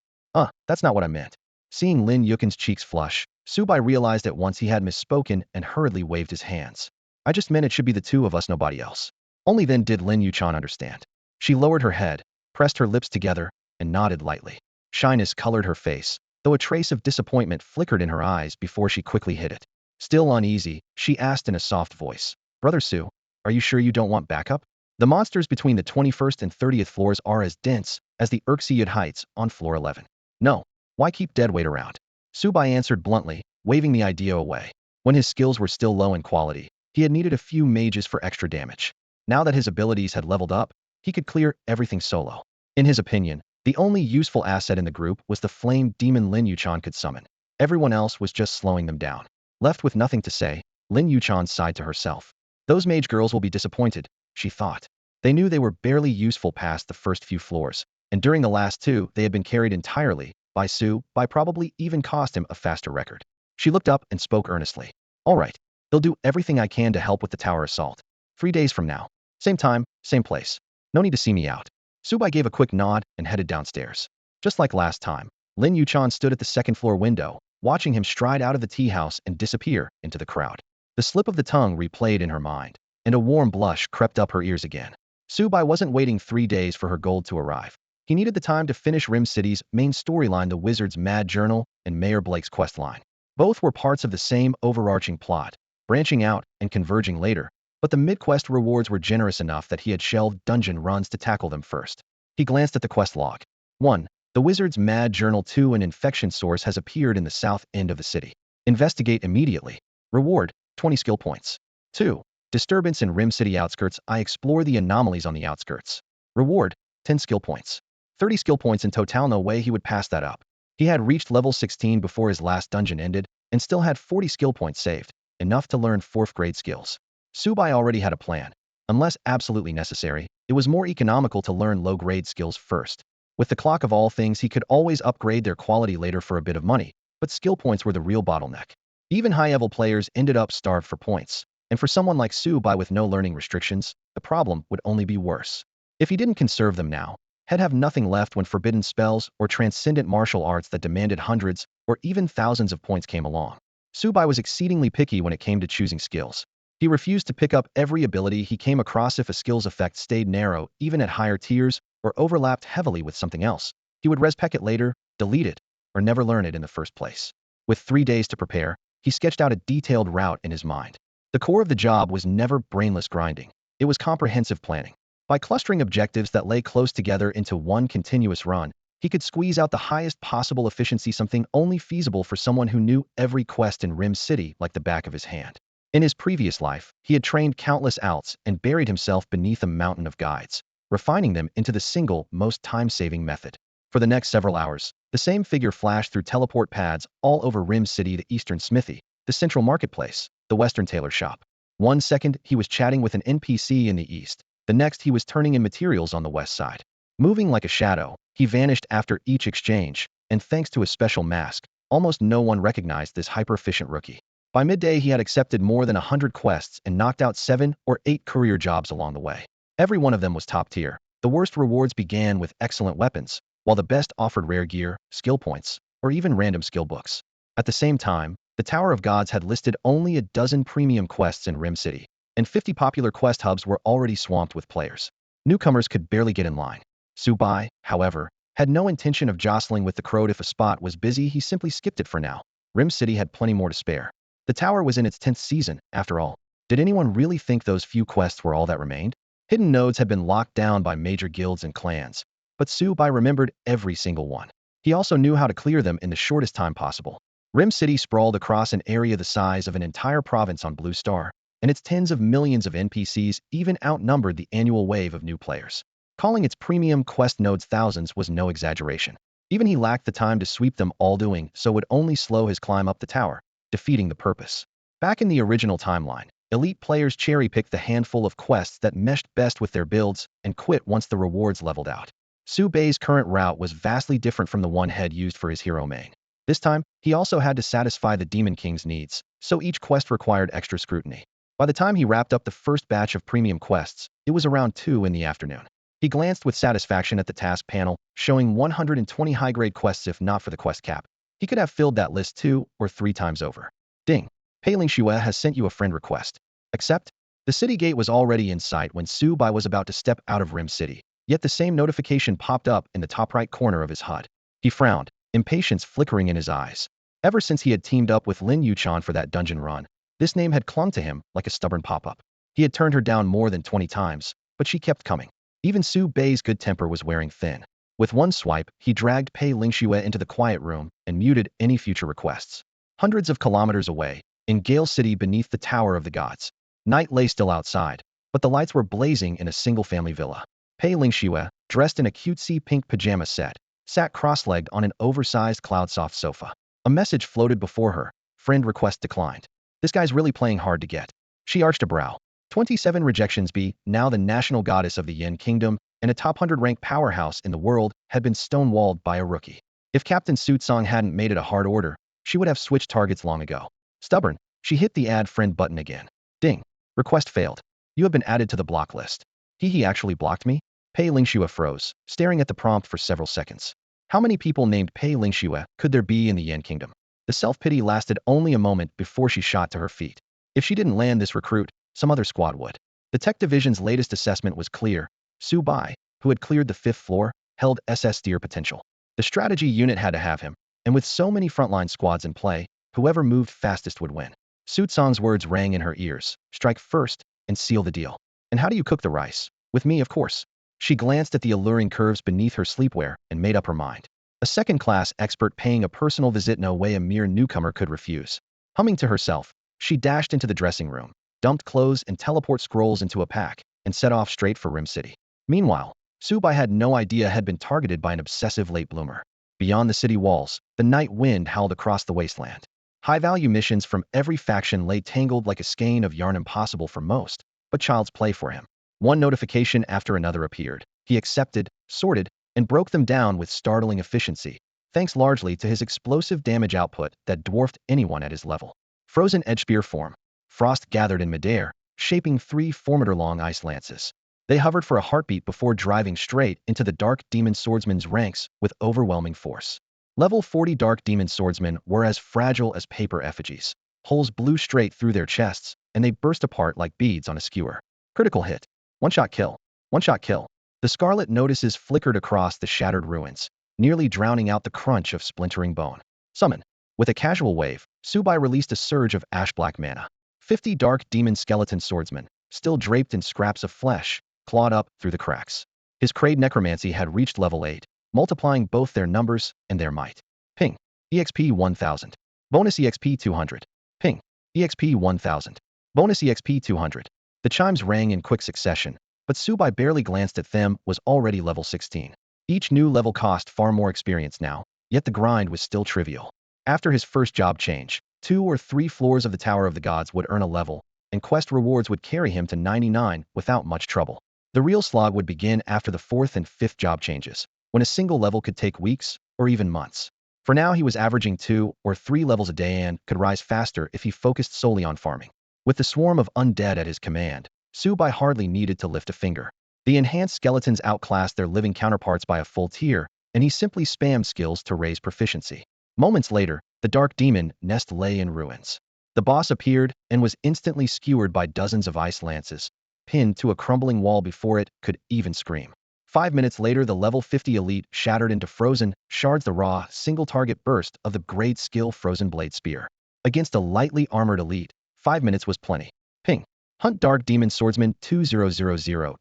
That's not what I meant. Seeing Lin Yuchan's cheeks flush, Su Bai realized at once he had misspoken and hurriedly waved his hands. I just meant it should be the two of us, nobody else. Only then did Lin Yuchan understand. She lowered her head, pressed her lips together, and nodded lightly. Shyness colored her face, though a trace of disappointment flickered in her eyes before she quickly hid it. Still uneasy, she asked in a soft voice, Brother Su, are you sure you don't want backup? The monsters between the 21st and 30th floors are as dense as the Urksiyud Heights on floor 11. No, why keep deadweight around? Su Bai answered bluntly, waving the idea away. When his skills were still low in quality, he had needed a few mages for extra damage. Now that his abilities had leveled up, he could clear everything solo. In his opinion, the only useful asset in the group was the flame demon Lin Yuchan could summon. Everyone else was just slowing them down. Left with nothing to say, Lin Yuchan sighed to herself. Those mage girls will be disappointed, she thought. They knew they were barely useful past the first few floors, and during the last two they had been carried entirely by Su Bai, probably even cost him a faster record. She looked up and spoke earnestly. All right, they'll do everything I can to help with the tower assault. 3 days from now. Same time, same place. No need to see me out. Subai gave a quick nod and headed downstairs. Just like last time, Lin Yuchan stood at the second-floor window, watching him stride out of the tea house and disappear into the crowd. The slip of the tongue replayed in her mind, and a warm blush crept up her ears again. Subai wasn't waiting 3 days for her gold to arrive. He needed the time to finish Rim City's main storyline, the Wizard's Mad Journal, and Mayor Blake's quest line. Both were parts of the same overarching plot, branching out and converging later, but the mid-quest rewards were generous enough that he had shelved dungeon runs to tackle them first. He glanced at the quest log. 1. The Wizard's Mad Journal. 2. An infection source has appeared in the south end of the city. Investigate immediately. Reward, 20 skill points. 2. Disturbance in Rim City outskirts. I explore the anomalies on the outskirts. Reward, 10 skill points. 30 skill points in total. No way he would pass that up. He had reached level 16 before his last dungeon ended, and still had 40 skill points saved, enough to learn 4th grade skills. Subai already had a plan. Unless absolutely necessary, it was more economical to learn low-grade skills first. With the clock of all things, he could always upgrade their quality later for a bit of money, but skill points were the real bottleneck. Even high-level players ended up starved for points, and for someone like Subai with no learning restrictions, the problem would only be worse. If he didn't conserve them now, he'd have nothing left when forbidden spells or transcendent martial arts that demanded hundreds or even thousands of points came along. Subai was exceedingly picky when it came to choosing skills. He refused to pick up every ability he came across if a skill's effect stayed narrow, even at higher tiers, or overlapped heavily with something else. He would respec it later, delete it, or never learn it in the first place. With 3 days to prepare, he sketched out a detailed route in his mind. The core of the job was never brainless grinding. It was comprehensive planning. By clustering objectives that lay close together into one continuous run, he could squeeze out the highest possible efficiency, something only feasible for someone who knew every quest in Rim City like the back of his hand. In his previous life, he had trained countless outs and buried himself beneath a mountain of guides, refining them into the single, most time-saving method. For the next several hours, the same figure flashed through teleport pads all over Rim City, the Eastern Smithy, the Central Marketplace, the Western Tailor Shop. 1 second, he was chatting with an NPC in the east. The next, he was turning in materials on the west side. Moving like a shadow, he vanished after each exchange, and thanks to a special mask, almost no one recognized this hyper-efficient rookie. By midday, he had accepted more than 100 quests and knocked out 7 or 8 courier jobs along the way. Every one of them was top tier. The worst rewards began with excellent weapons, while the best offered rare gear, skill points, or even random skill books. At the same time, the Tower of Gods had listed only a dozen premium quests in Rim City, and 50 popular quest hubs were already swamped with players. Newcomers could barely get in line. Subai, however, had no intention of jostling with the crowd. If a spot was busy, he simply skipped it for now. Rim City had plenty more to spare. The tower was in its 10th season, after all. Did anyone really think those few quests were all that remained? Hidden nodes had been locked down by major guilds and clans, but Subai remembered every single one. He also knew how to clear them in the shortest time possible. Rim City sprawled across an area the size of an entire province on Blue Star, and its tens of millions of NPCs even outnumbered the annual wave of new players. Calling its premium quest nodes thousands was no exaggeration. Even he lacked the time to sweep them all, doing so would only slow his climb up the tower, defeating the purpose. Back in the original timeline, elite players cherry-picked the handful of quests that meshed best with their builds and quit once the rewards leveled out. Subai's current route was vastly different from the one head used for his hero main. This time, he also had to satisfy the Demon King's needs, so each quest required extra scrutiny. By the time he wrapped up the first batch of premium quests, it was around 2 in the afternoon. He glanced with satisfaction at the task panel, showing 120 high-grade quests. If not for the quest cap, he could have filled that list 2 or 3 times over. Ding! Ling Yuchan has sent you a friend request. Accept? The city gate was already in sight when Subai was about to step out of Rim City, yet the same notification popped up in the top right corner of his HUD. He frowned, impatience flickering in his eyes. Ever since he had teamed up with Lin Yuchan for that dungeon run, this name had clung to him like a stubborn pop-up. He had turned her down more than 20 times, but she kept coming. Even Subai's good temper was wearing thin. With one swipe, he dragged Ling Yuchan into the quiet room and muted any future requests. Hundreds of kilometers away, in Gale City beneath the Tower of the Gods, night lay still outside, but the lights were blazing in a single-family villa. Ling Yuchan, dressed in a cutesy pink pajama set, sat cross-legged on an oversized cloud-soft sofa. A message floated before her. Friend request declined. This guy's really playing hard to get. She arched a brow. 27 rejections. Now the national goddess of the Yin Kingdom and a top 100-ranked powerhouse in the world had been stonewalled by a rookie. If Captain Suitsong hadn't made it a hard order, she would have switched targets long ago. Stubborn, she hit the add friend button again. Ding. Request failed. You have been added to the block list. He actually blocked me? Pei Lingxue froze, staring at the prompt for several seconds. How many people named Pei Lingxue could there be in the Yan Kingdom? The self-pity lasted only a moment before she shot to her feet. If she didn't land this recruit, some other squad would. The Tech Division's latest assessment was clear. Su Bai, who had cleared the 5th floor, held SS tier potential. The strategy unit had to have him, and with so many frontline squads in play, whoever moved fastest would win. Su Tsong's words rang in her ears. Strike first and seal the deal. And how do you cook the rice? With me, of course. She glanced at the alluring curves beneath her sleepwear and made up her mind. A second-class expert paying a personal visit no way a mere newcomer could refuse. Humming to herself, she dashed into the dressing room, dumped clothes and teleport scrolls into a pack, and set off straight for Rim City. Meanwhile, Subai had no idea had been targeted by an obsessive late bloomer. Beyond the city walls, the night wind howled across the wasteland. High-value missions from every faction lay tangled like a skein of yarn, impossible for most, but child's play for him. One notification after another appeared. He accepted, sorted, and broke them down with startling efficiency, thanks largely to his explosive damage output that dwarfed anyone at his level. Frozen edge spear form. Frost gathered in midair, shaping 3 formidable-long ice lances. They hovered for a heartbeat before driving straight into the Dark Demon Swordsman's ranks with overwhelming force. Level 40 Dark Demon Swordsmen were as fragile as paper effigies. Holes blew straight through their chests, and they burst apart like beads on a skewer. Critical hit. One-shot kill. One-shot kill. The scarlet notices flickered across the shattered ruins, nearly drowning out the crunch of splintering bone. Summon. With a casual wave, Subai released a surge of ash-black mana. 50 Dark Demon Skeleton Swordsmen, still draped in scraps of flesh, clawed up through the cracks. His Crade Necromancy had reached level 8, multiplying both their numbers and their might. Ping. EXP 1000. Bonus EXP 200. Ping. EXP 1000. Bonus EXP 200. The chimes rang in quick succession, but Subai barely glanced at them, was already level 16. Each new level cost far more experience now, yet the grind was still trivial. After his first job change, 2 or 3 floors of the Tower of the Gods would earn a level, and quest rewards would carry him to 99 without much trouble. The real slog would begin after the 4th and 5th job changes, when a single level could take weeks or even months. For now, he was averaging 2 or 3 levels a day and could rise faster if he focused solely on farming. With the swarm of undead at his command, Subai hardly needed to lift a finger. The enhanced skeletons outclassed their living counterparts by a full tier, and he simply spammed skills to raise proficiency. Moments later, the Dark Demon nest lay in ruins. The boss appeared and was instantly skewered by dozens of ice lances, pinned to a crumbling wall before it could even scream. 5 minutes later, the level 50 elite shattered into frozen shards, the raw, single-target burst of the grade skill Frozen Blade Spear. Against a lightly armored elite, 5 minutes was plenty. Ping. Hunt Dark Demon Swordsman 2000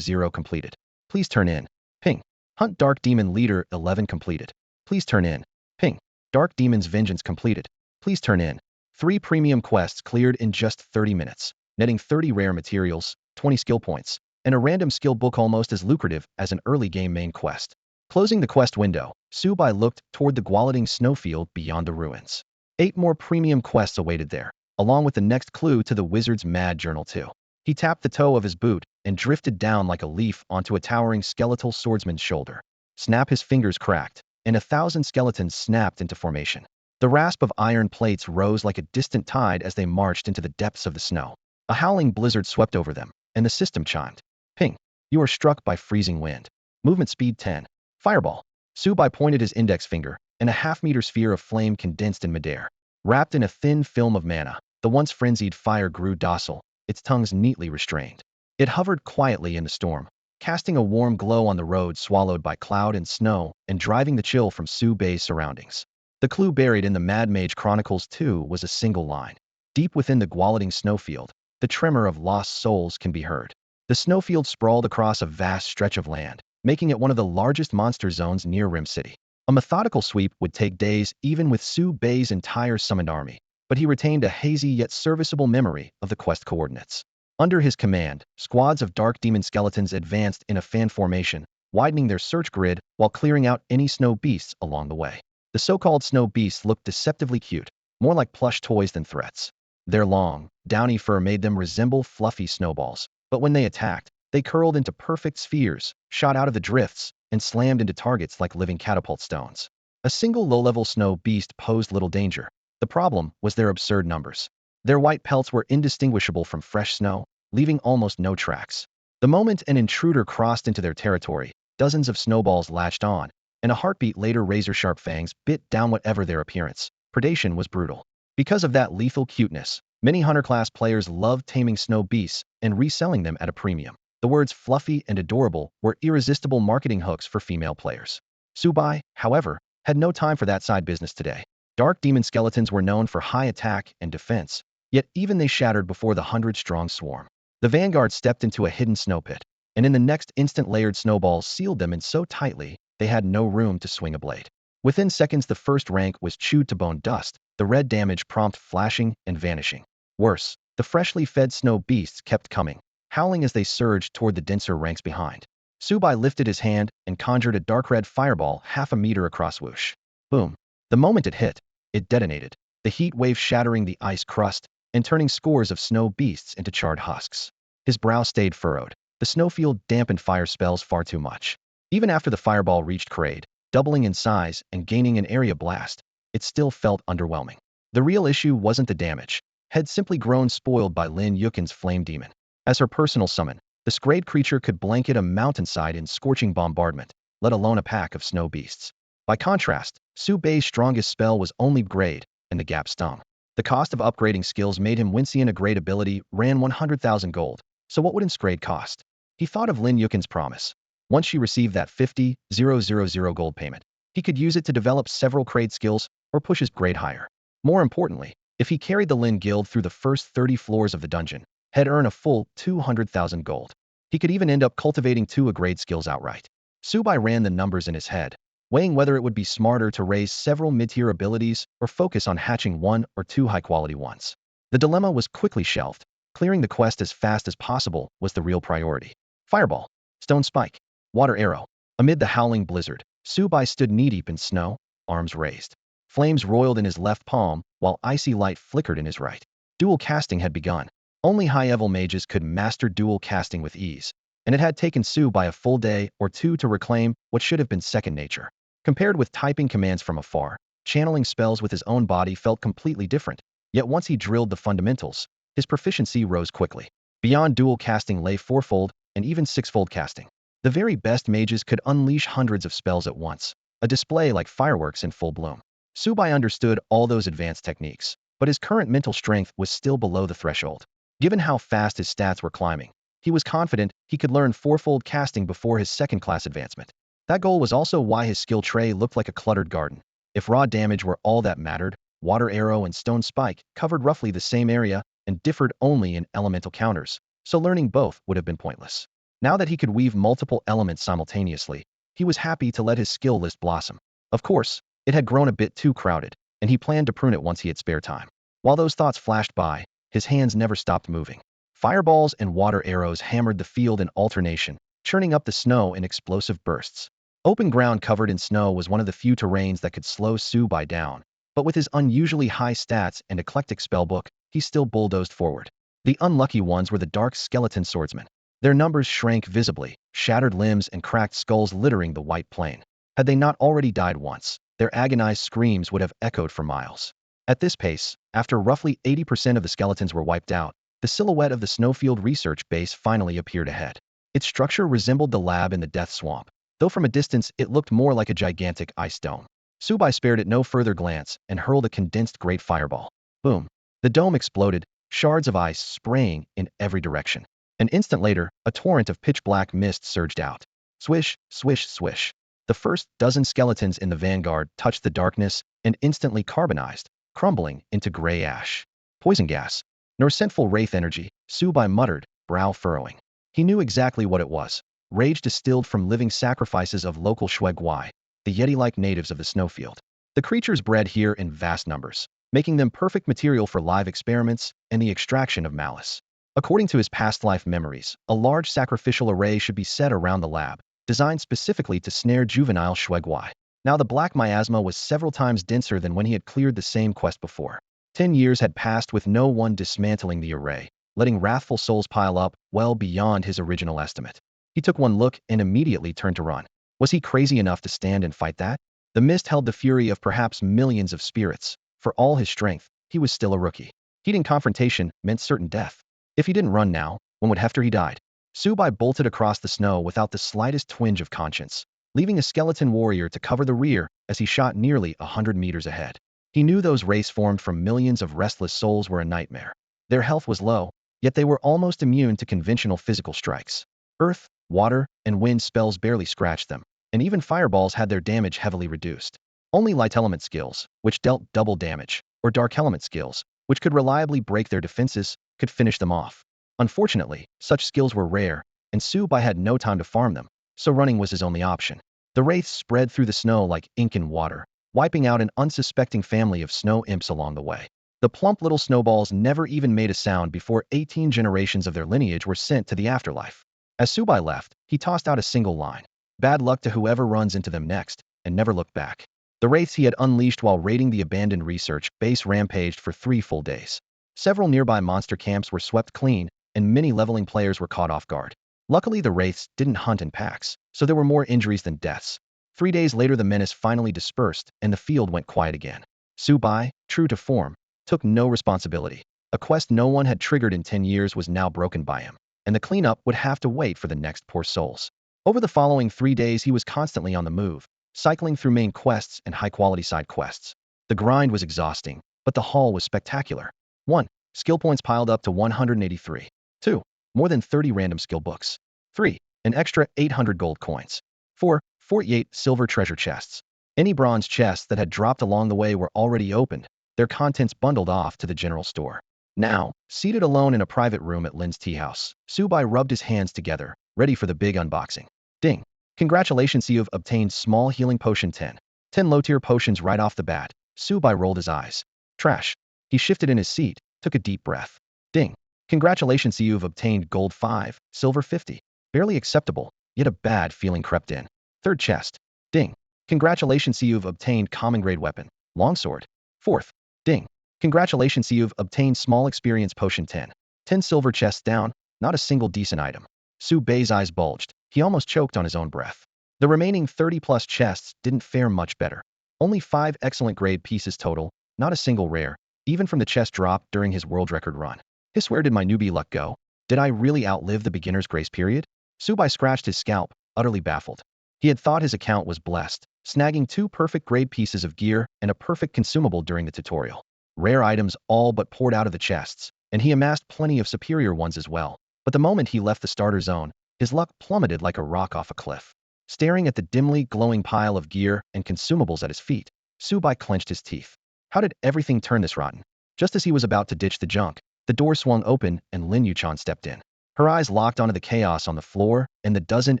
completed. Please turn in. Ping. Hunt Dark Demon Leader 11 completed. Please turn in. Ping. Dark Demon's Vengeance completed. Please turn in. 3 premium quests cleared in just 30 minutes, netting 30 rare materials, 20 skill points, and a random skill book, almost as lucrative as an early game main quest. Closing the quest window, Subai looked toward the Cultivating snowfield beyond the ruins. 8 more premium quests awaited there, along with the next clue to the wizard's mad journal too. He tapped the toe of his boot and drifted down like a leaf onto a towering skeletal swordsman's shoulder. Snap, his fingers cracked, and 1,000 skeletons snapped into formation. The rasp of iron plates rose like a distant tide as they marched into the depths of the snow. A howling blizzard swept over them, and the system chimed. Ping. You are struck by freezing wind. Movement speed 10. Fireball. Subai pointed his index finger, and a half-meter sphere of flame condensed in midair. Wrapped in a thin film of mana, the once frenzied fire grew docile, its tongues neatly restrained. It hovered quietly in the storm, casting a warm glow on the road swallowed by cloud and snow and driving the chill from Subai's surroundings. The clue buried in the Mad Mage Chronicles 2 was a single line. Deep within the Cultivating snowfield, the tremor of lost souls can be heard. The snowfield sprawled across a vast stretch of land, making it one of the largest monster zones near Rim City. A methodical sweep would take days even with Subai's entire summoned army, but he retained a hazy yet serviceable memory of the quest coordinates. Under his command, squads of Dark Demon skeletons advanced in a fan formation, widening their search grid while clearing out any snow beasts along the way. The so-called snow beasts looked deceptively cute, more like plush toys than threats. Their long, downy fur made them resemble fluffy snowballs, but when they attacked, they curled into perfect spheres, shot out of the drifts, and slammed into targets like living catapult stones. A single low-level snow beast posed little danger. The problem was their absurd numbers. Their white pelts were indistinguishable from fresh snow, leaving almost no tracks. The moment an intruder crossed into their territory, dozens of snowballs latched on, and a heartbeat later razor-sharp fangs bit down whatever their appearance. Predation was brutal. Because of that lethal cuteness, many hunter-class players loved taming snow beasts and reselling them at a premium. The words fluffy and adorable were irresistible marketing hooks for female players. Subai, however, had no time for that side business today. Dark demon skeletons were known for high attack and defense, yet even they shattered before the 100-strong swarm. The vanguard stepped into a hidden snow pit, and in the next instant layered snowballs sealed them in so tightly they had no room to swing a blade. Within seconds the first rank was chewed to bone dust, the red damage prompt flashing and vanishing. Worse, the freshly fed snow beasts kept coming, howling as they surged toward the denser ranks behind. Subai lifted his hand and conjured a dark red fireball half a meter across. Whoosh. Boom. The moment it hit, it detonated, the heat wave shattering the ice crust and turning scores of snow beasts into charred husks. His brow stayed furrowed. The snowfield dampened fire spells far too much. Even after the fireball reached Kraid, doubling in size and gaining an area blast, it still felt underwhelming. The real issue wasn't the damage. Had simply grown spoiled by Lin Yuchan's flame demon. As her personal summon, the Scrade creature could blanket a mountainside in scorching bombardment, let alone a pack of snow beasts. By contrast, Su Bei's strongest spell was only Grade, and the gap stung. The cost of upgrading skills made him wincy, and a great ability ran 100,000 gold. So what would Scrade cost? He thought of Lin Yuchan's promise. Once she received that 50,000 gold payment, he could use it to develop several Crade skills or push his grade higher. More importantly, if he carried the Lin Guild through the first 30 floors of the dungeon, he'd earn a full 200,000 gold. He could even end up cultivating 2 grade skills outright. Subai ran the numbers in his head, weighing whether it would be smarter to raise several mid-tier abilities or focus on hatching 1 or 2 high-quality ones. The dilemma was quickly shelved. Clearing the quest as fast as possible was the real priority. Fireball, Stone Spike, Water Arrow. Amid the howling blizzard, Subai stood knee-deep in snow, arms raised. Flames roiled in his left palm, while icy light flickered in his right. Dual casting had begun. Only high-level mages could master dual casting with ease, and it had taken Subai a full day or 2 to reclaim what should have been second nature. Compared with typing commands from afar, channeling spells with his own body felt completely different. Yet once he drilled the fundamentals, his proficiency rose quickly. Beyond dual casting lay 4-fold and even 6-fold casting. The very best mages could unleash hundreds of spells at once, a display like fireworks in full bloom. Subai understood all those advanced techniques, but his current mental strength was still below the threshold. Given how fast his stats were climbing, he was confident he could learn 4-fold casting before his second-class advancement. That goal was also why his skill tray looked like a cluttered garden. If raw damage were all that mattered, Water Arrow and Stone Spike covered roughly the same area and differed only in elemental counters, so learning both would have been pointless. Now that he could weave multiple elements simultaneously, he was happy to let his skill list blossom. Of course, it had grown a bit too crowded, and he planned to prune it once he had spare time. While those thoughts flashed by, his hands never stopped moving. Fireballs and water arrows hammered the field in alternation, churning up the snow in explosive bursts. Open ground covered in snow was one of the few terrains that could slow Subai down, but with his unusually high stats and eclectic spellbook, he still bulldozed forward. The unlucky ones were the dark skeleton swordsmen. Their numbers shrank visibly, shattered limbs and cracked skulls littering the white plain. Had they not already died once, their agonized screams would have echoed for miles. At this pace, after roughly 80% of the skeletons were wiped out, the silhouette of the Snowfield research base finally appeared ahead. Its structure resembled the lab in the Death Swamp, though from a distance it looked more like a gigantic ice dome. Subai spared it no further glance and hurled a condensed great fireball. Boom! The dome exploded, shards of ice spraying in every direction. An instant later, a torrent of pitch-black mist surged out. Swish, swish, swish. The first dozen skeletons in the vanguard touched the darkness and instantly carbonized, crumbling into gray ash. Poison gas. Nor scentful wraith energy, Subai muttered, brow furrowing. He knew exactly what it was. Rage distilled from living sacrifices of local Shwegwai, the Yeti-like natives of the snowfield. The creatures bred here in vast numbers, making them perfect material for live experiments and the extraction of malice. According to his past life memories, a large sacrificial array should be set around the lab, designed specifically to snare juvenile Shwegwai. Now the black miasma was several times denser than when he had cleared the same quest before. 10 years had passed with no one dismantling the array, letting wrathful souls pile up well beyond his original estimate. He took one look and immediately turned to run. Was he crazy enough to stand and fight that? The mist held the fury of perhaps millions of spirits. For all his strength, he was still a rookie. Heating confrontation meant certain death. If he didn't run now, when would after he died? Subai bolted across the snow without the slightest twinge of conscience, leaving a skeleton warrior to cover the rear as he shot nearly 100 meters ahead. He knew those wraiths formed from millions of restless souls were a nightmare. Their health was low, yet they were almost immune to conventional physical strikes. Earth, water, and wind spells barely scratched them, and even fireballs had their damage heavily reduced. Only light element skills, which dealt double damage, or dark element skills, which could reliably break their defenses, could finish them off. Unfortunately, such skills were rare, and Subai had no time to farm them, so running was his only option. The wraiths spread through the snow like ink in water, wiping out an unsuspecting family of snow imps along the way. The plump little snowballs never even made a sound before 18 generations of their lineage were sent to the afterlife. As Subai left, he tossed out a single line. Bad luck to whoever runs into them next, and never looked back. The wraiths he had unleashed while raiding the abandoned research base rampaged for 3 full days. Several nearby monster camps were swept clean, and many leveling players were caught off guard. Luckily, the wraiths didn't hunt in packs, so there were more injuries than deaths. 3 days later, the menace finally dispersed, and the field went quiet again. Subai, true to form, took no responsibility. A quest no one had triggered in 10 years was now broken by him, and the cleanup would have to wait for the next poor souls. Over the following 3 days, he was constantly on the move, cycling through main quests and high-quality side quests. The grind was exhausting, but the haul was spectacular. 1. Skill points piled up to 183. 2. More than 30 random skill books. 3. An extra 800 gold coins. 4. 48 silver treasure chests. Any bronze chests that had dropped along the way were already opened, their contents bundled off to the general store. Now, seated alone in a private room at Lin's tea house, Subai rubbed his hands together, ready for the big unboxing. Ding! Congratulations, you've obtained small healing potion 10. 10 low-tier potions right off the bat. Subai rolled his eyes. Trash. He shifted in his seat, took a deep breath. Ding! Congratulations, you've obtained gold 5, silver 50. Barely acceptable, yet a bad feeling crept in. Third chest. Ding! Congratulations, you've obtained common grade weapon, longsword. Fourth. Ding! Congratulations, you've obtained small experience potion 10. 10 silver chests down, not a single decent item. Subai's eyes bulged. He almost choked on his own breath. The remaining 30-plus chests didn't fare much better. Only 5 excellent grade pieces total, not a single rare, even from the chest drop during his world record run. Where did my newbie luck go? Did I really outlive the beginner's grace period? Subai scratched his scalp, utterly baffled. He had thought his account was blessed, snagging 2 perfect grade pieces of gear and a perfect consumable during the tutorial. Rare items all but poured out of the chests, and he amassed plenty of superior ones as well. But the moment he left the starter zone, his luck plummeted like a rock off a cliff. Staring at the dimly glowing pile of gear and consumables at his feet, Subai clenched his teeth. How did everything turn this rotten? Just as he was about to ditch the junk, the door swung open and Lin Yuchan stepped in. Her eyes locked onto the chaos on the floor and the dozen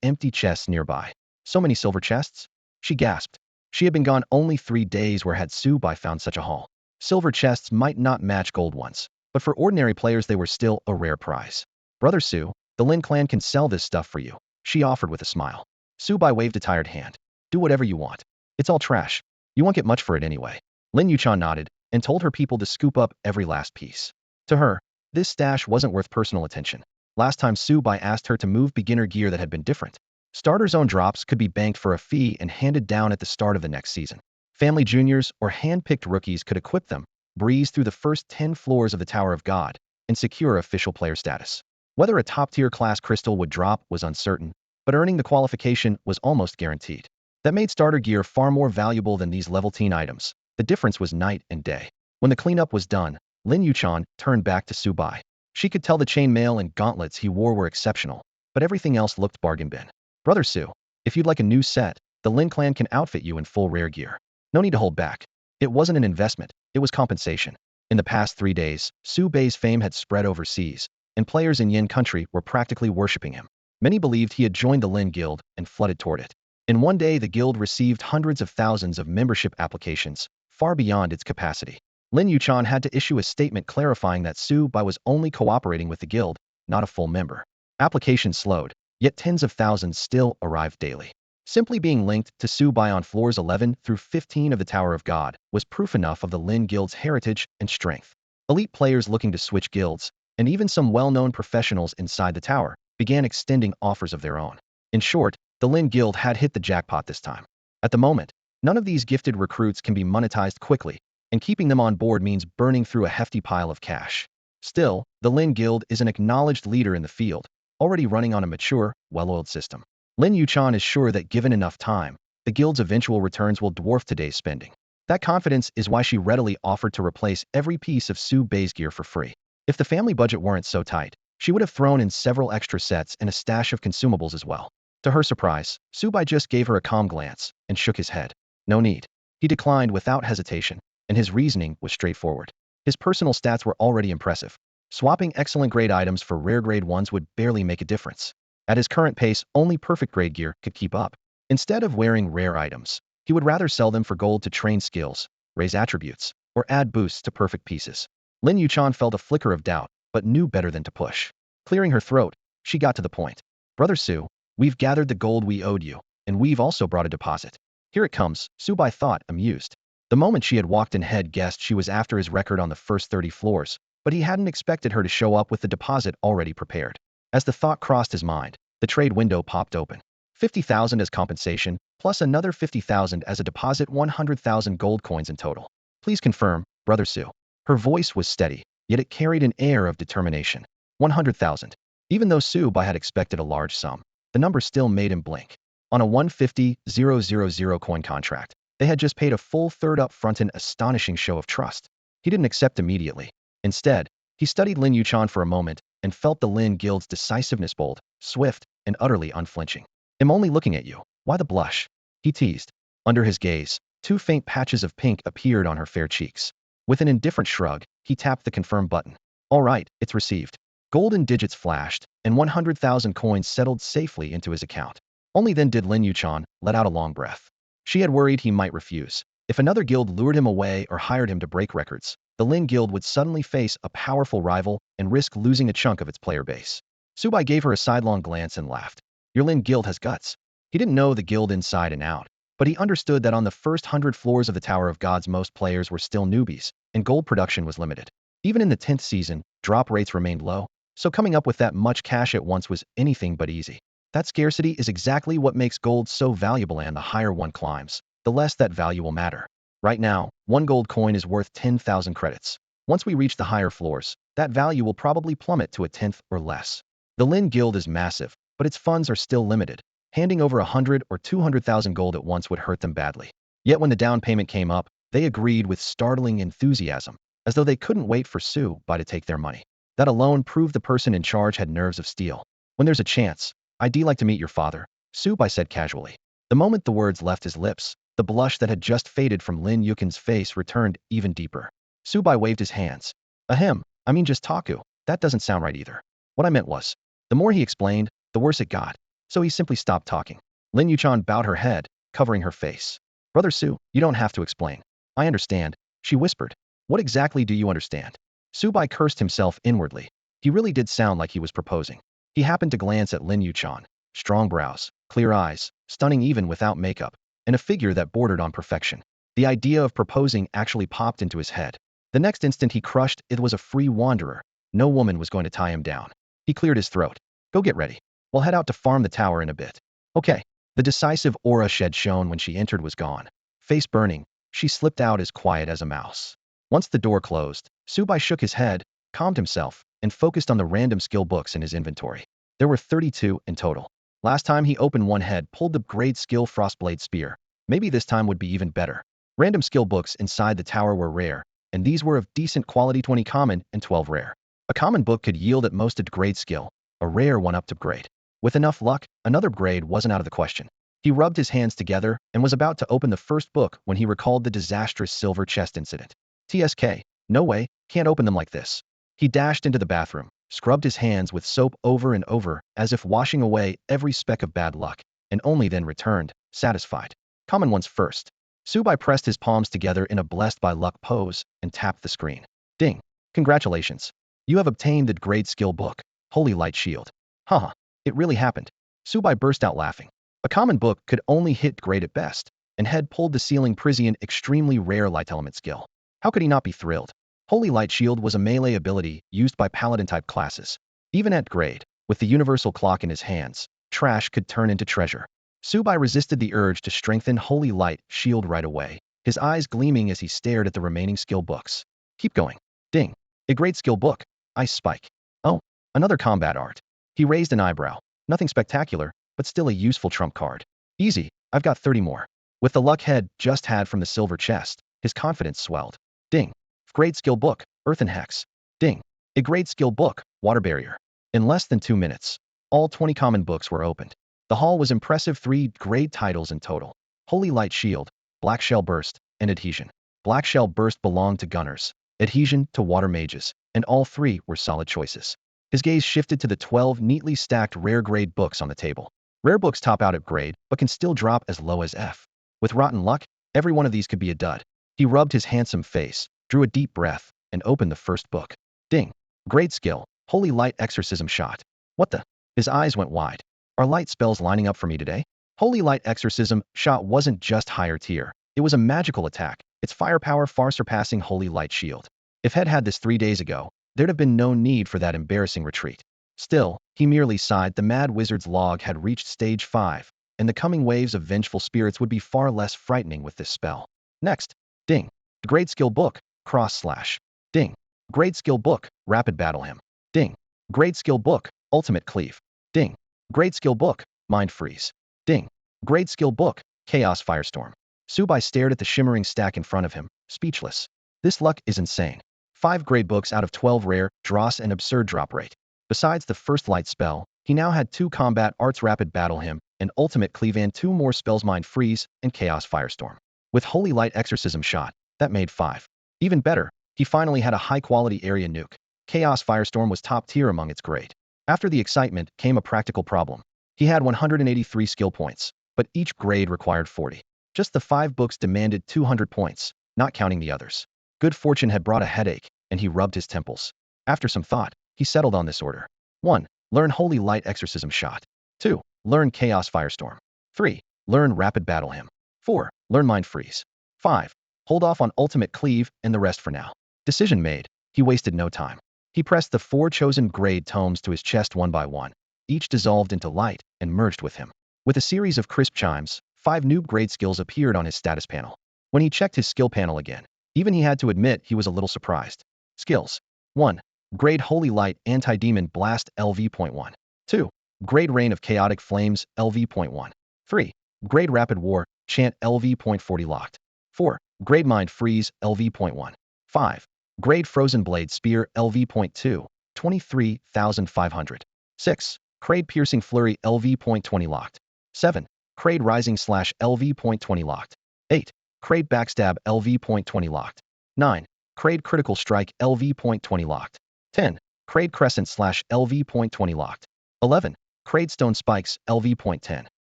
empty chests nearby. So many silver chests? She gasped. She had been gone only 3 days where had Subai found such a haul. Silver chests might not match gold ones, but for ordinary players they were still a rare prize. Brother Su, the Lin clan can sell this stuff for you, she offered with a smile. Subai waved a tired hand. Do whatever you want. It's all trash. You won't get much for it anyway. Lin Yuchan nodded and told her people to scoop up every last piece. To her, this stash wasn't worth personal attention. Last time Subai asked her to move beginner gear that had been different. Starter zone drops could be banked for a fee and handed down at the start of the next season. Family juniors or hand-picked rookies could equip them, breeze through the first 10 floors of the Tower of God, and secure official player status. Whether a top-tier class crystal would drop was uncertain, but earning the qualification was almost guaranteed. That made starter gear far more valuable than these level 10 items. The difference was night and day. When the cleanup was done, Lin Yuchan turned back to Subai. She could tell the chainmail and gauntlets he wore were exceptional, but everything else looked bargain bin. Brother Su, if you'd like a new set, the Lin clan can outfit you in full rare gear. No need to hold back. It wasn't an investment, it was compensation. In the past 3 days, Subai's fame had spread overseas, and players in Yin country were practically worshipping him. Many believed he had joined the Lin Guild and flooded toward it. In one day, the guild received hundreds of thousands of membership applications, far beyond its capacity. Lin Yuchan had to issue a statement clarifying that Subai was only cooperating with the guild, not a full member. Applications slowed, yet tens of thousands still arrived daily. Simply being linked to Subai on floors 11 through 15 of the Tower of God was proof enough of the Lin Guild's heritage and strength. Elite players looking to switch guilds, and even some well-known professionals inside the tower, began extending offers of their own. In short, the Lin Guild had hit the jackpot this time. At the moment, none of these gifted recruits can be monetized quickly, and keeping them on board means burning through a hefty pile of cash. Still, the Lin Guild is an acknowledged leader in the field, already running on a mature, well-oiled system. Lin Yuchan is sure that given enough time, the guild's eventual returns will dwarf today's spending. That confidence is why she readily offered to replace every piece of Su Bei's gear for free. If the family budget weren't so tight, she would have thrown in several extra sets and a stash of consumables as well. To her surprise, Su Bei just gave her a calm glance and shook his head. No need. He declined without hesitation, and his reasoning was straightforward. His personal stats were already impressive. Swapping excellent grade items for rare grade ones would barely make a difference. At his current pace, only perfect grade gear could keep up. Instead of wearing rare items, he would rather sell them for gold to train skills, raise attributes, or add boosts to perfect pieces. Lin Yuchan felt a flicker of doubt, but knew better than to push. Clearing her throat, she got to the point. Brother Su, we've gathered the gold we owed you, and we've also brought a deposit. Here it comes, Su Bai thought, amused. The moment she had walked in, had guessed she was after his record on the first 30 floors, but he hadn't expected her to show up with the deposit already prepared. As the thought crossed his mind, the trade window popped open. 50,000 as compensation, plus another 50,000 as a deposit, 100,000 gold coins in total. Please confirm, Brother Su. Her voice was steady, yet it carried an air of determination. 100,000. Even though Su Bai had expected a large sum, the number still made him blink. On a 150,000 coin contract, they had just paid a full third up front, an astonishing show of trust. He didn't accept immediately. Instead, he studied Lin Yuchan for a moment and felt the Lin Guild's decisiveness, bold, swift, and utterly unflinching. I'm only looking at you. Why the blush? He teased. Under his gaze, two faint patches of pink appeared on her fair cheeks. With an indifferent shrug, he tapped the confirm button. All right, it's received. Golden digits flashed, and 100,000 coins settled safely into his account. Only then did Lin Yuchan let out a long breath. She had worried he might refuse. If another guild lured him away or hired him to break records, the Lin Guild would suddenly face a powerful rival and risk losing a chunk of its player base. Su Bai gave her a sidelong glance and laughed. Your Lin Guild has guts. He didn't know the guild inside and out, but he understood that on the first 100 floors of the Tower of Gods, most players were still newbies, and gold production was limited. Even in the 10th season, drop rates remained low, so coming up with that much cash at once was anything but easy. That scarcity is exactly what makes gold so valuable, and the higher one climbs, the less that value will matter. Right now, one gold coin is worth 10,000 credits. Once we reach the higher floors, that value will probably plummet to a tenth or less. The Lin Guild is massive, but its funds are still limited. Handing over 100 or 200,000 gold at once would hurt them badly. Yet when the down payment came up, they agreed with startling enthusiasm, as though they couldn't wait for Su Bai to take their money. That alone proved the person in charge had nerves of steel. When there's a chance, I'd like to meet your father, Su Bai said casually. The moment the words left his lips, the blush that had just faded from Lin Yuchan's face returned even deeper. Su Bai waved his hands. Ahem, I mean just Taku. That doesn't sound right either. What I meant was, the more he explained, the worse it got. So he simply stopped talking. Lin Yuchan bowed her head, covering her face. Brother Su, you don't have to explain. I understand, she whispered. What exactly do you understand? Su Bai cursed himself inwardly. He really did sound like he was proposing. He happened to glance at Lin Yuchan. Strong brows, clear eyes, stunning even without makeup, and a figure that bordered on perfection. The idea of proposing actually popped into his head. The next instant he crushed it was a free wanderer. No woman was going to tie him down. He cleared his throat. Go get ready. We'll head out to farm the tower in a bit. Okay. The decisive aura she had shown when she entered was gone. Face burning, she slipped out as quiet as a mouse. Once the door closed, Su Bai shook his head, calmed himself, and focused on the random skill books in his inventory. There were 32 in total. Last time he opened one, had pulled the grade skill Frostblade Spear. Maybe this time would be even better. Random skill books inside the tower were rare, and these were of decent quality, 20 common and 12 rare. A common book could yield at most a grade skill, a rare one up to grade. With enough luck, another grade wasn't out of the question. He rubbed his hands together and was about to open the first book when he recalled the disastrous silver chest incident. TSK, no way, can't open them like this. He dashed into the bathroom, scrubbed his hands with soap over and over, as if washing away every speck of bad luck, and only then returned, satisfied. Common ones first. Su Bai pressed his palms together in a blessed by luck pose and tapped the screen. Ding. Congratulations. You have obtained the grade skill book, Holy Light Shield. Haha, it really happened. Su Bai burst out laughing. A common book could only hit grade at best, and had pulled the ceiling Prisian extremely rare light element skill. How could he not be thrilled? Holy Light Shield was a melee ability used by paladin-type classes. Even at grade, with the universal clock in his hands, trash could turn into treasure. Su Bai resisted the urge to strengthen Holy Light Shield right away, his eyes gleaming as he stared at the remaining skill books. Keep going. Ding. A great skill book. Ice Spike. Oh, another combat art. He raised an eyebrow. Nothing spectacular, but still a useful trump card. Easy, I've got 30 more. With the luck Head just had from the silver chest, his confidence swelled. Ding. Grade skill book, Earthen Hex. Ding. A grade skill book, Water Barrier. In less than 2 minutes, all 20 common books were opened. The haul was impressive, 3 grade titles in total. Holy Light Shield, Black Shell Burst, and Adhesion. Black Shell Burst belonged to gunners, Adhesion to water mages, and all 3 were solid choices. His gaze shifted to the 12 neatly stacked rare grade books on the table. Rare books top out at grade, but can still drop as low as F. With rotten luck, every one of these could be a dud. He rubbed his handsome face, drew a deep breath, and opened the first book. Ding. Grade skill, Holy Light Exorcism Shot. What the? His eyes went wide. Are light spells lining up for me today? Holy Light Exorcism Shot wasn't just higher tier. It was a magical attack, its firepower far surpassing Holy Light Shield. If Head had this 3 days ago, there'd have been no need for that embarrassing retreat. Still, he merely sighed. The Mad Wizard's log had reached stage 5, and the coming waves of vengeful spirits would be far less frightening with this spell. Next. Ding. Grade skill book, Cross Slash. Ding. Grade skill book, Rapid Battle Him. Ding. Grade skill book, Ultimate Cleave. Ding. Grade skill book, Mind Freeze. Ding. Grade skill book, Chaos Firestorm. Subai stared at the shimmering stack in front of him, speechless. This luck is insane. 5 grade books out of 12 rare, dross and absurd drop rate. Besides the first light spell, he now had 2 combat arts, Rapid Battle Him, and Ultimate Cleave, and 2 more spells, Mind Freeze and Chaos Firestorm. With Holy Light Exorcism Shot, that made 5. Even better, he finally had a high-quality area nuke. Chaos Firestorm was top tier among its grade. After the excitement came a practical problem. He had 183 skill points, but each grade required 40. Just the 5 books demanded 200 points, not counting the others. Good fortune had brought a headache, and he rubbed his temples. After some thought, he settled on this order. 1. Learn Holy Light Exorcism Shot. 2. Learn Chaos Firestorm. 3. Learn Rapid Battle Him. 4. Learn Mind Freeze. 5. Hold off on Ultimate Cleave and the rest for now. Decision made, he wasted no time. He pressed the 4 chosen grade tomes to his chest one by one. Each dissolved into light and merged with him. With a series of crisp chimes, 5 new grade skills appeared on his status panel. When he checked his skill panel again, even he had to admit he was a little surprised. Skills. 1. Grade Holy Light Anti-Demon Blast LV.1. 2. Grade Rain of Chaotic Flames LV.1. 3. Grade Rapid War Chant LV.40 locked. 4. Grade Mind Freeze LV.1. 5. Grade Frozen Blade Spear LV.2. 23,500. 6. Grade Piercing Flurry LV.20 locked. 7. Grade Rising Slash LV.20 locked. 8. Grade Backstab LV.20 locked. 9. Grade Critical Strike LV.20 locked. 10. Grade Crescent Slash LV.20 locked. 11. Grade Stone Spikes LV.10.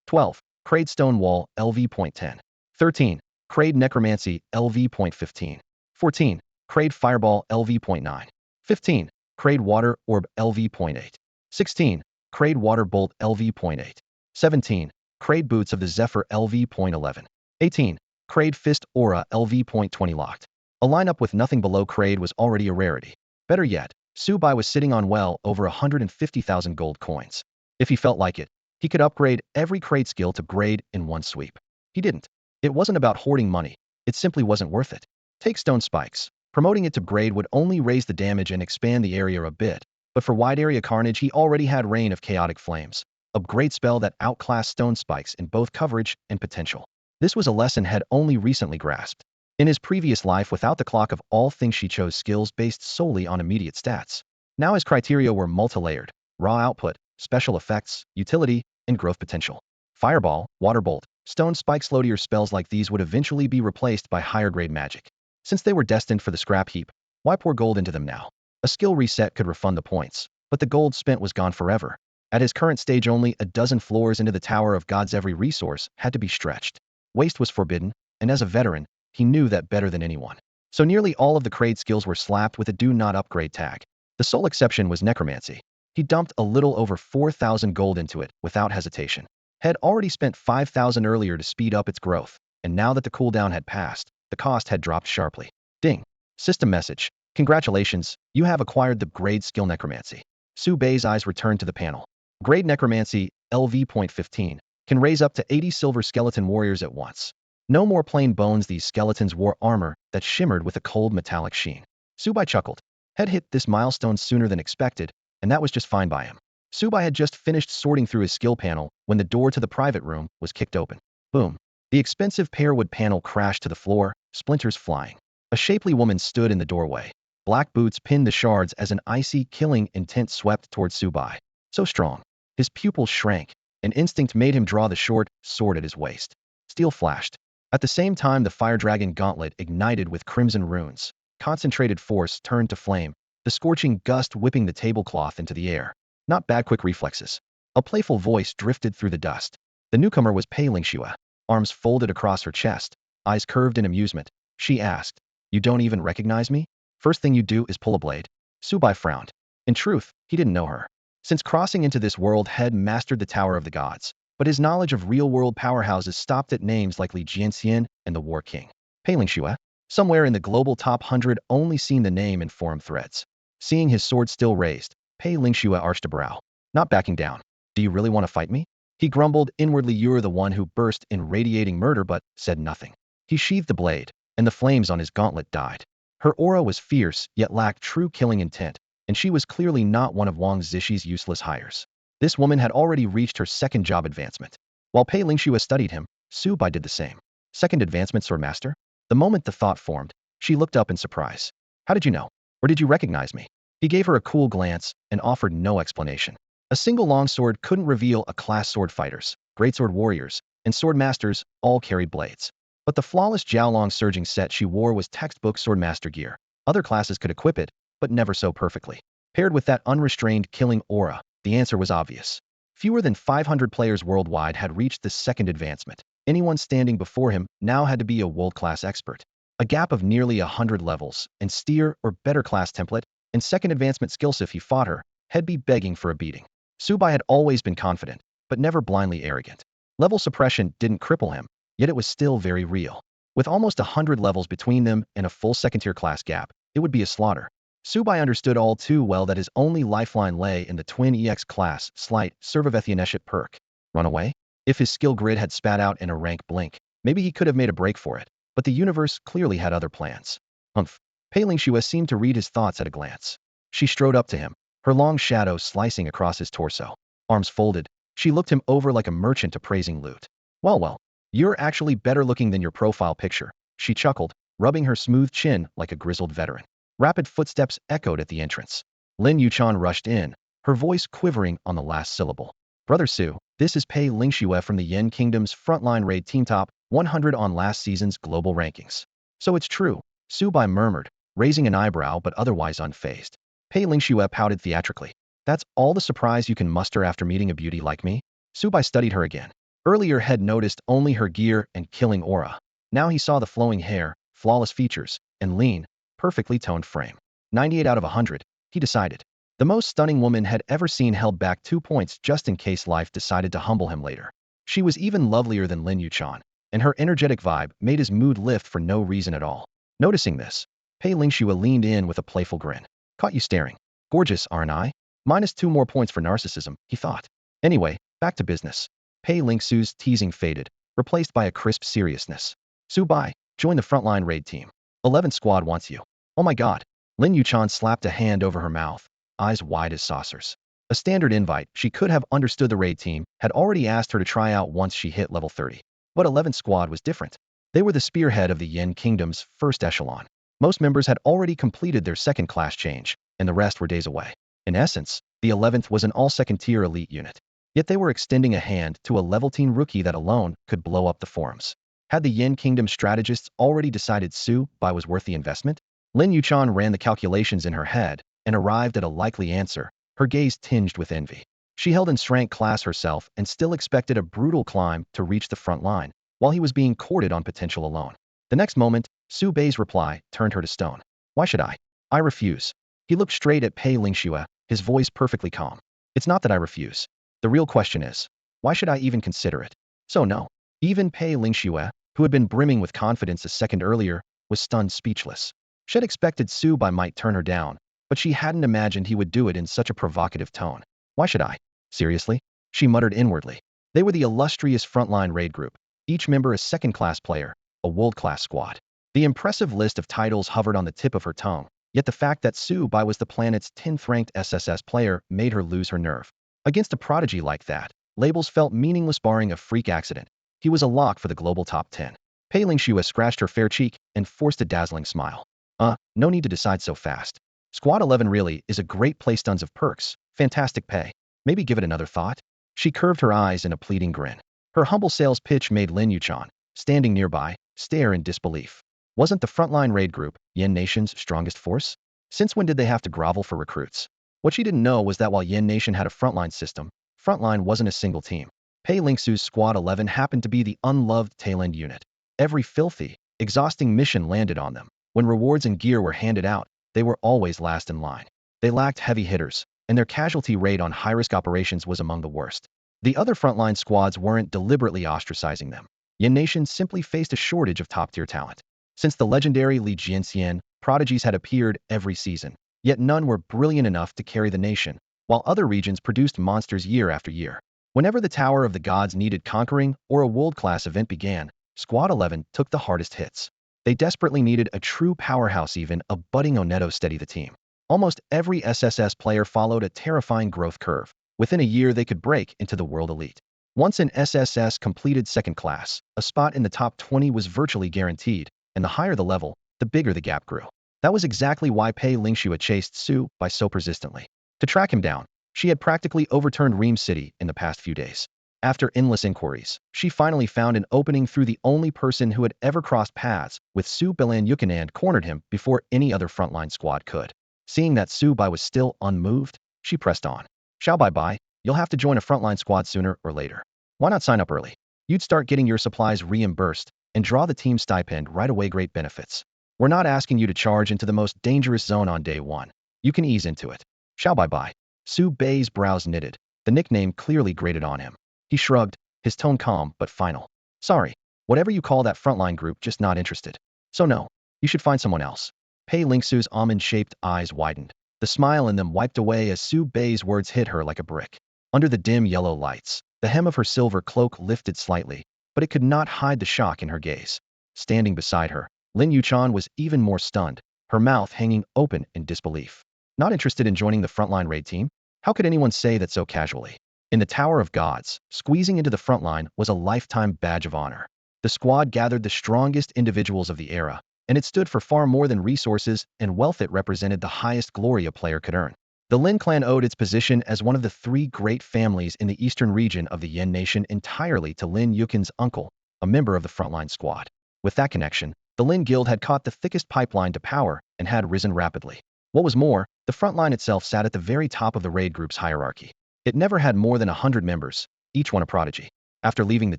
12. Grade Stone Wall LV.10. 13. Grade Necromancy LV.15. 14. Grade Fireball LV.9. 15. Grade Water Orb LV.8. 16. Grade Water Bolt LV.8. 17. Grade Boots of the Zephyr LV.11. 18. Grade Fist Aura LV.20 locked. A lineup with nothing below grade was already a rarity. Better yet, Subai was sitting on well over 150,000 gold coins. If he felt like it, he could upgrade every grade skill to grade in one sweep. He didn't. It wasn't about hoarding money. It simply wasn't worth it. Take Stone Spikes. Promoting it to grade would only raise the damage and expand the area a bit, but for wide area carnage he already had Rain of Chaotic Flames, a great spell that outclassed Stone Spikes in both coverage and potential. This was a lesson Head only recently grasped. In his previous life without the clock of all things she chose skills based solely on immediate stats. Now his criteria were multi-layered: raw output, special effects, utility, and growth potential. Fireball, Water Bolt, Stone Spike slow tier spells like these would eventually be replaced by higher grade magic. Since they were destined for the scrap heap, why pour gold into them now? A skill reset could refund the points, but the gold spent was gone forever. At his current stage only a dozen floors into the Tower of Gods every resource had to be stretched. Waste was forbidden, and as a veteran, he knew that better than anyone. So nearly all of the grade skills were slapped with a do not upgrade tag. The sole exception was Necromancy. He dumped a little over 4,000 gold into it without hesitation. Had already spent 5,000 earlier to speed up its growth, and now that the cooldown had passed, the cost had dropped sharply. Ding. System message. Congratulations, you have acquired the grade skill Necromancy. Su Bei's eyes returned to the panel. Grade Necromancy, LV.15, can raise up to 80 silver skeleton warriors at once. No more plain bones, these skeletons wore armor that shimmered with a cold metallic sheen. Subai chuckled. Had hit this milestone sooner than expected, and that was just fine by him. Subai had just finished sorting through his skill panel when the door to the private room was kicked open. Boom. The expensive pearwood panel crashed to the floor, splinters flying. A shapely woman stood in the doorway. Black boots pinned the shards as an icy, killing intent swept towards Subai. So strong. His pupils shrank. An instinct made him draw the short sword at his waist. Steel flashed. At the same time, the fire dragon gauntlet ignited with crimson runes. Concentrated force turned to flame, the scorching gust whipping the tablecloth into the air. Not bad quick reflexes. A playful voice drifted through the dust. The newcomer was Pei Lingxue, arms folded across her chest, eyes curved in amusement. She asked, "You don't even recognize me? First thing you do is pull a blade." Subai frowned. In truth, he didn't know her. Since crossing into this world, had mastered the Tower of the Gods, but his knowledge of real-world powerhouses stopped at names like Li Jianxian and the War King. Pei Lingxue, somewhere in the global top 100, only seen the name in forum threads. Seeing his sword still raised, Pei Lingxue arched a brow. Not backing down. "Do you really want to fight me?" He grumbled inwardly. "You're the one who burst in radiating murder," but said nothing. He sheathed the blade, and the flames on his gauntlet died. Her aura was fierce, yet lacked true killing intent, and she was clearly not one of Wang Zishi's useless hires. This woman had already reached her second job advancement. While Pei Lingxue studied him, Su Bai did the same. Second advancement, Swordmaster? The moment the thought formed, she looked up in surprise. "How did you know? Or did you recognize me?" He gave her a cool glance and offered no explanation. A single longsword couldn't reveal a class sword fighters, greatsword warriors, and sword masters all carried blades. But the flawless Jiaolong surging set she wore was textbook swordmaster gear. Other classes could equip it, but never so perfectly. Paired with that unrestrained killing aura, the answer was obvious. Fewer than 500 players worldwide had reached this second advancement. Anyone standing before him now had to be a world-class expert. A gap of nearly 100 levels, and steer or better class template, and second advancement skills. If he fought her, he'd be begging for a beating. Subai had always been confident, but never blindly arrogant. Level suppression didn't cripple him, yet it was still very real. With almost 100 levels between them and a full second-tier class gap, it would be a slaughter. Subai understood all too well that his only lifeline lay in the twin EX class slight Servavethianeship perk. Run away? If his skill grid had spat out in a rank blink, maybe he could have made a break for it, but the universe clearly had other plans. Humph. Pei Lingxue seemed to read his thoughts at a glance. She strode up to him, her long shadow slicing across his torso. Arms folded, she looked him over like a merchant appraising loot. Well, you're actually better looking than your profile picture," she chuckled, rubbing her smooth chin like a grizzled veteran. Rapid footsteps echoed at the entrance. Lin Yuchan rushed in, her voice quivering on the last syllable. "Brother Su, this is Pei Lingxue from the Yen Kingdom's frontline raid team, top 100 on last season's global rankings." "So it's true," Subai murmured, raising an eyebrow but otherwise unfazed. Pei Lingxue pouted theatrically. "That's all the surprise you can muster after meeting a beauty like me?" Subai studied her again. Earlier had noticed only her gear and killing aura. Now he saw the flowing hair, flawless features, and lean, perfectly toned frame. 98 out of 100, he decided. The most stunning woman had ever seen, held back 2 points just in case life decided to humble him later. She was even lovelier than Lin Yuchan, and her energetic vibe made his mood lift for no reason at all. Noticing this, Pei Lingxue leaned in with a playful grin. "Caught you staring. Gorgeous, aren't I? -2 more points for narcissism," he thought. Anyway, back to business. Pei Lingxue's teasing faded, replaced by a crisp seriousness. "Subai, join the frontline raid team. 11th squad wants you." "Oh my god." Lin Yuchan slapped a hand over her mouth, eyes wide as saucers. A standard invite, she could have understood. The raid team had already asked her to try out once she hit level 30. But 11th squad was different. They were the spearhead of the Yen Kingdom's first echelon. Most members had already completed their second class change, and the rest were days away. In essence, the 11th was an all-second-tier elite unit. Yet they were extending a hand to a level 10 rookie that alone could blow up the forums. Had the Yen Kingdom strategists already decided Su Bai was worth the investment? Lin Yuchan ran the calculations in her head and arrived at a likely answer, her gaze tinged with envy. She held in rank class herself and still expected a brutal climb to reach the front line, while he was being courted on potential alone. The next moment, Su Bai's reply turned her to stone. "Why should I? I refuse." He looked straight at Pei Lingxue, his voice perfectly calm. "It's not that I refuse. The real question is, why should I even consider it?" So no. Even Pei Lingxue, who had been brimming with confidence a second earlier, was stunned speechless. She'd expected Su Bai might turn her down, but she hadn't imagined he would do it in such a provocative tone. "Why should I? Seriously?" she muttered inwardly. They were the illustrious frontline raid group, each member a second-class player, a world-class squad. The impressive list of titles hovered on the tip of her tongue, yet the fact that Su Bai was the planet's 10th ranked SSS player made her lose her nerve. Against a prodigy like that, labels felt meaningless barring a freak accident. He was a lock for the global top 10. Pei Lingxue scratched her fair cheek and forced a dazzling smile. No need to decide so fast. Squad 11 really is a great place, tons of perks, fantastic pay. Maybe give it another thought? She curved her eyes in a pleading grin. Her humble sales pitch made Lin Yuchan, standing nearby, stare in disbelief. Wasn't the frontline raid group Yin Nation's strongest force? Since when did they have to grovel for recruits? What she didn't know was that while Yin Nation had a frontline system, frontline wasn't a single team. Pei Lingxu's Squad 11 happened to be the unloved tail-end unit. Every filthy, exhausting mission landed on them. When rewards and gear were handed out, they were always last in line. They lacked heavy hitters, and their casualty rate on high-risk operations was among the worst. The other frontline squads weren't deliberately ostracizing them. Yin Nation simply faced a shortage of top-tier talent. Since the legendary Li Jianxian, prodigies had appeared every season, yet none were brilliant enough to carry the nation, while other regions produced monsters year after year. Whenever the Tower of the Gods needed conquering or a world-class event began, Squad 11 took the hardest hits. They desperately needed a true powerhouse, even a budding Oneto steady the team. Almost every SSS player followed a terrifying growth curve. Within a year they could break into the world elite. Once an SSS completed second class, a spot in the top 20 was virtually guaranteed, and the higher the level, the bigger the gap grew. That was exactly why Pei Lingxue chased Su by so persistently. To track him down, she had practically overturned Ream City in the past few days. After endless inquiries, she finally found an opening through the only person who had ever crossed paths with Su Lin Yuchan and cornered him before any other frontline squad could. Seeing that Su Bai was still unmoved, she pressed on. Xiao Bai, you'll have to join a frontline squad sooner or later. Why not sign up early? You'd start getting your supplies reimbursed and draw the team stipend right away. Great benefits. We're not asking you to charge into the most dangerous zone on day one. You can ease into it. Xiao Bai. Su Bai's brows knitted. The nickname clearly grated on him. He shrugged, his tone calm but final. Sorry, whatever you call that frontline group, just not interested. So no, you should find someone else. Pei Lingxu's almond-shaped eyes widened. The smile in them wiped away as Su Bai's words hit her like a brick. Under the dim yellow lights, the hem of her silver cloak lifted slightly, but it could not hide the shock in her gaze. Standing beside her, Lin Yuchan was even more stunned, her mouth hanging open in disbelief. Not interested in joining the frontline raid team? How could anyone say that so casually? In the Tower of Gods, squeezing into the front line was a lifetime badge of honor. The squad gathered the strongest individuals of the era, and it stood for far more than resources and wealth. It represented the highest glory a player could earn. The Lin clan owed its position as one of the three great families in the eastern region of the Yin Nation entirely to Lin Yuchan's uncle, a member of the frontline squad. With that connection, the Lin Guild had caught the thickest pipeline to power and had risen rapidly. What was more, the frontline itself sat at the very top of the raid group's hierarchy. It never had more than 100 members, each one a prodigy. After leaving the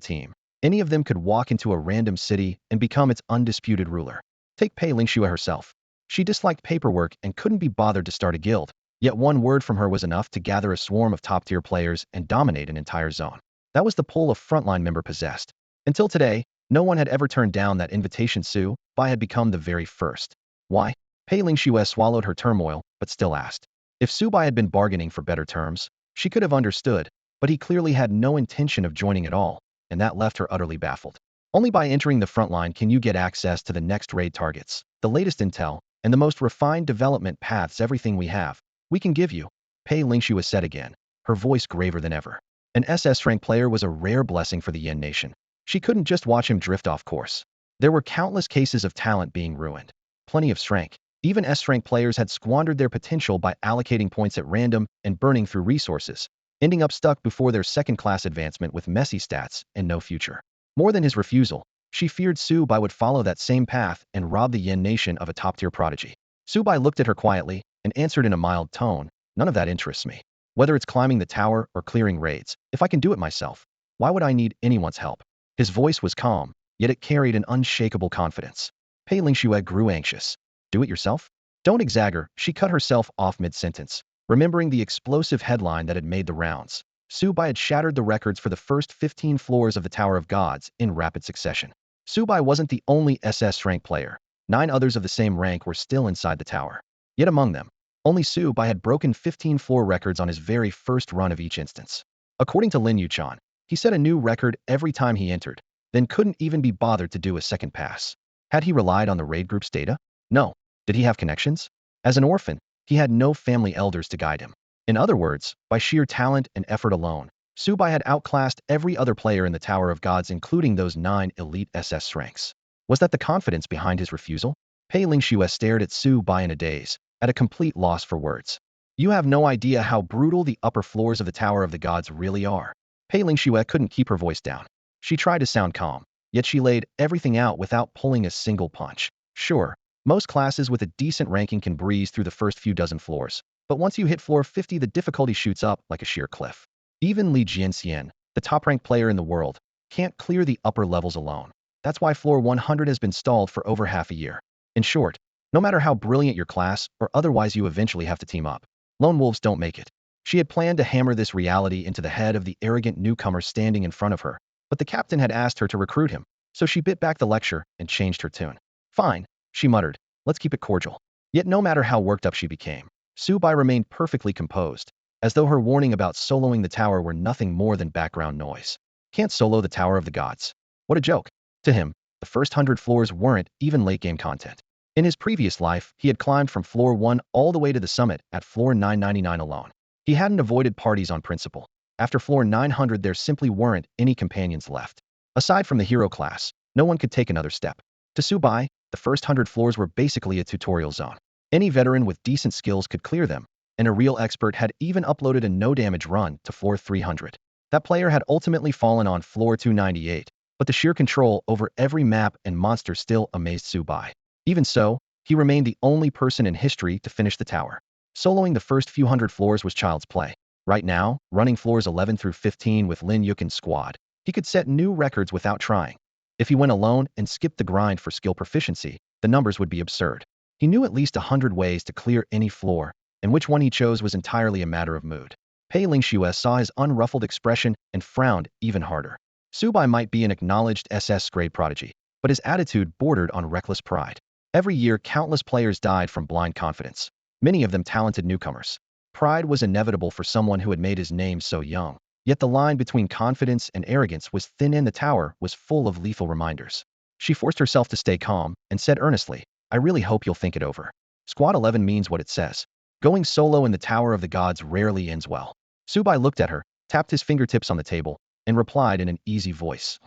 team, any of them could walk into a random city and become its undisputed ruler. Take Pei Lingxue herself. She disliked paperwork and couldn't be bothered to start a guild, yet one word from her was enough to gather a swarm of top-tier players and dominate an entire zone. That was the pull a frontline member possessed. Until today, no one had ever turned down that invitation. Su Bai had become the very first. Why? Pei Lingxue swallowed her turmoil, but still asked. If Su Bai had been bargaining for better terms, she could have understood, but he clearly had no intention of joining at all, and that left her utterly baffled. Only by entering the front line can you get access to the next raid targets, the latest intel, and the most refined development paths. Everything we have, we can give you. Pei Lingxue said again, her voice graver than ever. An SS rank player was a rare blessing for the Yin Nation. She couldn't just watch him drift off course. There were countless cases of talent being ruined. Plenty of strength. Even S-rank players had squandered their potential by allocating points at random and burning through resources, ending up stuck before their second-class advancement with messy stats and no future. More than his refusal, she feared Su Bai would follow that same path and rob the Yin Nation of a top-tier prodigy. Su Bai looked at her quietly and answered in a mild tone, none of that interests me. Whether it's climbing the tower or clearing raids, if I can do it myself, why would I need anyone's help? His voice was calm, yet it carried an unshakable confidence. Pei Lingxue grew anxious. Do it yourself? Don't exaggerate. She cut herself off mid-sentence, remembering the explosive headline that had made the rounds. Su Bai had shattered the records for the first 15 floors of the Tower of Gods in rapid succession. Su Bai wasn't the only SS rank player. 9 others of the same rank were still inside the tower. Yet among them, only Su Bai had broken 15 floor records on his very first run of each instance. According to Lin Yuchan, he set a new record every time he entered, then couldn't even be bothered to do a second pass. Had he relied on the raid group's data? No. Did he have connections? As an orphan, he had no family elders to guide him. In other words, by sheer talent and effort alone, Subai had outclassed every other player in the Tower of Gods, including those 9 elite SS ranks. Was that the confidence behind his refusal? Pei Lingxue stared at Subai in a daze, at a complete loss for words. You have no idea how brutal the upper floors of the Tower of the Gods really are. Pei Lingxue couldn't keep her voice down. She tried to sound calm, yet she laid everything out without pulling a single punch. Sure, most classes with a decent ranking can breeze through the first few dozen floors, but once you hit floor 50, the difficulty shoots up like a sheer cliff. Even Li Jianxian, the top-ranked player in the world, can't clear the upper levels alone. That's why floor 100 has been stalled for over half a year. In short, no matter how brilliant your class or otherwise, you eventually have to team up. Lone wolves don't make it. She had planned to hammer this reality into the head of the arrogant newcomer standing in front of her, but the captain had asked her to recruit him, so she bit back the lecture and changed her tune. Fine, she muttered. Let's keep it cordial. Yet no matter how worked up she became, Subai remained perfectly composed, as though her warning about soloing the tower were nothing more than background noise. Can't solo the Tower of the Gods. What a joke. To him, the first 100 floors weren't even late-game content. In his previous life, he had climbed from floor 1 all the way to the summit at floor 999 alone. He hadn't avoided parties on principle. After floor 900, there simply weren't any companions left. Aside from the hero class, no one could take another step. To Subai, the first 100 floors were basically a tutorial zone. Any veteran with decent skills could clear them, and a real expert had even uploaded a no-damage run to floor 300. That player had ultimately fallen on floor 298, but the sheer control over every map and monster still amazed Subai. Even so, he remained the only person in history to finish the tower. Soloing the first few hundred floors was child's play. Right now, running floors 11 through 15 with Lin Yuchan's squad, he could set new records without trying. If he went alone and skipped the grind for skill proficiency, the numbers would be absurd. He knew at least 100 ways to clear any floor, and which one he chose was entirely a matter of mood. Pei Lingxue saw his unruffled expression and frowned even harder. Subai might be an acknowledged SS grade prodigy, but his attitude bordered on reckless pride. Every year, countless players died from blind confidence, many of them talented newcomers. Pride was inevitable for someone who had made his name so young. Yet the line between confidence and arrogance was thin, and the tower was full of lethal reminders. She forced herself to stay calm and said earnestly, I really hope you'll think it over. Squad 11 means what it says. Going solo in the Tower of the Gods rarely ends well. Subai looked at her, tapped his fingertips on the table, and replied in an easy voice,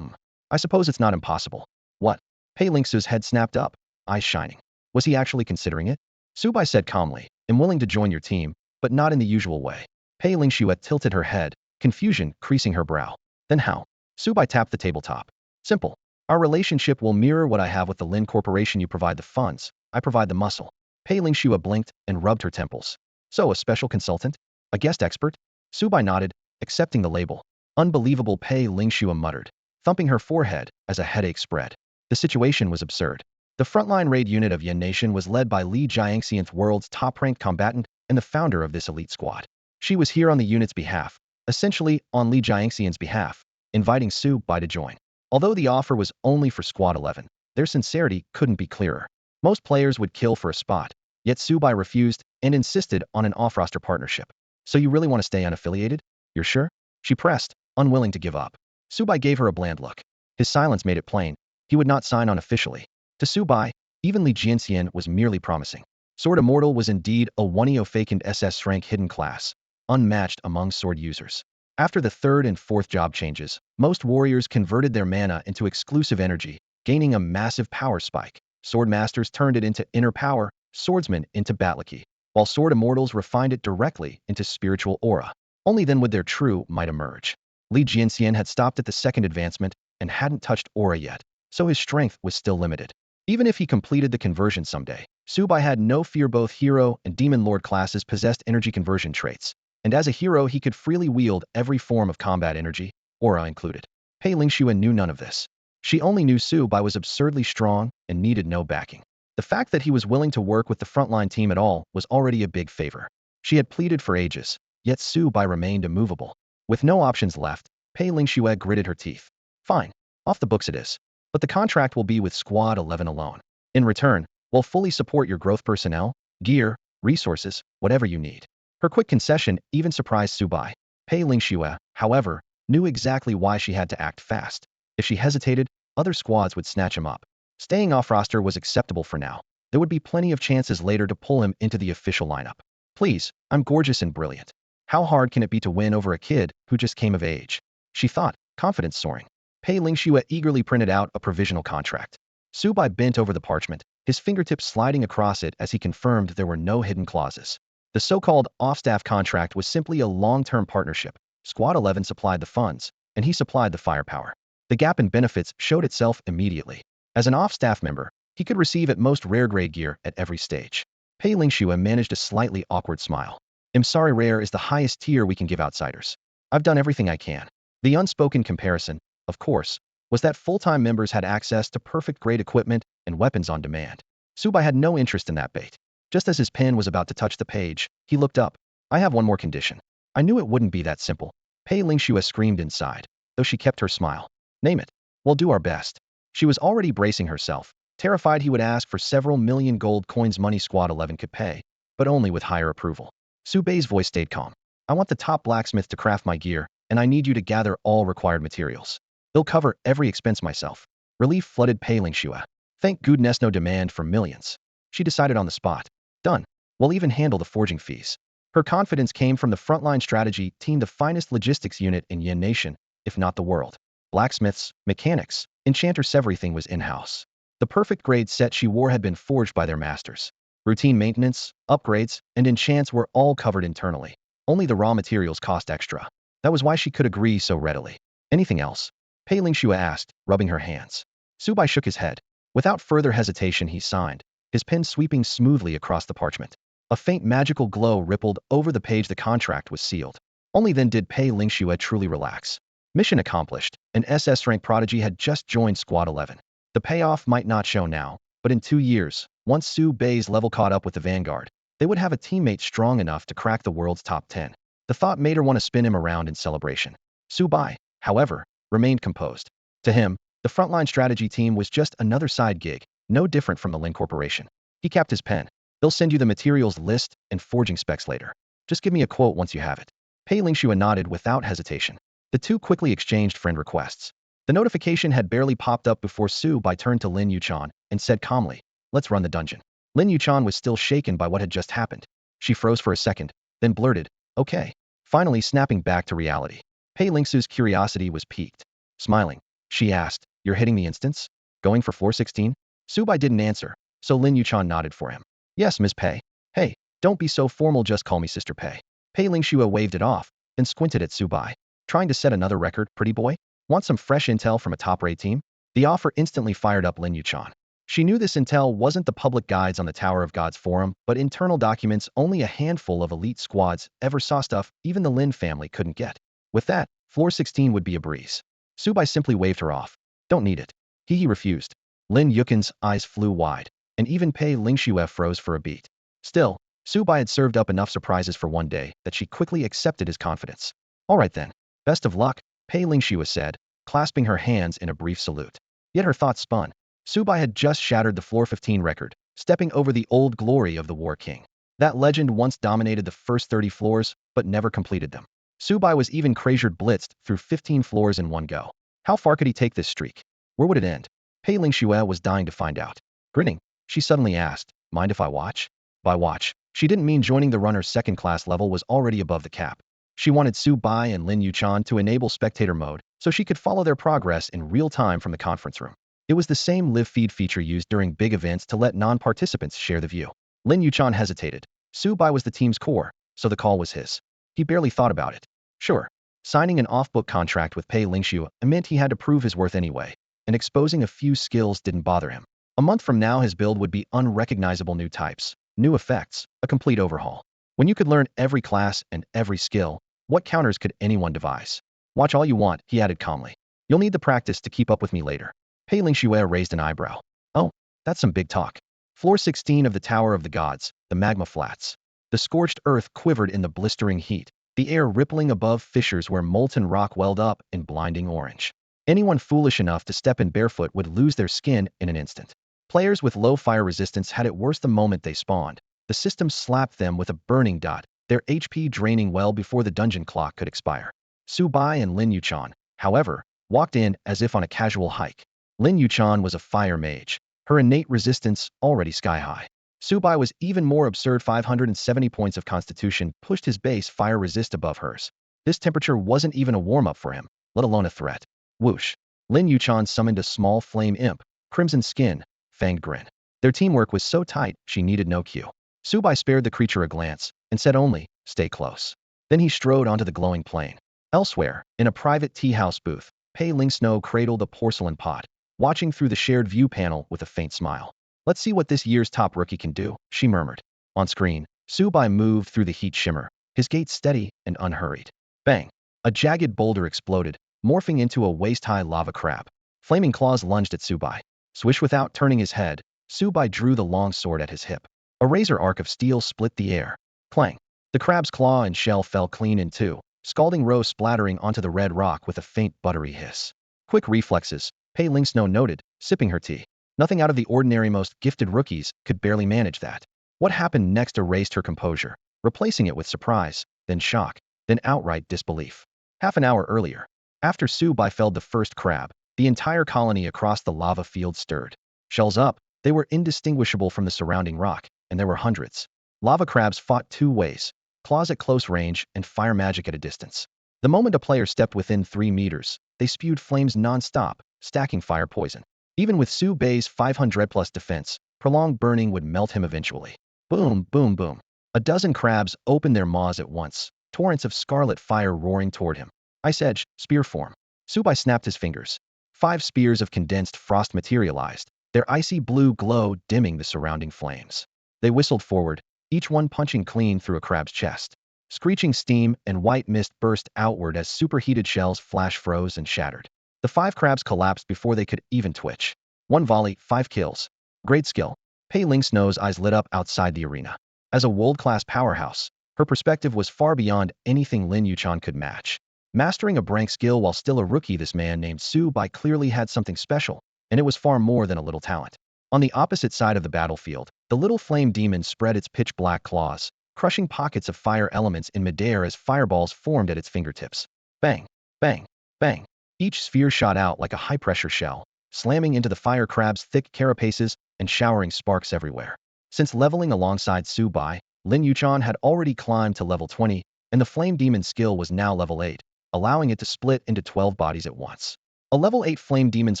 I suppose it's not impossible. What? Pei Lingxue's head snapped up, eyes shining. Was he actually considering it? Subai said calmly, I'm willing to join your team, but not in the usual way. Pei Lingxue tilted her head, confusion creasing her brow. Then how? Subai tapped the tabletop. Simple. Our relationship will mirror what I have with the Lin Corporation. You provide the funds, I provide the muscle. Pei Lingxue blinked and rubbed her temples. So a special consultant? A guest expert? Subai nodded, accepting the label. Unbelievable, Pei Lingxue muttered, thumping her forehead as a headache spread. The situation was absurd. The frontline raid unit of Yan Nation was led by Li Jiangxian, world's top-ranked combatant and the founder of this elite squad. She was here on the unit's behalf, essentially on Li Jiangxian's behalf, inviting Subai to join. Although the offer was only for Squad 11, their sincerity couldn't be clearer. Most players would kill for a spot, yet Subai refused and insisted on an off-roster partnership. So you really want to stay unaffiliated? You're sure? She pressed, unwilling to give up. Subai gave her a bland look. His silence made it plain. He would not sign on officially. To Subai, even Li Jianxian was merely promising. Sword Immortal was indeed a 1EO vacant SS rank hidden class, unmatched among sword users. After the third and fourth job changes, most warriors converted their mana into exclusive energy, gaining a massive power spike. Sword masters turned it into inner power, swordsmen into Batlaki, while sword immortals refined it directly into spiritual aura. Only then would their true might emerge. Li Jianxian had stopped at the second advancement and hadn't touched aura yet, so his strength was still limited. Even if he completed the conversion someday, Subai had no fear. Both hero and demon lord classes possessed energy conversion traits, and as a hero he could freely wield every form of combat energy, aura included. Pei Lingxue knew none of this. She only knew Subai was absurdly strong and needed no backing. The fact that he was willing to work with the frontline team at all was already a big favor. She had pleaded for ages, yet Subai remained immovable. With no options left, Pei Lingxue gritted her teeth. Fine, off the books it is. But the contract will be with Squad 11 alone. In return, we'll fully support your growth personnel, gear, resources, whatever you need. Her quick concession even surprised Subai. Pei Lingxue, however, knew exactly why she had to act fast. If she hesitated, other squads would snatch him up. Staying off roster was acceptable for now. There would be plenty of chances later to pull him into the official lineup. Please, I'm gorgeous and brilliant. How hard can it be to win over a kid who just came of age? She thought, confidence soaring. Pei Lingxue eagerly printed out a provisional contract. Su Bai bent over the parchment, his fingertips sliding across it as he confirmed there were no hidden clauses. The so-called off-staff contract was simply a long-term partnership. Squad 11 supplied the funds, and he supplied the firepower. The gap in benefits showed itself immediately. As an off-staff member, he could receive at most rare-grade gear at every stage. Pei Lingxue managed a slightly awkward smile. I'm sorry, rare is the highest tier we can give outsiders. I've done everything I can. The unspoken comparison, of course, was that full-time members had access to perfect-grade equipment and weapons on demand. Su Bai had no interest in that bait. Just as his pen was about to touch the page, he looked up. I have one more condition. I knew it wouldn't be that simple. Pei Lingxue screamed inside, though she kept her smile. Name it. We'll do our best. She was already bracing herself, terrified he would ask for several million gold coins money Squad 11 could pay, but only with higher approval. Su Bai's voice stayed calm. I want the top blacksmith to craft my gear, and I need you to gather all required materials. They'll cover every expense myself. Relief flooded Pei Lingxue. Thank goodness no demand for millions. She decided on the spot. Done. We'll even handle the forging fees. Her confidence came from the frontline strategy team, the finest logistics unit in Yin Nation, if not the world. Blacksmiths, mechanics, enchanters, everything was in-house. The perfect grade set she wore had been forged by their masters. Routine maintenance, upgrades, and enchants were all covered internally. Only the raw materials cost extra. That was why she could agree so readily. Anything else? Pei Lingxue asked, rubbing her hands. Su Bai shook his head. Without further hesitation he signed, his pen sweeping smoothly across the parchment. A faint magical glow rippled over the page. The contract was sealed. Only then did Pei Lingxue truly relax. Mission accomplished. An SS-rank prodigy had just joined Squad 11. The payoff might not show now, but in 2 years, once Su Bai's level caught up with the vanguard, they would have a teammate strong enough to crack the world's top 10. The thought made her want to spin him around in celebration. Su Bai, however, remained composed. To him, the frontline strategy team was just another side gig, no different from the Lin Corporation. He capped his pen. They'll send you the materials list and forging specs later. Just give me a quote once you have it. Pei Lingxue nodded without hesitation. The two quickly exchanged friend requests. The notification had barely popped up before Su Bai turned to Lin Yuchan and said calmly, let's run the dungeon. Lin Yuchan was still shaken by what had just happened. She froze for a second, then blurted, okay, finally snapping back to reality. Pei Lingxue's curiosity was piqued. Smiling, she asked, you're hitting the instance? Going for floor 16? Su Bai didn't answer, so Lin Yuchan nodded for him. Yes, Ms. Pei. Hey, don't be so formal, just call me Sister Pei. Pei Lingxue waved it off, then squinted at Su Bai. Trying to set another record, pretty boy? Want some fresh intel from a top-rate team? The offer instantly fired up Lin Yuchan. She knew this intel wasn't the public guides on the Tower of Gods forum, but internal documents only a handful of elite squads ever saw, stuff even the Lin family couldn't get. With that, floor 16 would be a breeze. Su Bai simply waved her off. Don't need it. He refused. Lin Yuchan's eyes flew wide, and even Pei Lingxue froze for a beat. Still, Su Bai had served up enough surprises for one day that she quickly accepted his confidence. All right then. Best of luck, Pei Lingxue said, clasping her hands in a brief salute. Yet her thoughts spun. Su Bai had just shattered the floor 15 record, stepping over the old glory of the War King. That legend once dominated the first 30 floors, but never completed them. Su Bai was even crazed blitzed through 15 floors in one go. How far could he take this streak? Where would it end? Pei Lingxue was dying to find out. Grinning, she suddenly asked, mind if I watch? By watch, she didn't mean joining the runner's second-class level was already above the cap. She wanted Su Bai and Lin Yuchan to enable spectator mode so she could follow their progress in real time from the conference room. It was the same live feed feature used during big events to let non-participants share the view. Lin Yuchan hesitated. Su Bai was the team's core, so the call was his. He barely thought about it. Sure, signing an off-book contract with Pei Lingxue meant he had to prove his worth anyway, and exposing a few skills didn't bother him. A month from now his build would be unrecognizable, new types, new effects, a complete overhaul. When you could learn every class and every skill, what counters could anyone devise? Watch all you want, he added calmly. You'll need the practice to keep up with me later. Pei Lingxue raised an eyebrow. Oh, that's some big talk. Floor 16 of the Tower of the Gods, the magma flats. The scorched earth quivered in the blistering heat, the air rippling above fissures where molten rock welled up in blinding orange. Anyone foolish enough to step in barefoot would lose their skin in an instant. Players with low fire resistance had it worse the moment they spawned. The system slapped them with a burning dot, their HP draining well before the dungeon clock could expire. Su Bai and Lin Yuchan, however, walked in as if on a casual hike. Lin Yuchan was a fire mage, her innate resistance already sky-high. Subai was even more absurd. 570 points of constitution pushed his base fire resist above hers. This temperature wasn't even a warm-up for him, let alone a threat. Whoosh. Lin Yuchan summoned a small flame imp, crimson skin, fanged grin. Their teamwork was so tight, she needed no cue. Subai spared the creature a glance and said only, "Stay close." Then he strode onto the glowing plain. Elsewhere, in a private tea house booth, Pei Ling Snow cradled a porcelain pot, watching through the shared view panel with a faint smile. "Let's see what this year's top rookie can do," she murmured. On screen, Subai moved through the heat shimmer, his gait steady and unhurried. Bang! A jagged boulder exploded, morphing into a waist-high lava crab. Flaming claws lunged at Subai. Swish. Without turning his head, Subai drew the long sword at his hip. A razor arc of steel split the air. Clang! The crab's claw and shell fell clean in two, scalding roe splattering onto the red rock with a faint buttery hiss. Quick reflexes, Pei Ling Snow noted, sipping her tea. Nothing out of the ordinary. Most gifted rookies could barely manage that. What happened next erased her composure, replacing it with surprise, then shock, then outright disbelief. Half an hour earlier, after Subai felled the first crab, the entire colony across the lava field stirred. Shells up, they were indistinguishable from the surrounding rock, and there were hundreds. Lava crabs fought two ways: claws at close range and fire magic at a distance. The moment a player stepped within 3 meters, they spewed flames non-stop, stacking fire poison. Even with Su Bei's 500+ defense, prolonged burning would melt him eventually. Boom, boom, boom. A dozen crabs opened their maws at once, torrents of scarlet fire roaring toward him. Ice edge, spear form. Subai snapped his fingers. 5 spears of condensed frost materialized, their icy blue glow dimming the surrounding flames. They whistled forward, each one punching clean through a crab's chest. Screeching steam and white mist burst outward as superheated shells froze and shattered. The 5 crabs collapsed before they could even twitch. One volley, 5 kills. Great skill. Pei Ling Snow's eyes lit up outside the arena. As a world-class powerhouse, her perspective was far beyond anything Lin Yuchan could match. Mastering a brank skill while still a rookie, this man named Subai clearly had something special, and it was far more than a little talent. On the opposite side of the battlefield, the little flame demon spread its pitch-black claws, crushing pockets of fire elements in midair as fireballs formed at its fingertips. Bang, bang, bang. Each sphere shot out like a high-pressure shell, slamming into the fire crab's thick carapaces and showering sparks everywhere. Since leveling alongside Subai, Lin Yuchan had already climbed to level 20, and the flame demon's skill was now level 8, allowing it to split into 12 bodies at once. A level 8 flame demon's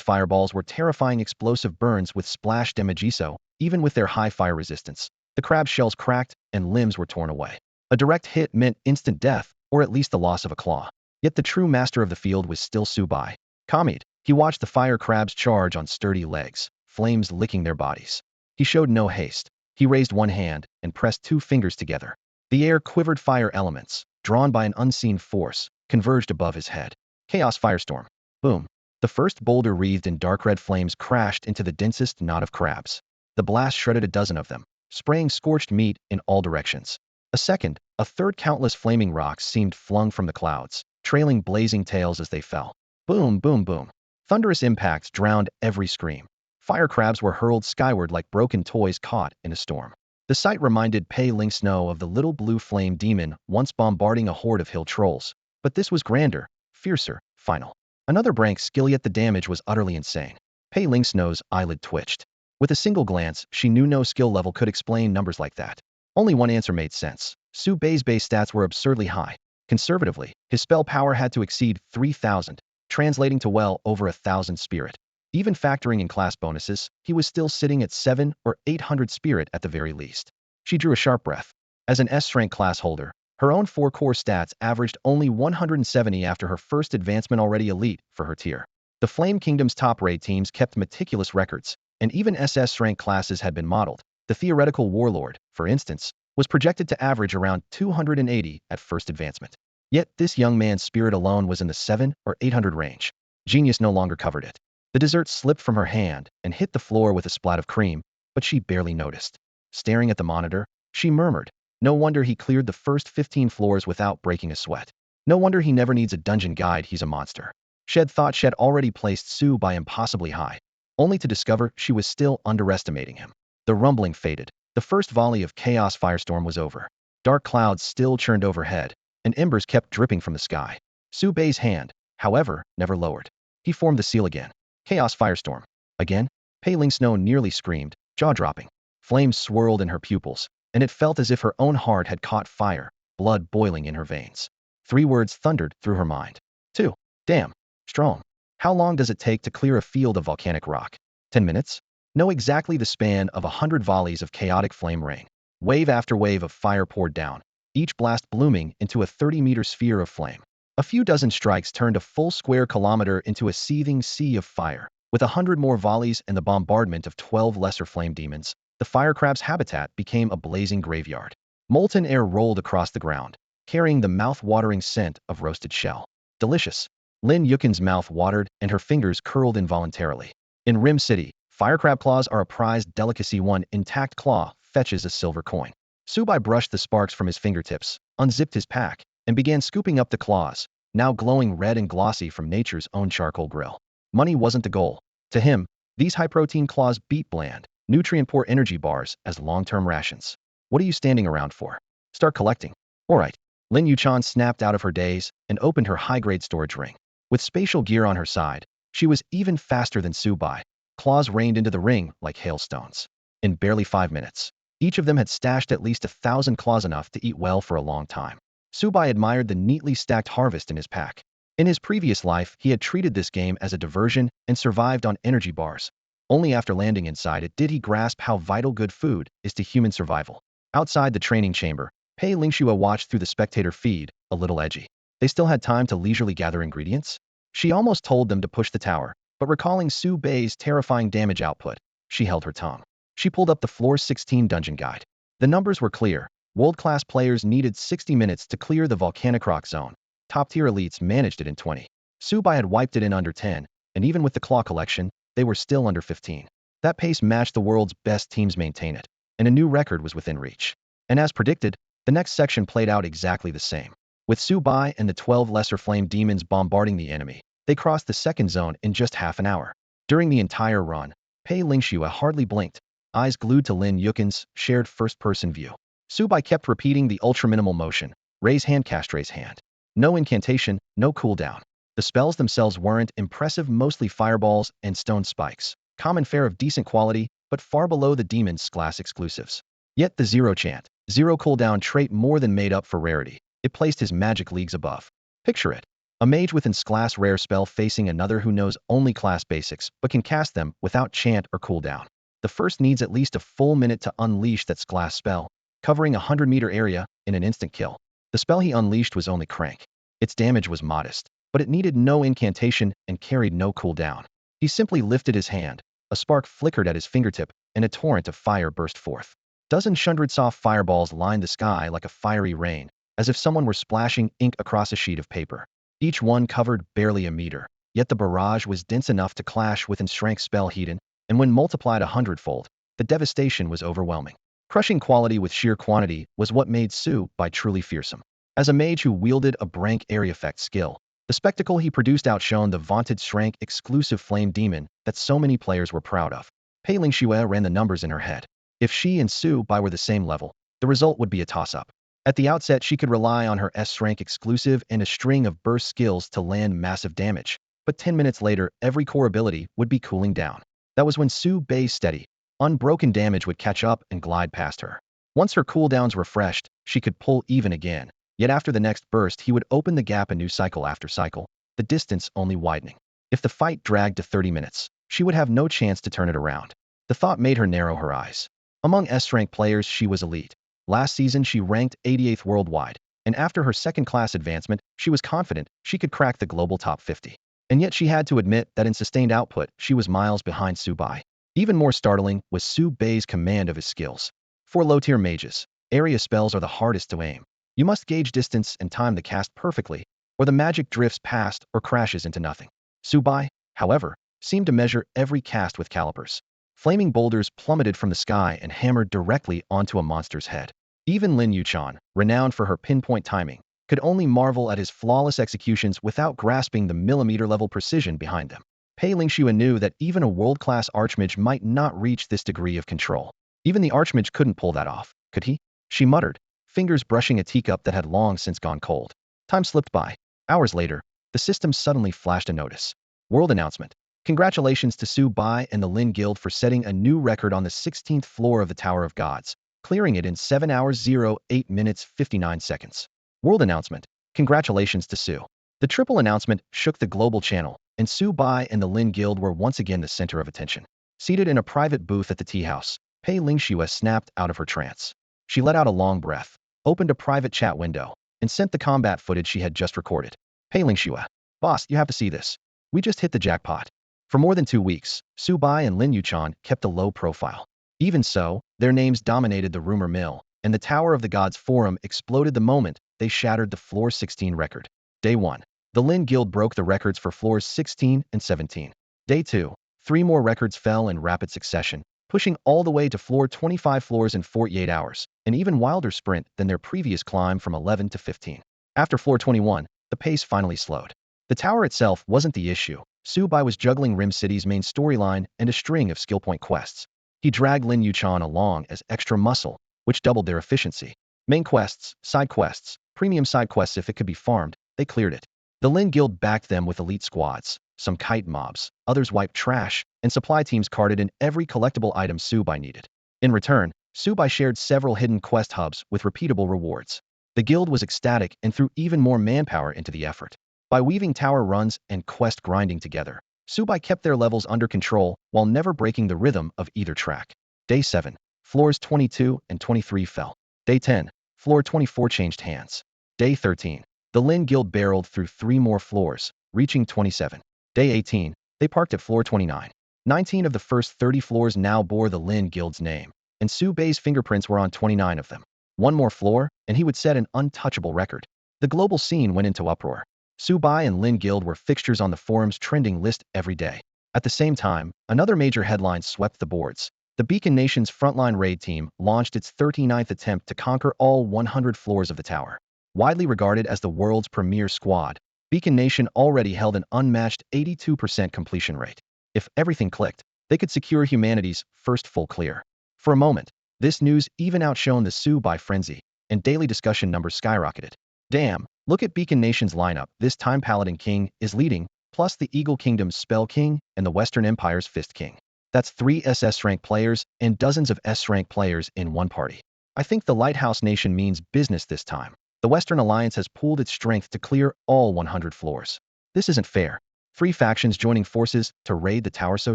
fireballs were terrifying explosive burns with splash damagiso, even with their high fire resistance. The crab shells cracked, and limbs were torn away. A direct hit meant instant death, or at least the loss of a claw. Yet the true master of the field was still Subai. Calmed, he watched the fire crabs charge on sturdy legs, flames licking their bodies. He showed no haste. He raised one hand and pressed 2 fingers together. The air quivered. Fire elements, drawn by an unseen force, converged above his head. Chaos firestorm. Boom. The first boulder wreathed in dark red flames crashed into the densest knot of crabs. The blast shredded a dozen of them, spraying scorched meat in all directions. A second, a third. Countless flaming rocks seemed flung from the clouds, trailing blazing tails as they fell. Boom, boom, boom. Thunderous impacts drowned every scream. Fire crabs were hurled skyward like broken toys caught in a storm. The sight reminded Pei Ling Snow of the little blue flame demon once bombarding a horde of hill trolls. But this was grander, fiercer, final. Another brank skill, yet the damage was utterly insane. Pei Ling Snow's eyelid twitched. With a single glance, she knew no skill level could explain numbers like that. Only one answer made sense. Su Bei's base stats were absurdly high. Conservatively, his spell power had to exceed 3,000, translating to well over 1,000 spirit. Even factoring in class bonuses, he was still sitting at 700 or 800 spirit at the very least. She drew a sharp breath. As an S-rank class holder, her own 4 core stats averaged only 170 after her first advancement, already elite for her tier. The Flame Kingdom's top-raid teams kept meticulous records, and even SS-rank classes had been modeled. The theoretical warlord, for instance, was projected to average around 280 at first advancement. Yet this young man's spirit alone was in the 700 or 800 range. Genius no longer covered it. The dessert slipped from her hand and hit the floor with a splat of cream, but she barely noticed. Staring at the monitor, she murmured, "No wonder he cleared the first 15 floors without breaking a sweat. No wonder he never needs a dungeon guide, he's a monster." Shed thought she had already placed Subai impossibly high, only to discover she was still underestimating him. The rumbling faded. The first volley of chaos firestorm was over. Dark clouds still churned overhead, and embers kept dripping from the sky. Su Bei's hand, however, never lowered. He formed the seal again. Chaos firestorm. Again? Pei Ling Snow nearly screamed, jaw-dropping. Flames swirled in her pupils, and it felt as if her own heart had caught fire, blood boiling in her veins. 3 words thundered through her mind. 2. Damn. Strong. How long does it take to clear a field of volcanic rock? 10 minutes? No, exactly the span of 100 volleys of chaotic flame rain. Wave after wave of fire poured down, each blast blooming into a 30-meter sphere of flame. A few dozen strikes turned a full square kilometer into a seething sea of fire. With 100 more volleys and the bombardment of 12 lesser flame demons, the firecrab's habitat became a blazing graveyard. Molten air rolled across the ground, carrying the mouth-watering scent of roasted shell. Delicious. Lin Yuchan's mouth watered and her fingers curled involuntarily. In Rim City, firecrab claws are a prized delicacy. One intact claw fetches a silver coin. Subai brushed the sparks from his fingertips, unzipped his pack, and began scooping up the claws, now glowing red and glossy from nature's own charcoal grill. Money wasn't the goal. To him, these high-protein claws beat bland, nutrient-poor energy bars as long-term rations. What are you standing around for? Start collecting. All right. Lin Yuchan snapped out of her daze and opened her high-grade storage ring. With spatial gear on her side, she was even faster than Subai. Claws rained into the ring like hailstones. In barely 5 minutes, each of them had stashed at least 1,000 claws, enough to eat well for a long time. Subai admired the neatly stacked harvest in his pack. In his previous life, he had treated this game as a diversion and survived on energy bars. Only after landing inside it did he grasp how vital good food is to human survival. Outside the training chamber, Pei Lingxua watched through the spectator feed, a little edgy. They still had time to leisurely gather ingredients? She almost told them to push the tower, but recalling Su Bei's terrifying damage output, she held her tongue. She pulled up the Floor 16 dungeon guide. The numbers were clear. World-class players needed 60 minutes to clear the volcanic rock zone. Top-tier elites managed it in 20. Subai had wiped it in under 10, and even with the claw collection, they were still under 15. That pace matched the world's best teams maintain it, and a new record was within reach. And as predicted, the next section played out exactly the same. With Subai and the 12 lesser flame demons bombarding the enemy, they crossed the second zone in just half an hour. During the entire run, Pei Lingxua hardly blinked, eyes glued to Lin Yuchan's shared first-person view. Subai kept repeating the ultra-minimal motion, raise hand, cast, raise hand. No incantation, no cooldown. The spells themselves weren't impressive, mostly fireballs and stone spikes, common fare of decent quality, but far below the demon's class exclusives. Yet the zero chant, zero cooldown trait more than made up for rarity. It placed his magic leagues above. Picture it. A mage with its class rare spell facing another who knows only class basics but can cast them without chant or cooldown. The first needs at least a full minute to unleash that class spell, covering a 100-meter area in an instant kill. The spell he unleashed was only crank. Its damage was modest, but it needed no incantation and carried no cooldown. He simply lifted his hand, a spark flickered at his fingertip, and a torrent of fire burst forth. Dozens hundred soft fireballs lined the sky like a fiery rain, as if someone were splashing ink across a sheet of paper. Each one covered barely a meter, yet the barrage was dense enough to clash with Enshrank's spell Hedon, and when multiplied 100-fold, the devastation was overwhelming. Crushing quality with sheer quantity was what made Subai truly fearsome. As a mage who wielded a brank area effect skill, the spectacle he produced outshone the vaunted Shrank exclusive flame demon that so many players were proud of. Pei Lingxua ran the numbers in her head. If she and Subai were the same level, the result would be a toss-up. At the outset, she could rely on her S-rank exclusive and a string of burst skills to land massive damage, but 10 minutes later, every core ability would be cooling down. That was when Subai's steady, unbroken damage would catch up and glide past her. Once her cooldowns refreshed, she could pull even again, yet after the next burst he would open the gap anew cycle after cycle, the distance only widening. If the fight dragged to 30 minutes, she would have no chance to turn it around. The thought made her narrow her eyes. Among S-rank players she was elite. Last season she ranked 88th worldwide, and after her second-class advancement, she was confident she could crack the global top 50. And yet she had to admit that in sustained output, she was miles behind Subai. Even more startling was Subai's command of his skills. For low-tier mages, area spells are the hardest to aim. You must gauge distance and time the cast perfectly, or the magic drifts past or crashes into nothing. Subai, however, seemed to measure every cast with calipers. Flaming boulders plummeted from the sky and hammered directly onto a monster's head. Even Lin Yuchan, renowned for her pinpoint timing, could only marvel at his flawless executions without grasping the millimeter-level precision behind them. Pei Lingxua knew that even a world-class archmage might not reach this degree of control. Even the archmage couldn't pull that off, could he? She muttered, fingers brushing a teacup that had long since gone cold. Time slipped by. Hours later, the system suddenly flashed a notice. World announcement. Congratulations to Su Bai and the Lin Guild for setting a new record on the 16th floor of the Tower of Gods, clearing it in 7 hours 08 minutes 59 seconds. World announcement. Congratulations to Su. The triple announcement shook the global channel, and Su Bai and the Lin Guild were once again the center of attention. Seated in a private booth at the tea house, Pei Lingxue snapped out of her trance. She let out a long breath, opened a private chat window, and sent the combat footage she had just recorded. Pei Lingxue. Boss, you have to see this. We just hit the jackpot. For more than 2 weeks, Su Bai and Lin Yuchan kept a low profile. Even so, their names dominated the rumor mill, and the Tower of the Gods forum exploded the moment they shattered the Floor 16 record. Day 1. The Lin Guild broke the records for Floors 16 and 17. Day 2. 3 more records fell in rapid succession, pushing all the way to Floor 25 floors in 48 hours, an even wilder sprint than their previous climb from 11 to 15. After Floor 21, the pace finally slowed. The tower itself wasn't the issue. Su Bai was juggling Rim City's main storyline and a string of skill point quests. He dragged Lin Yuchan along as extra muscle, which doubled their efficiency. Main quests, side quests, premium side quests if it could be farmed, they cleared it. The Lin Guild backed them with elite squads, some kite mobs, others wiped trash, and supply teams carted in every collectible item Su Bai needed. In return, Su Bai shared several hidden quest hubs with repeatable rewards. The guild was ecstatic and threw even more manpower into the effort. By weaving tower runs and quest grinding together, Su Bai kept their levels under control while never breaking the rhythm of either track. Day 7. Floors 22 and 23 fell. Day 10. Floor 24 changed hands. Day 13. The Lin Guild barreled through 3 more floors, reaching 27. Day 18. They parked at floor 29. 19 of the first 30 floors now bore the Lin Guild's name, and Su Bai's fingerprints were on 29 of them. One more floor, and he would set an untouchable record. The global scene went into uproar. Su Bai and Lin Guild were fixtures on the forum's trending list every day. At the same time, another major headline swept the boards. The Beacon Nation's frontline raid team launched its 39th attempt to conquer all 100 floors of the tower. Widely regarded as the world's premier squad, Beacon Nation already held an unmatched 82% completion rate. If everything clicked, they could secure humanity's first full clear. For a moment, this news even outshone the Su Bai frenzy, and daily discussion numbers skyrocketed. Damn, look at Beacon Nation's lineup. This time Paladin King is leading, plus the Eagle Kingdom's Spell King and the Western Empire's Fist King. That's 3 SS rank players and dozens of S rank players in one party. I think the Lighthouse Nation means business this time. The Western Alliance has pooled its strength to clear all 100 floors. This isn't fair. 3 factions joining forces to raid the tower, so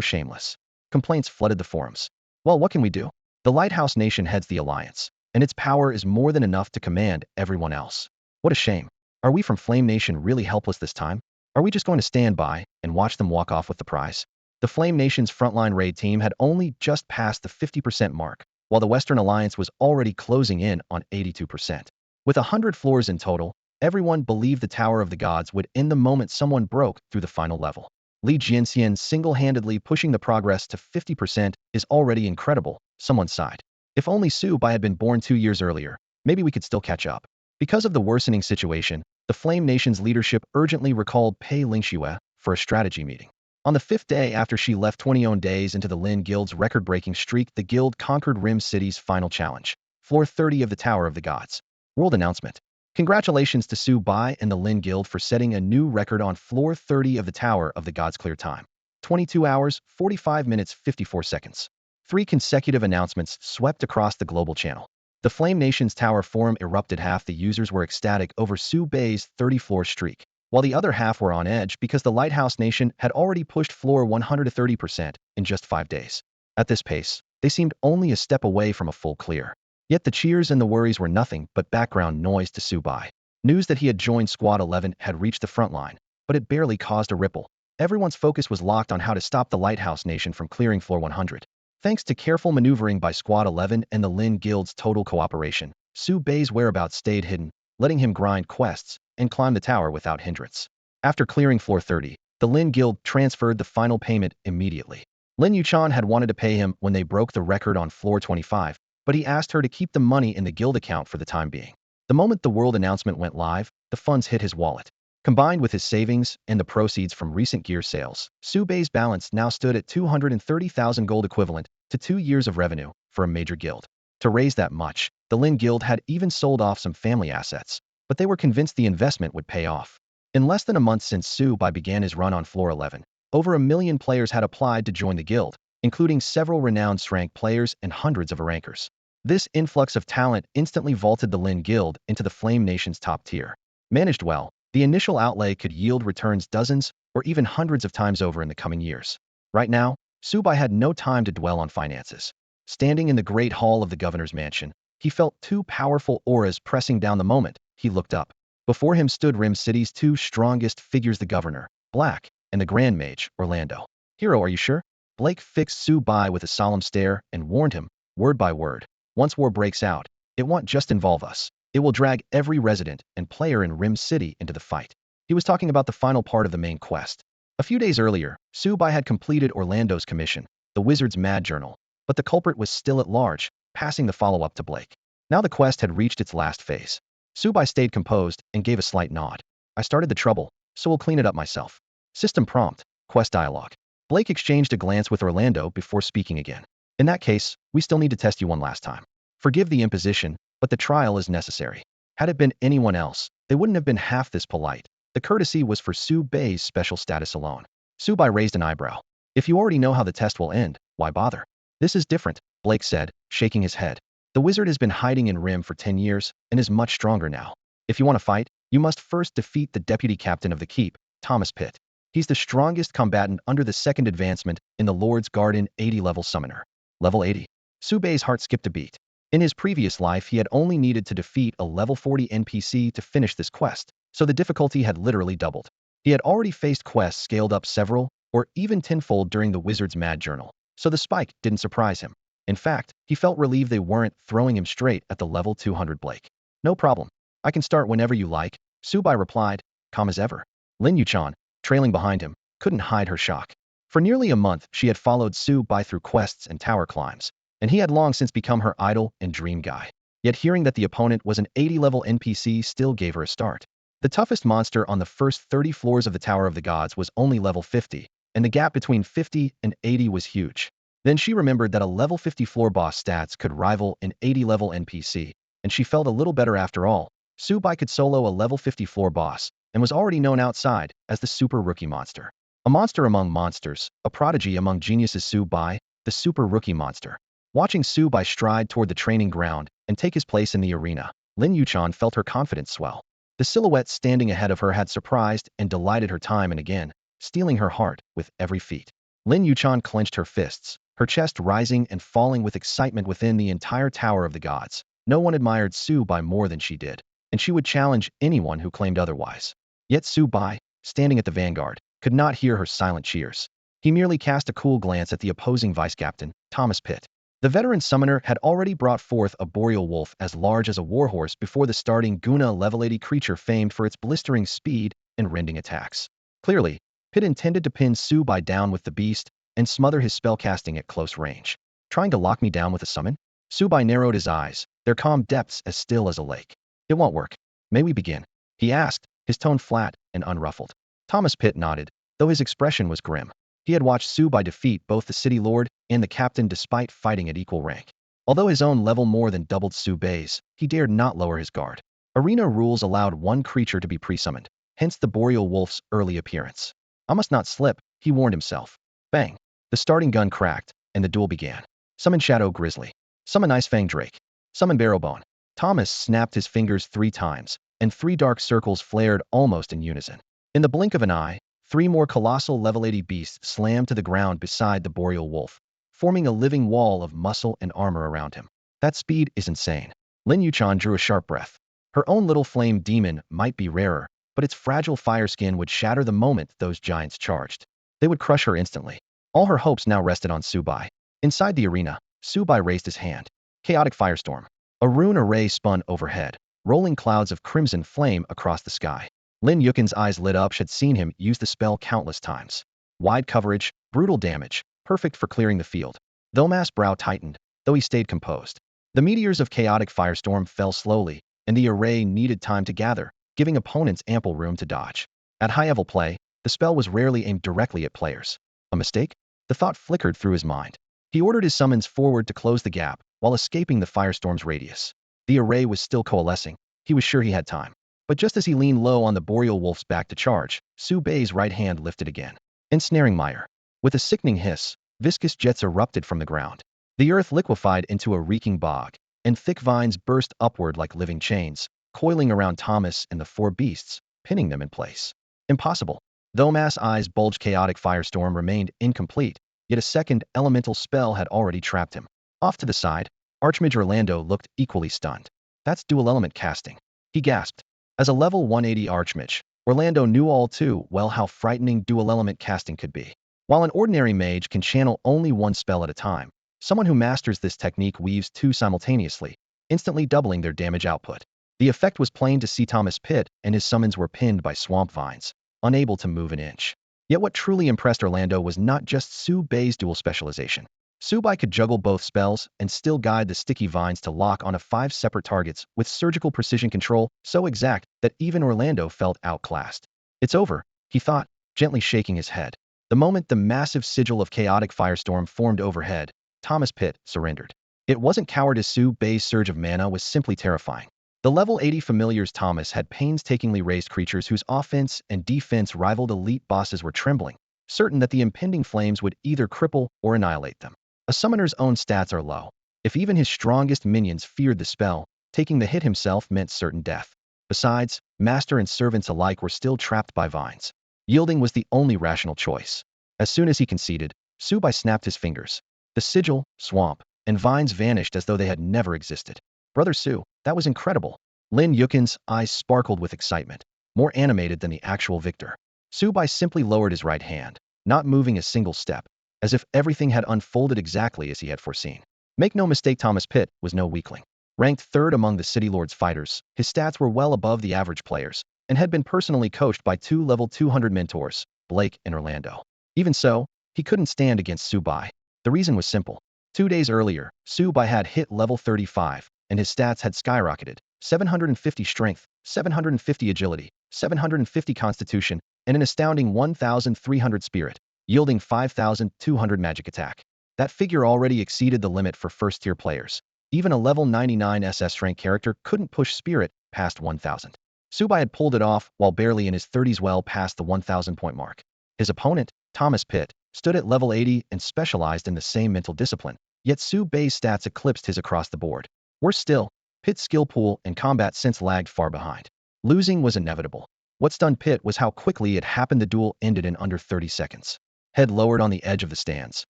shameless. Complaints flooded the forums. Well, what can we do? The Lighthouse Nation heads the alliance, and its power is more than enough to command everyone else. What a shame. Are we from Flame Nation really helpless this time? Are we just going to stand by and watch them walk off with the prize? The Flame Nation's frontline raid team had only just passed the 50% mark, while the Western Alliance was already closing in on 82%. With 100 floors in total, everyone believed the Tower of the Gods would end the moment someone broke through the final level. Li Jianxian single-handedly pushing the progress to 50% is already incredible, someone sighed. If only Su Bai had been born 2 years earlier, maybe we could still catch up. Because of the worsening situation, the Flame Nation's leadership urgently recalled Pei Lingxue for a strategy meeting. On the 5th day after she left 20 days into the Lin Guild's record-breaking streak, the guild conquered Rim City's final challenge, floor 30 of the Tower of the Gods. World announcement. Congratulations to Su Bai and the Lin Guild for setting a new record on floor 30 of the Tower of the Gods clear time. 22 hours, 45 minutes, 54 seconds. 3 consecutive announcements swept across the global channel. The Flame Nation's Tower forum erupted. Half the users were ecstatic over Su Bai's 30-floor streak, while the other half were on edge because the Lighthouse Nation had already pushed floor 100 to 30% in just 5 days. At this pace, they seemed only a step away from a full clear. Yet the cheers and the worries were nothing but background noise to Su Bai. News that he had joined Squad 11 had reached the front line, but it barely caused a ripple. Everyone's focus was locked on how to stop the Lighthouse Nation from clearing floor 100. Thanks to careful maneuvering by Squad 11 and the Lin Guild's total cooperation, Su Bai's whereabouts stayed hidden, letting him grind quests and climb the tower without hindrance. After clearing floor 30, the Lin Guild transferred the final payment immediately. Lin Yuchan had wanted to pay him when they broke the record on floor 25, but he asked her to keep the money in the guild account for the time being. The moment the world announcement went live, the funds hit his wallet. Combined with his savings and the proceeds from recent gear sales, Su Bai's balance now stood at 230,000 gold, equivalent to 2 years of revenue for a major guild. To raise that much, the Lin Guild had even sold off some family assets, but they were convinced the investment would pay off. In less than a month since Su Bai began his run on floor 11, Over 1 million players had applied to join the guild, including several renowned rank players and hundreds of rankers. This influx of talent instantly vaulted the Lin Guild into the Flame Nation's top tier. Managed well, the initial outlay could yield returns dozens or even hundreds of times over in the coming years. Right now, Subai had no time to dwell on finances. Standing in the great hall of the governor's mansion, he felt two powerful auras pressing down the moment he looked up. Before him stood Rim City's two strongest figures, the governor, Black, and the Grand Mage, Orlando. Hero, are you sure? Blake fixed Subai with a solemn stare and warned him, word by word. Once war breaks out, it won't just involve us. It will drag every resident and player in Rim City into the fight. He was talking about the final part of the main quest. A few days earlier, Subai had completed Orlando's commission, the Wizard's Mad Journal, but the culprit was still at large, passing the follow-up to Blake. Now the quest had reached its last phase. Subai stayed composed and gave a slight nod. I started the trouble, so we'll clean it up myself. System prompt, quest dialogue. Blake exchanged a glance with Orlando before speaking again. In that case, we still need to test you one last time. Forgive the imposition, but the trial is necessary. Had it been anyone else, they wouldn't have been half this polite. The courtesy was for Subai's special status alone. Subai raised an eyebrow. If you already know how the test will end, why bother? This is different, Blake said, shaking his head. The wizard has been hiding in Rim for 10 years and is much stronger now. If you want to fight, you must first defeat the deputy captain of the keep, Thomas Pitt. He's the strongest combatant under the second advancement in the Lord's Garden 80-level summoner. Level 80. Subai's heart skipped a beat. In his previous life, he had only needed to defeat a level 40 NPC to finish this quest, so the difficulty had literally doubled. He had already faced quests scaled up several, or even tenfold during the Wizard's Mad Journal, so the spike didn't surprise him. In fact, he felt relieved they weren't throwing him straight at the level 200 Blake. No problem. I can start whenever you like, Subai replied, calm as ever. Lin Yuchan, trailing behind him, couldn't hide her shock. For nearly a month, she had followed Subai through quests and tower climbs, and he had long since become her idol and dream guy. Yet hearing that the opponent was an 80-level NPC still gave her a start. The toughest monster on the first 30 floors of the Tower of the Gods was only level 50, and the gap between 50 and 80 was huge. Then she remembered that a level 50 floor boss stats could rival an 80-level NPC, and she felt a little better after all. Subai could solo a level 50 floor boss, and was already known outside as the super rookie monster. A monster among monsters, a prodigy among geniuses. Subai, the super rookie monster. Watching Subai stride toward the training ground and take his place in the arena, Lin Yuchan felt her confidence swell. The silhouette standing ahead of her had surprised and delighted her time and again, stealing her heart with every feat. Lin Yuchan clenched her fists, her chest rising and falling with excitement within the entire Tower of the Gods. No one admired Subai more than she did, and she would challenge anyone who claimed otherwise. Yet Subai, standing at the vanguard, could not hear her silent cheers. He merely cast a cool glance at the opposing vice-captain, Thomas Pitt. The veteran summoner had already brought forth a boreal wolf as large as a warhorse before the starting Guna level 80 creature famed for its blistering speed and rending attacks. Clearly, Pitt intended to pin Subai down with the beast and smother his spellcasting at close range. Trying to lock me down with a summon? Subai narrowed his eyes, their calm depths as still as a lake. It won't work. May we begin? He asked, his tone flat and unruffled. Thomas Pitt nodded, though his expression was grim. He had watched Subai defeat both the city lord and the captain despite fighting at equal rank. Although his own level more than doubled Subai's, he dared not lower his guard. Arena rules allowed one creature to be pre-summoned, hence the boreal wolf's early appearance. I must not slip, he warned himself. Bang! The starting gun cracked, and the duel began. Summon Shadow Grizzly. Summon Icefang Drake. Summon Barrowbone. Thomas snapped his fingers 3 times, and 3 dark circles flared almost in unison. In the blink of an eye, 3 more colossal level 80 beasts slammed to the ground beside the boreal wolf, forming a living wall of muscle and armor around him. That speed is insane. Lin Yuchan drew a sharp breath. Her own little flame demon might be rarer, but its fragile fire skin would shatter the moment those giants charged. They would crush her instantly. All her hopes now rested on Subai. Inside the arena, Subai raised his hand. Chaotic firestorm. A rune array spun overhead, rolling clouds of crimson flame across the sky. Lin Yuchan's eyes lit up. She had seen him use the spell countless times. Wide coverage, brutal damage, perfect for clearing the field. Thomas' brow tightened, though he stayed composed. The meteors of chaotic firestorm fell slowly, and the array needed time to gather, giving opponents ample room to dodge. At high-level play, the spell was rarely aimed directly at players. A mistake? The thought flickered through his mind. He ordered his summons forward to close the gap, while escaping the firestorm's radius. The array was still coalescing. He was sure he had time. But just as he leaned low on the boreal wolf's back to charge, Subai's right hand lifted again. ensnaring mire. With a sickening hiss, viscous jets erupted from the ground. The earth liquefied into a reeking bog, and thick vines burst upward like living chains, coiling around Thomas and the four beasts, pinning them in place. Impossible. Though Mass Eye's bulged chaotic firestorm remained incomplete, yet a second elemental spell had already trapped him. Off to the side, Archmage Orlando looked equally stunned. That's dual element casting. He gasped. As a level 180 Archmage, Orlando knew all too well how frightening dual element casting could be. While an ordinary mage can channel only one spell at a time, someone who masters this technique weaves two simultaneously, instantly doubling their damage output. The effect was plain to see. Thomas Pitt and his summons were pinned by swamp vines, unable to move an inch. Yet what truly impressed Orlando was not just Su Bei's dual specialization. Su Bai could juggle both spells and still guide the sticky vines to lock onto 5 separate targets with surgical precision control so exact that even Orlando felt outclassed. It's over, he thought, gently shaking his head. The moment the massive sigil of chaotic firestorm formed overhead, Thomas Pitt surrendered. It wasn't cowardice. Su Bei's surge of mana was simply terrifying. The level 80 familiars Thomas had painstakingly raised creatures whose offense and defense rivaled elite bosses were trembling, certain that the impending flames would either cripple or annihilate them. A summoner's own stats are low. If even his strongest minions feared the spell, taking the hit himself meant certain death. Besides, master and servants alike were still trapped by vines. Yielding was the only rational choice. As soon as he conceded, Su Bai snapped his fingers. The sigil, swamp, and vines vanished as though they had never existed. Brother Su, that was incredible. Lin Yuchan's eyes sparkled with excitement, more animated than the actual victor. Su Bai simply lowered his right hand, not moving a single step, as if everything had unfolded exactly as he had foreseen. Make no mistake, Thomas Pitt was no weakling. Ranked third among the City Lord's fighters, his stats were well above the average players, and had been personally coached by 2 level 200 mentors, Blake and Orlando. Even so, he couldn't stand against Su Bai. The reason was simple. 2 days earlier, Su Bai had hit level 35, and his stats had skyrocketed. 750 strength, 750 agility, 750 constitution, and an astounding 1,300 spirit, yielding 5,200 magic attack. That figure already exceeded the limit for first-tier players. Even a level 99 SS rank character couldn't push spirit past 1,000. Su Bai had pulled it off while barely in his 30s, well past the 1,000 point mark. His opponent, Thomas Pitt, stood at level 80 and specialized in the same mental discipline, yet Su Bei's stats eclipsed his across the board. Worse still, Pitt's skill pool and combat sense lagged far behind. Losing was inevitable. What stunned Pitt was how quickly it happened. The duel ended in under 30 seconds. Head lowered on the edge of the stands,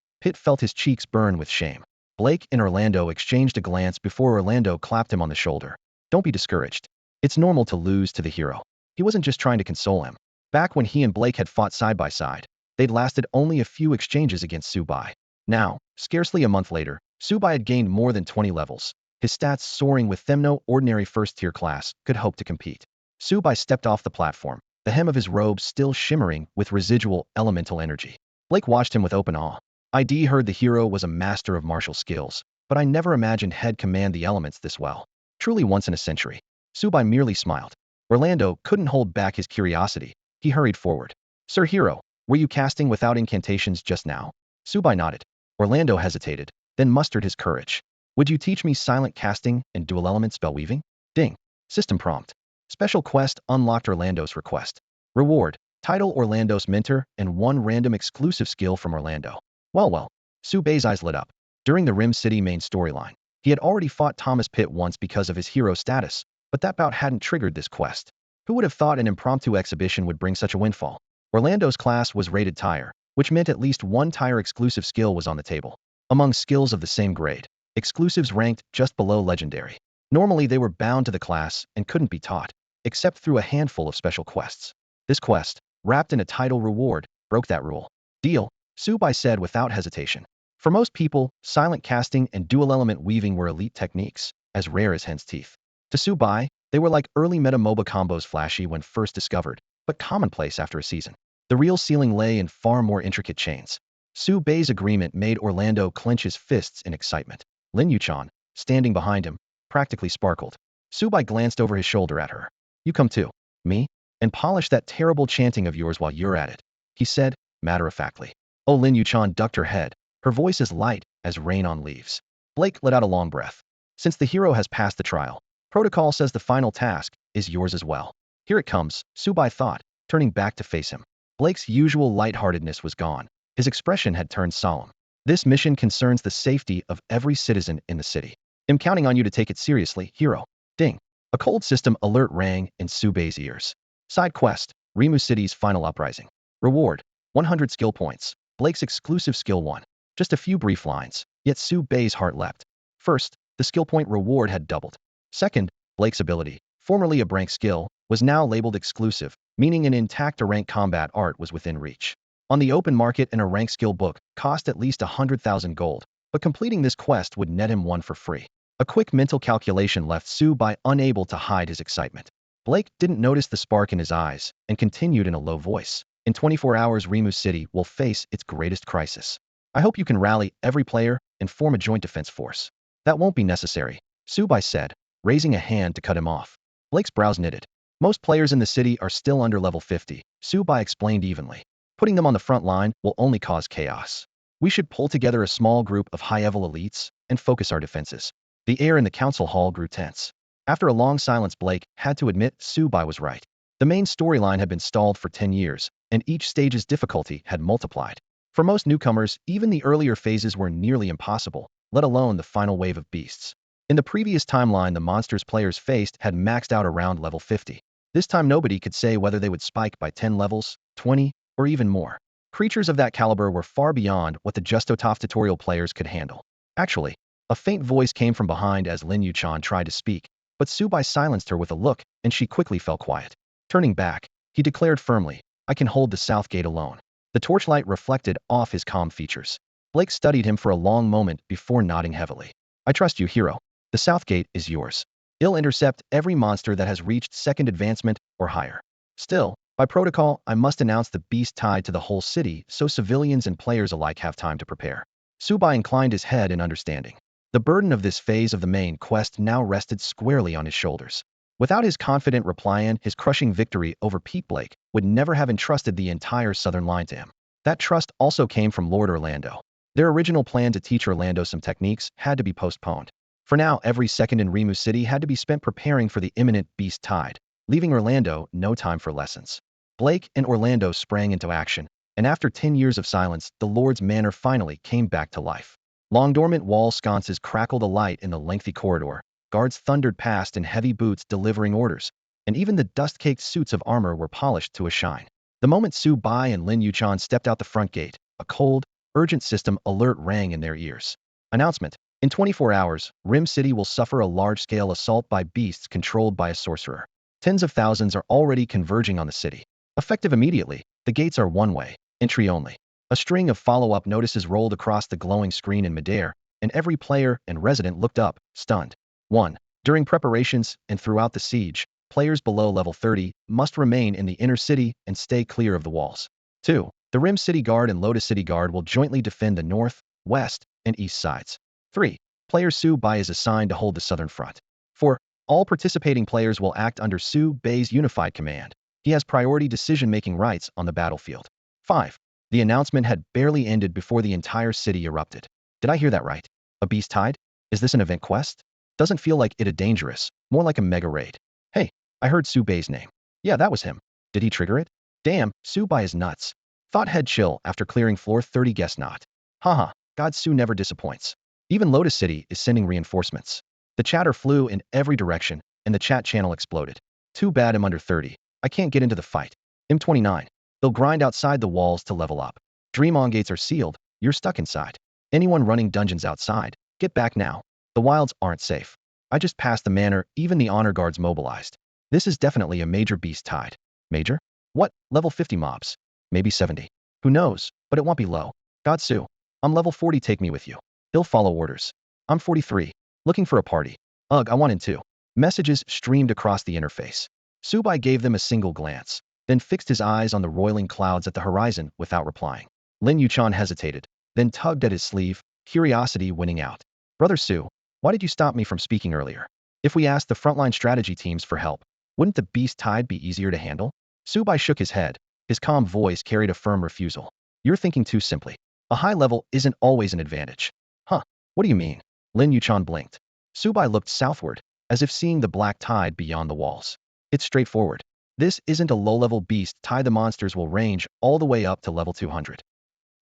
Pitt felt his cheeks burn with shame. Blake and Orlando exchanged a glance before Orlando clapped him on the shoulder. Don't be discouraged. It's normal to lose to the hero. He wasn't just trying to console him. Back when he and Blake had fought side by side, they'd lasted only a few exchanges against Su Bai. Now, scarcely a month later, Su Bai had gained more than 20 levels, his stats soaring with them no ordinary first-tier class could hope to compete. Su Bai stepped off the platform, the hem of his robe still shimmering with residual elemental energy. Blake watched him with open awe. I'd heard the hero was a master of martial skills, but I never imagined he'd command the elements this well. Truly once in a century. Su Bai merely smiled. Orlando couldn't hold back his curiosity. He hurried forward. Sir Hero, were you casting without incantations just now? Su Bai nodded. Orlando hesitated, then mustered his courage. Would you teach me silent casting and dual element spell weaving? Ding. System prompt. Special quest unlocked. Orlando's request. Reward. Title Orlando's mentor and 1 random exclusive skill from Orlando. Well. Su Bei's eyes lit up. During the Rim City main storyline, he had already fought Thomas Pitt once because of his hero status, but that bout hadn't triggered this quest. Who would have thought an impromptu exhibition would bring such a windfall? Orlando's class was rated Tire, which meant at least 1 Tire exclusive skill was on the table. Among skills of the same grade, exclusives ranked just below legendary. Normally they were bound to the class and couldn't be taught, except through a handful of special quests. This quest, wrapped in a title reward, broke that rule. Deal, Su Bai said without hesitation. For most people, silent casting and dual element weaving were elite techniques, as rare as hen's teeth. To Su Bai, they were like early meta MOBA combos, flashy when first discovered, but commonplace after a season. The real ceiling lay in far more intricate chains. Su Bei's agreement made Orlando clench his fists in excitement. Lin Yuchan, standing behind him, practically sparkled. Su Bai glanced over his shoulder at her. You come too. Me? And polish that terrible chanting of yours while you're at it, he said, matter-of-factly. Oh, Lin Yuchan ducked her head, her voice as light as rain on leaves. Blake let out a long breath. Since the hero has passed the trial, protocol says the final task is yours as well. Here it comes, Su Bai thought, turning back to face him. Blake's usual lightheartedness was gone. His expression had turned solemn. This mission concerns the safety of every citizen in the city. I'm counting on you to take it seriously, hero. Ding. A cold system alert rang in Su Bei's ears. Side quest, Rimu City's final uprising. Reward, 100 skill points. Blake's exclusive skill 1. Just a few brief lines, yet Su Bei's heart leapt. First, the skill point reward had doubled. Second, Blake's ability, formerly a rank skill, was now labeled exclusive, meaning an intact rank combat art was within reach. On the open market, in a rank skill book cost at least 100,000 gold, but completing this quest would net him one for free. A quick mental calculation left Su Bei unable to hide his excitement. Blake didn't notice the spark in his eyes and continued in a low voice. In 24 hours, Rimu City will face its greatest crisis. I hope you can rally every player and form a joint defense force. That won't be necessary, Su Bei said, raising a hand to cut him off. Blake's brows knitted. Most players in the city are still under level 50, Su Bei explained evenly. Putting them on the front line will only cause chaos. We should pull together a small group of high-level elites and focus our defenses. The air in the council hall grew tense. After a long silence, Blake had to admit Su Bei was right. The main storyline had been stalled for 10 years, and each stage's difficulty had multiplied. For most newcomers, even the earlier phases were nearly impossible, let alone the final wave of beasts. In the previous timeline, the monsters players faced had maxed out around level 50. This time nobody could say whether they would spike by 10 levels, 20, or even more. Creatures of that caliber were far beyond what the Justotoff tutorial players could handle. Actually, a faint voice came from behind as Lin Yuchan tried to speak, but Su Bei silenced her with a look, and she quickly fell quiet. Turning back, he declared firmly, I can hold the south gate alone. The torchlight reflected off his calm features. Blake studied him for a long moment before nodding heavily. I trust you, hero. The south gate is yours. It'll intercept every monster that has reached second advancement or higher. Still, by protocol, I must announce the beast tied to the whole city so civilians and players alike have time to prepare. Su Bei inclined his head in understanding. The burden of this phase of the main quest now rested squarely on his shoulders. Without his confident reply, his crushing victory over Pete, Blake would never have entrusted the entire southern line to him. That trust also came from Lord Orlando. Their original plan to teach Orlando some techniques had to be postponed. For now, every second in Rimu City had to be spent preparing for the imminent beast tide, leaving Orlando no time for lessons. Blake and Orlando sprang into action, and after 10 years of silence, the Lord's manor finally came back to life. Long dormant wall sconces crackled alight in the lengthy corridor, guards thundered past in heavy boots delivering orders, and even the dust-caked suits of armor were polished to a shine. The moment Su Bei and Lin Yuchan stepped out the front gate, a cold, urgent system alert rang in their ears. Announcement. In 24 hours, Rim City will suffer a large-scale assault by beasts controlled by a sorcerer. Tens of thousands are already converging on the city. Effective immediately, the gates are one-way, entry only. A string of follow-up notices rolled across the glowing screen in midair, and every player and resident looked up, stunned. 1. During preparations and throughout the siege, players below level 30 must remain in the inner city and stay clear of the walls. 2. The Rim City Guard and Lotus City Guard will jointly defend the north, west, and east sides. 3. Player Su Bei is assigned to hold the southern front. 4. All participating players will act under Su Bei's unified command. He has priority decision-making rights on the battlefield. 5. The announcement had barely ended before the entire city erupted. Did I hear that right? A beast tide? Is this an event quest? Doesn't feel like it a dangerous, more like a mega raid. Hey, I heard Su Bei's name. Yeah, that was him. Did he trigger it? Damn, Su Bei is nuts. Thought head chill after clearing floor 30, guess not. Haha, God Su never disappoints. Even Lotus City is sending reinforcements. The chatter flew in every direction, and the chat channel exploded. Too bad I'm under 30. I can't get into the fight. M29. They'll grind outside the walls to level up. Dream On gates are sealed. You're stuck inside. Anyone running dungeons outside, get back now. The wilds aren't safe. I just passed the manor, even the honor guards mobilized. This is definitely a major beast tide. Major? What? Level 50 mobs. Maybe 70. Who knows, but it won't be low. God Su. I'm level 40, take me with you. He'll follow orders. I'm 43. Looking for a party. Ugh, I want in too. Messages streamed across the interface. Su Bei gave them a single glance, then fixed his eyes on the roiling clouds at the horizon without replying. Lin Yuchan hesitated, then tugged at his sleeve, curiosity winning out. Brother Su, why did you stop me from speaking earlier? If we asked the frontline strategy teams for help, wouldn't the beast tide be easier to handle? Su Bei shook his head. His calm voice carried a firm refusal. You're thinking too simply. A high level isn't always an advantage. Huh, what do you mean? Lin Yuchan blinked. Su Bei looked southward, as if seeing the black tide beyond the walls. It's straightforward. This isn't a low-level beast. The monsters will range all the way up to level 200.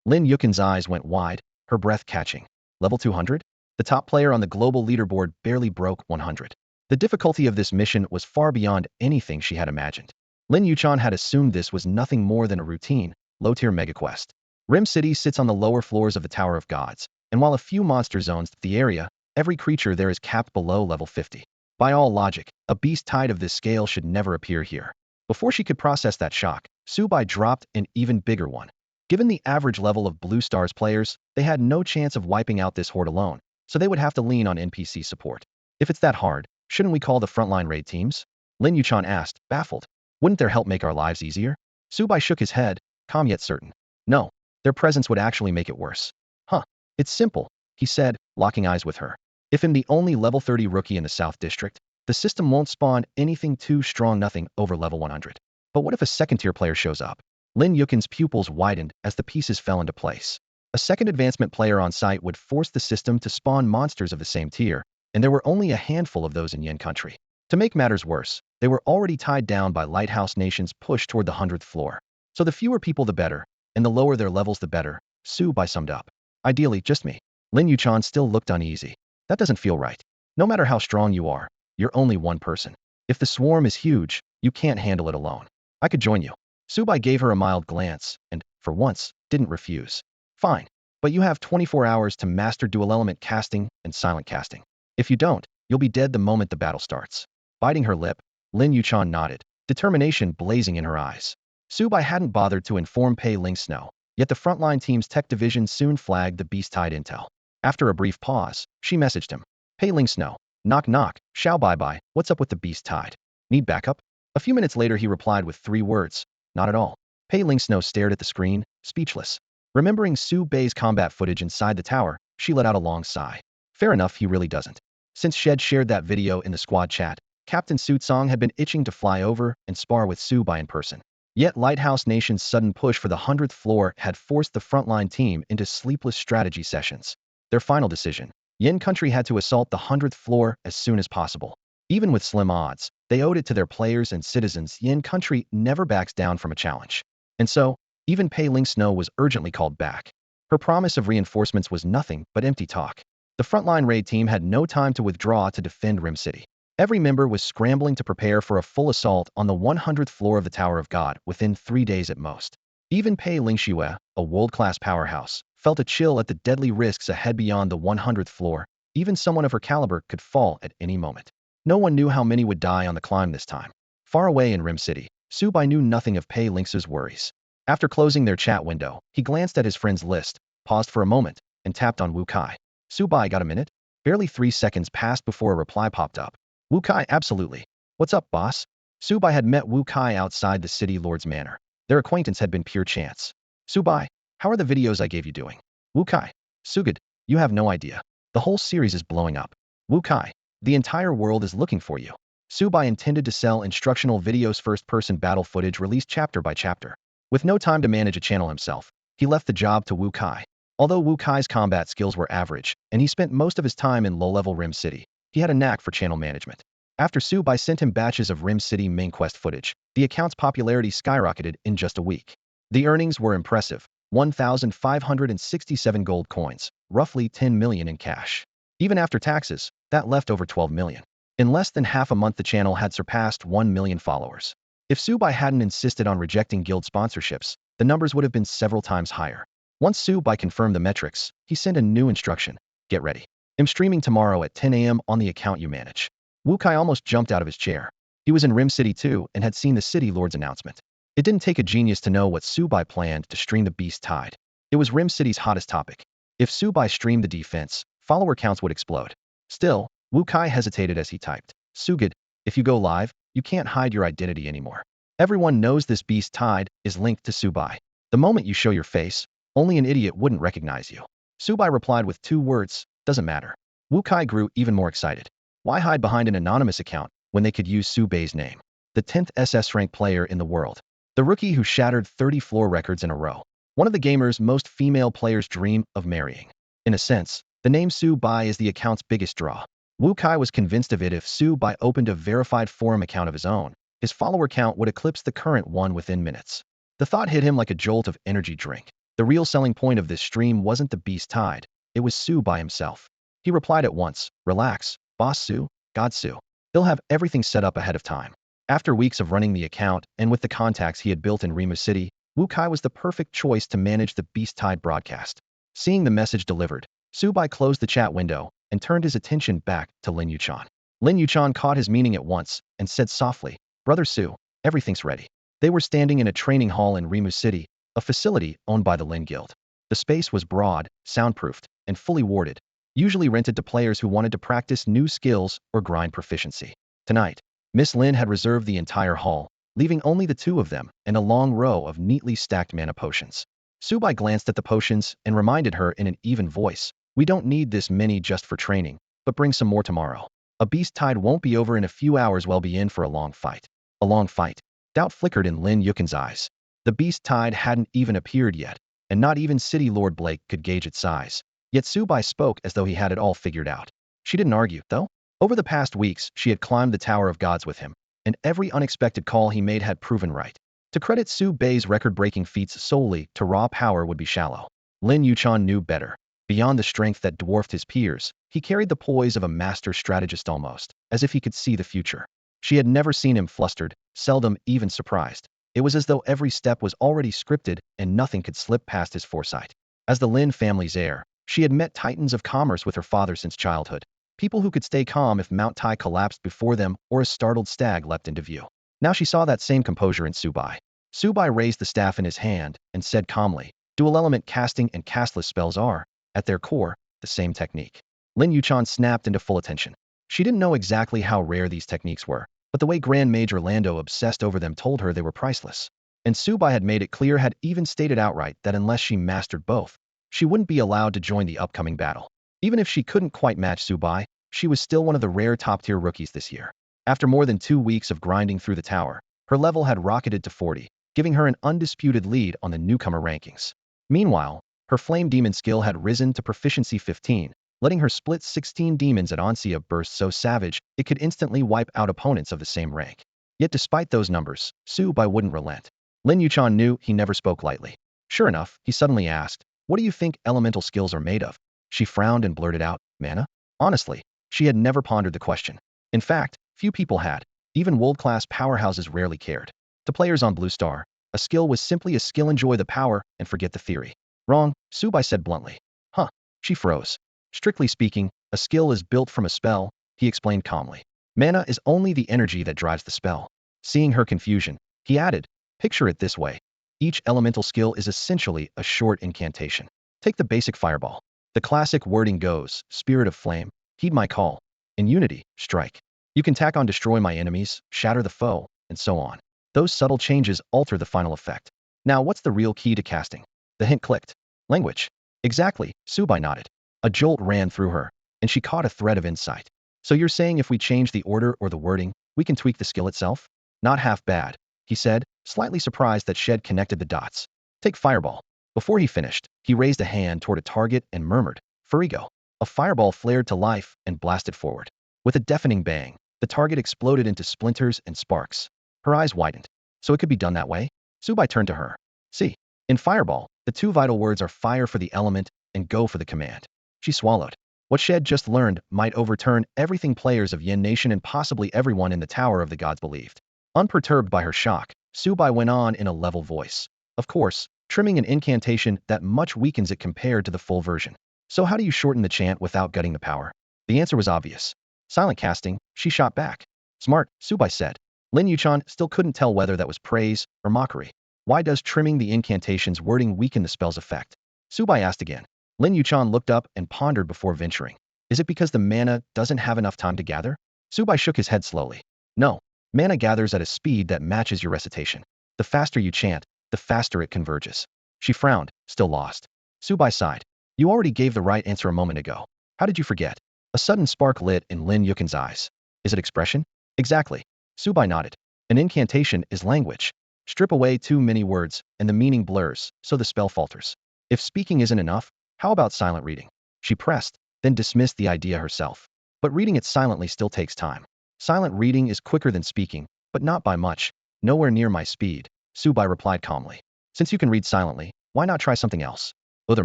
Lin Yuchan's eyes went wide, her breath catching. Level 200? The top player on the global leaderboard barely broke 100. The difficulty of this mission was far beyond anything she had imagined. Lin Yuchan had assumed this was nothing more than a routine, low-tier megaquest. Rim City sits on the lower floors of the Tower of Gods, and while a few monster zones the area, every creature there is capped below level 50. By all logic, a beast tide of this scale should never appear here. Before she could process that shock, Subai dropped an even bigger one. Given the average level of Blue Stars players, they had no chance of wiping out this horde alone, so they would have to lean on NPC support. If it's that hard, shouldn't we call the frontline raid teams? Lin Yuchan asked, baffled. Wouldn't their help make our lives easier? Subai shook his head, calm yet certain. No, their presence would actually make it worse. Huh, it's simple, he said, locking eyes with her. If I'm the only level 30 rookie in the South District, the system won't spawn anything too strong, nothing over level 100. But what if a second-tier player shows up? Lin Yuchan's pupils widened as the pieces fell into place. A second advancement player on site would force the system to spawn monsters of the same tier, and there were only a handful of those in Yin country. To make matters worse, they were already tied down by Lighthouse Nation's push toward the 100th floor. So the fewer people the better, and the lower their levels the better, Subai summed up. Ideally, just me. Lin Yuchan still looked uneasy. That doesn't feel right. No matter how strong you are, you're only one person. If the swarm is huge, you can't handle it alone. I could join you. Subai gave her a mild glance and, for once, didn't refuse. Fine, but you have 24 hours to master dual element casting and silent casting. If you don't, you'll be dead the moment the battle starts. Biting her lip, Lin Yuchan nodded, determination blazing in her eyes. Subai hadn't bothered to inform Pei Ling Snow, yet the frontline team's tech division soon flagged the beast-tide intel. After a brief pause, she messaged him. Pei Ling Snow. Knock knock, Xiao bye-bye, what's up with the beast tide? Need backup? A few minutes later he replied with 3 words, not at all. Pei Ling Snow stared at the screen, speechless. Remembering Su Bei's combat footage inside the tower, she let out a long sigh. Fair enough, he really doesn't. Since Shed shared that video in the squad chat, Captain Sutsong had been itching to fly over and spar with Su Bei in person. Yet Lighthouse Nation's sudden push for the 100th floor had forced the frontline team into sleepless strategy sessions. Their final decision. Yin country had to assault the 100th floor as soon as possible. Even with slim odds, they owed it to their players and citizens. Yin country never backs down from a challenge. And so, even Pei Ling Snow was urgently called back. Her promise of reinforcements was nothing but empty talk. The frontline raid team had no time to withdraw to defend Rim City. Every member was scrambling to prepare for a full assault on the 100th floor of the Tower of God within 3 days at most. Even Pei Lingxue, a world-class powerhouse, felt a chill at the deadly risks ahead beyond the 100th floor. Even someone of her caliber could fall at any moment. No one knew how many would die on the climb this time. Far away in Rim City, Subai knew nothing of Pei Lingxue's worries. After closing their chat window, he glanced at his friend's list, paused for a moment, and tapped on Wu Kai. Subai, got a minute? Barely 3 seconds passed before a reply popped up. Wu Kai, absolutely. What's up, boss? Subai had met Wu Kai outside the city lord's manor. Their acquaintance had been pure chance. Subai, how are the videos I gave you doing? Wu Kai. Sugid, you have no idea. The whole series is blowing up. Wu Kai, the entire world is looking for you. Subai intended to sell instructional videos, first-person battle footage released chapter by chapter. With no time to manage a channel himself, he left the job to Wu Kai. Although Wu Kai's combat skills were average, and he spent most of his time in low-level Rim City, he had a knack for channel management. After Subai sent him batches of Rim City main quest footage, the account's popularity skyrocketed in just a week. The earnings were impressive, 1,567 gold coins, roughly 10 million in cash. Even after taxes, that left over 12 million. In less than half a month the channel had surpassed 1 million followers. If Subai hadn't insisted on rejecting guild sponsorships, the numbers would have been several times higher. Once Subai confirmed the metrics, he sent a new instruction. Get ready. I'm streaming tomorrow at 10 a.m. on the account you manage. Wu Kai almost jumped out of his chair. He was in Rim City too and had seen the city lord's announcement. It didn't take a genius to know what Subai planned to stream the beast tide. It was Rim City's hottest topic. If Subai streamed the defense, follower counts would explode. Still, Wu Kai hesitated as he typed. Sugid, if you go live, you can't hide your identity anymore. Everyone knows this beast tide is linked to Subai. The moment you show your face, only an idiot wouldn't recognize you. Subai replied with 2 words, doesn't matter. Wu Kai grew even more excited. Why hide behind an anonymous account when they could use Su Bei's name? The 10th SS rank player in the world. The rookie who shattered 30 floor records in a row. One of the gamer's most female players dream of marrying. In a sense, the name Su Bei is the account's biggest draw. Wu Kai was convinced of it if Su Bei opened a verified forum account of his own. his follower count would eclipse the current one within minutes. The thought hit him like a jolt of energy drink. The real selling point of this stream wasn't the beast tide, it was Su by himself. He replied at once, "Relax, Boss Su, God Su. He'll have everything set up ahead of time." After weeks of running the account, and with the contacts he had built in Rimu City, Wu Kai was the perfect choice to manage the beast tide broadcast. Seeing the message delivered, Su Bai closed the chat window and turned his attention back to Lin Yuchan. Lin Yuchan caught his meaning at once and said softly, "Brother Su, everything's ready." They were standing in a training hall in Rimu City, a facility owned by the Lin Guild. The space was broad, soundproofed, and fully warded, usually rented to players who wanted to practice new skills or grind proficiency. Tonight, Miss Lin had reserved the entire hall, leaving only the two of them and a long row of neatly stacked mana potions. Subai glanced at the potions and reminded her in an even voice, "We don't need this many just for training, but bring some more tomorrow. A beast tide won't be over in a few hours, we'll be in for a long fight." A long fight. Doubt flickered in Lin Yuchan's eyes. The beast tide hadn't even appeared yet, and not even City Lord Blake could gauge its size. Yet Subai spoke as though he had it all figured out. She didn't argue, though. Over the past weeks, she had climbed the Tower of Gods with him, and every unexpected call he made had proven right. To credit Su Bei's record-breaking feats solely to raw power would be shallow. Lin Yuchan knew better. Beyond the strength that dwarfed his peers, he carried the poise of a master strategist almost, as if he could see the future. She had never seen him flustered, seldom even surprised. It was as though every step was already scripted and nothing could slip past his foresight. As the Lin family's heir, she had met titans of commerce with her father since childhood. People who could stay calm if Mount Tai collapsed before them or a startled stag leapt into view. Now she saw that same composure in Subai. Subai raised the staff in his hand and said calmly, "Dual element casting and castless spells are, at their core, the same technique." Lin Yuchan snapped into full attention. She didn't know exactly how rare these techniques were, but the way Grand Major Lando obsessed over them told her they were priceless. And Subai had made it clear, had even stated outright, that unless she mastered both, she wouldn't be allowed to join the upcoming battle. Even if she couldn't quite match Subai, she was still one of the rare top-tier rookies this year. After more than 2 weeks of grinding through the tower, her level had rocketed to 40, giving her an undisputed lead on the newcomer rankings. Meanwhile, her Flame Demon skill had risen to proficiency 15, letting her split 16 demons at onset, a burst so savage it could instantly wipe out opponents of the same rank. Yet despite those numbers, Subai wouldn't relent. Lin Yuchan knew he never spoke lightly. Sure enough, he suddenly asked, "What do you think elemental skills are made of?" She frowned and blurted out, "Mana?" Honestly, she had never pondered the question. In fact, few people had. Even world-class powerhouses rarely cared. To players on Blue Star, a skill was simply a skill. Enjoy the power and forget the theory. Wrong, Subai said bluntly. Huh. She froze. Strictly speaking, a skill is built from a spell, he explained calmly. Mana is only the energy that drives the spell. Seeing her confusion, he added, "Picture it this way. Each elemental skill is essentially a short incantation. Take the basic fireball. The classic wording goes, Spirit of Flame, heed my call. In Unity, strike. You can tack on destroy my enemies, shatter the foe, and so on. Those subtle changes alter the final effect. Now what's the real key to casting?" The hint clicked. Language. Exactly, Subai nodded. A jolt ran through her, and she caught a thread of insight. So you're saying if we change the order or the wording, we can tweak the skill itself? Not half bad, he said, slightly surprised that Shed connected the dots. Take fireball. Before he finished, he raised a hand toward a target and murmured, "Furigo." A fireball flared to life and blasted forward. With a deafening bang, the target exploded into splinters and sparks. Her eyes widened. So it could be done that way? Subai turned to her. See, in fireball, the two vital words are fire for the element and go for the command. She swallowed. What Shed just learned might overturn everything players of Yin Nation and possibly everyone in the Tower of the Gods believed. Unperturbed by her shock, Subai went on in a level voice. Of course, trimming an incantation that much weakens it compared to the full version. So how do you shorten the chant without gutting the power? The answer was obvious. Silent casting, she shot back. Smart, Subai said. Lin Yuchan still couldn't tell whether that was praise or mockery. Why does trimming the incantation's wording weaken the spell's effect? Subai asked again. Lin Yuchan looked up and pondered before venturing. Is it because the mana doesn't have enough time to gather? Subai shook his head slowly. No, mana gathers at a speed that matches your recitation. The faster you chant, the faster it converges. She frowned, still lost. Subai sighed. You already gave the right answer a moment ago. How did you forget? A sudden spark lit in Lin Yuchan's eyes. Is it expression? Exactly. Subai nodded. An incantation is language. Strip away too many words, and the meaning blurs, so the spell falters. If speaking isn't enough, how about silent reading? She pressed, then dismissed the idea herself. But reading it silently still takes time. Silent reading is quicker than speaking, but not by much. Nowhere near my speed, Subai replied calmly. Since you can read silently, why not try something else? Other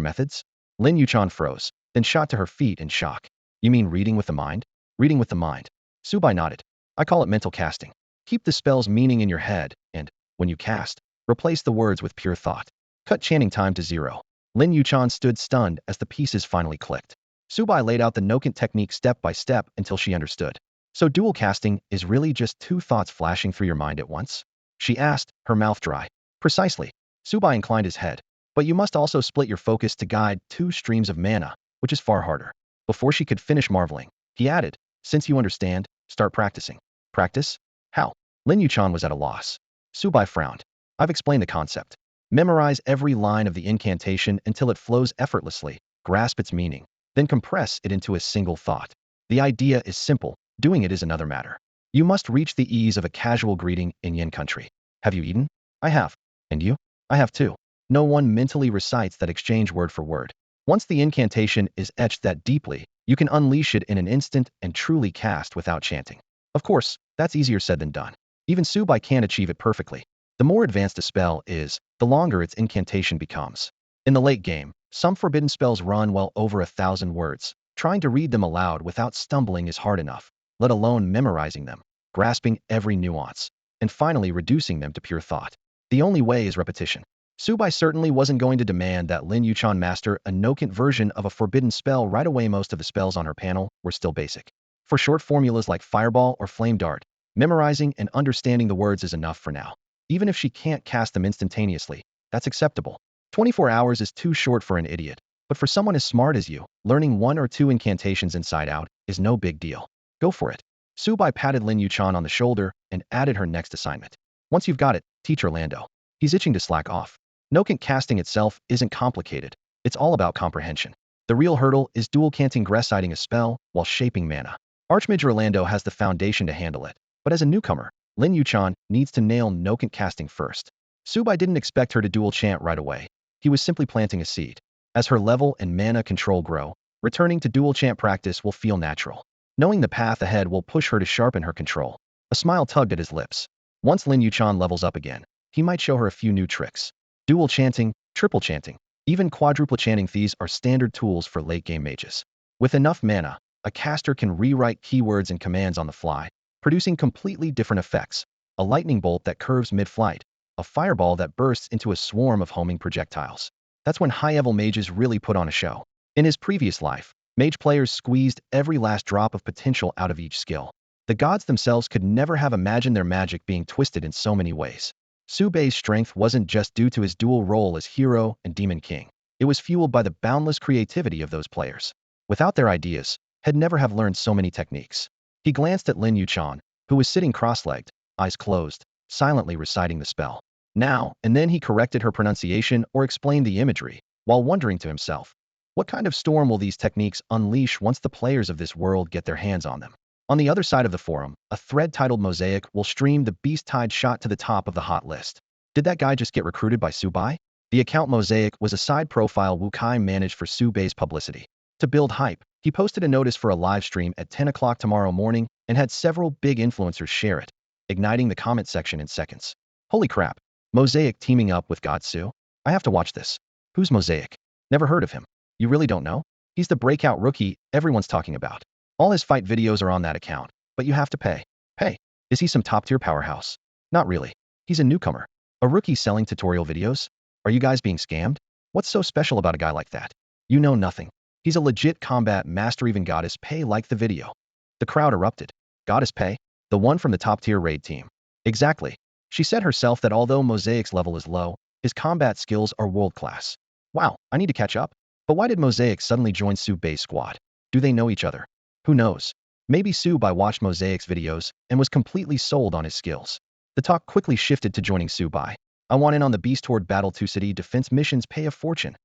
methods? Lin Yuchan froze, then shot to her feet in shock. You mean reading with the mind? Reading with the mind. Subai nodded. I call it mental casting. Keep the spell's meaning in your head, and, when you cast, replace the words with pure thought. Cut chanting time to 0. Lin Yuchan stood stunned as the pieces finally clicked. Subai laid out the Nokent technique step by step until she understood. So dual casting is really just two thoughts flashing through your mind at once? She asked, her mouth dry. Precisely. Subai inclined his head. But you must also split your focus to guide two streams of mana, which is far harder. Before she could finish marveling, he added, since you understand, start practicing. Practice? How? Lin Yuchan was at a loss. Subai frowned. I've explained the concept. Memorize every line of the incantation until it flows effortlessly, grasp its meaning, then compress it into a single thought. The idea is simple, doing it is another matter. You must reach the ease of a casual greeting in Yin country. Have you eaten? I have. And you? I have too. No one mentally recites that exchange word for word. Once the incantation is etched that deeply, you can unleash it in an instant and truly cast without chanting. Of course, that's easier said than done. Even Subai can't achieve it perfectly. The more advanced a spell is, the longer its incantation becomes. In the late game, some forbidden spells run well over 1,000 words. Trying to read them aloud without stumbling is hard enough, let alone memorizing them, grasping every nuance, and finally reducing them to pure thought. The only way is repetition. Subai certainly wasn't going to demand that Lin Yuchan master a Nokent version of a forbidden spell right away. Most of the spells on her panel were still basic. For short formulas like Fireball or Flame Dart, memorizing and understanding the words is enough for now. Even if she can't cast them instantaneously, that's acceptable. 24 hours is too short for an idiot, but for someone as smart as you, learning 1 or 2 incantations inside out is no big deal. Go for it. Subai patted Lin Yuchan on the shoulder and added her next assignment. Once you've got it, teach Orlando. He's itching to slack off. Nokent casting itself isn't complicated. It's all about comprehension. The real hurdle is dual canting greciting a spell while shaping mana. Archmage Orlando has the foundation to handle it, but as a newcomer, Lin Yuchan needs to nail Nokent casting first. Subai didn't expect her to dual chant right away. He was simply planting a seed. As her level and mana control grow, returning to dual chant practice will feel natural. Knowing the path ahead will push her to sharpen her control. A smile tugged at his lips. Once Lin Yuchan levels up again, he might show her a few new tricks. Dual chanting, triple chanting, even quadruple chanting, these are standard tools for late-game mages. With enough mana, a caster can rewrite keywords and commands on the fly, producing completely different effects. A lightning bolt that curves mid-flight, a fireball that bursts into a swarm of homing projectiles. That's when high-level mages really put on a show. In his previous life, mage players squeezed every last drop of potential out of each skill. The gods themselves could never have imagined their magic being twisted in so many ways. Subei's strength wasn't just due to his dual role as hero and demon king. It was fueled by the boundless creativity of those players. Without their ideas, he'd never have learned so many techniques. He glanced at Lin Yuchan, who was sitting cross-legged, eyes closed, silently reciting the spell. Now and then he corrected her pronunciation or explained the imagery, while wondering to himself, what kind of storm will these techniques unleash once the players of this world get their hands on them? On the other side of the forum, a thread titled Mosaic will stream the Beast Tide shot to the top of the hot list. Did that guy just get recruited by Subai? The account Mosaic was a side profile Wu Kai managed for Subei's publicity. To build hype, he posted a notice for a live stream at 10 o'clock tomorrow morning and had several big influencers share it, igniting the comment section in seconds. Holy crap, Mosaic teaming up with God Su? I have to watch this. Who's Mosaic? Never heard of him. You really don't know? He's the breakout rookie everyone's talking about. All his fight videos are on that account, but you have to pay. Pay. Is he some top-tier powerhouse? Not really. He's a newcomer. A rookie selling tutorial videos? Are you guys being scammed? What's so special about a guy like that? You know nothing. He's a legit combat master. Even Goddess Pei liked the video. The crowd erupted. Goddess Pei? The one from the top-tier raid team. Exactly. She said herself that although Mosaic's level is low, his combat skills are world-class. Wow, I need to catch up. But why did Mosaic suddenly join Subei's squad? Do they know each other? Who knows? Maybe Subai watched Mosaic's videos and was completely sold on his skills. The talk quickly shifted to joining Subai. I want in on the Beast Horde Battle 2 City defense missions. Pay a fortune.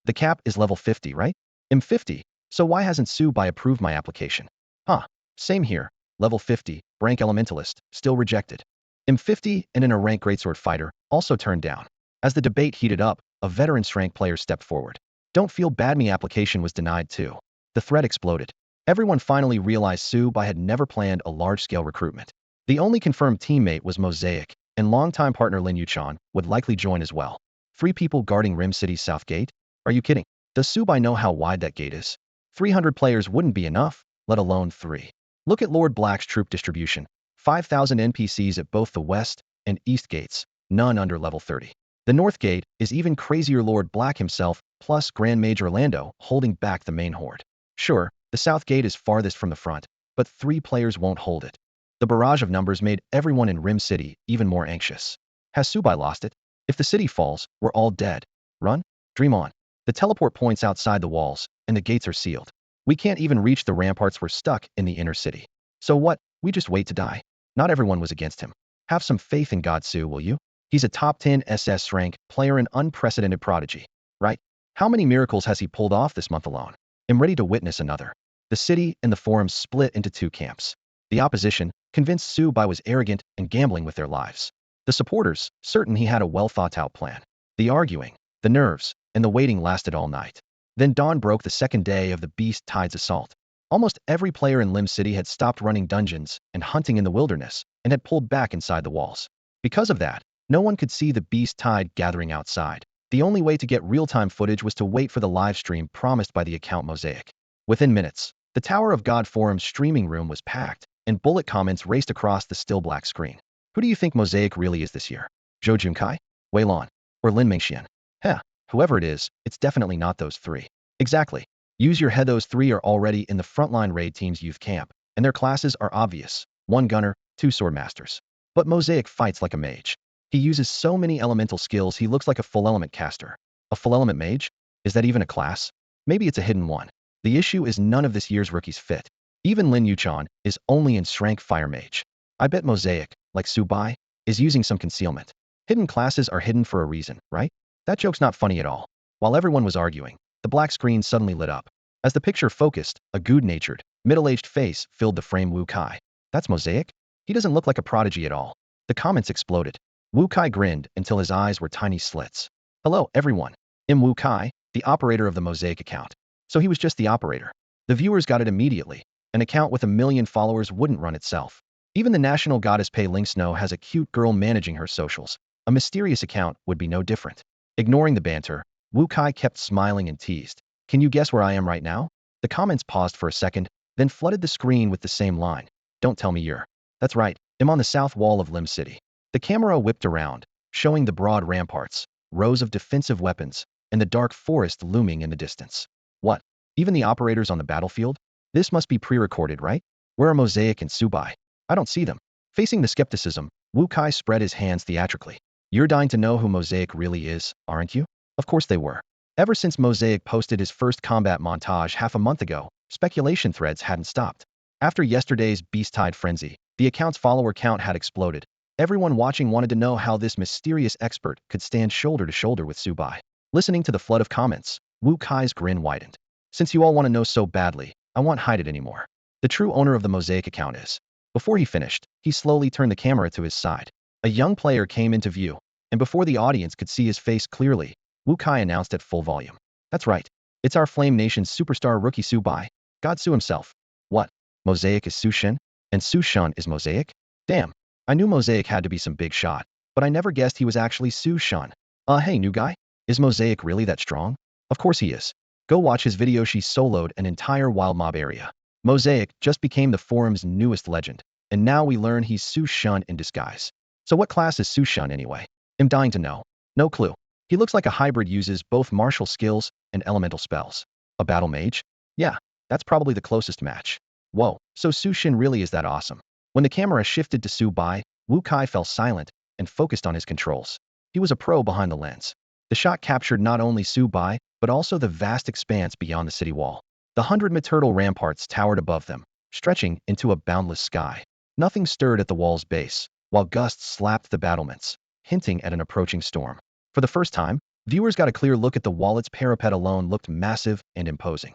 The cap is level 50, right? I'm 50, so why hasn't Subai approved my application? Huh, same here. Level 50, rank elementalist, still rejected. I'm 50 and in a rank greatsword fighter, also turned down. As the debate heated up, a veteran rank player stepped forward. Don't feel bad, my application was denied too. The thread exploded. Everyone finally realized Subai had never planned a large-scale recruitment. The only confirmed teammate was Mosaic, and longtime partner Lin Yuchan would likely join as well. 3 people guarding Rim City's south gate? Are you kidding? Does Subai know how wide that gate is? 300 players wouldn't be enough, let alone 3. Look at Lord Black's troop distribution. 5,000 NPCs at both the west and east gates, none under level 30. The north gate is even crazier, Lord Black himself, plus Grand Mage Orlando, holding back the main horde. Sure, the south gate is farthest from the front, but 3 players won't hold it. The barrage of numbers made everyone in Rim City even more anxious. Has Subai lost it? If the city falls, we're all dead. Run? Dream on. The teleport points outside the walls, and the gates are sealed. We can't even reach the ramparts, we're stuck in the inner city. So what? We just wait to die. Not everyone was against him. Have some faith in God, Su, will you? He's a top 10 SS rank player and unprecedented prodigy. Right? How many miracles has he pulled off this month alone? I'm ready to witness another. The city and the forums split into 2 camps. The opposition, convinced Subai was arrogant and gambling with their lives. The supporters, certain he had a well-thought-out plan. The arguing, the nerves, and the waiting lasted all night. Then dawn broke the second day of the Beast Tide's assault. Almost every player in Lim City had stopped running dungeons and hunting in the wilderness and had pulled back inside the walls. Because of that, no one could see the Beast Tide gathering outside. The only way to get real-time footage was to wait for the live stream promised by the account Mosaic. Within minutes, the Tower of God forum's streaming room was packed, and bullet comments raced across the still black screen. Who do you think Mosaic really is this year? Zhou Junkai? Wei Lan? Or Lin Mingxian? Heh, whoever it is, it's definitely not those 3. Exactly. Use your head, those 3 are already in the frontline raid team's youth camp, and their classes are obvious. 1 gunner, 2 sword masters. But Mosaic fights like a mage. He uses so many elemental skills he looks like a full element caster. A full element mage? Is that even a class? Maybe it's a hidden one. The issue is none of this year's rookies fit. Even Lin Yuchan is only in Shrank Fire Mage. I bet Mosaic, like Subai, is using some concealment. Hidden classes are hidden for a reason, right? That joke's not funny at all. While everyone was arguing, the black screen suddenly lit up. As the picture focused, a good-natured, middle-aged face filled the frame. Wu Kai. That's Mosaic? He doesn't look like a prodigy at all. The comments exploded. Wu Kai grinned until his eyes were tiny slits. Hello, everyone. I'm Wu Kai, the operator of the Mosaic account. So he was just the operator. The viewers got it immediately. An account with 1 million followers wouldn't run itself. Even the national goddess Pei Ling Snow has a cute girl managing her socials. A mysterious account would be no different. Ignoring the banter, Wu Kai kept smiling and teased. Can you guess where I am right now? The comments paused for a second, then flooded the screen with the same line. Don't tell me you're. That's right, I'm on the south wall of Lim City. The camera whipped around, showing the broad ramparts, rows of defensive weapons, and the dark forest looming in the distance. What? Even the operators on the battlefield? This must be pre-recorded, right? Where are Mosaic and Subai? I don't see them. Facing the skepticism, Wu Kai spread his hands theatrically. You're dying to know who Mosaic really is, aren't you? Of course they were. Ever since Mosaic posted his first combat montage half a month ago, speculation threads hadn't stopped. After yesterday's Beast-Tide frenzy, the account's follower count had exploded. Everyone watching wanted to know how this mysterious expert could stand shoulder to shoulder with Subai. Listening to the flood of comments, Wu Kai's grin widened. Since you all want to know so badly, I won't hide it anymore. The true owner of the Mosaic account is. Before he finished, he slowly turned the camera to his side. A young player came into view, and before the audience could see his face clearly, Wu Kai announced at full volume. That's right. It's our Flame Nation's superstar rookie Subai. God Su himself. What? Mosaic is Su Shen? And Su Shen is Mosaic? Damn. I knew Mosaic had to be some big shot, but I never guessed he was actually Su Shen. Hey new guy? Is Mosaic really that strong? Of course he is. Go watch his video. She soloed an entire wild mob area. Mosaic just became the forum's newest legend, and now we learn he's Su Shen in disguise. So what class is Su Shen anyway? I'm dying to know. No clue. He looks like a hybrid, uses both martial skills and elemental spells. A battle mage? Yeah, that's probably the closest match. Whoa, so Su Shen really is that awesome. When the camera shifted to Subai, Wu Kai fell silent and focused on his controls. He was a pro behind the lens. The shot captured not only Subai, but also the vast expanse beyond the city wall. The 100-meter ramparts towered above them, stretching into a boundless sky. Nothing stirred at the wall's base, while gusts slapped the battlements, hinting at an approaching storm. For the first time, viewers got a clear look at the wall. Its parapet alone looked massive and imposing.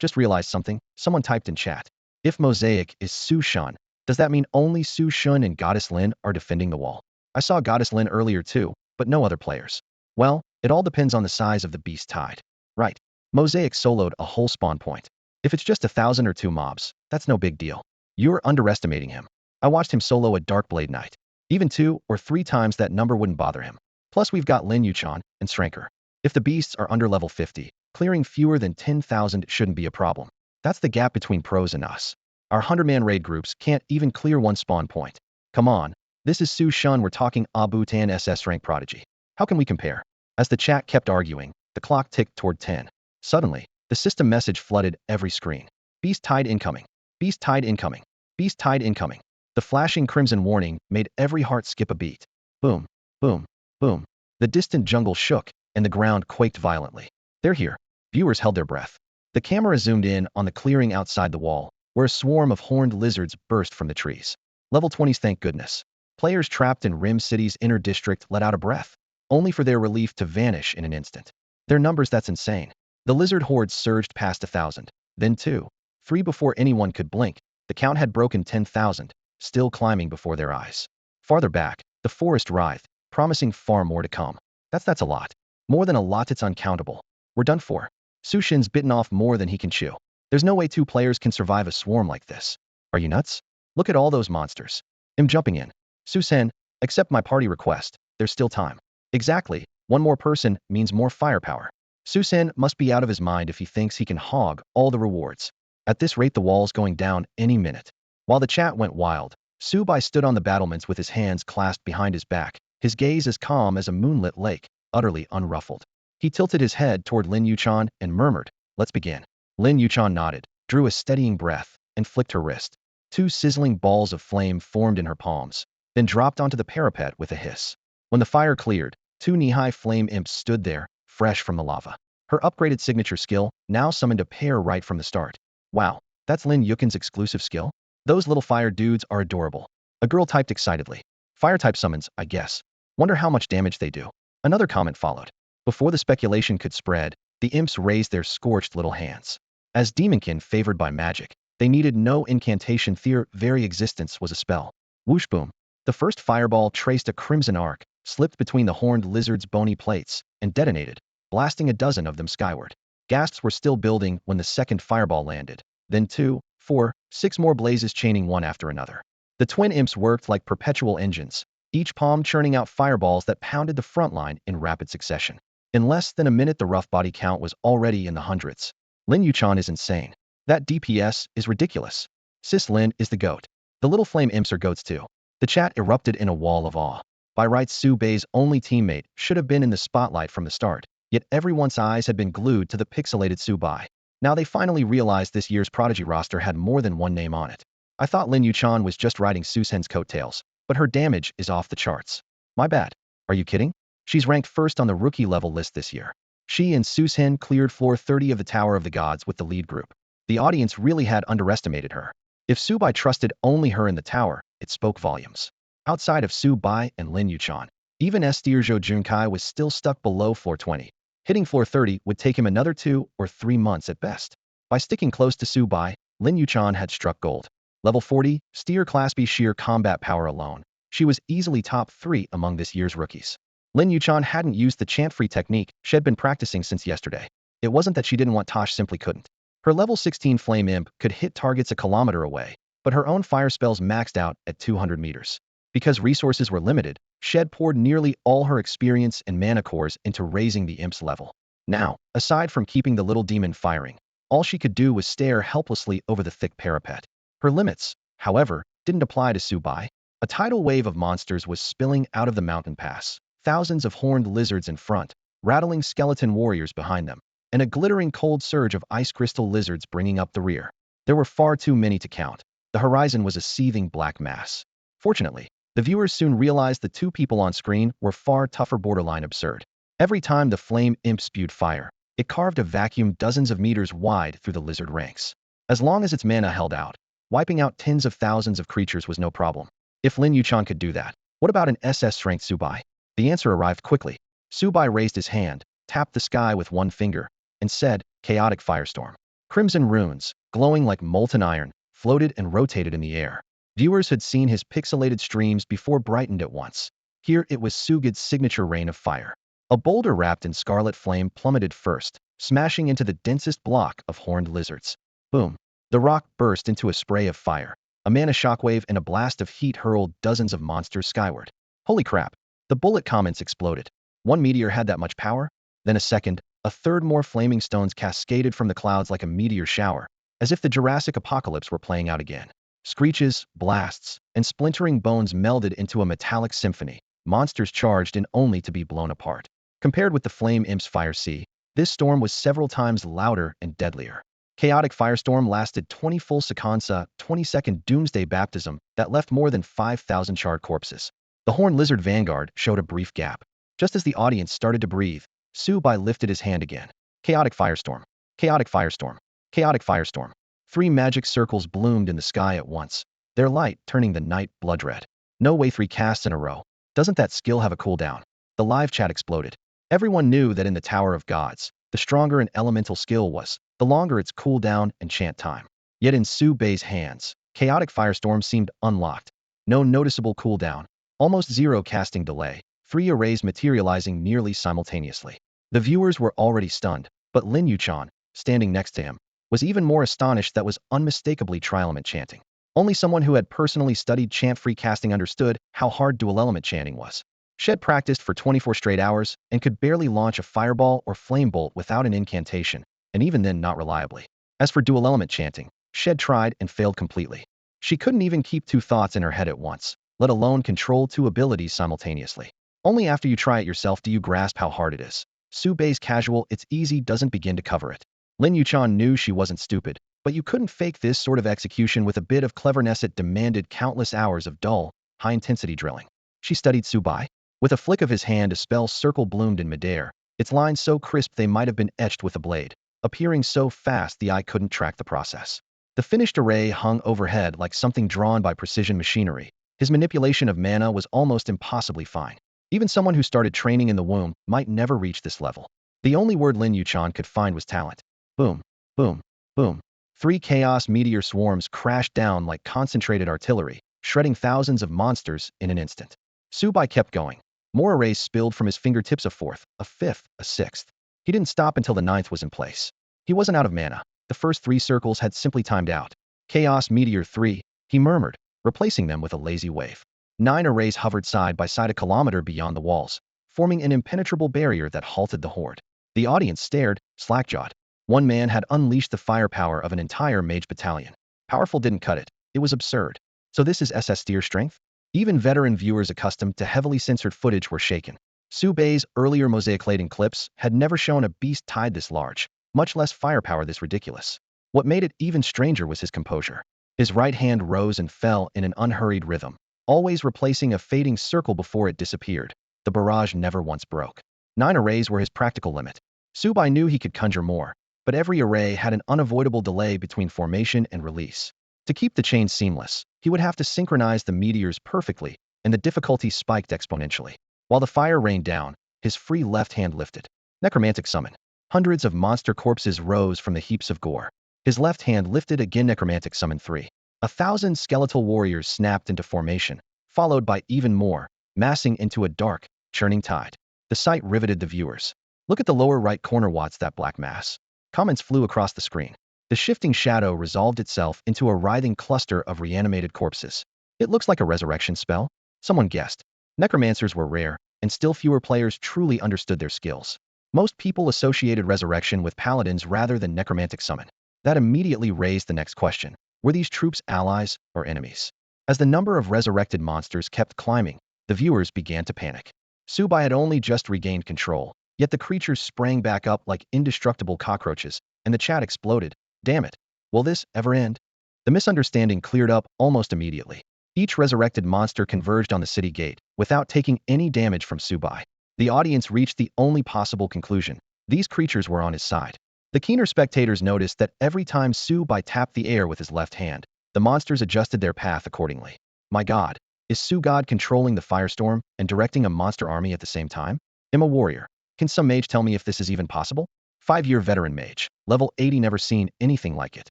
Just realized something. Someone typed in chat. If Mosaic is Su Shen, does that mean only Su Shen and Goddess Lin are defending the wall? I saw Goddess Lin earlier too, but no other players. Well, it all depends on the size of the Beast Tide. Right. Mosaic soloed a whole spawn point. If it's just 1,000 or 2 mobs, that's no big deal. You're underestimating him. I watched him solo a Dark Blade Knight. Even 2 or 3 times that number wouldn't bother him. Plus we've got Lin Yuchan and Shranker. If the beasts are under level 50, clearing fewer than 10,000 shouldn't be a problem. That's the gap between pros and us. Our 100-man raid groups can't even clear one spawn point. Come on, this is Su Shun, we're talking Abu Tan SS rank prodigy. How can we compare? As the chat kept arguing, the clock ticked toward 10. Suddenly, the system message flooded every screen. Beast tide incoming. Beast tide incoming. Beast tide incoming. The flashing crimson warning made every heart skip a beat. Boom, boom, boom. The distant jungle shook, and the ground quaked violently. They're here. Viewers held their breath. The camera zoomed in on the clearing outside the wall, where a swarm of horned lizards burst from the trees. Level 20s, thank goodness. Players trapped in Rim City's inner district let out a breath, only for their relief to vanish in an instant. Their numbers, that's insane. The lizard hordes surged past 1,000, then 2, 3 before anyone could blink. The count had broken 10,000, still climbing before their eyes. Farther back, the forest writhed, promising far more to come. That's a lot. More than a lot, it's uncountable. We're done for. Su Shin's bitten off more than he can chew. There's no way 2 players can survive a swarm like this. Are you nuts? Look at all those monsters. I'm jumping in. Su Shin, accept my party request. There's still time. Exactly. One more person means more firepower. Su Shin must be out of his mind if he thinks he can hog all the rewards. At this rate, the wall's going down any minute. While the chat went wild, Su Bai stood on the battlements with his hands clasped behind his back, his gaze as calm as a moonlit lake, utterly unruffled. He tilted his head toward Lin Yuchan and murmured, "Let's begin." Lin Yuchan nodded, drew a steadying breath, and flicked her wrist. 2 sizzling balls of flame formed in her palms, then dropped onto the parapet with a hiss. When the fire cleared, 2 knee-high flame imps stood there, fresh from the lava. Her upgraded signature skill now summoned a pair right from the start. Wow, that's Lin Yuchan's exclusive skill? Those little fire dudes are adorable. A girl typed excitedly. Fire-type summons, I guess. Wonder how much damage they do. Another comment followed. Before the speculation could spread, the imps raised their scorched little hands. As demonkin favored by magic, they needed no incantation, their very existence was a spell. Whoosh boom. The first fireball traced a crimson arc, slipped between the horned lizard's bony plates, and detonated, blasting a dozen of them skyward. Gasps were still building when the second fireball landed. Then 2, 4, 6 more blazes chaining one after another. The twin imps worked like perpetual engines, each palm churning out fireballs that pounded the front line in rapid succession. In less than a minute, the rough body count was already in the hundreds. Lin Yuchan is insane. That DPS is ridiculous. Sis Lin is the goat. The little flame imps are goats too. The chat erupted in a wall of awe. By rights, Su Bei's only teammate should have been in the spotlight from the start, yet everyone's eyes had been glued to the pixelated Su Bei. Now they finally realized this year's Prodigy roster had more than one name on it. I thought Lin Yuchan was just riding Su Shen's coattails, but her damage is off the charts. My bad. Are you kidding? She's ranked first on the rookie level list this year. She and Su Shen cleared floor 30 of the Tower of the Gods with the lead group. The audience really had underestimated her. If Su Bai trusted only her in the tower, it spoke volumes. Outside of Su Bai and Lin Yuchan, even Estir Zhou Junkai was still stuck below floor 20. Hitting floor 30 would take him another 2 or 3 months at best. By sticking close to Su Bai, Lin Yuchan had struck gold. Level 40, Steer Class B sheer combat power alone. She was easily top 3 among this year's rookies. Lin Yuchan hadn't used the chant-free technique she'd been practicing since yesterday. It wasn't that she didn't want, Tosh simply couldn't. Her level 16 Flame Imp could hit targets a kilometer away, but her own fire spells maxed out at 200 meters. Because resources were limited, Shed poured nearly all her experience and mana cores into raising the imp's level. Now, aside from keeping the little demon firing, all she could do was stare helplessly over the thick parapet. Her limits, however, didn't apply to Su Bai. A tidal wave of monsters was spilling out of the mountain pass. Thousands of horned lizards in front, rattling skeleton warriors behind them, and a glittering cold surge of ice crystal lizards bringing up the rear. There were far too many to count. The horizon was a seething black mass. Fortunately, the viewers soon realized the 2 people on screen were far tougher, borderline absurd. Every time the flame imp spewed fire, it carved a vacuum dozens of meters wide through the lizard ranks. As long as its mana held out, wiping out tens of thousands of creatures was no problem. If Lin Yuchan could do that, what about an SS-strength Su Bai? The answer arrived quickly. Su Bai raised his hand, tapped the sky with one finger, and said, "Chaotic firestorm." Crimson runes, glowing like molten iron, floated and rotated in the air. Viewers had seen his pixelated streams before, brightened at once. Here it was Sugid's signature rain of fire. A boulder wrapped in scarlet flame plummeted first, smashing into the densest block of horned lizards. Boom. The rock burst into a spray of fire. A mana shockwave and a blast of heat hurled dozens of monsters skyward. Holy crap! The bullet comments exploded. One meteor had that much power? Then a second, a third, more flaming stones cascaded from the clouds like a meteor shower, as if the Jurassic apocalypse were playing out again. Screeches, blasts, and splintering bones melded into a metallic symphony. Monsters charged in only to be blown apart. Compared with the Flame Imp's Fire Sea, this storm was several times louder and deadlier. Chaotic firestorm lasted 20 full seconds, a 20-second doomsday baptism that left more than 5,000 charred corpses. The Horned Lizard Vanguard showed a brief gap. Just as the audience started to breathe, Su Bai lifted his hand again. Chaotic firestorm. Chaotic firestorm. Chaotic firestorm. 3 magic circles bloomed in the sky at once, their light turning the night blood red. No way 3 casts in a row. Doesn't that skill have a cooldown? The live chat exploded. Everyone knew that in the Tower of Gods, the stronger an elemental skill was, the longer its cooldown and chant time. Yet in Su Bei's hands, Chaotic Firestorm seemed unlocked. No noticeable cooldown, almost 0 casting delay, 3 arrays materializing nearly simultaneously. The viewers were already stunned, but Lin Yuchan, standing next to him, was even more astonished. That was unmistakably tri-element chanting. Only someone who had personally studied chant-free casting understood how hard dual element chanting was. Shed practiced for 24 straight hours and could barely launch a fireball or flame bolt without an incantation, and even then not reliably. As for dual element chanting, Shed tried and failed completely. She couldn't even keep 2 thoughts in her head at once, let alone control 2 abilities simultaneously. Only after you try it yourself do you grasp how hard it is. Su Bei's casual "it's easy" doesn't begin to cover it. Lin Yuchan knew she wasn't stupid, but you couldn't fake this sort of execution with a bit of cleverness. It demanded countless hours of dull, high-intensity drilling. She studied Su Bai. With a flick of his hand, a spell circle bloomed in midair, its lines so crisp they might have been etched with a blade, appearing so fast the eye couldn't track the process. The finished array hung overhead like something drawn by precision machinery. His manipulation of mana was almost impossibly fine. Even someone who started training in the womb might never reach this level. The only word Lin Yuchan could find was talent. Boom, boom, boom. 3 chaos meteor swarms crashed down like concentrated artillery, shredding thousands of monsters in an instant. Su Bai kept going. More arrays spilled from his fingertips, a 4th, a 5th, a 6th. He didn't stop until the 9th was in place. He wasn't out of mana. The first 3 circles had simply timed out. Chaos Meteor 3, he murmured, replacing them with a lazy wave. 9 arrays hovered side by side a kilometer beyond the walls, forming an impenetrable barrier that halted the horde. The audience stared, slack-jawed. One man had unleashed the firepower of an entire mage battalion. Powerful didn't cut it. It was absurd. So this is SS Steer strength? Even veteran viewers accustomed to heavily censored footage were shaken. Su Bei's earlier mosaic-laden clips had never shown a beast tied this large, much less firepower this ridiculous. What made it even stranger was his composure. His right hand rose and fell in an unhurried rhythm, always replacing a fading circle before it disappeared. The barrage never once broke. 9 arrays were his practical limit. Su Bai knew he could conjure more, but every array had an unavoidable delay between formation and release. To keep the chain seamless, he would have to synchronize the meteors perfectly, and the difficulty spiked exponentially. While the fire rained down, his free left hand lifted. Necromantic summon. Hundreds of monster corpses rose from the heaps of gore. His left hand lifted again. Necromantic summon 3. 1,000 skeletal warriors snapped into formation, followed by even more, massing into a dark, churning tide. The sight riveted the viewers. Look at the lower right corner. What's that black mass? Comments flew across the screen. The shifting shadow resolved itself into a writhing cluster of reanimated corpses. It looks like a resurrection spell, someone guessed. Necromancers were rare, and still fewer players truly understood their skills. Most people associated resurrection with paladins rather than necromantic summon. That immediately raised the next question. Were these troops allies or enemies? As the number of resurrected monsters kept climbing, the viewers began to panic. Su Bai had only just regained control, yet the creatures sprang back up like indestructible cockroaches, and the chat exploded. Damn it. Will this ever end? The misunderstanding cleared up almost immediately. Each resurrected monster converged on the city gate, without taking any damage from Su Bai. The audience reached the only possible conclusion. These creatures were on his side. The keener spectators noticed that every time Su Bai tapped the air with his left hand, the monsters adjusted their path accordingly. My god, is Su God controlling the firestorm and directing a monster army at the same time? I'm a warrior. Can some mage tell me if this is even possible? 5-year veteran mage, level 80, never seen anything like it.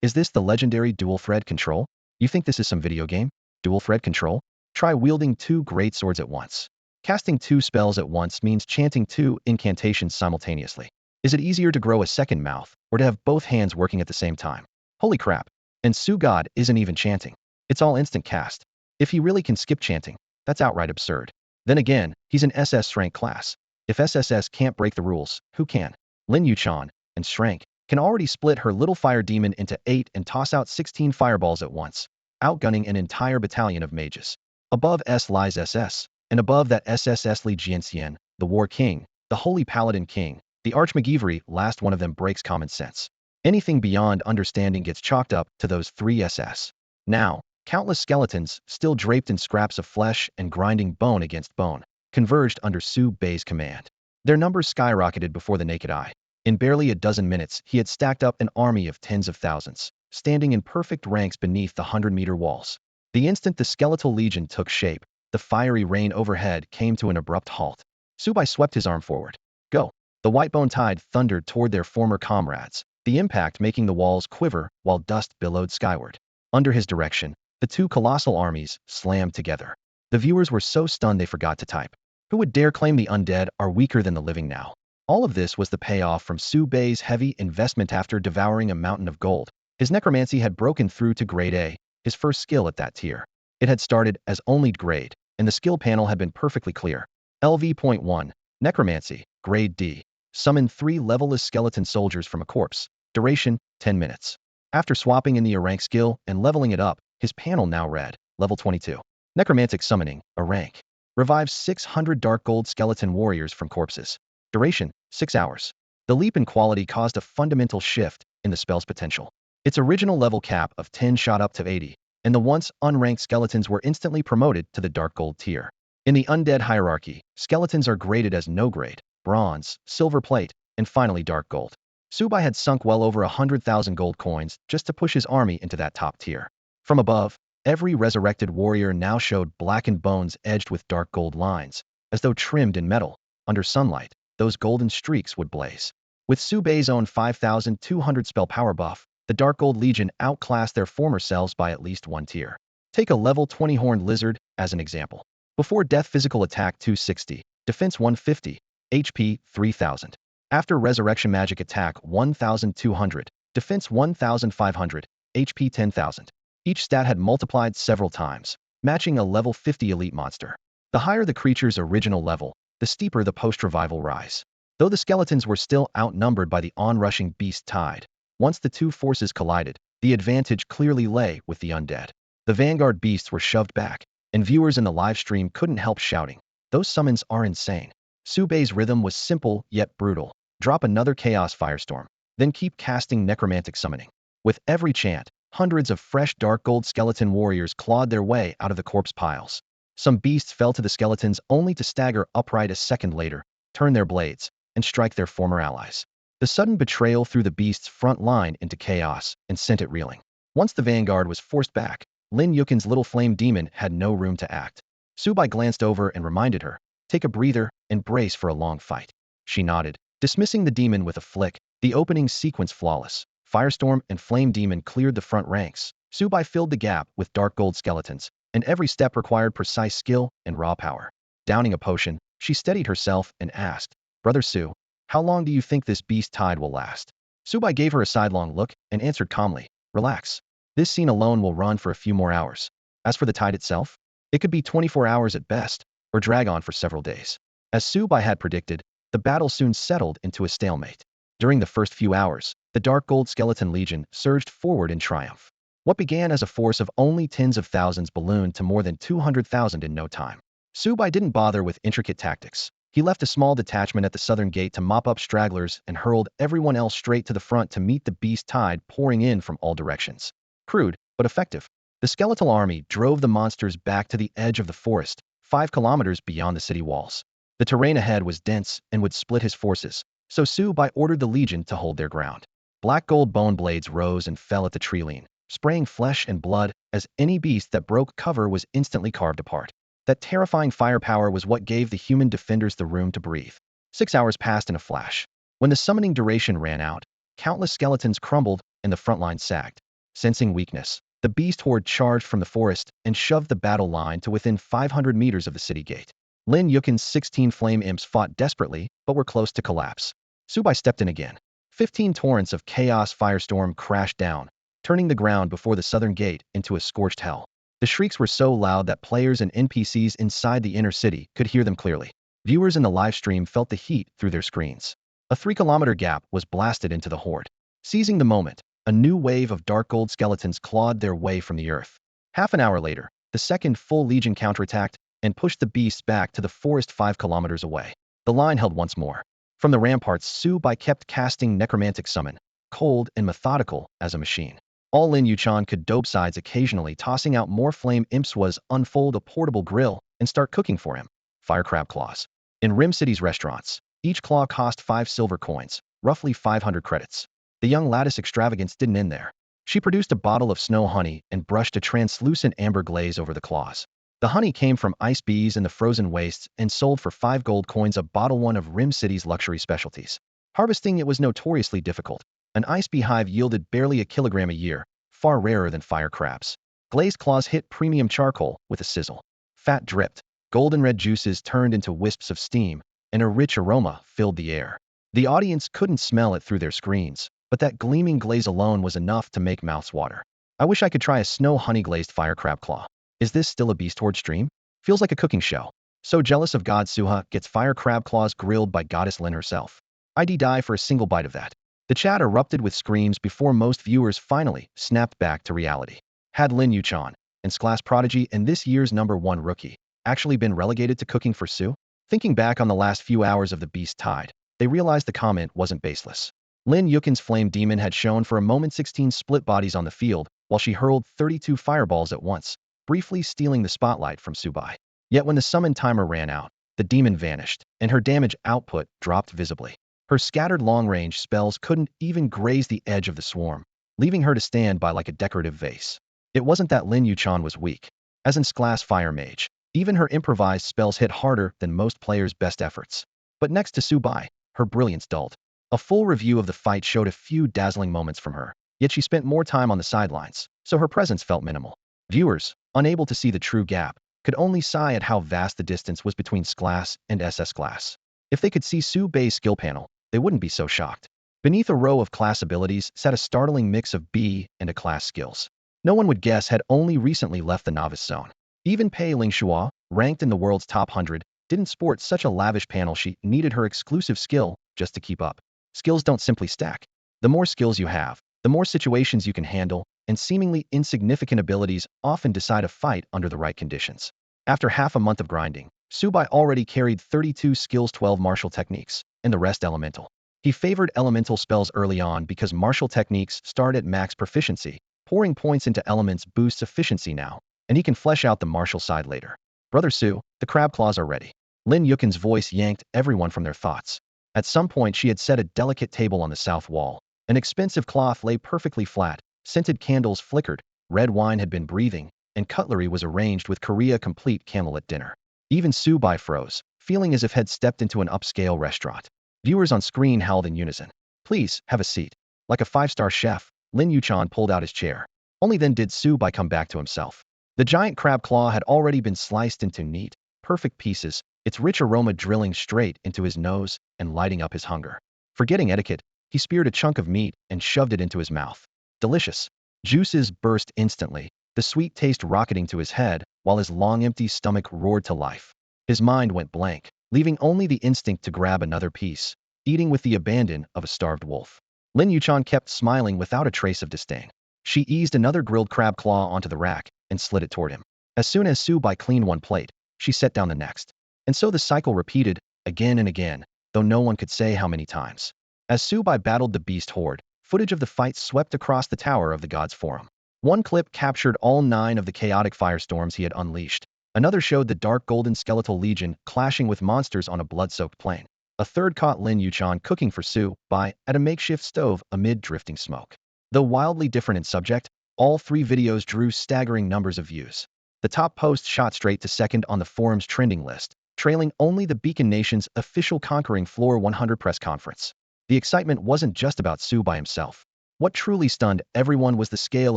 Is this the legendary dual thread control? You think this is some video game? Dual thread control? Try wielding 2 great swords at once. Casting 2 spells at once means chanting 2 incantations simultaneously. Is it easier to grow a second mouth, or to have both hands working at the same time? Holy crap. And Su God isn't even chanting. It's all instant cast. If he really can skip chanting, that's outright absurd. Then again, he's an SS rank class. If SSS can't break the rules, who can? Lin Yuchan, and Shrank, can already split her little fire demon into 8 and toss out 16 fireballs at once, outgunning an entire battalion of mages. Above S lies SS, and above that SSS Li Jianxian, the War King, the Holy Paladin King, the Archmagiveri. Last one of them breaks common sense. Anything beyond understanding gets chalked up to those 3 SS. Now, countless skeletons, still draped in scraps of flesh and grinding bone against bone, converged under Su Bei's command. Their numbers skyrocketed before the naked eye. In barely a dozen minutes, he had stacked up an army of tens of thousands, standing in perfect ranks beneath the 100-meter walls. The instant the skeletal legion took shape, the fiery rain overhead came to an abrupt halt. Su Bei swept his arm forward. Go! The white-bone tide thundered toward their former comrades, the impact making the walls quiver while dust billowed skyward. Under his direction, the two colossal armies slammed together. The viewers were so stunned they forgot to type. Who would dare claim the undead are weaker than the living now? All of this was the payoff from Su Bei's heavy investment after devouring a mountain of gold. His necromancy had broken through to grade A, his first skill at that tier. It had started as only grade, and the skill panel had been perfectly clear. LV.1, Necromancy, grade D. Summon 3 level-less skeleton soldiers from a corpse. Duration, 10 minutes. After swapping in the A rank skill and leveling it up, his panel now read, level 22. Necromantic Summoning, A rank. Revives 600 dark gold skeleton warriors from corpses. Duration, 6 hours. The leap in quality caused a fundamental shift in the spell's potential. Its original level cap of 10 shot up to 80, and the once unranked skeletons were instantly promoted to the dark gold tier. In the undead hierarchy, skeletons are graded as no grade, bronze, silver plate, and finally dark gold. Su Bei had sunk well over 100,000 gold coins just to push his army into that top tier. From above, every resurrected warrior now showed blackened bones edged with dark gold lines, as though trimmed in metal. Under sunlight, those golden streaks would blaze. With Su Bei's own 5,200 spell power buff, the Dark Gold Legion outclassed their former selves by at least 1 tier. Take a level 20 horned lizard as an example. Before death, physical attack 260, defense 150, HP 3000. After resurrection magic attack 1200, defense 1500, HP 10,000. Each stat had multiplied several times, matching a level 50 elite monster. The higher the creature's original level, the steeper the post-revival rise. Though the skeletons were still outnumbered by the onrushing beast tide, once the two forces collided, the advantage clearly lay with the undead. The vanguard beasts were shoved back, and viewers in the live stream couldn't help shouting, "Those summons are insane." Su Bei's rhythm was simple yet brutal. Drop another chaos firestorm, then keep casting necromantic summoning. With every chant, hundreds of fresh dark gold skeleton warriors clawed their way out of the corpse piles. Some beasts fell to the skeletons only to stagger upright a second later, turn their blades, and strike their former allies. The sudden betrayal threw the beast's front line into chaos and sent it reeling. Once the vanguard was forced back, Lin Yuchan's little flame demon had no room to act. Su Bei glanced over and reminded her, "Take a breather and brace for a long fight." She nodded, dismissing the demon with a flick. The opening sequence flawless. Firestorm and Flame Demon cleared the front ranks. Su Bei filled the gap with dark gold skeletons, and every step required precise skill and raw power. Downing a potion, she steadied herself and asked, "Brother Su, how long do you think this beast tide will last?" Su Bei gave her a sidelong look and answered calmly, "Relax. This scene alone will run for a few more hours. As for the tide itself, it could be 24 hours at best, or drag on for several days." As Su Bei had predicted, the battle soon settled into a stalemate. During the first few hours, the Dark Gold Skeleton Legion surged forward in triumph. What began as a force of only tens of thousands ballooned to more than 200,000 in no time. Su Bei didn't bother with intricate tactics. He left a small detachment at the southern gate to mop up stragglers and hurled everyone else straight to the front to meet the beast tide pouring in from all directions. Crude, but effective. The skeletal army drove the monsters back to the edge of the forest, 5 kilometers beyond the city walls. The terrain ahead was dense and would split his forces, so Su Bei ordered the legion to hold their ground. Black gold bone blades rose and fell at the tree line, spraying flesh and blood as any beast that broke cover was instantly carved apart. That terrifying firepower was what gave the human defenders the room to breathe. 6 hours passed in a flash. When the summoning duration ran out, countless skeletons crumbled and the front line sagged. Sensing weakness, the beast horde charged from the forest and shoved the battle line to within 500 meters of the city gate. Lin Yuchan's 16 flame imps fought desperately, but were close to collapse. Su Bei stepped in again. 15 torrents of chaos firestorm crashed down, turning the ground before the southern gate into a scorched hell. The shrieks were so loud that players and NPCs inside the inner city could hear them clearly. Viewers in the live stream felt the heat through their screens. A 3-kilometer gap was blasted into the horde. Seizing the moment, a new wave of dark gold skeletons clawed their way from the earth. Half an hour later, the second full legion counterattacked and pushed the beasts back to the forest 5 kilometers away. The line held once more. From the ramparts, Su Bai kept casting necromantic summon, cold and methodical as a machine. All Lin Yuchan could dope sides occasionally tossing out more flame imps was unfold a portable grill and start cooking for him. Fire crab claws. In Rim City's restaurants, each claw cost 5 silver coins, roughly 500 credits. The young lattice extravagance didn't end there. She produced a bottle of snow honey and brushed a translucent amber glaze over the claws. The honey came from ice bees in the frozen wastes and sold for 5 gold coins a bottle, one of Rim City's luxury specialties. Harvesting it was notoriously difficult. An ice bee hive yielded barely a kilogram a year, far rarer than fire crabs. Glazed claws hit premium charcoal with a sizzle. Fat dripped, golden red juices turned into wisps of steam, and a rich aroma filled the air. The audience couldn't smell it through their screens, but that gleaming glaze alone was enough to make mouths water. I wish I could try a snow honey glazed fire crab claw. Is this still a Beast Horde stream? Feels like a cooking show. So jealous of God Suha gets fire crab claws grilled by goddess Lin herself. I'd die for a single bite of that. The chat erupted with screams before most viewers finally snapped back to reality. Had Lin Yuchan, and class prodigy and this year's #1 rookie, actually been relegated to cooking for Su? Thinking back on the last few hours of the Beast Tide, they realized the comment wasn't baseless. Lin Yuchan's flame demon had shown for a moment 16 split bodies on the field, while she hurled 32 fireballs at once, briefly stealing the spotlight from Su Bai. Yet when the summon timer ran out, the demon vanished, and her damage output dropped visibly. Her scattered long-range spells couldn't even graze the edge of the swarm, leaving her to stand by like a decorative vase. It wasn't that Lin Yuchan was weak. As in Glass Fire Mage, even her improvised spells hit harder than most players' best efforts. But next to Su Bai, her brilliance dulled. A full review of the fight showed a few dazzling moments from her, yet she spent more time on the sidelines, so her presence felt minimal. Viewers, unable to see the true gap, could only sigh at how vast the distance was between Glass and SS Glass. If they could see Su Bai's skill panel, they wouldn't be so shocked. Beneath a row of class abilities sat a startling mix of B and A class skills. No one would guess had only recently left the novice zone. Even Pei Lingxua, ranked in the world's top 100, didn't sport such a lavish panel she needed her exclusive skill just to keep up. Skills don't simply stack. The more skills you have, the more situations you can handle, and seemingly insignificant abilities often decide a fight under the right conditions. After half a month of grinding, Su Bai already carried 32 skills, 12 martial techniques, and the rest elemental. He favored elemental spells early on because martial techniques start at max proficiency. Pouring points into elements boosts efficiency now, and he can flesh out the martial side later. Brother Su, the crab claws are ready. Lin Yuchan's voice yanked everyone from their thoughts. At some point she had set a delicate table on the south wall. An expensive cloth lay perfectly flat, scented candles flickered, red wine had been breathing, and cutlery was arranged with Korea-complete candlelit dinner. Even Su Bai froze, feeling as if had stepped into an upscale restaurant. Viewers on screen howled in unison. Please, have a seat. Like a 5-star chef, Lin Yuchan pulled out his chair. Only then did Su Bai come back to himself. The giant crab claw had already been sliced into neat, perfect pieces, its rich aroma drilling straight into his nose and lighting up his hunger. Forgetting etiquette, he speared a chunk of meat and shoved it into his mouth. Delicious. Juices burst instantly, the sweet taste rocketing to his head, while his long empty stomach roared to life. His mind went blank, leaving only the instinct to grab another piece, eating with the abandon of a starved wolf. Lin Yuchan kept smiling without a trace of disdain. She eased another grilled crab claw onto the rack and slid it toward him. As soon as Su Bai cleaned one plate, she set down the next. And so the cycle repeated, again and again, though no one could say how many times. As Su Bai battled the beast horde, footage of the fight swept across the tower of the gods' forum. One clip captured all 9 of the chaotic firestorms he had unleashed. Another showed the dark golden skeletal legion clashing with monsters on a blood-soaked plain. A third caught Lin Yuchan cooking for Su Bai at a makeshift stove amid drifting smoke. Though wildly different in subject, all 3 videos drew staggering numbers of views. The top post shot straight to second on the forum's trending list, trailing only the Beacon Nation's official Conquering Floor 100 press conference. The excitement wasn't just about Su Bai himself. What truly stunned everyone was the scale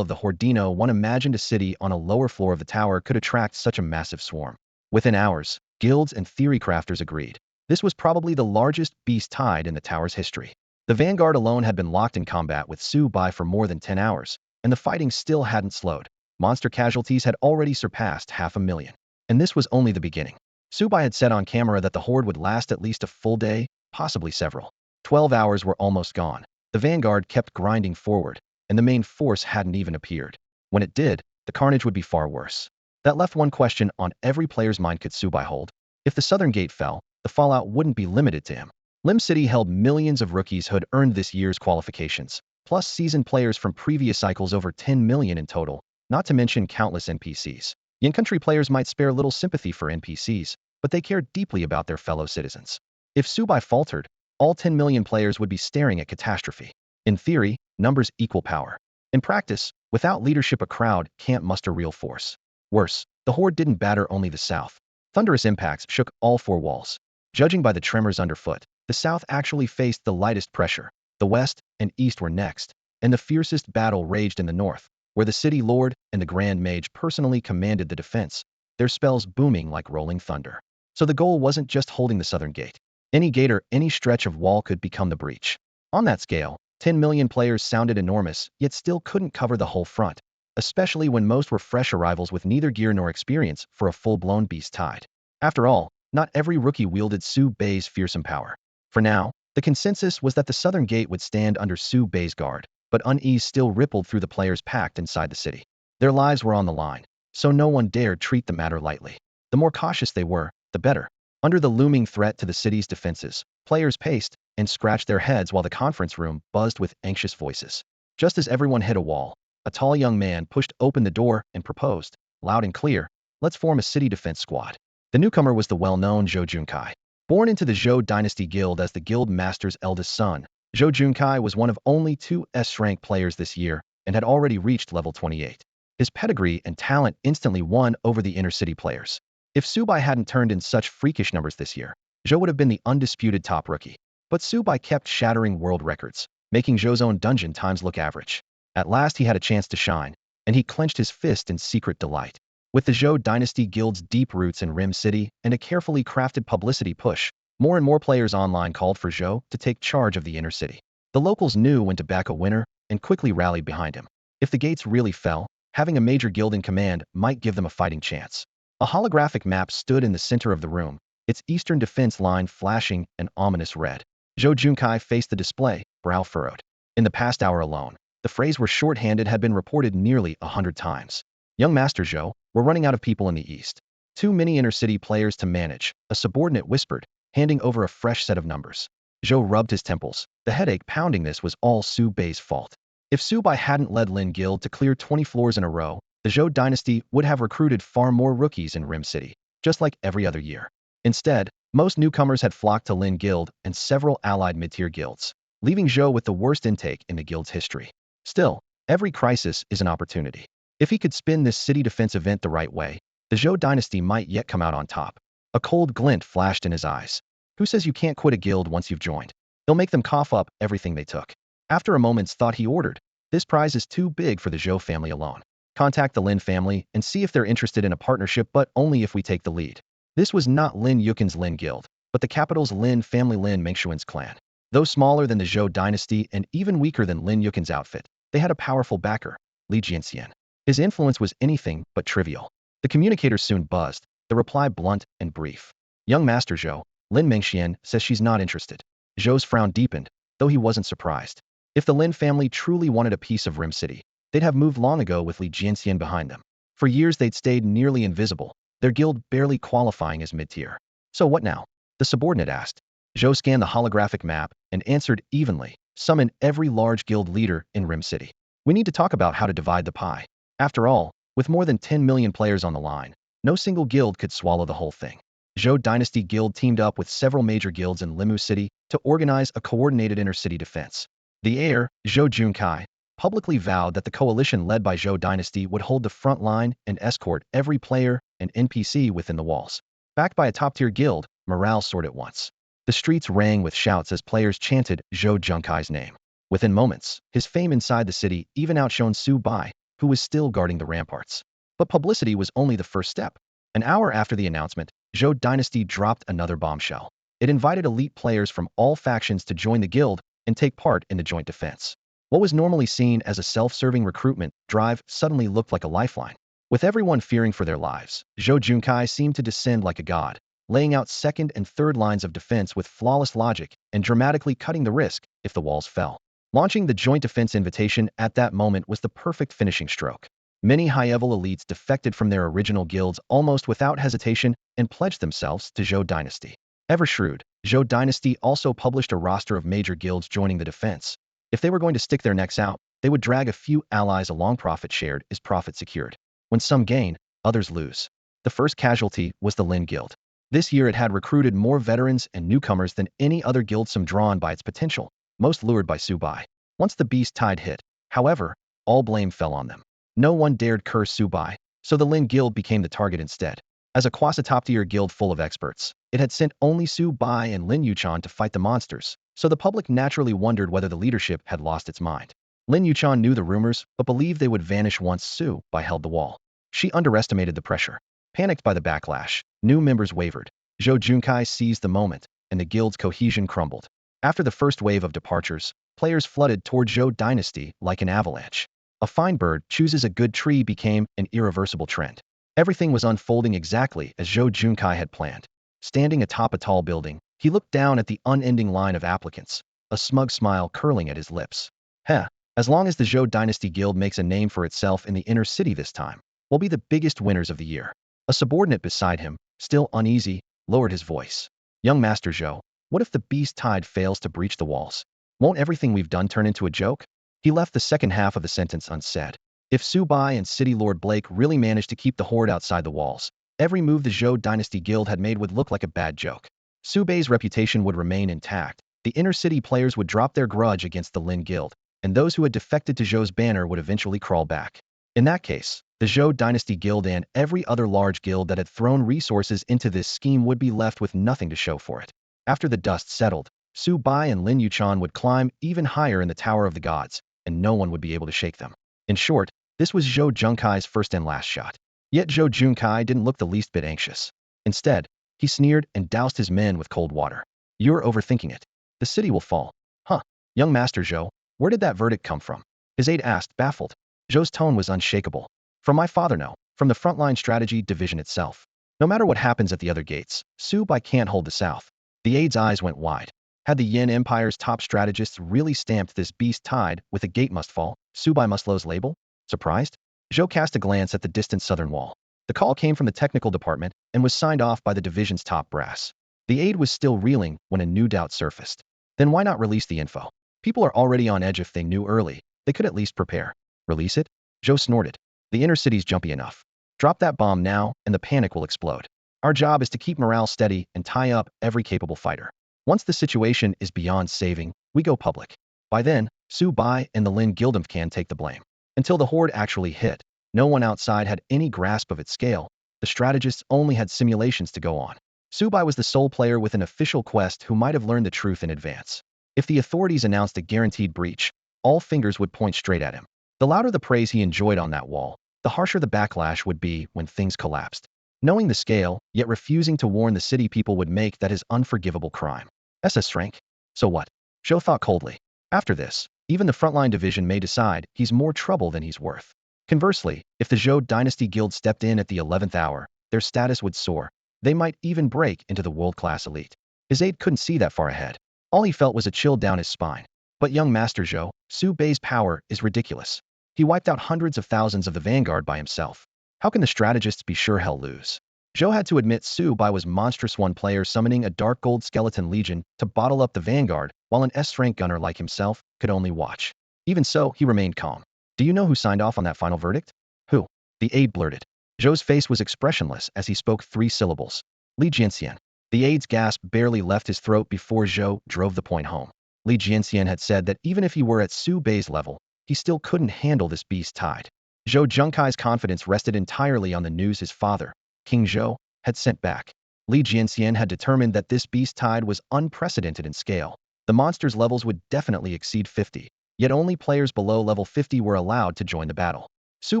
of the Hordino. One imagined a city on a lower floor of the tower could attract such a massive swarm. Within hours, guilds and theory crafters agreed. This was probably the largest beast tide in the tower's history. The vanguard alone had been locked in combat with Su Bai for more than 10 hours, and the fighting still hadn't slowed. Monster casualties had already surpassed 500,000. And this was only the beginning. Subai had said on camera that the horde would last at least a full day, possibly several. 12 hours were almost gone. The vanguard kept grinding forward, and the main force hadn't even appeared. When it did, the carnage would be far worse. That left one question on every player's mind: could Subai hold? If the southern gate fell, the fallout wouldn't be limited to him. Lim City held millions of rookies who had earned this year's qualifications, plus seasoned players from previous cycles, over 10 million in total, not to mention countless NPCs. Yin country players might spare little sympathy for NPCs, but they cared deeply about their fellow citizens. If Subai faltered, all 10 million players would be staring at catastrophe. In theory, numbers equal power. In practice, without leadership, a crowd can't muster real force. Worse, the horde didn't batter only the south. Thunderous impacts shook all four walls. Judging by the tremors underfoot, the south actually faced the lightest pressure. The west and east were next, and the fiercest battle raged in the north, where the city lord and the grand mage personally commanded the defense, their spells booming like rolling thunder. So the goal wasn't just holding the southern gate. Any gate or any stretch of wall could become the breach. On that scale, 10 million players sounded enormous, yet still couldn't cover the whole front, especially when most were fresh arrivals with neither gear nor experience for a full-blown beast tide. After all, not every rookie wielded Su Bei's fearsome power. For now, the consensus was that the southern gate would stand under Su Bei's guard, but unease still rippled through the players packed inside the city. Their lives were on the line, so no one dared treat the matter lightly. The more cautious they were, the better. Under the looming threat to the city's defenses, players paced and scratched their heads while the conference room buzzed with anxious voices. Just as everyone hit a wall, a tall young man pushed open the door and proposed, loud and clear, "Let's form a city defense squad." The newcomer was the well-known Zhou Junkai. Born into the Zhou dynasty guild as the guild master's eldest son, Zhou Junkai was one of only two S-rank players this year and had already reached level 28. His pedigree and talent instantly won over the inner city players. If Subai hadn't turned in such freakish numbers this year, Zhou would have been the undisputed top rookie. But Subai kept shattering world records, making Zhou's own dungeon times look average. At last he had a chance to shine, and he clenched his fist in secret delight. With the Zhou dynasty guild's deep roots in Rim City and a carefully crafted publicity push, more and more players online called for Zhou to take charge of the inner city. The locals knew when to back a winner and quickly rallied behind him. If the gates really fell, having a major guild in command might give them a fighting chance. A holographic map stood in the center of the room, its eastern defense line flashing an ominous red. Zhou Junkai faced the display, brow furrowed. In the past hour alone, the phrase "we're short-handed" had been reported nearly 100 times. "Young Master Zhou, we're running out of people in the east. Too many inner-city players to manage," a subordinate whispered, handing over a fresh set of numbers. Zhou rubbed his temples. The headache pounding this was all Su Bei's fault. If Subai hadn't led Lin Guild to clear 20 floors in a row, the Zhou dynasty would have recruited far more rookies in Rim City, just like every other year. Instead, most newcomers had flocked to Lin Guild and several allied mid-tier guilds, leaving Zhou with the worst intake in the guild's history. Still, every crisis is an opportunity. If he could spin this city defense event the right way, the Zhou dynasty might yet come out on top. A cold glint flashed in his eyes. Who says you can't quit a guild once you've joined? He'll make them cough up everything they took. After a moment's thought, he ordered, "This prize is too big for the Zhou family alone. Contact the Lin family and see if they're interested in a partnership, but only if we take the lead." This was not Lin Yuchan's Lin Guild, but the capital's Lin family, Lin Mengshuan's clan. Though smaller than the Zhou dynasty and even weaker than Lin Yuchan's outfit, they had a powerful backer, Li Jianxian. His influence was anything but trivial. The communicator soon buzzed, the reply blunt and brief. "Young Master Zhou, Lin Mengxian says she's not interested." Zhou's frown deepened, though he wasn't surprised. If the Lin family truly wanted a piece of Rim City, they'd have moved long ago with Li Jianxian behind them. For years they'd stayed nearly invisible, their guild barely qualifying as mid-tier. "So what now?" the subordinate asked. Zhou scanned the holographic map and answered evenly, "Summon every large guild leader in Rim City. We need to talk about how to divide the pie." After all, with more than 10 million players on the line, no single guild could swallow the whole thing. Zhou Dynasty Guild teamed up with several major guilds in Limu City to organize a coordinated inner-city defense. The heir, Zhou Junkai, publicly vowed that the coalition led by Zhou Dynasty would hold the front line and escort every player and NPC within the walls. Backed by a top-tier guild, morale soared at once. The streets rang with shouts as players chanted Zhou Junkai's name. Within moments, his fame inside the city even outshone Su Bai, who was still guarding the ramparts. But publicity was only the first step. An hour after the announcement, Zhou Dynasty dropped another bombshell. It invited elite players from all factions to join the guild and take part in the joint defense. What was normally seen as a self-serving recruitment drive suddenly looked like a lifeline. With everyone fearing for their lives, Zhou Junkai seemed to descend like a god, laying out second and third lines of defense with flawless logic and dramatically cutting the risk if the walls fell. Launching the joint defense invitation at that moment was the perfect finishing stroke. Many high-level elites defected from their original guilds almost without hesitation and pledged themselves to Zhou Dynasty. Ever shrewd, Zhou Dynasty also published a roster of major guilds joining the defense. If they were going to stick their necks out, they would drag a few allies along. Profit shared is profit secured. When some gain, others lose. The first casualty was the Lin Guild. This year it had recruited more veterans and newcomers than any other guild, some drawn by its potential, most lured by Su Bai. Once the beast tide hit, however, all blame fell on them. No one dared curse Su Bai, so the Lin Guild became the target instead. As a quasi-top-tier guild full of experts, it had sent only Su Bai and Lin Yuchan to fight the monsters, so the public naturally wondered whether the leadership had lost its mind. Lin Yuchan knew the rumors, but believed they would vanish once Su Bai held the wall. She underestimated the pressure. Panicked by the backlash, new members wavered. Zhou Junkai seized the moment, and the guild's cohesion crumbled. After the first wave of departures, players flooded toward Zhou Dynasty like an avalanche. A fine bird chooses a good tree became an irreversible trend. Everything was unfolding exactly as Zhou Junkai had planned. Standing atop a tall building, he looked down at the unending line of applicants, a smug smile curling at his lips. Heh, as long as the Zhou Dynasty Guild makes a name for itself in the inner city this time, we'll be the biggest winners of the year. A subordinate beside him, still uneasy, lowered his voice. Young Master Zhou, what if the beast tide fails to breach the walls? Won't everything we've done turn into a joke? He left the second half of the sentence unsaid. If Su Bai and City Lord Blake really managed to keep the horde outside the walls, every move the Zhou Dynasty Guild had made would look like a bad joke. Su Bai's reputation would remain intact, the inner city players would drop their grudge against the Lin Guild, and those who had defected to Zhou's banner would eventually crawl back. In that case, the Zhou Dynasty Guild and every other large guild that had thrown resources into this scheme would be left with nothing to show for it. After the dust settled, Su Bai and Lin Yuchan would climb even higher in the Tower of the Gods, and no one would be able to shake them. In short, this was Zhou Junkai's first and last shot. Yet Zhou Junkai didn't look the least bit anxious. Instead, he sneered and doused his men with cold water. You're overthinking it. The city will fall. Huh. Young Master Zhou, where did that verdict come from? His aide asked, baffled. Zhou's tone was unshakable. From my father, no. From the frontline strategy division itself. No matter what happens at the other gates, Su Bai can't hold the south. The aide's eyes went wide. Had the Yin Empire's top strategists really stamped this beast tide with a gate must fall, Su Bai must lose label? Surprised? Zhou cast a glance at the distant southern wall. The call came from the technical department and was signed off by the division's top brass. The aide was still reeling when a new doubt surfaced. Then why not release the info? People are already on edge. If they knew early, they could at least prepare. Release it? Zhou snorted. The inner city's jumpy enough. Drop that bomb now, and the panic will explode. Our job is to keep morale steady and tie up every capable fighter. Once the situation is beyond saving, we go public. By then, Su Bai and the Lin Guild can take the blame. Until the horde actually hit, no one outside had any grasp of its scale. The strategists only had simulations to go on. Su Bai was the sole player with an official quest who might have learned the truth in advance. If the authorities announced a guaranteed breach, all fingers would point straight at him. The louder the praise he enjoyed on that wall, the harsher the backlash would be when things collapsed. Knowing the scale, yet refusing to warn the city people would make that his unforgivable crime. SS rank? So what? Zhou thought coldly. After this, even the frontline division may decide he's more trouble than he's worth. Conversely, if the Zhou Dynasty Guild stepped in at the 11th hour, their status would soar. They might even break into the world-class elite. His aide couldn't see that far ahead. All he felt was a chill down his spine. But young Master Zhou, Su Bai's power is ridiculous. He wiped out hundreds of thousands of the vanguard by himself. How can the strategists be sure he'll lose? Zhou had to admit Su Bai was monstrous, one player summoning a dark gold skeleton legion to bottle up the vanguard, while an S-rank gunner like himself could only watch. Even so, he remained calm. Do you know who signed off on that final verdict? Who? The aide blurted. Zhou's face was expressionless as he spoke 3 syllables. Li Jianxian. The aide's gasp barely left his throat before Zhou drove the point home. Li Jianxian had said that even if he were at Su Bai's level, he still couldn't handle this beast tide. Zhou Junkai's confidence rested entirely on the news his father, King Zhou, had sent back. Li Jianxian had determined that this beast tide was unprecedented in scale. The monster's levels would definitely exceed 50, yet only players below level 50 were allowed to join the battle. Su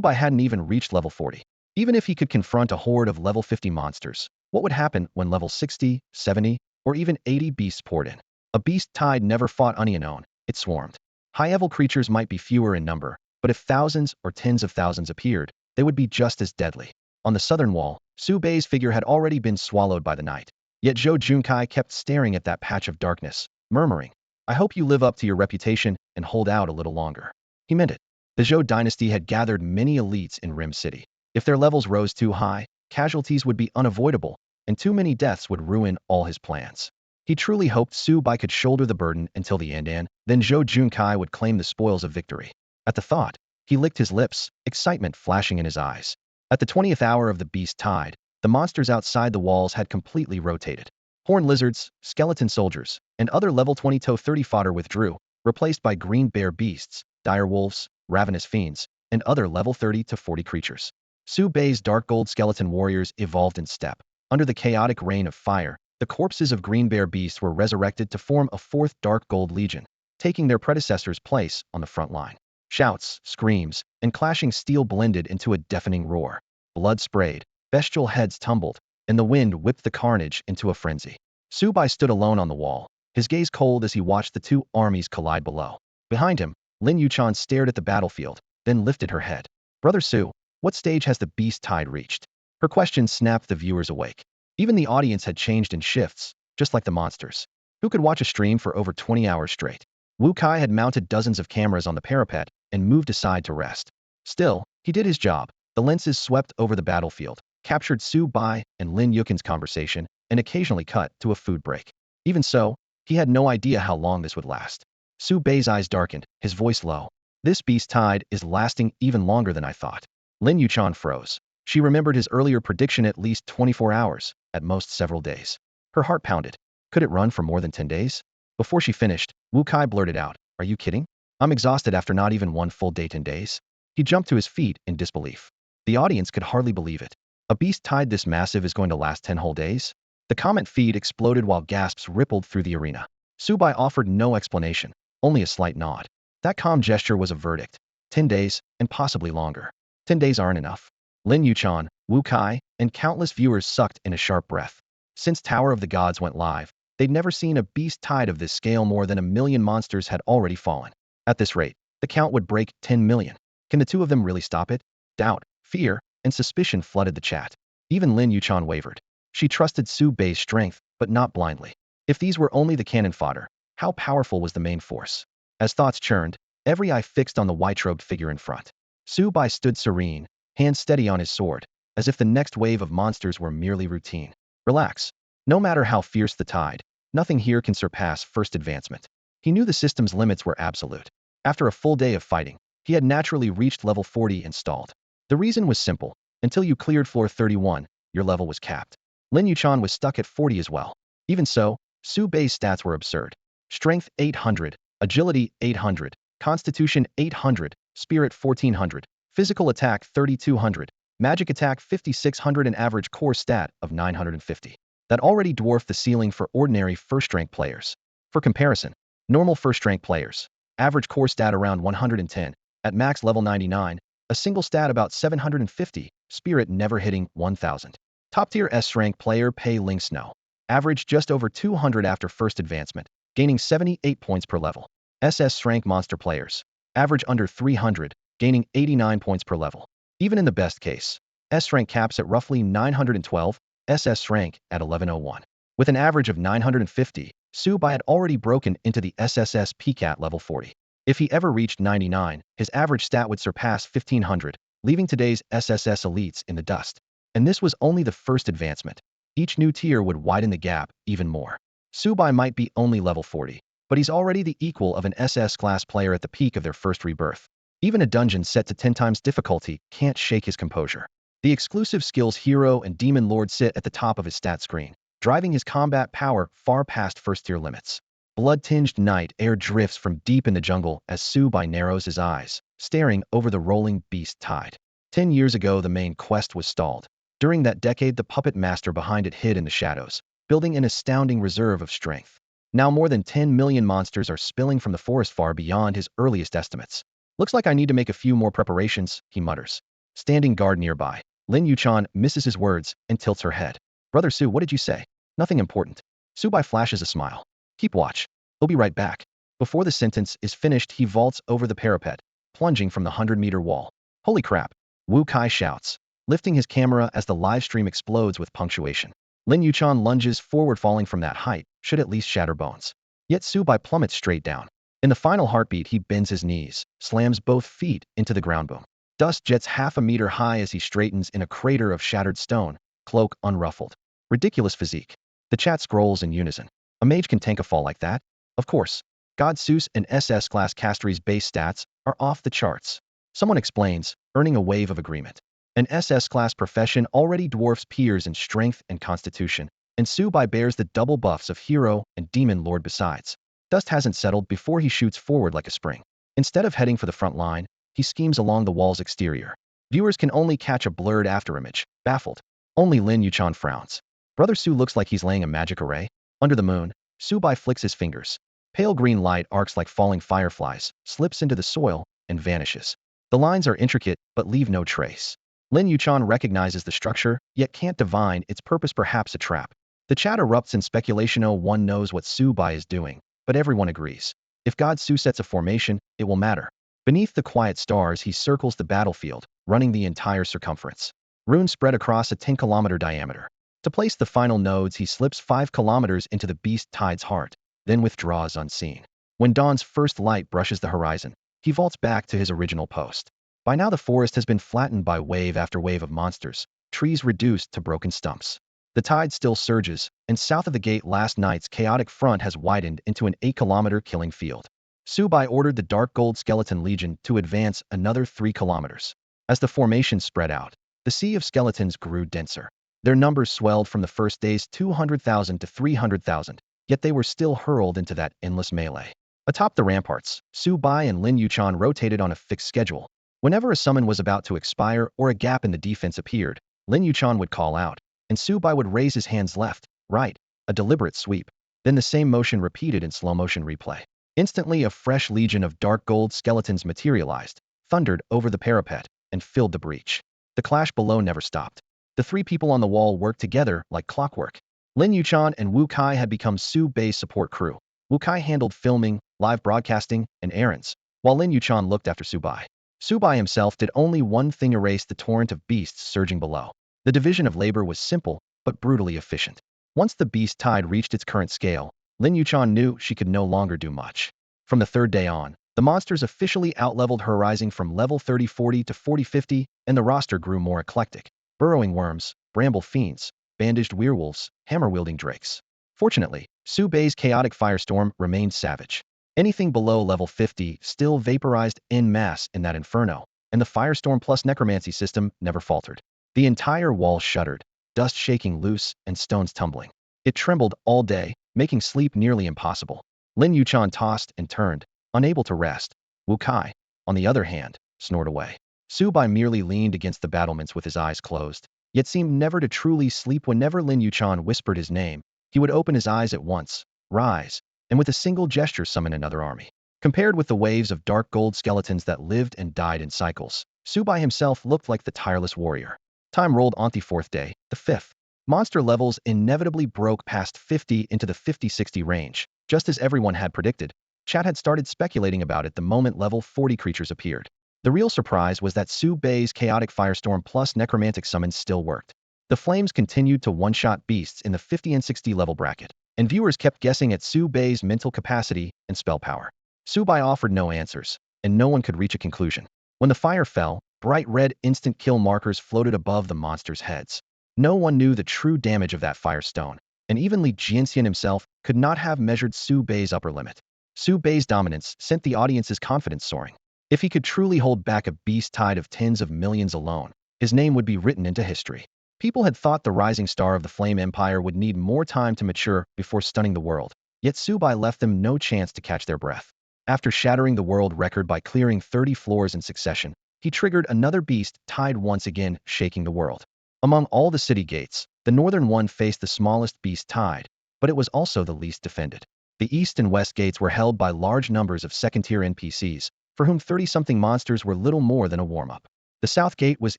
Bai hadn't even reached level 40. Even if he could confront a horde of level 50 monsters, what would happen when level 60, 70, or even 80 beasts poured in? A beast tide never fought unknown, it swarmed. High-level creatures might be fewer in number, but if thousands or tens of thousands appeared, they would be just as deadly. On the southern wall, Su Bei's figure had already been swallowed by the night. Yet Zhou Junkai kept staring at that patch of darkness, murmuring, "I hope you live up to your reputation and hold out a little longer." He meant it. The Zhou dynasty had gathered many elites in Rim City. If their levels rose too high, casualties would be unavoidable, and too many deaths would ruin all his plans. He truly hoped Su Bai could shoulder the burden until the end, and then Zhou Junkai would claim the spoils of victory. At the thought, he licked his lips, excitement flashing in his eyes. At the 20th hour of the beast tide, the monsters outside the walls had completely rotated. Horned lizards, skeleton soldiers, and other level 20 to 30 fodder withdrew, replaced by green bear beasts, dire wolves, ravenous fiends, and other level 30 to 40 creatures. Su Bei's dark gold skeleton warriors evolved in step. Under the chaotic rain of fire, the corpses of green bear beasts were resurrected to form a fourth dark gold legion, taking their predecessors' place on the front line. Shouts, screams, and clashing steel blended into a deafening roar. Blood sprayed, bestial heads tumbled, and the wind whipped the carnage into a frenzy. Su Bai stood alone on the wall, his gaze cold as he watched the two armies collide below. Behind him, Lin Yuchan stared at the battlefield, then lifted her head. "Brother Su, what stage has the beast tide reached?" Her question snapped the viewers awake. Even the audience had changed in shifts, just like the monsters. Who could watch a stream for over 20 hours straight? Wu Kai had mounted dozens of cameras on the parapet and moved aside to rest. Still, he did his job. The lenses swept over the battlefield, captured Su Bai and Lin Yuchan's conversation, and occasionally cut to a food break. Even so, he had no idea how long this would last. Su Bei's eyes darkened, his voice low. "This beast tide is lasting even longer than I thought." Lin Yuchan froze. She remembered his earlier prediction, at least 24 hours, at most several days. Her heart pounded. Could it run for more than 10 days? Before she finished, Wu Kai blurted out, "Are you kidding? I'm exhausted after not even one full day 10 days." He jumped to his feet in disbelief. The audience could hardly believe it. A beast tide this massive is going to last 10 whole days? The comment feed exploded while gasps rippled through the arena. Su Bai offered no explanation, only a slight nod. That calm gesture was a verdict. 10 days, and possibly longer. 10 days aren't enough. Lin Yuchan, Wu Kai, and countless viewers sucked in a sharp breath. Since Tower of the Gods went live, they'd never seen a beast tide of this scale. More than 1,000,000 monsters had already fallen. At this rate, the count would break 10 million. Can the two of them really stop it? Doubt, fear, and suspicion flooded the chat. Even Lin Yuchan wavered. She trusted Su Bei's strength, but not blindly. If these were only the cannon fodder, how powerful was the main force? As thoughts churned, every eye fixed on the white-robed figure in front. Su Bai stood serene, hands steady on his sword, as if the next wave of monsters were merely routine. Relax. No matter how fierce the tide, nothing here can surpass first advancement. He knew the system's limits were absolute. After a full day of fighting, he had naturally reached level 40 and stalled. The reason was simple. Until you cleared floor 31, your level was capped. Lin Yuchan was stuck at 40 as well. Even so, Su Bei's stats were absurd. Strength 800, agility 800, constitution 800, spirit 1400, physical attack 3200, magic attack 5600, and average core stat of 950. That already dwarfed the ceiling for ordinary first-rank players. For comparison, normal first-rank players, average core stat around 110, at max level 99, a single stat about 750, spirit never hitting 1000. Top-tier S-rank player Pei Ling Snow, average just over 200 after first advancement, gaining 78 points per level. SS-rank monster players, average under 300, gaining 89 points per level. Even in the best case, S-rank caps at roughly 912, SS rank at 1101. With an average of 950, Su Bai had already broken into the SSS peak at level 40. If he ever reached 99, his average stat would surpass 1500, leaving today's SSS elites in the dust. And this was only the first advancement. Each new tier would widen the gap even more. Su Bai might be only level 40, but he's already the equal of an SS class player at the peak of their first rebirth. Even a dungeon set to 10 times difficulty can't shake his composure. The exclusive skills Hero and Demon Lord sit at the top of his stat screen, driving his combat power far past first-tier limits. Blood-tinged night air drifts from deep in the jungle as Su Bai narrows his eyes, staring over the rolling beast tide. 10 years ago, the main quest was stalled. During that decade, the puppet master behind it hid in the shadows, building an astounding reserve of strength. Now more than 10 million monsters are spilling from the forest far beyond his earliest estimates. "Looks like I need to make a few more preparations," he mutters. Standing guard nearby, Lin Yuchan misses his words and tilts her head. "Brother Su, what did you say?" "Nothing important." Su Bai flashes a smile. "Keep watch. He'll be right back." Before the sentence is finished, he vaults over the parapet, plunging from the 100-meter wall. Holy crap! Wu Kai shouts, lifting his camera as the live stream explodes with punctuation. Lin Yuchan lunges forward, falling from that height should at least shatter bones. Yet Su Bai plummets straight down. In the final heartbeat, he bends his knees, slams both feet into the ground. Boom. Dust jets half a meter high as he straightens in a crater of shattered stone, cloak unruffled. Ridiculous physique. The chat scrolls in unison. A mage can tank a fall like that? Of course. God Seuss and SS-class Castri's base stats are off the charts. Someone explains, earning a wave of agreement. An SS-class profession already dwarfs peers in strength and constitution, and Su Bai bears the double buffs of hero and demon lord besides. Dust hasn't settled before he shoots forward like a spring. Instead of heading for the front line, he schemes along the wall's exterior. Viewers can only catch a blurred afterimage, baffled. Only Lin Yuchan frowns. Brother Su looks like he's laying a magic array. Under the moon, Su Bai flicks his fingers. Pale green light arcs like falling fireflies, slips into the soil, and vanishes. The lines are intricate, but leave no trace. Lin Yuchan recognizes the structure, yet can't divine its purpose, perhaps a trap. The chat erupts in speculation. No one knows what Su Bai is doing, but everyone agrees. If God Su sets a formation, it will matter. Beneath the quiet stars, he circles the battlefield, running the entire circumference. Runes spread across a 10-kilometer diameter. To place the final nodes, he slips 5 kilometers into the beast tide's heart, then withdraws unseen. When dawn's first light brushes the horizon, he vaults back to his original post. By now the forest has been flattened by wave after wave of monsters, trees reduced to broken stumps. The tide still surges, and south of the gate last night's chaotic front has widened into an 8-kilometer killing field. Su Bai ordered the Dark Gold Skeleton Legion to advance another 3 kilometers. As the formation spread out, the sea of skeletons grew denser. Their numbers swelled from the first day's 200,000 to 300,000, yet they were still hurled into that endless melee. Atop the ramparts, Su Bai and Lin Yuchan rotated on a fixed schedule. Whenever a summon was about to expire or a gap in the defense appeared, Lin Yuchan would call out, and Su Bai would raise his hands left, right, a deliberate sweep. Then the same motion repeated in slow-motion replay. Instantly, a fresh legion of dark gold skeletons materialized, thundered over the parapet, and filled the breach. The clash below never stopped. The 3 people on the wall worked together like clockwork. Lin Yuchan and Wu Kai had become Su Bai's support crew. Wu Kai handled filming, live broadcasting, and errands, while Lin Yuchan looked after Su Bai. Su Bai himself did only one thing: erase the torrent of beasts surging below. The division of labor was simple, but brutally efficient. Once the beast tide reached its current scale, Lin Yuchan knew she could no longer do much. From the 3rd day on, the monsters officially outleveled her, rising from level 30-40 to 40-50, and the roster grew more eclectic. Burrowing worms, bramble fiends, bandaged werewolves, hammer-wielding drakes. Fortunately, Su Bai's chaotic firestorm remained savage. Anything below level 50 still vaporized en masse in that inferno, and the firestorm plus necromancy system never faltered. The entire wall shuddered, dust shaking loose and stones tumbling. It trembled all day, making sleep nearly impossible. Lin Yuchan tossed and turned, unable to rest. Wu Kai, on the other hand, snored away. Su Bai merely leaned against the battlements with his eyes closed, yet seemed never to truly sleep. Whenever Lin Yuchan whispered his name, he would open his eyes at once, rise, and with a single gesture summon another army. Compared with the waves of dark gold skeletons that lived and died in cycles, Su Bai himself looked like the tireless warrior. Time rolled on the 4th day, the 5th. Monster levels inevitably broke past 50 into the 50-60 range, just as everyone had predicted. Chat had started speculating about it the moment level 40 creatures appeared. The real surprise was that Su Bai's chaotic firestorm plus necromantic summons still worked. The flames continued to one-shot beasts in the 50 and 60 level bracket, and viewers kept guessing at Su Bai's mental capacity and spell power. Su Bai offered no answers, and no one could reach a conclusion. When the fire fell, bright red instant kill markers floated above the monsters' heads. No one knew the true damage of that firestone, and even Li Jianxian himself could not have measured Su Bai's upper limit. Su Bai's dominance sent the audience's confidence soaring. If he could truly hold back a beast tide of tens of millions alone, his name would be written into history. People had thought the rising star of the Flame Empire would need more time to mature before stunning the world, yet Su Bai left them no chance to catch their breath. After shattering the world record by clearing 30 floors in succession, he triggered another beast tide, once again shaking the world. Among all the city gates, the northern one faced the smallest beast tide, but it was also the least defended. The east and west gates were held by large numbers of second-tier NPCs, for whom 30-something monsters were little more than a warm-up. The south gate was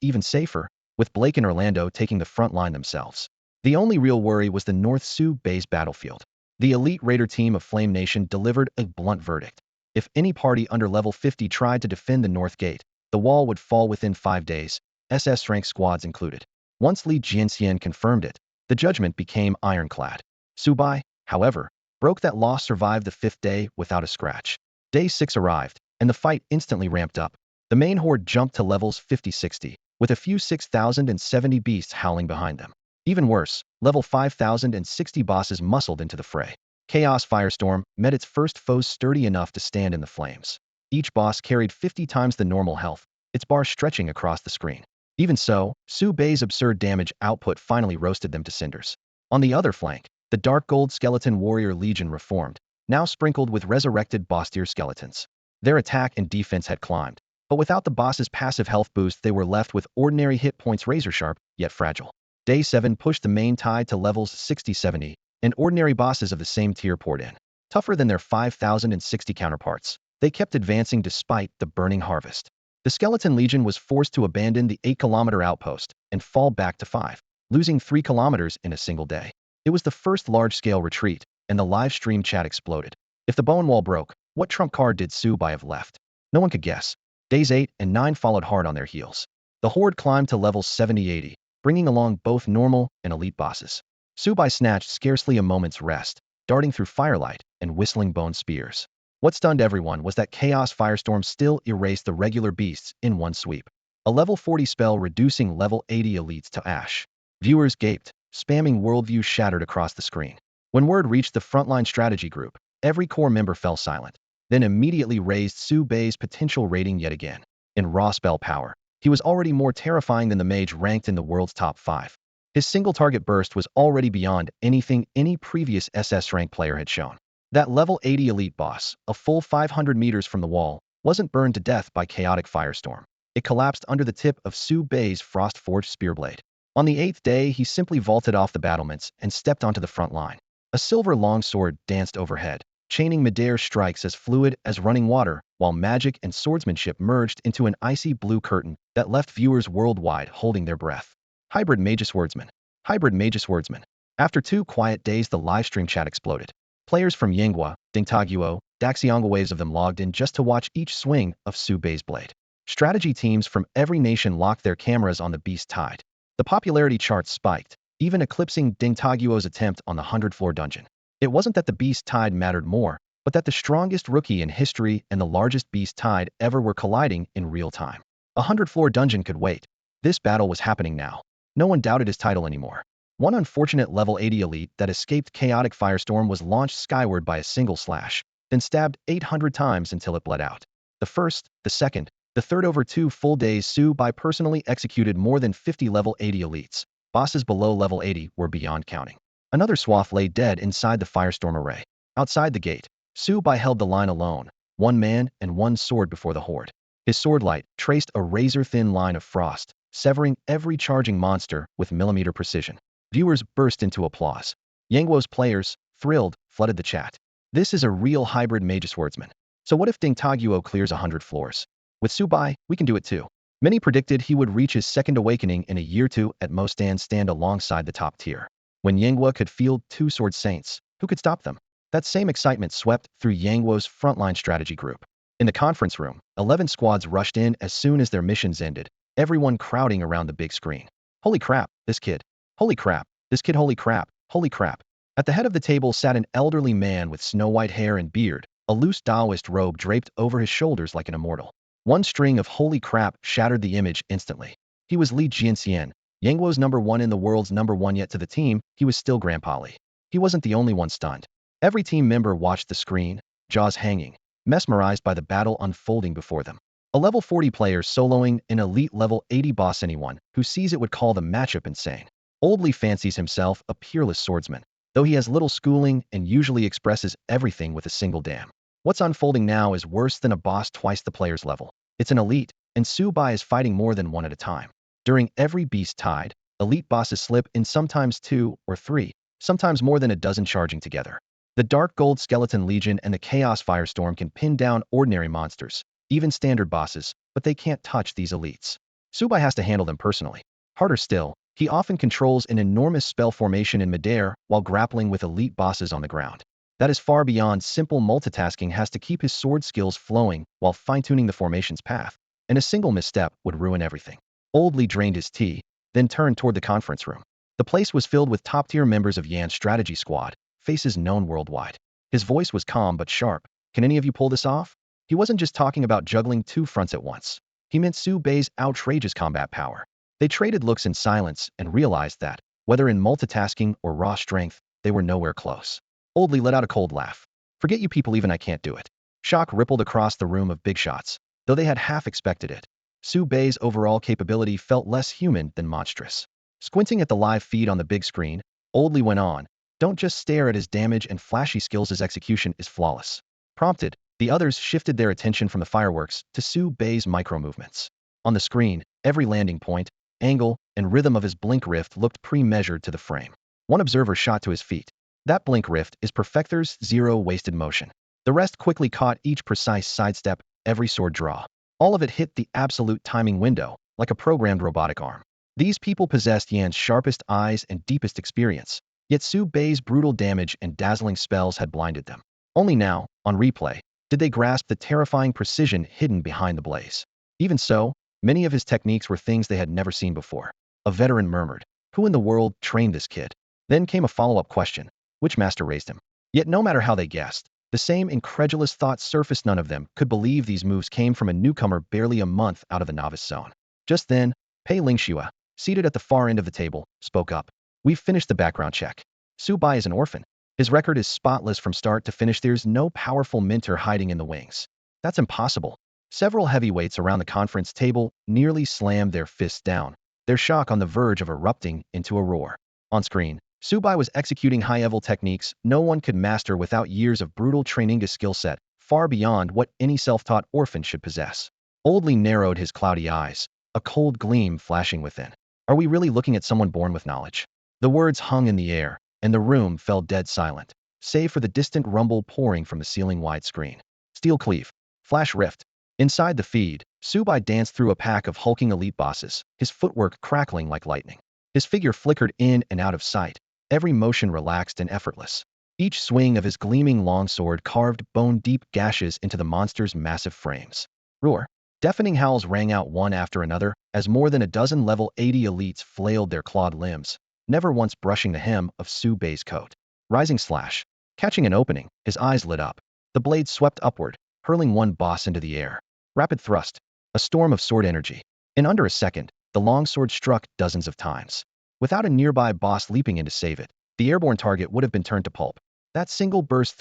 even safer, with Blake and Orlando taking the front line themselves. The only real worry was the North Su Bai's battlefield. The elite raider team of Flame Nation delivered a blunt verdict. If any party under level 50 tried to defend the North Gate, the wall would fall within 5 days, SS-rank squads included. Once Li Jianxian confirmed it, the judgment became ironclad. Subai, however, broke that law, survived the 5th day without a scratch. Day 6 arrived, and the fight instantly ramped up. The main horde jumped to levels 50-60, with a few 6,070 beasts howling behind them. Even worse, level 5,060 bosses muscled into the fray. Chaos Firestorm met its first foes sturdy enough to stand in the flames. Each boss carried 50 times the normal health, its bar stretching across the screen. Even so, Su Bei's absurd damage output finally roasted them to cinders. On the other flank, the Dark Gold Skeleton Warrior Legion reformed, now sprinkled with resurrected boss-tier skeletons. Their attack and defense had climbed, but without the boss's passive health boost, they were left with ordinary hit points, razor-sharp, yet fragile. Day 7 pushed the main tide to levels 60-70, and ordinary bosses of the same tier poured in. Tougher than their 5,060 counterparts, they kept advancing despite the burning harvest. The Skeleton Legion was forced to abandon the 8-kilometer outpost and fall back to 5, losing 3 kilometers in a single day. It was the first large-scale retreat, and the live stream chat exploded. If the bone wall broke, what trump card did Subai have left? No one could guess. Days 8 and 9 followed hard on their heels. The horde climbed to levels 70-80, bringing along both normal and elite bosses. Subai snatched scarcely a moment's rest, darting through firelight and whistling bone spears. What stunned everyone was that Chaos Firestorm still erased the regular beasts in one sweep. A level 40 spell reducing level 80 elites to ash. Viewers gaped, spamming worldview shattered across the screen. When word reached the frontline strategy group, every core member fell silent, then immediately raised Su Bei's potential rating yet again. In raw spell power, he was already more terrifying than the mage ranked in the world's top 5. His single target burst was already beyond anything any previous SS rank player had shown. That level 80 elite boss, a full 500 meters from the wall, wasn't burned to death by chaotic firestorm. It collapsed under the tip of Su Bei's frost-forged spearblade. On the 8th day, he simply vaulted off the battlements and stepped onto the front line. A silver longsword danced overhead, chaining midair strikes as fluid as running water, while magic and swordsmanship merged into an icy blue curtain that left viewers worldwide holding their breath. Hybrid Magus Swordsman. Hybrid Magus Swordsman. After 2 quiet days, the livestream chat exploded. Players from Yanghua, Dingtaguo, Daxiangua, waves of them logged in just to watch each swing of Su Bei's blade. Strategy teams from every nation locked their cameras on the beast tide. The popularity charts spiked, even eclipsing Dingtaguo's attempt on the 100-floor dungeon. It wasn't that the beast tide mattered more, but that the strongest rookie in history and the largest beast tide ever were colliding in real time. A 100-floor dungeon could wait. This battle was happening now. No one doubted his title anymore. One unfortunate level 80 elite that escaped chaotic firestorm was launched skyward by a single slash, then stabbed 800 times until it bled out. The first, the second, the third, over 2 full days, Su Bai personally executed more than 50 level 80 elites. Bosses below level 80 were beyond counting. Another swath lay dead inside the firestorm array. Outside the gate, Su Bai held the line alone, 1 man and 1 sword before the horde. His swordlight traced a razor-thin line of frost, severing every charging monster with millimeter precision. Viewers burst into applause. Yangguo's players, thrilled, flooded the chat. This is a real hybrid Magus Swordsman. So what if Dingtaguo clears 100 floors? With Su Bai, we can do it too. Many predicted he would reach his second awakening in a year or 2 at most and stand alongside the top tier. When Yanghua could field 2 sword saints, who could stop them? That same excitement swept through Yangguo's frontline strategy group. In the conference room, 11 squads rushed in as soon as their missions ended, everyone crowding around the big screen. Holy crap, this kid. Holy crap, this kid, holy crap, holy crap. At the head of the table sat an elderly man with snow-white hair and beard, a loose Taoist robe draped over his shoulders like an immortal. One string of holy crap shattered the image instantly. He was Li Jianxian, Yangguo's #1 in the world's #1, yet to the team, he was still Grandpa Li. He wasn't the only one stunned. Every team member watched the screen, jaws hanging, mesmerized by the battle unfolding before them. A level 40 player soloing an elite level 80 boss. Anyone who sees it would call the matchup insane. Old Li fancies himself a peerless swordsman, though he has little schooling and usually expresses everything with a single damn. What's unfolding now is worse than a boss twice the player's level. It's an elite, and Su Bai is fighting more than 1 at a time. During every beast tide, elite bosses slip in, sometimes 2 or 3, sometimes more than a dozen charging together. The Dark Gold Skeleton Legion and the Chaos Firestorm can pin down ordinary monsters, even standard bosses, but they can't touch these elites. Su Bai has to handle them personally. Harder still, he often controls an enormous spell formation in midair while grappling with elite bosses on the ground. That is far beyond simple multitasking, has to keep his sword skills flowing while fine-tuning the formation's path, and a single misstep would ruin everything. Old Lee drained his tea, then turned toward the conference room. The place was filled with top-tier members of Yan's strategy squad, faces known worldwide. His voice was calm but sharp. Can any of you pull this off? He wasn't just talking about juggling two fronts at once. He meant Su Bei's outrageous combat power. They traded looks in silence and realized that, whether in multitasking or raw strength, they were nowhere close. Old Lee let out a cold laugh. Forget you people, even I can't do it. Shock rippled across the room of big shots, though they had half expected it. Su Bei's overall capability felt less human than monstrous. Squinting at the live feed on the big screen, Old Lee went on, don't just stare at his damage and flashy skills, his execution is flawless. Prompted, the others shifted their attention from the fireworks to Su Bei's micro-movements. On the screen, every landing point, angle, and rhythm of his blink rift looked pre-measured to the frame. One observer shot to his feet. That blink rift is Perfector's zero wasted motion. The rest quickly caught each precise sidestep, every sword draw. All of it hit the absolute timing window, like a programmed robotic arm. These people possessed Yan's sharpest eyes and deepest experience, yet Su Bei's brutal damage and dazzling spells had blinded them. Only now, on replay, did they grasp the terrifying precision hidden behind the blaze. Even so, many of his techniques were things they had never seen before. A veteran murmured, "Who in the world trained this kid?" Then came a follow-up question. Which master raised him? Yet no matter how they guessed, the same incredulous thought surfaced. None of them could believe these moves came from a newcomer barely a month out of the novice zone. Just then, Pei Lingxua, seated at the far end of the table, spoke up. We've finished the background check. Su Bai is an orphan. His record is spotless from start to finish. There's no powerful mentor hiding in the wings. That's impossible. Several heavyweights around the conference table nearly slammed their fists down, their shock on the verge of erupting into a roar. On screen, Su Bai was executing high-level techniques no one could master without years of brutal training, a skill set far beyond what any self-taught orphan should possess. Old Lee narrowed his cloudy eyes, a cold gleam flashing within. Are we really looking at someone born with knowledge? The words hung in the air, and the room fell dead silent, save for the distant rumble pouring from the ceiling-wide screen. Steel cleave. Flash rift. Inside the feed, Su Bai danced through a pack of hulking elite bosses, his footwork crackling like lightning. His figure flickered in and out of sight, every motion relaxed and effortless. Each swing of his gleaming longsword carved bone-deep gashes into the monster's massive frames. Roar. Deafening howls rang out one after another as more than a dozen level 80 elites flailed their clawed limbs, never once brushing the hem of Su Bei's coat. Rising slash. Catching an opening, his eyes lit up. The blade swept upward, hurling one boss into the air. Rapid thrust. A storm of sword energy. In under a second, the longsword struck dozens of times. Without a nearby boss leaping in to save it, the airborne target would have been turned to pulp. That single burst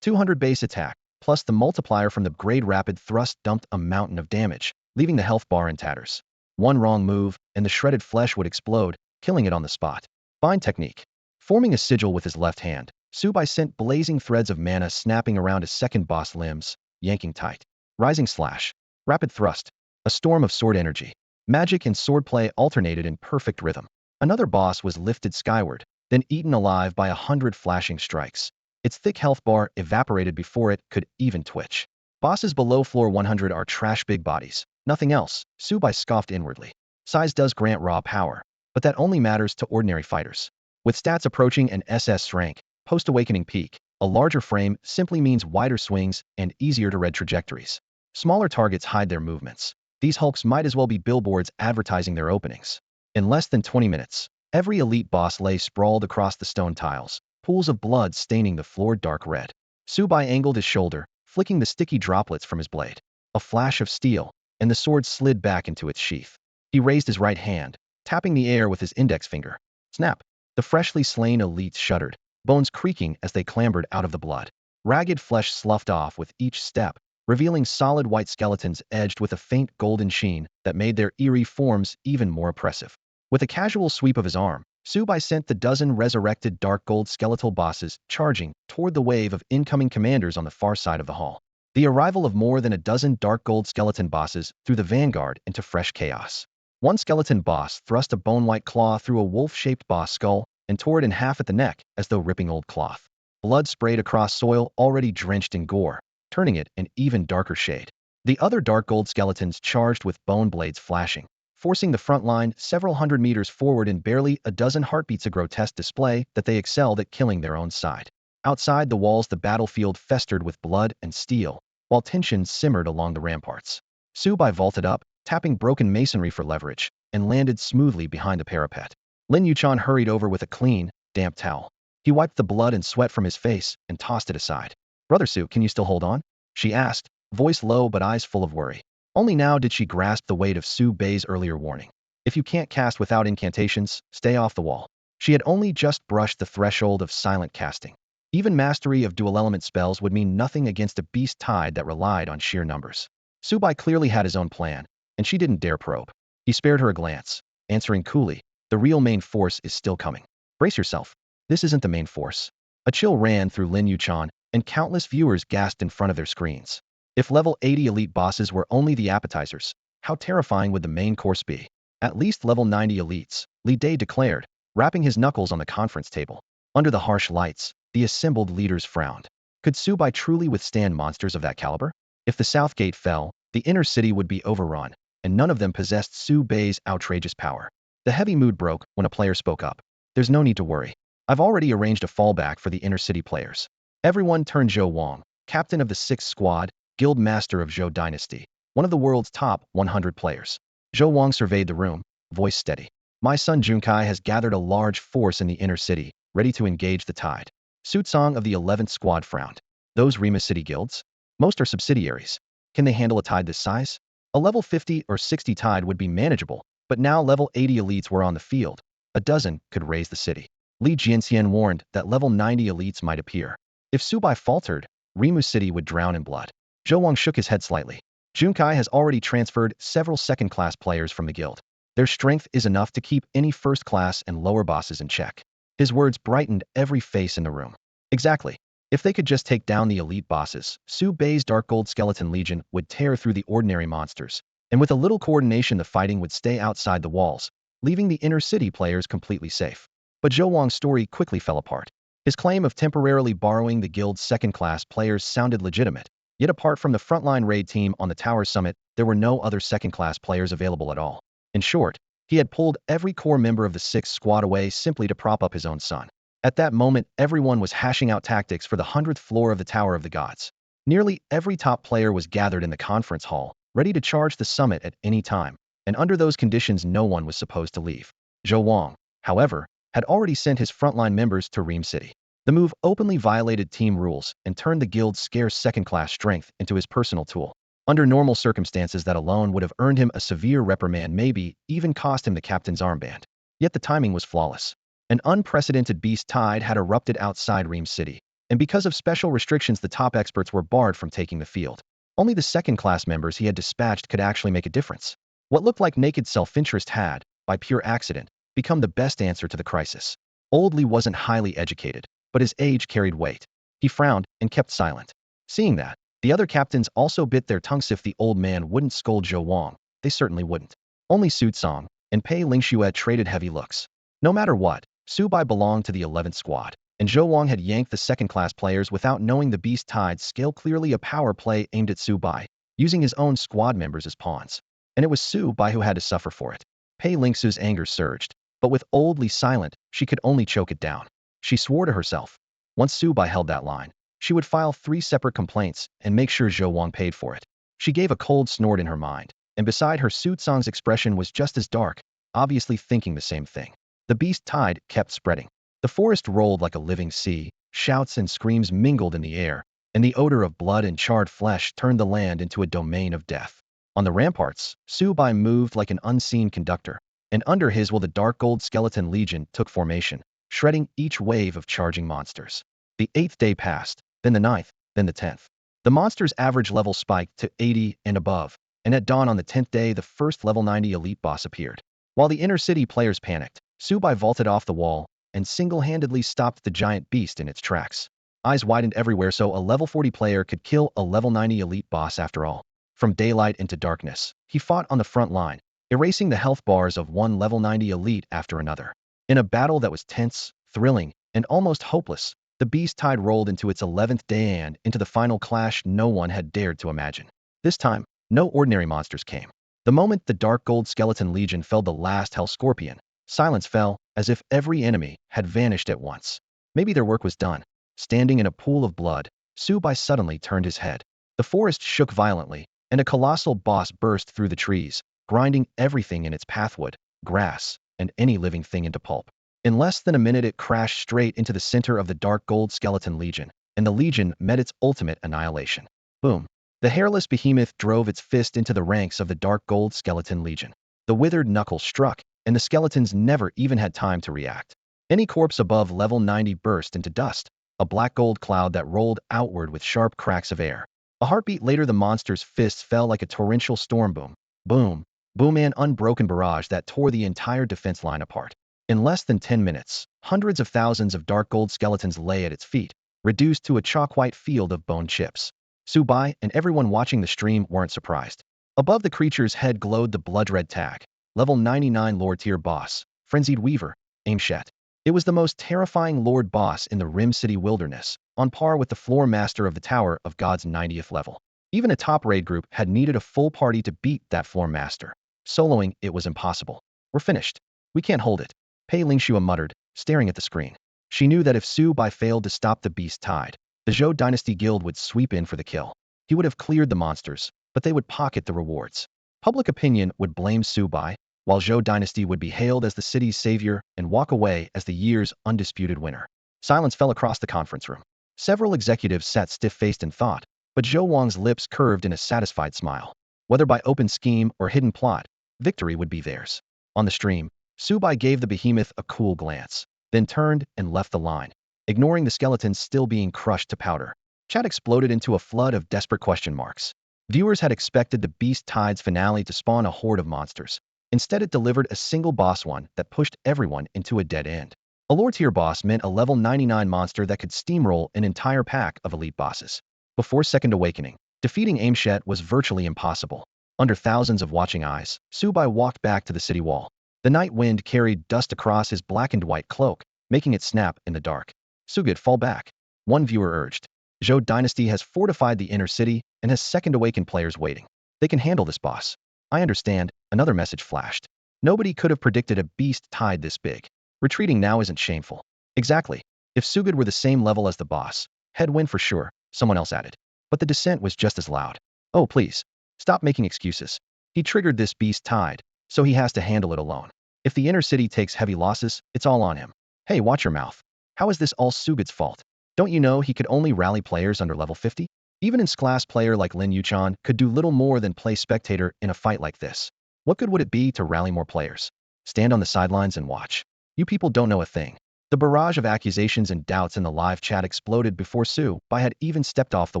200 base attack, plus the multiplier from the grade rapid thrust dumped a mountain of damage, leaving the health bar in tatters. One wrong move, and the shredded flesh would explode, killing it on the spot. Fine technique. Forming a sigil with his left hand, Su Bai sent blazing threads of mana snapping around his second boss limbs, yanking tight. Rising slash. Rapid thrust. A storm of sword energy. Magic and swordplay alternated in perfect rhythm. Another boss was lifted skyward, then eaten alive by 100 flashing strikes. Its thick health bar evaporated before it could even twitch. Bosses below floor 100 are trash big bodies. Nothing else, Su Bai scoffed inwardly. Size does grant raw power, but that only matters to ordinary fighters. With stats approaching an SS rank, post-awakening peak, a larger frame simply means wider swings and easier to read trajectories. Smaller targets hide their movements. These hulks might as well be billboards advertising their openings. In less than 20 minutes, every elite boss lay sprawled across the stone tiles, pools of blood staining the floor dark red. Su Bai angled his shoulder, flicking the sticky droplets from his blade. A flash of steel, and the sword slid back into its sheath. He raised his right hand, tapping the air with his index finger. Snap! The freshly slain elites shuddered, bones creaking as they clambered out of the blood. Ragged flesh sloughed off with each step, revealing solid white skeletons edged with a faint golden sheen that made their eerie forms even more oppressive. With a casual sweep of his arm, Su Bai sent the dozen resurrected dark gold skeletal bosses charging toward the wave of incoming commanders on the far side of the hall. The arrival of more than a dozen dark gold skeleton bosses threw the vanguard into fresh chaos. One skeleton boss thrust a bone-white claw through a wolf-shaped boss skull and tore it in half at the neck as though ripping old cloth. Blood sprayed across soil already drenched in gore, turning it an even darker shade. The other dark gold skeletons charged with bone blades flashing, forcing the front line several hundred meters forward in barely a dozen heartbeats, a grotesque display that they excelled at killing their own side. Outside the walls, the battlefield festered with blood and steel, while tension simmered along the ramparts. Subai vaulted up, tapping broken masonry for leverage, and landed smoothly behind the parapet. Lin Yuchan hurried over with a clean, damp towel. He wiped the blood and sweat from his face and tossed it aside. "Brother Su, can you still hold on?" she asked, voice low but eyes full of worry. Only now did she grasp the weight of Su Bei's earlier warning. If you can't cast without incantations, stay off the wall. She had only just brushed the threshold of silent casting. Even mastery of dual-element spells would mean nothing against a beast tide that relied on sheer numbers. Subai clearly had his own plan, and she didn't dare probe. He spared her a glance, answering coolly, "The real main force is still coming. Brace yourself. This isn't the main force." A chill ran through Lin Yuchan, and countless viewers gasped in front of their screens. If level 80 elite bosses were only the appetizers, how terrifying would the main course be? "At least level 90 elites," Li Dai declared, rapping his knuckles on the conference table. Under the harsh lights, the assembled leaders frowned. Could Subai truly withstand monsters of that caliber? If the south gate fell, the inner city would be overrun, and none of them possessed Su Bei's outrageous power. The heavy mood broke when a player spoke up. "There's no need to worry. I've already arranged a fallback for the inner city players." Everyone turned Zhou Wang, captain of the 6th Squad, guild master of Zhou Dynasty, one of the world's top 100 players. Zhou Wang surveyed the room, voice steady. "My son Junkai has gathered a large force in the inner city, ready to engage the tide." Sutsong of the 11th Squad frowned. "Those Rima City guilds? Most are subsidiaries. Can they handle a tide this size?" A level 50 or 60 tide would be manageable, but now level 80 elites were on the field. A dozen could raise the city. Li Jianxian warned that level 90 elites might appear. If Subai faltered, Rimu City would drown in blood. Zhou Wang shook his head slightly. "Junkai has already transferred several second-class players from the guild. Their strength is enough to keep any first-class and lower bosses in check." His words brightened every face in the room. Exactly. If they could just take down the elite bosses, Su Bei's Dark Gold Skeleton Legion would tear through the ordinary monsters, and with a little coordination the fighting would stay outside the walls, leaving the inner city players completely safe. But Zhou Wang's story quickly fell apart. His claim of temporarily borrowing the guild's second-class players sounded legitimate, yet apart from the frontline raid team on the Tower Summit, there were no other second-class players available at all. In short, he had pulled every core member of the 6th Squad away simply to prop up his own son. At that moment, everyone was hashing out tactics for the 100th floor of the Tower of the Gods. Nearly every top player was gathered in the conference hall, ready to charge the summit at any time, and under those conditions no one was supposed to leave. Zhou Wang, however, had already sent his frontline members to Ream City. The move openly violated team rules and turned the guild's scarce second-class strength into his personal tool. Under normal circumstances, that alone would have earned him a severe reprimand, maybe even cost him the captain's armband. Yet the timing was flawless. An unprecedented beast tide had erupted outside Ream City, and because of special restrictions the top experts were barred from taking the field. Only the second-class members he had dispatched could actually make a difference. What looked like naked self-interest had, by pure accident, become the best answer to the crisis. Old Li wasn't highly educated, but his age carried weight. He frowned and kept silent. Seeing that, the other captains also bit their tongues. If the old man wouldn't scold Zhou Wang, they certainly wouldn't. Only Sutsong and Pei Lingxue traded heavy looks. No matter what, Subai belonged to the 11th Squad, and Zhou Wang had yanked the second-class players without knowing the beast tide's scale. Clearly a power play aimed at Subai, using his own squad members as pawns. And it was Subai who had to suffer for it. Pei Lingxue's anger surged, but with Old Li silent, she could only choke it down. She swore to herself. Once Subai held that line, she would file 3 separate complaints and make sure Zhou Wang paid for it. She gave a cold snort in her mind, and beside her Sutsong's expression was just as dark, obviously thinking the same thing. The beast tide kept spreading. The forest rolled like a living sea, shouts and screams mingled in the air, and the odor of blood and charred flesh turned the land into a domain of death. On the ramparts, Subai moved like an unseen conductor, and under his will the Dark Gold Skeleton Legion took formation, shredding each wave of charging monsters. The 8th day passed, then the 9th, then the 10th. The monsters' average level spiked to 80 and above, and at dawn on the 10th day the first level 90 elite boss appeared. While the inner city players panicked, Subai vaulted off the wall and single-handedly stopped the giant beast in its tracks. Eyes widened everywhere, so a level 40 player could kill a level 90 elite boss after all. From daylight into darkness, he fought on the front line, erasing the health bars of one level 90 elite after another. In a battle that was tense, thrilling, and almost hopeless, the beast tide rolled into its 11th day and into the final clash no one had dared to imagine. This time, no ordinary monsters came. The moment the Dark Gold Skeleton Legion felled the last Hell Scorpion, silence fell, as if every enemy had vanished at once. Maybe their work was done. Standing in a pool of blood, Su-bai suddenly turned his head. The forest shook violently, and a colossal boss burst through the trees, grinding everything in its pathwood, grass, and any living thing into pulp. In less than a minute it crashed straight into the center of the dark gold skeleton legion, and the legion met its ultimate annihilation. Boom. The hairless behemoth drove its fist into the ranks of the dark gold skeleton legion. The withered knuckle struck, and the skeletons never even had time to react. Any corpse above level 90 burst into dust, a black gold cloud that rolled outward with sharp cracks of air. A heartbeat later the monster's fists fell like a torrential storm boom. Boom. Boom, an unbroken barrage that tore the entire defense line apart. In less than 10 minutes, hundreds of thousands of dark gold skeletons lay at its feet, reduced to a chalk-white field of bone chips. Su-bai and everyone watching the stream weren't surprised. Above the creature's head glowed the blood-red tag, level 99 Lord tier boss, Frenzied Weaver, Aimshet. It was the most terrifying Lord boss in the Rim City wilderness, on par with the floor master of the Tower of God's 90th level. Even a top raid group had needed a full party to beat that floor master. Soloing it was impossible. We're finished. We can't hold it, Pei Lingxua muttered, staring at the screen. She knew that if Su-bai failed to stop the beast tide, the Zhou Dynasty Guild would sweep in for the kill. He would have cleared the monsters, but they would pocket the rewards. Public opinion would blame Su-bai, while Zhou Dynasty would be hailed as the city's savior and walk away as the year's undisputed winner. Silence fell across the conference room. Several executives sat stiff-faced in thought, but Zhou Wang's lips curved in a satisfied smile. Whether by open scheme or hidden plot, victory would be theirs. On the stream, Su-bai gave the behemoth a cool glance, then turned and left the line, ignoring the skeletons still being crushed to powder. Chat exploded into a flood of desperate question marks. Viewers had expected the Beast Tide's finale to spawn a horde of monsters. Instead, it delivered a single boss one that pushed everyone into a dead end. A lore tier boss meant a level 99 monster that could steamroll an entire pack of elite bosses. Before Second Awakening, defeating Aimshet was virtually impossible. Under thousands of watching eyes, Su-bai walked back to the city wall. The night wind carried dust across his blackened white cloak, making it snap in the dark. Sugut, fall back, one viewer urged. Zhou Dynasty has fortified the inner city and has Second Awakened players waiting. They can handle this boss. I understand, another message flashed. Nobody could have predicted a beast tide this big. Retreating now isn't shameful. Exactly. If Sugut were the same level as the boss, he'd win for sure, someone else added. But the dissent was just as loud. Oh, please. Stop making excuses. He triggered this beast tide, so he has to handle it alone. If the inner city takes heavy losses, it's all on him. Hey, watch your mouth. How is this all Sugut's fault? Don't you know he could only rally players under level 50? Even an S-class player like Lin Yuchan could do little more than play spectator in a fight like this. What good would it be to rally more players? Stand on the sidelines and watch. You people don't know a thing. The barrage of accusations and doubts in the live chat exploded before Su-bai had even stepped off the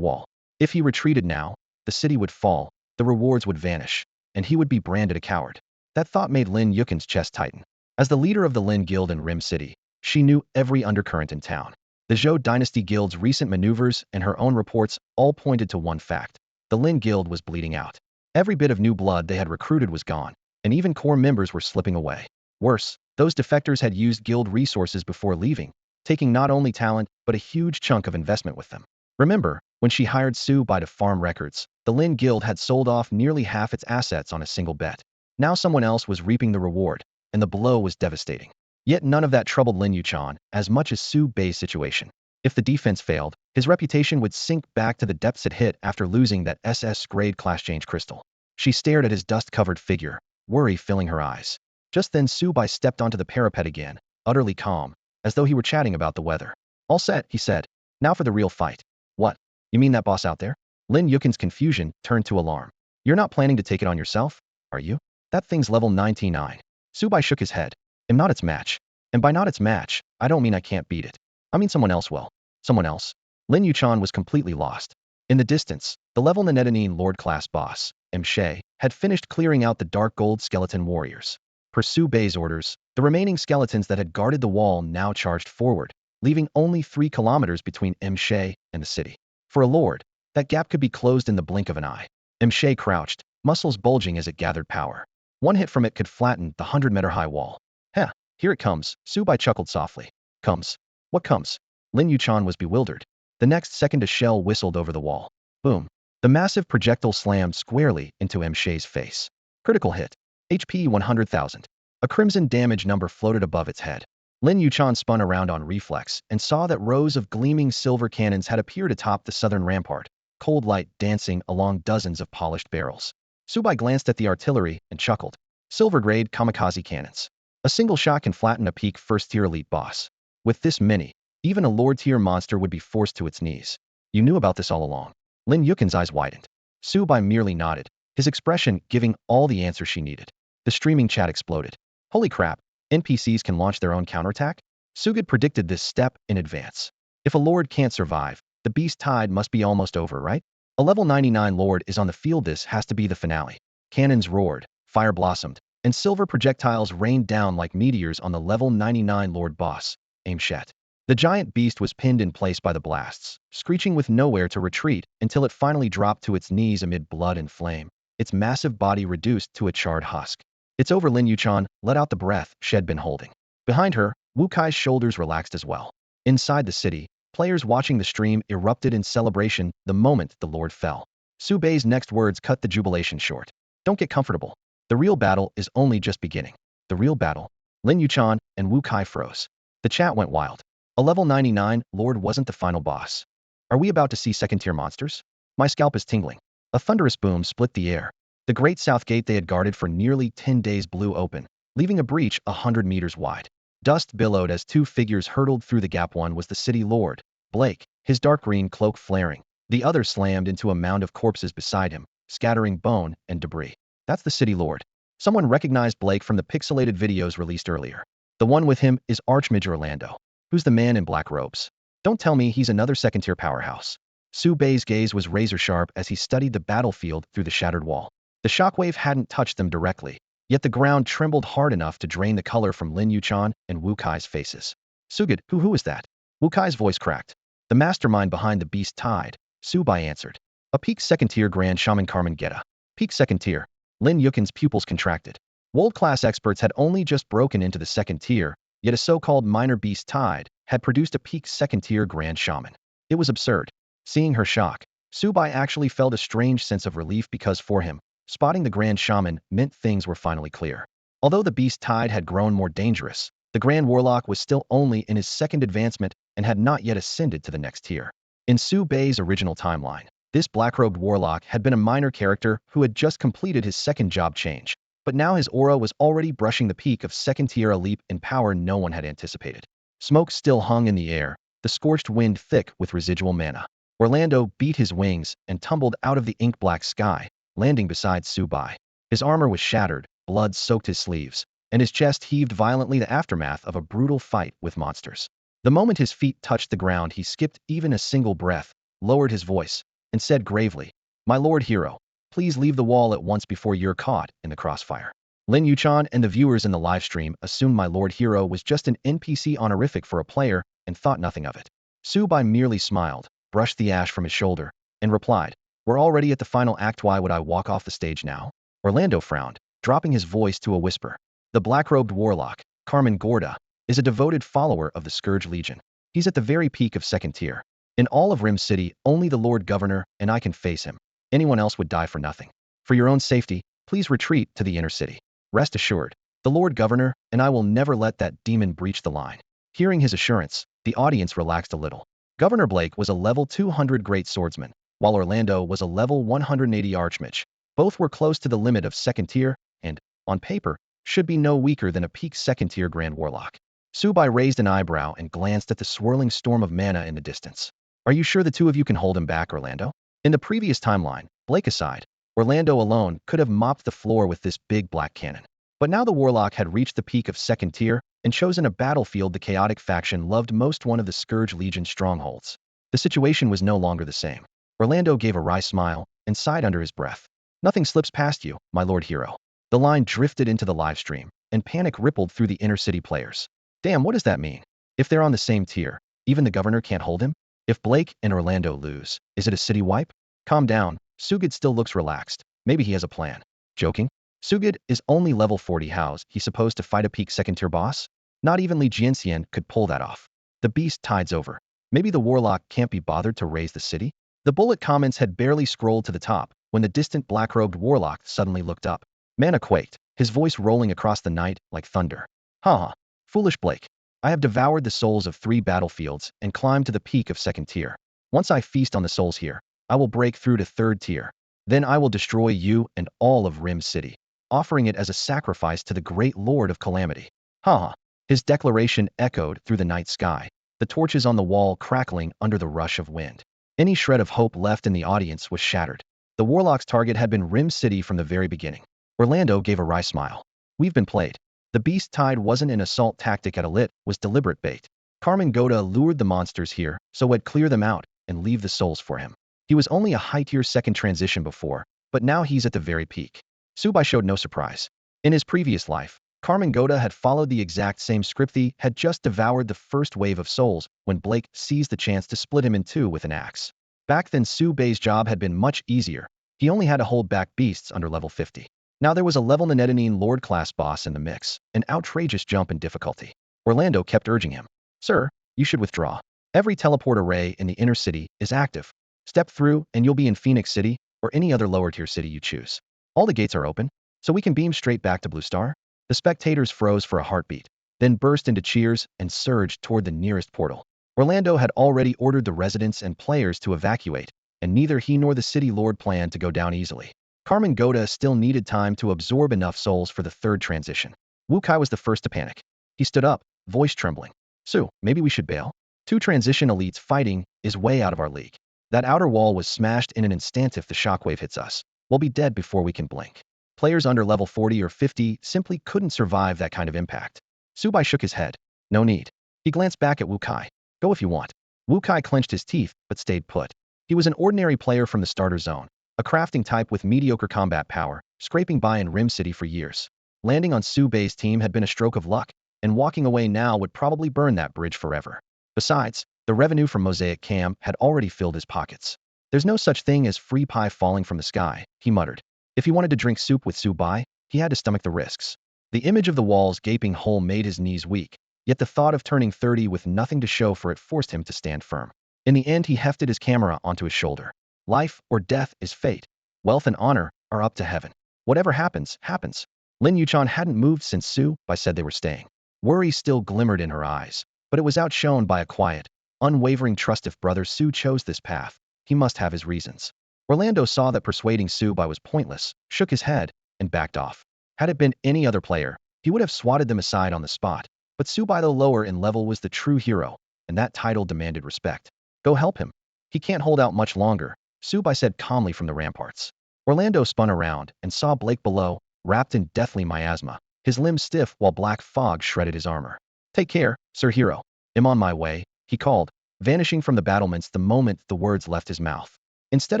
wall. If he retreated now, the city would fall, the rewards would vanish, and he would be branded a coward. That thought made Lin Yuchan's chest tighten. As the leader of the Lin Guild in Rim City, she knew every undercurrent in town. The Zhou Dynasty Guild's recent maneuvers and her own reports all pointed to one fact. The Lin Guild was bleeding out. Every bit of new blood they had recruited was gone, and even core members were slipping away. Worse, those defectors had used guild resources before leaving, taking not only talent, but a huge chunk of investment with them. Remember, when she hired Su-bai to farm records, the Lin Guild had sold off nearly half its assets on a single bet. Now someone else was reaping the reward, and the blow was devastating. Yet none of that troubled Lin Yuchan as much as Su-bai's situation. If the defense failed, his reputation would sink back to the depths it hit after losing that SS-grade class change crystal. She stared at his dust-covered figure, worry filling her eyes. Just then Su-bai stepped onto the parapet again, utterly calm, as though he were chatting about the weather. All set, he said. Now for the real fight. What? You mean that boss out there? Lin Yuchan's confusion turned to alarm. You're not planning to take it on yourself, are you? That thing's level 99. Su-bai shook his head. I'm not its match. And by not its match, I don't mean I can't beat it. I mean someone else will. Someone else? Lin Yuchan was completely lost. In the distance, the level Nanettanine Lord-class boss, Mshe, had finished clearing out the dark gold skeleton warriors. Per Su-bai's orders, the remaining skeletons that had guarded the wall now charged forward, leaving only 3 kilometers between Mshe and the city. For a lord, that gap could be closed in the blink of an eye. Mshe crouched, muscles bulging as it gathered power. One hit from it could flatten the 100-meter-high wall. Heh, here it comes, Su-bai chuckled softly. Comes. What comes? Lin Yuchan was bewildered. The next second a shell whistled over the wall. Boom. The massive projectile slammed squarely into Mshe's face. Critical hit. HP 100,000. A crimson damage number floated above its head. Lin Yuchan spun around on reflex and saw that rows of gleaming silver cannons had appeared atop the southern rampart, cold light dancing along dozens of polished barrels. Subai glanced at the artillery and chuckled. Silver-grade kamikaze cannons. A single shot can flatten a peak first-tier elite boss. With this many, even a lord-tier monster would be forced to its knees. You knew about this all along. Lin Yuchan's eyes widened. Subai merely nodded, his expression giving all the answers she needed. The streaming chat exploded. Holy crap, NPCs can launch their own counterattack? Sugid predicted this step in advance. If a lord can't survive, the beast tide must be almost over, right? A level 99 lord is on the field. This has to be the finale. Cannons roared, fire blossomed, and silver projectiles rained down like meteors on the level 99 lord boss, Aimshet. The giant beast was pinned in place by the blasts, screeching with nowhere to retreat until it finally dropped to its knees amid blood and flame, its massive body reduced to a charred husk. It's over. Lin Yuchan let out the breath she'd been holding. Behind her, Wu Kai's shoulders relaxed as well. Inside the city, players watching the stream erupted in celebration the moment the Lord fell. Su Bei's next words cut the jubilation short. Don't get comfortable. The real battle is only just beginning. The real battle. Lin Yuchan and Wu Kai froze. The chat went wild. A level 99 Lord wasn't the final boss. Are we about to see second-tier monsters? My scalp is tingling. A thunderous boom split the air. The great south gate they had guarded for nearly 10 days blew open, leaving a breach 100 meters wide. Dust billowed as two figures hurtled through the gap. One was the city lord, Blake, his dark green cloak flaring. The other slammed into a mound of corpses beside him, scattering bone and debris. That's the city lord. Someone recognized Blake from the pixelated videos released earlier. The one with him is Archmage Orlando. Who's the man in black robes? Don't tell me he's another second-tier powerhouse. Su Bei's gaze was razor-sharp as he studied the battlefield through the shattered wall. The shockwave hadn't touched them directly, yet the ground trembled hard enough to drain the color from Lin Yuchan and Wu Kai's faces. Sugid, who is that? Wu Kai's voice cracked. The mastermind behind the beast tide, Su Bai answered. A peak second-tier Grand Shaman Carmen Geta. Peak second-tier. Lin Yuchan's pupils contracted. World-class experts had only just broken into the second tier, yet a so-called minor beast tide had produced a peak second-tier Grand Shaman. It was absurd. Seeing her shock, Su Bai actually felt a strange sense of relief because for him, spotting the Grand Shaman meant things were finally clear. Although the beast tide had grown more dangerous, the Grand Warlock was still only in his second advancement and had not yet ascended to the next tier. In Su Bei's original timeline, this black-robed warlock had been a minor character who had just completed his second job change, but now his aura was already brushing the peak of second-tier, a leap in power no one had anticipated. Smoke still hung in the air, the scorched wind thick with residual mana. Orlando beat his wings and tumbled out of the ink-black sky, landing beside Su Bai. His armor was shattered, blood soaked his sleeves, and his chest heaved violently, the aftermath of a brutal fight with monsters. The moment his feet touched the ground, he skipped even a single breath, lowered his voice, and said gravely, "My lord hero, please leave the wall at once before you're caught in the crossfire." Lin Yuchan and the viewers in the livestream assumed my lord hero was just an NPC honorific for a player and thought nothing of it. Su Bai merely smiled, brushed the ash from his shoulder, and replied, "We're already at the final act. Why would I walk off the stage now?" Orlando frowned, dropping his voice to a whisper. The black-robed warlock, Carmen Gorda, is a devoted follower of the Scourge Legion. He's at the very peak of second tier. In all of Rim City, only the Lord Governor and I can face him. Anyone else would die for nothing. For your own safety, please retreat to the inner city. Rest assured, the Lord Governor and I will never let that demon breach the line. Hearing his assurance, the audience relaxed a little. Governor Blake was a level 200 great swordsman, while Orlando was a level 180 archmage. Both were close to the limit of second tier and, on paper, should be no weaker than a peak second tier Grand Warlock. Su Bai raised an eyebrow and glanced at the swirling storm of mana in the distance. Are you sure the two of you can hold him back, Orlando? In the previous timeline, Blake aside, Orlando alone could have mopped the floor with this big black cannon. But now the Warlock had reached the peak of second tier and chosen a battlefield the chaotic faction loved most, one of the Scourge Legion strongholds. The situation was no longer the same. Orlando gave a wry smile and sighed under his breath. Nothing slips past you, my lord hero. The line drifted into the live stream, and panic rippled through the inner city players. Damn, what does that mean? If they're on the same tier, even the governor can't hold him? If Blake and Orlando lose, is it a city wipe? Calm down, Sugid still looks relaxed. Maybe he has a plan. Joking? Sugid is only level 40. How's he supposed to fight a peak second tier boss? Not even Li Jianxian could pull that off. The beast tide's over. Maybe the warlock can't be bothered to raise the city? The bullet comments had barely scrolled to the top when the distant black-robed warlock suddenly looked up. Mana quaked, his voice rolling across the night like thunder. Haha, foolish Blake. I have devoured the souls of 3 battlefields and climbed to the peak of 2nd tier. Once I feast on the souls here, I will break through to 3rd tier. Then I will destroy you and all of Rim City, offering it as a sacrifice to the great Lord of Calamity. Ha! His declaration echoed through the night sky, the torches on the wall crackling under the rush of wind. Any shred of hope left in the audience was shattered. The Warlock's target had been Rim City from the very beginning. Orlando gave a wry smile. We've been played. The beast tide wasn't an assault tactic at Elite, was deliberate bait. Carmen Goda lured the monsters here, so I'd clear them out and leave the souls for him. He was only a high-tier 2nd transition before, but now he's at the very peak. Subai showed no surprise. In his previous life, Carmen Goda had followed the exact same script. He had just devoured the first wave of souls when Blake seized the chance to split him in 2 with an axe. Back then Subai's job had been much easier. He only had to hold back beasts under level 50. Now there was a level Nanedonine Lord class boss in the mix, an outrageous jump in difficulty. Orlando kept urging him. Sir, you should withdraw. Every teleport array in the inner city is active. Step through and you'll be in Phoenix City or any other lower tier city you choose. All the gates are open, so we can beam straight back to Blue Star. The spectators froze for a heartbeat, then burst into cheers and surged toward the nearest portal. Orlando had already ordered the residents and players to evacuate, and neither he nor the city lord planned to go down easily. Carmen Goda still needed time to absorb enough souls for the 3rd transition. Wu Kai was the first to panic. He stood up, voice trembling. Su, maybe we should bail? 2 transition elites fighting is way out of our league. That outer wall was smashed in an instant. If the shockwave hits us, we'll be dead before we can blink. Players under level 40 or 50 simply couldn't survive that kind of impact. Subai shook his head. No need. He glanced back at Wu Kai. Go if you want. Wu Kai clenched his teeth, but stayed put. He was an ordinary player from the starter zone, a crafting type with mediocre combat power, scraping by in Rim City for years. Landing on Subai's team had been a stroke of luck, and walking away now would probably burn that bridge forever. Besides, the revenue from Mosaic Cam had already filled his pockets. There's no such thing as free pie falling from the sky, he muttered. If he wanted to drink soup with Subai, he had to stomach the risks. The image of the wall's gaping hole made his knees weak, yet the thought of turning 30 with nothing to show for it forced him to stand firm. In the end, he hefted his camera onto his shoulder. Life or death is fate. Wealth and honor are up to heaven. Whatever happens, happens. Lin Yuchan hadn't moved since Subai said they were staying. Worry still glimmered in her eyes, but it was outshone by a quiet, unwavering trust. If Brother Su chose this path, he must have his reasons. Orlando saw that persuading Subai was pointless, shook his head, and backed off. Had it been any other player, he would have swatted them aside on the spot, but Subai, though lower in level, was the true hero, and that title demanded respect. Go help him. He can't hold out much longer, Subai said calmly from the ramparts. Orlando spun around and saw Blake below, wrapped in deathly miasma, his limbs stiff while black fog shredded his armor. Take care, Sir Hero. I'm on my way, he called, vanishing from the battlements the moment the words left his mouth. Instead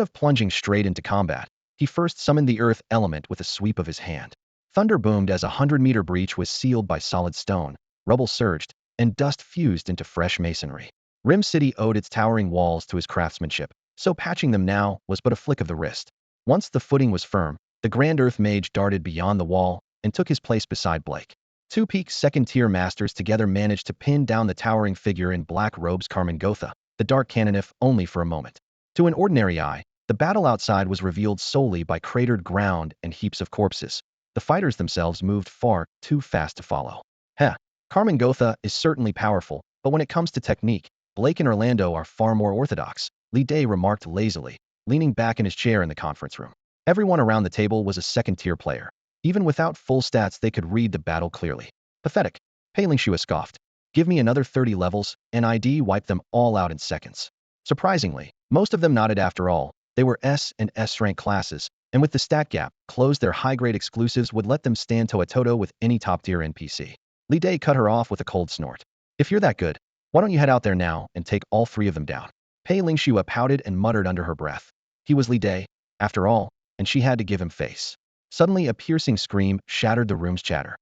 of plunging straight into combat, he first summoned the earth element with a sweep of his hand. Thunder boomed as a 100-meter breach was sealed by solid stone, rubble surged, and dust fused into fresh masonry. Rim City owed its towering walls to his craftsmanship, so patching them now was but a flick of the wrist. Once the footing was firm, the Grand Earth Mage darted beyond the wall and took his place beside Blake. 2 peak 2nd-tier masters together managed to pin down the towering figure in black robes. Carmen Gotha, the Dark Canon, if only for a moment. To an ordinary eye, the battle outside was revealed solely by cratered ground and heaps of corpses. The fighters themselves moved far too fast to follow. Carmen Gotha is certainly powerful, but when it comes to technique, Blake and Orlando are far more orthodox, Li Day remarked lazily, leaning back in his chair in the conference room. Everyone around the table was a 2nd-tier player. Even without full stats, they could read the battle clearly. Pathetic. Pei Lingxue scoffed. Give me another 30 levels, and I'd wipe them all out in seconds. Surprisingly, most of them nodded. After all, they were S and S rank classes, and with the stat gap closed, their high-grade exclusives would let them stand toe-to-toe with any top-tier NPC. Li Day cut her off with a cold snort. If you're that good, why don't you head out there now and take all 3 of them down? Pei Lingxue pouted and muttered under her breath. He was Li Day, after all, and she had to give him face. Suddenly, a piercing scream shattered the room's chatter.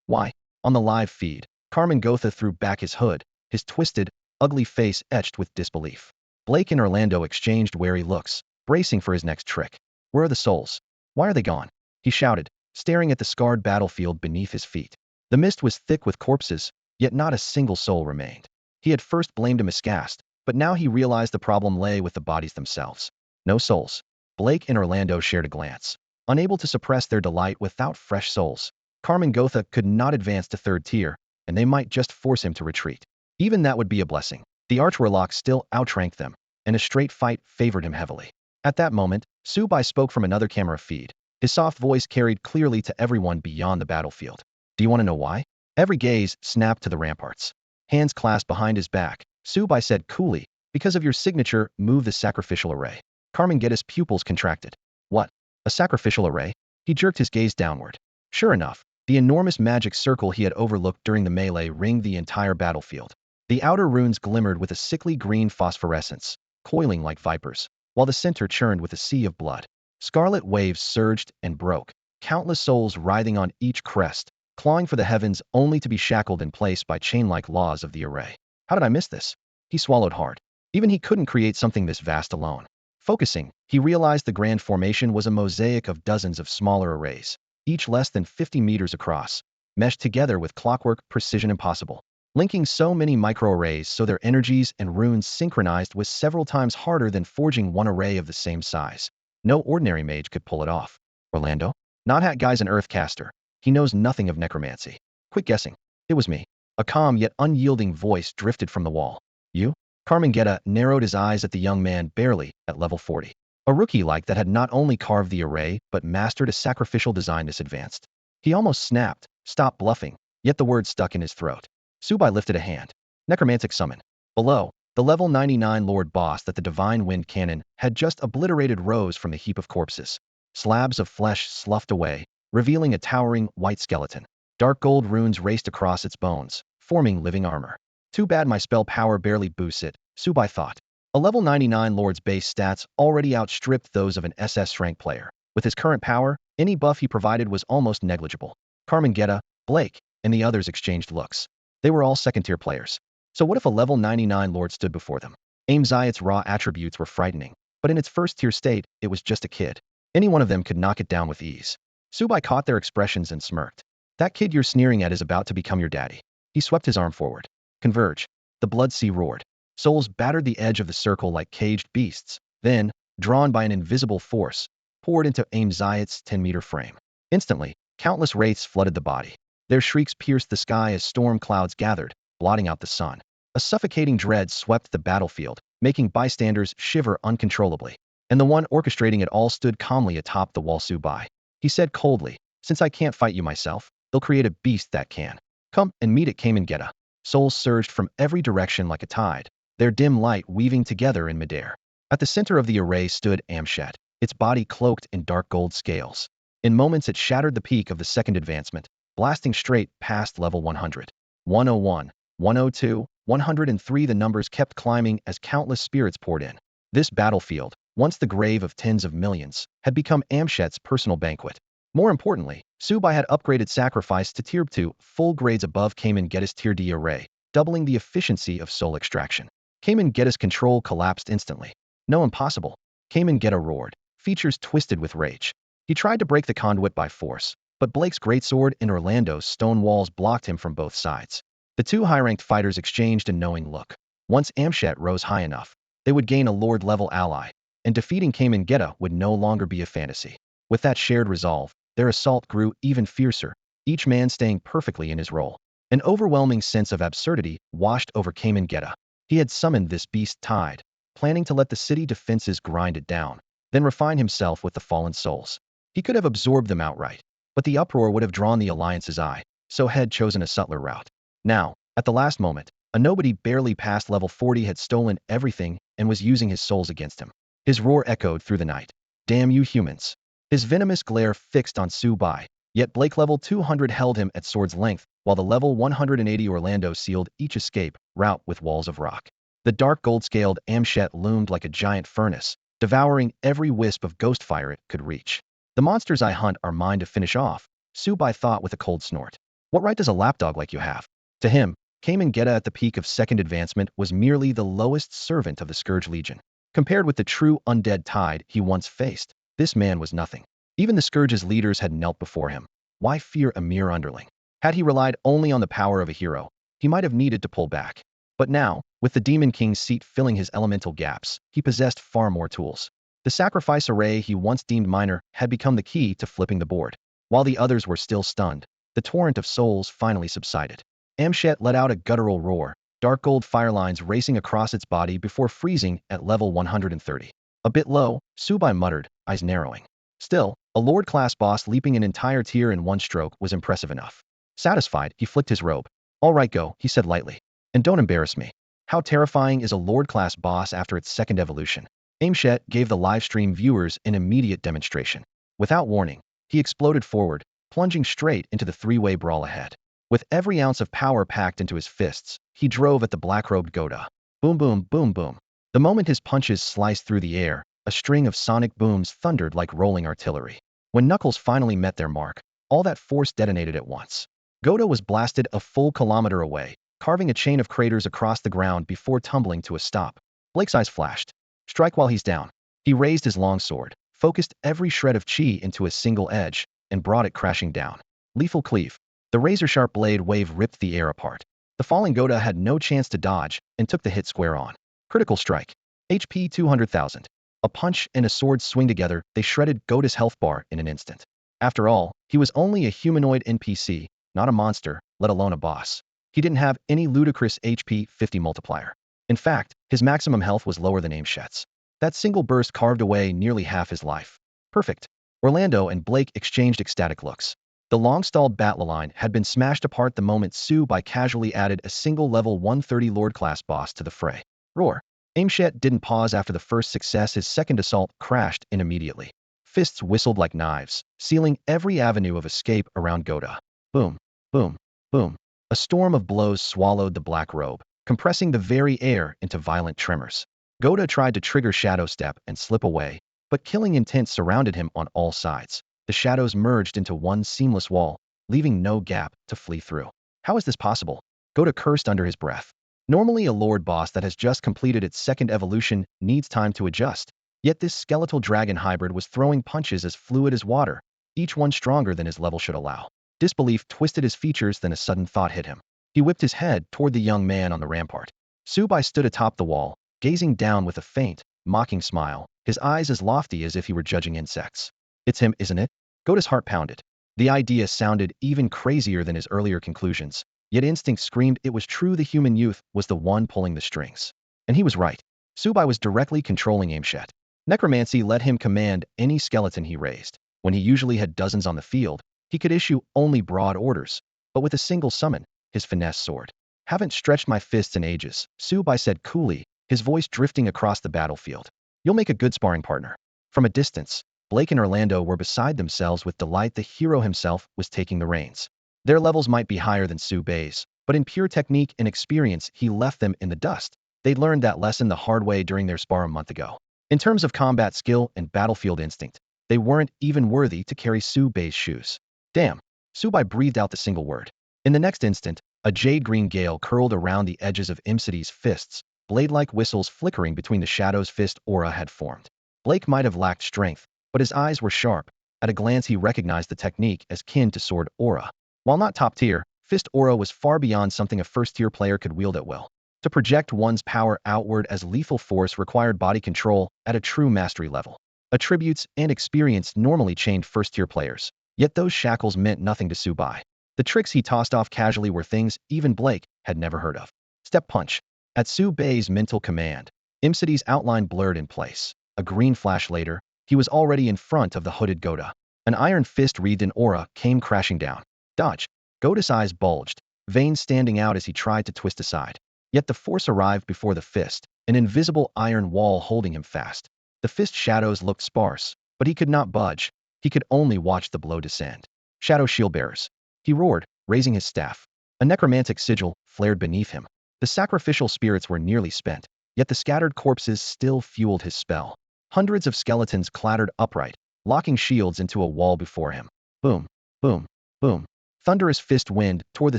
Why? On the live feed, Carmen Gotha threw back his hood, his twisted, ugly face etched with disbelief. Blake and Orlando exchanged wary looks, bracing for his next trick. Where are the souls? Why are they gone? He shouted, staring at the scarred battlefield beneath his feet. The mist was thick with corpses, yet not a single soul remained. He had first blamed a miscast, but now he realized the problem lay with the bodies themselves. No souls. Blake and Orlando shared a glance, unable to suppress their delight. Without fresh souls, Carmen Gotha could not advance to 3rd tier, and they might just force him to retreat. Even that would be a blessing. The archwarlock still outranked them, and a straight fight favored him heavily. At that moment, Su Bai spoke from another camera feed. His soft voice carried clearly to everyone beyond the battlefield. Do you want to know why? Every gaze snapped to the ramparts. Hands clasped behind his back, Su Bai said coolly, because of your signature, move the sacrificial array. Carmen Geddes' pupils contracted. What? A sacrificial array? He jerked his gaze downward. Sure enough, the enormous magic circle he had overlooked during the melee ringed the entire battlefield. The outer runes glimmered with a sickly green phosphorescence, coiling like vipers, while the center churned with a sea of blood. Scarlet waves surged and broke, countless souls writhing on each crest, clawing for the heavens only to be shackled in place by chain-like laws of the array. How did I miss this? He swallowed hard. Even he couldn't create something this vast alone. Focusing, he realized the grand formation was a mosaic of dozens of smaller arrays, each less than 50 meters across, meshed together with clockwork precision impossible. Linking so many microarrays so their energies and runes synchronized was several times harder than forging one array of the same size. No ordinary mage could pull it off. Orlando? Not Hat Guy's an earthcaster. He knows nothing of necromancy. Quick guessing. It was me. A calm yet unyielding voice drifted from the wall. You? Carmen Geddes narrowed his eyes at the young man barely at level 40. A rookie like that had not only carved the array, but mastered a sacrificial design this advanced. He almost snapped, stopped bluffing, yet the word stuck in his throat. Su Bai lifted a hand. Necromantic summon. Below, the level 99 Lord Boss that the Divine Wind Cannon had just obliterated rose from the heap of corpses. Slabs of flesh sloughed away, revealing a towering white skeleton. Dark gold runes raced across its bones, forming living armor. Too bad my spell power barely boosts it, Su Bai thought. A level 99 Lord's base stats already outstripped those of an SS rank player. With his current power, any buff he provided was almost negligible. Carmen Geddes, Blake, and the others exchanged looks. They were all second-tier players. So what if a level 99 Lord stood before them? Aim Zayat's raw attributes were frightening, but in its first-tier state, it was just a kid. Any one of them could knock it down with ease. Su Bai caught their expressions and smirked. That kid you're sneering at is about to become your daddy. He swept his arm forward. Converge. The blood sea roared. Souls battered the edge of the circle like caged beasts, then, drawn by an invisible force, poured into Aim Zayat's 10-meter frame. Instantly, countless wraiths flooded the body. Their shrieks pierced the sky as storm clouds gathered, blotting out the sun. A suffocating dread swept the battlefield, making bystanders shiver uncontrollably. And the one orchestrating it all stood calmly atop the wall. Su Bai. He said coldly, since I can't fight you myself, they'll create a beast that can. Come and meet at Carmen Geddes. Souls surged from every direction like a tide, their dim light weaving together in midair. At the center of the array stood Amshet, its body cloaked in dark gold scales. In moments it shattered the peak of the second advancement, blasting straight past level 100. 101, 102, 103 the numbers kept climbing as countless spirits poured in. This battlefield, once the grave of tens of millions, had become Amshet's personal banquet. More importantly, Su Bai had upgraded Sacrifice to Tier 2, full grades above Carmen Geddes' Tier D array, doubling the efficiency of soul extraction. Carmen Geddes' control collapsed instantly. No, impossible. Carmen Geddes roared, features twisted with rage. He tried to break the conduit by force, but Blake's greatsword and Orlando's stone walls blocked him from both sides. The two high-ranked fighters exchanged a knowing look. Once Amshet rose high enough, they would gain a Lord-level ally, and defeating Carmen Geddes would no longer be a fantasy. With that shared resolve, their assault grew even fiercer, each man staying perfectly in his role. An overwhelming sense of absurdity washed over Carmen Geddes. He had summoned this beast tide, planning to let the city defenses grind it down, then refine himself with the fallen souls. He could have absorbed them outright, but the uproar would have drawn the Alliance's eye, so had chosen a subtler route. Now, at the last moment, a nobody barely past level 40 had stolen everything and was using his souls against him. His roar echoed through the night. Damn you humans. His venomous glare fixed on Su Bai, yet Blake level 200 held him at sword's length, while the level 180 Orlando sealed each escape route with walls of rock. The dark gold-scaled Amshet loomed like a giant furnace, devouring every wisp of ghost fire it could reach. The monsters I hunt are mine to finish off, Su Bai thought with a cold snort. What right does a lapdog like you have? To him, Carmen Geddes at the peak of second advancement was merely the lowest servant of the Scourge Legion. Compared with the true undead tide he once faced, this man was nothing. Even the Scourge's leaders had knelt before him. Why fear a mere underling? Had he relied only on the power of a hero, he might have needed to pull back. But now, with the Demon King's seat filling his elemental gaps, he possessed far more tools. The sacrifice array he once deemed minor had become the key to flipping the board. While the others were still stunned, the torrent of souls finally subsided. Amshet let out a guttural roar, dark gold fire lines racing across its body before freezing at level 130. A bit low, Subai muttered, eyes narrowing. Still, a Lord-class boss leaping an entire tier in one stroke was impressive enough. Satisfied, he flicked his robe. All right, go, he said lightly. And don't embarrass me. How terrifying is a Lord-class boss after its second evolution? Amshet gave the livestream viewers an immediate demonstration. Without warning, he exploded forward, plunging straight into the three-way brawl ahead. With every ounce of power packed into his fists, he drove at the black-robed Goda. Boom boom boom boom. The moment his punches sliced through the air, a string of sonic booms thundered like rolling artillery. When Knuckles finally met their mark, all that force detonated at once. Goda was blasted a full kilometer away, carving a chain of craters across the ground before tumbling to a stop. Blake's eyes flashed. Strike while he's down. He raised his long sword, focused every shred of chi into a single edge, and brought it crashing down. Lethal cleave. The razor-sharp blade wave ripped the air apart. The falling Goda had no chance to dodge and took the hit square on. Critical strike. HP 200,000. A punch and a sword swing together, they shredded Goda's health bar in an instant. After all, he was only a humanoid NPC, not a monster, let alone a boss. He didn't have any ludicrous HP 50 multiplier. In fact, his maximum health was lower than Amshet's. That single burst carved away nearly half his life. Perfect. Orlando and Blake exchanged ecstatic looks. The long-stalled battle line had been smashed apart the moment Subai casually added a single level 130 Lord-class boss to the fray. Roar. Amshet didn't pause after the first success. His second assault crashed in immediately. Fists whistled like knives, sealing every avenue of escape around Goda. Boom, boom, boom. A storm of blows swallowed the black robe, compressing the very air into violent tremors. Goda tried to trigger Shadow Step and slip away, but killing intent surrounded him on all sides. The shadows merged into one seamless wall, leaving no gap to flee through. How is this possible? Goda cursed under his breath. Normally a Lord boss that has just completed its second evolution needs time to adjust. Yet this skeletal dragon hybrid was throwing punches as fluid as water, each one stronger than his level should allow. Disbelief twisted his features, then a sudden thought hit him. He whipped his head toward the young man on the rampart. Subai stood atop the wall, gazing down with a faint, mocking smile, his eyes as lofty as if he were judging insects. It's him, isn't it? Goda's heart pounded. The idea sounded even crazier than his earlier conclusions, yet instinct screamed it was true. The human youth was the one pulling the strings. And he was right. Subai was directly controlling Amshet. Necromancy let him command any skeleton he raised. When he usually had dozens on the field, he could issue only broad orders. But with a single summon, his finesse soared. Haven't stretched my fists in ages, Subai said coolly, his voice drifting across the battlefield. You'll make a good sparring partner. From a distance, Blake and Orlando were beside themselves with delight. The hero himself was taking the reins. Their levels might be higher than Subai's, but in pure technique and experience he left them in the dust. They'd learned that lesson the hard way during their spar a month ago. In terms of combat skill and battlefield instinct, they weren't even worthy to carry Subai's shoes. Damn. Subai breathed out the single word. In the next instant, a jade-green gale curled around the edges of Imsidy's fists, blade-like whistles flickering between the shadows fist aura had formed. Blake might have lacked strength, but his eyes were sharp. At a glance he recognized the technique as kin to sword aura. While not top tier, fist aura was far beyond something a first-tier player could wield at will. To project one's power outward as lethal force required body control at a true mastery level. Attributes and experience normally chained first-tier players, yet those shackles meant nothing to Subai. The tricks he tossed off casually were things even Blake had never heard of. Step punch. At Subai's mental command, Imsidy's outline blurred in place. A green flash later, he was already in front of the hooded Goda. An iron fist wreathed in aura came crashing down. Dodge. Goda's eyes bulged, veins standing out as he tried to twist aside. Yet the force arrived before the fist, an invisible iron wall holding him fast. The fist shadows looked sparse, but he could not budge. He could only watch the blow descend. Shadow shield bearers. He roared, raising his staff. A necromantic sigil flared beneath him. The sacrificial spirits were nearly spent, yet the scattered corpses still fueled his spell. Hundreds of skeletons clattered upright, locking shields into a wall before him. Boom, boom, boom. Thunderous fist wind tore the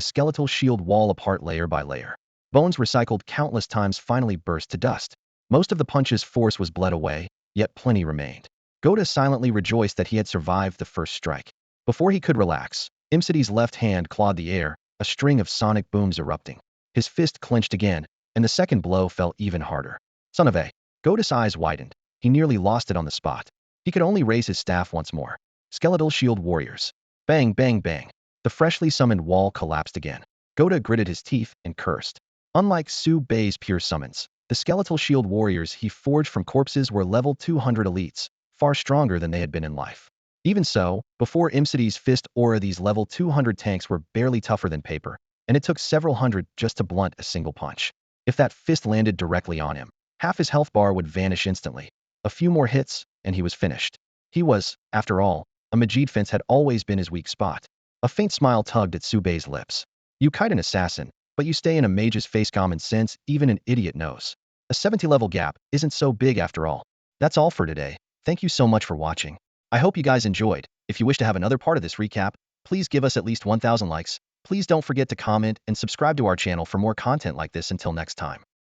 skeletal shield wall apart layer by layer. Bones recycled countless times finally burst to dust. Most of the punch's force was bled away, yet plenty remained. Goda silently rejoiced that he had survived the first strike. Before he could relax, Imsidy's left hand clawed the air, a string of sonic booms erupting. His fist clenched again, and the second blow fell even harder. Son of a. Goda's eyes widened. He nearly lost it on the spot. He could only raise his staff once more. Skeletal shield warriors. Bang, bang, bang. The freshly summoned wall collapsed again. Goda gritted his teeth and cursed. Unlike Su Bei's pure summons, the skeletal shield warriors he forged from corpses were level 200 elites, far stronger than they had been in life. Even so, before Imsidy's fist aura, these level 200 tanks were barely tougher than paper, and it took several hundred just to blunt a single punch. If that fist landed directly on him, half his health bar would vanish instantly. A few more hits, and he was finished. He was, after all, a Majid fence had always been his weak spot. A faint smile tugged at Su Bei's lips. You kite an assassin, but you stay in a mage's face. Common sense, even an idiot knows. A 70-level gap isn't so big after all. That's all for today. Thank you so much for watching. I hope you guys enjoyed. If you wish to have another part of this recap, please give us at least 1,000 likes. Please don't forget to comment and subscribe to our channel for more content like this. Until next time.